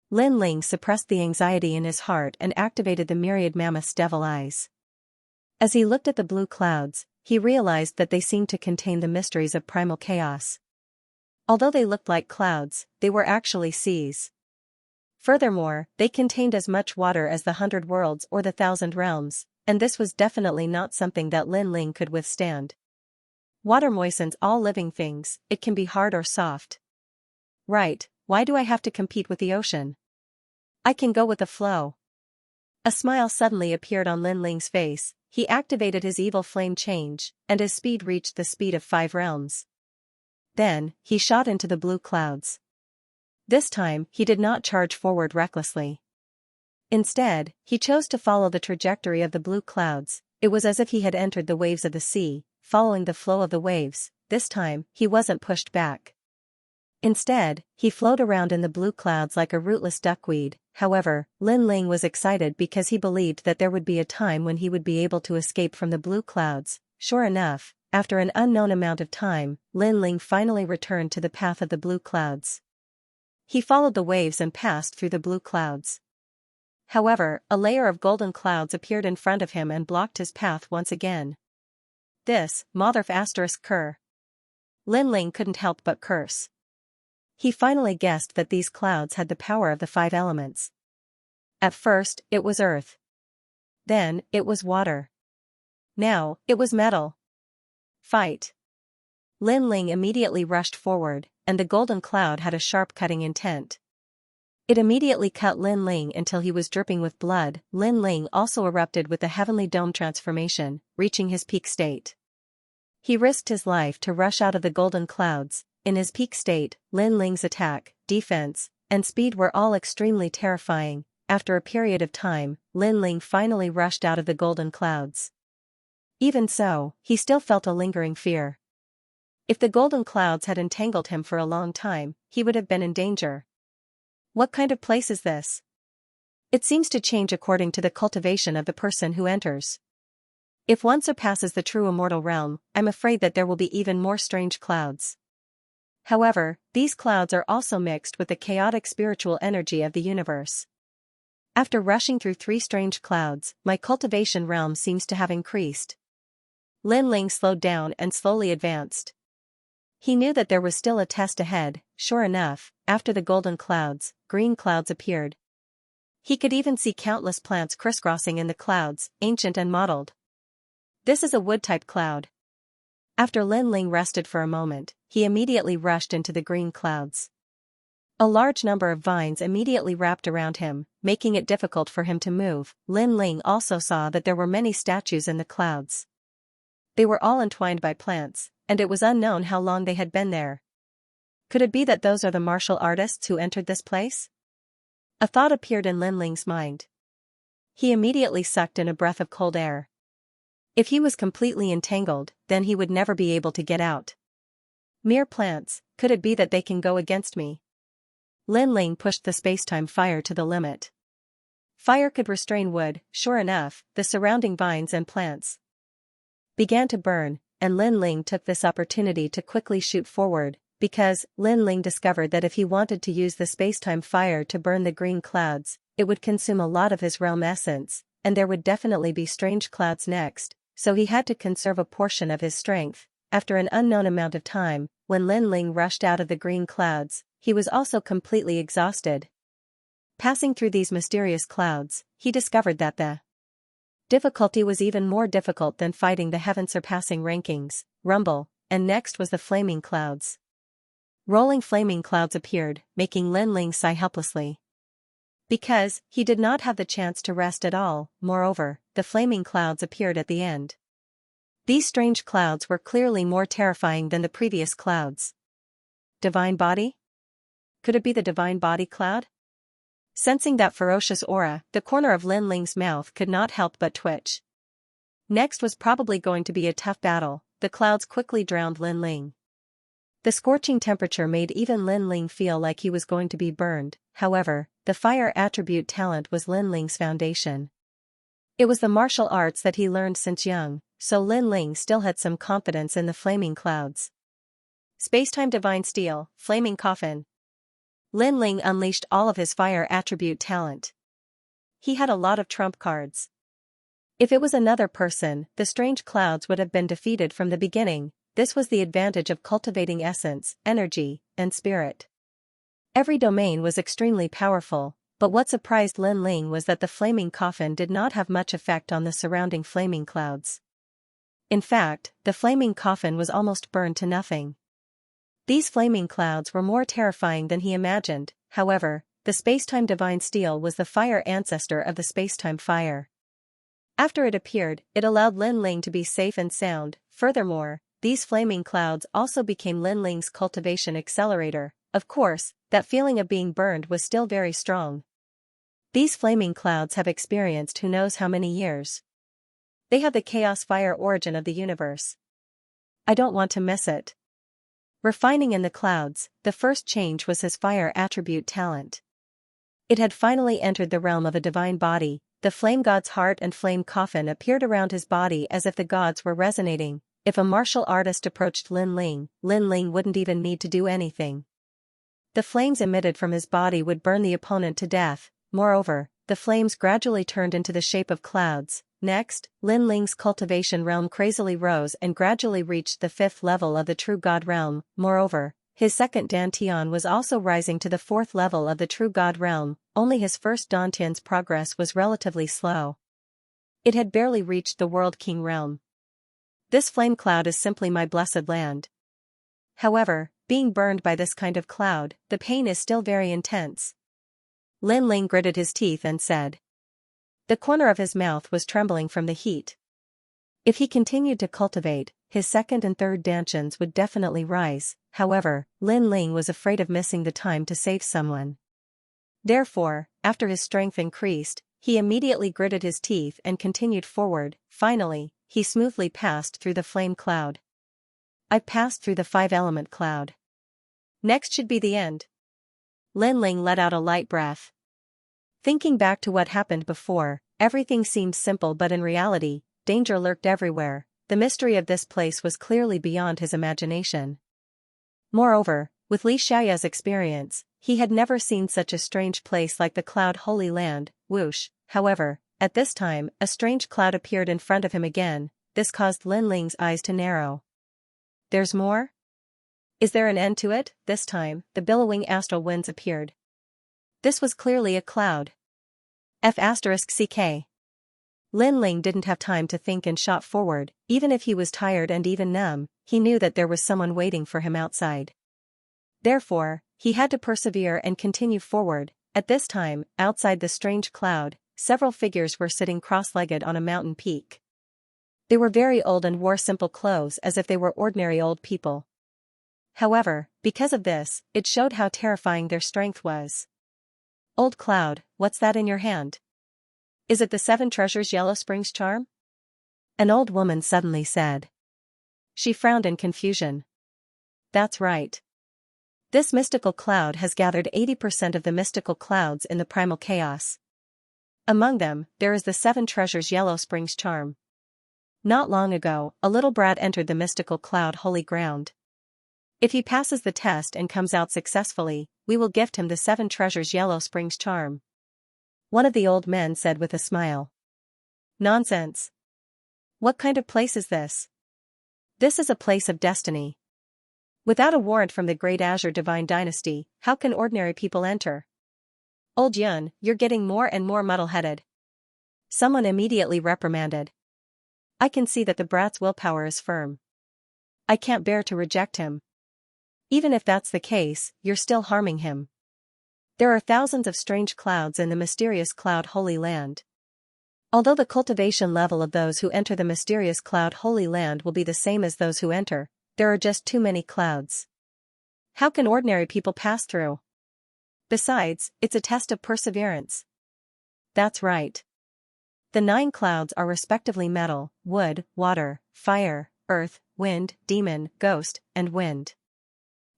Lin Ling suppressed the anxiety in his heart and activated the myriad mammoth's devil eyes. As he looked at the blue clouds, he realized that they seemed to contain the mysteries of primal chaos. Although they looked like clouds, they were actually seas. Furthermore, they contained as much water as the 100 worlds or the 1,000 realms, and this was definitely not something that Lin Ling could withstand. Water moistens all living things, it can be hard or soft. Right, why do I have to compete with the ocean? I can go with the flow. A smile suddenly appeared on Lin Ling's face, he activated his evil flame change, and his speed reached the speed of 5 realms. Then, he shot into the blue clouds. This time, he did not charge forward recklessly. Instead, he chose to follow the trajectory of the blue clouds. It was as if he had entered the waves of the sea, following the flow of the waves. This time, he wasn't pushed back. Instead, he flowed around in the blue clouds like a rootless duckweed. However, Lin Ling was excited because he believed that there would be a time when he would be able to escape from the blue clouds. Sure enough, after an unknown amount of time, Lin Ling finally returned to the path of the blue clouds. He followed the waves and passed through the blue clouds. However, a layer of golden clouds appeared in front of him and blocked his path once again. This, Motherf *****. Lin Ling couldn't help but curse. He finally guessed that these clouds had the power of the 5 elements. At first, it was earth. Then, it was water. Now, it was metal. Fight! Lin Ling immediately rushed forward, and the golden cloud had a sharp cutting intent. It immediately cut Lin Ling until he was dripping with blood. Lin Ling also erupted with the heavenly dome transformation, reaching his peak state. He risked his life to rush out of the golden clouds. In his peak state, Lin Ling's attack, defense, and speed were all extremely terrifying. After a period of time, Lin Ling finally rushed out of the golden clouds. Even so, he still felt a lingering fear. If the golden clouds had entangled him for a long time, he would have been in danger. What kind of place is this? It seems to change according to the cultivation of the person who enters. If one surpasses the true immortal realm, I'm afraid that there will be even more strange clouds. However, these clouds are also mixed with the chaotic spiritual energy of the universe. After rushing through 3 strange clouds, my cultivation realm seems to have increased. Lin Ling slowed down and slowly advanced. He knew that there was still a test ahead. Sure enough, after the golden clouds, green clouds appeared. He could even see countless plants crisscrossing in the clouds, ancient and mottled. This is a wood-type cloud. After Lin Ling rested for a moment, he immediately rushed into the green clouds. A large number of vines immediately wrapped around him, making it difficult for him to move. Lin Ling also saw that there were many statues in the clouds. They were all entwined by plants, and it was unknown how long they had been there. Could it be that those are the martial artists who entered this place? A thought appeared in Lin Ling's mind. He immediately sucked in a breath of cold air. If he was completely entangled, then he would never be able to get out. Mere plants, could it be that they can go against me? Lin Ling pushed the spacetime fire to the limit. Fire could restrain wood. Sure enough, the surrounding vines and plants began to burn, and Lin Ling took this opportunity to quickly shoot forward, because Lin Ling discovered that if he wanted to use the spacetime fire to burn the green clouds, it would consume a lot of his realm essence, and there would definitely be strange clouds next, so he had to conserve a portion of his strength. After an unknown amount of time, when Lin Ling rushed out of the green clouds, he was also completely exhausted. Passing through these mysterious clouds, he discovered that the difficulty was even more difficult than fighting the heaven-surpassing rankings, rumble, and next was the flaming clouds. Rolling flaming clouds appeared, making Lin Ling sigh helplessly. Because, he did not have the chance to rest at all. Moreover, the flaming clouds appeared at the end. These strange clouds were clearly more terrifying than the previous clouds. Divine body? Could it be the divine body cloud? Sensing that ferocious aura, the corner of Lin Ling's mouth could not help but twitch. Next was probably going to be a tough battle. The clouds quickly drowned Lin Ling. The scorching temperature made even Lin Ling feel like he was going to be burned. However, the fire attribute talent was Lin Ling's foundation. It was the martial arts that he learned since young, so Lin Ling still had some confidence in the flaming clouds. Spacetime divine steel, flaming coffin. Lin Ling unleashed all of his fire attribute talent. He had a lot of trump cards. If it was another person, the strange clouds would have been defeated from the beginning, this was the advantage of cultivating essence, energy, and spirit. Every domain was extremely powerful, but what surprised Lin Ling was that the flaming coffin did not have much effect on the surrounding flaming clouds. In fact, the flaming coffin was almost burned to nothing. These flaming clouds were more terrifying than he imagined. However, the spacetime divine steel was the fire ancestor of the spacetime fire. After it appeared, it allowed Lin Ling to be safe and sound. Furthermore, these flaming clouds also became Lin Ling's cultivation accelerator. Of course, that feeling of being burned was still very strong. These flaming clouds have experienced who knows how many years. They have the chaos fire origin of the universe. I don't want to miss it. Refining in the clouds, the first change was his fire attribute talent. It had finally entered the realm of a divine body. The flame god's heart and flame coffin appeared around his body as if the gods were resonating. If a martial artist approached Lin Ling wouldn't even need to do anything. The flames emitted from his body would burn the opponent to death. Moreover, the flames gradually turned into the shape of clouds. Next, Lin Ling's cultivation realm crazily rose and gradually reached the 5th level of the true god realm. Moreover, his second dantian was also rising to the 4th level of the true god realm, only his first dantian's progress was relatively slow. It had barely reached the world king realm. This flame cloud is simply my blessed land. However, being burned by this kind of cloud, the pain is still very intense. Lin Ling gritted his teeth and said. The corner of his mouth was trembling from the heat. If he continued to cultivate, his second and third dantians would definitely rise. However, Lin Ling was afraid of missing the time to save someone. Therefore, after his strength increased, he immediately gritted his teeth and continued forward. Finally, he smoothly passed through the flame cloud. I passed through the 5-element cloud. Next should be the end. Lin Ling let out a light breath. Thinking back to what happened before, everything seemed simple, but in reality, danger lurked everywhere. The mystery of this place was clearly beyond his imagination. Moreover, with Li Xiaoya's experience, he had never seen such a strange place like the Cloud Holy Land. Whoosh. However, at this time, a strange cloud appeared in front of him again. This caused Lin Ling's eyes to narrow. There's more? Is there an end to it? This time, the billowing astral winds appeared. This was clearly a cloud. F***ck. Lin Ling didn't have time to think and shot forward. Even if he was tired and even numb, he knew that there was someone waiting for him outside. Therefore, he had to persevere and continue forward. At this time, outside the strange cloud, several figures were sitting cross-legged on a mountain peak. They were very old and wore simple clothes as if they were ordinary old people. However, because of this, it showed how terrifying their strength was. Old Cloud, what's that in your hand? Is it the 7 treasures Yellow Springs charm? An old woman suddenly said. She frowned in confusion. That's right. This mystical cloud has gathered 80% of the mystical clouds in the primal chaos. Among them, there is the 7 treasures Yellow Springs charm. Not long ago, a little brat entered the mystical cloud holy ground. If he passes the test and comes out successfully, we will gift him the 7 treasures Yellow Springs charm. One of the old men said with a smile. Nonsense. What kind of place is this? This is a place of destiny. Without a warrant from the Great Azure Divine Dynasty, how can ordinary people enter? Old Yun, you're getting more and more muddle-headed. Someone immediately reprimanded. I can see that the brat's willpower is firm. I can't bear to reject him. Even if that's the case, you're still harming him. There are thousands of strange clouds in the mysterious Cloud Holy Land. Although the cultivation level of those who enter the mysterious Cloud Holy Land will be the same as those who enter, there are just too many clouds. How can ordinary people pass through? Besides, it's a test of perseverance. That's right. The 9 clouds are respectively metal, wood, water, fire, earth, wind, demon, ghost, and wind.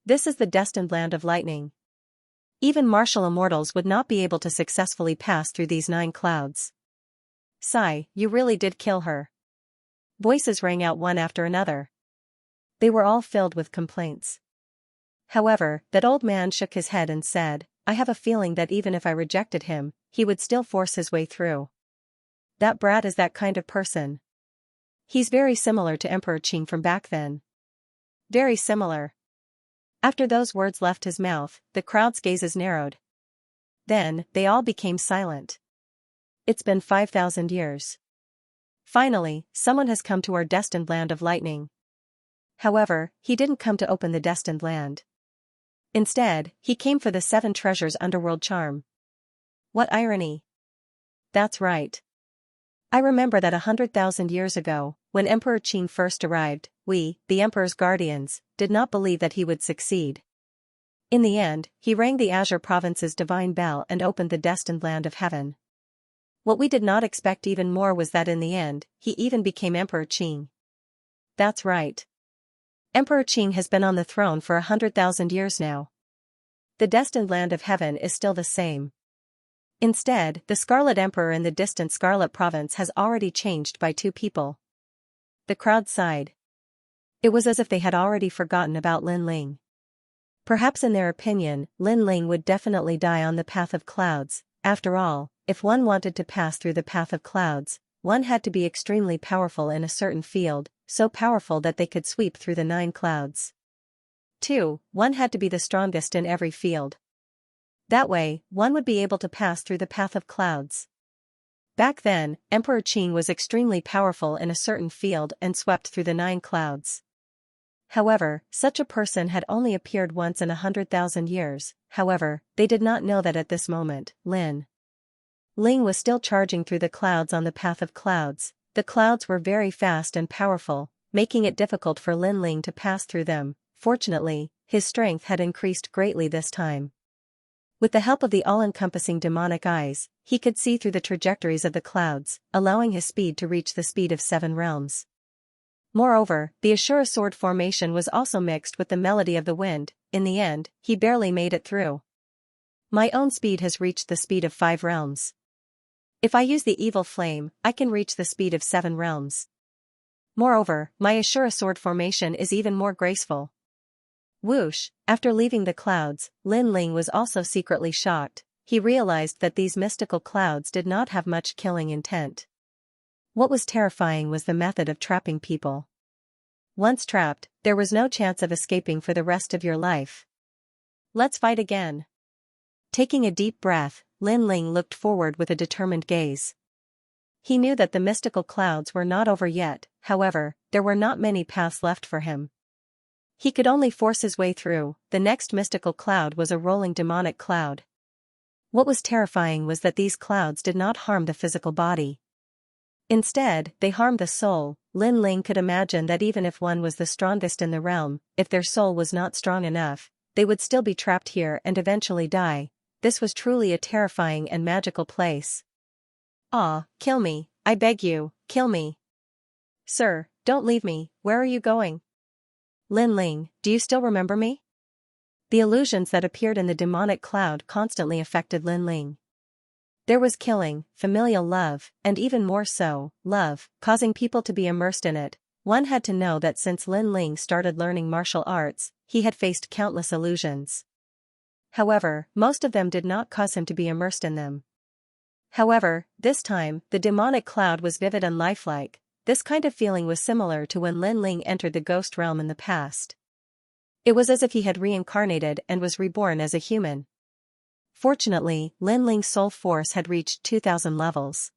This is the destined land of lightning. Even martial immortals would not be able to successfully pass through these 9 clouds. Sigh, you really did kill her. Voices rang out one after another. They were all filled with complaints. However, that old man shook his head and said, I have a feeling that even if I rejected him, he would still force his way through. That brat is that kind of person. He's very similar to Emperor Qing from back then. Very similar. After those words left his mouth, the crowd's gazes narrowed. Then, they all became silent. It's been 5,000 years. Finally, someone has come to our destined land of lightning. However, he didn't come to open the destined land. Instead, he came for the 7 treasures underworld charm. What irony. That's right. I remember that 100,000 years ago, when Emperor Qing first arrived, we, the Emperor's guardians, did not believe that he would succeed. In the end, he rang the Azure Province's divine bell and opened the destined land of heaven. What we did not expect even more was that in the end, he even became Emperor Qing. That's right. Emperor Qing has been on the throne for 100,000 years now. The destined land of heaven is still the same. Instead, the Scarlet Emperor in the distant Scarlet Province has already changed by 2 people. The crowd sighed. It was as if they had already forgotten about Lin Ling. Perhaps in their opinion, Lin Ling would definitely die on the path of clouds. After all, if one wanted to pass through the path of clouds, one had to be extremely powerful in a certain field, so powerful that they could sweep through the 9 clouds. 2. One had to be the strongest in every field. That way, one would be able to pass through the path of clouds. Back then, Emperor Qing was extremely powerful in a certain field and swept through the 9 clouds. However, such a person had only appeared once in 100,000 years. However, they did not know that at this moment, Lin Ling was still charging through the clouds on the path of clouds. The clouds were very fast and powerful, making it difficult for Lin Ling to pass through them. Fortunately, his strength had increased greatly this time. With the help of the all-encompassing demonic eyes, he could see through the trajectories of the clouds, allowing his speed to reach the speed of 7 realms. Moreover, the Ashura sword formation was also mixed with the melody of the wind. In the end, he barely made it through. My own speed has reached the speed of 5 realms. If I use the evil flame, I can reach the speed of 7 realms. Moreover, my Ashura sword formation is even more graceful. Whoosh! After leaving the clouds, Lin Ling was also secretly shocked. He realized that these mystical clouds did not have much killing intent. What was terrifying was the method of trapping people. Once trapped, there was no chance of escaping for the rest of your life. Let's fight again. Taking a deep breath, Lin Ling looked forward with a determined gaze. He knew that the mystical clouds were not over yet. However, there were not many paths left for him. He could only force his way through. The next mystical cloud was a rolling demonic cloud. What was terrifying was that these clouds did not harm the physical body. Instead, they harmed the soul. Lin Ling could imagine that even if one was the strongest in the realm, if their soul was not strong enough, they would still be trapped here and eventually die. This was truly a terrifying and magical place. Ah, kill me, I beg you, kill me. Sir, don't leave me, where are you going? Lin Ling, do you still remember me? The illusions that appeared in the demonic cloud constantly affected Lin Ling. There was killing, familial love, and even more so, love, causing people to be immersed in it. One had to know that since Lin Ling started learning martial arts, he had faced countless illusions. However, most of them did not cause him to be immersed in them. However, this time, the demonic cloud was vivid and lifelike. This kind of feeling was similar to when Lin Ling entered the ghost realm in the past. It was as if he had reincarnated and was reborn as a human. Fortunately, Lin Ling's soul force had reached 2,000 levels.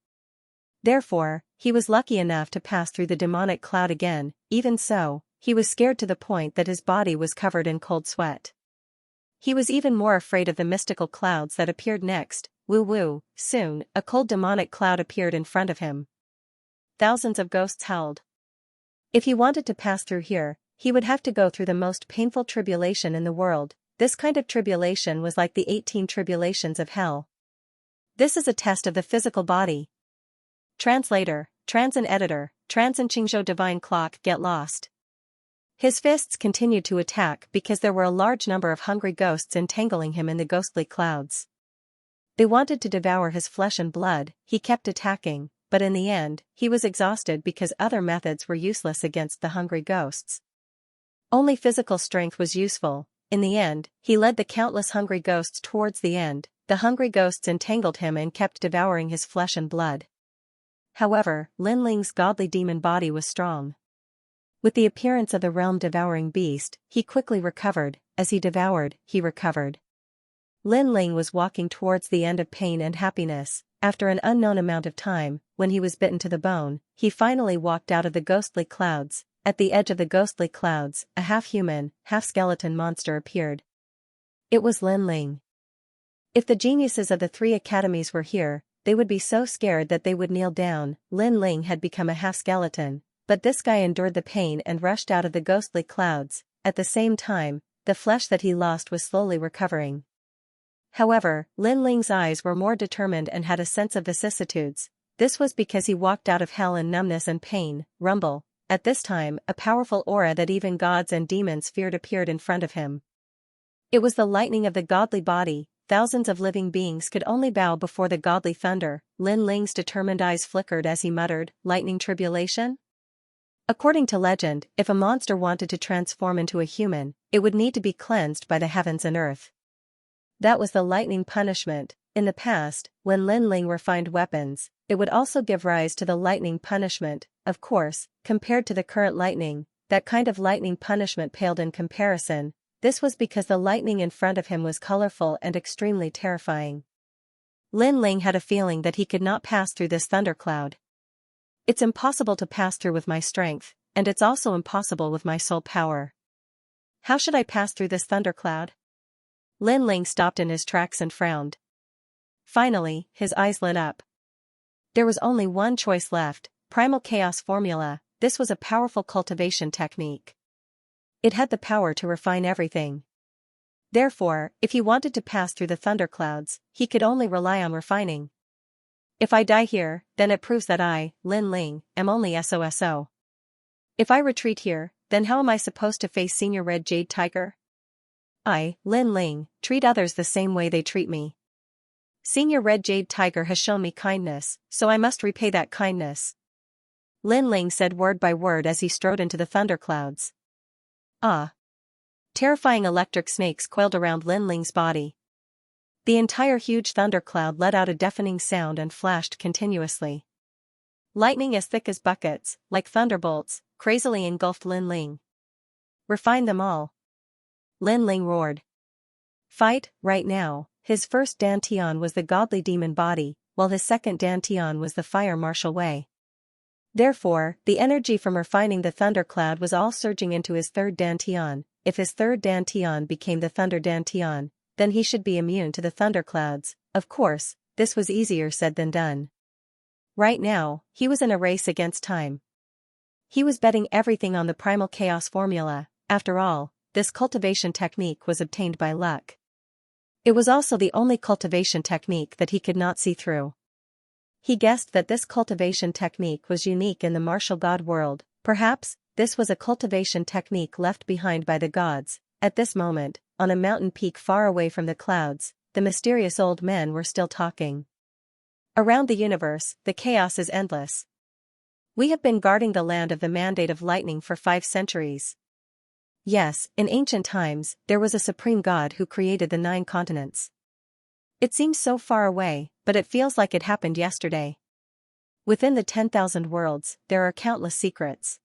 Therefore, he was lucky enough to pass through the demonic cloud again. Even so, he was scared to the point that his body was covered in cold sweat. He was even more afraid of the mystical clouds that appeared next. Woo-woo! Soon, a cold demonic cloud appeared in front of him. Thousands of ghosts howled. If he wanted to pass through here, he would have to go through the most painful tribulation in the world. This kind of tribulation was like the 18 tribulations of hell. This is a test of the physical body. Translator, Trans and Editor, Trans and Qingzhou Divine Clock get lost. His fists continued to attack because there were a large number of hungry ghosts entangling him in the ghostly clouds. They wanted to devour his flesh and blood. He kept attacking, but in the end, he was exhausted because other methods were useless against the hungry ghosts. Only physical strength was useful. In the end, he led the countless hungry ghosts towards the end. The hungry ghosts entangled him and kept devouring his flesh and blood. However, Lin Ling's godly demon body was strong. With the appearance of the realm-devouring beast, he quickly recovered. As he devoured, he recovered. Lin Ling was walking towards the end of pain and happiness. After an unknown amount of time, when he was bitten to the bone, he finally walked out of the ghostly clouds. At the edge of the ghostly clouds, a half-human, half-skeleton monster appeared. It was Lin Ling. If the geniuses of the 3 academies were here, they would be so scared that they would kneel down. Lin Ling had become a half-skeleton, but this guy endured the pain and rushed out of the ghostly clouds. At the same time, the flesh that he lost was slowly recovering. However, Lin Ling's eyes were more determined and had a sense of vicissitudes. This was because he walked out of hell in numbness and pain. Rumble. At this time, a powerful aura that even gods and demons feared appeared in front of him. It was the lightning of the godly body. Thousands of living beings could only bow before the godly thunder. Lin Ling's determined eyes flickered as he muttered, "Lightning tribulation?" According to legend, if a monster wanted to transform into a human, it would need to be cleansed by the heavens and earth. That was the lightning punishment. In the past, when Lin Ling refined weapons, it would also give rise to the lightning punishment. Of course, compared to the current lightning, that kind of lightning punishment paled in comparison. This was because the lightning in front of him was colorful and extremely terrifying. Lin Ling had a feeling that he could not pass through this thundercloud. It's impossible to pass through with my strength, and it's also impossible with my soul power. How should I pass through this thundercloud? Lin Ling stopped in his tracks and frowned. Finally, his eyes lit up. There was only one choice left: Primal Chaos Formula. This was a powerful cultivation technique. It had the power to refine everything. Therefore, if he wanted to pass through the thunderclouds, he could only rely on refining. If I die here, then it proves that I, Lin Ling, am only SOSO. If I retreat here, then how am I supposed to face Senior Red Jade Tiger? I, Lin Ling, treat others the same way they treat me. Senior Red Jade Tiger has shown me kindness, so I must repay that kindness. Lin Ling said word by word as he strode into the thunderclouds. Ah! Terrifying electric snakes coiled around Lin Ling's body. The entire huge thundercloud let out a deafening sound and flashed continuously. Lightning as thick as buckets, like thunderbolts, crazily engulfed Lin Ling. Refine them all. Lin Ling roared. Fight, right now. His first dantian was the godly demon body, while his second dantian was the fire martial way. Therefore, the energy from refining the thundercloud was all surging into his third dantian. If his third dantian became the thunder dantian, then he should be immune to the thunderclouds. Of course, this was easier said than done. Right now, he was in a race against time. He was betting everything on the Primal Chaos Formula. After all, this cultivation technique was obtained by luck. It was also the only cultivation technique that he could not see through. He guessed that this cultivation technique was unique in the martial god world. Perhaps, this was a cultivation technique left behind by the gods. At this moment, on a mountain peak far away from the clouds, the mysterious old men were still talking. Around the universe, the chaos is endless. We have been guarding the land of the mandate of lightning for 5 centuries. Yes, in ancient times, there was a supreme god who created the 9 continents. It seems so far away, but it feels like it happened yesterday. Within the 10,000 worlds, there are countless secrets.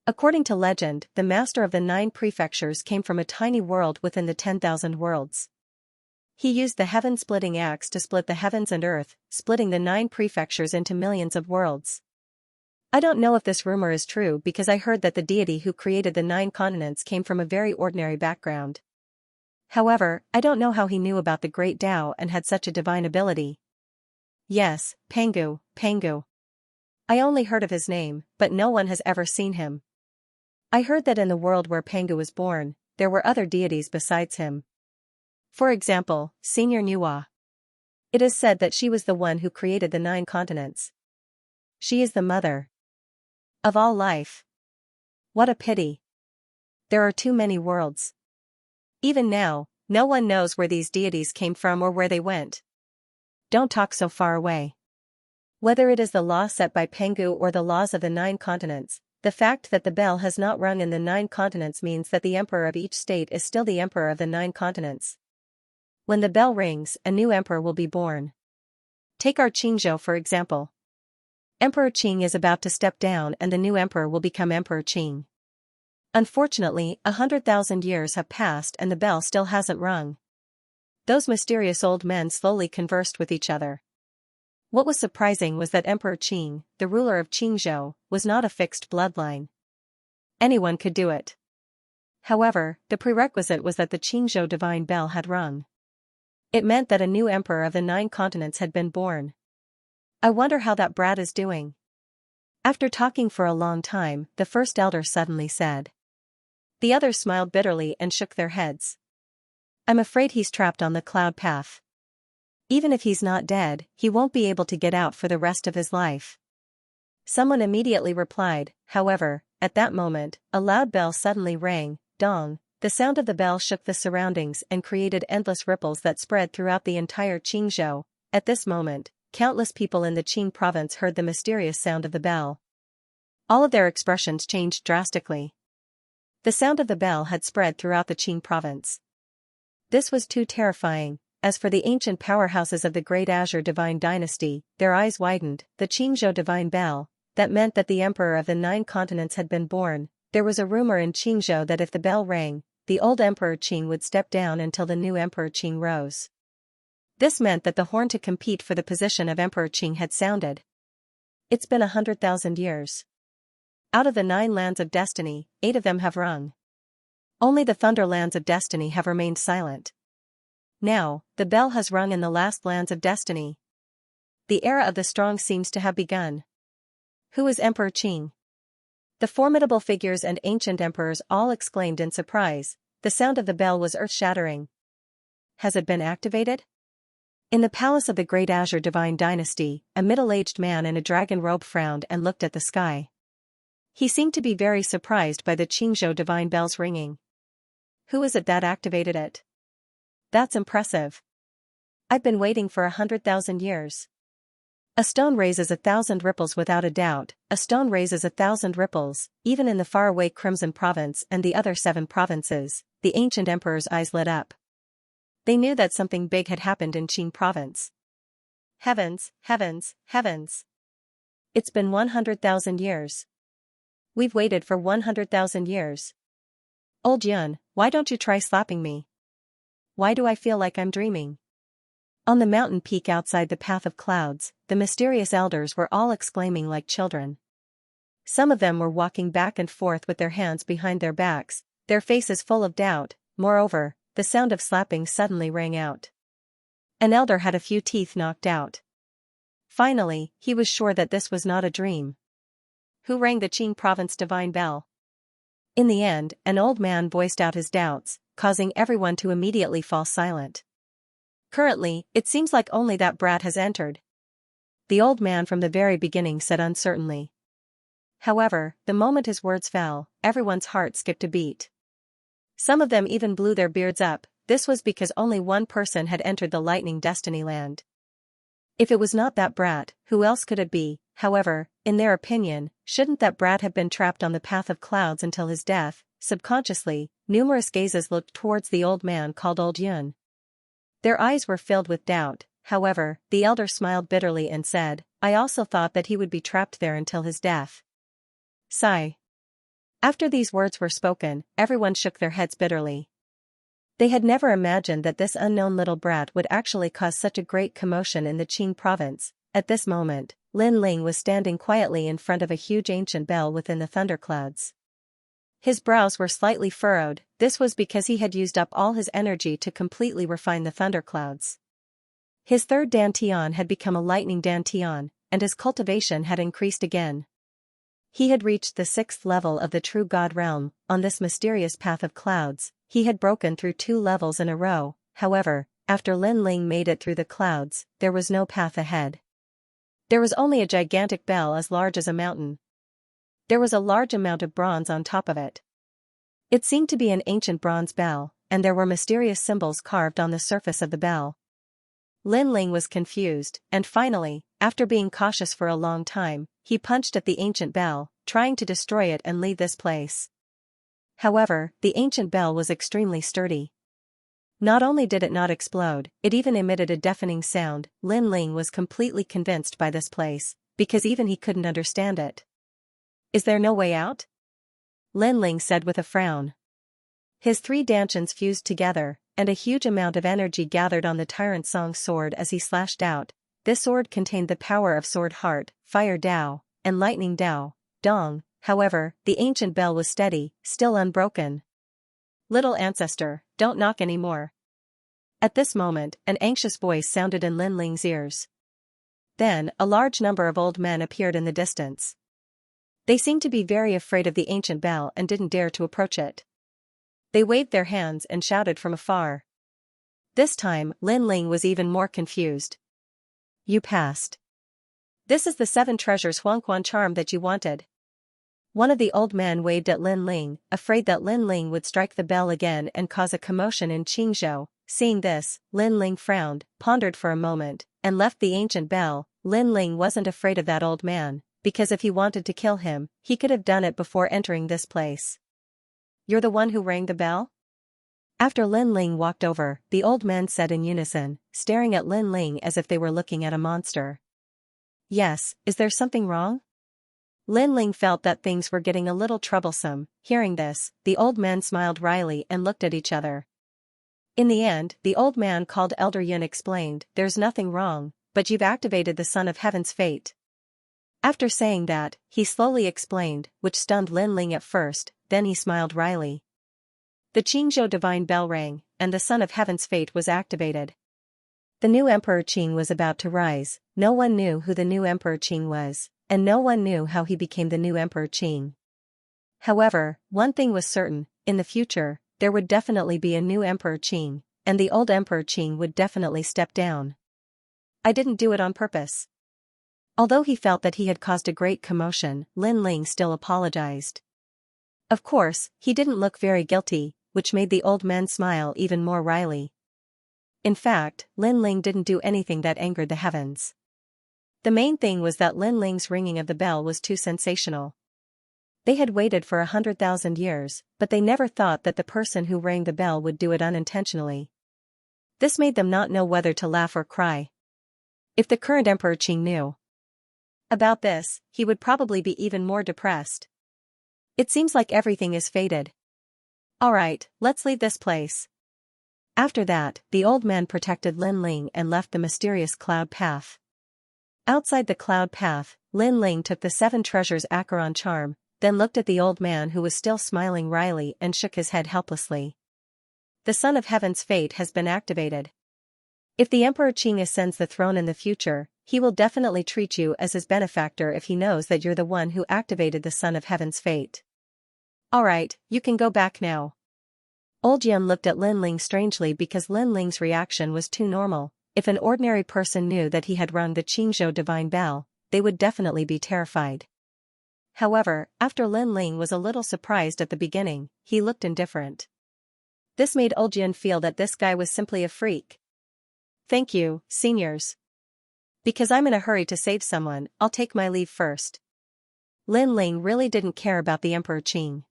According to legend, the master of the 9 prefectures came from a tiny world within the 10,000 worlds. He used the heaven-splitting axe to split the heavens and earth, splitting the 9 prefectures into millions of worlds. I don't know if this rumor is true because I heard that the deity who created the 9 continents came from a very ordinary background. However, I don't know how he knew about the great Tao and had such a divine ability. Yes, Pangu. I only heard of his name, but no one has ever seen him. I heard that in the world where Pangu was born, there were other deities besides him. For example, Senior Nuwa. It is said that she was the one who created the 9 continents. She is the mother of all life. What a pity. There are too many worlds. Even now, no one knows where these deities came from or where they went. Don't talk so far away. Whether it is the law set by Pangu or the laws of the 9 continents, the fact that the bell has not rung in the 9 continents means that the emperor of each state is still the emperor of the 9 continents. When the bell rings, a new emperor will be born. Take our Qingzhou for example. Emperor Qing is about to step down and the new emperor will become Emperor Qing. Unfortunately, 100,000 years have passed and the bell still hasn't rung. Those mysterious old men slowly conversed with each other. What was surprising was that Emperor Qing, the ruler of Qingzhou, was not a fixed bloodline. Anyone could do it. However, the prerequisite was that the Qingzhou divine bell had rung. It meant that a new emperor of the 9 continents had been born. I wonder how that brat is doing. After talking for a long time, the first elder suddenly said. The others smiled bitterly and shook their heads. I'm afraid he's trapped on the cloud path. Even if he's not dead, he won't be able to get out for the rest of his life. Someone immediately replied, however, at that moment, a loud bell suddenly rang, dong. The sound of the bell shook the surroundings and created endless ripples that spread throughout the entire Qingzhou. At this moment, countless people in the Qing province heard the mysterious sound of the bell. All of their expressions changed drastically. The sound of the bell had spread throughout the Qing province. This was too terrifying. As for the ancient powerhouses of the Great Azure Divine Dynasty, their eyes widened. The Qingzhou Divine Bell, that meant that the emperor of the 9 continents had been born. There was a rumor in Qingzhou that if the bell rang, the old Emperor Qing would step down until the new Emperor Qing rose. This meant that the horn to compete for the position of Emperor Qing had sounded. It's been 100,000 years. Out of the 9 lands of destiny, 8 of them have rung. Only the Thunder lands of destiny have remained silent. Now, the bell has rung in the last lands of destiny. The era of the strong seems to have begun. Who is Emperor Qing? The formidable figures and ancient emperors all exclaimed in surprise. The sound of the bell was earth-shattering. Has it been activated? In the palace of the Great Azure Divine Dynasty, a middle-aged man in a dragon robe frowned and looked at the sky. He seemed to be very surprised by the Qingzhou Divine Bell's ringing. Who is it that activated it? That's impressive. I've been waiting for 100,000 years. A stone raises 1,000 ripples without a doubt. A stone raises 1,000 ripples, even in the faraway Crimson Province and the other 7 provinces. The ancient emperor's eyes lit up. They knew that something big had happened in Qing province. Heavens, heavens, heavens. It's been 100,000 years. We've waited for 100,000 years. Old Yun, why don't you try slapping me? Why do I feel like I'm dreaming? On the mountain peak outside the Path of Clouds, the mysterious elders were all exclaiming like children. Some of them were walking back and forth with their hands behind their backs, their faces full of doubt. Moreover, the sound of slapping suddenly rang out. An elder had a few teeth knocked out. Finally, he was sure that this was not a dream. Who rang the Qing province divine bell? In the end, an old man voiced out his doubts, causing everyone to immediately fall silent. Currently, it seems like only that brat has entered. The old man from the very beginning said uncertainly. However, the moment his words fell, everyone's heart skipped a beat. Some of them even blew their beards up. This was because only one person had entered the Lightning Destiny Land. If it was not that brat, who else could it be? However, in their opinion, shouldn't that brat have been trapped on the Path of Clouds until his death? Subconsciously, numerous gazes looked towards the old man called Old Yun. Their eyes were filled with doubt. However, the elder smiled bitterly and said, I also thought that he would be trapped there until his death. Sigh. After these words were spoken, everyone shook their heads bitterly. They had never imagined that this unknown little brat would actually cause such a great commotion in the Qing province. At this moment, Lin Ling was standing quietly in front of a huge ancient bell within the thunderclouds. His brows were slightly furrowed. This was because he had used up all his energy to completely refine the thunderclouds. His third dantian had become a lightning dantian, and his cultivation had increased again. He had reached the 6th level of the true God realm. On this mysterious path of clouds, he had broken through 2 levels in a row. However, after Lin Ling made it through the clouds, there was no path ahead. There was only a gigantic bell as large as a mountain. There was a large amount of bronze on top of it. It seemed to be an ancient bronze bell, and there were mysterious symbols carved on the surface of the bell. Lin Ling was confused, and finally, after being cautious for a long time, he punched at the ancient bell, trying to destroy it and leave this place. However, the ancient bell was extremely sturdy. Not only did it not explode, it even emitted a deafening sound. Lin Ling was completely convinced by this place. because even he couldn't understand it. Is there no way out? Lin Ling said with a frown. His three dantians fused together, and a huge amount of energy gathered on the Tyrant Song's sword as he slashed out. This sword contained the power of Sword Heart, Fire Dao, and Lightning Dao, Dong. However, the ancient bell was steady, still unbroken. Little ancestor, don't knock any more. At this moment, an anxious voice sounded in Lin Ling's ears. Then, a large number of old men appeared in the distance. They seemed to be very afraid of the ancient bell and didn't dare to approach it. They waved their hands and shouted from afar. This time, Lin Ling was even more confused. You passed. This is the 7 treasures Huangquan charm that you wanted. One of the old men waved at Lin Ling, afraid that Lin Ling would strike the bell again and cause a commotion in Qingzhou. Seeing this, Lin Ling frowned, pondered for a moment, and left the ancient bell. Lin Ling wasn't afraid of that old man, because if he wanted to kill him, he could have done it before entering this place. You're the one who rang the bell? After Lin Ling walked over, the old men said in unison, staring at Lin Ling as if they were looking at a monster. Yes, is there something wrong? Lin Ling felt that things were getting a little troublesome. Hearing this, the old men smiled wryly and looked at each other. In the end, the old man called Elder Yun explained, there's nothing wrong, but you've activated the Son of Heaven's fate. After saying that, he slowly explained, which stunned Lin Ling at first, then he smiled wryly. The Qingzhou divine bell rang, and the Son of Heaven's fate was activated. The new Emperor Qing was about to rise. No one knew who the new Emperor Qing was, and no one knew how he became the new Emperor Qing. However, one thing was certain, in the future, there would definitely be a new Emperor Qing, and the old Emperor Qing would definitely step down. I didn't do it on purpose. Although he felt that he had caused a great commotion, Lin Ling still apologized. Of course, he didn't look very guilty, which made the old men smile even more wryly. In fact, Lin Ling didn't do anything that angered the heavens. The main thing was that Lin Ling's ringing of the bell was too sensational. They had waited for 100,000 years, but they never thought that the person who rang the bell would do it unintentionally. This made them not know whether to laugh or cry. If the current Emperor Qing knew about this, he would probably be even more depressed. It seems like everything is fated. Alright, let's leave this place. After that, the old man protected Lin Ling and left the mysterious cloud path. Outside the cloud path, Lin Ling took the 7 treasures Acheron charm, then looked at the old man who was still smiling wryly and shook his head helplessly. The Son of Heaven's fate has been activated. If the Emperor Qing ascends the throne in the future, he will definitely treat you as his benefactor if he knows that you're the one who activated the Son of Heaven's fate. Alright, you can go back now. Old Yun looked at Lin Ling strangely because Lin Ling's reaction was too normal. If an ordinary person knew that he had rung the Qingzhou divine bell, they would definitely be terrified. However, after Lin Ling was a little surprised at the beginning, he looked indifferent. This made Old Yun feel that this guy was simply a freak. Thank you, seniors. Because I'm in a hurry to save someone, I'll take my leave first. Lin Ling really didn't care about the Emperor Qing.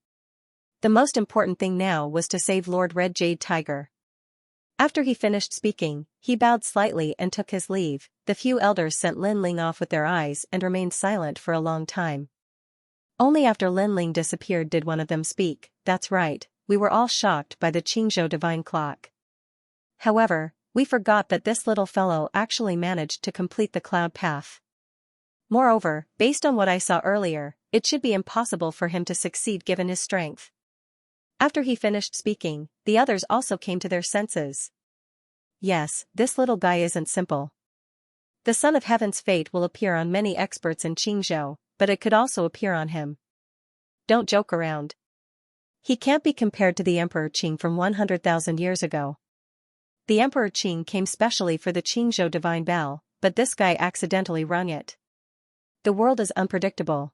The most important thing now was to save Lord Red Jade Tiger. After he finished speaking, he bowed slightly and took his leave. The few elders sent Lin Ling off with their eyes and remained silent for a long time. Only after Lin Ling disappeared did one of them speak. That's right, we were all shocked by the Qingzhou divine clock. However, we forgot that this little fellow actually managed to complete the cloud path. Moreover, based on what I saw earlier, it should be impossible for him to succeed given his strength. After he finished speaking, the others also came to their senses. Yes, this little guy isn't simple. The Son of Heaven's fate will appear on many experts in Qingzhou, but it could also appear on him. Don't joke around. He can't be compared to the Emperor Qing from 100,000 years ago. The Emperor Qing came specially for the Qingzhou divine bell, but this guy accidentally rung it. The world is unpredictable.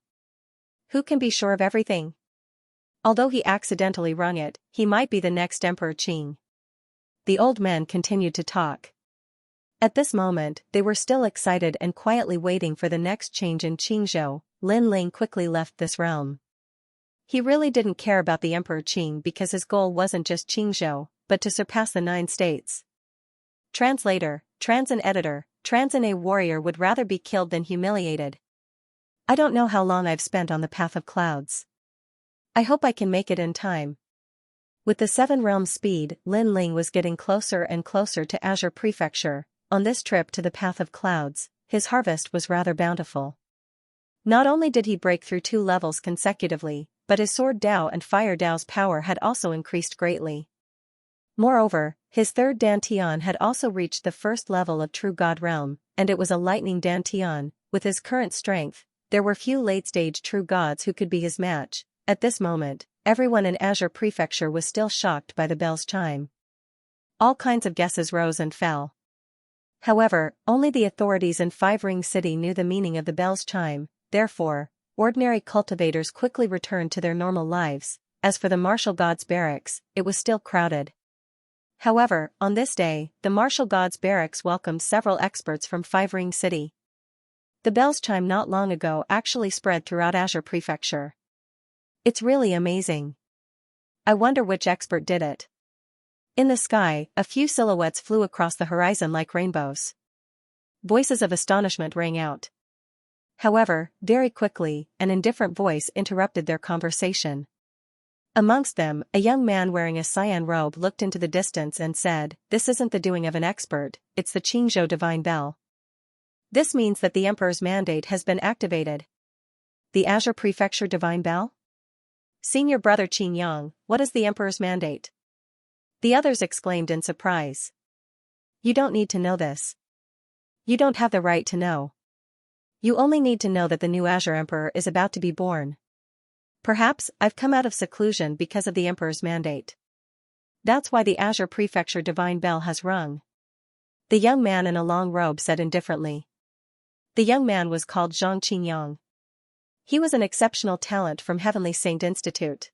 Who can be sure of everything? Although he accidentally rung it, he might be the next Emperor Qing. The old men continued to talk. At this moment, they were still excited and quietly waiting for the next change in Qingzhou. Lin Ling quickly left this realm. He really didn't care about the Emperor Qing because his goal wasn't just Qingzhou, but to surpass the 9 states. Translator, Trans and editor, Trans and a warrior would rather be killed than humiliated. I don't know how long I've spent on the path of clouds. I hope I can make it in time. With the 7 realms speed, Lin Ling was getting closer and closer to Azure Prefecture. On this trip to the path of clouds, his harvest was rather bountiful. Not only did he break through 2 levels consecutively, but his Sword Dao and Fire Dao's power had also increased greatly. Moreover, his third Dantian had also reached the first level of True God Realm, and it was a Lightning Dantian. With his current strength, there were few late-stage True Gods who could be his match. At this moment, everyone in Azure Prefecture was still shocked by the bell's chime. All kinds of guesses rose and fell. However, only the authorities in Five Ring City knew the meaning of the bell's chime. Therefore, ordinary cultivators quickly returned to their normal lives. As for the martial gods' barracks, it was still crowded. However, on this day, the martial gods' barracks welcomed several experts from Five Ring City. The bell's chime not long ago actually spread throughout Azure Prefecture. It's really amazing. I wonder which expert did it. In the sky, a few silhouettes flew across the horizon like rainbows. Voices of astonishment rang out. However, very quickly, an indifferent voice interrupted their conversation. Amongst them, a young man wearing a cyan robe looked into the distance and said, "This isn't the doing of an expert, it's the Qingzhou Divine Bell. This means that the Emperor's mandate has been activated." The Azure Prefecture Divine Bell? Senior brother Qin Yang, what is the Emperor's mandate? The others exclaimed in surprise. You don't need to know this. You don't have the right to know. You only need to know that the new Azure Emperor is about to be born. Perhaps I've come out of seclusion because of the Emperor's mandate. That's why the Azure Prefecture Divine Bell has rung. The young man in a long robe said indifferently. The young man was called Zhang Qingyang. He was an exceptional talent from Heavenly Saint Institute.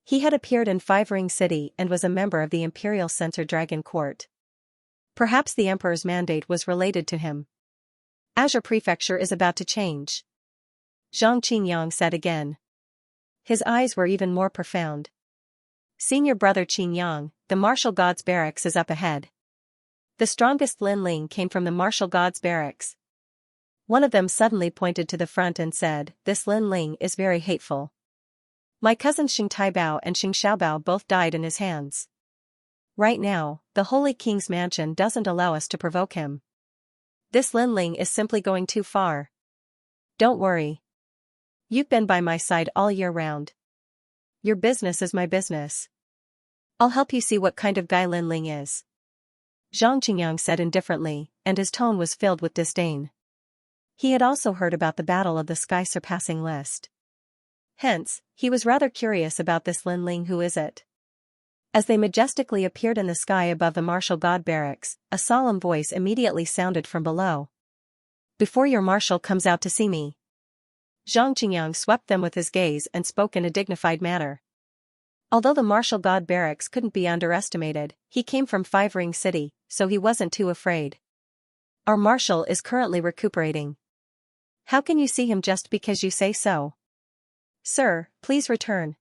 He had appeared in Five Ring City and was a member of the Imperial Censor Dragon Court. Perhaps the Emperor's mandate was related to him. Azure Prefecture is about to change. Zhang Qingyang said again. His eyes were even more profound. Senior brother Qin Yang, the martial gods' barracks is up ahead. The strongest Lin Ling came from the martial gods' barracks. One of them suddenly pointed to the front and said, "This Lin Ling is very hateful. My cousins Xing Taibao and Xing Xiaobao both died in his hands. Right now, the Holy King's mansion doesn't allow us to provoke him. This Lin Ling is simply going too far. Don't worry. You've been by my side all year round. Your business is my business. I'll help you see what kind of guy Lin Ling is." Zhang Qingyang said indifferently, and his tone was filled with disdain. He had also heard about the Battle of the Sky-surpassing list. Hence, he was rather curious about this Lin Ling. Who is it? As they majestically appeared in the sky above the martial god barracks, a solemn voice immediately sounded from below. "Before your marshal comes out to see me." Zhang Qingyang swept them with his gaze and spoke in a dignified manner. Although the martial god barracks couldn't be underestimated, he came from Five Ring City, so he wasn't too afraid. "Our marshal is currently recuperating. How can you see him just because you say so? Sir, please return."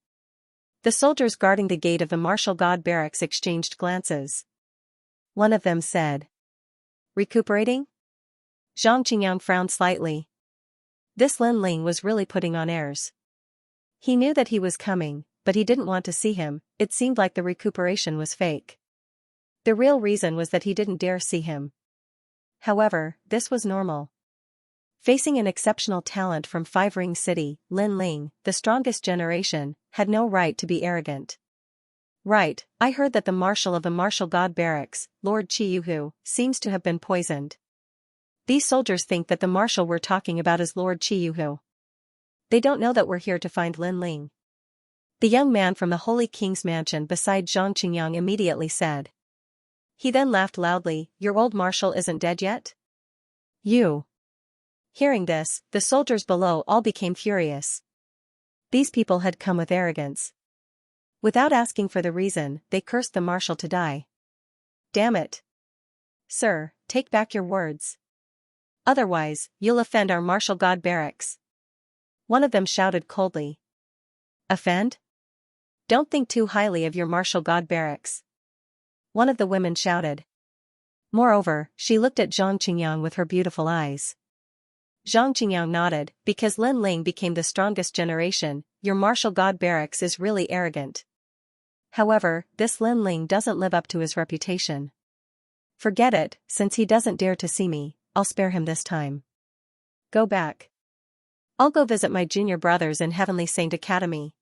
The soldiers guarding the gate of the martial god barracks exchanged glances. One of them said, "Recuperating?" Zhang Qingyang frowned slightly. This Lin Ling was really putting on airs. He knew that he was coming, but he didn't want to see him. It seemed like the recuperation was fake. The real reason was that he didn't dare see him. However, this was normal. Facing an exceptional talent from Five Ring City, Lin Ling, the strongest generation, had no right to be arrogant. "Right, I heard that the marshal of the martial god barracks, Lord Qiyuhu, seems to have been poisoned. These soldiers think that the marshal we're talking about is Lord Qiyuhu. They don't know that we're here to find Lin Ling." The young man from the Holy King's mansion beside Zhang Qingyang immediately said. He then laughed loudly, "Your old marshal isn't dead yet? You." Hearing this, the soldiers below all became furious. These people had come with arrogance. Without asking for the reason, they cursed the marshal to die. "Damn it. Sir, take back your words. Otherwise, you'll offend our martial god barracks." One of them shouted coldly. "Offend? Don't think too highly of your martial god barracks." One of the women shouted. Moreover, she looked at Zhang Qingyang with her beautiful eyes. Zhang Qingyang nodded. Because Lin Ling became the strongest generation, your martial god barracks is really arrogant. However, this Lin Ling doesn't live up to his reputation. Forget it, since he doesn't dare to see me, I'll spare him this time. Go back. I'll go visit my junior brothers in Heavenly Saint Academy.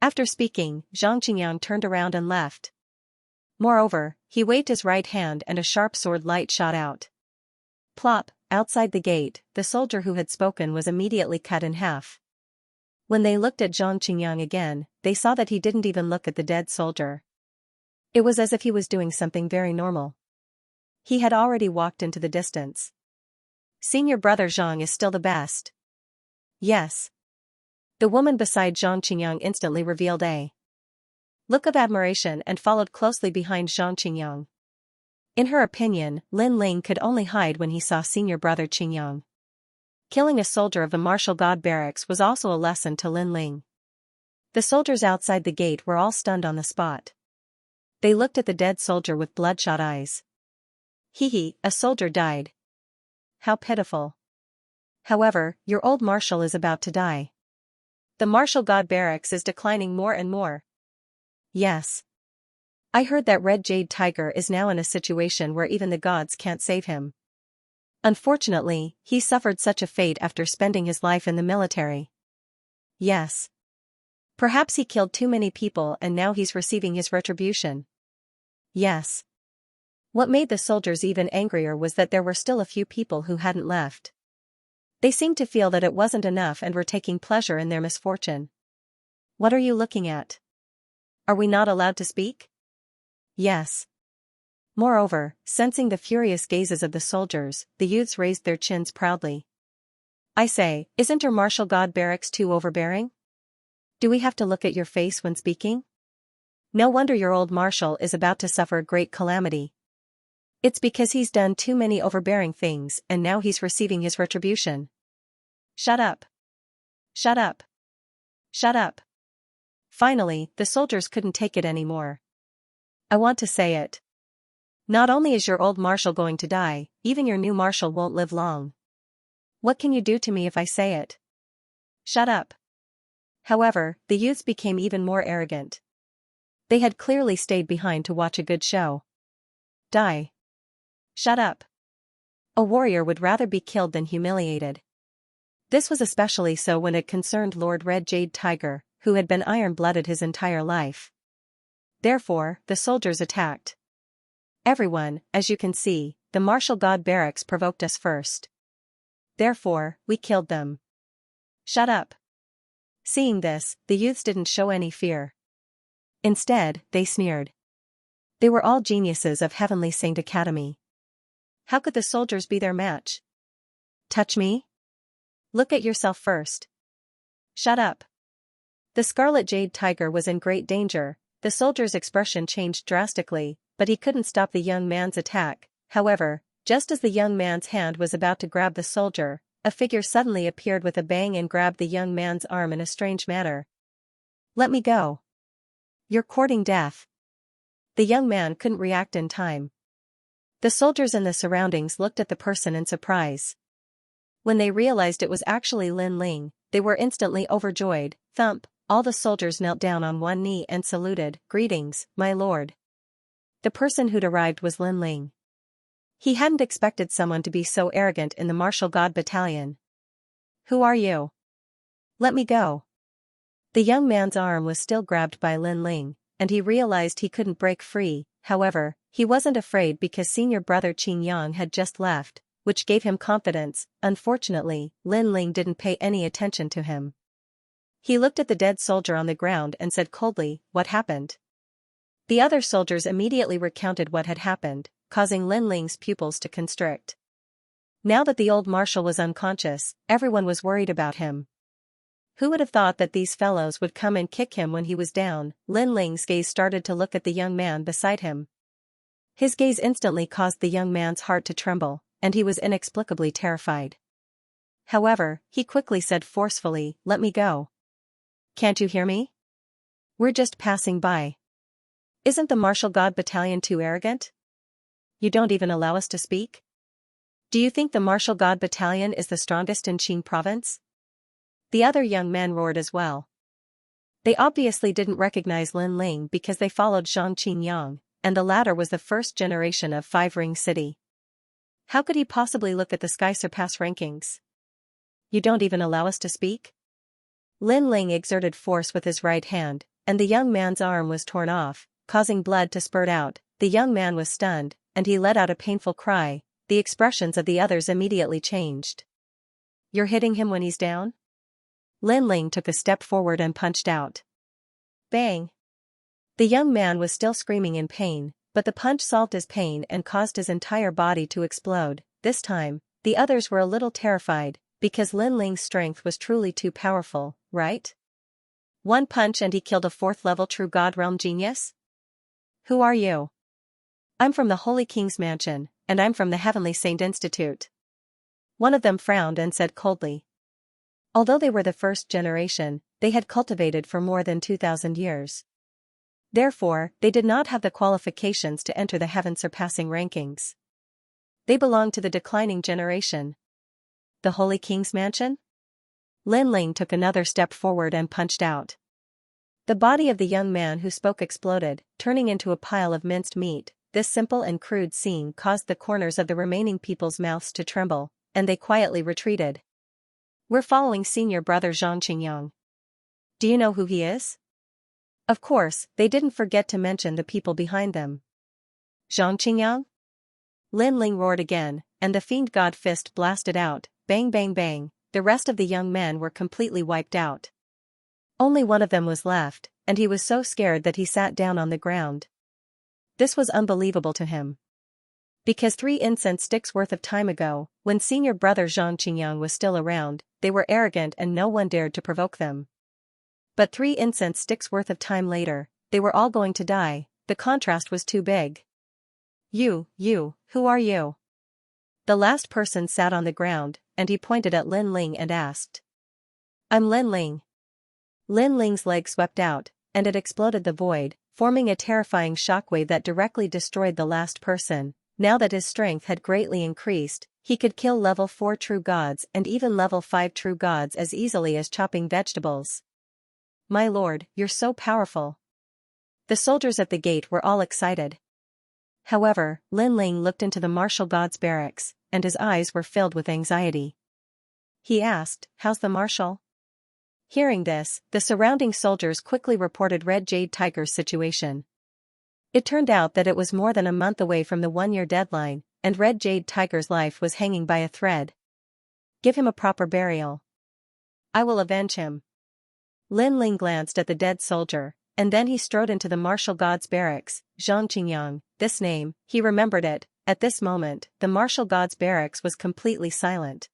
After speaking, Zhang Qingyang turned around and left. Moreover, he waved his right hand and a sharp sword light shot out. Plop, outside the gate, the soldier who had spoken was immediately cut in half. When they looked at Zhang Qingyang again, they saw that he didn't even look at the dead soldier. It was as if he was doing something very normal. He had already walked into the distance. Senior brother Zhang is still the best. Yes. The woman beside Zhang Qingyang instantly revealed a look of admiration and followed closely behind Zhang Qingyang. In her opinion, Lin Ling could only hide when he saw senior brother Qingyang. Killing a soldier of the martial god barracks was also a lesson to Lin Ling. The soldiers outside the gate were all stunned on the spot. They looked at the dead soldier with bloodshot eyes. Hee, a soldier died. How pitiful. However, your old marshal is about to die. The martial god barracks is declining more and more. Yes. I heard that Red Jade Tiger is now in a situation where even the gods can't save him. Unfortunately, he suffered such a fate after spending his life in the military. Yes. Perhaps he killed too many people and now he's receiving his retribution. Yes. What made the soldiers even angrier was that there were still a few people who hadn't left. They seemed to feel that it wasn't enough and were taking pleasure in their misfortune. What are you looking at? Are we not allowed to speak? Yes. Moreover, sensing the furious gazes of the soldiers, the youths raised their chins proudly. I say, isn't your martial god barracks too overbearing? Do we have to look at your face when speaking? No wonder your old marshal is about to suffer a great calamity. It's because he's done too many overbearing things and now he's receiving his retribution. Shut up. Shut up. Shut up. Finally, the soldiers couldn't take it anymore. I want to say it. Not only is your old marshal going to die, even your new marshal won't live long. What can you do to me if I say it? Shut up. However, the youths became even more arrogant. They had clearly stayed behind to watch a good show. Die. Shut up. A warrior would rather be killed than humiliated. This was especially so when it concerned Lord Red Jade Tiger, who had been iron-blooded his entire life. Therefore, the soldiers attacked. Everyone, as you can see, the martial god barracks provoked us first. Therefore, we killed them. Shut up. Seeing this, the youths didn't show any fear. Instead, they sneered. They were all geniuses of Heavenly Saint Academy. How could the soldiers be their match? Touch me? Look at yourself first. Shut up. The Scarlet Jade Tiger was in great danger. The soldier's expression changed drastically, but he couldn't stop the young man's attack. However, just as the young man's hand was about to grab the soldier, a figure suddenly appeared with a bang and grabbed the young man's arm in a strange manner. Let me go. You're courting death. The young man couldn't react in time. The soldiers in the surroundings looked at the person in surprise. When they realized it was actually Lin Ling, they were instantly overjoyed. Thump, all the soldiers knelt down on one knee and saluted. Greetings, my lord. The person who'd arrived was Lin Ling. He hadn't expected someone to be so arrogant in the martial god battalion. Who are you? Let me go. The young man's arm was still grabbed by Lin Ling, and he realized he couldn't break free. However, he wasn't afraid because senior brother Qingyang had just left, which gave him confidence. Unfortunately, Lin Ling didn't pay any attention to him. He looked at the dead soldier on the ground and said coldly, "What happened?" The other soldiers immediately recounted what had happened, causing Lin Ling's pupils to constrict. Now that the old marshal was unconscious, everyone was worried about him. Who would have thought that these fellows would come and kick him when he was down? Lin Ling's gaze started to look at the young man beside him. His gaze instantly caused the young man's heart to tremble, and he was inexplicably terrified. However, he quickly said forcefully, "Let me go. Can't you hear me? We're just passing by. Isn't the martial god battalion too arrogant? You don't even allow us to speak?" Do you think the Martial God Battalion is the strongest in Qing province? The other young men roared as well. They obviously didn't recognize Lin Ling because they followed Zhang Qingyang, and the latter was the first generation of Five Ring City. How could he possibly look at the sky surpass rankings? You don't even allow us to speak? Lin Ling exerted force with his right hand, and the young man's arm was torn off, causing blood to spurt out. The young man was stunned, and he let out a painful cry. The expressions of the others immediately changed. You're hitting him when he's down? Lin Ling took a step forward and punched out. Bang! The young man was still screaming in pain, but the punch solved his pain and caused his entire body to explode. This time, the others were a little terrified, because Lin Ling's strength was truly too powerful, right? One punch and he killed a 4th-level True God Realm genius? Who are you? I'm from the Holy King's Mansion, and I'm from the Heavenly Saint Institute. One of them frowned and said coldly. Although they were the first generation, they had cultivated for more than 2,000 years. Therefore, they did not have the qualifications to enter the heaven-surpassing rankings. They belonged to the declining generation. The Holy King's Mansion? Lin Ling took another step forward and punched out. The body of the young man who spoke exploded, turning into a pile of minced meat. This simple and crude scene caused the corners of the remaining people's mouths to tremble, and they quietly retreated. We're following senior brother Zhang Qingyang. Do you know who he is? Of course, they didn't forget to mention the people behind them. Zhang Qingyang? Lin Ling roared again, and the fiend god fist blasted out, bang bang bang. The rest of the young men were completely wiped out. Only one of them was left, and he was so scared that he sat down on the ground. This was unbelievable to him. Because 3 incense sticks worth of time ago, when senior brother Zhang Qingyang was still around, they were arrogant and no one dared to provoke them. But 3 incense sticks worth of time later, they were all going to die. The contrast was too big. You, who are you? The last person sat on the ground, and he pointed at Lin Ling and asked. I'm Lin Ling. Lin Ling's leg swept out, and it exploded the void, forming a terrifying shockwave that directly destroyed the last person. Now that his strength had greatly increased, he could kill level 4 true gods and even level 5 true gods as easily as chopping vegetables. My lord, you're so powerful. The soldiers at the gate were all excited. However, Lin Ling looked into the martial god's barracks, and his eyes were filled with anxiety. He asked, how's the marshal? Hearing this, the surrounding soldiers quickly reported Red Jade Tiger's situation. It turned out that it was more than a month away from the 1-year deadline, and Red Jade Tiger's life was hanging by a thread. Give him a proper burial. I will avenge him. Lin Ling glanced at the dead soldier, and then he strode into the martial god's barracks. Zhang Qingyang, this name, he remembered it. At this moment, the martial god's barracks was completely silent.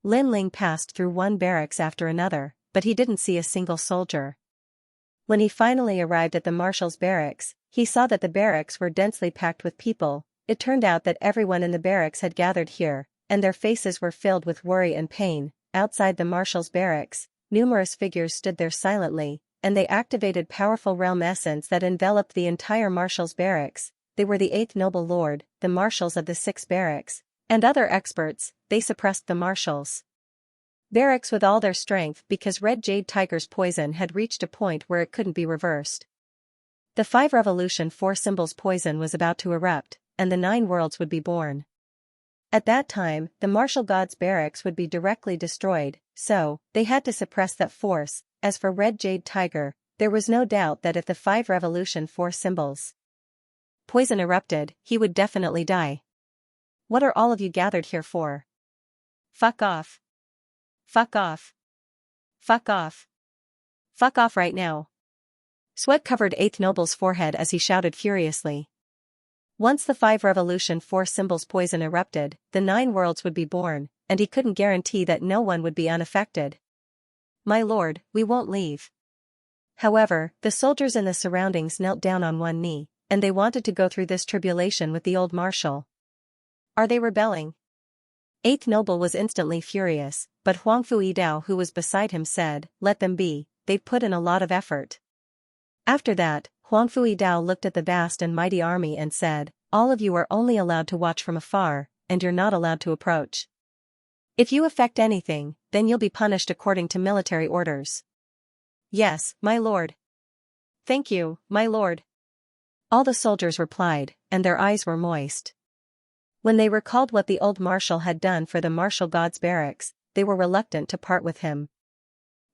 Lin Ling passed through one barracks after another, but he didn't see a single soldier. When he finally arrived at the marshal's barracks, he saw that the barracks were densely packed with people. It turned out that everyone in the barracks had gathered here, and their faces were filled with worry and pain. Outside the marshal's barracks, numerous figures stood there silently, and they activated powerful realm essence that enveloped the entire marshal's barracks. They were the 8th noble lord, the marshals of the 6 barracks, and other experts. They suppressed the marshals barracks with all their strength because Red Jade Tiger's poison had reached a point where it couldn't be reversed. The 5 Revolution 4 symbols poison was about to erupt, and the 9 worlds would be born. At that time, the martial god's barracks would be directly destroyed, so they had to suppress that force. As for Red Jade Tiger, there was no doubt that if the 5 Revolution 4 symbols poison erupted, he would definitely die. What are all of you gathered here for? Fuck off. Fuck off. Fuck off. Fuck off right now. Sweat covered 8th noble's forehead as he shouted furiously. Once the 5 Revolution 4 symbols poison erupted, the 9 worlds would be born, and he couldn't guarantee that no one would be unaffected. My lord, we won't leave. However, the soldiers in the surroundings knelt down on one knee, and they wanted to go through this tribulation with the old marshal. Are they rebelling? 8th noble was instantly furious, but Huangfu Yidao, who was beside him, said, let them be, they've put in a lot of effort. After that, Huangfu Yidao looked at the vast and mighty army and said, all of you are only allowed to watch from afar. and you're not allowed to approach. If you affect anything, then you'll be punished according to military orders. Yes, my lord. Thank you, my lord. All the soldiers replied, and their eyes were moist. When they recalled what the old marshal had done for the martial god's barracks, they were reluctant to part with him.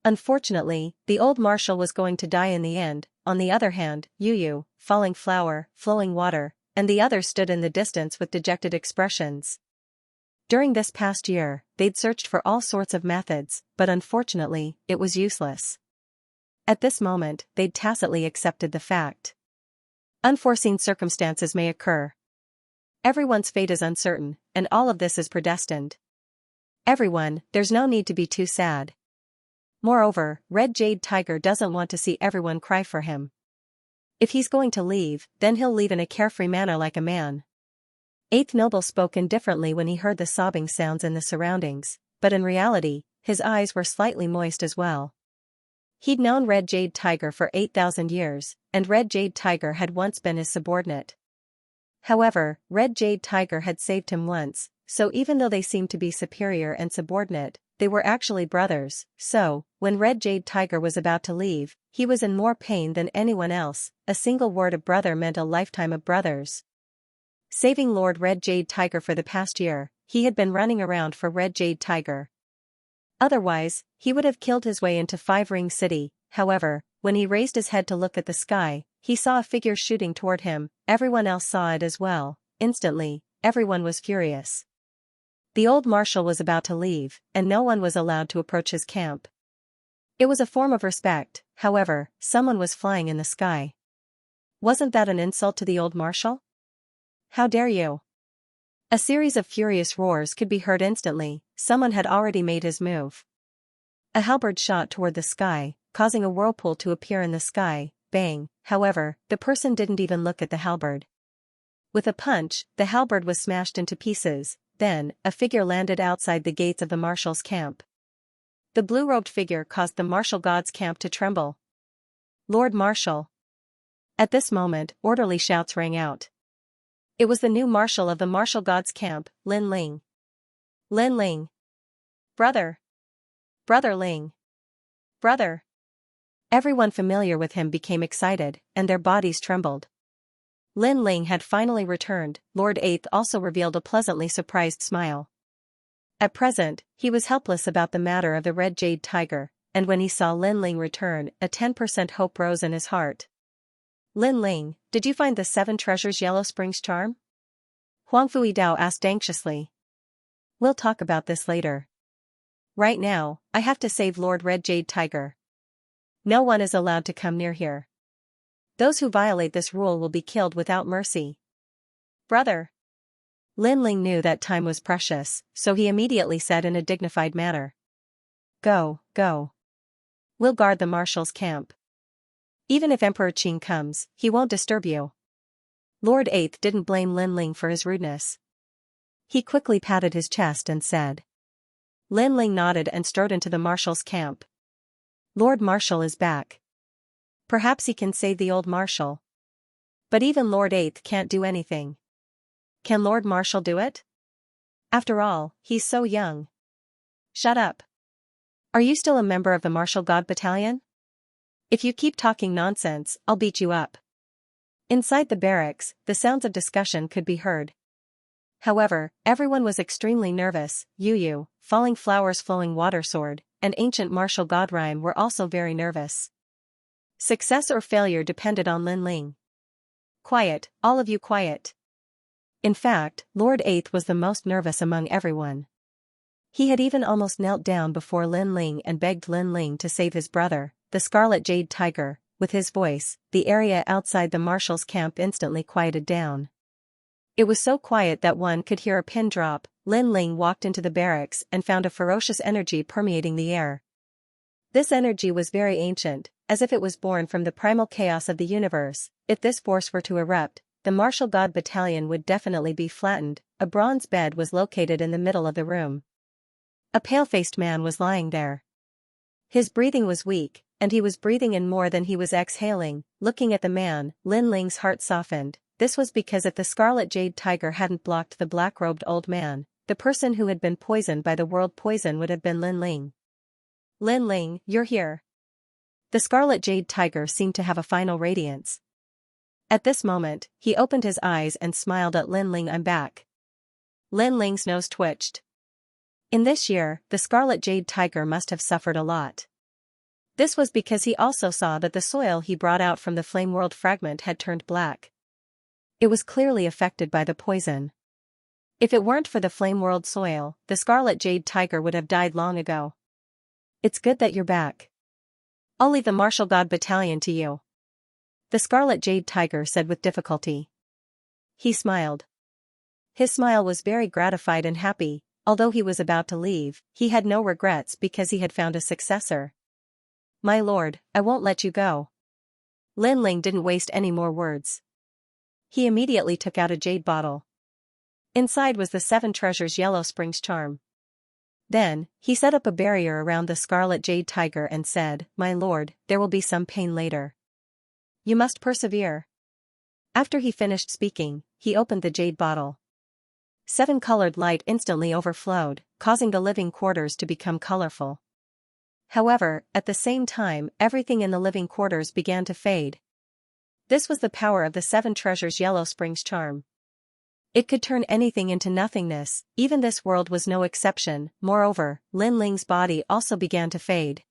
Unfortunately, the old marshal was going to die in the end. On the other hand, Yu, falling flower, flowing water, and the others stood in the distance with dejected expressions. During this past year, they'd searched for all sorts of methods, but unfortunately, it was useless. At this moment, they'd tacitly accepted the fact. Unforeseen circumstances may occur. Everyone's fate is uncertain, and all of this is predestined. Everyone, there's no need to be too sad. Moreover, Red Jade Tiger doesn't want to see everyone cry for him. If he's going to leave, then he'll leave in a carefree manner like a man. Eighth Noble spoke indifferently when he heard the sobbing sounds in the surroundings, but in reality, his eyes were slightly moist as well. He'd known Red Jade Tiger for 8,000 years, and Red Jade Tiger had once been his subordinate. However, Red Jade Tiger had saved him once, so even though they seemed to be superior and subordinate, they were actually brothers. So, when Red Jade Tiger was about to leave, he was in more pain than anyone else. A single word of brother meant a lifetime of brothers. Saving Lord Red Jade Tiger for the past year, he had been running around for Red Jade Tiger. Otherwise, he would have killed his way into Five Ring City. However, when he raised his head to look at the sky, he saw a figure shooting toward him. Everyone else saw it as well. Instantly, everyone was furious. The old marshal was about to leave, and no one was allowed to approach his camp. It was a form of respect. However, someone was flying in the sky. Wasn't that an insult to the old marshal? How dare you? A series of furious roars could be heard instantly. Someone had already made his move. A halberd shot toward the sky, causing a whirlpool to appear in the sky. Bang! However, the person didn't even look at the halberd. With a punch, the halberd was smashed into pieces. Then, a figure landed outside the gates of the marshal's camp. The blue-robed figure caused the martial god's camp to tremble. Lord Marshal! At this moment, orderly shouts rang out. It was the new marshal of the martial god's camp, Lin Ling. Lin Ling! Brother! Brother Ling! Brother! Everyone familiar with him became excited, and their bodies trembled. Lin Ling had finally returned. Lord Eighth also revealed a pleasantly surprised smile. At present, he was helpless about the matter of the Red Jade Tiger, and when he saw Lin Ling return, a 10% hope rose in his heart. Lin Ling, did you find the 7 treasures Yellow Springs charm? Huang Fuidao asked anxiously. We'll talk about this later. Right now, I have to save Lord Red Jade Tiger. No one is allowed to come near here. Those who violate this rule will be killed without mercy. Brother! Lin Ling knew that time was precious, so he immediately said in a dignified manner. Go, go. We'll guard the marshal's camp. Even if Emperor Qing comes, he won't disturb you. Lord Eighth didn't blame Lin Ling for his rudeness. He quickly patted his chest and said. Lin Ling nodded and strode into the marshal's camp. Lord Marshal is back. Perhaps he can save the old marshal. But even Lord Eighth can't do anything. Can Lord Marshal do it? After all, he's so young. Shut up. Are you still a member of the Martial God Battalion? If you keep talking nonsense, I'll beat you up. Inside the barracks, the sounds of discussion could be heard. However, everyone was extremely nervous. Yu, Falling Flowers Flowing Water Sword, and Ancient Martial God Rhyme were also very nervous. Success or failure depended on Lin Ling. Quiet, all of you quiet. In fact, Lord Eighth was the most nervous among everyone. He had even almost knelt down before Lin Ling and begged Lin Ling to save his brother, the Scarlet Jade Tiger. With his voice, the area outside the marshal's camp instantly quieted down. It was so quiet that one could hear a pin drop. Lin Ling walked into the barracks and found a ferocious energy permeating the air. This energy was very ancient, as if it was born from the primal chaos of the universe. If this force were to erupt, the Martial God Battalion would definitely be flattened. A bronze bed was located in the middle of the room. A pale-faced man was lying there. His breathing was weak, and he was breathing in more than he was exhaling. Looking at the man, Lin Ling's heart softened. this was because if the Scarlet Jade Tiger hadn't blocked the black-robed old man, the person who had been poisoned by the world poison would have been Lin Ling. Lin Ling, you're here. The Scarlet Jade Tiger seemed to have a final radiance. At this moment, he opened his eyes and smiled at Lin Ling. I'm back. Lin Ling's nose twitched. In this year, the Scarlet Jade Tiger must have suffered a lot. This was because he also saw that the soil he brought out from the Flame World fragment had turned black. It was clearly affected by the poison. If it weren't for the Flame World soil, the Scarlet Jade Tiger would have died long ago. It's good that you're back. I'll leave the Martial God Battalion to you. The Scarlet Jade Tiger said with difficulty. He smiled. His smile was very gratified and happy. Although he was about to leave, he had no regrets because he had found a successor. My lord, I won't let you go. Lin Ling didn't waste any more words. He immediately took out a jade bottle. Inside was the 7 treasures Yellow Springs charm. Then, he set up a barrier around the Scarlet Jade Tiger and said, My lord, there will be some pain later. You must persevere. After he finished speaking, he opened the jade bottle. 7-colored light instantly overflowed, causing the living quarters to become colorful. However, at the same time, everything in the living quarters began to fade. This was the power of the 7 treasures Yellow Springs charm. It could turn anything into nothingness, even this world was no exception. Moreover, Lin Ling's body also began to fade.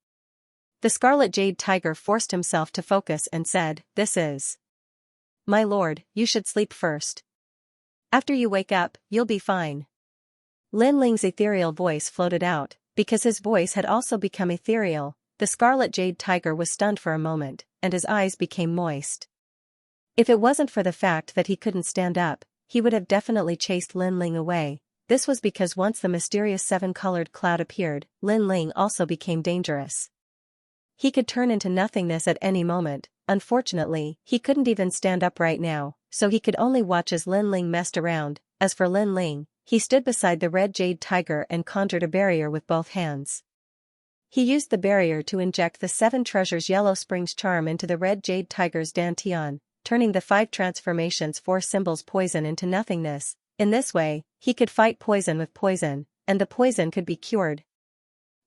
The Scarlet Jade Tiger forced himself to focus and said, This is. My lord, you should sleep first. After you wake up, you'll be fine. Lin Ling's ethereal voice floated out. Because his voice had also become ethereal, the Scarlet Jade Tiger was stunned for a moment, and his eyes became moist. If it wasn't for the fact that he couldn't stand up, he would have definitely chased Lin Ling away. This was because once the mysterious 7-colored cloud appeared, Lin Ling also became dangerous. He could turn into nothingness at any moment. Unfortunately, he couldn't even stand up right now, so he could only watch as Lin Ling messed around. As for Lin Ling, he stood beside the Red Jade Tiger and conjured a barrier with both hands. He used the barrier to inject the 7 treasures Yellow Springs charm into the Red Jade Tiger's dantian, turning the 5 transformations 4 symbols poison into nothingness. In this way, he could fight poison with poison, and the poison could be cured.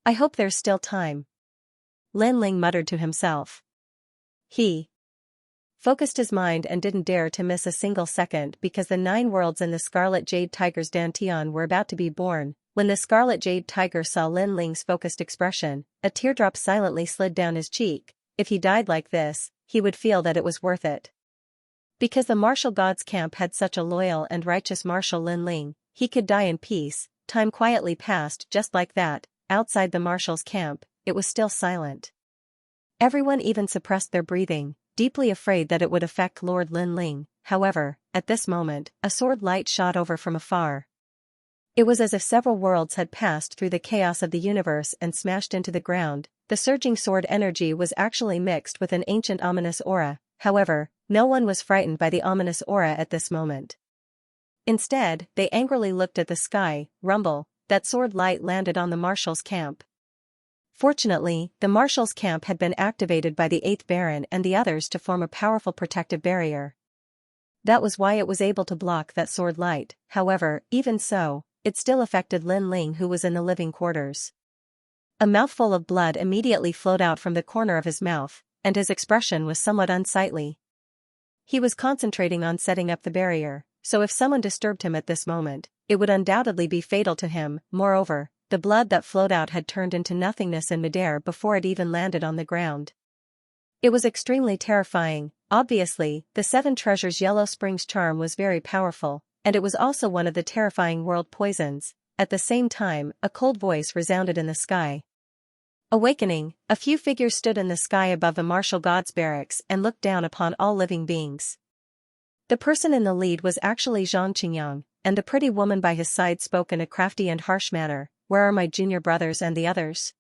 I hope there's still time. Lin Ling muttered to himself. He focused his mind and didn't dare to miss a single second because the 9 worlds in the Scarlet Jade Tiger's dantian were about to be born. When the Scarlet Jade Tiger saw Lin Ling's focused expression, a teardrop silently slid down his cheek. If he died like this, he would feel that it was worth it. Because the martial gods camp had such a loyal and righteous Marshal Lin Ling, he could die in peace. Time quietly passed just like that. Outside the marshal's camp, it was still silent. Everyone even suppressed their breathing, deeply afraid that it would affect Lord Lin Ling. However, at this moment, a sword light shot over from afar. It was as if several worlds had passed through the chaos of the universe and smashed into the ground. The surging sword energy was actually mixed with an ancient ominous aura. However, no one was frightened by the ominous aura at this moment. Instead, they angrily looked at the sky. Rumble, that sword light landed on the marshal's camp. Fortunately, the marshal's camp had been activated by the 8th Baron and the others to form a powerful protective barrier. That was why it was able to block that sword light. However, even so, it still affected Lin Ling, who was in the living quarters. A mouthful of blood immediately flowed out from the corner of his mouth, and his expression was somewhat unsightly. He was concentrating on setting up the barrier, so if someone disturbed him at this moment, it would undoubtedly be fatal to him. Moreover, the blood that flowed out had turned into nothingness in midair before it even landed on the ground. It was extremely terrifying. Obviously, the 7 treasures Yellow Springs charm was very powerful, and it was also one of the terrifying world poisons. At the same time, a cold voice resounded in the sky. Awakening, a few figures stood in the sky above the martial gods' barracks and looked down upon all living beings. The person in the lead was actually Xianxia, and the pretty woman by his side spoke in a crafty and harsh manner. Where are my junior brothers and the others?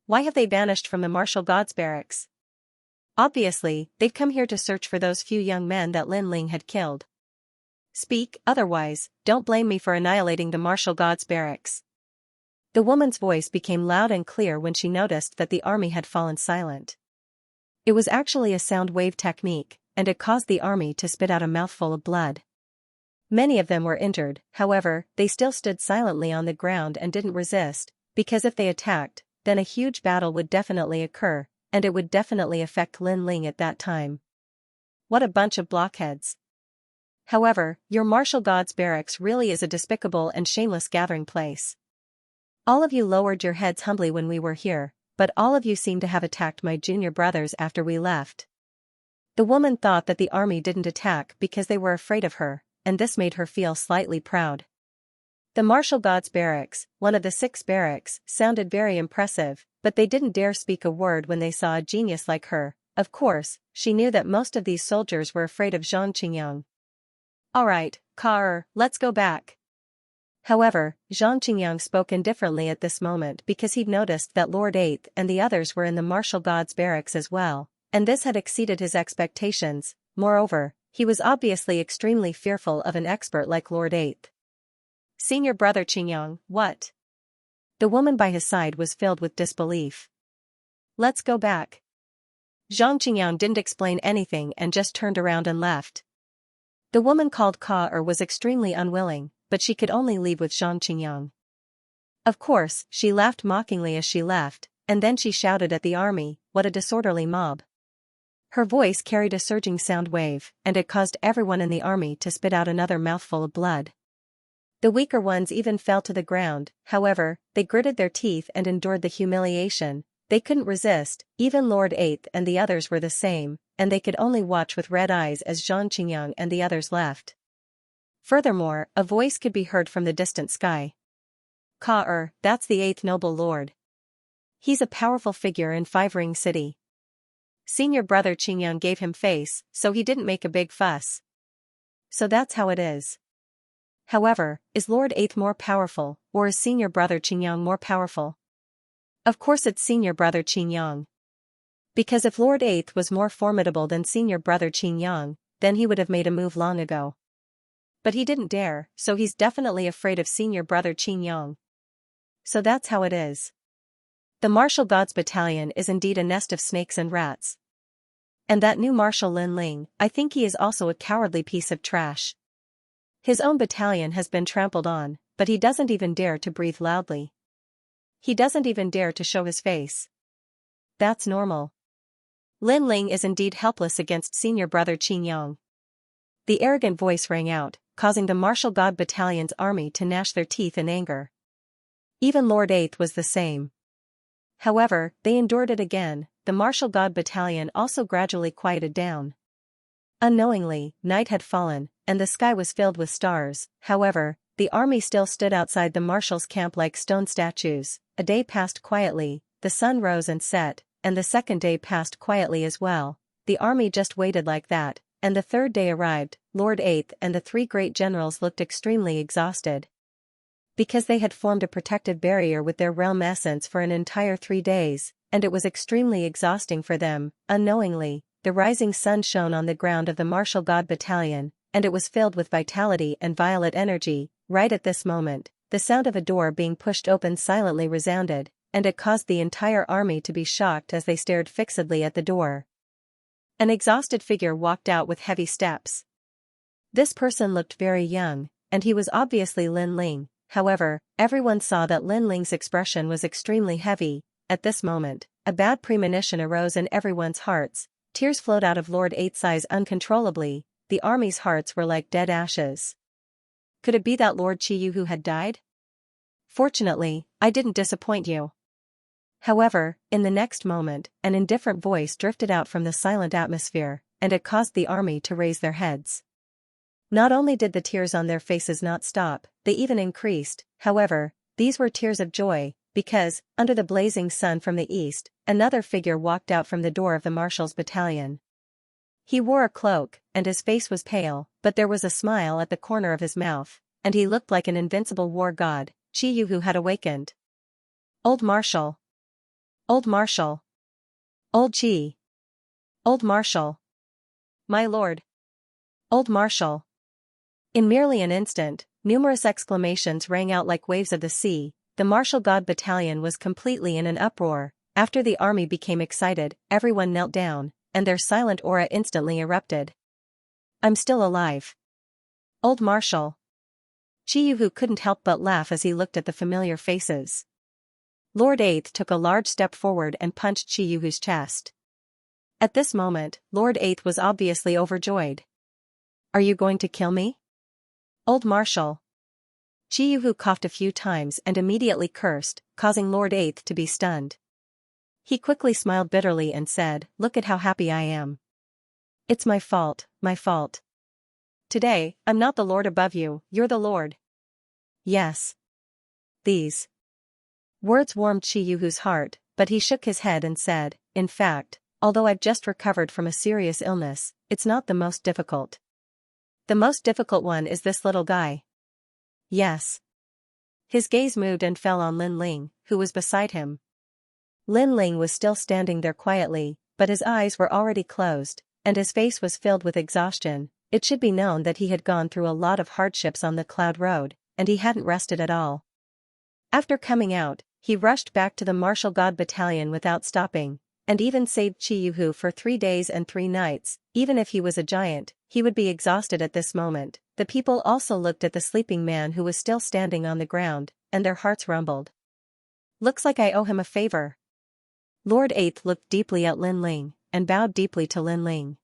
Why have they vanished from the martial gods' barracks? Obviously, they'd come here to search for those few young men that Lin Ling had killed. Speak, otherwise, don't blame me for annihilating the martial gods' barracks. The woman's voice became loud and clear when she noticed that the army had fallen silent. It was actually a sound wave technique. and it caused the army to spit out a mouthful of blood. Many of them were injured, however, they still stood silently on the ground and didn't resist, because if they attacked, then a huge battle would definitely occur, and it would definitely affect Lin Ling at that time. What a bunch of blockheads. However, your martial god's barracks really is a despicable and shameless gathering place. All of you lowered your heads humbly when we were here, but all of you seem to have attacked my junior brothers after we left. The woman thought that the army didn't attack because they were afraid of her, and this made her feel slightly proud. The martial god's barracks, one of the 6 barracks, sounded very impressive, but they didn't dare speak a word when they saw a genius like her. Of course, she knew that most of these soldiers were afraid of Xianxia. Alright, let's go back. However, Xianxia spoke indifferently at this moment because he'd noticed that Lord Eighth and the others were in the martial god's barracks as well, and this had exceeded his expectations. Moreover, he was obviously extremely fearful of an expert like Lord Eighth. Senior brother Qingyang, what? The woman by his side was filled with disbelief. Let's go back. Zhang Qingyang didn't explain anything and just turned around and left. The woman called Ka was extremely unwilling, but she could only leave with Zhang Qingyang. Of course, she laughed mockingly as she left, and then she shouted at the army, "What a disorderly mob." Her voice carried a surging sound wave, and it caused everyone in the army to spit out another mouthful of blood. The weaker ones even fell to the ground, however, they gritted their teeth and endured the humiliation. They couldn't resist, even Lord Eighth and the others were the same, and they could only watch with red eyes as Zhang Qingyang and the others left. Furthermore, a voice could be heard from the distant sky. Ka that's the 8th noble lord. He's a powerful figure in Five Ring City. Senior brother Qingyang gave him face, so he didn't make a big fuss. So that's how it is. However, is Lord Eighth more powerful, or is senior brother Qingyang more powerful? Of course it's senior brother Qingyang. Because if Lord Eighth was more formidable than senior brother Qingyang, then he would have made a move long ago. But he didn't dare, so he's definitely afraid of senior brother Qingyang. So that's how it is. The Martial Gods Battalion is indeed a nest of snakes and rats. And that new Marshal Lin Ling, I think he is also a cowardly piece of trash. His own battalion has been trampled on, but he doesn't even dare to breathe loudly. He doesn't even dare to show his face. That's normal. Lin Ling is indeed helpless against senior brother Qingyang. The arrogant voice rang out, causing the Martial God Battalion's army to gnash their teeth in anger. Even Lord Eighth was the same. However, they endured it again. The Martial God Battalion also gradually quieted down. Unknowingly, night had fallen, and the sky was filled with stars. However, the army still stood outside the marshal's camp like stone statues. A day passed quietly, the sun rose and set, and the second day passed quietly as well. The army just waited like that, and the third day arrived. Lord Eighth and the 3 great generals looked extremely exhausted. Because they had formed a protective barrier with their realm essence for an entire 3 days, and it was extremely exhausting for them. Unknowingly, the rising sun shone on the ground of the Martial God Battalion, and it was filled with vitality and violet energy. Right at this moment, the sound of a door being pushed open silently resounded, and it caused the entire army to be shocked as they stared fixedly at the door. An exhausted figure walked out with heavy steps. This person looked very young, and he was obviously Lin Ling. However, everyone saw that Lin Ling's expression was extremely heavy. At this moment, a bad premonition arose in everyone's hearts. Tears flowed out of Lord Eighth's eyes uncontrollably. The army's hearts were like dead ashes. Could it be that Lord Qiyu who had died? Fortunately, I didn't disappoint you. However, in the next moment, an indifferent voice drifted out from the silent atmosphere, and it caused the army to raise their heads. Not only did the tears on their faces not stop, they even increased. However, these were tears of joy, because, under the blazing sun from the east, another figure walked out from the door of the marshal's battalion. He wore a cloak, and his face was pale, but there was a smile at the corner of his mouth, and he looked like an invincible war god. Qiyu who had awakened. Old Marshal. Old Marshal. Old Qi. Old Marshal. My lord. Old Marshal. In merely an instant, numerous exclamations rang out like waves of the sea. The Martial God Battalion was completely in an uproar. After the army became excited, everyone knelt down, and their silent aura instantly erupted. I'm still alive. Old Marshal. Qiyu couldn't help but laugh as he looked at the familiar faces. Lord Eighth took a large step forward and punched Qiyu's chest. At this moment, Lord Eighth was obviously overjoyed. Are you going to kill me? Old Marshal. Qiyu coughed a few times and immediately cursed, causing Lord Eighth to be stunned. He quickly smiled bitterly and said, "Look at how happy I am. It's my fault, my fault. Today, I'm not the lord above you, you're the lord." Yes. These words warmed Qiyu's heart, but he shook his head and said, "In fact, although I've just recovered from a serious illness, it's not the most difficult. The most difficult one is this little guy." Yes. His gaze moved and fell on Lin Ling, who was beside him. Lin Ling was still standing there quietly, but his eyes were already closed, and his face was filled with exhaustion. It should be known that he had gone through a lot of hardships on the Cloud Road, and he hadn't rested at all. After coming out, he rushed back to the Martial God Battalion without stopping, and even saved Qiyu for 3 days and 3 nights. Even if he was a giant, he would be exhausted at this moment. The people also looked at the sleeping man who was still standing on the ground, and their hearts rumbled. Looks like I owe him a favor. Lord Eighth looked deeply at Lin Ling, and bowed deeply to Lin Ling.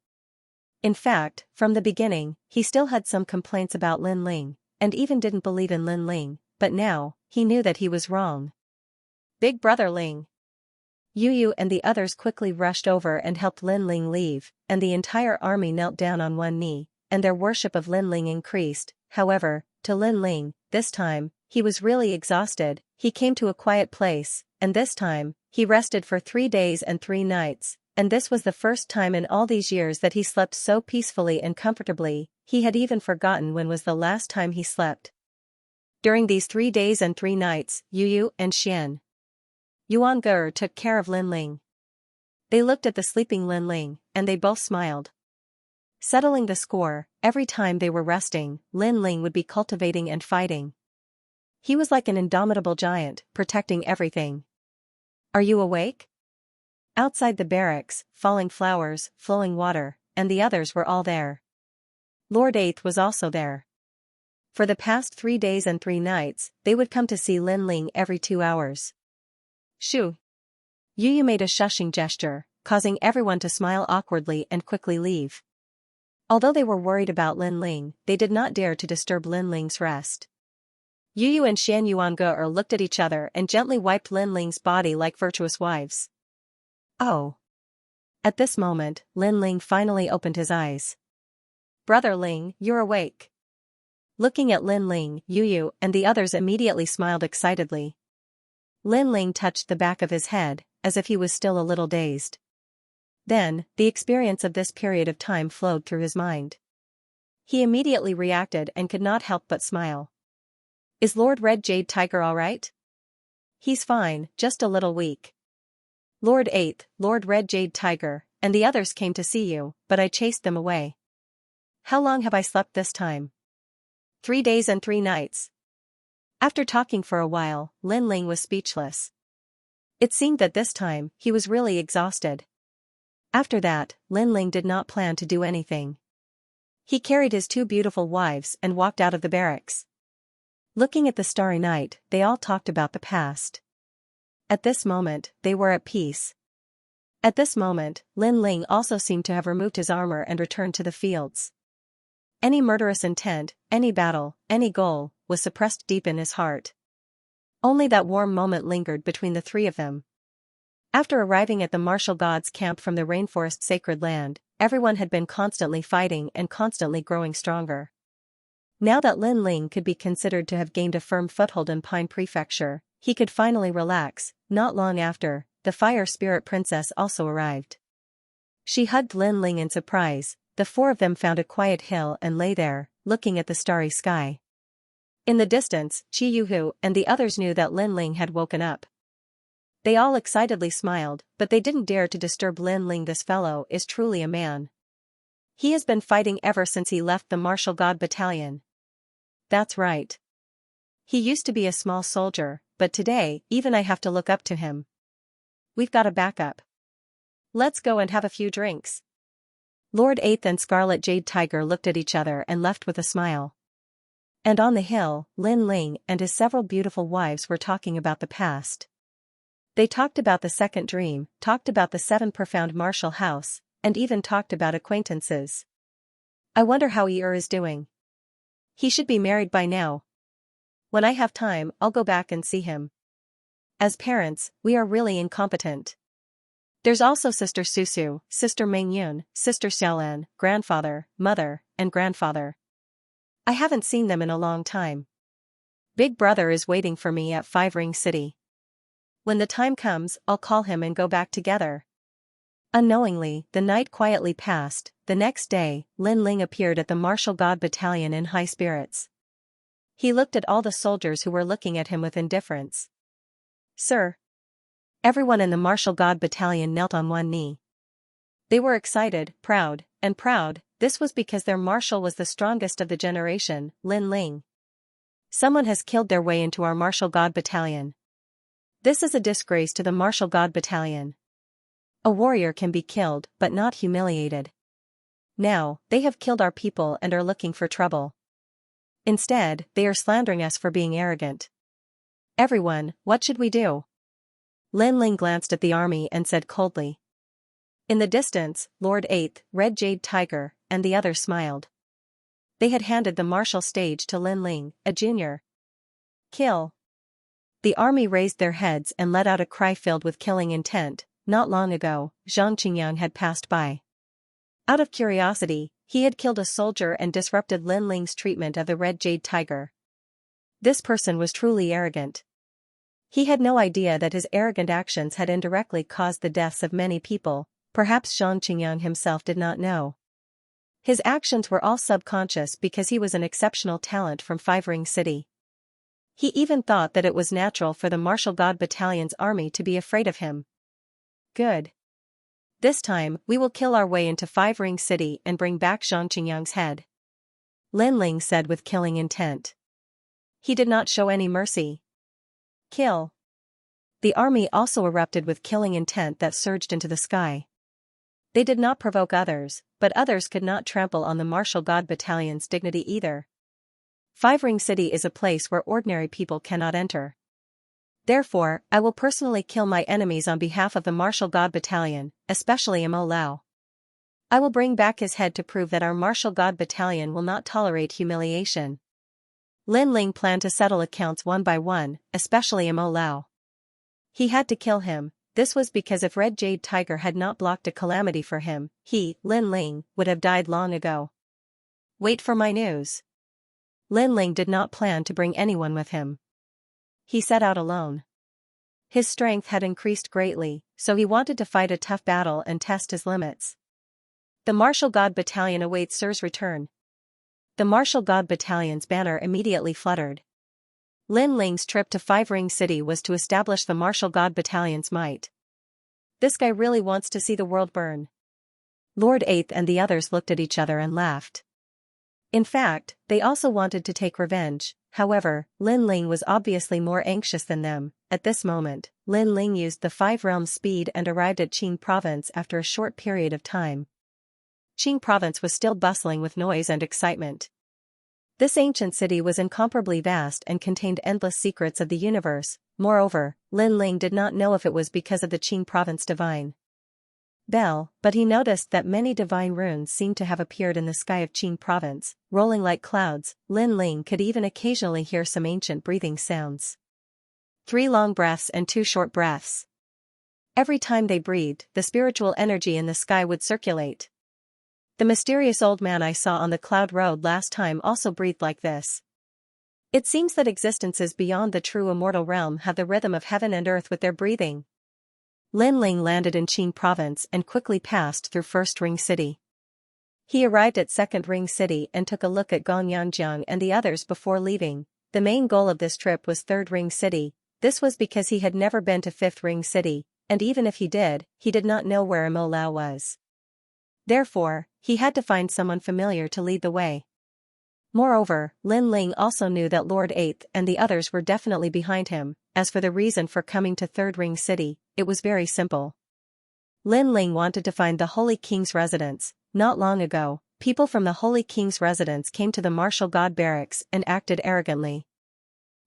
In fact, from the beginning, he still had some complaints about Lin Ling, and even didn't believe in Lin Ling, but now, he knew that he was wrong. Big brother Ling. Yu and the others quickly rushed over and helped Lin Ling leave, and the entire army knelt down on one knee, and their worship of Lin Ling increased. However, to Lin Ling, this time, he was really exhausted. He came to a quiet place, and this time, he rested for 3 days and 3 nights, and this was the first time in all these years that he slept so peacefully and comfortably. He had even forgotten when was the last time he slept. During these 3 days and 3 nights, Yu and Yuan took care of Lin Ling. They looked at the sleeping Lin Ling, and they both smiled. Settling the score, every time they were resting, Lin Ling would be cultivating and fighting. He was like an indomitable giant, protecting everything. Are you awake? Outside the barracks, falling flowers, flowing water, and the others were all there. Lord Eighth was also there. For the past 3 days and 3 nights, they would come to see Lin Ling every 2 hours. Shoo! Yu made a shushing gesture, causing everyone to smile awkwardly and quickly leave. Although they were worried about Lin Ling, they did not dare to disturb Lin Ling's rest. Yu and Xianxia looked at each other and gently wiped Lin Ling's body like virtuous wives. Oh! At this moment, Lin Ling finally opened his eyes. Brother Ling, you're awake. Looking at Lin Ling, Yu and the others immediately smiled excitedly. Lin Ling touched the back of his head, as if he was still a little dazed. Then, the experience of this period of time flowed through his mind. He immediately reacted and could not help but smile. Is Lord Red Jade Tiger all right? He's fine, just a little weak. Lord Eighth, Lord Red Jade Tiger, and the others came to see you, but I chased them away. How long have I slept this time? 3 days and 3 nights. After talking for a while, Lin Ling was speechless. It seemed that this time, he was really exhausted. After that, Lin Ling did not plan to do anything. He carried his 2 beautiful wives and walked out of the barracks. Looking at the starry night, they all talked about the past. At this moment, they were at peace. At this moment, Lin Ling also seemed to have removed his armor and returned to the fields. Any murderous intent, any battle, any goal, was suppressed deep in his heart. Only that warm moment lingered between the 3 of them. After arriving at the martial gods' camp from the rainforest sacred land, everyone had been constantly fighting and constantly growing stronger. Now that Lin Ling could be considered to have gained a firm foothold in Pine Prefecture, he could finally relax. Not long after, the Fire Spirit Princess also arrived. She hugged Lin Ling in surprise. The 4 of them found a quiet hill and lay there, looking at the starry sky. In the distance, Qiyu and the others knew that Lin Ling had woken up. They all excitedly smiled, but they didn't dare to disturb Lin Ling. This fellow is truly a man. He has been fighting ever since he left the Martial God Battalion. That's right. He used to be a small soldier, but today, even I have to look up to him. We've got a backup. Let's go and have a few drinks. Lord Eighth and Scarlet Jade Tiger looked at each other and left with a smile. And on the hill, Lin Ling and his several beautiful wives were talking about the past. They talked about the second dream, talked about the 7 profound martial house, and even talked about acquaintances. I wonder how is doing. He should be married by now. When I have time, I'll go back and see him. As parents, we are really incompetent. There's also Sister Susu, Sister Mingyun, Sister Xiaolan, grandfather, mother, and grandfather. I haven't seen them in a long time. Big brother is waiting for me at 5 Ring City. When the time comes, I'll call him and go back together. Unknowingly, the night quietly passed. The next day, Lin Ling appeared at the Martial God Battalion in high spirits. He looked at all the soldiers who were looking at him with indifference. Sir. Everyone in the Martial God Battalion knelt on one knee. They were excited, proud. This was because their marshal was the strongest of the generation, Lin Ling. Someone has killed their way into our Martial God Battalion. This is a disgrace to the Martial God Battalion. A warrior can be killed, but not humiliated. Now, they have killed our people and are looking for trouble. Instead, they are slandering us for being arrogant. Everyone, what should we do? Lin Ling glanced at the army and said coldly. In the distance, Lord Eighth, Red Jade Tiger, and the others smiled. They had handed the martial stage to Lin Ling, a junior. Kill. The army raised their heads and let out a cry filled with killing intent. Not long ago, Xianxia had passed by. Out of curiosity, he had killed a soldier and disrupted Lin Ling's treatment of the Red Jade Tiger. This person was truly arrogant. He had no idea that his arrogant actions had indirectly caused the deaths of many people. Perhaps Xianxia himself did not know. His actions were all subconscious because he was an exceptional talent from 5 Ring City. He even thought that it was natural for the Martial God Battalion's army to be afraid of him. Good. This time, we will kill our way into 5 Ring City and bring back Xianxia's head. Lin Ling said with killing intent. He did not show any mercy. Kill. The army also erupted with killing intent that surged into the sky. They did not provoke others, but others could not trample on the Martial God Battalion's dignity either. 5 Ring City is a place where ordinary people cannot enter. Therefore, I will personally kill my enemies on behalf of the Martial God Battalion, especially Mo Lao. I will bring back his head to prove that our Martial God Battalion will not tolerate humiliation. Lin Ling planned to settle accounts one by one, especially Mo Lao. He had to kill him. This was because if Red Jade Tiger had not blocked a calamity for him, he, Lin Ling, would have died long ago. Wait for my news. Lin Ling did not plan to bring anyone with him. He set out alone. His strength had increased greatly, so he wanted to fight a tough battle and test his limits. The Martial God Battalion awaits Sir's return. The Martial God Battalion's banner immediately fluttered. Lin Ling's trip to 5 Ring City was to establish the Martial God Battalion's might. This guy really wants to see the world burn. Lord Eighth and the others looked at each other and laughed. In fact, they also wanted to take revenge. However, Lin Ling was obviously more anxious than them. At this moment, Lin Ling used the 5 realms speed and arrived at Qing province after a short period of time. Qing province was still bustling with noise and excitement. This ancient city was incomparably vast and contained endless secrets of the universe. Moreover, Lin Ling did not know if it was because of the Qing province divine bell, but he noticed that many divine runes seemed to have appeared in the sky of Qing province, rolling like clouds. Lin Ling could even occasionally hear some ancient breathing sounds. 3 long breaths and 2 short breaths. Every time they breathed, the spiritual energy in the sky would circulate. The mysterious old man I saw on the cloud road last time also breathed like this. It seems that existences beyond the true immortal realm have the rhythm of heaven and earth with their breathing. Lin Ling landed in Qing province and quickly passed through 1st Ring City. He arrived at 2nd Ring City and took a look at Gong Yanjiang and the others before leaving. The main goal of this trip was 3rd Ring City. This was because he had never been to 5th Ring City, and even if he did not know where Mo Lao was. Therefore, he had to find someone familiar to lead the way. Moreover, Lin Ling also knew that Lord Eighth and the others were definitely behind him. As for the reason for coming to 3rd Ring City, it was very simple. Lin Ling wanted to find the Holy King's residence. Not long ago, people from the Holy King's residence came to the martial god barracks and acted arrogantly.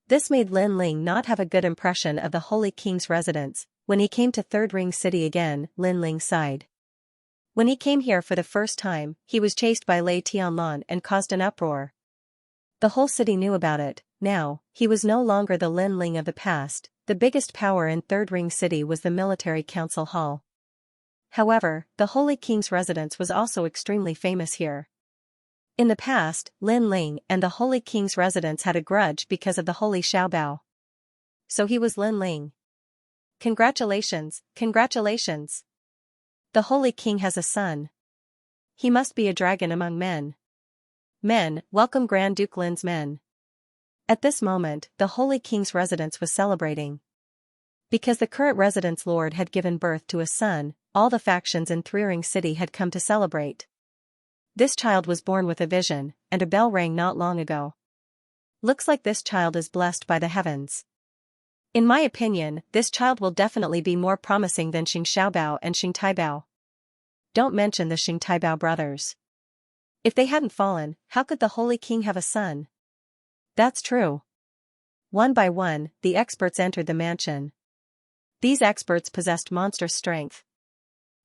This made Lin Ling not have a good impression of the Holy King's residence. When he came to Third Ring City again, Lin Ling sighed. When he came here for the first time, he was chased by Lei Tianlan and caused an uproar. The whole city knew about it. Now, he was no longer the Lin Ling of the past. The biggest power in Third Ring City was the military council hall. However, the Holy King's residence was also extremely famous here. In the past, Lin Ling and the Holy King's residence had a grudge because of the Holy Xiaobao. So he was Lin Ling. Congratulations, congratulations. The Holy King has a son. He must be a dragon among men. Men, welcome Grand Duke Lin's men. At this moment, the Holy King's residence was celebrating. Because the current residence lord had given birth to a son, all the factions in Threering City had come to celebrate. This child was born with a vision, and a bell rang not long ago. Looks like this child is blessed by the heavens. In my opinion, this child will definitely be more promising than Xing Xiaobao and Xing Taibao. Don't mention the Xing Taibao brothers. If they hadn't fallen, how could the Holy King have a son? That's true. One by one, the experts entered the mansion. These experts possessed monstrous strength.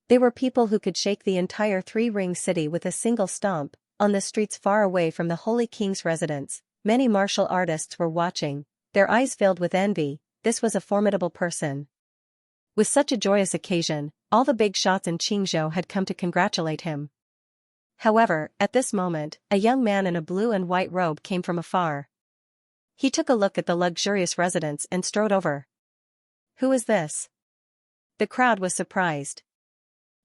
They were people who could shake the entire Three-Ring City with a single stomp. On the streets far away from the Holy King's residence, many martial artists were watching, their eyes filled with envy. This was a formidable person. With such a joyous occasion, all the big shots in Qingzhou had come to congratulate him. However, at this moment, a young man in a blue and white robe came from afar. He took a look at the luxurious residence and strode over. Who is this? The crowd was surprised.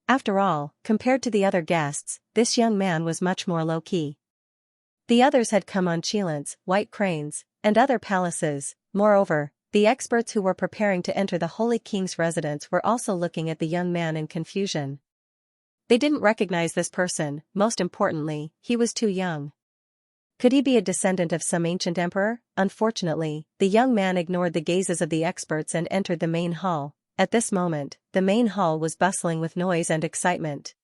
After all, compared to the other guests, this young man was much more low-key. The others had come on Qilins, white cranes, and other palaces. Moreover, the experts who were preparing to enter the Holy King's residence were also looking at the young man in confusion. They didn't recognize this person. Most importantly, he was too young. Could he be a descendant of some ancient emperor? Unfortunately, the young man ignored the gazes of the experts and entered the main hall. At this moment, the main hall was bustling with noise and excitement.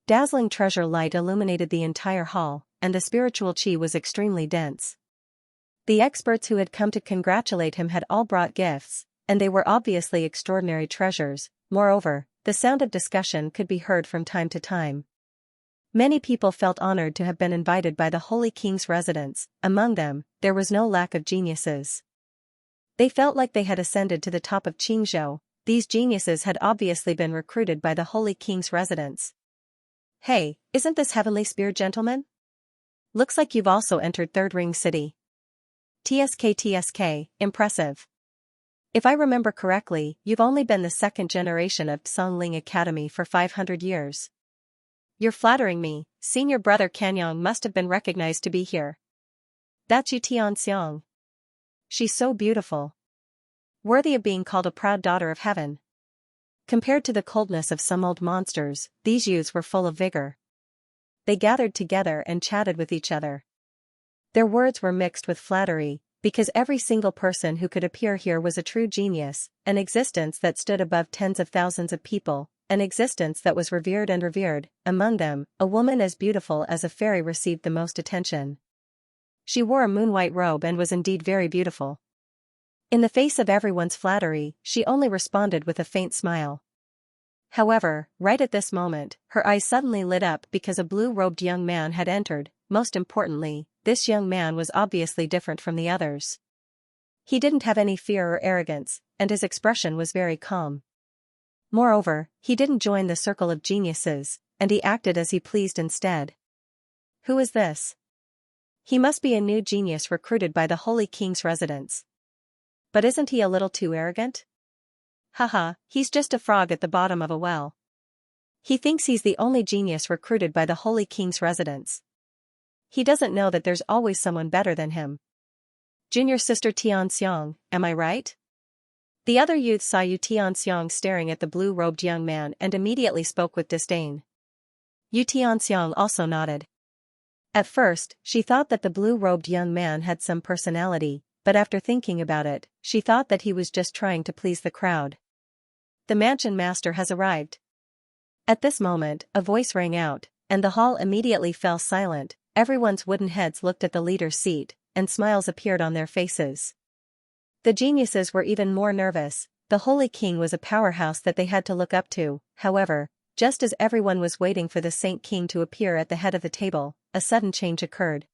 Dazzling treasure light illuminated the entire hall, and the spiritual qi was extremely dense. The experts who had come to congratulate him had all brought gifts, and they were obviously extraordinary treasures. Moreover, the sound of discussion could be heard from time to time. Many people felt honored to have been invited by the Holy King's residence. Among them, there was no lack of geniuses. They felt like they had ascended to the top of Qingzhou. These geniuses had obviously been recruited by the Holy King's residence. Hey, isn't this Heavenly Spear gentleman? Looks like you've also entered Third Ring City. TSK, impressive. If I remember correctly, you've only been the second generation of Songling Academy for 500 years. You're flattering me. Senior brother Kanyang must have been recognized to be here. That's Yu Tianxiang. She's so beautiful. Worthy of being called a proud daughter of heaven. Compared to the coldness of some old monsters, these youths were full of vigor. They gathered together and chatted with each other. Their words were mixed with flattery, because every single person who could appear here was a true genius, an existence that stood above tens of thousands of people, an existence that was revered and revered. Among them, a woman as beautiful as a fairy received the most attention. She wore a moon-white robe and was indeed very beautiful. In the face of everyone's flattery, she only responded with a faint smile. However, right at this moment, her eyes suddenly lit up because a blue-robed young man had entered. Most importantly, this young man was obviously different from the others. He didn't have any fear or arrogance, and his expression was very calm. Moreover, he didn't join the circle of geniuses, and he acted as he pleased instead. Who is this? He must be a new genius recruited by the Holy King's residence. But isn't he a little too arrogant? Haha, he's just a frog at the bottom of a well. He thinks he's the only genius recruited by the Holy King's residence. He doesn't know that there's always someone better than him. Junior sister Tianxiang, am I right? The other youth saw Yu Tianxiang staring at the blue-robed young man and immediately spoke with disdain. Yu Tianxiang also nodded. At first, she thought that the blue-robed young man had some personality, but after thinking about it, she thought that he was just trying to please the crowd. The mansion master has arrived. At this moment, a voice rang out, and the hall immediately fell silent. Everyone's wooden heads looked at the leader's seat, and smiles appeared on their faces. The geniuses were even more nervous. The Holy King was a powerhouse that they had to look up to. However, just as everyone was waiting for the Saint King to appear at the head of the table, a sudden change occurred.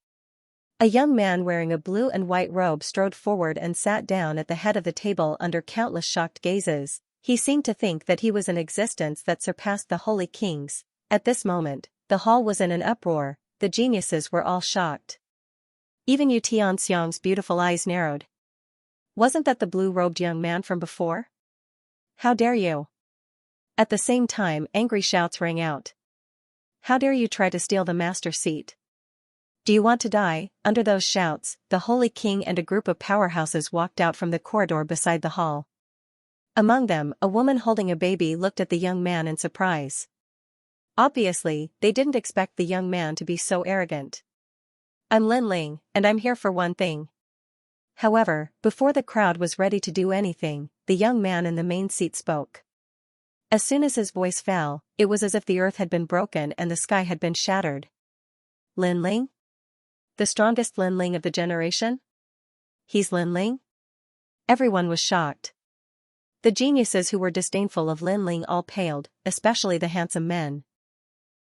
A young man wearing a blue and white robe strode forward and sat down at the head of the table under countless shocked gazes. He seemed to think that he was an existence that surpassed the Holy King's. At this moment, the hall was in an uproar. The geniuses were all shocked. Even Xianxia's beautiful eyes narrowed. Wasn't that the blue-robed young man from before? How dare you? At the same time, angry shouts rang out. How dare you try to steal the master's seat? Do you want to die? Under those shouts, the Holy King and a group of powerhouses walked out from the corridor beside the hall. Among them, a woman holding a baby looked at the young man in surprise. Obviously, they didn't expect the young man to be so arrogant. I'm Lin Ling, and I'm here for one thing. However, before the crowd was ready to do anything, the young man in the main seat spoke. As soon as his voice fell, it was as if the earth had been broken and the sky had been shattered. Lin Ling? The strongest Lin Ling of the generation? He's Lin Ling? Everyone was shocked. The geniuses who were disdainful of Lin Ling all paled, especially the handsome men.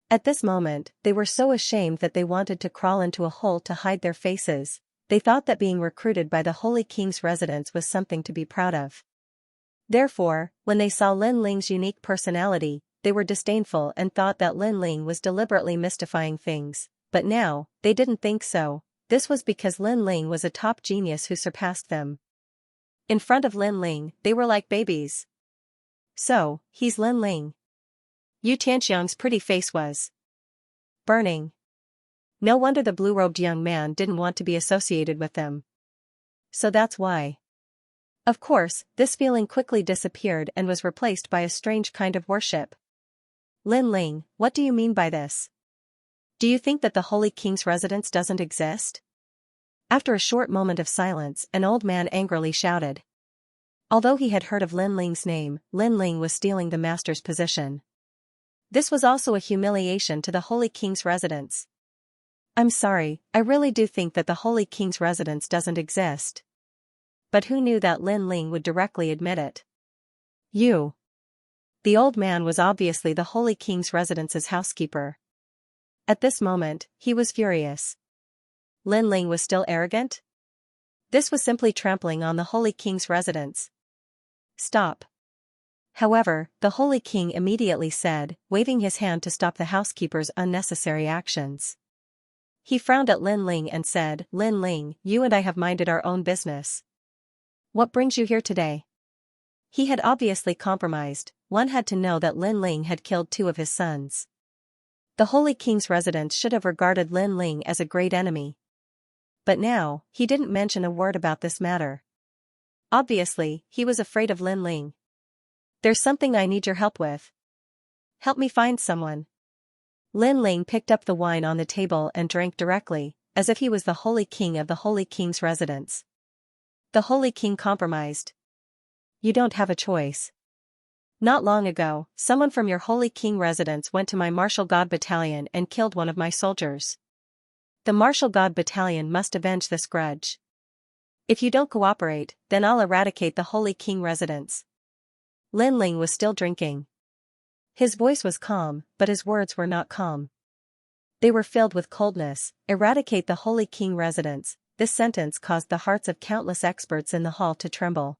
At this moment, they were so ashamed that they wanted to crawl into a hole to hide their faces. They thought that being recruited by the Holy King's residence was something to be proud of. Therefore, when they saw Lin Ling's unique personality, they were disdainful and thought that Lin Ling was deliberately mystifying things. But now, they didn't think so. This was because Lin Ling was a top genius who surpassed them. In front of Lin Ling, they were like babies. So, he's Lin Ling. Xianxia's pretty face was burning. No wonder the blue-robed young man didn't want to be associated with them. So that's why. Of course, this feeling quickly disappeared and was replaced by a strange kind of worship. Lin Ling, what do you mean by this? Do you think that the Holy King's residence doesn't exist? After a short moment of silence, an old man angrily shouted. Although he had heard of Lin Ling's name, Lin Ling was stealing the master's position. This was also a humiliation to the Holy King's residence. I'm sorry, I really do think that the Holy King's residence doesn't exist. But who knew that Lin Ling would directly admit it? You. The old man was obviously the Holy King's residence's housekeeper. At this moment, he was furious. Lin Ling was still arrogant? This was simply trampling on the Holy King's residence. Stop. However, the Holy King immediately said, waving his hand to stop the housekeeper's unnecessary actions. He frowned at Lin Ling and said, Lin Ling, you and I have minded our own business. What brings you here today? He had obviously compromised. One had to know that Lin Ling had killed 2 of his sons. The Holy King's residence should have regarded Lin Ling as a great enemy. But now, he didn't mention a word about this matter. Obviously, he was afraid of Lin Ling. There's something I need your help with. Help me find someone. Lin Ling picked up the wine on the table and drank directly, as if he was the Holy King of the Holy King's residence. The Holy King compromised. You don't have a choice. Not long ago, someone from your Holy King residence went to my Martial God Battalion and killed one of my soldiers. The Martial God Battalion must avenge this grudge. If you don't cooperate, then I'll eradicate the Holy King residence. Lin Ling was still drinking. His voice was calm, but his words were not calm. They were filled with coldness. Eradicate the Holy King residence. This sentence caused the hearts of countless experts in the hall to tremble.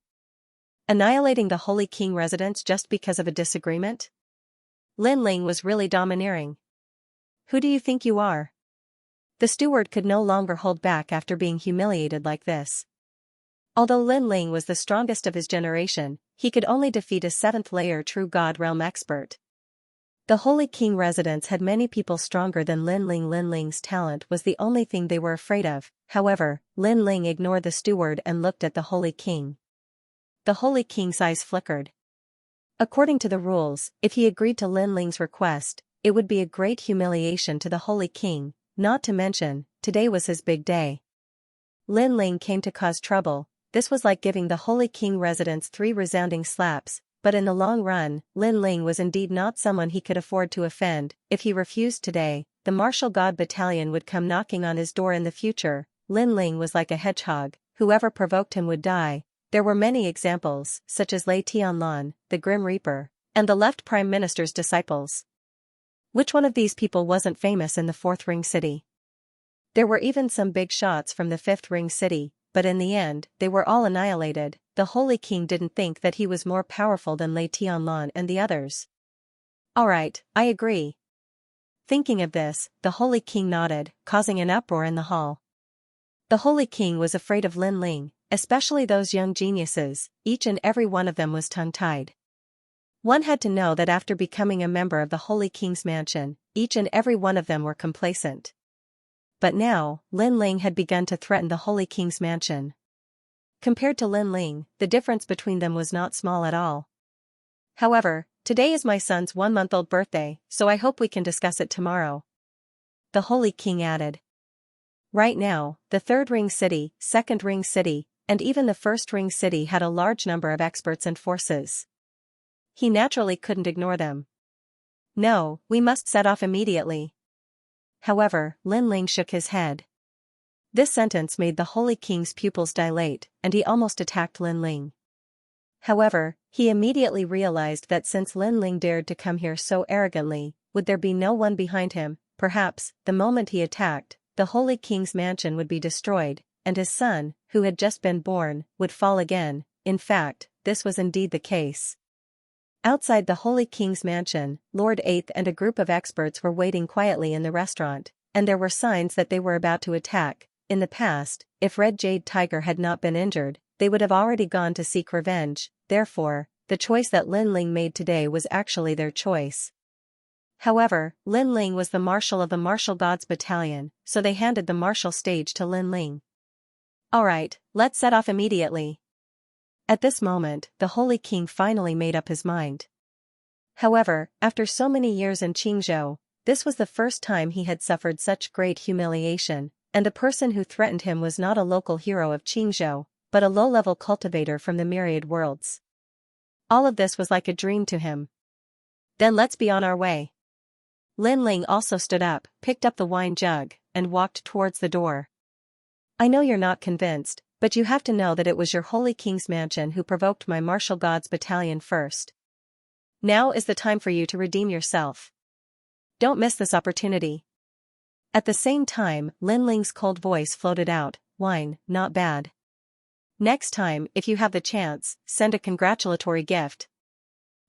Annihilating the Holy King residence just because of a disagreement? Lin Ling was really domineering. Who do you think you are? The steward could no longer hold back after being humiliated like this. Although Lin Ling was the strongest of his generation, he could only defeat a 7th-layer True God realm expert. The Holy King residence had many people stronger than Lin Ling. Lin Ling's talent was the only thing they were afraid of. However, Lin Ling ignored the steward and looked at the Holy King. The Holy King's eyes flickered. According to the rules, if he agreed to Lin Ling's request, it would be a great humiliation to the Holy King, not to mention, today was his big day. Lin Ling came to cause trouble. This was like giving the Holy King residence 3 resounding slaps, but in the long run, Lin Ling was indeed not someone he could afford to offend. If he refused today, the martial god battalion would come knocking on his door in the future. Lin Ling was like a hedgehog, whoever provoked him would die. There were many examples, such as Lei Tianlan, the Grim Reaper, and the left prime minister's disciples. Which one of these people wasn't famous in the Fourth Ring City? There were even some big shots from the Fifth Ring City, but in the end, they were all annihilated. The Holy King didn't think that he was more powerful than Lei Tianlan and the others. Alright, I agree. Thinking of this, the Holy King nodded, causing an uproar in the hall. The Holy King was afraid of Lin Ling, especially those young geniuses. Each and every one of them was tongue-tied. One had to know that after becoming a member of the Holy King's mansion, each and every one of them were complacent. But now, Lin Ling had begun to threaten the Holy King's mansion. Compared to Lin Ling, the difference between them was not small at all. However, today is my son's 1-month-old birthday, so I hope we can discuss it tomorrow. The Holy King added. Right now, the Third Ring City, Second Ring City, and even the First Ring City had a large number of experts and forces. He naturally couldn't ignore them. No, we must set off immediately. However, Lin Ling shook his head. This sentence made the Holy King's pupils dilate, and he almost attacked Lin Ling. However, he immediately realized that since Lin Ling dared to come here so arrogantly, would there be no one behind him? Perhaps, the moment he attacked, the Holy King's mansion would be destroyed, and his son, who had just been born, would fall again. In fact, this was indeed the case. Outside the Holy King's mansion, Lord Eighth and a group of experts were waiting quietly in the restaurant, and there were signs that they were about to attack. In the past, if Red Jade Tiger had not been injured, they would have already gone to seek revenge. Therefore, the choice that Lin Ling made today was actually their choice. However, Lin Ling was the marshal of the Martial Gods Battalion, so they handed the martial stage to Lin Ling. Alright, let's set off immediately. At this moment, the Holy King finally made up his mind. However, after so many years in Qingzhou, this was the first time he had suffered such great humiliation, and the person who threatened him was not a local hero of Qingzhou, but a low-level cultivator from the myriad worlds. All of this was like a dream to him. Then let's be on our way. Lin Ling also stood up, picked up the wine jug, and walked towards the door. I know you're not convinced, but you have to know that it was your Holy King's mansion who provoked my Martial Gods Battalion first. Now is the time for you to redeem yourself. Don't miss this opportunity. At the same time, Lin Ling's cold voice floated out, wine, not bad. Next time, if you have the chance, send a congratulatory gift.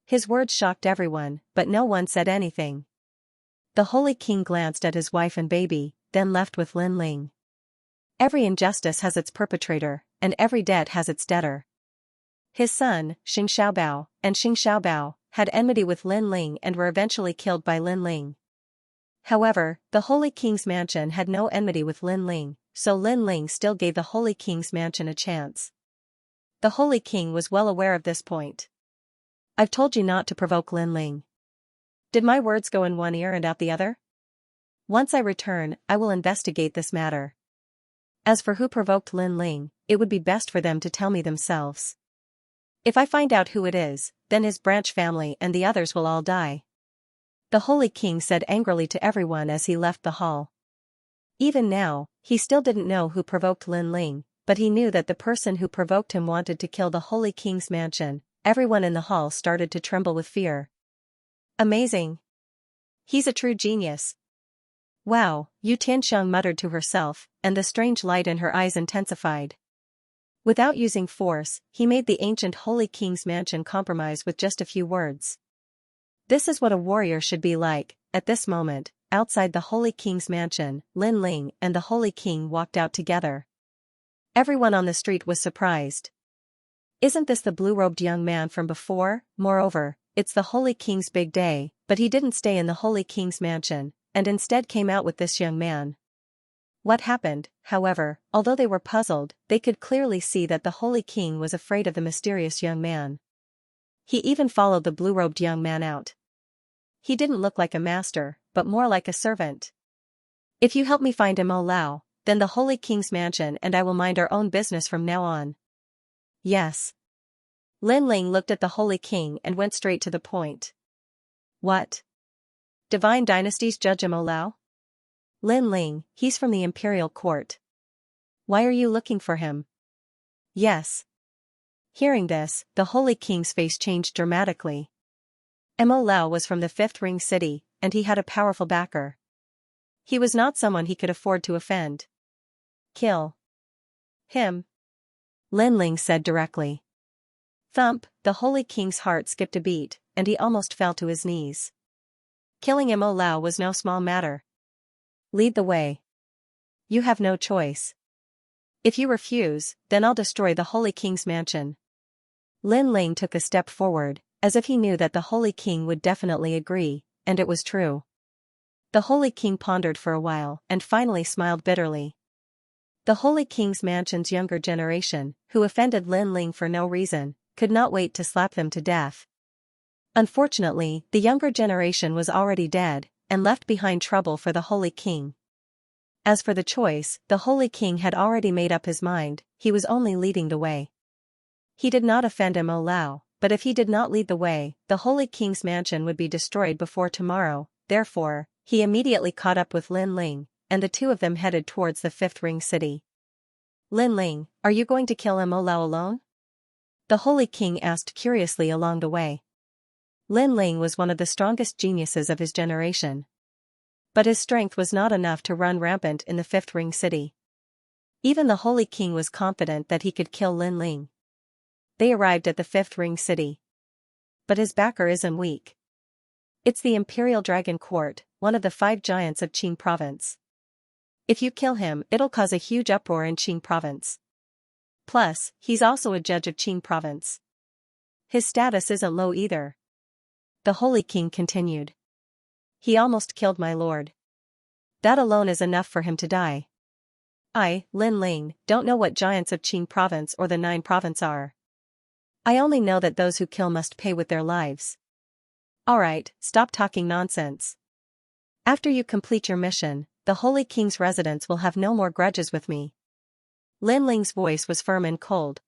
His words shocked everyone, but no one said anything. The Holy King glanced at his wife and baby, then left with Lin Ling. Every injustice has its perpetrator, and every debt has its debtor. His son, Xing Xiaobao, and Xing Xiaobao, had enmity with Lin Ling and were eventually killed by Lin Ling. However, the Holy King's mansion had no enmity with Lin Ling, so Lin Ling still gave the Holy King's mansion a chance. The Holy King was well aware of this point. I've told you not to provoke Lin Ling. Did my words go in one ear and out the other? Once I return, I will investigate this matter. As for who provoked Lin Ling, it would be best for them to tell me themselves. If I find out who it is, then his branch family and the others will all die. The Holy King said angrily to everyone as he left the hall. Even now, he still didn't know who provoked Lin Ling, but he knew that the person who provoked him wanted to kill the Holy King's mansion. Everyone in the hall started to tremble with fear. Amazing. He's a true genius. Wow, Yu Tianxiang muttered to herself, and the strange light in her eyes intensified. Without using force, he made the ancient Holy King's mansion compromise with just a few words. This is what a warrior should be like. At this moment, outside the Holy King's mansion, Lin Ling and the Holy King walked out together. Everyone on the street was surprised. Isn't this the blue-robed young man from before? Moreover, it's the Holy King's big day, but he didn't stay in the Holy King's mansion, and instead came out with this young man. What happened, however, although they were puzzled, they could clearly see that the Holy King was afraid of the mysterious young man. He even followed the blue-robed young man out. He didn't look like a master, but more like a servant. If you help me find Mo Lao, then the Holy King's mansion and I will mind our own business from now on. Yes. Lin Ling looked at the Holy King and went straight to the point. What? Divine Dynasty's Judge Mo Lao? Lin Ling, he's from the imperial court. Why are you looking for him? Yes. Hearing this, the Holy King's face changed dramatically. Mo Lao was from the Fifth Ring City, and he had a powerful backer. He was not someone he could afford to offend. Kill him, Lin Ling said directly. Thump, the Holy King's heart skipped a beat, and he almost fell to his knees. Killing Mo Lao was no small matter. Lead the way. You have no choice. If you refuse, then I'll destroy the Holy King's mansion. Lin Ling took a step forward, as if he knew that the Holy King would definitely agree, and it was true. The Holy King pondered for a while and finally smiled bitterly. The Holy King's mansion's younger generation, who offended Lin Ling for no reason, could not wait to slap them to death. Unfortunately, the younger generation was already dead, and left behind trouble for the Holy King. As for the choice, the Holy King had already made up his mind, he was only leading the way. He did not offend Mo Lao, but if he did not lead the way, the Holy King's mansion would be destroyed before tomorrow. Therefore, he immediately caught up with Lin Ling, and the two of them headed towards the Fifth Ring City. Lin Ling, are you going to kill Mo Lao alone? The Holy King asked curiously along the way. Lin Ling was one of the strongest geniuses of his generation. But his strength was not enough to run rampant in the Fifth Ring City. Even the Holy King was confident that he could kill Lin Ling. They arrived at the Fifth Ring City. But his backer isn't weak. It's the Imperial Dragon Court, one of the 5 giants of Qing Province. If you kill him, it'll cause a huge uproar in Qing Province. Plus, he's also a judge of Qing Province. His status isn't low either. The Holy King continued. He almost killed my lord. That alone is enough for him to die. I, Lin Ling, don't know what giants of Qing Province or the 9 province are. I only know that those who kill must pay with their lives. Alright, stop talking nonsense. After you complete your mission, the Holy King's residents will have no more grudges with me. Lin Ling's voice was firm and cold.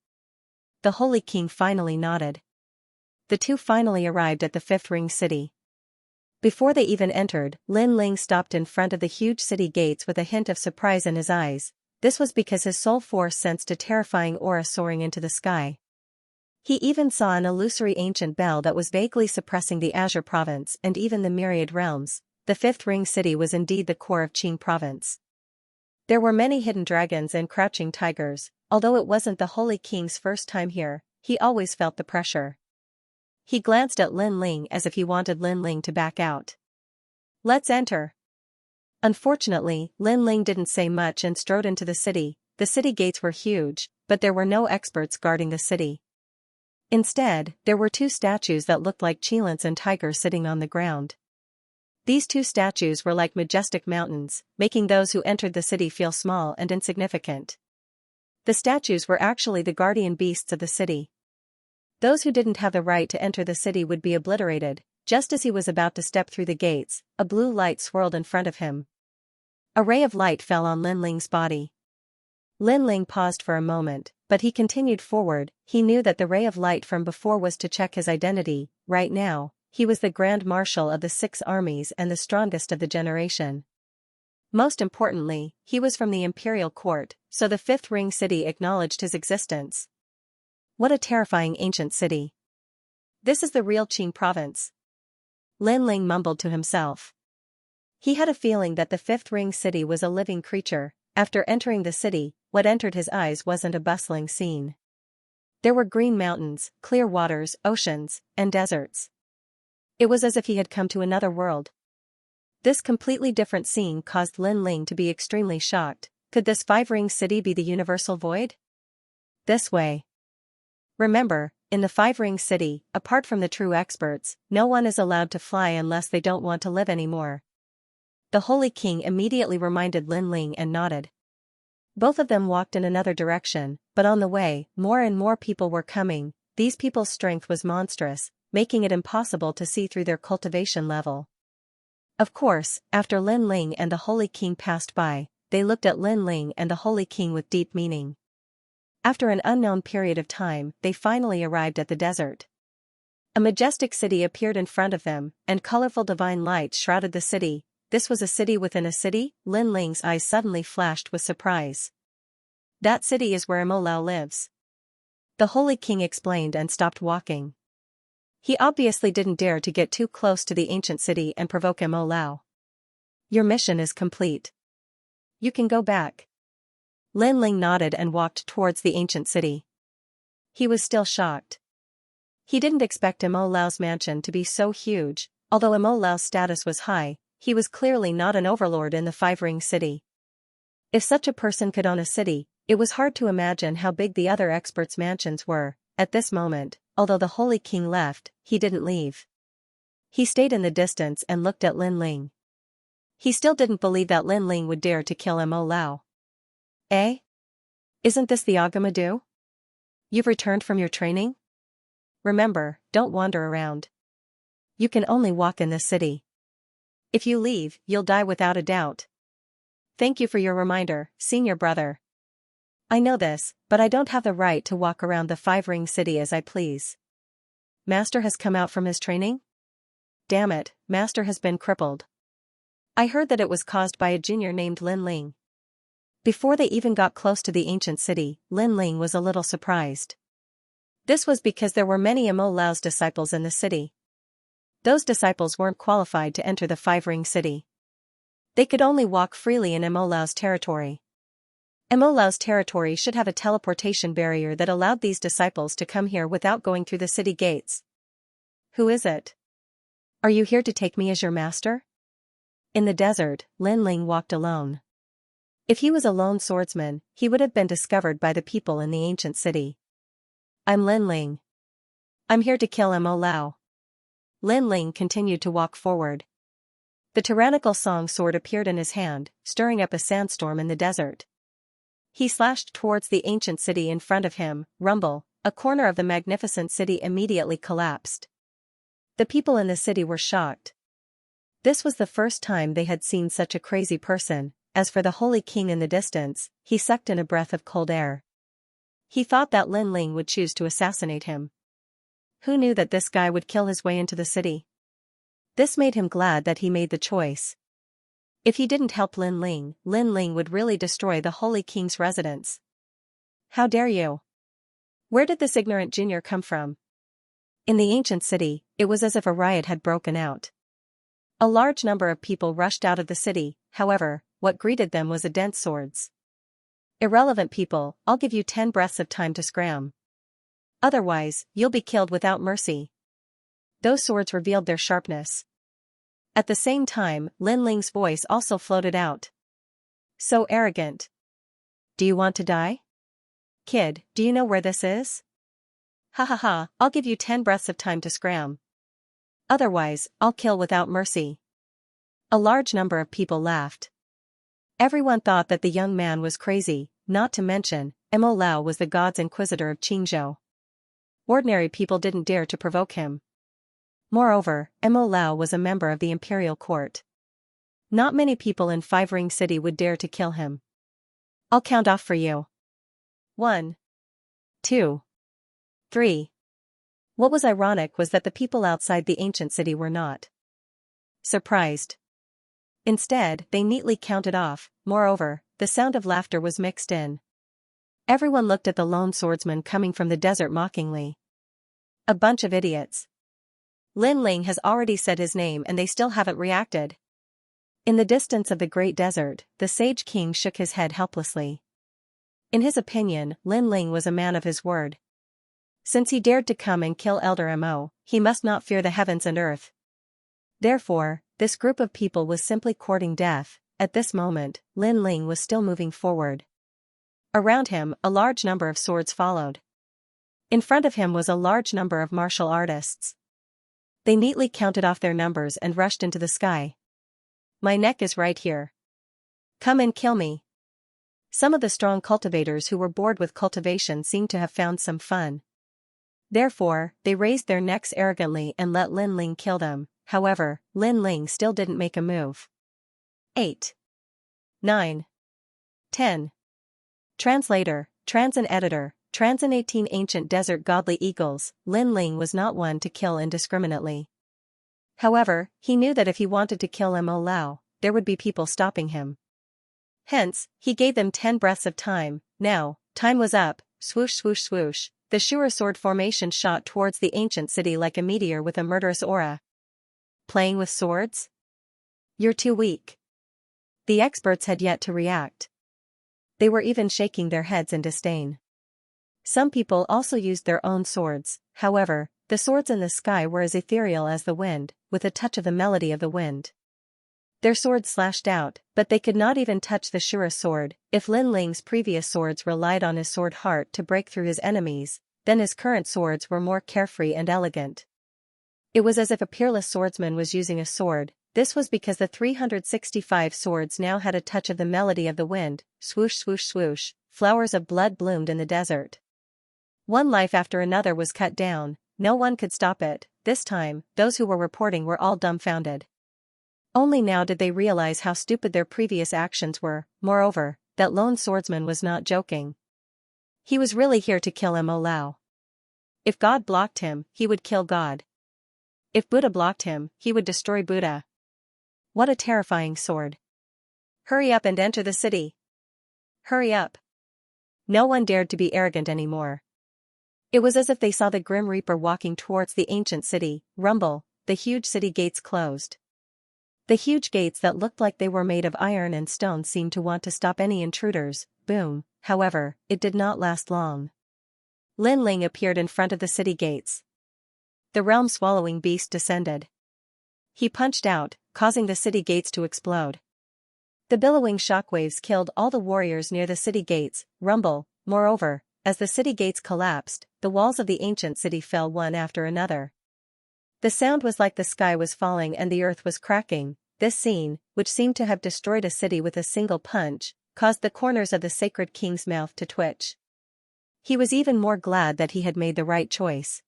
The Holy King finally nodded. The two finally arrived at the Fifth Ring City. Before they even entered, Lin Ling stopped in front of the huge city gates with a hint of surprise in his eyes. This was because his soul force sensed a terrifying aura soaring into the sky. He even saw an illusory ancient bell that was vaguely suppressing the Azure Province and even the myriad realms. The Fifth Ring City was indeed the core of Qing Province. There were many hidden dragons and crouching tigers. Although it wasn't the Holy King's first time here, he always felt the pressure. He glanced at Lin Ling as if he wanted Lin Ling to back out. Let's enter. Unfortunately, Lin Ling didn't say much and strode into the city. The city gates were huge, but there were no experts guarding the city. Instead, there were 2 statues that looked like cheetahs and tigers sitting on the ground. These 2 statues were like majestic mountains, making those who entered the city feel small and insignificant. The statues were actually the guardian beasts of the city. Those who didn't have the right to enter the city would be obliterated. Just as he was about to step through the gates, a blue light swirled in front of him. A ray of light fell on Lin Ling's body. Lin Ling paused for a moment, but he continued forward. He knew that the ray of light from before was to check his identity. Right now, he was the Grand Marshal of the 6 armies and the strongest of the generation. Most importantly, he was from the Imperial Court, so the Fifth Ring City acknowledged his existence. What a terrifying ancient city. This is the real Qing Province. Lin Ling mumbled to himself. He had a feeling that the Fifth Ring City was a living creature. After entering the city, what entered his eyes wasn't a bustling scene. There were green mountains, clear waters, oceans, and deserts. It was as if he had come to another world. This completely different scene caused Lin Ling to be extremely shocked. Could this 5-ring city be the universal void? This way. Remember, in the 5-ring city, apart from the true experts, no one is allowed to fly unless they don't want to live anymore. The Holy King immediately reminded Lin Ling and nodded. Both of them walked in another direction, but on the way, more and more people were coming. These people's strength was monstrous, making it impossible to see through their cultivation level. Of course, after Lin Ling and the Holy King passed by, they looked at Lin Ling and the Holy King with deep meaning. After an unknown period of time, they finally arrived at the desert. A majestic city appeared in front of them, and colorful divine lights shrouded the city. This was a city within a city? Lin Ling's eyes suddenly flashed with surprise. That city is where Mo Lao lives. The Holy King explained and stopped walking. He obviously didn't dare to get too close to the ancient city and provoke Mo Lao. Your mission is complete. You can go back. Lin Ling nodded and walked towards the ancient city. He was still shocked. He didn't expect Mo Lao's mansion to be so huge. Although Mo Lao's status was high, he was clearly not an overlord in the Five-Ring City. If such a person could own a city, it was hard to imagine how big the other experts' mansions were. At this moment, although the Holy King left, he didn't leave. He stayed in the distance and looked at Lin Ling. He still didn't believe that Lin Ling would dare to kill Mo Lao. Eh? Isn't this the Agamadu? You've returned from your training? Remember, don't wander around. You can only walk in this city. If you leave, you'll die without a doubt. Thank you for your reminder, senior brother. I know this, but I don't have the right to walk around the Five-Ring City as I please. Master has come out from his training? Damn it, Master has been crippled. I heard that it was caused by a junior named Lin Ling. Before they even got close to the ancient city, Lin Ling was a little surprised. This was because there were many Mo Lao's disciples in the city. Those disciples weren't qualified to enter the Five-Ring City. They could only walk freely in Mo Lao's territory. Mo Lao's territory should have a teleportation barrier that allowed these disciples to come here without going through the city gates. Who is it? Are you here to take me as your master? In the desert, Lin Ling walked alone. If he was a lone swordsman, he would have been discovered by the people in the ancient city. I'm Lin Ling. I'm here to kill Mo Lao. Lin Ling continued to walk forward. The tyrannical song sword appeared in his hand, stirring up a sandstorm in the desert. He slashed towards the ancient city in front of him. Rumble, a corner of the magnificent city immediately collapsed. The people in the city were shocked. This was the first time they had seen such a crazy person. As for the Holy King in the distance, he sucked in a breath of cold air. He thought that Lin Ling would choose to assassinate him. Who knew that this guy would kill his way into the city? This made him glad that he made the choice. If he didn't help Lin Ling would really destroy the Holy King's residence. How dare you? Where did this ignorant junior come from? In the ancient city, it was as if a riot had broken out. A large number of people rushed out of the city. However, what greeted them was dense swords. Irrelevant people, I'll give you 10 breaths of time to scram. Otherwise, you'll be killed without mercy. Those swords revealed their sharpness. At the same time, Lin Ling's voice also floated out. So arrogant. Do you want to die? Kid, do you know where this is? Ha ha ha, I'll give you 10 breaths of time to scram. Otherwise, I'll kill without mercy. A large number of people laughed. Everyone thought that the young man was crazy, not to mention, Mo Lao was the god's inquisitor of Qingzhou. Ordinary people didn't dare to provoke him. Moreover, Mo Lao was a member of the imperial court. Not many people in Five-Ring City would dare to kill him. I'll count off for you. 1, 2, 3. What was ironic was that the people outside the ancient city were not surprised. Instead, they neatly counted off. Moreover, the sound of laughter was mixed in. Everyone looked at the lone swordsman coming from the desert mockingly. A bunch of idiots. Lin Ling has already said his name and they still haven't reacted. In the distance of the great desert, the Sage King shook his head helplessly. In his opinion, Lin Ling was a man of his word. Since he dared to come and kill Elder Mo, he must not fear the heavens and earth. Therefore, this group of people was simply courting death. At this moment, Lin Ling was still moving forward. Around him, a large number of swords followed. In front of him was a large number of martial artists. They neatly counted off their numbers and rushed into the sky. My neck is right here. Come and kill me. Some of the strong cultivators who were bored with cultivation seemed to have found some fun. Therefore, they raised their necks arrogantly and let Lin Ling kill them. However, Lin Ling still didn't make a move. 8, 9, 10. Translator, Transin editor, Transin 18 ancient desert godly eagles, Lin Ling was not one to kill indiscriminately. However, he knew that if he wanted to kill Mo Lao, there would be people stopping him. Hence, he gave them 10 breaths of time. Now, time was up. Swoosh swoosh swoosh, the Shura sword formation shot towards the ancient city like a meteor with a murderous aura. Playing with swords? You're too weak. The experts had yet to react. They were even shaking their heads in disdain. Some people also used their own swords. However, the swords in the sky were as ethereal as the wind, with a touch of the melody of the wind. Their swords slashed out, but they could not even touch the Shura sword. If Lin Ling's previous swords relied on his sword heart to break through his enemies, then his current swords were more carefree and elegant. It was as if a peerless swordsman was using a sword. This was because the 365 swords now had a touch of the melody of the wind. Swoosh swoosh swoosh, flowers of blood bloomed in the desert. One life after another was cut down. No one could stop it. This time, those who were reporting were all dumbfounded. Only now did they realize how stupid their previous actions were. Moreover, that lone swordsman was not joking. He was really here to kill Mo Lao. If God blocked him, he would kill God. If Buddha blocked him, he would destroy Buddha. What a terrifying sword. Hurry up and enter the city. Hurry up. No one dared to be arrogant anymore. It was as if they saw the Grim Reaper walking towards the ancient city. Rumble, the huge city gates closed. The huge gates that looked like they were made of iron and stone seemed to want to stop any intruders. Boom, however, it did not last long. Lin Ling appeared in front of the city gates. The realm-swallowing beast descended. He punched out, causing the city gates to explode. The billowing shockwaves killed all the warriors near the city gates. Rumble, moreover, as the city gates collapsed, the walls of the ancient city fell one after another. The sound was like the sky was falling and the earth was cracking. This scene, which seemed to have destroyed a city with a single punch, caused the corners of the sacred king's mouth to twitch. He was even more glad that he had made the right choice.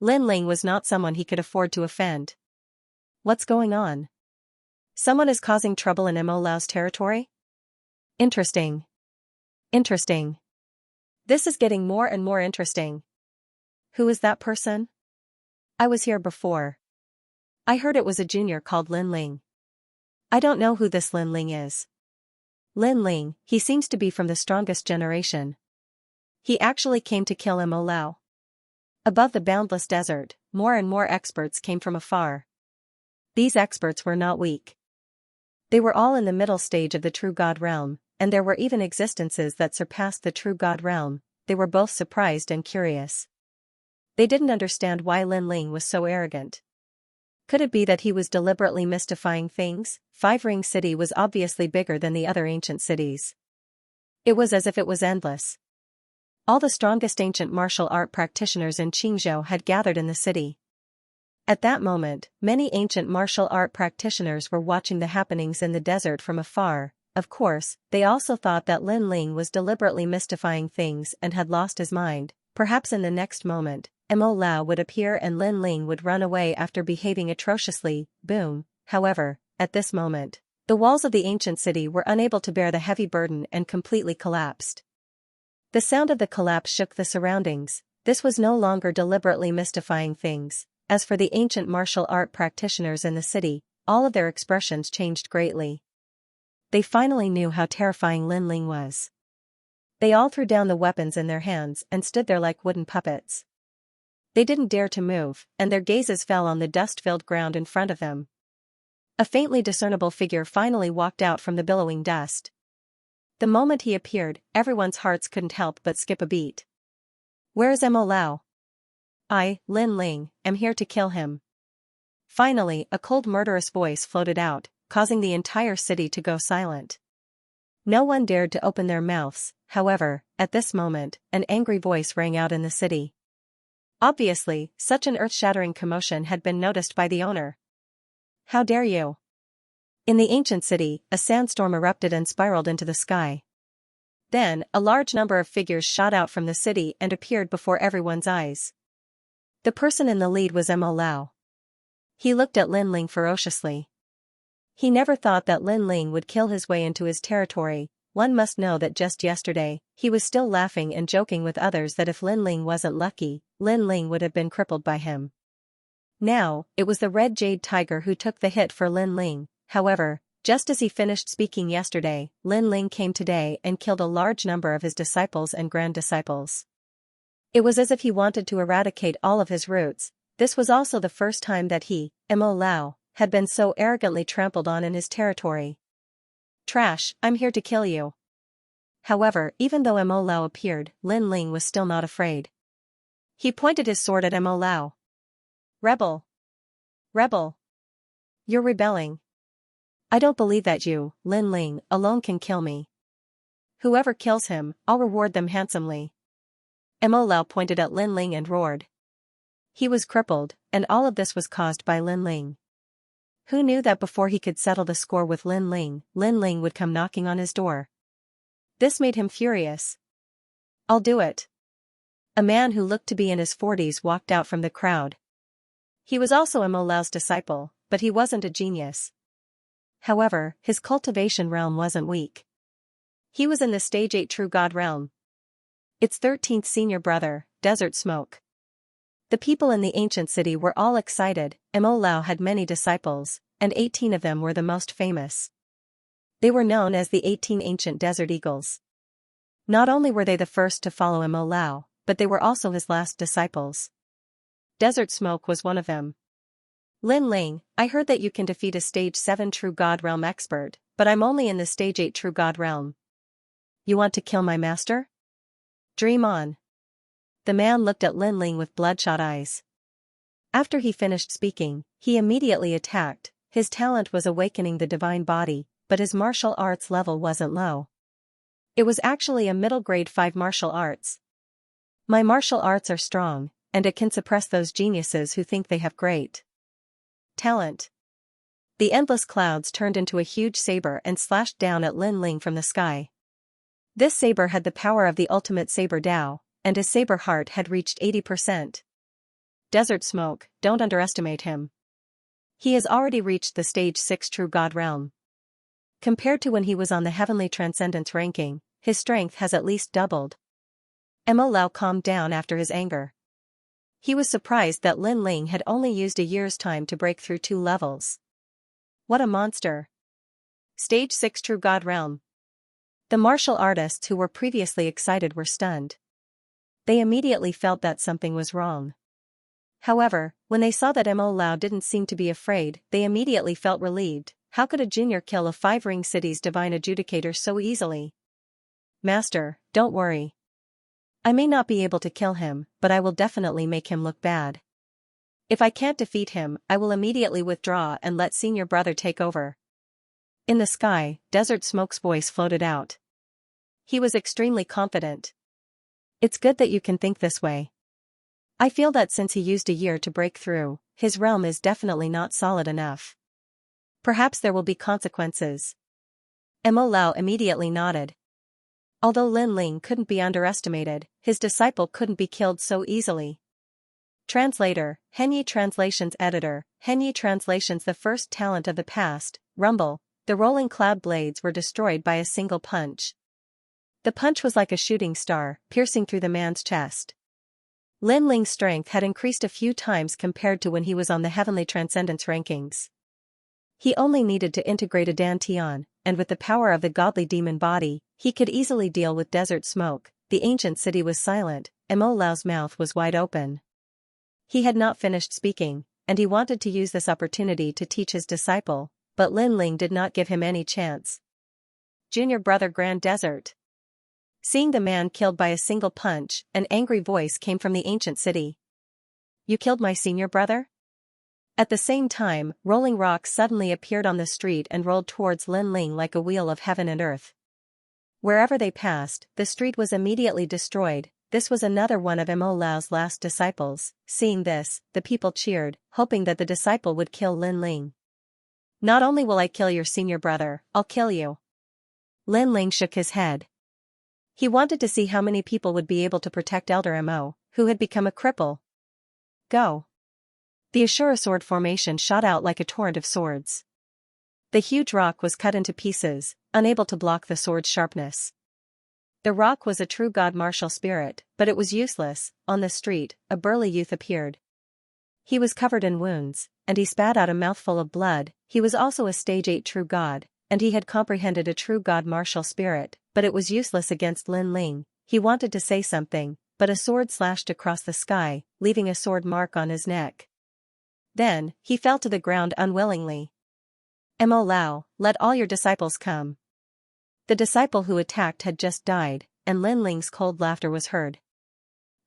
Lin Ling was not someone he could afford to offend. What's going on? Someone is causing trouble in Mo Lao's territory? Interesting. Interesting. This is getting more and more interesting. Who is that person? I was here before. I heard it was a junior called Lin Ling. I don't know who this Lin Ling is. Lin Ling, he seems to be from the strongest generation. He actually came to kill Mo Lao. Above the boundless desert, more and more experts came from afar. These experts were not weak. They were all in the middle stage of the true God realm, and there were even existences that surpassed the true God realm. They were both surprised and curious. They didn't understand why Lin Ling was so arrogant. Could it be that he was deliberately mystifying things? Five Ring City was obviously bigger than the other ancient cities. It was as if it was endless. All the strongest ancient martial art practitioners in Qingzhou had gathered in the city. At that moment, many ancient martial art practitioners were watching the happenings in the desert from afar. Of course, they also thought that Lin Ling was deliberately mystifying things and had lost his mind. Perhaps in the next moment, Mo Lao would appear and Lin Ling would run away after behaving atrociously. Boom. However, at this moment, the walls of the ancient city were unable to bear the heavy burden and completely collapsed. The sound of the collapse shook the surroundings. This was no longer deliberately mystifying things. As for the ancient martial art practitioners in the city, all of their expressions changed greatly. They finally knew how terrifying Lin Ling was. They all threw down the weapons in their hands and stood there like wooden puppets. They didn't dare to move, and their gazes fell on the dust-filled ground in front of them. A faintly discernible figure finally walked out from the billowing dust. The moment he appeared, everyone's hearts couldn't help but skip a beat. Where is Mo Lao? I, Lin Ling, am here to kill him. Finally, a cold murderous voice floated out, causing the entire city to go silent. No one dared to open their mouths. However, at this moment, an angry voice rang out in the city. Obviously, such an earth-shattering commotion had been noticed by the owner. How dare you? In the ancient city, a sandstorm erupted and spiraled into the sky. Then, a large number of figures shot out from the city and appeared before everyone's eyes. The person in the lead was Mo Lao. He looked at Lin Ling ferociously. He never thought that Lin Ling would kill his way into his territory. one must know that just yesterday, he was still laughing and joking with others that if Lin Ling wasn't lucky, Lin Ling would have been crippled by him. Now, it was the red jade tiger who took the hit for Lin Ling. However, just as he finished speaking yesterday, Lin Ling came today and killed a large number of his disciples and grand disciples. It was as if he wanted to eradicate all of his roots. This was also the first time that he, Mo Lao, had been so arrogantly trampled on in his territory. Trash, I'm here to kill you. However, even though Mo Lao appeared, Lin Ling was still not afraid. He pointed his sword at Mo Lao. Rebel! Rebel! You're rebelling. I don't believe that you, Lin Ling, alone can kill me. Whoever kills him, I'll reward them handsomely. Mo Lao pointed at Lin Ling and roared. He was crippled, and all of this was caused by Lin Ling. Who knew that before he could settle the score with Lin Ling would come knocking on his door? This made him furious. I'll do it. A man who looked to be in his 40s walked out from the crowd. He was also Mo Lao's disciple, but he wasn't a genius. However, his cultivation realm wasn't weak. He was in the stage 8 true god realm. Its 13th senior brother, Desert Smoke. The people in the ancient city were all excited. Mo Lao had many disciples, and 18 of them were the most famous. They were known as the 18 ancient desert eagles. Not only were they the first to follow Mo Lao, but they were also his last disciples. Desert Smoke was one of them. Lin Ling, I heard that you can defeat a stage 7 true god realm expert, but I'm only in the stage 8 true god realm. You want to kill my master? Dream on. The man looked at Lin Ling with bloodshot eyes. After he finished speaking, he immediately attacked. His talent was awakening the divine body, but his martial arts level wasn't low. It was actually a middle grade 5 martial arts. My martial arts are strong, and it can suppress those geniuses who think they have great talent. The endless clouds turned into a huge saber and slashed down at Lin Ling from the sky. This saber had the power of the ultimate saber Dao, and his saber heart had reached 80%. Desert Smoke, don't underestimate him. He has already reached the stage 6 true god realm. Compared to when he was on the heavenly transcendence ranking, his strength has at least doubled. Mo Lao calmed down after his anger. He was surprised that Lin Ling had only used a year's time to break through 2 levels. What a monster! Stage 6 true god realm. The martial artists who were previously excited were stunned. They immediately felt that something was wrong. However, when they saw that Mo Lao didn't seem to be afraid, they immediately felt relieved. How could a junior kill a 5-ring city's divine adjudicator so easily? Master, don't worry. I may not be able to kill him, but I will definitely make him look bad. If I can't defeat him, I will immediately withdraw and let senior brother take over. In the sky, Desert Smoke's voice floated out. He was extremely confident. It's good that you can think this way. I feel that since he used a year to break through, his realm is definitely not solid enough. Perhaps there will be consequences. Mo Lao immediately nodded. Although Lin Ling couldn't be underestimated, his disciple couldn't be killed so easily. Translator, Henyi Translations Editor, Henyi Translations. The first talent of the past, Rumble, the rolling cloud blades were destroyed by a single punch. The punch was like a shooting star, piercing through the man's chest. Lin Ling's strength had increased a few times compared to when he was on the heavenly transcendence rankings. He only needed to integrate a dantian, and with the power of the godly demon body, he could easily deal with Desert Smoke. The ancient city was silent, Mo Lao's mouth was wide open. He had not finished speaking, and he wanted to use this opportunity to teach his disciple, but Lin Ling did not give him any chance. Junior brother Grand Desert. Seeing the man killed by a single punch, an angry voice came from the ancient city. You killed my senior brother? At the same time, rolling rocks suddenly appeared on the street and rolled towards Lin Ling like a wheel of heaven and earth. Wherever they passed, the street was immediately destroyed. This was another one of Mo Lao's last disciples. Seeing this, the people cheered, hoping that the disciple would kill Lin Ling. Not only will I kill your senior brother, I'll kill you. Lin Ling shook his head. He wanted to see how many people would be able to protect Elder Mo, who had become a cripple. Go. The Ashura sword formation shot out like a torrent of swords. The huge rock was cut into pieces, unable to block the sword's sharpness. The rock was a true god martial spirit, but it was useless. On the street, a burly youth appeared. He was covered in wounds, and he spat out a mouthful of blood. He was also a stage 8 true god, and he had comprehended a true god martial spirit, but it was useless against Lin Ling. He wanted to say something, but a sword slashed across the sky, leaving a sword mark on his neck. Then, he fell to the ground unwillingly. Mo Lao, let all your disciples come. The disciple who attacked had just died, and Lin Ling's cold laughter was heard.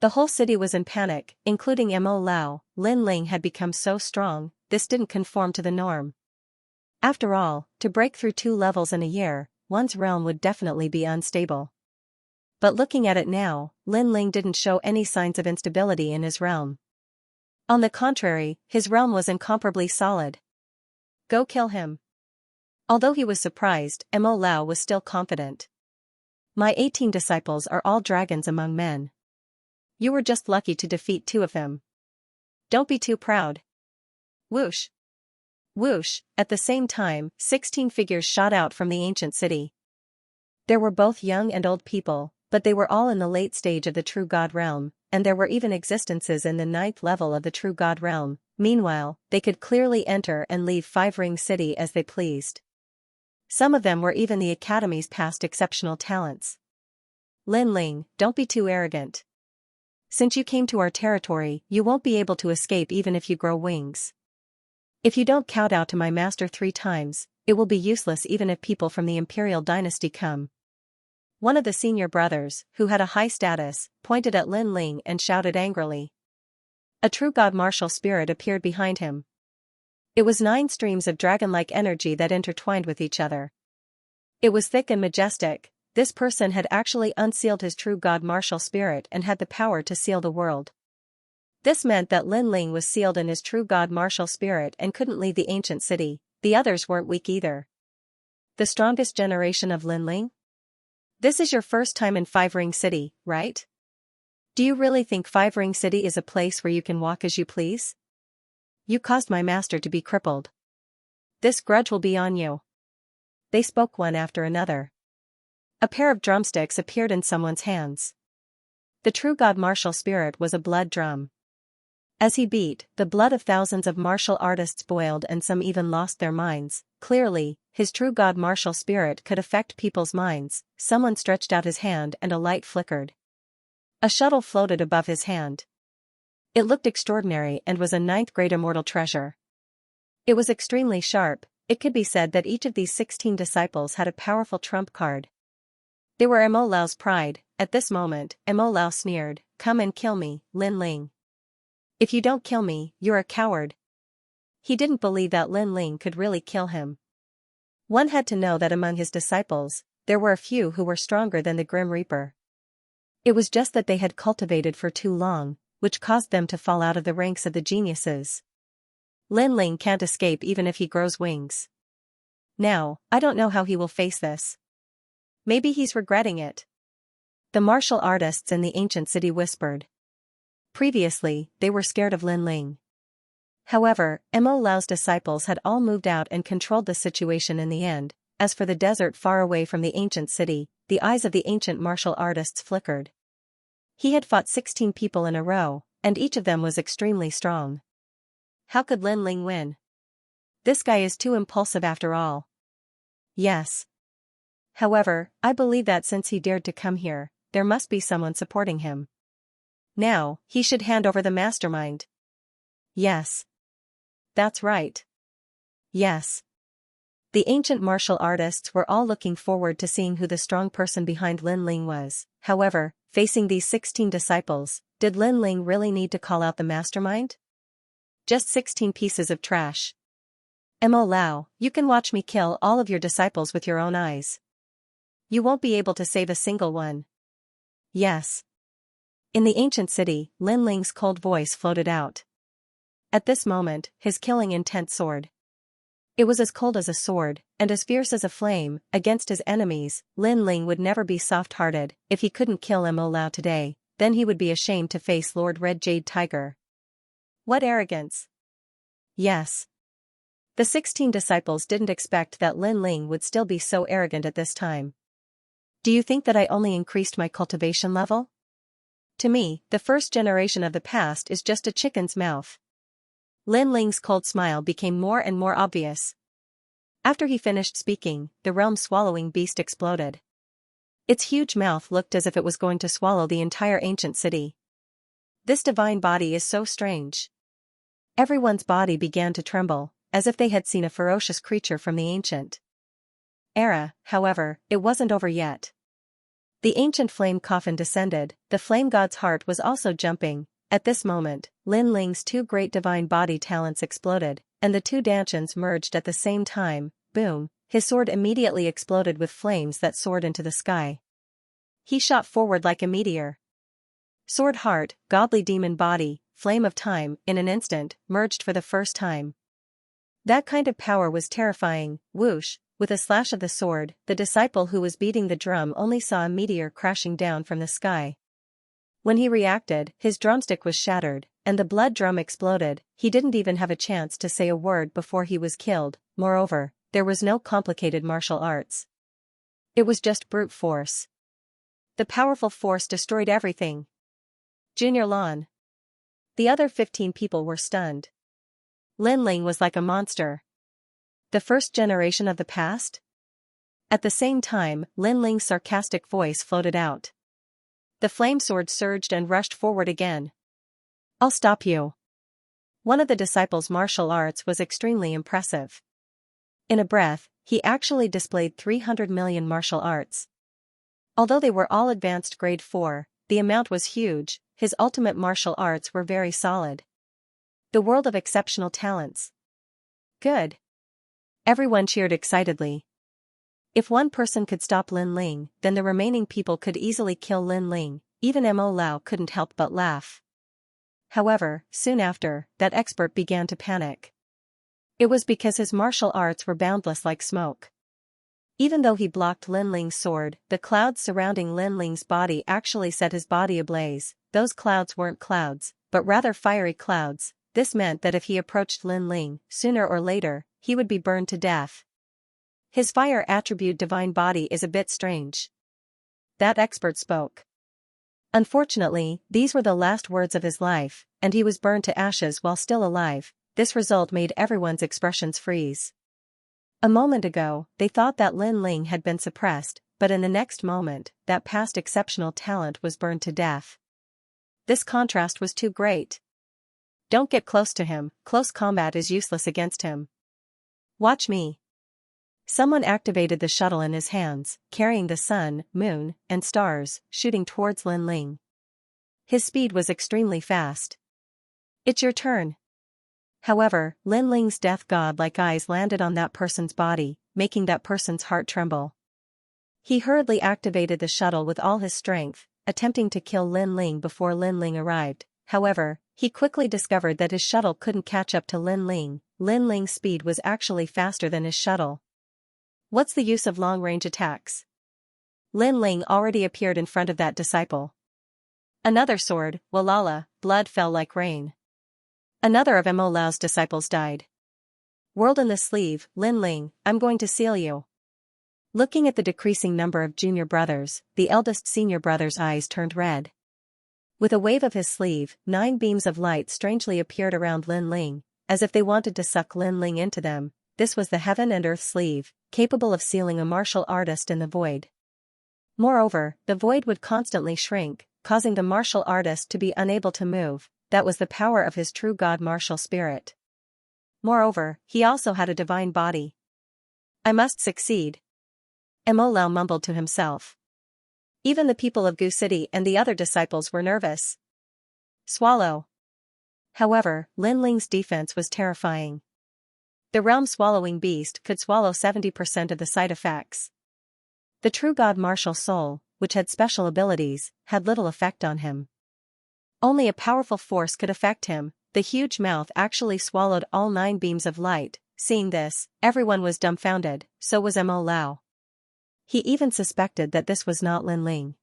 The whole city was in panic, including Mo Lao. Lin Ling had become so strong, this didn't conform to the norm. After all, to break through 2 levels in a year, one's realm would definitely be unstable. But looking at it now, Lin Ling didn't show any signs of instability in his realm. On the contrary, his realm was incomparably solid. Go kill him. Although he was surprised, Mo Lao was still confident. My 18 disciples are all dragons among men. You were just lucky to defeat 2 of them. Don't be too proud. Whoosh. Whoosh, at the same time, 16 figures shot out from the ancient city. There were both young and old people, but they were all in the late stage of the true god realm, and there were even existences in the 9th level of the true god realm. Meanwhile, they could clearly enter and leave Five Ring City as they pleased. Some of them were even the Academy's past exceptional talents. Lin Ling, don't be too arrogant. Since you came to our territory, you won't be able to escape even if you grow wings. If you don't kowtow to my master 3 times, it will be useless even if people from the imperial dynasty come. One of the senior brothers, who had a high status, pointed at Lin Ling and shouted angrily. A true god martial spirit appeared behind him. It was 9 streams of dragon-like energy that intertwined with each other. It was thick and majestic. This person had actually unsealed his true god martial spirit and had the power to seal the world. This meant that Lin Ling was sealed in his true god martial spirit and couldn't leave the ancient city. The others weren't weak either. The strongest generation of Lin Ling? This is your first time in Five Ring City, right? Do you really think Five Ring City is a place where you can walk as you please? You caused my master to be crippled. This grudge will be on you. They spoke one after another. A pair of drumsticks appeared in someone's hands. The true god martial spirit was a blood drum. As he beat, the blood of thousands of martial artists boiled and some even lost their minds. Clearly, his true god martial spirit could affect people's minds. Someone stretched out his hand and a light flickered. A shuttle floated above his hand. It looked extraordinary and was a 9th grade immortal treasure. It was extremely sharp. It could be said that each of these 16 disciples had a powerful trump card. They were Mo Lao's pride. At this moment, Mo Lao sneered, "Come and kill me, Lin Ling. If you don't kill me, you're a coward." He didn't believe that Lin Ling could really kill him. One had to know that among his disciples, there were a few who were stronger than the Grim Reaper. It was just that they had cultivated for too long, which caused them to fall out of the ranks of the geniuses. Lin Ling can't escape even if he grows wings. Now, I don't know how he will face this. Maybe he's regretting it. The martial artists in the ancient city whispered. Previously, they were scared of Lin Ling. However, Mo Lao's disciples had all moved out and controlled the situation in the end. As for the desert far away from the ancient city, the eyes of the ancient martial artists flickered. He had fought 16 people in a row, and each of them was extremely strong. How could Lin Ling win? This guy is too impulsive after all. Yes. However, I believe that since he dared to come here, there must be someone supporting him. Now, he should hand over the mastermind. Yes. That's right. Yes. The ancient martial artists were all looking forward to seeing who the strong person behind Lin Ling was. However, facing these 16 disciples, did Lin Ling really need to call out the mastermind? Just 16 pieces of trash. Mo Lao, you can watch me kill all of your disciples with your own eyes. You won't be able to save a single one. Yes. In the ancient city, Lin Ling's cold voice floated out. At this moment, his killing intent soared. It was as cold as a sword, and as fierce as a flame. Against his enemies, Lin Ling would never be soft-hearted. If he couldn't kill Mo Lao today, then he would be ashamed to face Lord Red Jade Tiger. What arrogance! Yes. The 16 disciples didn't expect that Lin Ling would still be so arrogant at this time. Do you think that I only increased my cultivation level? To me, the first generation of the past is just a chicken's mouth. Lin Ling's cold smile became more and more obvious. After he finished speaking, the realm-swallowing beast exploded. Its huge mouth looked as if it was going to swallow the entire ancient city. This divine body is so strange. Everyone's body began to tremble, as if they had seen a ferocious creature from the ancient era. However, it wasn't over yet. The ancient flame coffin descended, the flame god's heart was also jumping. At this moment, Lin Ling's two great divine body talents exploded, and the two dantians merged at the same time. Boom, his sword immediately exploded with flames that soared into the sky. He shot forward like a meteor. Sword heart, godly demon body, flame of time, in an instant, merged for the first time. That kind of power was terrifying. Whoosh, with a slash of the sword, the disciple who was beating the drum only saw a meteor crashing down from the sky. When he reacted, his drumstick was shattered, and the blood drum exploded. He didn't even have a chance to say a word before he was killed. Moreover, there was no complicated martial arts. It was just brute force. The powerful force destroyed everything. Junior Lan. The other 15 people were stunned. Lin Ling was like a monster. The first generation of the past? At the same time, Lin Ling's sarcastic voice floated out. The flame sword surged and rushed forward again. I'll stop you. One of the disciples' martial arts was extremely impressive. In a breath, he actually displayed 300 million martial arts. Although they were all advanced grade 4, the amount was huge. His ultimate martial arts were very solid. The world of exceptional talents. Good. Everyone cheered excitedly. If one person could stop Lin Ling, then the remaining people could easily kill Lin Ling. Even Mo Lao couldn't help but laugh. However, soon after, that expert began to panic. It was because his martial arts were boundless like smoke. Even though he blocked Lin Ling's sword, the clouds surrounding Lin Ling's body actually set his body ablaze. Those clouds weren't clouds, but rather fiery clouds. This meant that if he approached Lin Ling, sooner or later, he would be burned to death. His fire attribute divine body is a bit strange. That expert spoke. Unfortunately, these were the last words of his life, and he was burned to ashes while still alive. This result made everyone's expressions freeze. A moment ago, they thought that Lin Ling had been suppressed, but in the next moment, that past exceptional talent was burned to death. This contrast was too great. Don't get close to him, close combat is useless against him. Watch me. Someone activated the shuttle in his hands, carrying the sun, moon, and stars, shooting towards Lin Ling. His speed was extremely fast. It's your turn. However, Lin Ling's death god-like eyes landed on that person's body, making that person's heart tremble. He hurriedly activated the shuttle with all his strength, attempting to kill Lin Ling before Lin Ling arrived. However, he quickly discovered that his shuttle couldn't catch up to Lin Ling. Lin Ling's speed was actually faster than his shuttle. What's the use of long-range attacks? Lin Ling already appeared in front of that disciple. Another sword, Walala, blood fell like rain. Another of Mo Lao's disciples died. World in the sleeve, Lin Ling, I'm going to seal you. Looking at the decreasing number of junior brothers, the eldest senior brother's eyes turned red. With a wave of his sleeve, 9 beams of light strangely appeared around Lin Ling, as if they wanted to suck Lin Ling into them. This was the heaven and earth sleeve, capable of sealing a martial artist in the void. Moreover, the void would constantly shrink, causing the martial artist to be unable to move. That was the power of his true god martial spirit. Moreover, he also had a divine body. I must succeed. Mo Lao mumbled to himself. Even the people of Gu City and the other disciples were nervous. Swallow. However, Lin Ling's defense was terrifying. The realm-swallowing beast could swallow 70% of the side effects. The true god martial soul, which had special abilities, had little effect on him. Only a powerful force could affect him. The huge mouth actually swallowed all 9 beams of light. Seeing this, everyone was dumbfounded, so was Mo Lao. He even suspected that this was not Lin Ling.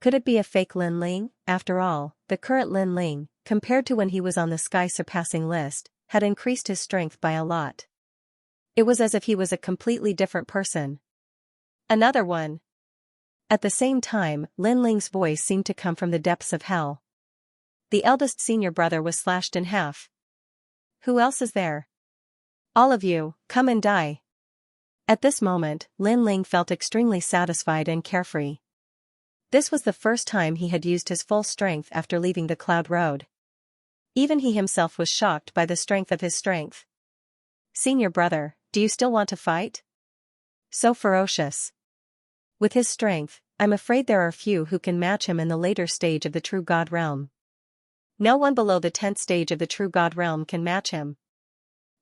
Could it be a fake Lin Ling? After all, the current Lin Ling, compared to when he was on the sky-surpassing list, had increased his strength by a lot. It was as if he was a completely different person. Another one. At the same time, Lin Ling's voice seemed to come from the depths of hell. The eldest senior brother was slashed in half. Who else is there? All of you, come and die. At this moment, Lin Ling felt extremely satisfied and carefree. This was the first time he had used his full strength after leaving the Cloud Road. Even he himself was shocked by the strength of his strength. Senior brother, do you still want to fight? So ferocious. With his strength, I'm afraid there are few who can match him in the later stage of the True God Realm. No one below the 10th stage of the True God Realm can match him.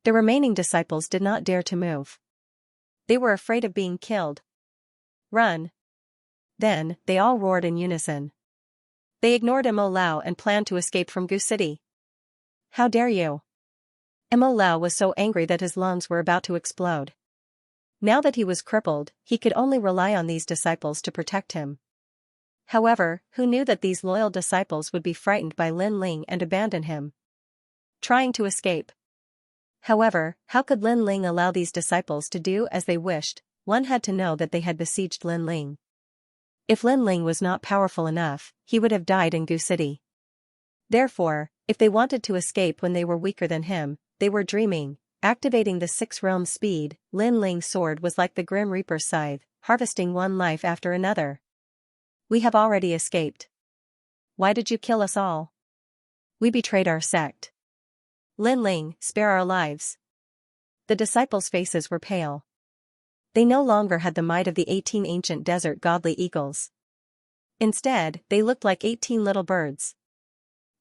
The remaining disciples did not dare to move. They were afraid of being killed. Run. Then, they all roared in unison. They ignored Mo Lao and planned to escape from Gu City. How dare you? Mo Lao was so angry that his lungs were about to explode. Now that he was crippled, he could only rely on these disciples to protect him. However, who knew that these loyal disciples would be frightened by Lin Ling and abandon him? Trying to escape. However, how could Lin Ling allow these disciples to do as they wished? One had to know that they had besieged Lin Ling. If Lin Ling was not powerful enough, he would have died in Gu City. Therefore, if they wanted to escape when they were weaker than him, they were dreaming. Activating the 6 realm speed, Lin Ling's sword was like the Grim Reaper's scythe, harvesting one life after another. We have already escaped. Why did you kill us all? We betrayed our sect. Lin Ling, spare our lives. The disciples' faces were pale. They no longer had the might of the 18 ancient desert godly eagles. Instead, they looked like 18 little birds.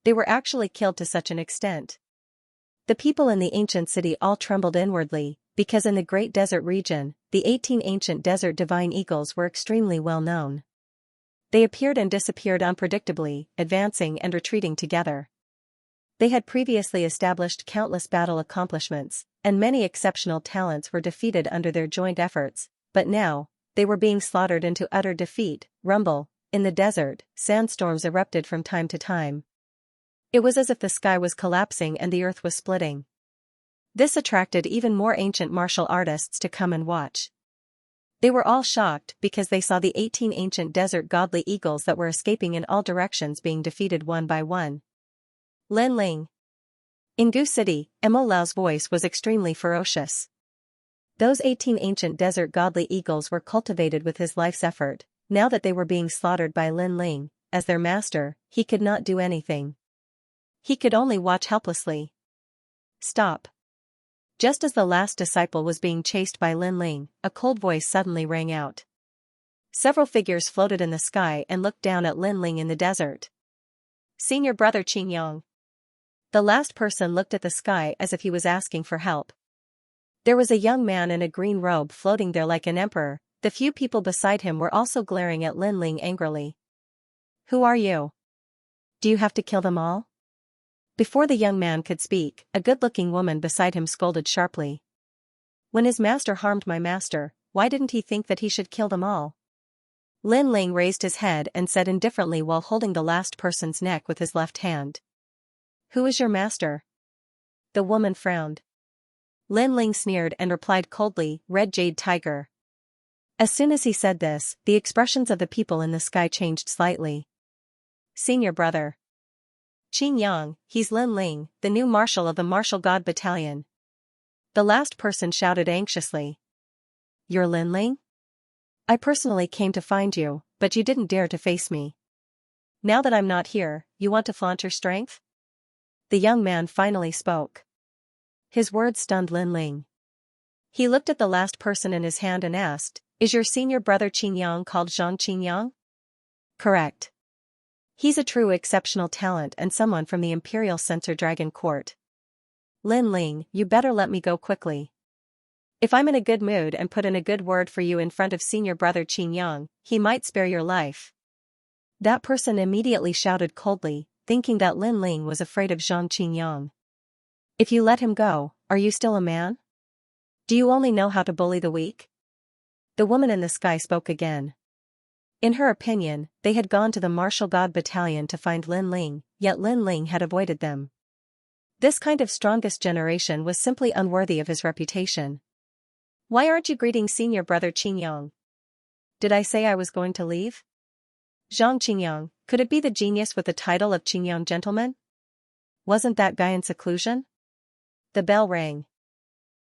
They were actually killed to such an extent. The people in the ancient city all trembled inwardly, because in the great desert region, the 18 ancient desert divine eagles were extremely well known. They appeared and disappeared unpredictably, advancing and retreating together. They had previously established countless battle accomplishments, and many exceptional talents were defeated under their joint efforts, but now, they were being slaughtered into utter defeat. Rumble. In the desert, sandstorms erupted from time to time. It was as if the sky was collapsing and the earth was splitting. This attracted even more ancient martial artists to come and watch. They were all shocked because they saw the 18 ancient desert godly eagles that were escaping in all directions being defeated one by one. Lin Ling. In Gu City, Mo Lao's voice was extremely ferocious. Those 18 ancient desert godly eagles were cultivated with his life's effort. Now that they were being slaughtered by Lin Ling, as their master, he could not do anything. He could only watch helplessly. Stop. Just as the last disciple was being chased by Lin Ling, a cold voice suddenly rang out. Several figures floated in the sky and looked down at Lin Ling in the desert. Senior brother Xianxia. The last person looked at the sky as if he was asking for help. There was a young man in a green robe floating there like an emperor. The few people beside him were also glaring at Lin Ling angrily. Who are you? Do you have to kill them all? Before the young man could speak, a good-looking woman beside him scolded sharply. When his master harmed my master, why didn't he think that he should kill them all? Lin Ling raised his head and said indifferently while holding the last person's neck with his left hand. Who is your master? The woman frowned. Lin Ling sneered and replied coldly, Red Jade Tiger. As soon as he said this, the expressions of the people in the sky changed slightly. Senior brother. Xianxia, he's Lin Ling, the new marshal of the Martial God Battalion. The last person shouted anxiously. You're Lin Ling? I personally came to find you, but you didn't dare to face me. Now that I'm not here, you want to flaunt your strength? The young man finally spoke. His words stunned Lin Ling. He looked at the last person in his hand and asked, Is your senior brother Xianxia called Zhang Xianxia? Correct. He's a true exceptional talent and someone from the Imperial Censor Dragon Court. Lin Ling, you better let me go quickly. If I'm in a good mood and put in a good word for you in front of senior brother Xianxia, he might spare your life. That person immediately shouted coldly, thinking that Lin Ling was afraid of Zhang Xianxia. If you let him go, are you still a man? Do you only know how to bully the weak? The woman in the sky spoke again. In her opinion, they had gone to the Martial God Battalion to find Lin Ling, yet Lin Ling had avoided them. This kind of strongest generation was simply unworthy of his reputation. Why aren't you greeting senior brother Qingyang? Did I say I was going to leave? Zhang Qingyang, could it be the genius with the title of Qingyang gentleman? Wasn't that guy in seclusion? The bell rang.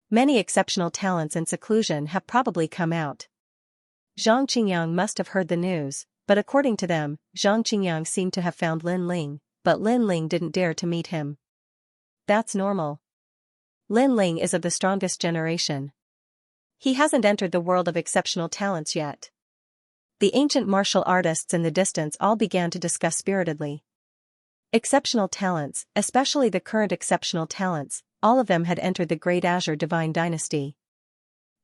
Many exceptional talents in seclusion have probably come out. Zhang Qingyang must have heard the news, but according to them, Zhang Qingyang seemed to have found Lin Ling, but Lin Ling didn't dare to meet him. That's normal. Lin Ling is of the strongest generation. He hasn't entered the world of exceptional talents yet. The ancient martial artists in the distance all began to discuss spiritedly. Exceptional talents, especially the current exceptional talents, all of them had entered the Great Azure Divine Dynasty.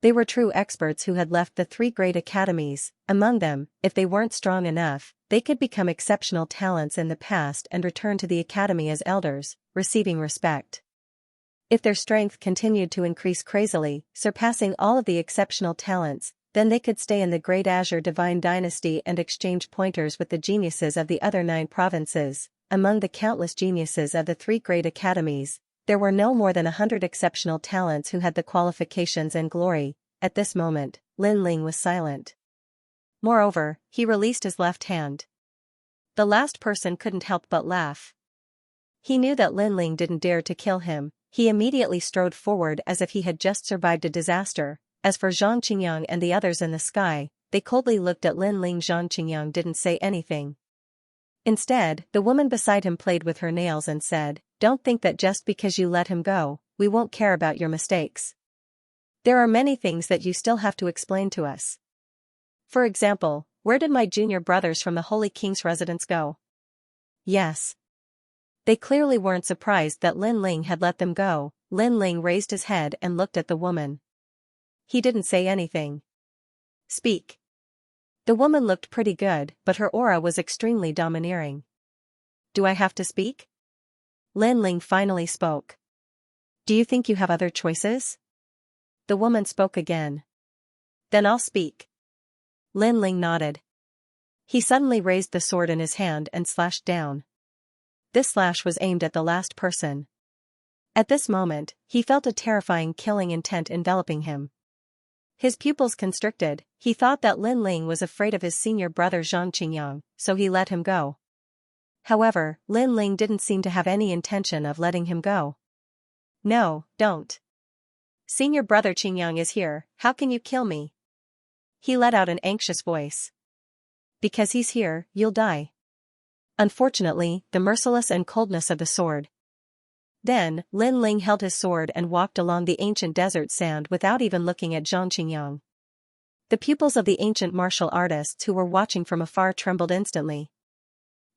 They were true experts who had left the 3 great academies. Among them, if they weren't strong enough, they could become exceptional talents in the past and return to the academy as elders, receiving respect. If their strength continued to increase crazily, surpassing all of the exceptional talents, then they could stay in the Great Azure Divine Dynasty and exchange pointers with the geniuses of the other 9 provinces. Among the countless geniuses of the 3 great academies, there were no more than 100 exceptional talents who had the qualifications and glory. At this moment, Lin Ling was silent. Moreover, he released his left hand. The last person couldn't help but laugh. He knew that Lin Ling didn't dare to kill him. He immediately strode forward as if he had just survived a disaster. As for Zhang Qingyang and the others in the sky, they coldly looked at Lin Ling. Zhang Qingyang didn't say anything. Instead, the woman beside him played with her nails and said, "Don't think that just because you let him go, we won't care about your mistakes. There are many things that you still have to explain to us. For example, where did my junior brothers from the Holy King's residence go?" Yes. They clearly weren't surprised that Lin Ling had let them go. Lin Ling raised his head and looked at the woman. He didn't say anything. "Speak." The woman looked pretty good, but her aura was extremely domineering. "Do I have to speak?" Lin Ling finally spoke. "Do you think you have other choices?" The woman spoke again. "Then I'll speak." Lin Ling nodded. He suddenly raised the sword in his hand and slashed down. This slash was aimed at the last person. At this moment, he felt a terrifying killing intent enveloping him. His pupils constricted. He thought that Lin Ling was afraid of his senior brother Zhang Qingyang, so he let him go. However, Lin Ling didn't seem to have any intention of letting him go. "No, don't. Senior brother Qingyang is here, how can you kill me?" He let out an anxious voice. "Because he's here, you'll die." Unfortunately, the merciless and coldness of the sword. Then, Lin Ling held his sword and walked along the ancient desert sand without even looking at Zhang Qingyang. The pupils of the ancient martial artists who were watching from afar trembled instantly.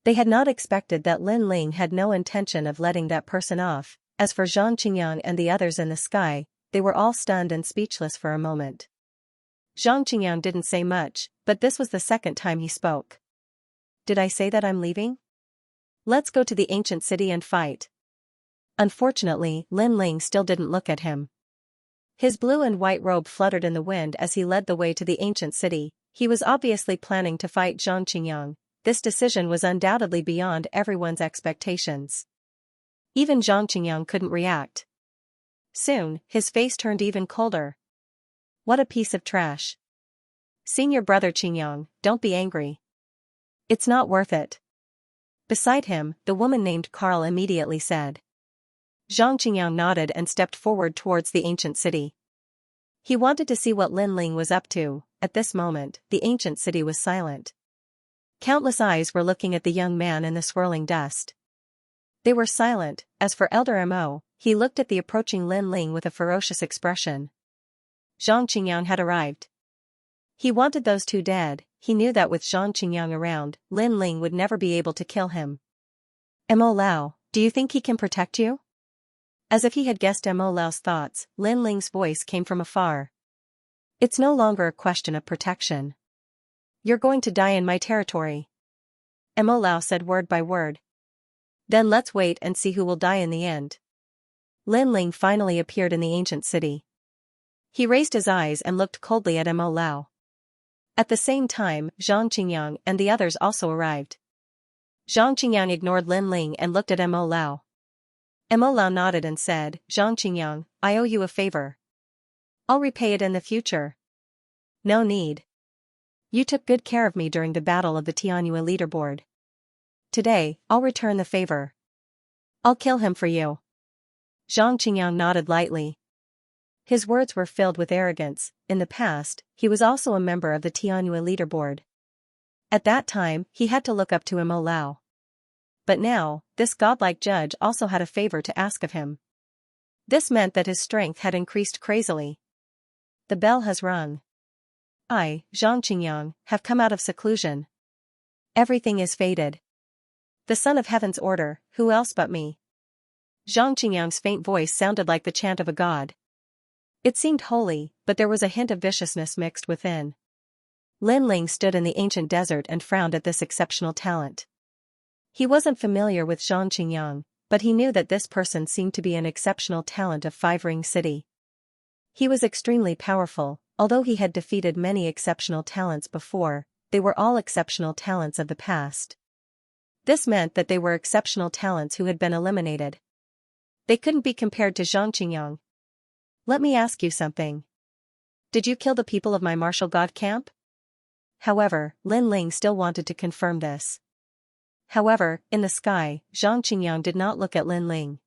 They had not expected that Lin Ling had no intention of letting that person off. As for Zhang Qingyang and the others in the sky, they were all stunned and speechless for a moment. Zhang Qingyang didn't say much, but this was the second time he spoke. "Did I say that I'm leaving? Let's go to the ancient city and fight." Unfortunately, Lin Ling still didn't look at him. His blue and white robe fluttered in the wind as he led the way to the ancient city. He was obviously planning to fight Zhang Qingyang. This decision was undoubtedly beyond everyone's expectations. Even Zhang Qingyang couldn't react. Soon, his face turned even colder. "What a piece of trash. Senior brother Qingyang, don't be angry. It's not worth it." Beside him, the woman named Carl immediately said. Zhang Qingyang nodded and stepped forward towards the ancient city. He wanted to see what Lin Ling was up to. At this moment, the ancient city was silent. Countless eyes were looking at the young man in the swirling dust. They were silent. As for Elder Mo, he looked at the approaching Lin Ling with a ferocious expression. Zhang Qingyang had arrived. He wanted those two dead. He knew that with Zhang Qingyang around, Lin Ling would never be able to kill him. "Mo Lao, do you think he can protect you?" As if he had guessed Mo Lao's thoughts, Lin Ling's voice came from afar. "It's no longer a question of protection. You're going to die in my territory." Mo Lao said word by word. "Then let's wait and see who will die in the end." Lin Ling finally appeared in the ancient city. He raised his eyes and looked coldly at Mo Lao. At the same time, Zhang Qingyang and the others also arrived. Zhang Qingyang ignored Lin Ling and looked at Mo Lao. Mo Lao nodded and said, "Zhang Qingyang, I owe you a favor." I'll repay it in the future. No need. You took good care of me during the battle of the Tianyu leaderboard. Today, I'll return the favor. I'll kill him for you. Zhang Qingyang nodded lightly. His words were filled with arrogance. In the past, he was also a member of the Tianyu leaderboard. At that time, he had to look up to Imo Lao. But now, this godlike judge also had a favor to ask of him. This meant that his strength had increased crazily. The bell has rung. I, Zhang Qingyang, have come out of seclusion. Everything is fated. The son of heaven's order, who else but me? Zhang Qingyang's faint voice sounded like the chant of a god. It seemed holy, but there was a hint of viciousness mixed within. Lin Ling stood in the ancient desert and frowned at this exceptional talent. He wasn't familiar with Zhang Qingyang, but he knew that this person seemed to be an exceptional talent of Five Ring City. He was extremely powerful, although he had defeated many exceptional talents before, they were all exceptional talents of the past. This meant that they were exceptional talents who had been eliminated. They couldn't be compared to Zhang Qingyang. Let me ask you something. Did you kill the people of my martial god camp? However, Lin Ling still wanted to confirm this. However, in the sky, Zhang Qingyang did not look at Lin Ling.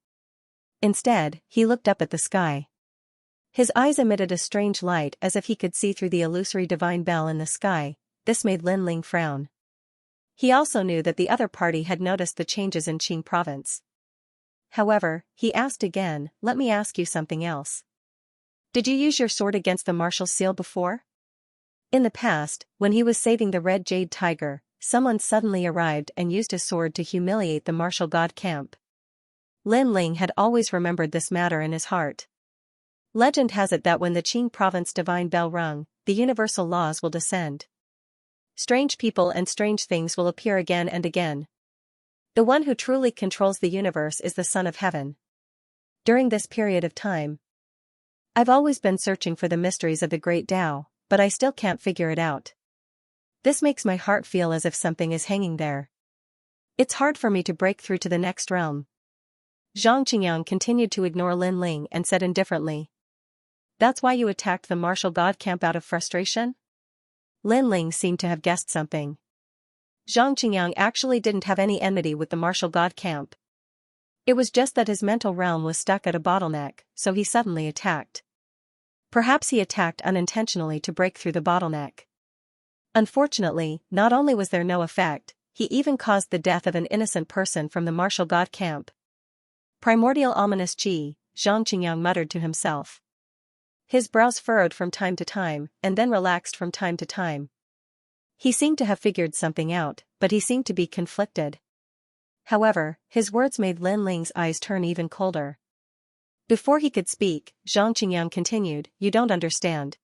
Instead, he looked up at the sky. His eyes emitted a strange light as if he could see through the illusory divine bell in the sky. This made Lin Ling frown. He also knew that the other party had noticed the changes in Qing province. However, he asked again, let me ask you something else. Did you use your sword against the martial seal before? In the past, when he was saving the red jade tiger, someone suddenly arrived and used his sword to humiliate the martial god camp. Lin Ling had always remembered this matter in his heart. Legend has it that when the Qing province divine bell rung, the universal laws will descend. Strange people and strange things will appear again and again. The one who truly controls the universe is the Son of Heaven. During this period of time, I've always been searching for the mysteries of the Great Tao, but I still can't figure it out. This makes my heart feel as if something is hanging there. It's hard for me to break through to the next realm. Zhang Qingyang continued to ignore Lin Ling and said indifferently. That's why you attacked the martial god camp out of frustration? Lin Ling seemed to have guessed something. Zhang Qingyang actually didn't have any enmity with the martial god camp. It was just that his mental realm was stuck at a bottleneck, so he suddenly attacked. Perhaps he attacked unintentionally to break through the bottleneck. Unfortunately, not only was there no effect, he even caused the death of an innocent person from the martial god camp. Primordial ominous qi, Zhang Qingyang muttered to himself. His brows furrowed from time to time, and then relaxed from time to time. He seemed to have figured something out, but he seemed to be conflicted. However, his words made Lin Ling's eyes turn even colder. Before he could speak, Zhang Qingyang continued, you don't understand.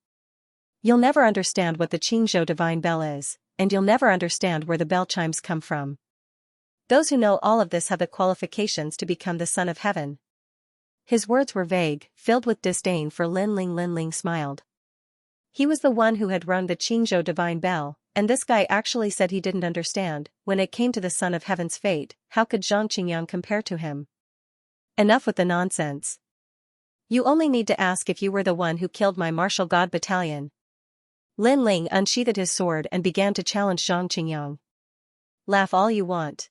You'll never understand what the Qingzhou divine bell is, and you'll never understand where the bell chimes come from. Those who know all of this have the qualifications to become the Son of Heaven. His words were vague, filled with disdain for Lin Ling. Lin Ling smiled. He was the one who had rung the Qingzhou divine bell, and this guy actually said he didn't understand. When it came to the Son of Heaven's fate, how could Zhang Qingyang compare to him? Enough with the nonsense. You only need to ask if you were the one who killed my martial god battalion. Lin Ling unsheathed his sword and began to challenge Zhang Qingyang. Laugh all you want.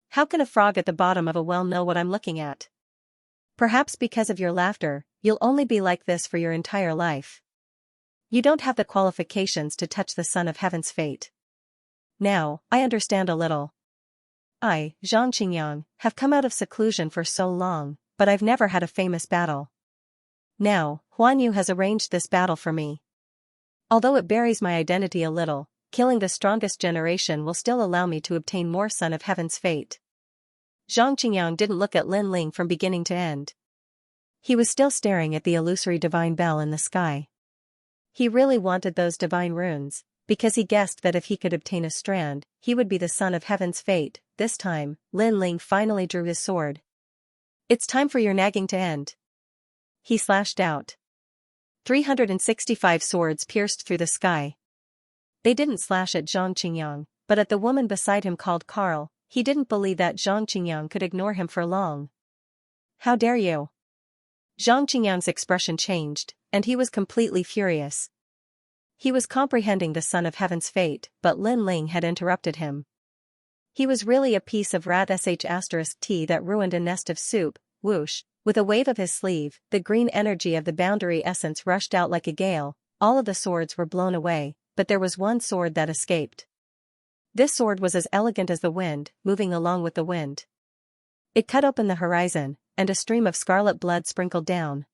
How can a frog at the bottom of a well know what I'm looking at? Perhaps because of your laughter, you'll only be like this for your entire life. You don't have the qualifications to touch the Son of Heaven's fate. Now, I understand a little. I, Zhang Qingyang, have come out of seclusion for so long, but I've never had a famous battle. Now, Huan Yu has arranged this battle for me. Although it buries my identity a little, killing the strongest generation will still allow me to obtain more Son of Heaven's fate. Zhang Qingyang didn't look at Lin Ling from beginning to end. He was still staring at the illusory divine bell in the sky. He really wanted those divine runes, because he guessed that if he could obtain a strand, he would be the Son of Heaven's fate. This time, Lin Ling finally drew his sword. It's time for your nagging to end. He slashed out. 365 swords pierced through the sky. They didn't slash at Zhang Qingyang, but at the woman beside him called Carl. He didn't believe that Zhang Qingyang could ignore him for long. How dare you? Zhang Qingyang's expression changed, and he was completely furious. He was comprehending the Son of Heaven's fate, but Lin Ling had interrupted him. He was really a piece of rat *T that ruined a nest of soup. Whoosh, with a wave of his sleeve, the green energy of the boundary essence rushed out like a gale. All of the swords were blown away, but there was one sword that escaped. This sword was as elegant as the wind, moving along with the wind. It cut open the horizon, and a stream of scarlet blood sprinkled down.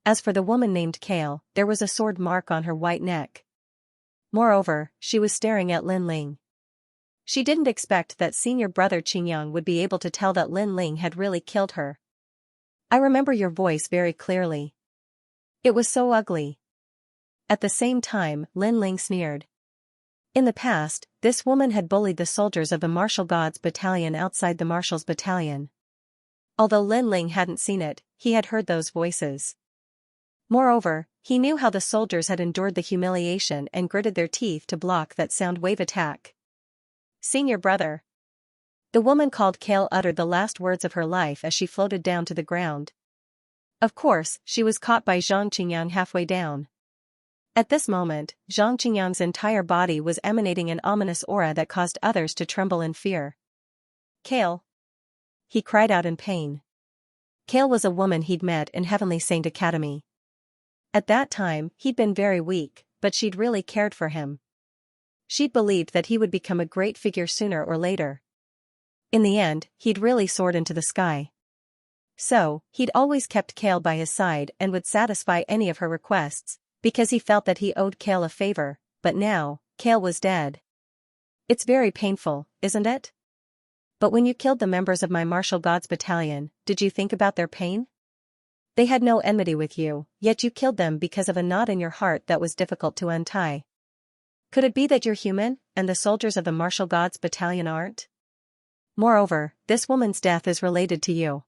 As for the woman named Kale, there was a sword mark on her white neck. Moreover, she was staring at Lin Ling. She didn't expect that senior brother Qingyang would be able to tell that Lin Ling had really killed her. I remember your voice very clearly. It was so ugly. At the same time, Lin Ling sneered. In the past, this woman had bullied the soldiers of the Martial Gods Battalion outside the Marshal's Battalion. Although Lin Ling hadn't seen it, he had heard those voices. Moreover, he knew how the soldiers had endured the humiliation and gritted their teeth to block that sound wave attack. Senior brother. The woman called Kale uttered the last words of her life as she floated down to the ground. Of course, she was caught by Zhang Qingyang halfway down. At this moment, Zhang Qingyang's entire body was emanating an ominous aura that caused others to tremble in fear. Kale! He cried out in pain. Kale was a woman he'd met in Heavenly Saint Academy. At that time, he'd been very weak, but she'd really cared for him. She'd believed that he would become a great figure sooner or later. In the end, he'd really soared into the sky. So, he'd always kept Kale by his side and would satisfy any of her requests, because he felt that he owed Kale a favor, but now, Kale was dead. It's very painful, isn't it? But when you killed the members of my Martial Gods Battalion, did you think about their pain? They had no enmity with you, yet you killed them because of a knot in your heart that was difficult to untie. Could it be that you're human, and the soldiers of the Martial Gods Battalion aren't? Moreover, this woman's death is related to you.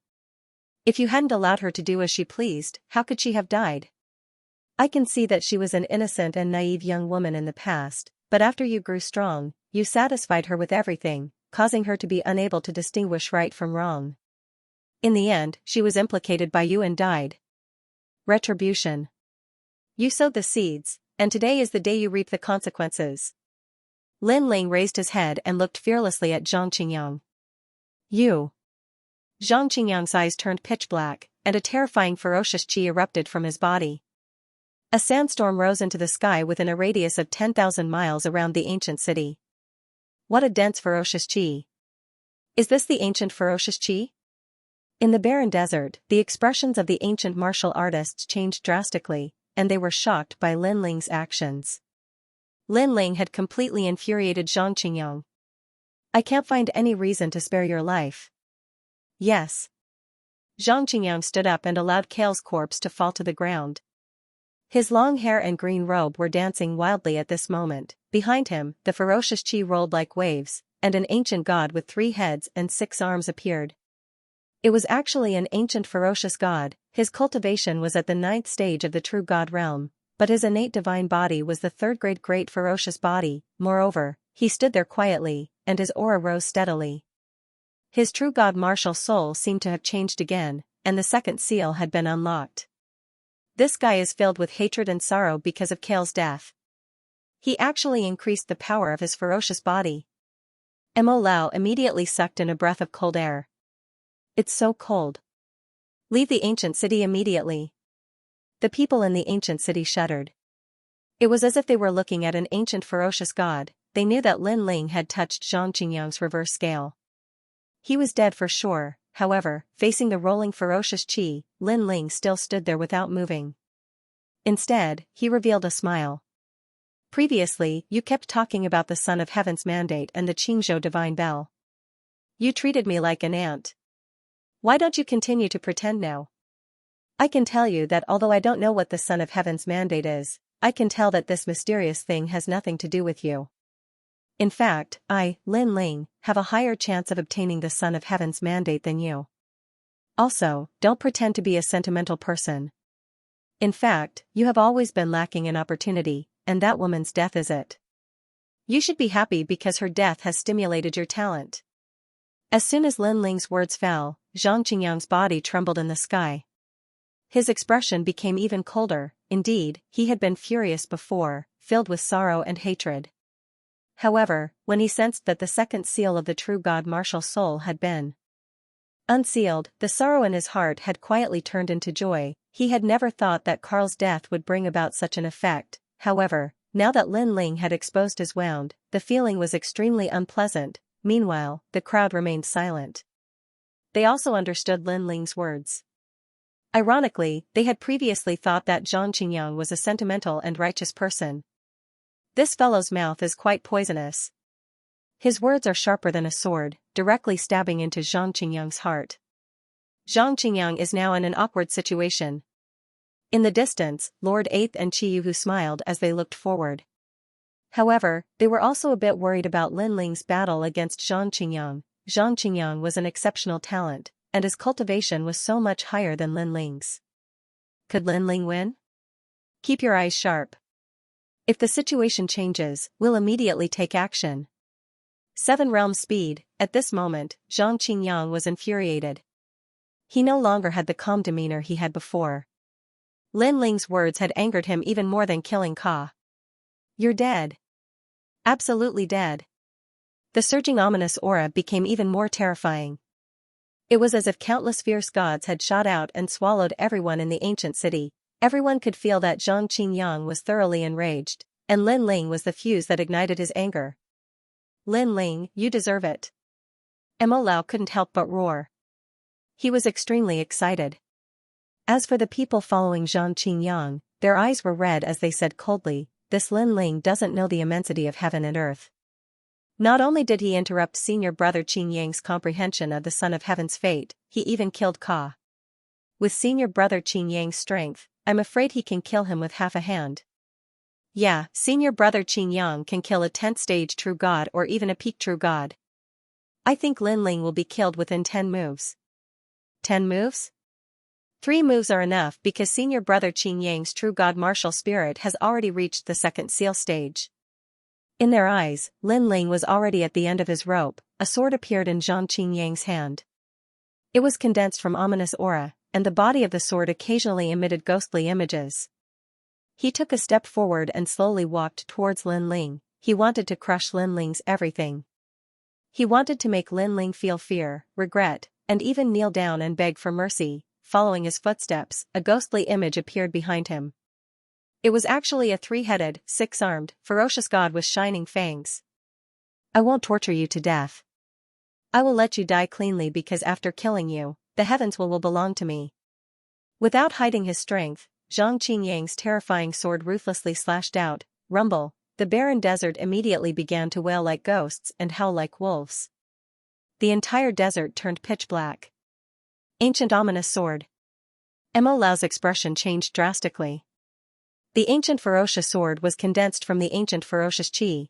If you hadn't allowed her to do as she pleased, how could she have died? I can see that she was an innocent and naive young woman in the past, but after you grew strong, you satisfied her with everything, causing her to be unable to distinguish right from wrong. In the end, she was implicated by you and died. Retribution. You sowed the seeds, and today is the day you reap the consequences. Lin Ling raised his head and looked fearlessly at Zhang Qingyang. You. Zhang Qingyang's eyes turned pitch black, and a terrifying ferocious qi erupted from his body. A sandstorm rose into the sky within a radius of 10,000 miles around the ancient city. What a dense ferocious qi. Is this the ancient ferocious qi? In the barren desert, the expressions of the ancient martial artists changed drastically, and they were shocked by Lin Ling's actions. Lin Ling had completely infuriated Zhang Qingyang. I can't find any reason to spare your life. Yes. Zhang Qingyang stood up and allowed Kale's corpse to fall to the ground. His long hair and green robe were dancing wildly at this moment. Behind him, the ferocious qi rolled like waves, and an ancient god with 3 heads and 6 arms appeared. It was actually an ancient ferocious god. His cultivation was at the 9th stage of the true god realm, but his innate divine body was the 3rd grade great ferocious body. Moreover, he stood there quietly, and his aura rose steadily. His true god martial soul seemed to have changed again, and the 2nd seal had been unlocked. This guy is filled with hatred and sorrow because of Kale's death. He actually increased the power of his ferocious body. Mo Lao immediately sucked in a breath of cold air. It's so cold. Leave the ancient city immediately. The people in the ancient city shuddered. It was as if they were looking at an ancient ferocious god. They knew that Lin Ling had touched Zhang Qingyang's reverse scale. He was dead for sure. However, facing the rolling ferocious qi, Lin Ling still stood there without moving. Instead, he revealed a smile. Previously, you kept talking about the Son of Heaven's mandate and the Qingzhou divine bell. You treated me like an ant. Why don't you continue to pretend now? I can tell you that although I don't know what the Son of Heaven's mandate is, I can tell that this mysterious thing has nothing to do with you. In fact, I, Lin Ling, have a higher chance of obtaining the Son of Heaven's mandate than you. Also, don't pretend to be a sentimental person. In fact, you have always been lacking an opportunity, and that woman's death is it. You should be happy because her death has stimulated your talent. As soon as Lin Ling's words fell, Zhang Qingyang's body trembled in the sky. His expression became even colder. Indeed, he had been furious before, filled with sorrow and hatred. However, when he sensed that the second seal of the true God martial soul had been unsealed, the sorrow in his heart had quietly turned into joy. He had never thought that Karl's death would bring about such an effect. However, now that Lin Ling had exposed his wound, the feeling was extremely unpleasant. Meanwhile, the crowd remained silent. They also understood Lin Ling's words. Ironically, they had previously thought that Zhang Qingyang was a sentimental and righteous person. This fellow's mouth is quite poisonous. His words are sharper than a sword, directly stabbing into Zhang Qingyang's heart. Zhang Qingyang is now in an awkward situation. In the distance, Lord Eighth and Qiyu smiled as they looked forward. However, they were also a bit worried about Lin Ling's battle against Zhang Qingyang. Zhang Qingyang was an exceptional talent, and his cultivation was so much higher than Lin Ling's. Could Lin Ling win? Keep your eyes sharp. If the situation changes, we'll immediately take action. 7 realms speed. At this moment, Zhang Qingyang was infuriated. He no longer had the calm demeanor he had before. Lin Ling's words had angered him even more than killing Ka. You're dead. Absolutely dead. The surging ominous aura became even more terrifying. It was as if countless fierce gods had shot out and swallowed everyone in the ancient city. Everyone could feel that Zhang Qingyang was thoroughly enraged, and Lin Ling was the fuse that ignited his anger. Lin Ling, you deserve it. Mo Lao couldn't help but roar. He was extremely excited. As for the people following Zhang Qingyang, their eyes were red as they said coldly, this Lin Ling doesn't know the immensity of heaven and earth. Not only did he interrupt senior brother Qin Yang's comprehension of the Son of Heaven's fate, he even killed Ka. With senior brother Qin Yang's strength, I'm afraid he can kill him with half a hand. Yeah, senior brother Qin Yang can kill a 10th stage true god or even a peak true god. I think Lin Ling will be killed within 10 moves. 10 moves? 3 moves are enough because senior brother Qin Yang's true god martial spirit has already reached the second seal stage. In their eyes, Lin Ling was already at the end of his rope. A sword appeared in Zhang Qingyang's hand. It was condensed from ominous aura, and the body of the sword occasionally emitted ghostly images. He took a step forward and slowly walked towards Lin Ling. He wanted to crush Lin Ling's everything. He wanted to make Lin Ling feel fear, regret, and even kneel down and beg for mercy. Following his footsteps, a ghostly image appeared behind him. It was actually a 3-headed, 6-armed, ferocious god with shining fangs. I won't torture you to death. I will let you die cleanly because after killing you, the heavens will belong to me. Without hiding his strength, Zhang Qingyang's terrifying sword ruthlessly slashed out. Rumble, the barren desert immediately began to wail like ghosts and howl like wolves. The entire desert turned pitch black. Ancient ominous sword. Mo Lao's expression changed drastically. The ancient ferocious sword was condensed from the ancient ferocious qi.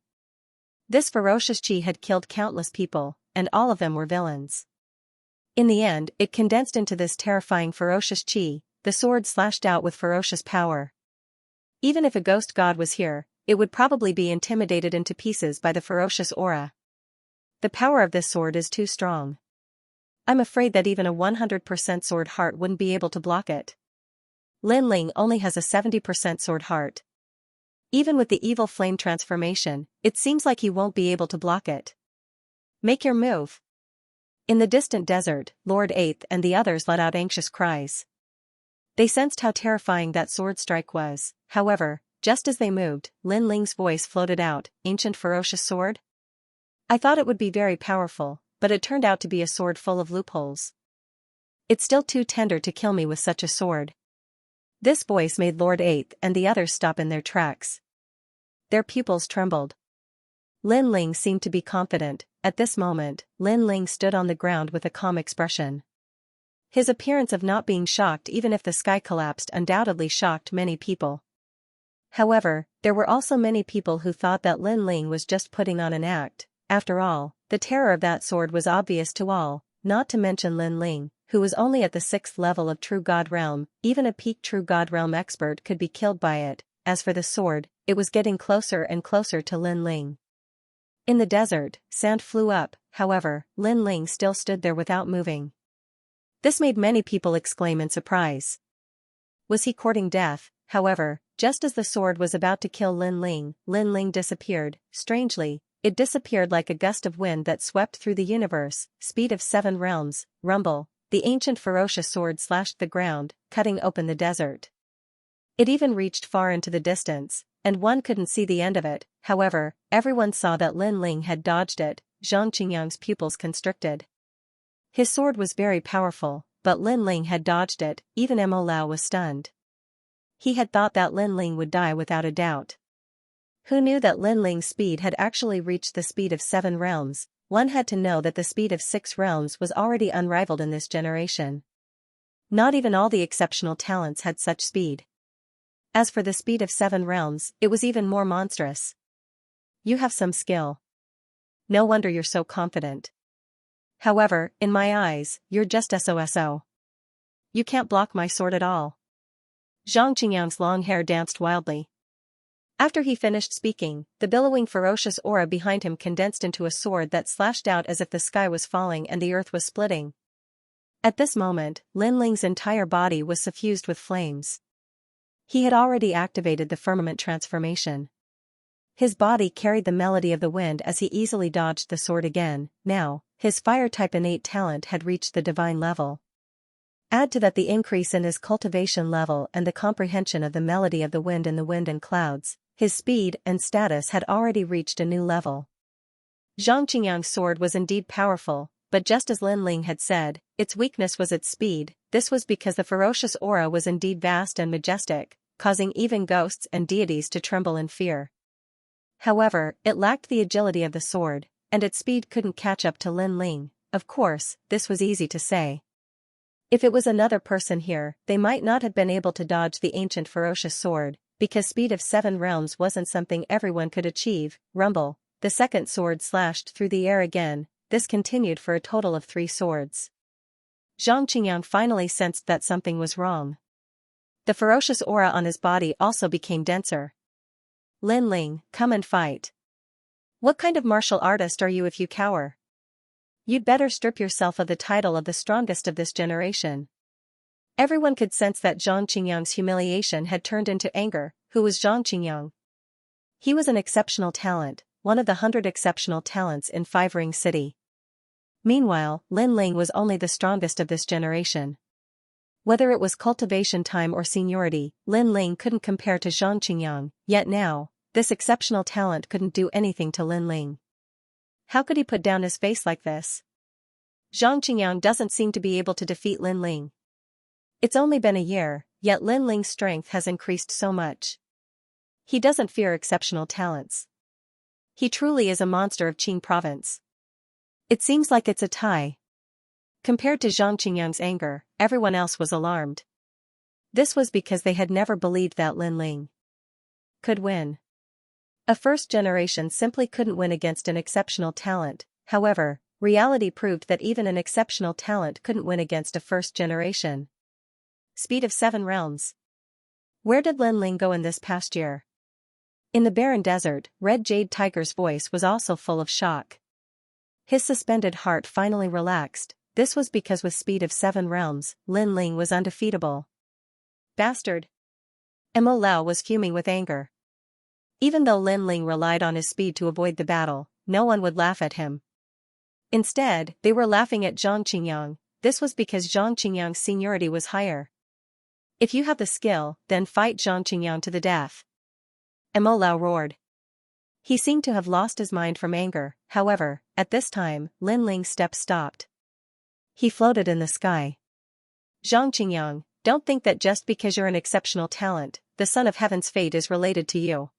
This ferocious qi had killed countless people, and all of them were villains. In the end, it condensed into this terrifying ferocious qi. The sword slashed out with ferocious power. Even if a ghost god was here, it would probably be intimidated into pieces by the ferocious aura. The power of this sword is too strong. I'm afraid that even a 100% sword heart wouldn't be able to block it. Lin Ling only has a 70% sword heart. Even with the evil flame transformation, it seems like he won't be able to block it. Make your move. In the distant desert, Lord Eighth and the others let out anxious cries. They sensed how terrifying that sword strike was. However, just as they moved, Lin Ling's voice floated out, ancient ferocious sword? I thought it would be very powerful, but it turned out to be a sword full of loopholes. It's still too tender to kill me with such a sword. This voice made Lord Eighth and the others stop in their tracks. Their pupils trembled. Lin Ling seemed to be confident. At this moment, Lin Ling stood on the ground with a calm expression. His appearance of not being shocked even if the sky collapsed undoubtedly shocked many people. However, there were also many people who thought that Lin Ling was just putting on an act. After all, the terror of that sword was obvious to all, not to mention Lin Ling, who was only at the 6th level of True God Realm. Even a peak True God Realm expert could be killed by it. As for the sword, it was getting closer and closer to Lin Ling. In the desert, sand flew up. However, Lin Ling still stood there without moving. This made many people exclaim in surprise. Was he courting death? However, just as the sword was about to kill Lin Ling disappeared. Strangely, it disappeared like a gust of wind that swept through the universe. Speed of 7 realms, rumble. The ancient ferocious sword slashed the ground, cutting open the desert. It even reached far into the distance, and one couldn't see the end of it. However, everyone saw that Lin Ling had dodged it. Xianxia's pupils constricted. His sword was very powerful, but Lin Ling had dodged it. Even Mo Lao was stunned. He had thought that Lin Ling would die without a doubt. Who knew that Lin Ling's speed had actually reached the speed of 7 realms? One had to know that the speed of 6 realms was already unrivaled in this generation. Not even all the exceptional talents had such speed. As for the speed of 7 realms, it was even more monstrous. You have some skill. No wonder you're so confident. However, in my eyes, you're just SOSO. You can't block my sword at all. Zhang Qingyang's long hair danced wildly. After he finished speaking, the billowing ferocious aura behind him condensed into a sword that slashed out as if the sky was falling and the earth was splitting. At this moment, Lin Ling's entire body was suffused with flames. He had already activated the firmament transformation. His body carried the melody of the wind as he easily dodged the sword again. Now, his fire-type innate talent had reached the divine level. Add to that the increase in his cultivation level and the comprehension of the melody of the wind in the wind and clouds, his speed and status had already reached a new level. Zhang Qingyang's sword was indeed powerful, but just as Lin Ling had said, its weakness was its speed. This was because the ferocious aura was indeed vast and majestic, causing even ghosts and deities to tremble in fear. However, it lacked the agility of the sword, and its speed couldn't catch up to Lin Ling. Of course, this was easy to say. If it was another person here, they might not have been able to dodge the ancient ferocious sword, because speed of 7 realms wasn't something everyone could achieve. Rumble. The second sword slashed through the air again. This continued for a total of 3 swords. Zhang Qingyang finally sensed that something was wrong. The ferocious aura on his body also became denser. Lin Ling, come and fight. What kind of martial artist are you if you cower? You'd better strip yourself of the title of the strongest of this generation. Everyone could sense that Zhang Qingyang's humiliation had turned into anger. Who was Zhang Qingyang? He was an exceptional talent, one of the 100 exceptional talents in 5 Ring City. Meanwhile, Lin Ling was only the strongest of this generation. Whether it was cultivation time or seniority, Lin Ling couldn't compare to Zhang Qingyang, yet now, this exceptional talent couldn't do anything to Lin Ling. How could he put down his face like this? Zhang Qingyang doesn't seem to be able to defeat Lin Ling. It's only been a year, yet Lin Ling's strength has increased so much. He doesn't fear exceptional talents. He truly is a monster of Qing province. It seems like it's a tie. Compared to Zhang Qingyang's anger, everyone else was alarmed. This was because they had never believed that Lin Ling could win. A first generation simply couldn't win against an exceptional talent. However, reality proved that even an exceptional talent couldn't win against a first generation. Speed of 7 realms. Where did Lin Ling go in this past year? In the barren desert, Red Jade Tiger's voice was also full of shock. His suspended heart finally relaxed. This was because with speed of 7 realms, Lin Ling was undefeatable. Bastard! Mo Lao was fuming with anger. Even though Lin Ling relied on his speed to avoid the battle, no one would laugh at him. Instead, they were laughing at Zhang Qingyang. This was because Zhang Qingyang's seniority was higher. If you have the skill, then fight Zhang Qingyang to the death. Mo Lao roared. He seemed to have lost his mind from anger. However, at this time, Lin Ling's steps stopped. He floated in the sky. Zhang Qingyang, don't think that just because you're an exceptional talent, the son of heaven's fate is related to you.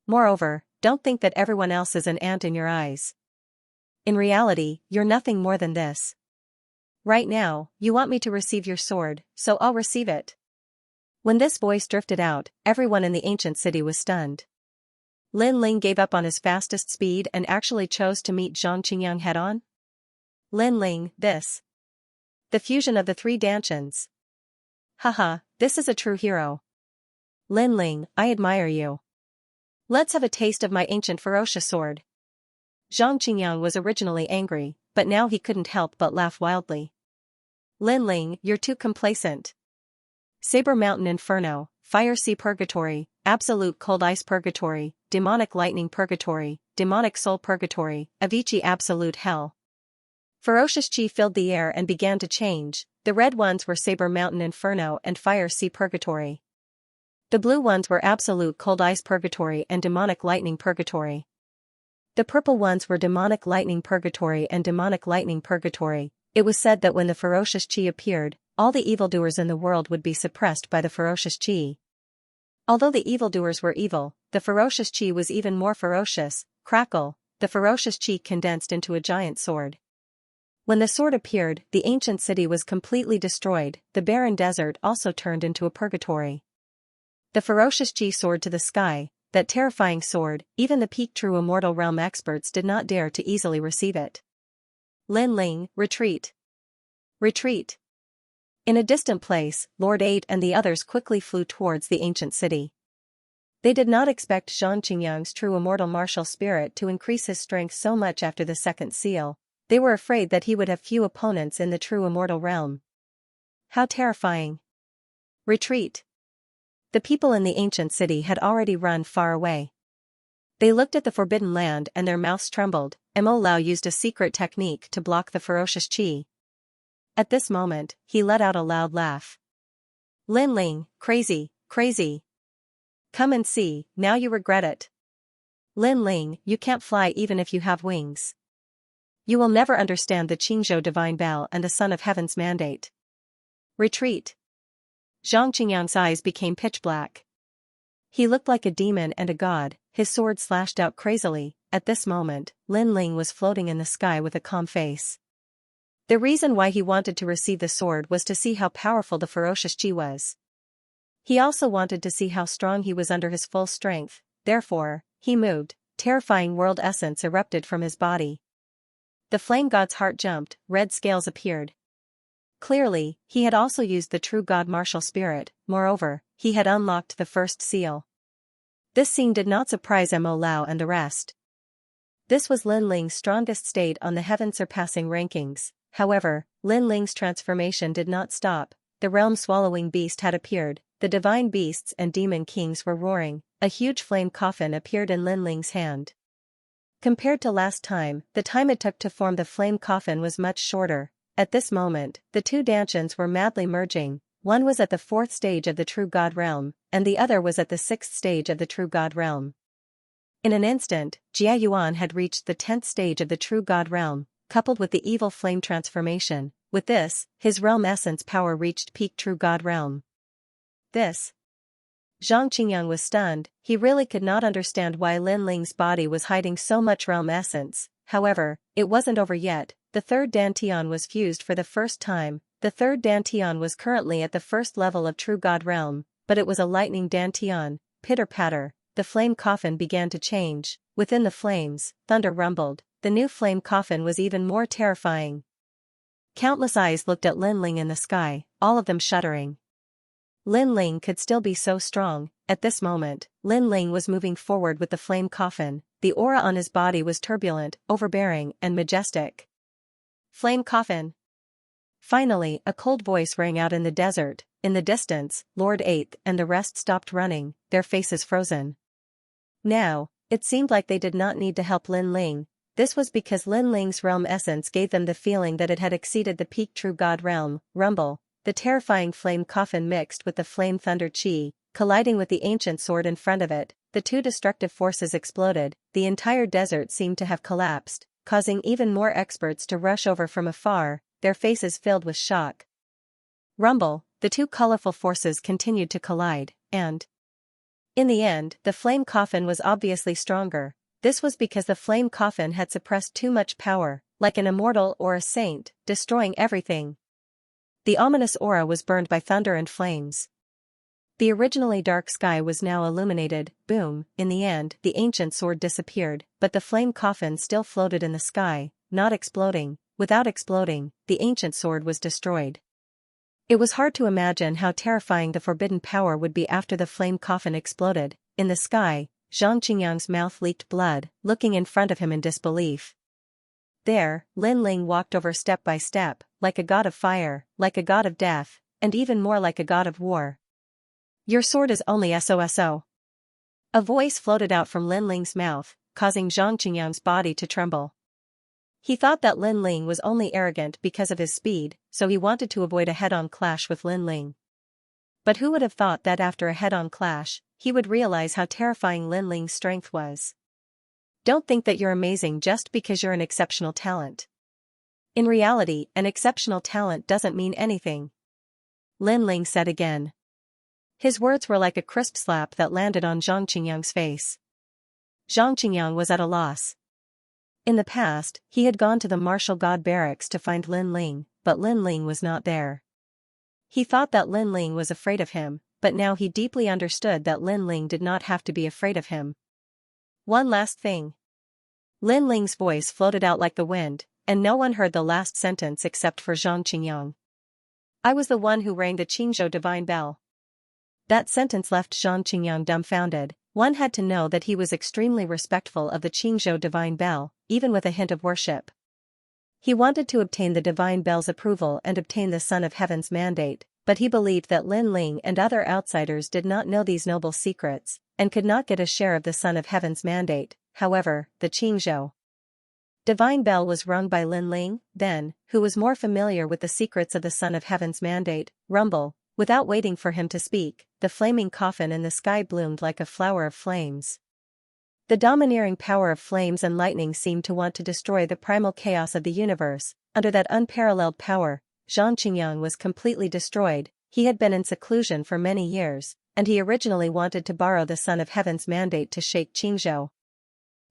Moreover, don't think that everyone else is an ant in your eyes. In reality, you're nothing more than this. Right now, you want me to receive your sword, so I'll receive it. When this voice drifted out, everyone in the ancient city was stunned. Lin Ling gave up on his fastest speed and actually chose to meet Zhang Qingyang head-on? Lin Ling, this. The fusion of the 3 Danchans. Haha, this is a true hero. Lin Ling, I admire you. Let's have a taste of my ancient ferocious sword. Zhang Qingyang was originally angry, but now he couldn't help but laugh wildly. Lin Ling, you're too complacent. Saber Mountain Inferno, Fire Sea Purgatory, Absolute Cold Ice Purgatory, Demonic Lightning Purgatory, Demonic Soul Purgatory, Avicii Absolute Hell. Ferocious chi filled the air and began to change. The red ones were Saber Mountain Inferno and Fire Sea Purgatory. The blue ones were Absolute Cold Ice Purgatory and Demonic Lightning Purgatory. The purple ones were Demonic Lightning Purgatory and Demonic Lightning Purgatory. It was said that when the ferocious chi appeared, all the evildoers in the world would be suppressed by the ferocious chi. Although the evildoers were evil, the ferocious chi was even more ferocious. Crackle, the ferocious chi condensed into a giant sword. When the sword appeared, the ancient city was completely destroyed. The barren desert also turned into a purgatory. The ferocious chi soared to the sky. That terrifying sword, even the peak true immortal realm experts did not dare to easily receive it. Lin Ling, retreat. Retreat. In a distant place, Lord 8 and the others quickly flew towards the ancient city. They did not expect Xianxia's true immortal martial spirit to increase his strength so much after the second seal. They were afraid that he would have few opponents in the true immortal realm. How terrifying. Retreat. The people in the ancient city had already run far away. They looked at the forbidden land and their mouths trembled. Mo Lao used a secret technique to block the ferocious chi. At this moment, he let out a loud laugh. Lin Ling, crazy, crazy. Come and see, now you regret it. Lin Ling, you can't fly even if you have wings. You will never understand the Qingzhou divine bell and the Son of Heaven's mandate. Retreat. Zhang Qingyang's eyes became pitch black. He looked like a demon and a god, his sword slashed out crazily. At this moment, Lin Ling was floating in the sky with a calm face. The reason why he wanted to receive the sword was to see how powerful the ferocious chi was. He also wanted to see how strong he was under his full strength, therefore, he moved. Terrifying world essence erupted from his body. The flame god's heart jumped, red scales appeared. Clearly, he had also used the true god martial spirit. Moreover, he had unlocked the first seal. This scene did not surprise Mo Lao and the rest. This was Lin Ling's strongest state on the heaven-surpassing rankings. However, Lin Ling's transformation did not stop. The realm-swallowing beast had appeared. The divine beasts and demon kings were roaring. A huge flame coffin appeared in Lin Ling's hand. Compared to last time, the time it took to form the flame coffin was much shorter. At this moment, the two Dantians were madly merging. One was at the 4th stage of the true god realm, and the other was at the 6th stage of the true god realm. In an instant, Jia Yuan had reached the 10th stage of the true god realm, coupled with the evil flame transformation. With this, his realm essence power reached peak true god realm. This. Zhang Qingyang was stunned. He really could not understand why Lin Ling's body was hiding so much realm essence. However, it wasn't over yet. The third Dantian was fused for the first time. The third Dantian was currently at the first level of true god realm, but it was a lightning Dantian. Pitter-patter, the flame coffin began to change. Within the flames, thunder rumbled. The new flame coffin was even more terrifying. Countless eyes looked at Lin Ling in the sky, all of them shuddering. Lin Ling could still be so strong. At this moment, Lin Ling was moving forward with the flame coffin. The aura on his body was turbulent, overbearing, and majestic. Flame coffin. Finally, a cold voice rang out in the desert. In the distance, Lord 8 and the rest stopped running, their faces frozen. Now, it seemed like they did not need to help Lin Ling. This was because Lin Ling's realm essence gave them the feeling that it had exceeded the peak true god realm. Rumble. The terrifying flame coffin mixed with the flame thunder chi, colliding with the ancient sword in front of it. The two destructive forces exploded. The entire desert seemed to have collapsed, causing even more experts to rush over from afar, their faces filled with shock. Rumble. The two colorful forces continued to collide, and in the end, the flame coffin was obviously stronger. This was because the flame coffin had suppressed too much power, like an immortal or a saint, destroying everything. The ominous aura was burned by thunder and flames. The originally dark sky was now illuminated. Boom. In the end, the ancient sword disappeared, but the flame coffin still floated in the sky, not exploding. Without exploding, the ancient sword was destroyed. It was hard to imagine how terrifying the forbidden power would be after the flame coffin exploded. In the sky, Zhang Qingyang's mouth leaked blood, looking in front of him in disbelief. There, Lin Ling walked over step by step, like a god of fire, like a god of death, and even more like a god of war. Your sword is only SOSO. A voice floated out from Lin Ling's mouth, causing Zhang Qingyang's body to tremble. He thought that Lin Ling was only arrogant because of his speed, so he wanted to avoid a head-on clash with Lin Ling. But who would have thought that after a head-on clash, he would realize how terrifying Lin Ling's strength was. Don't think that you're amazing just because you're an exceptional talent. In reality, an exceptional talent doesn't mean anything. Lin Ling said again. His words were like a crisp slap that landed on Zhang Qingyang's face. Zhang Qingyang was at a loss. In the past, he had gone to the martial god barracks to find Lin Ling, but Lin Ling was not there. He thought that Lin Ling was afraid of him, but now he deeply understood that Lin Ling did not have to be afraid of him. One last thing. Lin Ling's voice floated out like the wind, and no one heard the last sentence except for Zhang Qingyang. I was the one who rang the Qingzhou divine bell. That sentence left Zhang Qingyang dumbfounded. One had to know that he was extremely respectful of the Qingzhou divine bell, even with a hint of worship. He wanted to obtain the divine bell's approval and obtain the Son of Heaven's mandate, but he believed that Lin Ling and other outsiders did not know these noble secrets, and could not get a share of the Son of Heaven's mandate. However, the Qingzhou divine bell was rung by Lin Ling, then, who was more familiar with the secrets of the Son of Heaven's mandate. Rumble. Without waiting for him to speak, the flaming coffin in the sky bloomed like a flower of flames. The domineering power of flames and lightning seemed to want to destroy the primal chaos of the universe. Under that unparalleled power, Zhang Qingyang was completely destroyed. He had been in seclusion for many years, and he originally wanted to borrow the Son of Heaven's mandate to shake Qingzhou.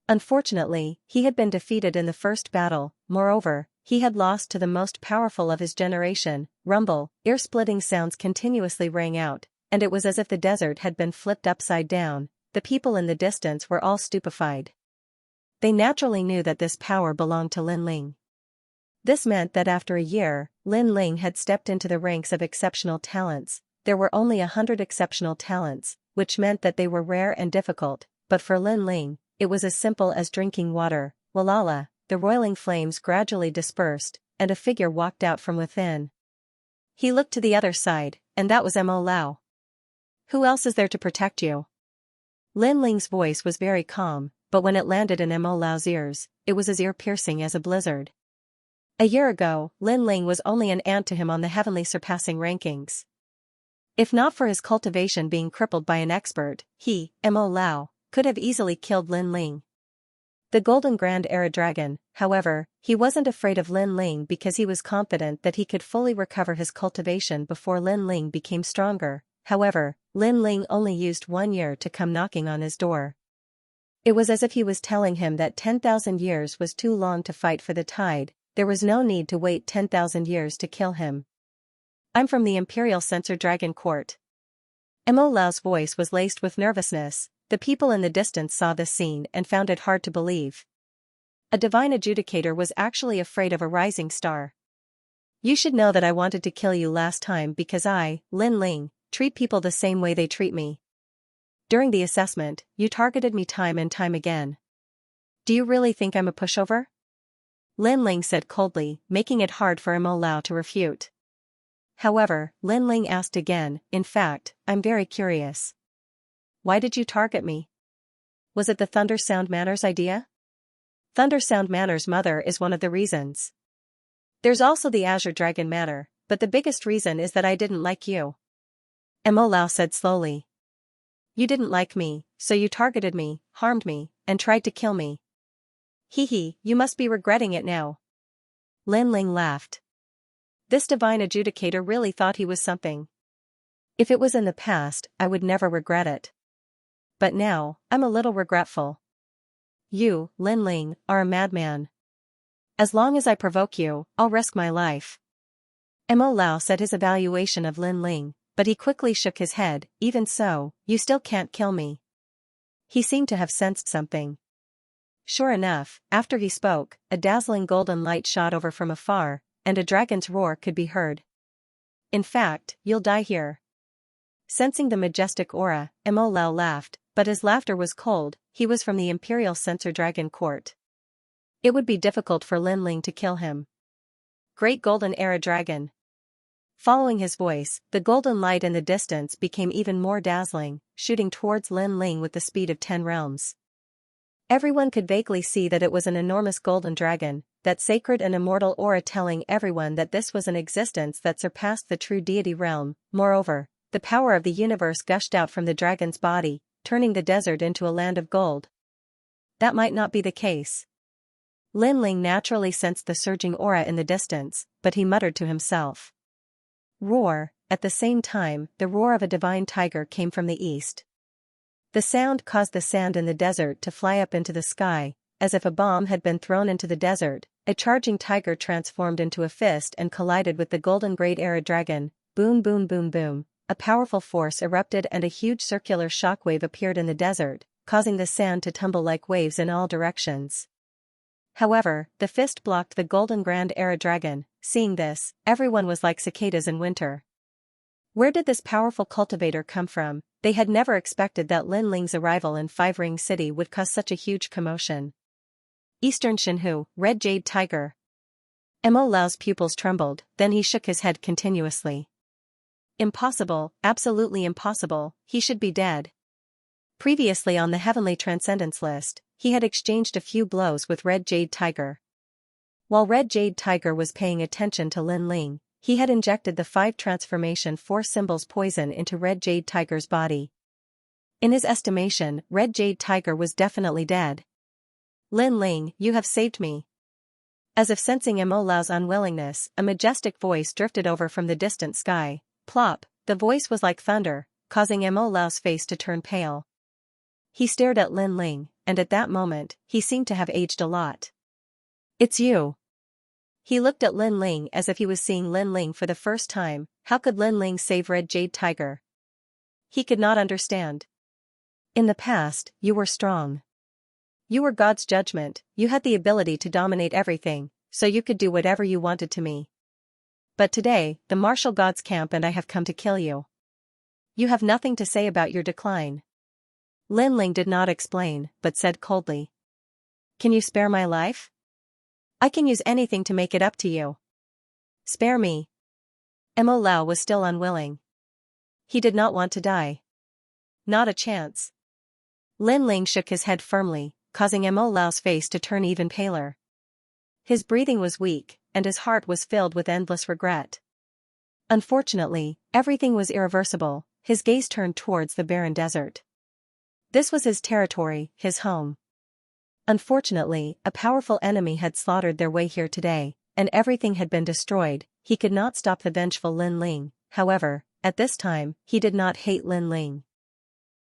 Unfortunately, he had been defeated in the first battle. Moreover, he had lost to the most powerful of his generation. Rumble, ear-splitting sounds continuously rang out, and it was as if the desert had been flipped upside down. The people in the distance were all stupefied. They naturally knew that this power belonged to Lin Ling. This meant that after a year, Lin Ling had stepped into the ranks of exceptional talents. There were only 100 exceptional talents, which meant that they were rare and difficult, but for Lin Ling, it was as simple as drinking water. Walala, the roiling flames gradually dispersed, and a figure walked out from within. He looked to the other side, and that was Mo Lao. Who else is there to protect you? Lin Ling's voice was very calm, but when it landed in Mo Lao's ears, it was as ear-piercing as a blizzard. A year ago, Lin Ling was only an ant to him on the heavenly surpassing rankings. If not for his cultivation being crippled by an expert, he, Mo Lao, could have easily killed Lin Ling. The Golden Grand Era Dragon, however, he wasn't afraid of Lin Ling because he was confident that he could fully recover his cultivation before Lin Ling became stronger. However, Lin Ling only used 1 year to come knocking on his door. It was as if he was telling him that 10,000 years was too long to fight for the tide. There was no need to wait 10,000 years to kill him. I'm from the Imperial Censor Dragon Court. Mo Lao's voice was laced with nervousness. The people in the distance saw this scene and found it hard to believe. A divine adjudicator was actually afraid of a rising star. You should know that I wanted to kill you last time because I, Lin Ling, treat people the same way they treat me. During the assessment, you targeted me time and time again. Do you really think I'm a pushover? Lin Ling said coldly, making it hard for Mo Lao to refute. However, Lin Ling asked again, in fact, I'm very curious. Why did you target me? Was it the Thunder Sound Manor's idea? Thunder Sound Manor's mother is one of the reasons. There's also the Azure Dragon Manor, but the biggest reason is that I didn't like you. Mo Lao said slowly. You didn't like me, so you targeted me, harmed me, and tried to kill me. Hee, you must be regretting it now. Lin Ling laughed. This divine adjudicator really thought he was something. If it was in the past, I would never regret it. But now, I'm a little regretful. You, Lin Ling, are a madman. As long as I provoke you, I'll risk my life. Mo Lao said his evaluation of Lin Ling, but he quickly shook his head. Even so, you still can't kill me. He seemed to have sensed something. Sure enough, after he spoke, a dazzling golden light shot over from afar, and a dragon's roar could be heard. In fact, you'll die here. Sensing the majestic aura, Mo Lao laughed, but his laughter was cold. He was from the Imperial Censor Dragon Court. It would be difficult for Lin Ling to kill him. Great Golden Era Dragon. Following his voice, the golden light in the distance became even more dazzling, shooting towards Lin Ling with the speed of 10 realms. Everyone could vaguely see that it was an enormous golden dragon, that sacred and immortal aura telling everyone that this was an existence that surpassed the true deity realm. Moreover, the power of the universe gushed out from the dragon's body, turning the desert into a land of gold. That might not be the case. Lin Ling naturally sensed the surging aura in the distance, but he muttered to himself. Roar. At the same time, the roar of a divine tiger came from the east. The sound caused the sand in the desert to fly up into the sky, as if a bomb had been thrown into the desert. A charging tiger transformed into a fist and collided with the golden great era dragon. Boom boom boom boom. A powerful force erupted and a huge circular shockwave appeared in the desert, causing the sand to tumble like waves in all directions. However, the fist blocked the golden grand era dragon. Seeing this, everyone was like cicadas in winter. Where did this powerful cultivator come from? They had never expected that Lin Ling's arrival in Five Ring City would cause such a huge commotion. Eastern Shinhu, Red Jade Tiger. Mo Lao's pupils trembled, then he shook his head continuously. Impossible, absolutely impossible, he should be dead. Previously on the Heavenly Transcendence list, he had exchanged a few blows with Red Jade Tiger. While Red Jade Tiger was paying attention to Lin Ling, he had injected the 5 transformation 4 symbols poison into Red Jade Tiger's body. In his estimation, Red Jade Tiger was definitely dead. Lin Ling, you have saved me. As if sensing Mo Lao's unwillingness, a majestic voice drifted over from the distant sky. Plop, the voice was like thunder, causing Mo Lao's face to turn pale. He stared at Lin Ling, and at that moment, he seemed to have aged a lot. It's you. He looked at Lin Ling as if he was seeing Lin Ling for the first time. How could Lin Ling save Red Jade Tiger? He could not understand. In the past, you were strong. You were God's judgment, you had the ability to dominate everything, so you could do whatever you wanted to me. But today, the martial gods camp and I have come to kill you. You have nothing to say about your decline. Lin Ling did not explain, but said coldly. Can you spare my life? I can use anything to make it up to you. Spare me. Mo Lao was still unwilling. He did not want to die. Not a chance. Lin Ling shook his head firmly, causing Mo Lao's face to turn even paler. His breathing was weak, and his heart was filled with endless regret. Unfortunately, everything was irreversible. His gaze turned towards the barren desert. This was his territory, his home. Unfortunately, a powerful enemy had slaughtered their way here today, and everything had been destroyed. He could not stop the vengeful Lin Ling. However, at this time, he did not hate Lin Ling.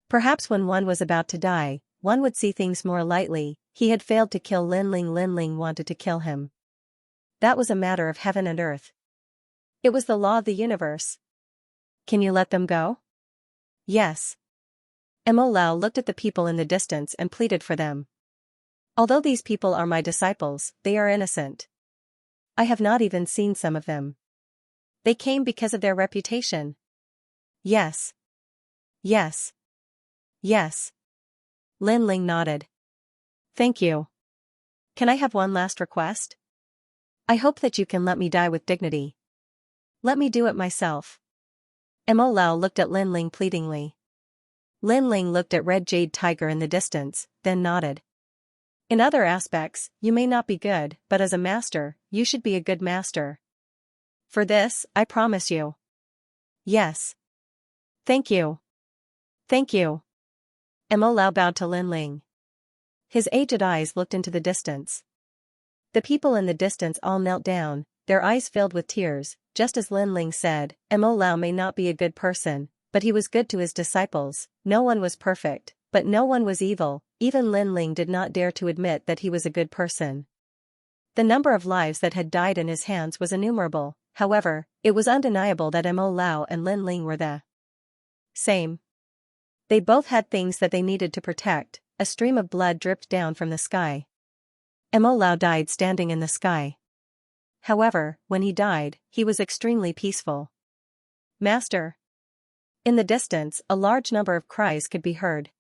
Perhaps when one was about to die, one would see things more lightly. He had failed to kill Lin Ling. Lin Ling wanted to kill him. That was a matter of heaven and earth. It was the law of the universe. Can you let them go? Yes. Mo Lao looked at the people in the distance and pleaded for them. Although these people are my disciples, they are innocent. I have not even seen some of them. They came because of their reputation. Yes. Yes. Yes. Lin Ling nodded. Thank you. Can I have one last request? I hope that you can let me die with dignity. Let me do it myself. Mo Lao looked at Lin Ling pleadingly. Lin Ling looked at Red Jade Tiger in the distance, then nodded. In other aspects, you may not be good, but as a master, you should be a good master. For this, I promise you. Yes. Thank you. Thank you. Mo Lao bowed to Lin Ling. His aged eyes looked into the distance. The people in the distance all knelt down, their eyes filled with tears, just as Lin Ling said, Mo Lao may not be a good person, but he was good to his disciples. No one was perfect, but no one was evil. Even Lin Ling did not dare to admit that he was a good person. The number of lives that had died in his hands was innumerable. However, it was undeniable that Mo Lao and Lin Ling were the same. They both had things that they needed to protect. A stream of blood dripped down from the sky. Mo Lao died standing in the sky. However, when he died, he was extremely peaceful. Master. In the distance, a large number of cries could be heard.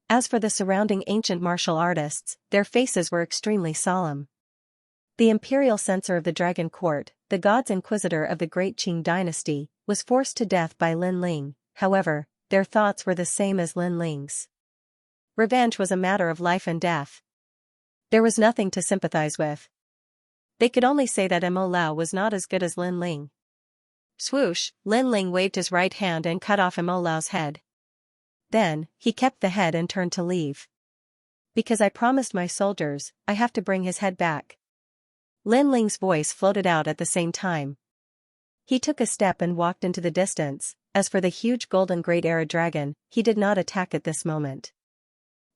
As for the surrounding ancient martial artists, their faces were extremely solemn. The imperial censor of the Dragon Court, the god's inquisitor of the Great Qing dynasty, was forced to death by Lin Ling. However, their thoughts were the same as Lin Ling's. Revenge was a matter of life and death. There was nothing to sympathize with. They could only say that Mo Lao was not as good as Lin Ling. Swoosh, Lin Ling waved his right hand and cut off Mo Lao's head. Then, he kept the head and turned to leave. Because I promised my soldiers, I have to bring his head back. Lin Ling's voice floated out at the same time. He took a step and walked into the distance. As for the huge golden Great Era Dragon, he did not attack at this moment.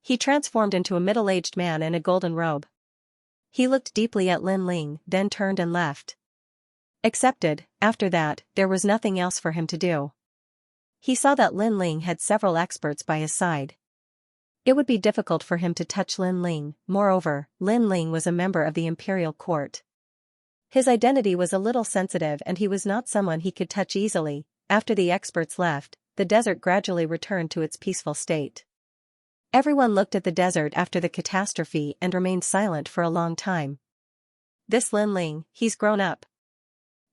He transformed into a middle-aged man in a golden robe. He looked deeply at Lin Ling, then turned and left. Accepted. After that, there was nothing else for him to do. He saw that Lin Ling had several experts by his side. It would be difficult for him to touch Lin Ling. Moreover, Lin Ling was a member of the imperial court. His identity was a little sensitive and he was not someone he could touch easily. After the experts left, the desert gradually returned to its peaceful state. Everyone looked at the desert after the catastrophe and remained silent for a long time. This Lin Ling, he's grown up.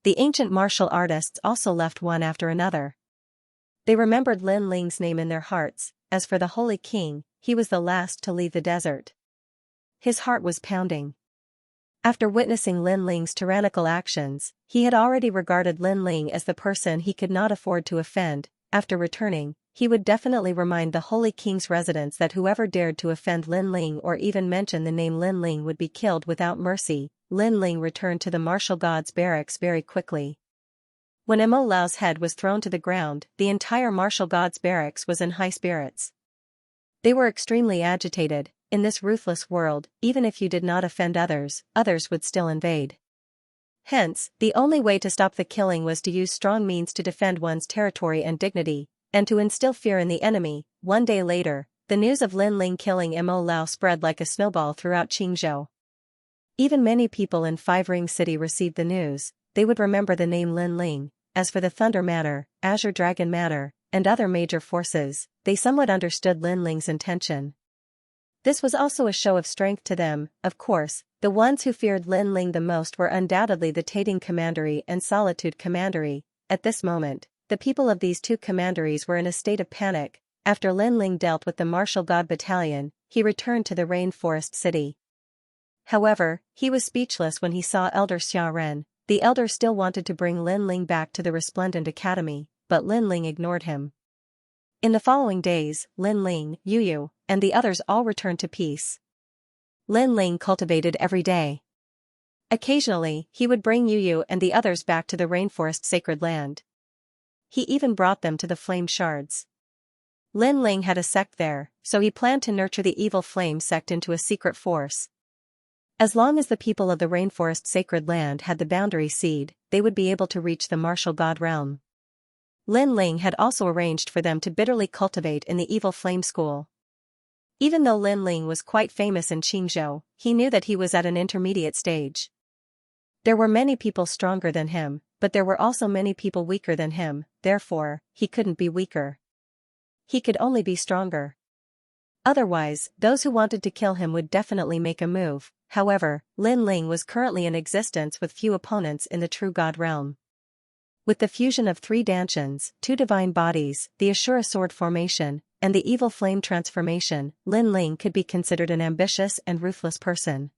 The ancient martial artists also left one after another. They remembered Lin Ling's name in their hearts. As for the Holy King, he was the last to leave the desert. His heart was pounding. After witnessing Lin Ling's tyrannical actions, he had already regarded Lin Ling as the person he could not afford to offend. After returning, he would definitely remind the Holy King's residents that whoever dared to offend Lin Ling or even mention the name Lin Ling would be killed without mercy. Lin Ling returned to the martial god's barracks very quickly. When Mo Lao's head was thrown to the ground, the entire martial god's barracks was in high spirits. They were extremely agitated. In this ruthless world, even if you did not offend others, others would still invade. Hence, the only way to stop the killing was to use strong means to defend one's territory and dignity, and to instill fear in the enemy. One day later, the news of Lin Ling killing Mo Lao spread like a snowball throughout Qingzhou. Even many people in Five Ring City received the news. They would remember the name Lin Ling. As for the Thunder Matter, Azure Dragon Matter, and other major forces, they somewhat understood Lin Ling's intention. This was also a show of strength to them. Of course, the ones who feared Lin Ling the most were undoubtedly the Tating Commandery and Solitude Commandery. At this moment, the people of these two commanderies were in a state of panic. After Lin Ling dealt with the Martial God Battalion, he returned to the Rainforest City. However, he was speechless when he saw Elder Xia Ren. The elder still wanted to bring Lin Ling back to the Resplendent Academy, but Lin Ling ignored him. In the following days, Lin Ling, Yu Yu, and the others all returned to peace. Lin Ling cultivated every day. Occasionally, he would bring Yu Yu and the others back to the Rainforest Sacred Land. He even brought them to the Flame Shards. Lin Ling had a sect there, so he planned to nurture the evil flame sect into a secret force. As long as the people of the Rainforest Sacred Land had the boundary seed, they would be able to reach the martial god realm. Lin Ling had also arranged for them to bitterly cultivate in the evil flame school. Even though Lin Ling was quite famous in Qingzhou, he knew that he was at an intermediate stage. There were many people stronger than him, but there were also many people weaker than him, therefore, he couldn't be weaker. He could only be stronger. Otherwise, those who wanted to kill him would definitely make a move. However, Lin Ling was currently in existence with few opponents in the true god realm. With the fusion of 3 Dantians, 2 divine bodies, the Ashura sword formation, and the evil flame transformation, Lin Ling could be considered an ambitious and ruthless person.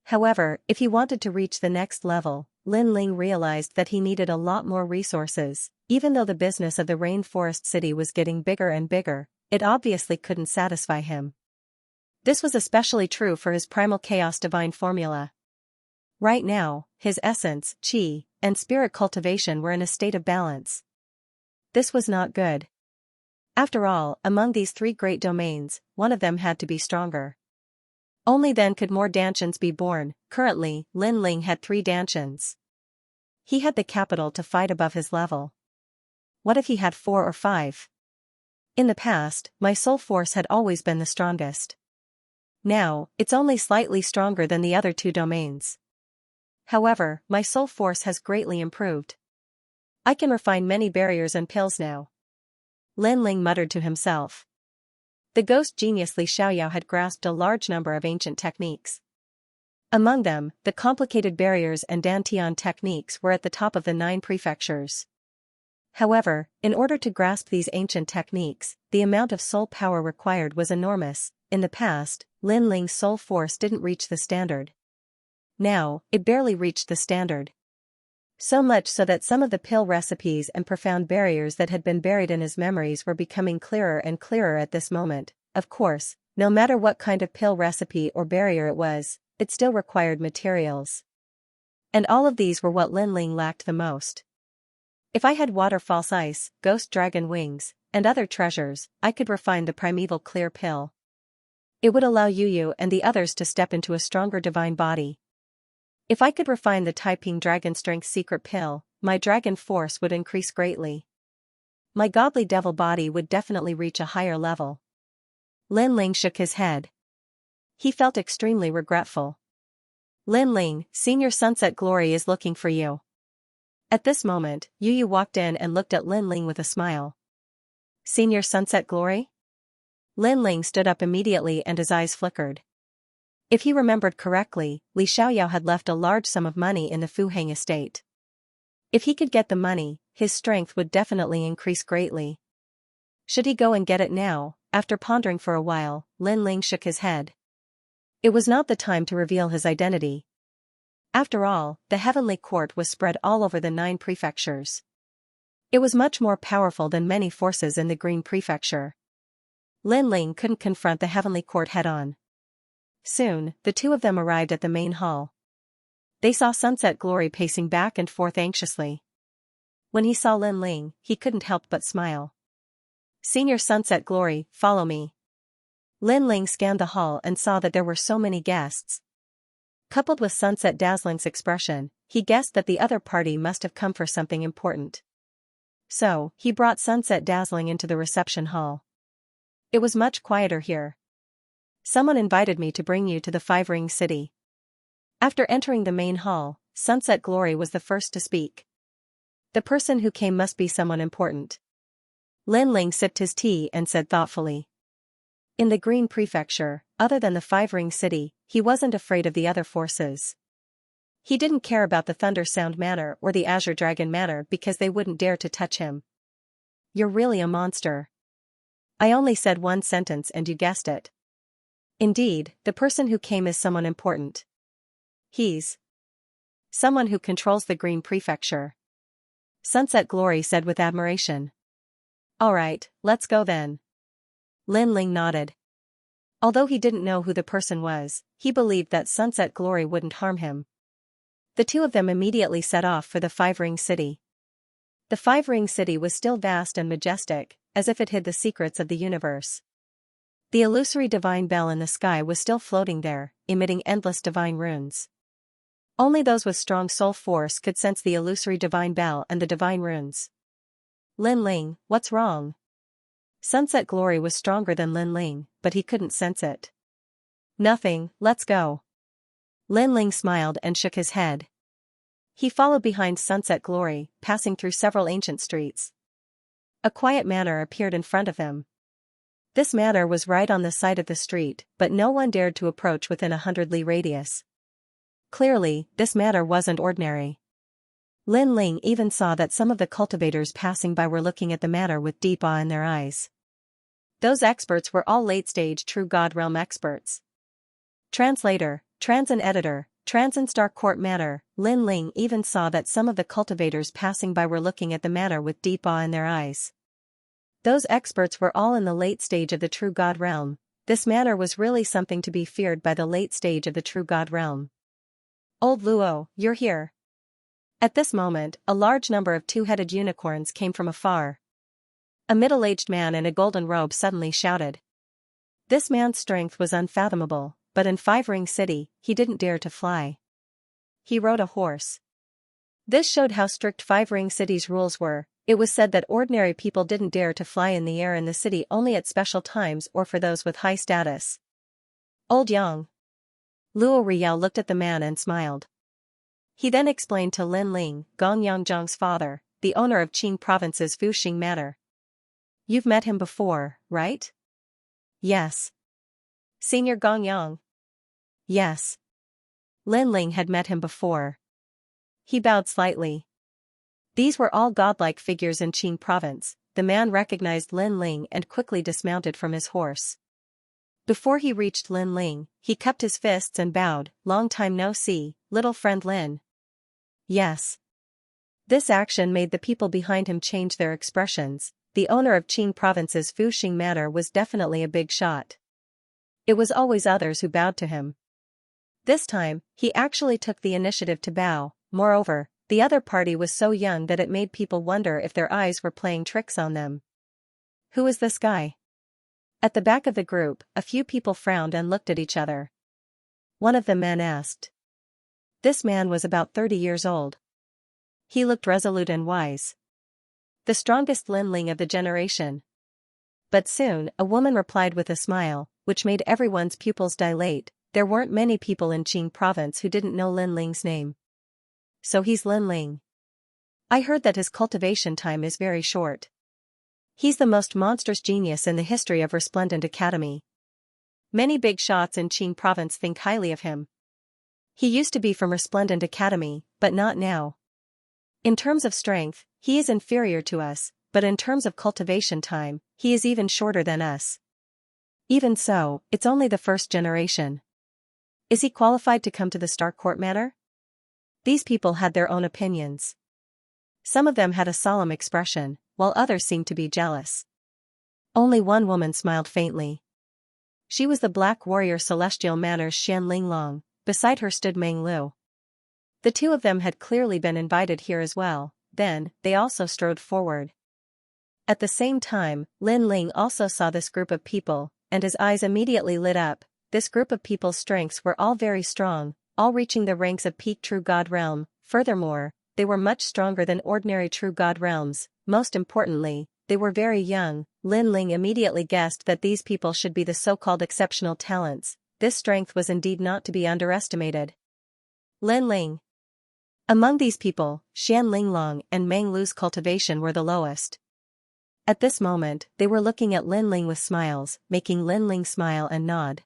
However, if he wanted to reach the next level, Lin Ling realized that he needed a lot more resources. Even though the business of the Rainforest City was getting bigger and bigger, it obviously couldn't satisfy him. This was especially true for his primal chaos divine formula. Right now, his essence, qi, and spirit cultivation were in a state of balance. This was not good. After all, among these 3 great domains, one of them had to be stronger. Only then could more Dantians be born. Currently, Lin Ling had 3 Dantians. He had the capital to fight above his level. What if he had 4 or 5? In the past, my soul force had always been the strongest. Now, it's only slightly stronger than the other 2 domains. However, my soul force has greatly improved. I can refine many barriers and pills now. Lin Ling muttered to himself. The ghost genius Li Xiaoyao had grasped a large number of ancient techniques. Among them, the complicated barriers and dantian techniques were at the top of the 9 prefectures. However, in order to grasp these ancient techniques, the amount of soul power required was enormous. In the past, Lin Ling's soul force didn't reach the standard. Now, it barely reached the standard. So much so that some of the pill recipes and profound barriers that had been buried in his memories were becoming clearer and clearer at this moment. Of course, no matter what kind of pill recipe or barrier it was, it still required materials. And all of these were what Lin Ling lacked the most. If I had water false ice, ghost dragon wings, and other treasures, I could refine the primeval clear pill. It would allow Yu and the others to step into a stronger divine body. If I could refine the Taiping Dragon Strength secret pill, my dragon force would increase greatly. My godly devil body would definitely reach a higher level. Lin Ling shook his head. He felt extremely regretful. Lin Ling, Senior Sunset Glory is looking for you. At this moment, Yu walked in and looked at Lin Ling with a smile. Senior Sunset Glory? Lin Ling stood up immediately and his eyes flickered. If he remembered correctly, Li Xiaoyao had left a large sum of money in the Fuheng estate. If he could get the money, his strength would definitely increase greatly. Should he go and get it now? After pondering for a while, Lin Ling shook his head. It was not the time to reveal his identity. After all, the heavenly court was spread all over the 9 prefectures. It was much more powerful than many forces in the Green Prefecture. Lin Ling couldn't confront the heavenly court head-on. Soon, the two of them arrived at the main hall. They saw Sunset Glory pacing back and forth anxiously. When he saw Lin Ling, he couldn't help but smile. Senior Sunset Glory, follow me. Lin Ling scanned the hall and saw that there were so many guests. Coupled with Sunset Dazzling's expression, he guessed that the other party must have come for something important. So, he brought Sunset Dazzling into the reception hall. It was much quieter here. Someone invited me to bring you to the 5-ring city. After entering the main hall, Sunset Glory was the first to speak. The person who came must be someone important. Lin Ling sipped his tea and said thoughtfully. In the Green Prefecture, other than the 5-ring city, he wasn't afraid of the other forces. He didn't care about the Thunder Sound Manor or the Azure Dragon Manor because they wouldn't dare to touch him. You're really a monster. I only said one sentence and you guessed it. Indeed, the person who came is someone important. He's someone who controls the Green Prefecture. Sunset Glory said with admiration. All right, let's go then. Lin Ling nodded. Although he didn't know who the person was, he believed that Sunset Glory wouldn't harm him. The two of them immediately set off for the 5-ring city. The 5-ring city was still vast and majestic, as if it hid the secrets of the universe. The illusory divine bell in the sky was still floating there, emitting endless divine runes. Only those with strong soul force could sense the illusory divine bell and the divine runes. Lin Ling, what's wrong? Sunset Glory was stronger than Lin Ling, but he couldn't sense it. Nothing, let's go. Lin Ling smiled and shook his head. He followed behind Sunset Glory, passing through several ancient streets. A quiet manor appeared in front of him. This manor was right on the side of the street, but no one dared to approach within 100 li radius. Clearly, this manor wasn't ordinary. Lin Ling even saw that some of the cultivators passing by were looking at the manor with deep awe in their eyes. Those experts were all late-stage True God Realm experts. Translator, Transin Editor, Transin Star Court Manor. Lin Ling even saw that some of the cultivators passing by were looking at the manor with deep awe in their eyes. Those experts were all in the late stage of the True God Realm. This manor was really something to be feared by the late stage of the True God Realm. Old Luo, you're here. At this moment, a large number of 2-headed unicorns came from afar. A middle-aged man in a golden robe suddenly shouted. This man's strength was unfathomable, but in 5-ring city, he didn't dare to fly. He rode a horse. This showed how strict 5-ring city's rules were. It was said that ordinary people didn't dare to fly in the air in the city only at special times or for those with high status. Old Yang. Luo Riao looked at the man and smiled. He then explained to Lin Ling, Gong Yangzhang's father, the owner of Qing Province's Fuxing Manor. You've met him before, right? Yes. Senior Gong Yang? Yes. Lin Ling had met him before. He bowed slightly. These were all godlike figures in Qing province. The man recognized Lin Ling and quickly dismounted from his horse. Before he reached Lin Ling, he cupped his fists and bowed. "Long time no see, little friend Lin." Yes. This action made the people behind him change their expressions. The owner of Qing province's Fuxing manor was definitely a big shot. It was always others who bowed to him. This time, he actually took the initiative to bow. Moreover, the other party was so young that it made people wonder if their eyes were playing tricks on them. Who is this guy? At the back of the group, a few people frowned and looked at each other. One of the men asked. This man was about 30 years old. He looked resolute and wise. The strongest Lin Ling of the generation. But soon, a woman replied with a smile, which made everyone's pupils dilate. There weren't many people in Qing province who didn't know Lin Ling's name. So he's Lin Ling. I heard that his cultivation time is very short. He's the most monstrous genius in the history of Resplendent Academy. Many big shots in Qing province think highly of him. He used to be from Resplendent Academy, but not now. In terms of strength, he is inferior to us, but in terms of cultivation time, he is even shorter than us. Even so, it's only the first generation. Is he qualified to come to the Star Court Manor? These people had their own opinions. Some of them had a solemn expression, while others seemed to be jealous. Only one woman smiled faintly. She was the Black Warrior Celestial Manor's Xian Linglong. Beside her stood Meng Lu. The two of them had clearly been invited here as well. Then, they also strode forward. At the same time, Lin Ling also saw this group of people, and his eyes immediately lit up. This group of people's strengths were all very strong, all reaching the ranks of peak True God realm. Furthermore, they were much stronger than ordinary True God realms. Most importantly, they were very young. Lin Ling immediately guessed that these people should be the so-called exceptional talents. This strength was indeed not to be underestimated. Lin Ling. Among these people, Xian Linglong and Meng Lu's cultivation were the lowest. At this moment, they were looking at Lin Ling with smiles, making Lin Ling smile and nod.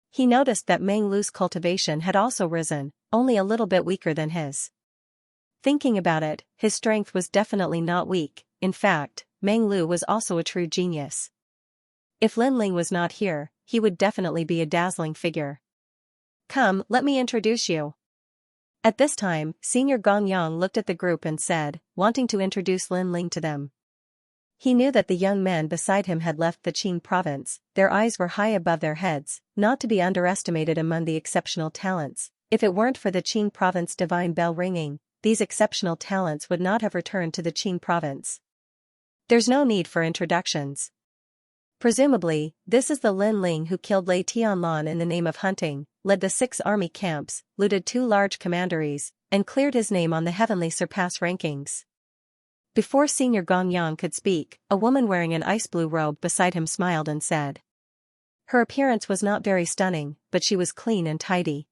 He noticed that Meng Lu's cultivation had also risen, only a little bit weaker than his. Thinking about it, his strength was definitely not weak. In fact, Meng Lu was also a true genius. If Lin Ling was not here, he would definitely be a dazzling figure. Come, let me introduce you. At this time, Senior Gong Yang looked at the group and said, wanting to introduce Lin Ling to them. He knew that the young men beside him had left the Qing province. Their eyes were high above their heads, not to be underestimated among the exceptional talents. If it weren't for the Qing province divine bell ringing, these exceptional talents would not have returned to the Qing province. There's no need for introductions. Presumably, this is the Lin Ling who killed Lei Tianlan in the name of hunting, led the 6 army camps, looted 2 large commanderies, and cleared his name on the heavenly surpass rankings. Before Senior Gong Yang could speak, a woman wearing an ice blue robe beside him smiled and said. Her appearance was not very stunning, but she was clean and tidy.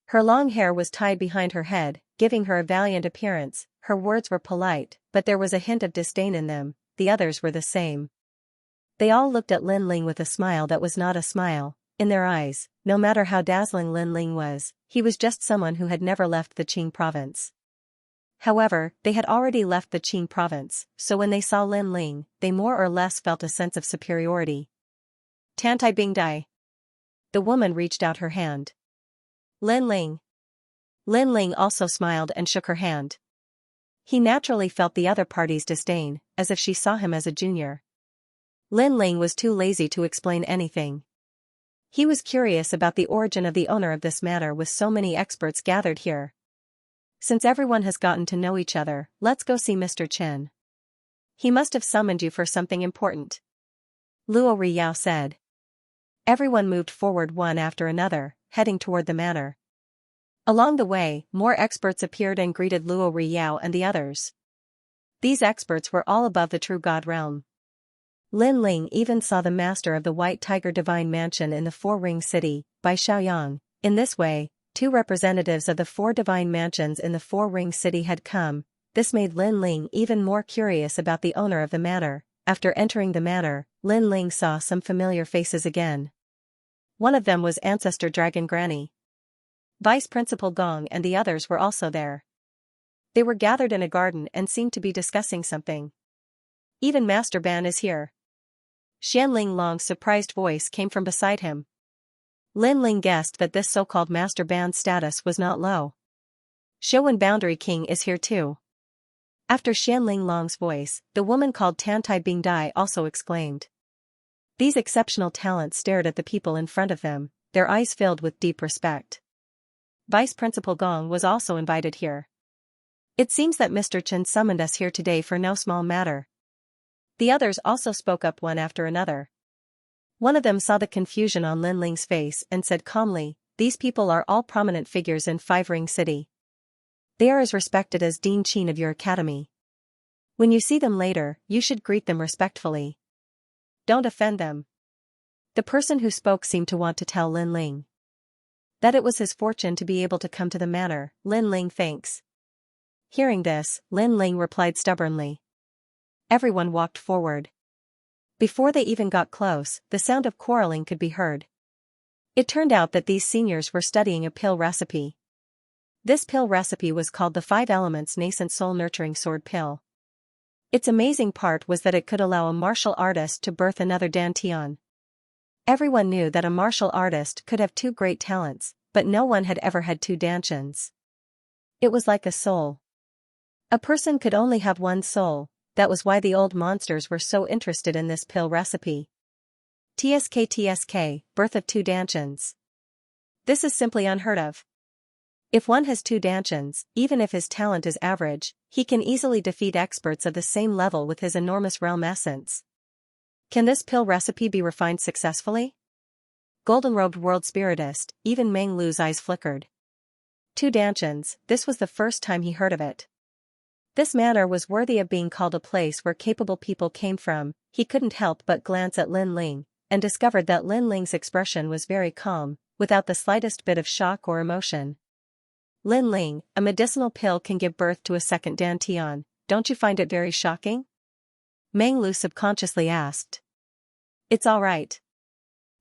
Her long hair was tied behind her head, giving her a valiant appearance. Her words were polite, but there was a hint of disdain in them. The others were the same. They all looked at Lin Ling with a smile that was not a smile. In their eyes, no matter how dazzling Lin Ling was, he was just someone who had never left the Qing province. However, they had already left the Qing province, so when they saw Lin Ling, they more or less felt a sense of superiority. Tantai Bingdai. The woman reached out her hand. Lin Ling. Lin Ling also smiled and shook her hand. He naturally felt the other party's disdain, as if she saw him as a junior. Lin Ling was too lazy to explain anything. He was curious about the origin of the owner of this manor with so many experts gathered here. Since everyone has gotten to know each other, let's go see Mr. Chen. He must have summoned you for something important. Luo Riyao said. Everyone moved forward one after another, heading toward the manor. Along the way, more experts appeared and greeted Luo Riyao and the others. These experts were all above the True God realm. Lin Ling even saw the master of the White Tiger Divine Mansion in the Four-Ring City, Bai Xiaoyang. In this way, 2 representatives of the 4 divine mansions in the Four-Ring City had come. This made Lin Ling even more curious about the owner of the manor. After entering the manor, Lin Ling saw some familiar faces again. One of them was Ancestor Dragon Granny. Vice Principal Gong and the others were also there. They were gathered in a garden and seemed to be discussing something. Even Master Ban is here. Xianling Long's surprised voice came from beside him. Lin Ling guessed that this so-called Master Ban's status was not low. Shouwen Boundary King is here too. After Xianling Long's voice, the woman called Tantai Bingdai also exclaimed. These exceptional talents stared at the people in front of them, their eyes filled with deep respect. Vice Principal Gong was also invited here. It seems that Mr. Chen summoned us here today for no small matter. The others also spoke up one after another. One of them saw the confusion on Lin Ling's face and said calmly, these people are all prominent figures in Five Ring City. They are as respected as Dean Qin of your academy. When you see them later, you should greet them respectfully. Don't offend them. The person who spoke seemed to want to tell Lin Ling that it was his fortune to be able to come to the manor. Lin Ling thanks. Hearing this, Lin Ling replied stubbornly. Everyone walked forward. Before they even got close, the sound of quarreling could be heard. It turned out that these seniors were studying a pill recipe. This pill recipe was called the 5 Elements Nascent Soul Nurturing Sword Pill. Its amazing part was that it could allow a martial artist to birth another Dantian. Everyone knew that a martial artist could have 2 great talents, but no one had ever had 2 Dantians. It was like a soul. A person could only have 1 soul, that was why the old monsters were so interested in this pill recipe. TSK, birth of 2 Dantians. This is simply unheard of. If one has 2 Dantians, even if his talent is average, he can easily defeat experts of the same level with his enormous realm essence. Can this pill recipe be refined successfully? Golden-robed world spiritist, even Meng Lu's eyes flickered. 2 Dantians, this was the first time he heard of it. This manor was worthy of being called a place where capable people came from. He couldn't help but glance at Lin Ling, and discovered that Lin Ling's expression was very calm, without the slightest bit of shock or emotion. Lin Ling, a medicinal pill can give birth to a second Dantian, don't you find it very shocking? Meng Lu subconsciously asked. It's all right.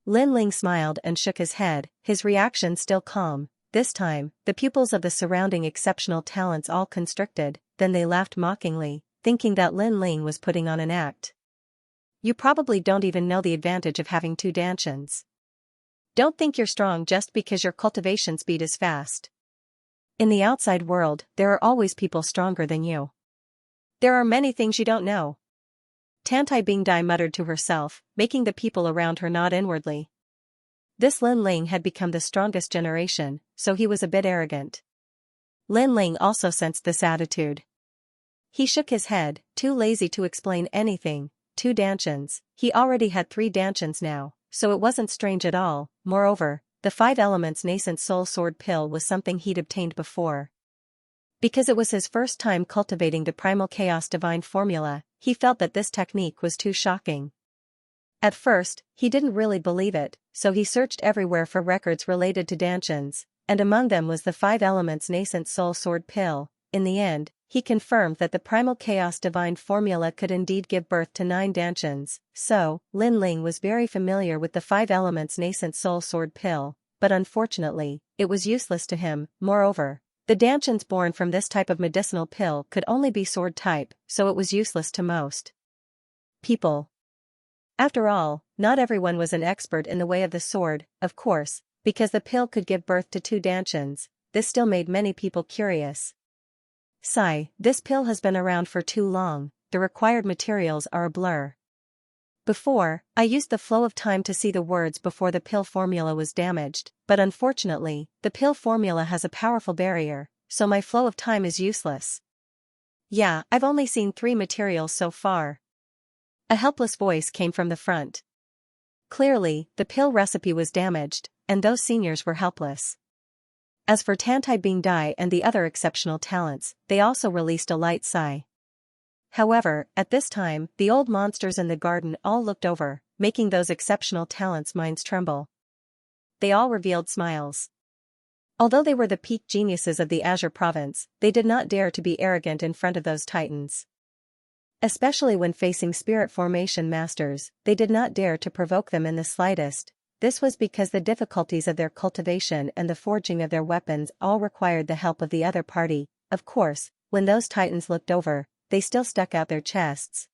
Lin Ling smiled and shook his head, his reaction still calm. This time, the pupils of the surrounding exceptional talents all constricted, then they laughed mockingly, thinking that Lin Ling was putting on an act. You probably don't even know the advantage of having 2 Dantians. Don't think you're strong just because your cultivation speed is fast. In the outside world, there are always people stronger than you. There are many things you don't know. Tantai Bingdai muttered to herself, making the people around her nod inwardly. This Lin Ling had become the strongest generation, so he was a bit arrogant. Lin Ling also sensed this attitude. He shook his head, too lazy to explain anything. 2 Dantians, he already had 3 Dantians now, so it wasn't strange at all. Moreover, the 5 Elements Nascent Soul Sword Pill was something he'd obtained before. Because it was his first time cultivating the Primal Chaos Divine Formula, he felt that this technique was too shocking. At first, he didn't really believe it, so he searched everywhere for records related to Dantians, and among them was the 5 Elements Nascent Soul Sword Pill. In the end, he confirmed that the Primal Chaos Divine Formula could indeed give birth to 9 Dantians, so, Lin Ling was very familiar with the 5 Elements Nascent Soul Sword Pill, but unfortunately, it was useless to him. Moreover, the Dantians born from this type of medicinal pill could only be sword type, so it was useless to most people. After all, not everyone was an expert in the way of the sword, of course, because the pill could give birth to 2 Dantians. This still made many people curious. Sigh, this pill has been around for too long, the required materials are a blur. Before, I used the flow of time to see the words before the pill formula was damaged, but unfortunately, the pill formula has a powerful barrier, so my flow of time is useless. Yeah, I've only seen 3 materials so far. A helpless voice came from the front. Clearly, the pill recipe was damaged, and those seniors were helpless. As for Tantai Bingdai and the other exceptional talents, they also released a light sigh. However, at this time, the old monsters in the garden all looked over, making those exceptional talents' minds tremble. They all revealed smiles. Although they were the peak geniuses of the Azure province, they did not dare to be arrogant in front of those titans. Especially when facing spirit formation masters, they did not dare to provoke them in the slightest. this was because the difficulties of their cultivation and the forging of their weapons all required the help of the other party. Of course, when those titans looked over, they still stuck out their chests.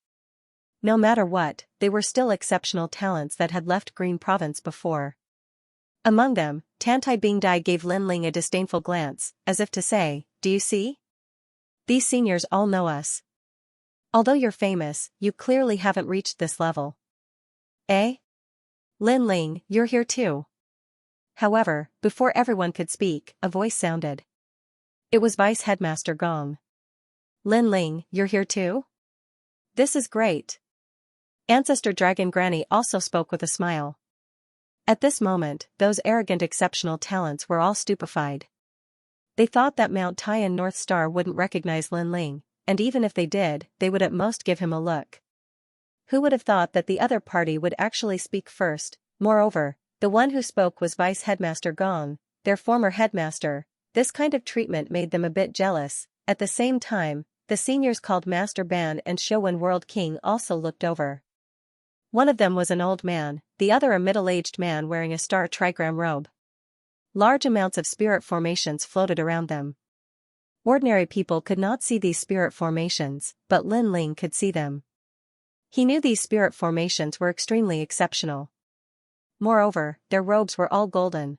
No matter what, they were still exceptional talents that had left Green Province before. Among them, Tantai Bingdai gave Lin Ling a disdainful glance, as if to say, "Do you see? These seniors all know us. Although you're famous, you clearly haven't reached this level." "Eh? Lin Ling, you're here too." However, before everyone could speak, a voice sounded. It was Vice Headmaster Gong. "Lin Ling, you're here too? This is great." Ancestor Dragon Granny also spoke with a smile. At this moment, those arrogant exceptional talents were all stupefied. They thought that Mount Tai and North Star wouldn't recognize Lin Ling, and even if they did, they would at most give him a look. Who would have thought that the other party would actually speak first? Moreover, the one who spoke was Vice Headmaster Gong, their former headmaster. This kind of treatment made them a bit jealous. At the same time, the seniors called Master Ban and Showen World King also looked over. One of them was an old man, the other a middle-aged man wearing a star trigram robe. Large amounts of spirit formations floated around them. Ordinary people could not see these spirit formations, but Lin Ling could see them. He knew these spirit formations were extremely exceptional. Moreover, their robes were all golden.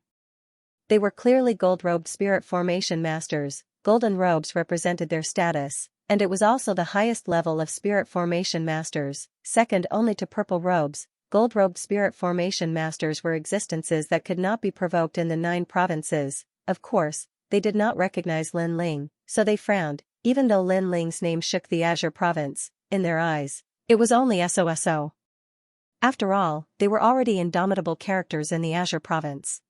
They were clearly gold-robed spirit formation masters. Golden robes represented their status, and it was also the highest level of spirit formation masters, second only to purple robes. Gold-robed spirit formation masters were existences that could not be provoked in the 9 provinces. Of course, they did not recognize Lin Ling, so they frowned, even though Lin Ling's name shook the Azure Province. In their eyes, it was only SOSO. After all, they were already indomitable characters in the Azure Province.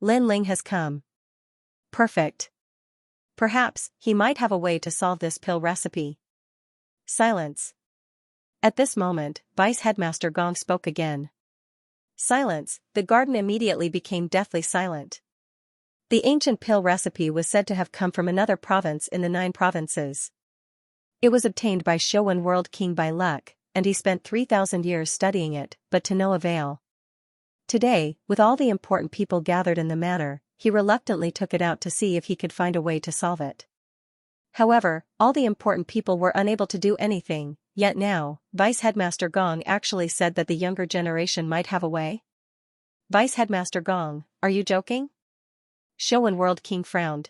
Lin Ling has come. Perfect. Perhaps, he might have a way to solve this pill recipe. Silence. At this moment, Vice Headmaster Gong spoke again. Silence. The garden immediately became deathly silent. The ancient pill recipe was said to have come from another province in the 9 provinces. It was obtained by Showen World King by luck, and he spent 3,000 years studying it, but to no avail. Today, with all the important people gathered in the manor, he reluctantly took it out to see if he could find a way to solve it. However, all the important people were unable to do anything, yet now, Vice Headmaster Gong actually said that the younger generation might have a way? Vice Headmaster Gong, are you joking? Showen World King frowned.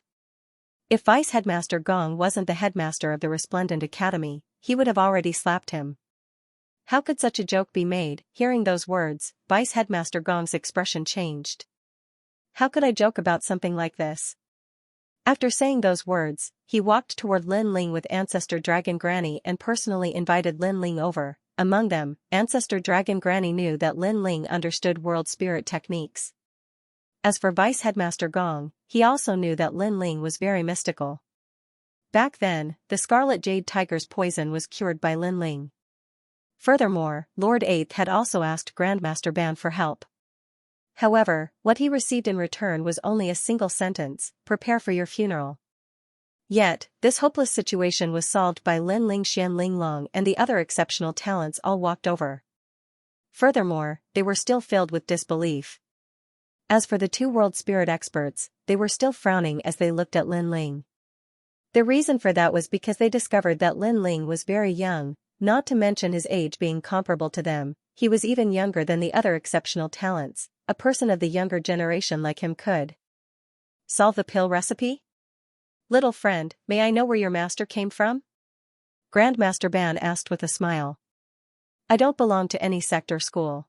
If Vice Headmaster Gong wasn't the headmaster of the Resplendent Academy, he would have already slapped him. How could such a joke be made? Hearing those words, Vice Headmaster Gong's expression changed. How could I joke about something like this? After saying those words, he walked toward Lin Ling with Ancestor Dragon Granny and personally invited Lin Ling over. Among them, Ancestor Dragon Granny knew that Lin Ling understood world spirit techniques. As for Vice Headmaster Gong, he also knew that Lin Ling was very mystical. Back then, the Scarlet Jade Tiger's poison was cured by Lin Ling. Furthermore, Lord Eighth had also asked Grandmaster Ban for help. However, what he received in return was only a single sentence: prepare for your funeral. Yet, this hopeless situation was solved by Lin Ling, Xian Linglong and the other exceptional talents all walked over. Furthermore, they were still filled with disbelief. As for the 2 world spirit experts, they were still frowning as they looked at Lin Ling. The reason for that was because they discovered that Lin Ling was very young, not to mention his age being comparable to them. He was even younger than the other exceptional talents. A person of the younger generation like him could solve the pill recipe? Little friend, may I know where your master came from? Grandmaster Ban asked with a smile. I don't belong to any sect or school.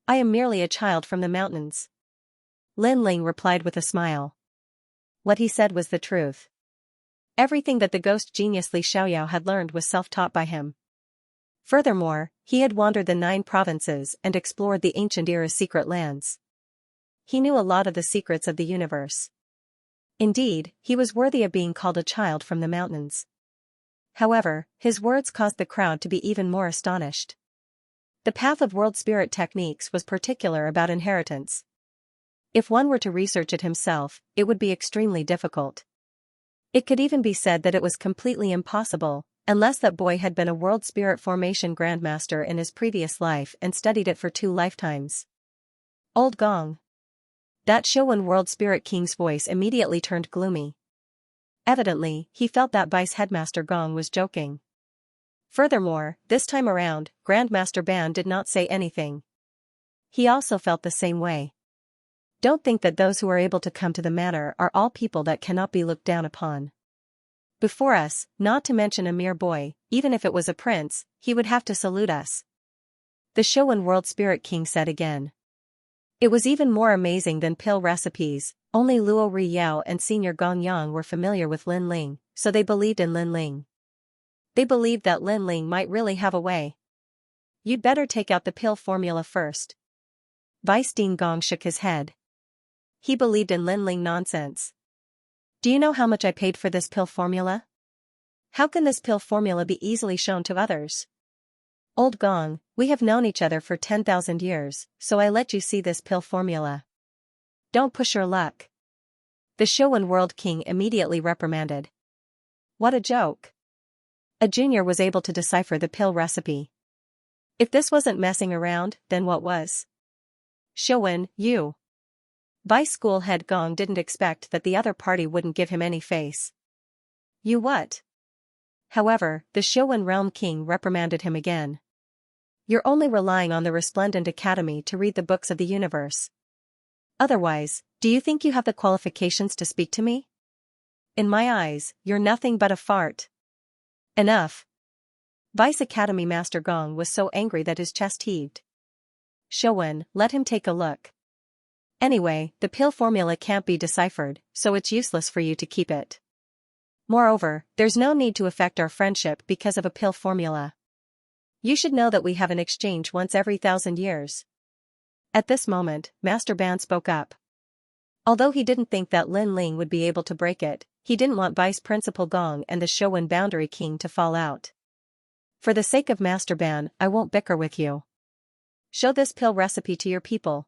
I am merely a child from the mountains. Lin Ling replied with a smile. What he said was the truth. Everything that the ghost genius Li Xiaoyao had learned was self-taught by him. Furthermore, he had wandered the 9 provinces and explored the ancient era's secret lands. He knew a lot of the secrets of the universe. Indeed, he was worthy of being called a child from the mountains. However, his words caused the crowd to be even more astonished. The path of world spirit techniques was particular about inheritance. If one were to research it himself, it would be extremely difficult. It could even be said that it was completely impossible, unless that boy had been a world spirit formation grandmaster in his previous life and studied it for 2 lifetimes. Old Gong. That Showen World Spirit King's voice immediately turned gloomy. Evidently, he felt that Vice Headmaster Gong was joking. Furthermore, this time around, Grandmaster Ban did not say anything. He also felt the same way. Don't think that those who are able to come to the manor are all people that cannot be looked down upon. Before us, not to mention a mere boy, even if it was a prince, he would have to salute us. The Showen World Spirit King said again. It was even more amazing than pill recipes. Only Luo Riyao and Senior Gong Yang were familiar with Lin Ling, so they believed in Lin Ling. They believed that Lin Ling might really have a way. You'd better take out the pill formula first. Vice Dean Gong shook his head. He believed in Lin Ling nonsense. Do you know how much I paid for this pill formula? How can this pill formula be easily shown to others? Old Gong, we have known each other for 10,000 years, so I let you see this pill formula. Don't push your luck. The Showen World King immediately reprimanded. What a joke. A junior was able to decipher the pill recipe. If this wasn't messing around, then what was? Showen, you. Vice School Head Gong didn't expect that the other party wouldn't give him any face. You what? However, the Showen Realm King reprimanded him again. You're only relying on the Resplendent Academy to read the books of the universe. Otherwise, do you think you have the qualifications to speak to me? In my eyes, you're nothing but a fart. Enough. Vice Academy Master Gong was so angry that his chest heaved. Showen, let him take a look. Anyway, the pill formula can't be deciphered, so it's useless for you to keep it. Moreover, there's no need to affect our friendship because of a pill formula. You should know that we have an exchange once every 1,000 years. At this moment, Master Ban spoke up. Although he didn't think that Lin Ling would be able to break it, he didn't want Vice Principal Gong and the Showen Boundary King to fall out. For the sake of Master Ban, I won't bicker with you. Show this pill recipe to your people.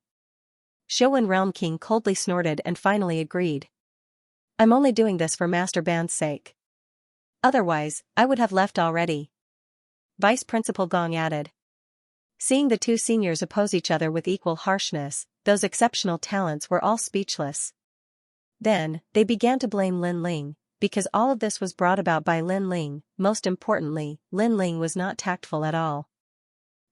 Showen Realm King coldly snorted and finally agreed. I'm only doing this for Master Ban's sake. Otherwise, I would have left already. Vice Principal Gong added. Seeing the two seniors oppose each other with equal harshness, those exceptional talents were all speechless. Then, they began to blame Lin Ling, because all of this was brought about by Lin Ling. Most importantly, Lin Ling was not tactful at all.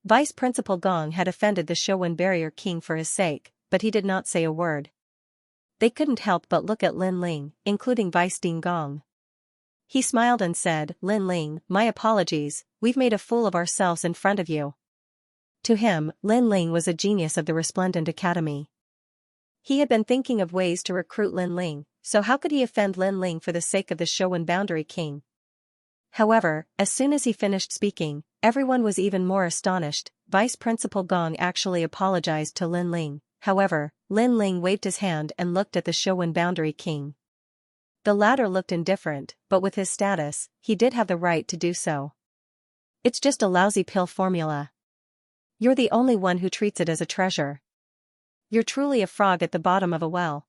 Vice Principal Gong had offended the Showen Barrier King for his sake, but he did not say a word. They couldn't help but look at Lin Ling, including Vice Dean Gong. He smiled and said, Lin Ling, my apologies, we've made a fool of ourselves in front of you. To him, Lin Ling was a genius of the Resplendent Academy. He had been thinking of ways to recruit Lin Ling, so how could he offend Lin Ling for the sake of the Showen Boundary King? However, as soon as he finished speaking, everyone was even more astonished. Vice Principal Gong actually apologized to Lin Ling. However, Lin Ling waved his hand and looked at the Showen Boundary King. The latter looked indifferent, but with his status, he did have the right to do so. It's just a lousy pill formula. You're the only one who treats it as a treasure. You're truly a frog at the bottom of a well.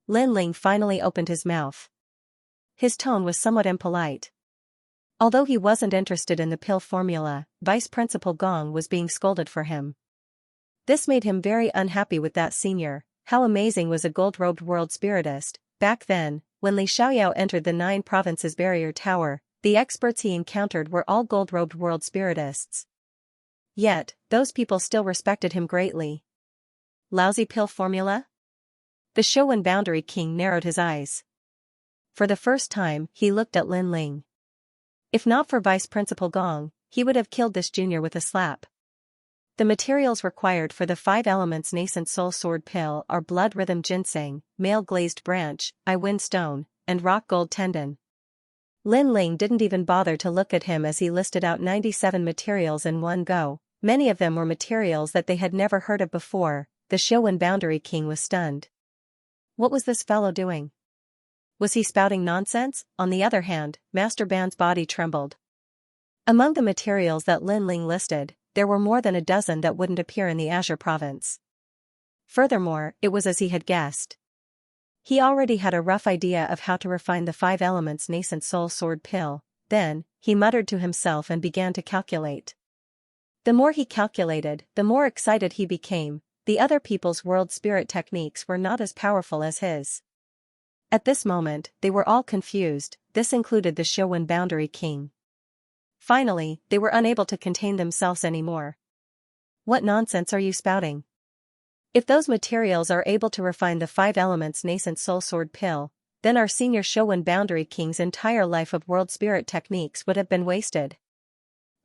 Lin Ling finally opened his mouth. His tone was somewhat impolite. Although he wasn't interested in the pill formula, Vice Principal Gong was being scolded for him. This made him very unhappy with that senior. How amazing was a gold-robed world spiritist. Back then, when Li Xiaoyao entered the 9 provinces barrier tower, the experts he encountered were all gold-robed world spiritists. Yet, those people still respected him greatly. Lousy pill formula? The Showen Boundary King narrowed his eyes. For the first time, he looked at Lin Ling. If not for Vice Principal Gong, he would have killed this junior with a slap. The materials required for the 5 elements nascent soul sword pill are blood rhythm ginseng, male glazed branch, wind stone, and rock gold tendon. Lin Ling didn't even bother to look at him as he listed out 97 materials in one go. Many of them were materials that they had never heard of before. The Showen Boundary King was stunned. What was this fellow doing? Was he spouting nonsense? On the other hand, Master Ban's body trembled. Among the materials that Lin Ling listed, there were more than a dozen that wouldn't appear in the Azure province. Furthermore, it was as he had guessed. He already had a rough idea of how to refine the 5 elements nascent soul sword pill. Then, he muttered to himself and began to calculate. The more he calculated, the more excited he became. the other people's world spirit techniques were not as powerful as his. At this moment, they were all confused, this included the Showan Boundary King. Finally, they were unable to contain themselves anymore. What nonsense are you spouting? If those materials are able to refine the 5 elements nascent soul sword pill, then our senior Showan Boundary King's entire life of world spirit techniques would have been wasted.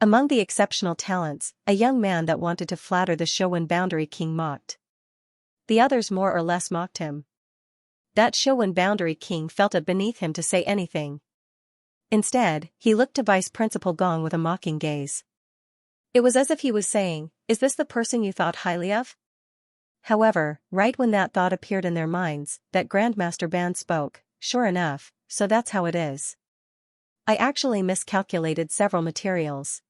Among the exceptional talents, a young man that wanted to flatter the Showan Boundary King mocked. The others more or less mocked him. That Showan Boundary King felt it beneath him to say anything. Instead, he looked to Vice Principal Gong with a mocking gaze. It was as if he was saying, "Is this the person you thought highly of?" However, right when that thought appeared in their minds, that Grandmaster Ban spoke, "Sure enough, so that's how it is. I actually miscalculated several materials.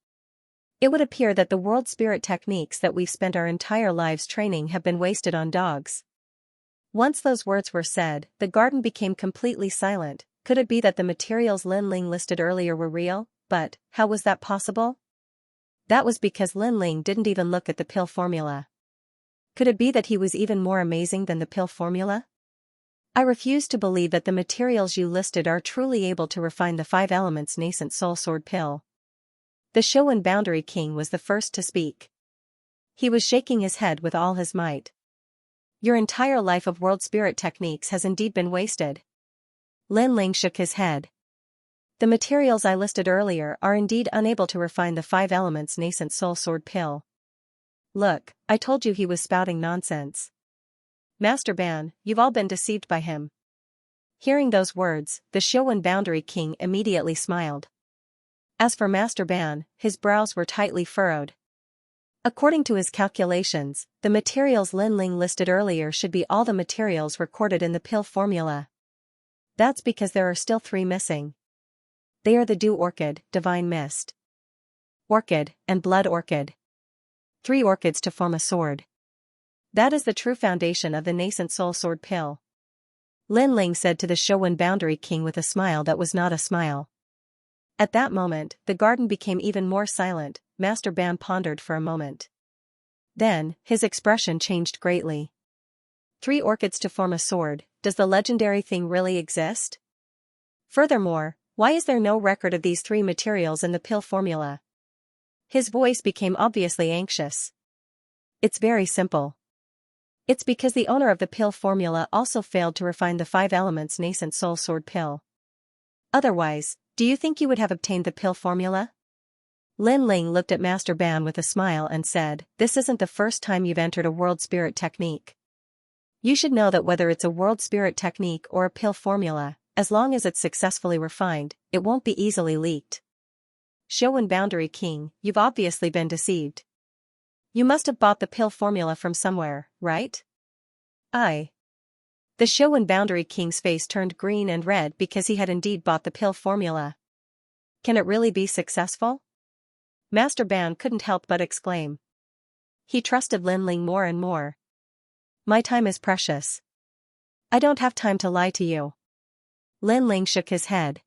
It would appear that the world spirit techniques that we've spent our entire lives training have been wasted on dogs." Once those words were said, the garden became completely silent. Could it be that the materials Lin Ling listed earlier were real? But, how was that possible? That was because Lin Ling didn't even look at the pill formula. Could it be that he was even more amazing than the pill formula? I refuse to believe that the materials you listed are truly able to refine the 5 elements nascent soul sword pill. The Showan Boundary King was the first to speak. He was shaking his head with all his might. Your entire life of world spirit techniques has indeed been wasted. Lin Ling shook his head. The materials I listed earlier are indeed unable to refine the 5 elements nascent soul sword pill. Look, I told you he was spouting nonsense. Master Ban, you've all been deceived by him. Hearing those words, the Showan Boundary King immediately smiled. As for Master Ban, his brows were tightly furrowed. According to his calculations, the materials Lin Ling listed earlier should be all the materials recorded in the pill formula. That's because there are still 3 missing. They are the Dew Orchid, Divine Mist Orchid, and Blood Orchid. 3 orchids to form a sword. That is the true foundation of the nascent soul sword pill. Lin Ling said to the Showan Boundary King with a smile that was not a smile. At that moment, the garden became even more silent. Master Ban pondered for a moment. Then, his expression changed greatly. 3 orchids to form a sword, does the legendary thing really exist? Furthermore, why is there no record of these 3 materials in the pill formula? His voice became obviously anxious. It's very simple. It's because the owner of the pill formula also failed to refine the 5 elements nascent soul sword pill. Otherwise, do you think you would have obtained the pill formula? Lin Ling looked at Master Ban with a smile and said, "This isn't the first time you've entered a world spirit technique. You should know that whether it's a world spirit technique or a pill formula, as long as it's successfully refined, it won't be easily leaked. Showan Boundary King, you've obviously been deceived. You must have bought the pill formula from somewhere, right?" The Showan Boundary King's face turned green and red because he had indeed bought the pill formula. Can it really be successful? Master Ban couldn't help but exclaim. He trusted Lin Ling more and more. My time is precious. I don't have time to lie to you. Lin Ling shook his head.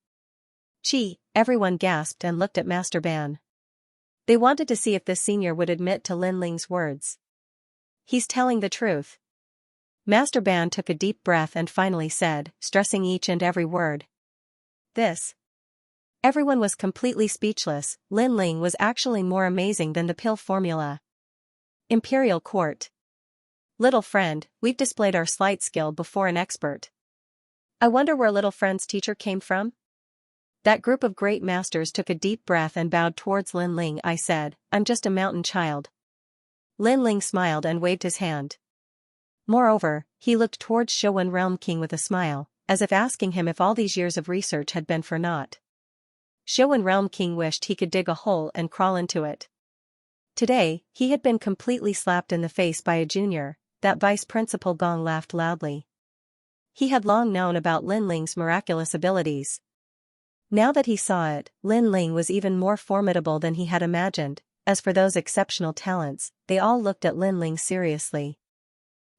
Gee, everyone gasped and looked at Master Ban. They wanted to see if the senior would admit to Lin Ling's words. He's telling the truth. Master Ban took a deep breath and finally said, stressing each and every word. This. Everyone was completely speechless. Lin Ling was actually more amazing than the pill formula. Imperial Court. Little friend, we've displayed our slight skill before an expert. I wonder where little friend's teacher came from? That group of great masters took a deep breath and bowed towards Lin Ling. I said, I'm just a mountain child. Lin Ling smiled and waved his hand. Moreover, he looked towards Showan Realm King with a smile, as if asking him if all these years of research had been for naught. Showan Realm King wished he could dig a hole and crawl into it. Today, he had been completely slapped in the face by a junior. That Vice Principal Gong laughed loudly. He had long known about Lin Ling's miraculous abilities. Now that he saw it, Lin Ling was even more formidable than he had imagined. As for those exceptional talents, they all looked at Lin Ling seriously.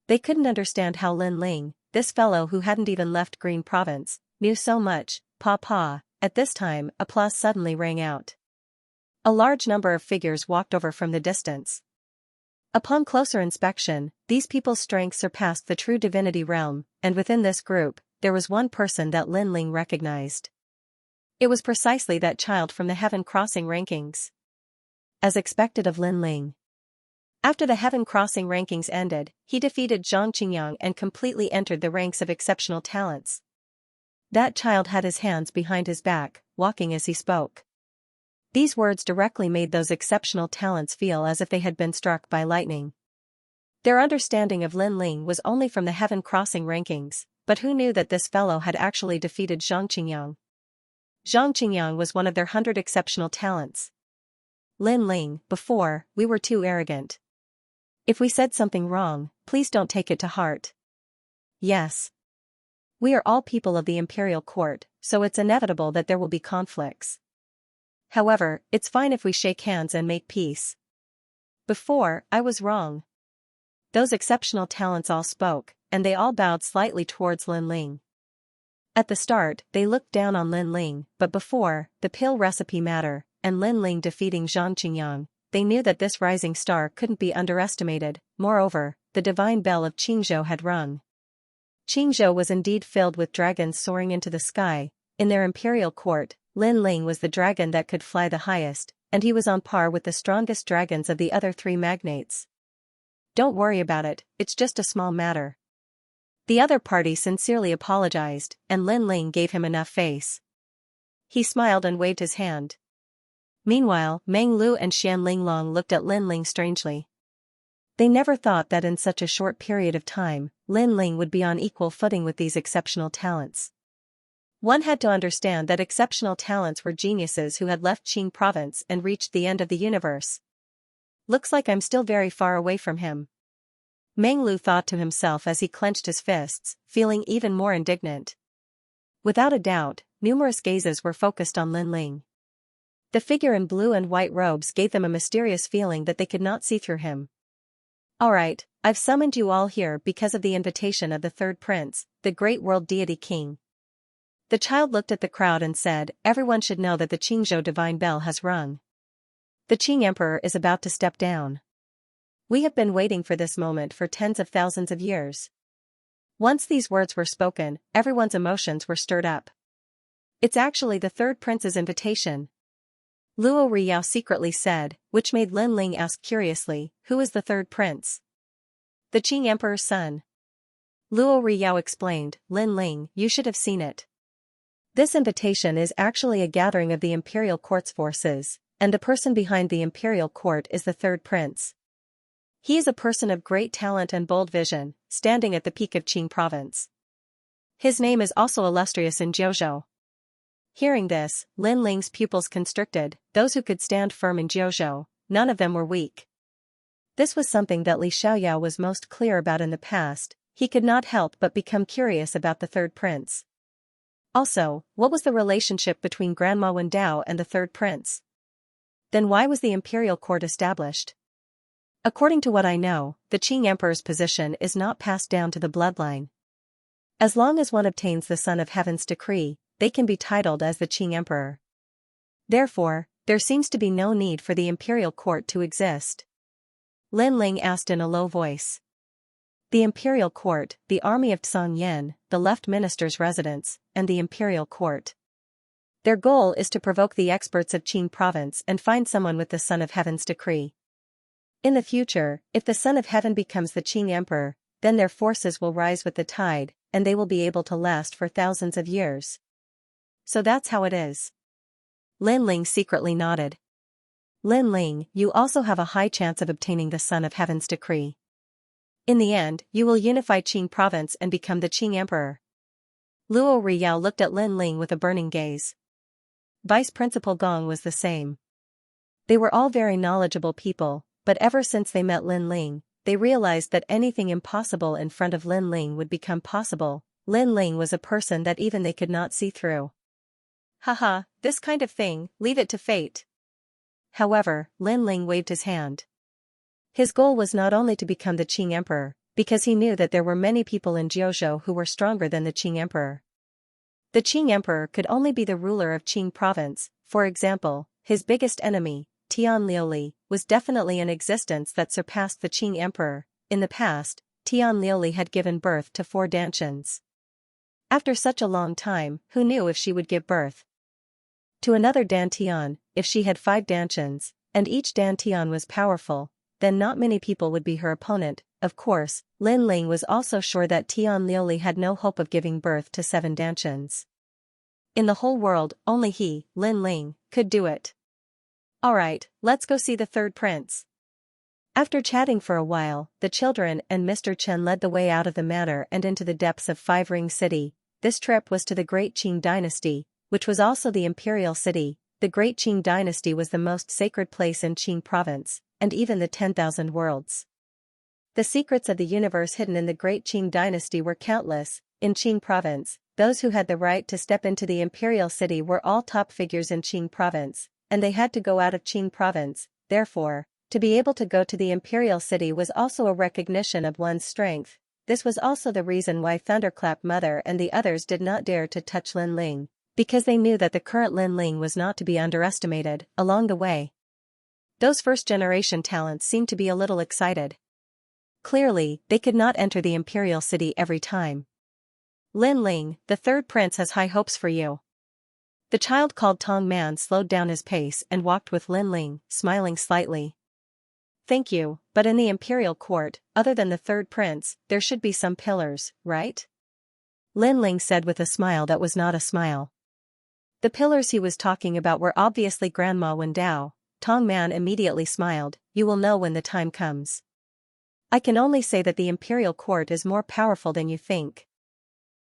They couldn't understand how Lin Ling, this fellow who hadn't even left Green Province, knew so much. Pa. At this time, applause suddenly rang out. A large number of figures walked over from the distance. Upon closer inspection, these people's strength surpassed the true divinity realm, and within this group, there was one person that Lin Ling recognized. It was precisely that child from the Heaven Crossing rankings. As expected of Lin Ling. After the Heaven Crossing rankings ended, he defeated Zhang Qingyang and completely entered the ranks of exceptional talents. That child had his hands behind his back, walking as he spoke. These words directly made those exceptional talents feel as if they had been struck by lightning. Their understanding of Lin Ling was only from the Heaven Crossing rankings, but who knew that this fellow had actually defeated Zhang Qingyang? Zhang Qingyang was one of their 100 exceptional talents. Lin Ling, before, we were too arrogant. If we said something wrong, please don't take it to heart. Yes. We are all people of the imperial court, so it's inevitable that there will be conflicts. However, it's fine if we shake hands and make peace. Before, I was wrong. Those exceptional talents all spoke, and they all bowed slightly towards Lin Ling. At the start, they looked down on Lin Ling, but before, the pill recipe matter, and Lin Ling defeating Zhang Qingyang, they knew that this rising star couldn't be underestimated. Moreover, the divine bell of Qingzhou had rung. Qingzhou was indeed filled with dragons soaring into the sky. In their imperial court, Lin Ling was the dragon that could fly the highest, and he was on par with the strongest dragons of the other three magnates. Don't worry about it, it's just a small matter. The other party sincerely apologized, and Lin Ling gave him enough face. He smiled and waved his hand. Meanwhile, Meng Lu and Xian Linglong looked at Lin Ling strangely. They never thought that in such a short period of time, Lin Ling would be on equal footing with these exceptional talents. One had to understand that exceptional talents were geniuses who had left Qing province and reached the end of the universe. Looks like I'm still very far away from him. Meng Lu thought to himself as he clenched his fists, feeling even more indignant. Without a doubt, numerous gazes were focused on Lin Ling. The figure in blue and white robes gave them a mysterious feeling that they could not see through him. Alright, I've summoned you all here because of the invitation of the third prince, the great world deity king. The child looked at the crowd and said, everyone should know that the Qingzhou divine bell has rung. The Qing emperor is about to step down. We have been waiting for this moment for tens of thousands of years. Once these words were spoken, everyone's emotions were stirred up. It's actually the third prince's invitation. Luo Riyao secretly said, which made Lin Ling ask curiously, who is the third prince? The Qing emperor's son. Luo Riyao explained, Lin Ling, you should have seen it. This invitation is actually a gathering of the imperial court's forces, and the person behind the imperial court is the third prince. He is a person of great talent and bold vision, standing at the peak of Qing province. His name is also illustrious in Jiuzhou. Hearing this, Lin Ling's pupils constricted. Those who could stand firm in Jiuzhou, none of them were weak. This was something that Li Xiaoyao was most clear about in the past. He could not help but become curious about the third prince. Also, what was the relationship between Grandma Wendao and the third prince? Then why was the imperial court established? According to what I know, the Qing emperor's position is not passed down to the bloodline. As long as one obtains the Son of Heaven's decree, they can be titled as the Qing emperor. Therefore, there seems to be no need for the imperial court to exist. Lin Ling asked in a low voice. The imperial court, the army of Tsang Yen, the left minister's residence, and the imperial court. Their goal is to provoke the experts of Qing province and find someone with the Son of Heaven's decree. In the future, if the Son of Heaven becomes the Qing emperor, then their forces will rise with the tide, and they will be able to last for thousands of years. So that's how it is. Lin Ling secretly nodded. Lin Ling, you also have a high chance of obtaining the Son of Heaven's decree. In the end, you will unify Qing province and become the Qing emperor. Luo Riyao looked at Lin Ling with a burning gaze. Vice Principal Gong was the same. They were all very knowledgeable people, but ever since they met Lin Ling, they realized that anything impossible in front of Lin Ling would become possible. Lin Ling was a person that even they could not see through. Haha, this kind of thing, leave it to fate. However, Lin Ling waved his hand. His goal was not only to become the Qing emperor, because he knew that there were many people in Jiuzhou who were stronger than the Qing emperor. The Qing emperor could only be the ruler of Qing province. For example, his biggest enemy, Tian Liuli, was definitely an existence that surpassed the Qing emperor. In the past, Tian Liuli had given birth to 4 Dantians. After such a long time, who knew if she would give birth to another Dantian? If she had 5 Dantians, and each Dantian was powerful, then not many people would be her opponent. Of course, Lin Ling was also sure that Tian Liuli had no hope of giving birth to 7 Dantians. In the whole world, only he, Lin Ling, could do it. Alright, let's go see the third prince. After chatting for a while, the children and Mr. Chen led the way out of the manor and into the depths of Five Ring City. This trip was to the Great Qing Dynasty, which was also the imperial city. The Great Qing Dynasty was the most sacred place in Qing province, and even the 10,000 worlds. The secrets of the universe hidden in the Great Qing Dynasty were countless. In Qing province, those who had the right to step into the imperial city were all top figures in Qing province, and they had to go out of Qing province. Therefore, to be able to go to the imperial city was also a recognition of one's strength. This was also the reason why Thunderclap Mother and the others did not dare to touch Lin Ling, because they knew that the current Lin Ling was not to be underestimated. Along the way, those first-generation talents seemed to be a little excited. Clearly, they could not enter the imperial city every time. Lin Ling, the third prince has high hopes for you. The child called Tong Man slowed down his pace and walked with Lin Ling, smiling slightly. Thank you, but in the imperial court, other than the third prince, there should be some pillars, right? Lin Ling said with a smile that was not a smile. The pillars he was talking about were obviously Grandma Wendao. Tong Man immediately smiled. You will know when the time comes. I can only say that the imperial court is more powerful than you think.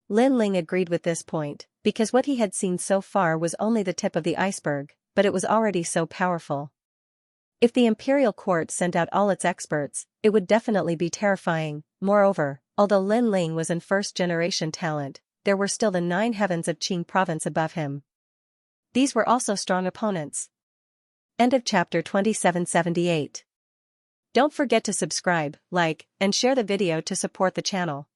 Lin Ling agreed with this point, because what he had seen so far was only the tip of the iceberg, but it was already so powerful. If the imperial court sent out all its experts, it would definitely be terrifying. Moreover, although Lin Ling was in first-generation talent, there were still the 9 heavens of Qing province above him. These were also strong opponents. End of chapter 2778. Don't forget to subscribe, like, and share the video to support the channel.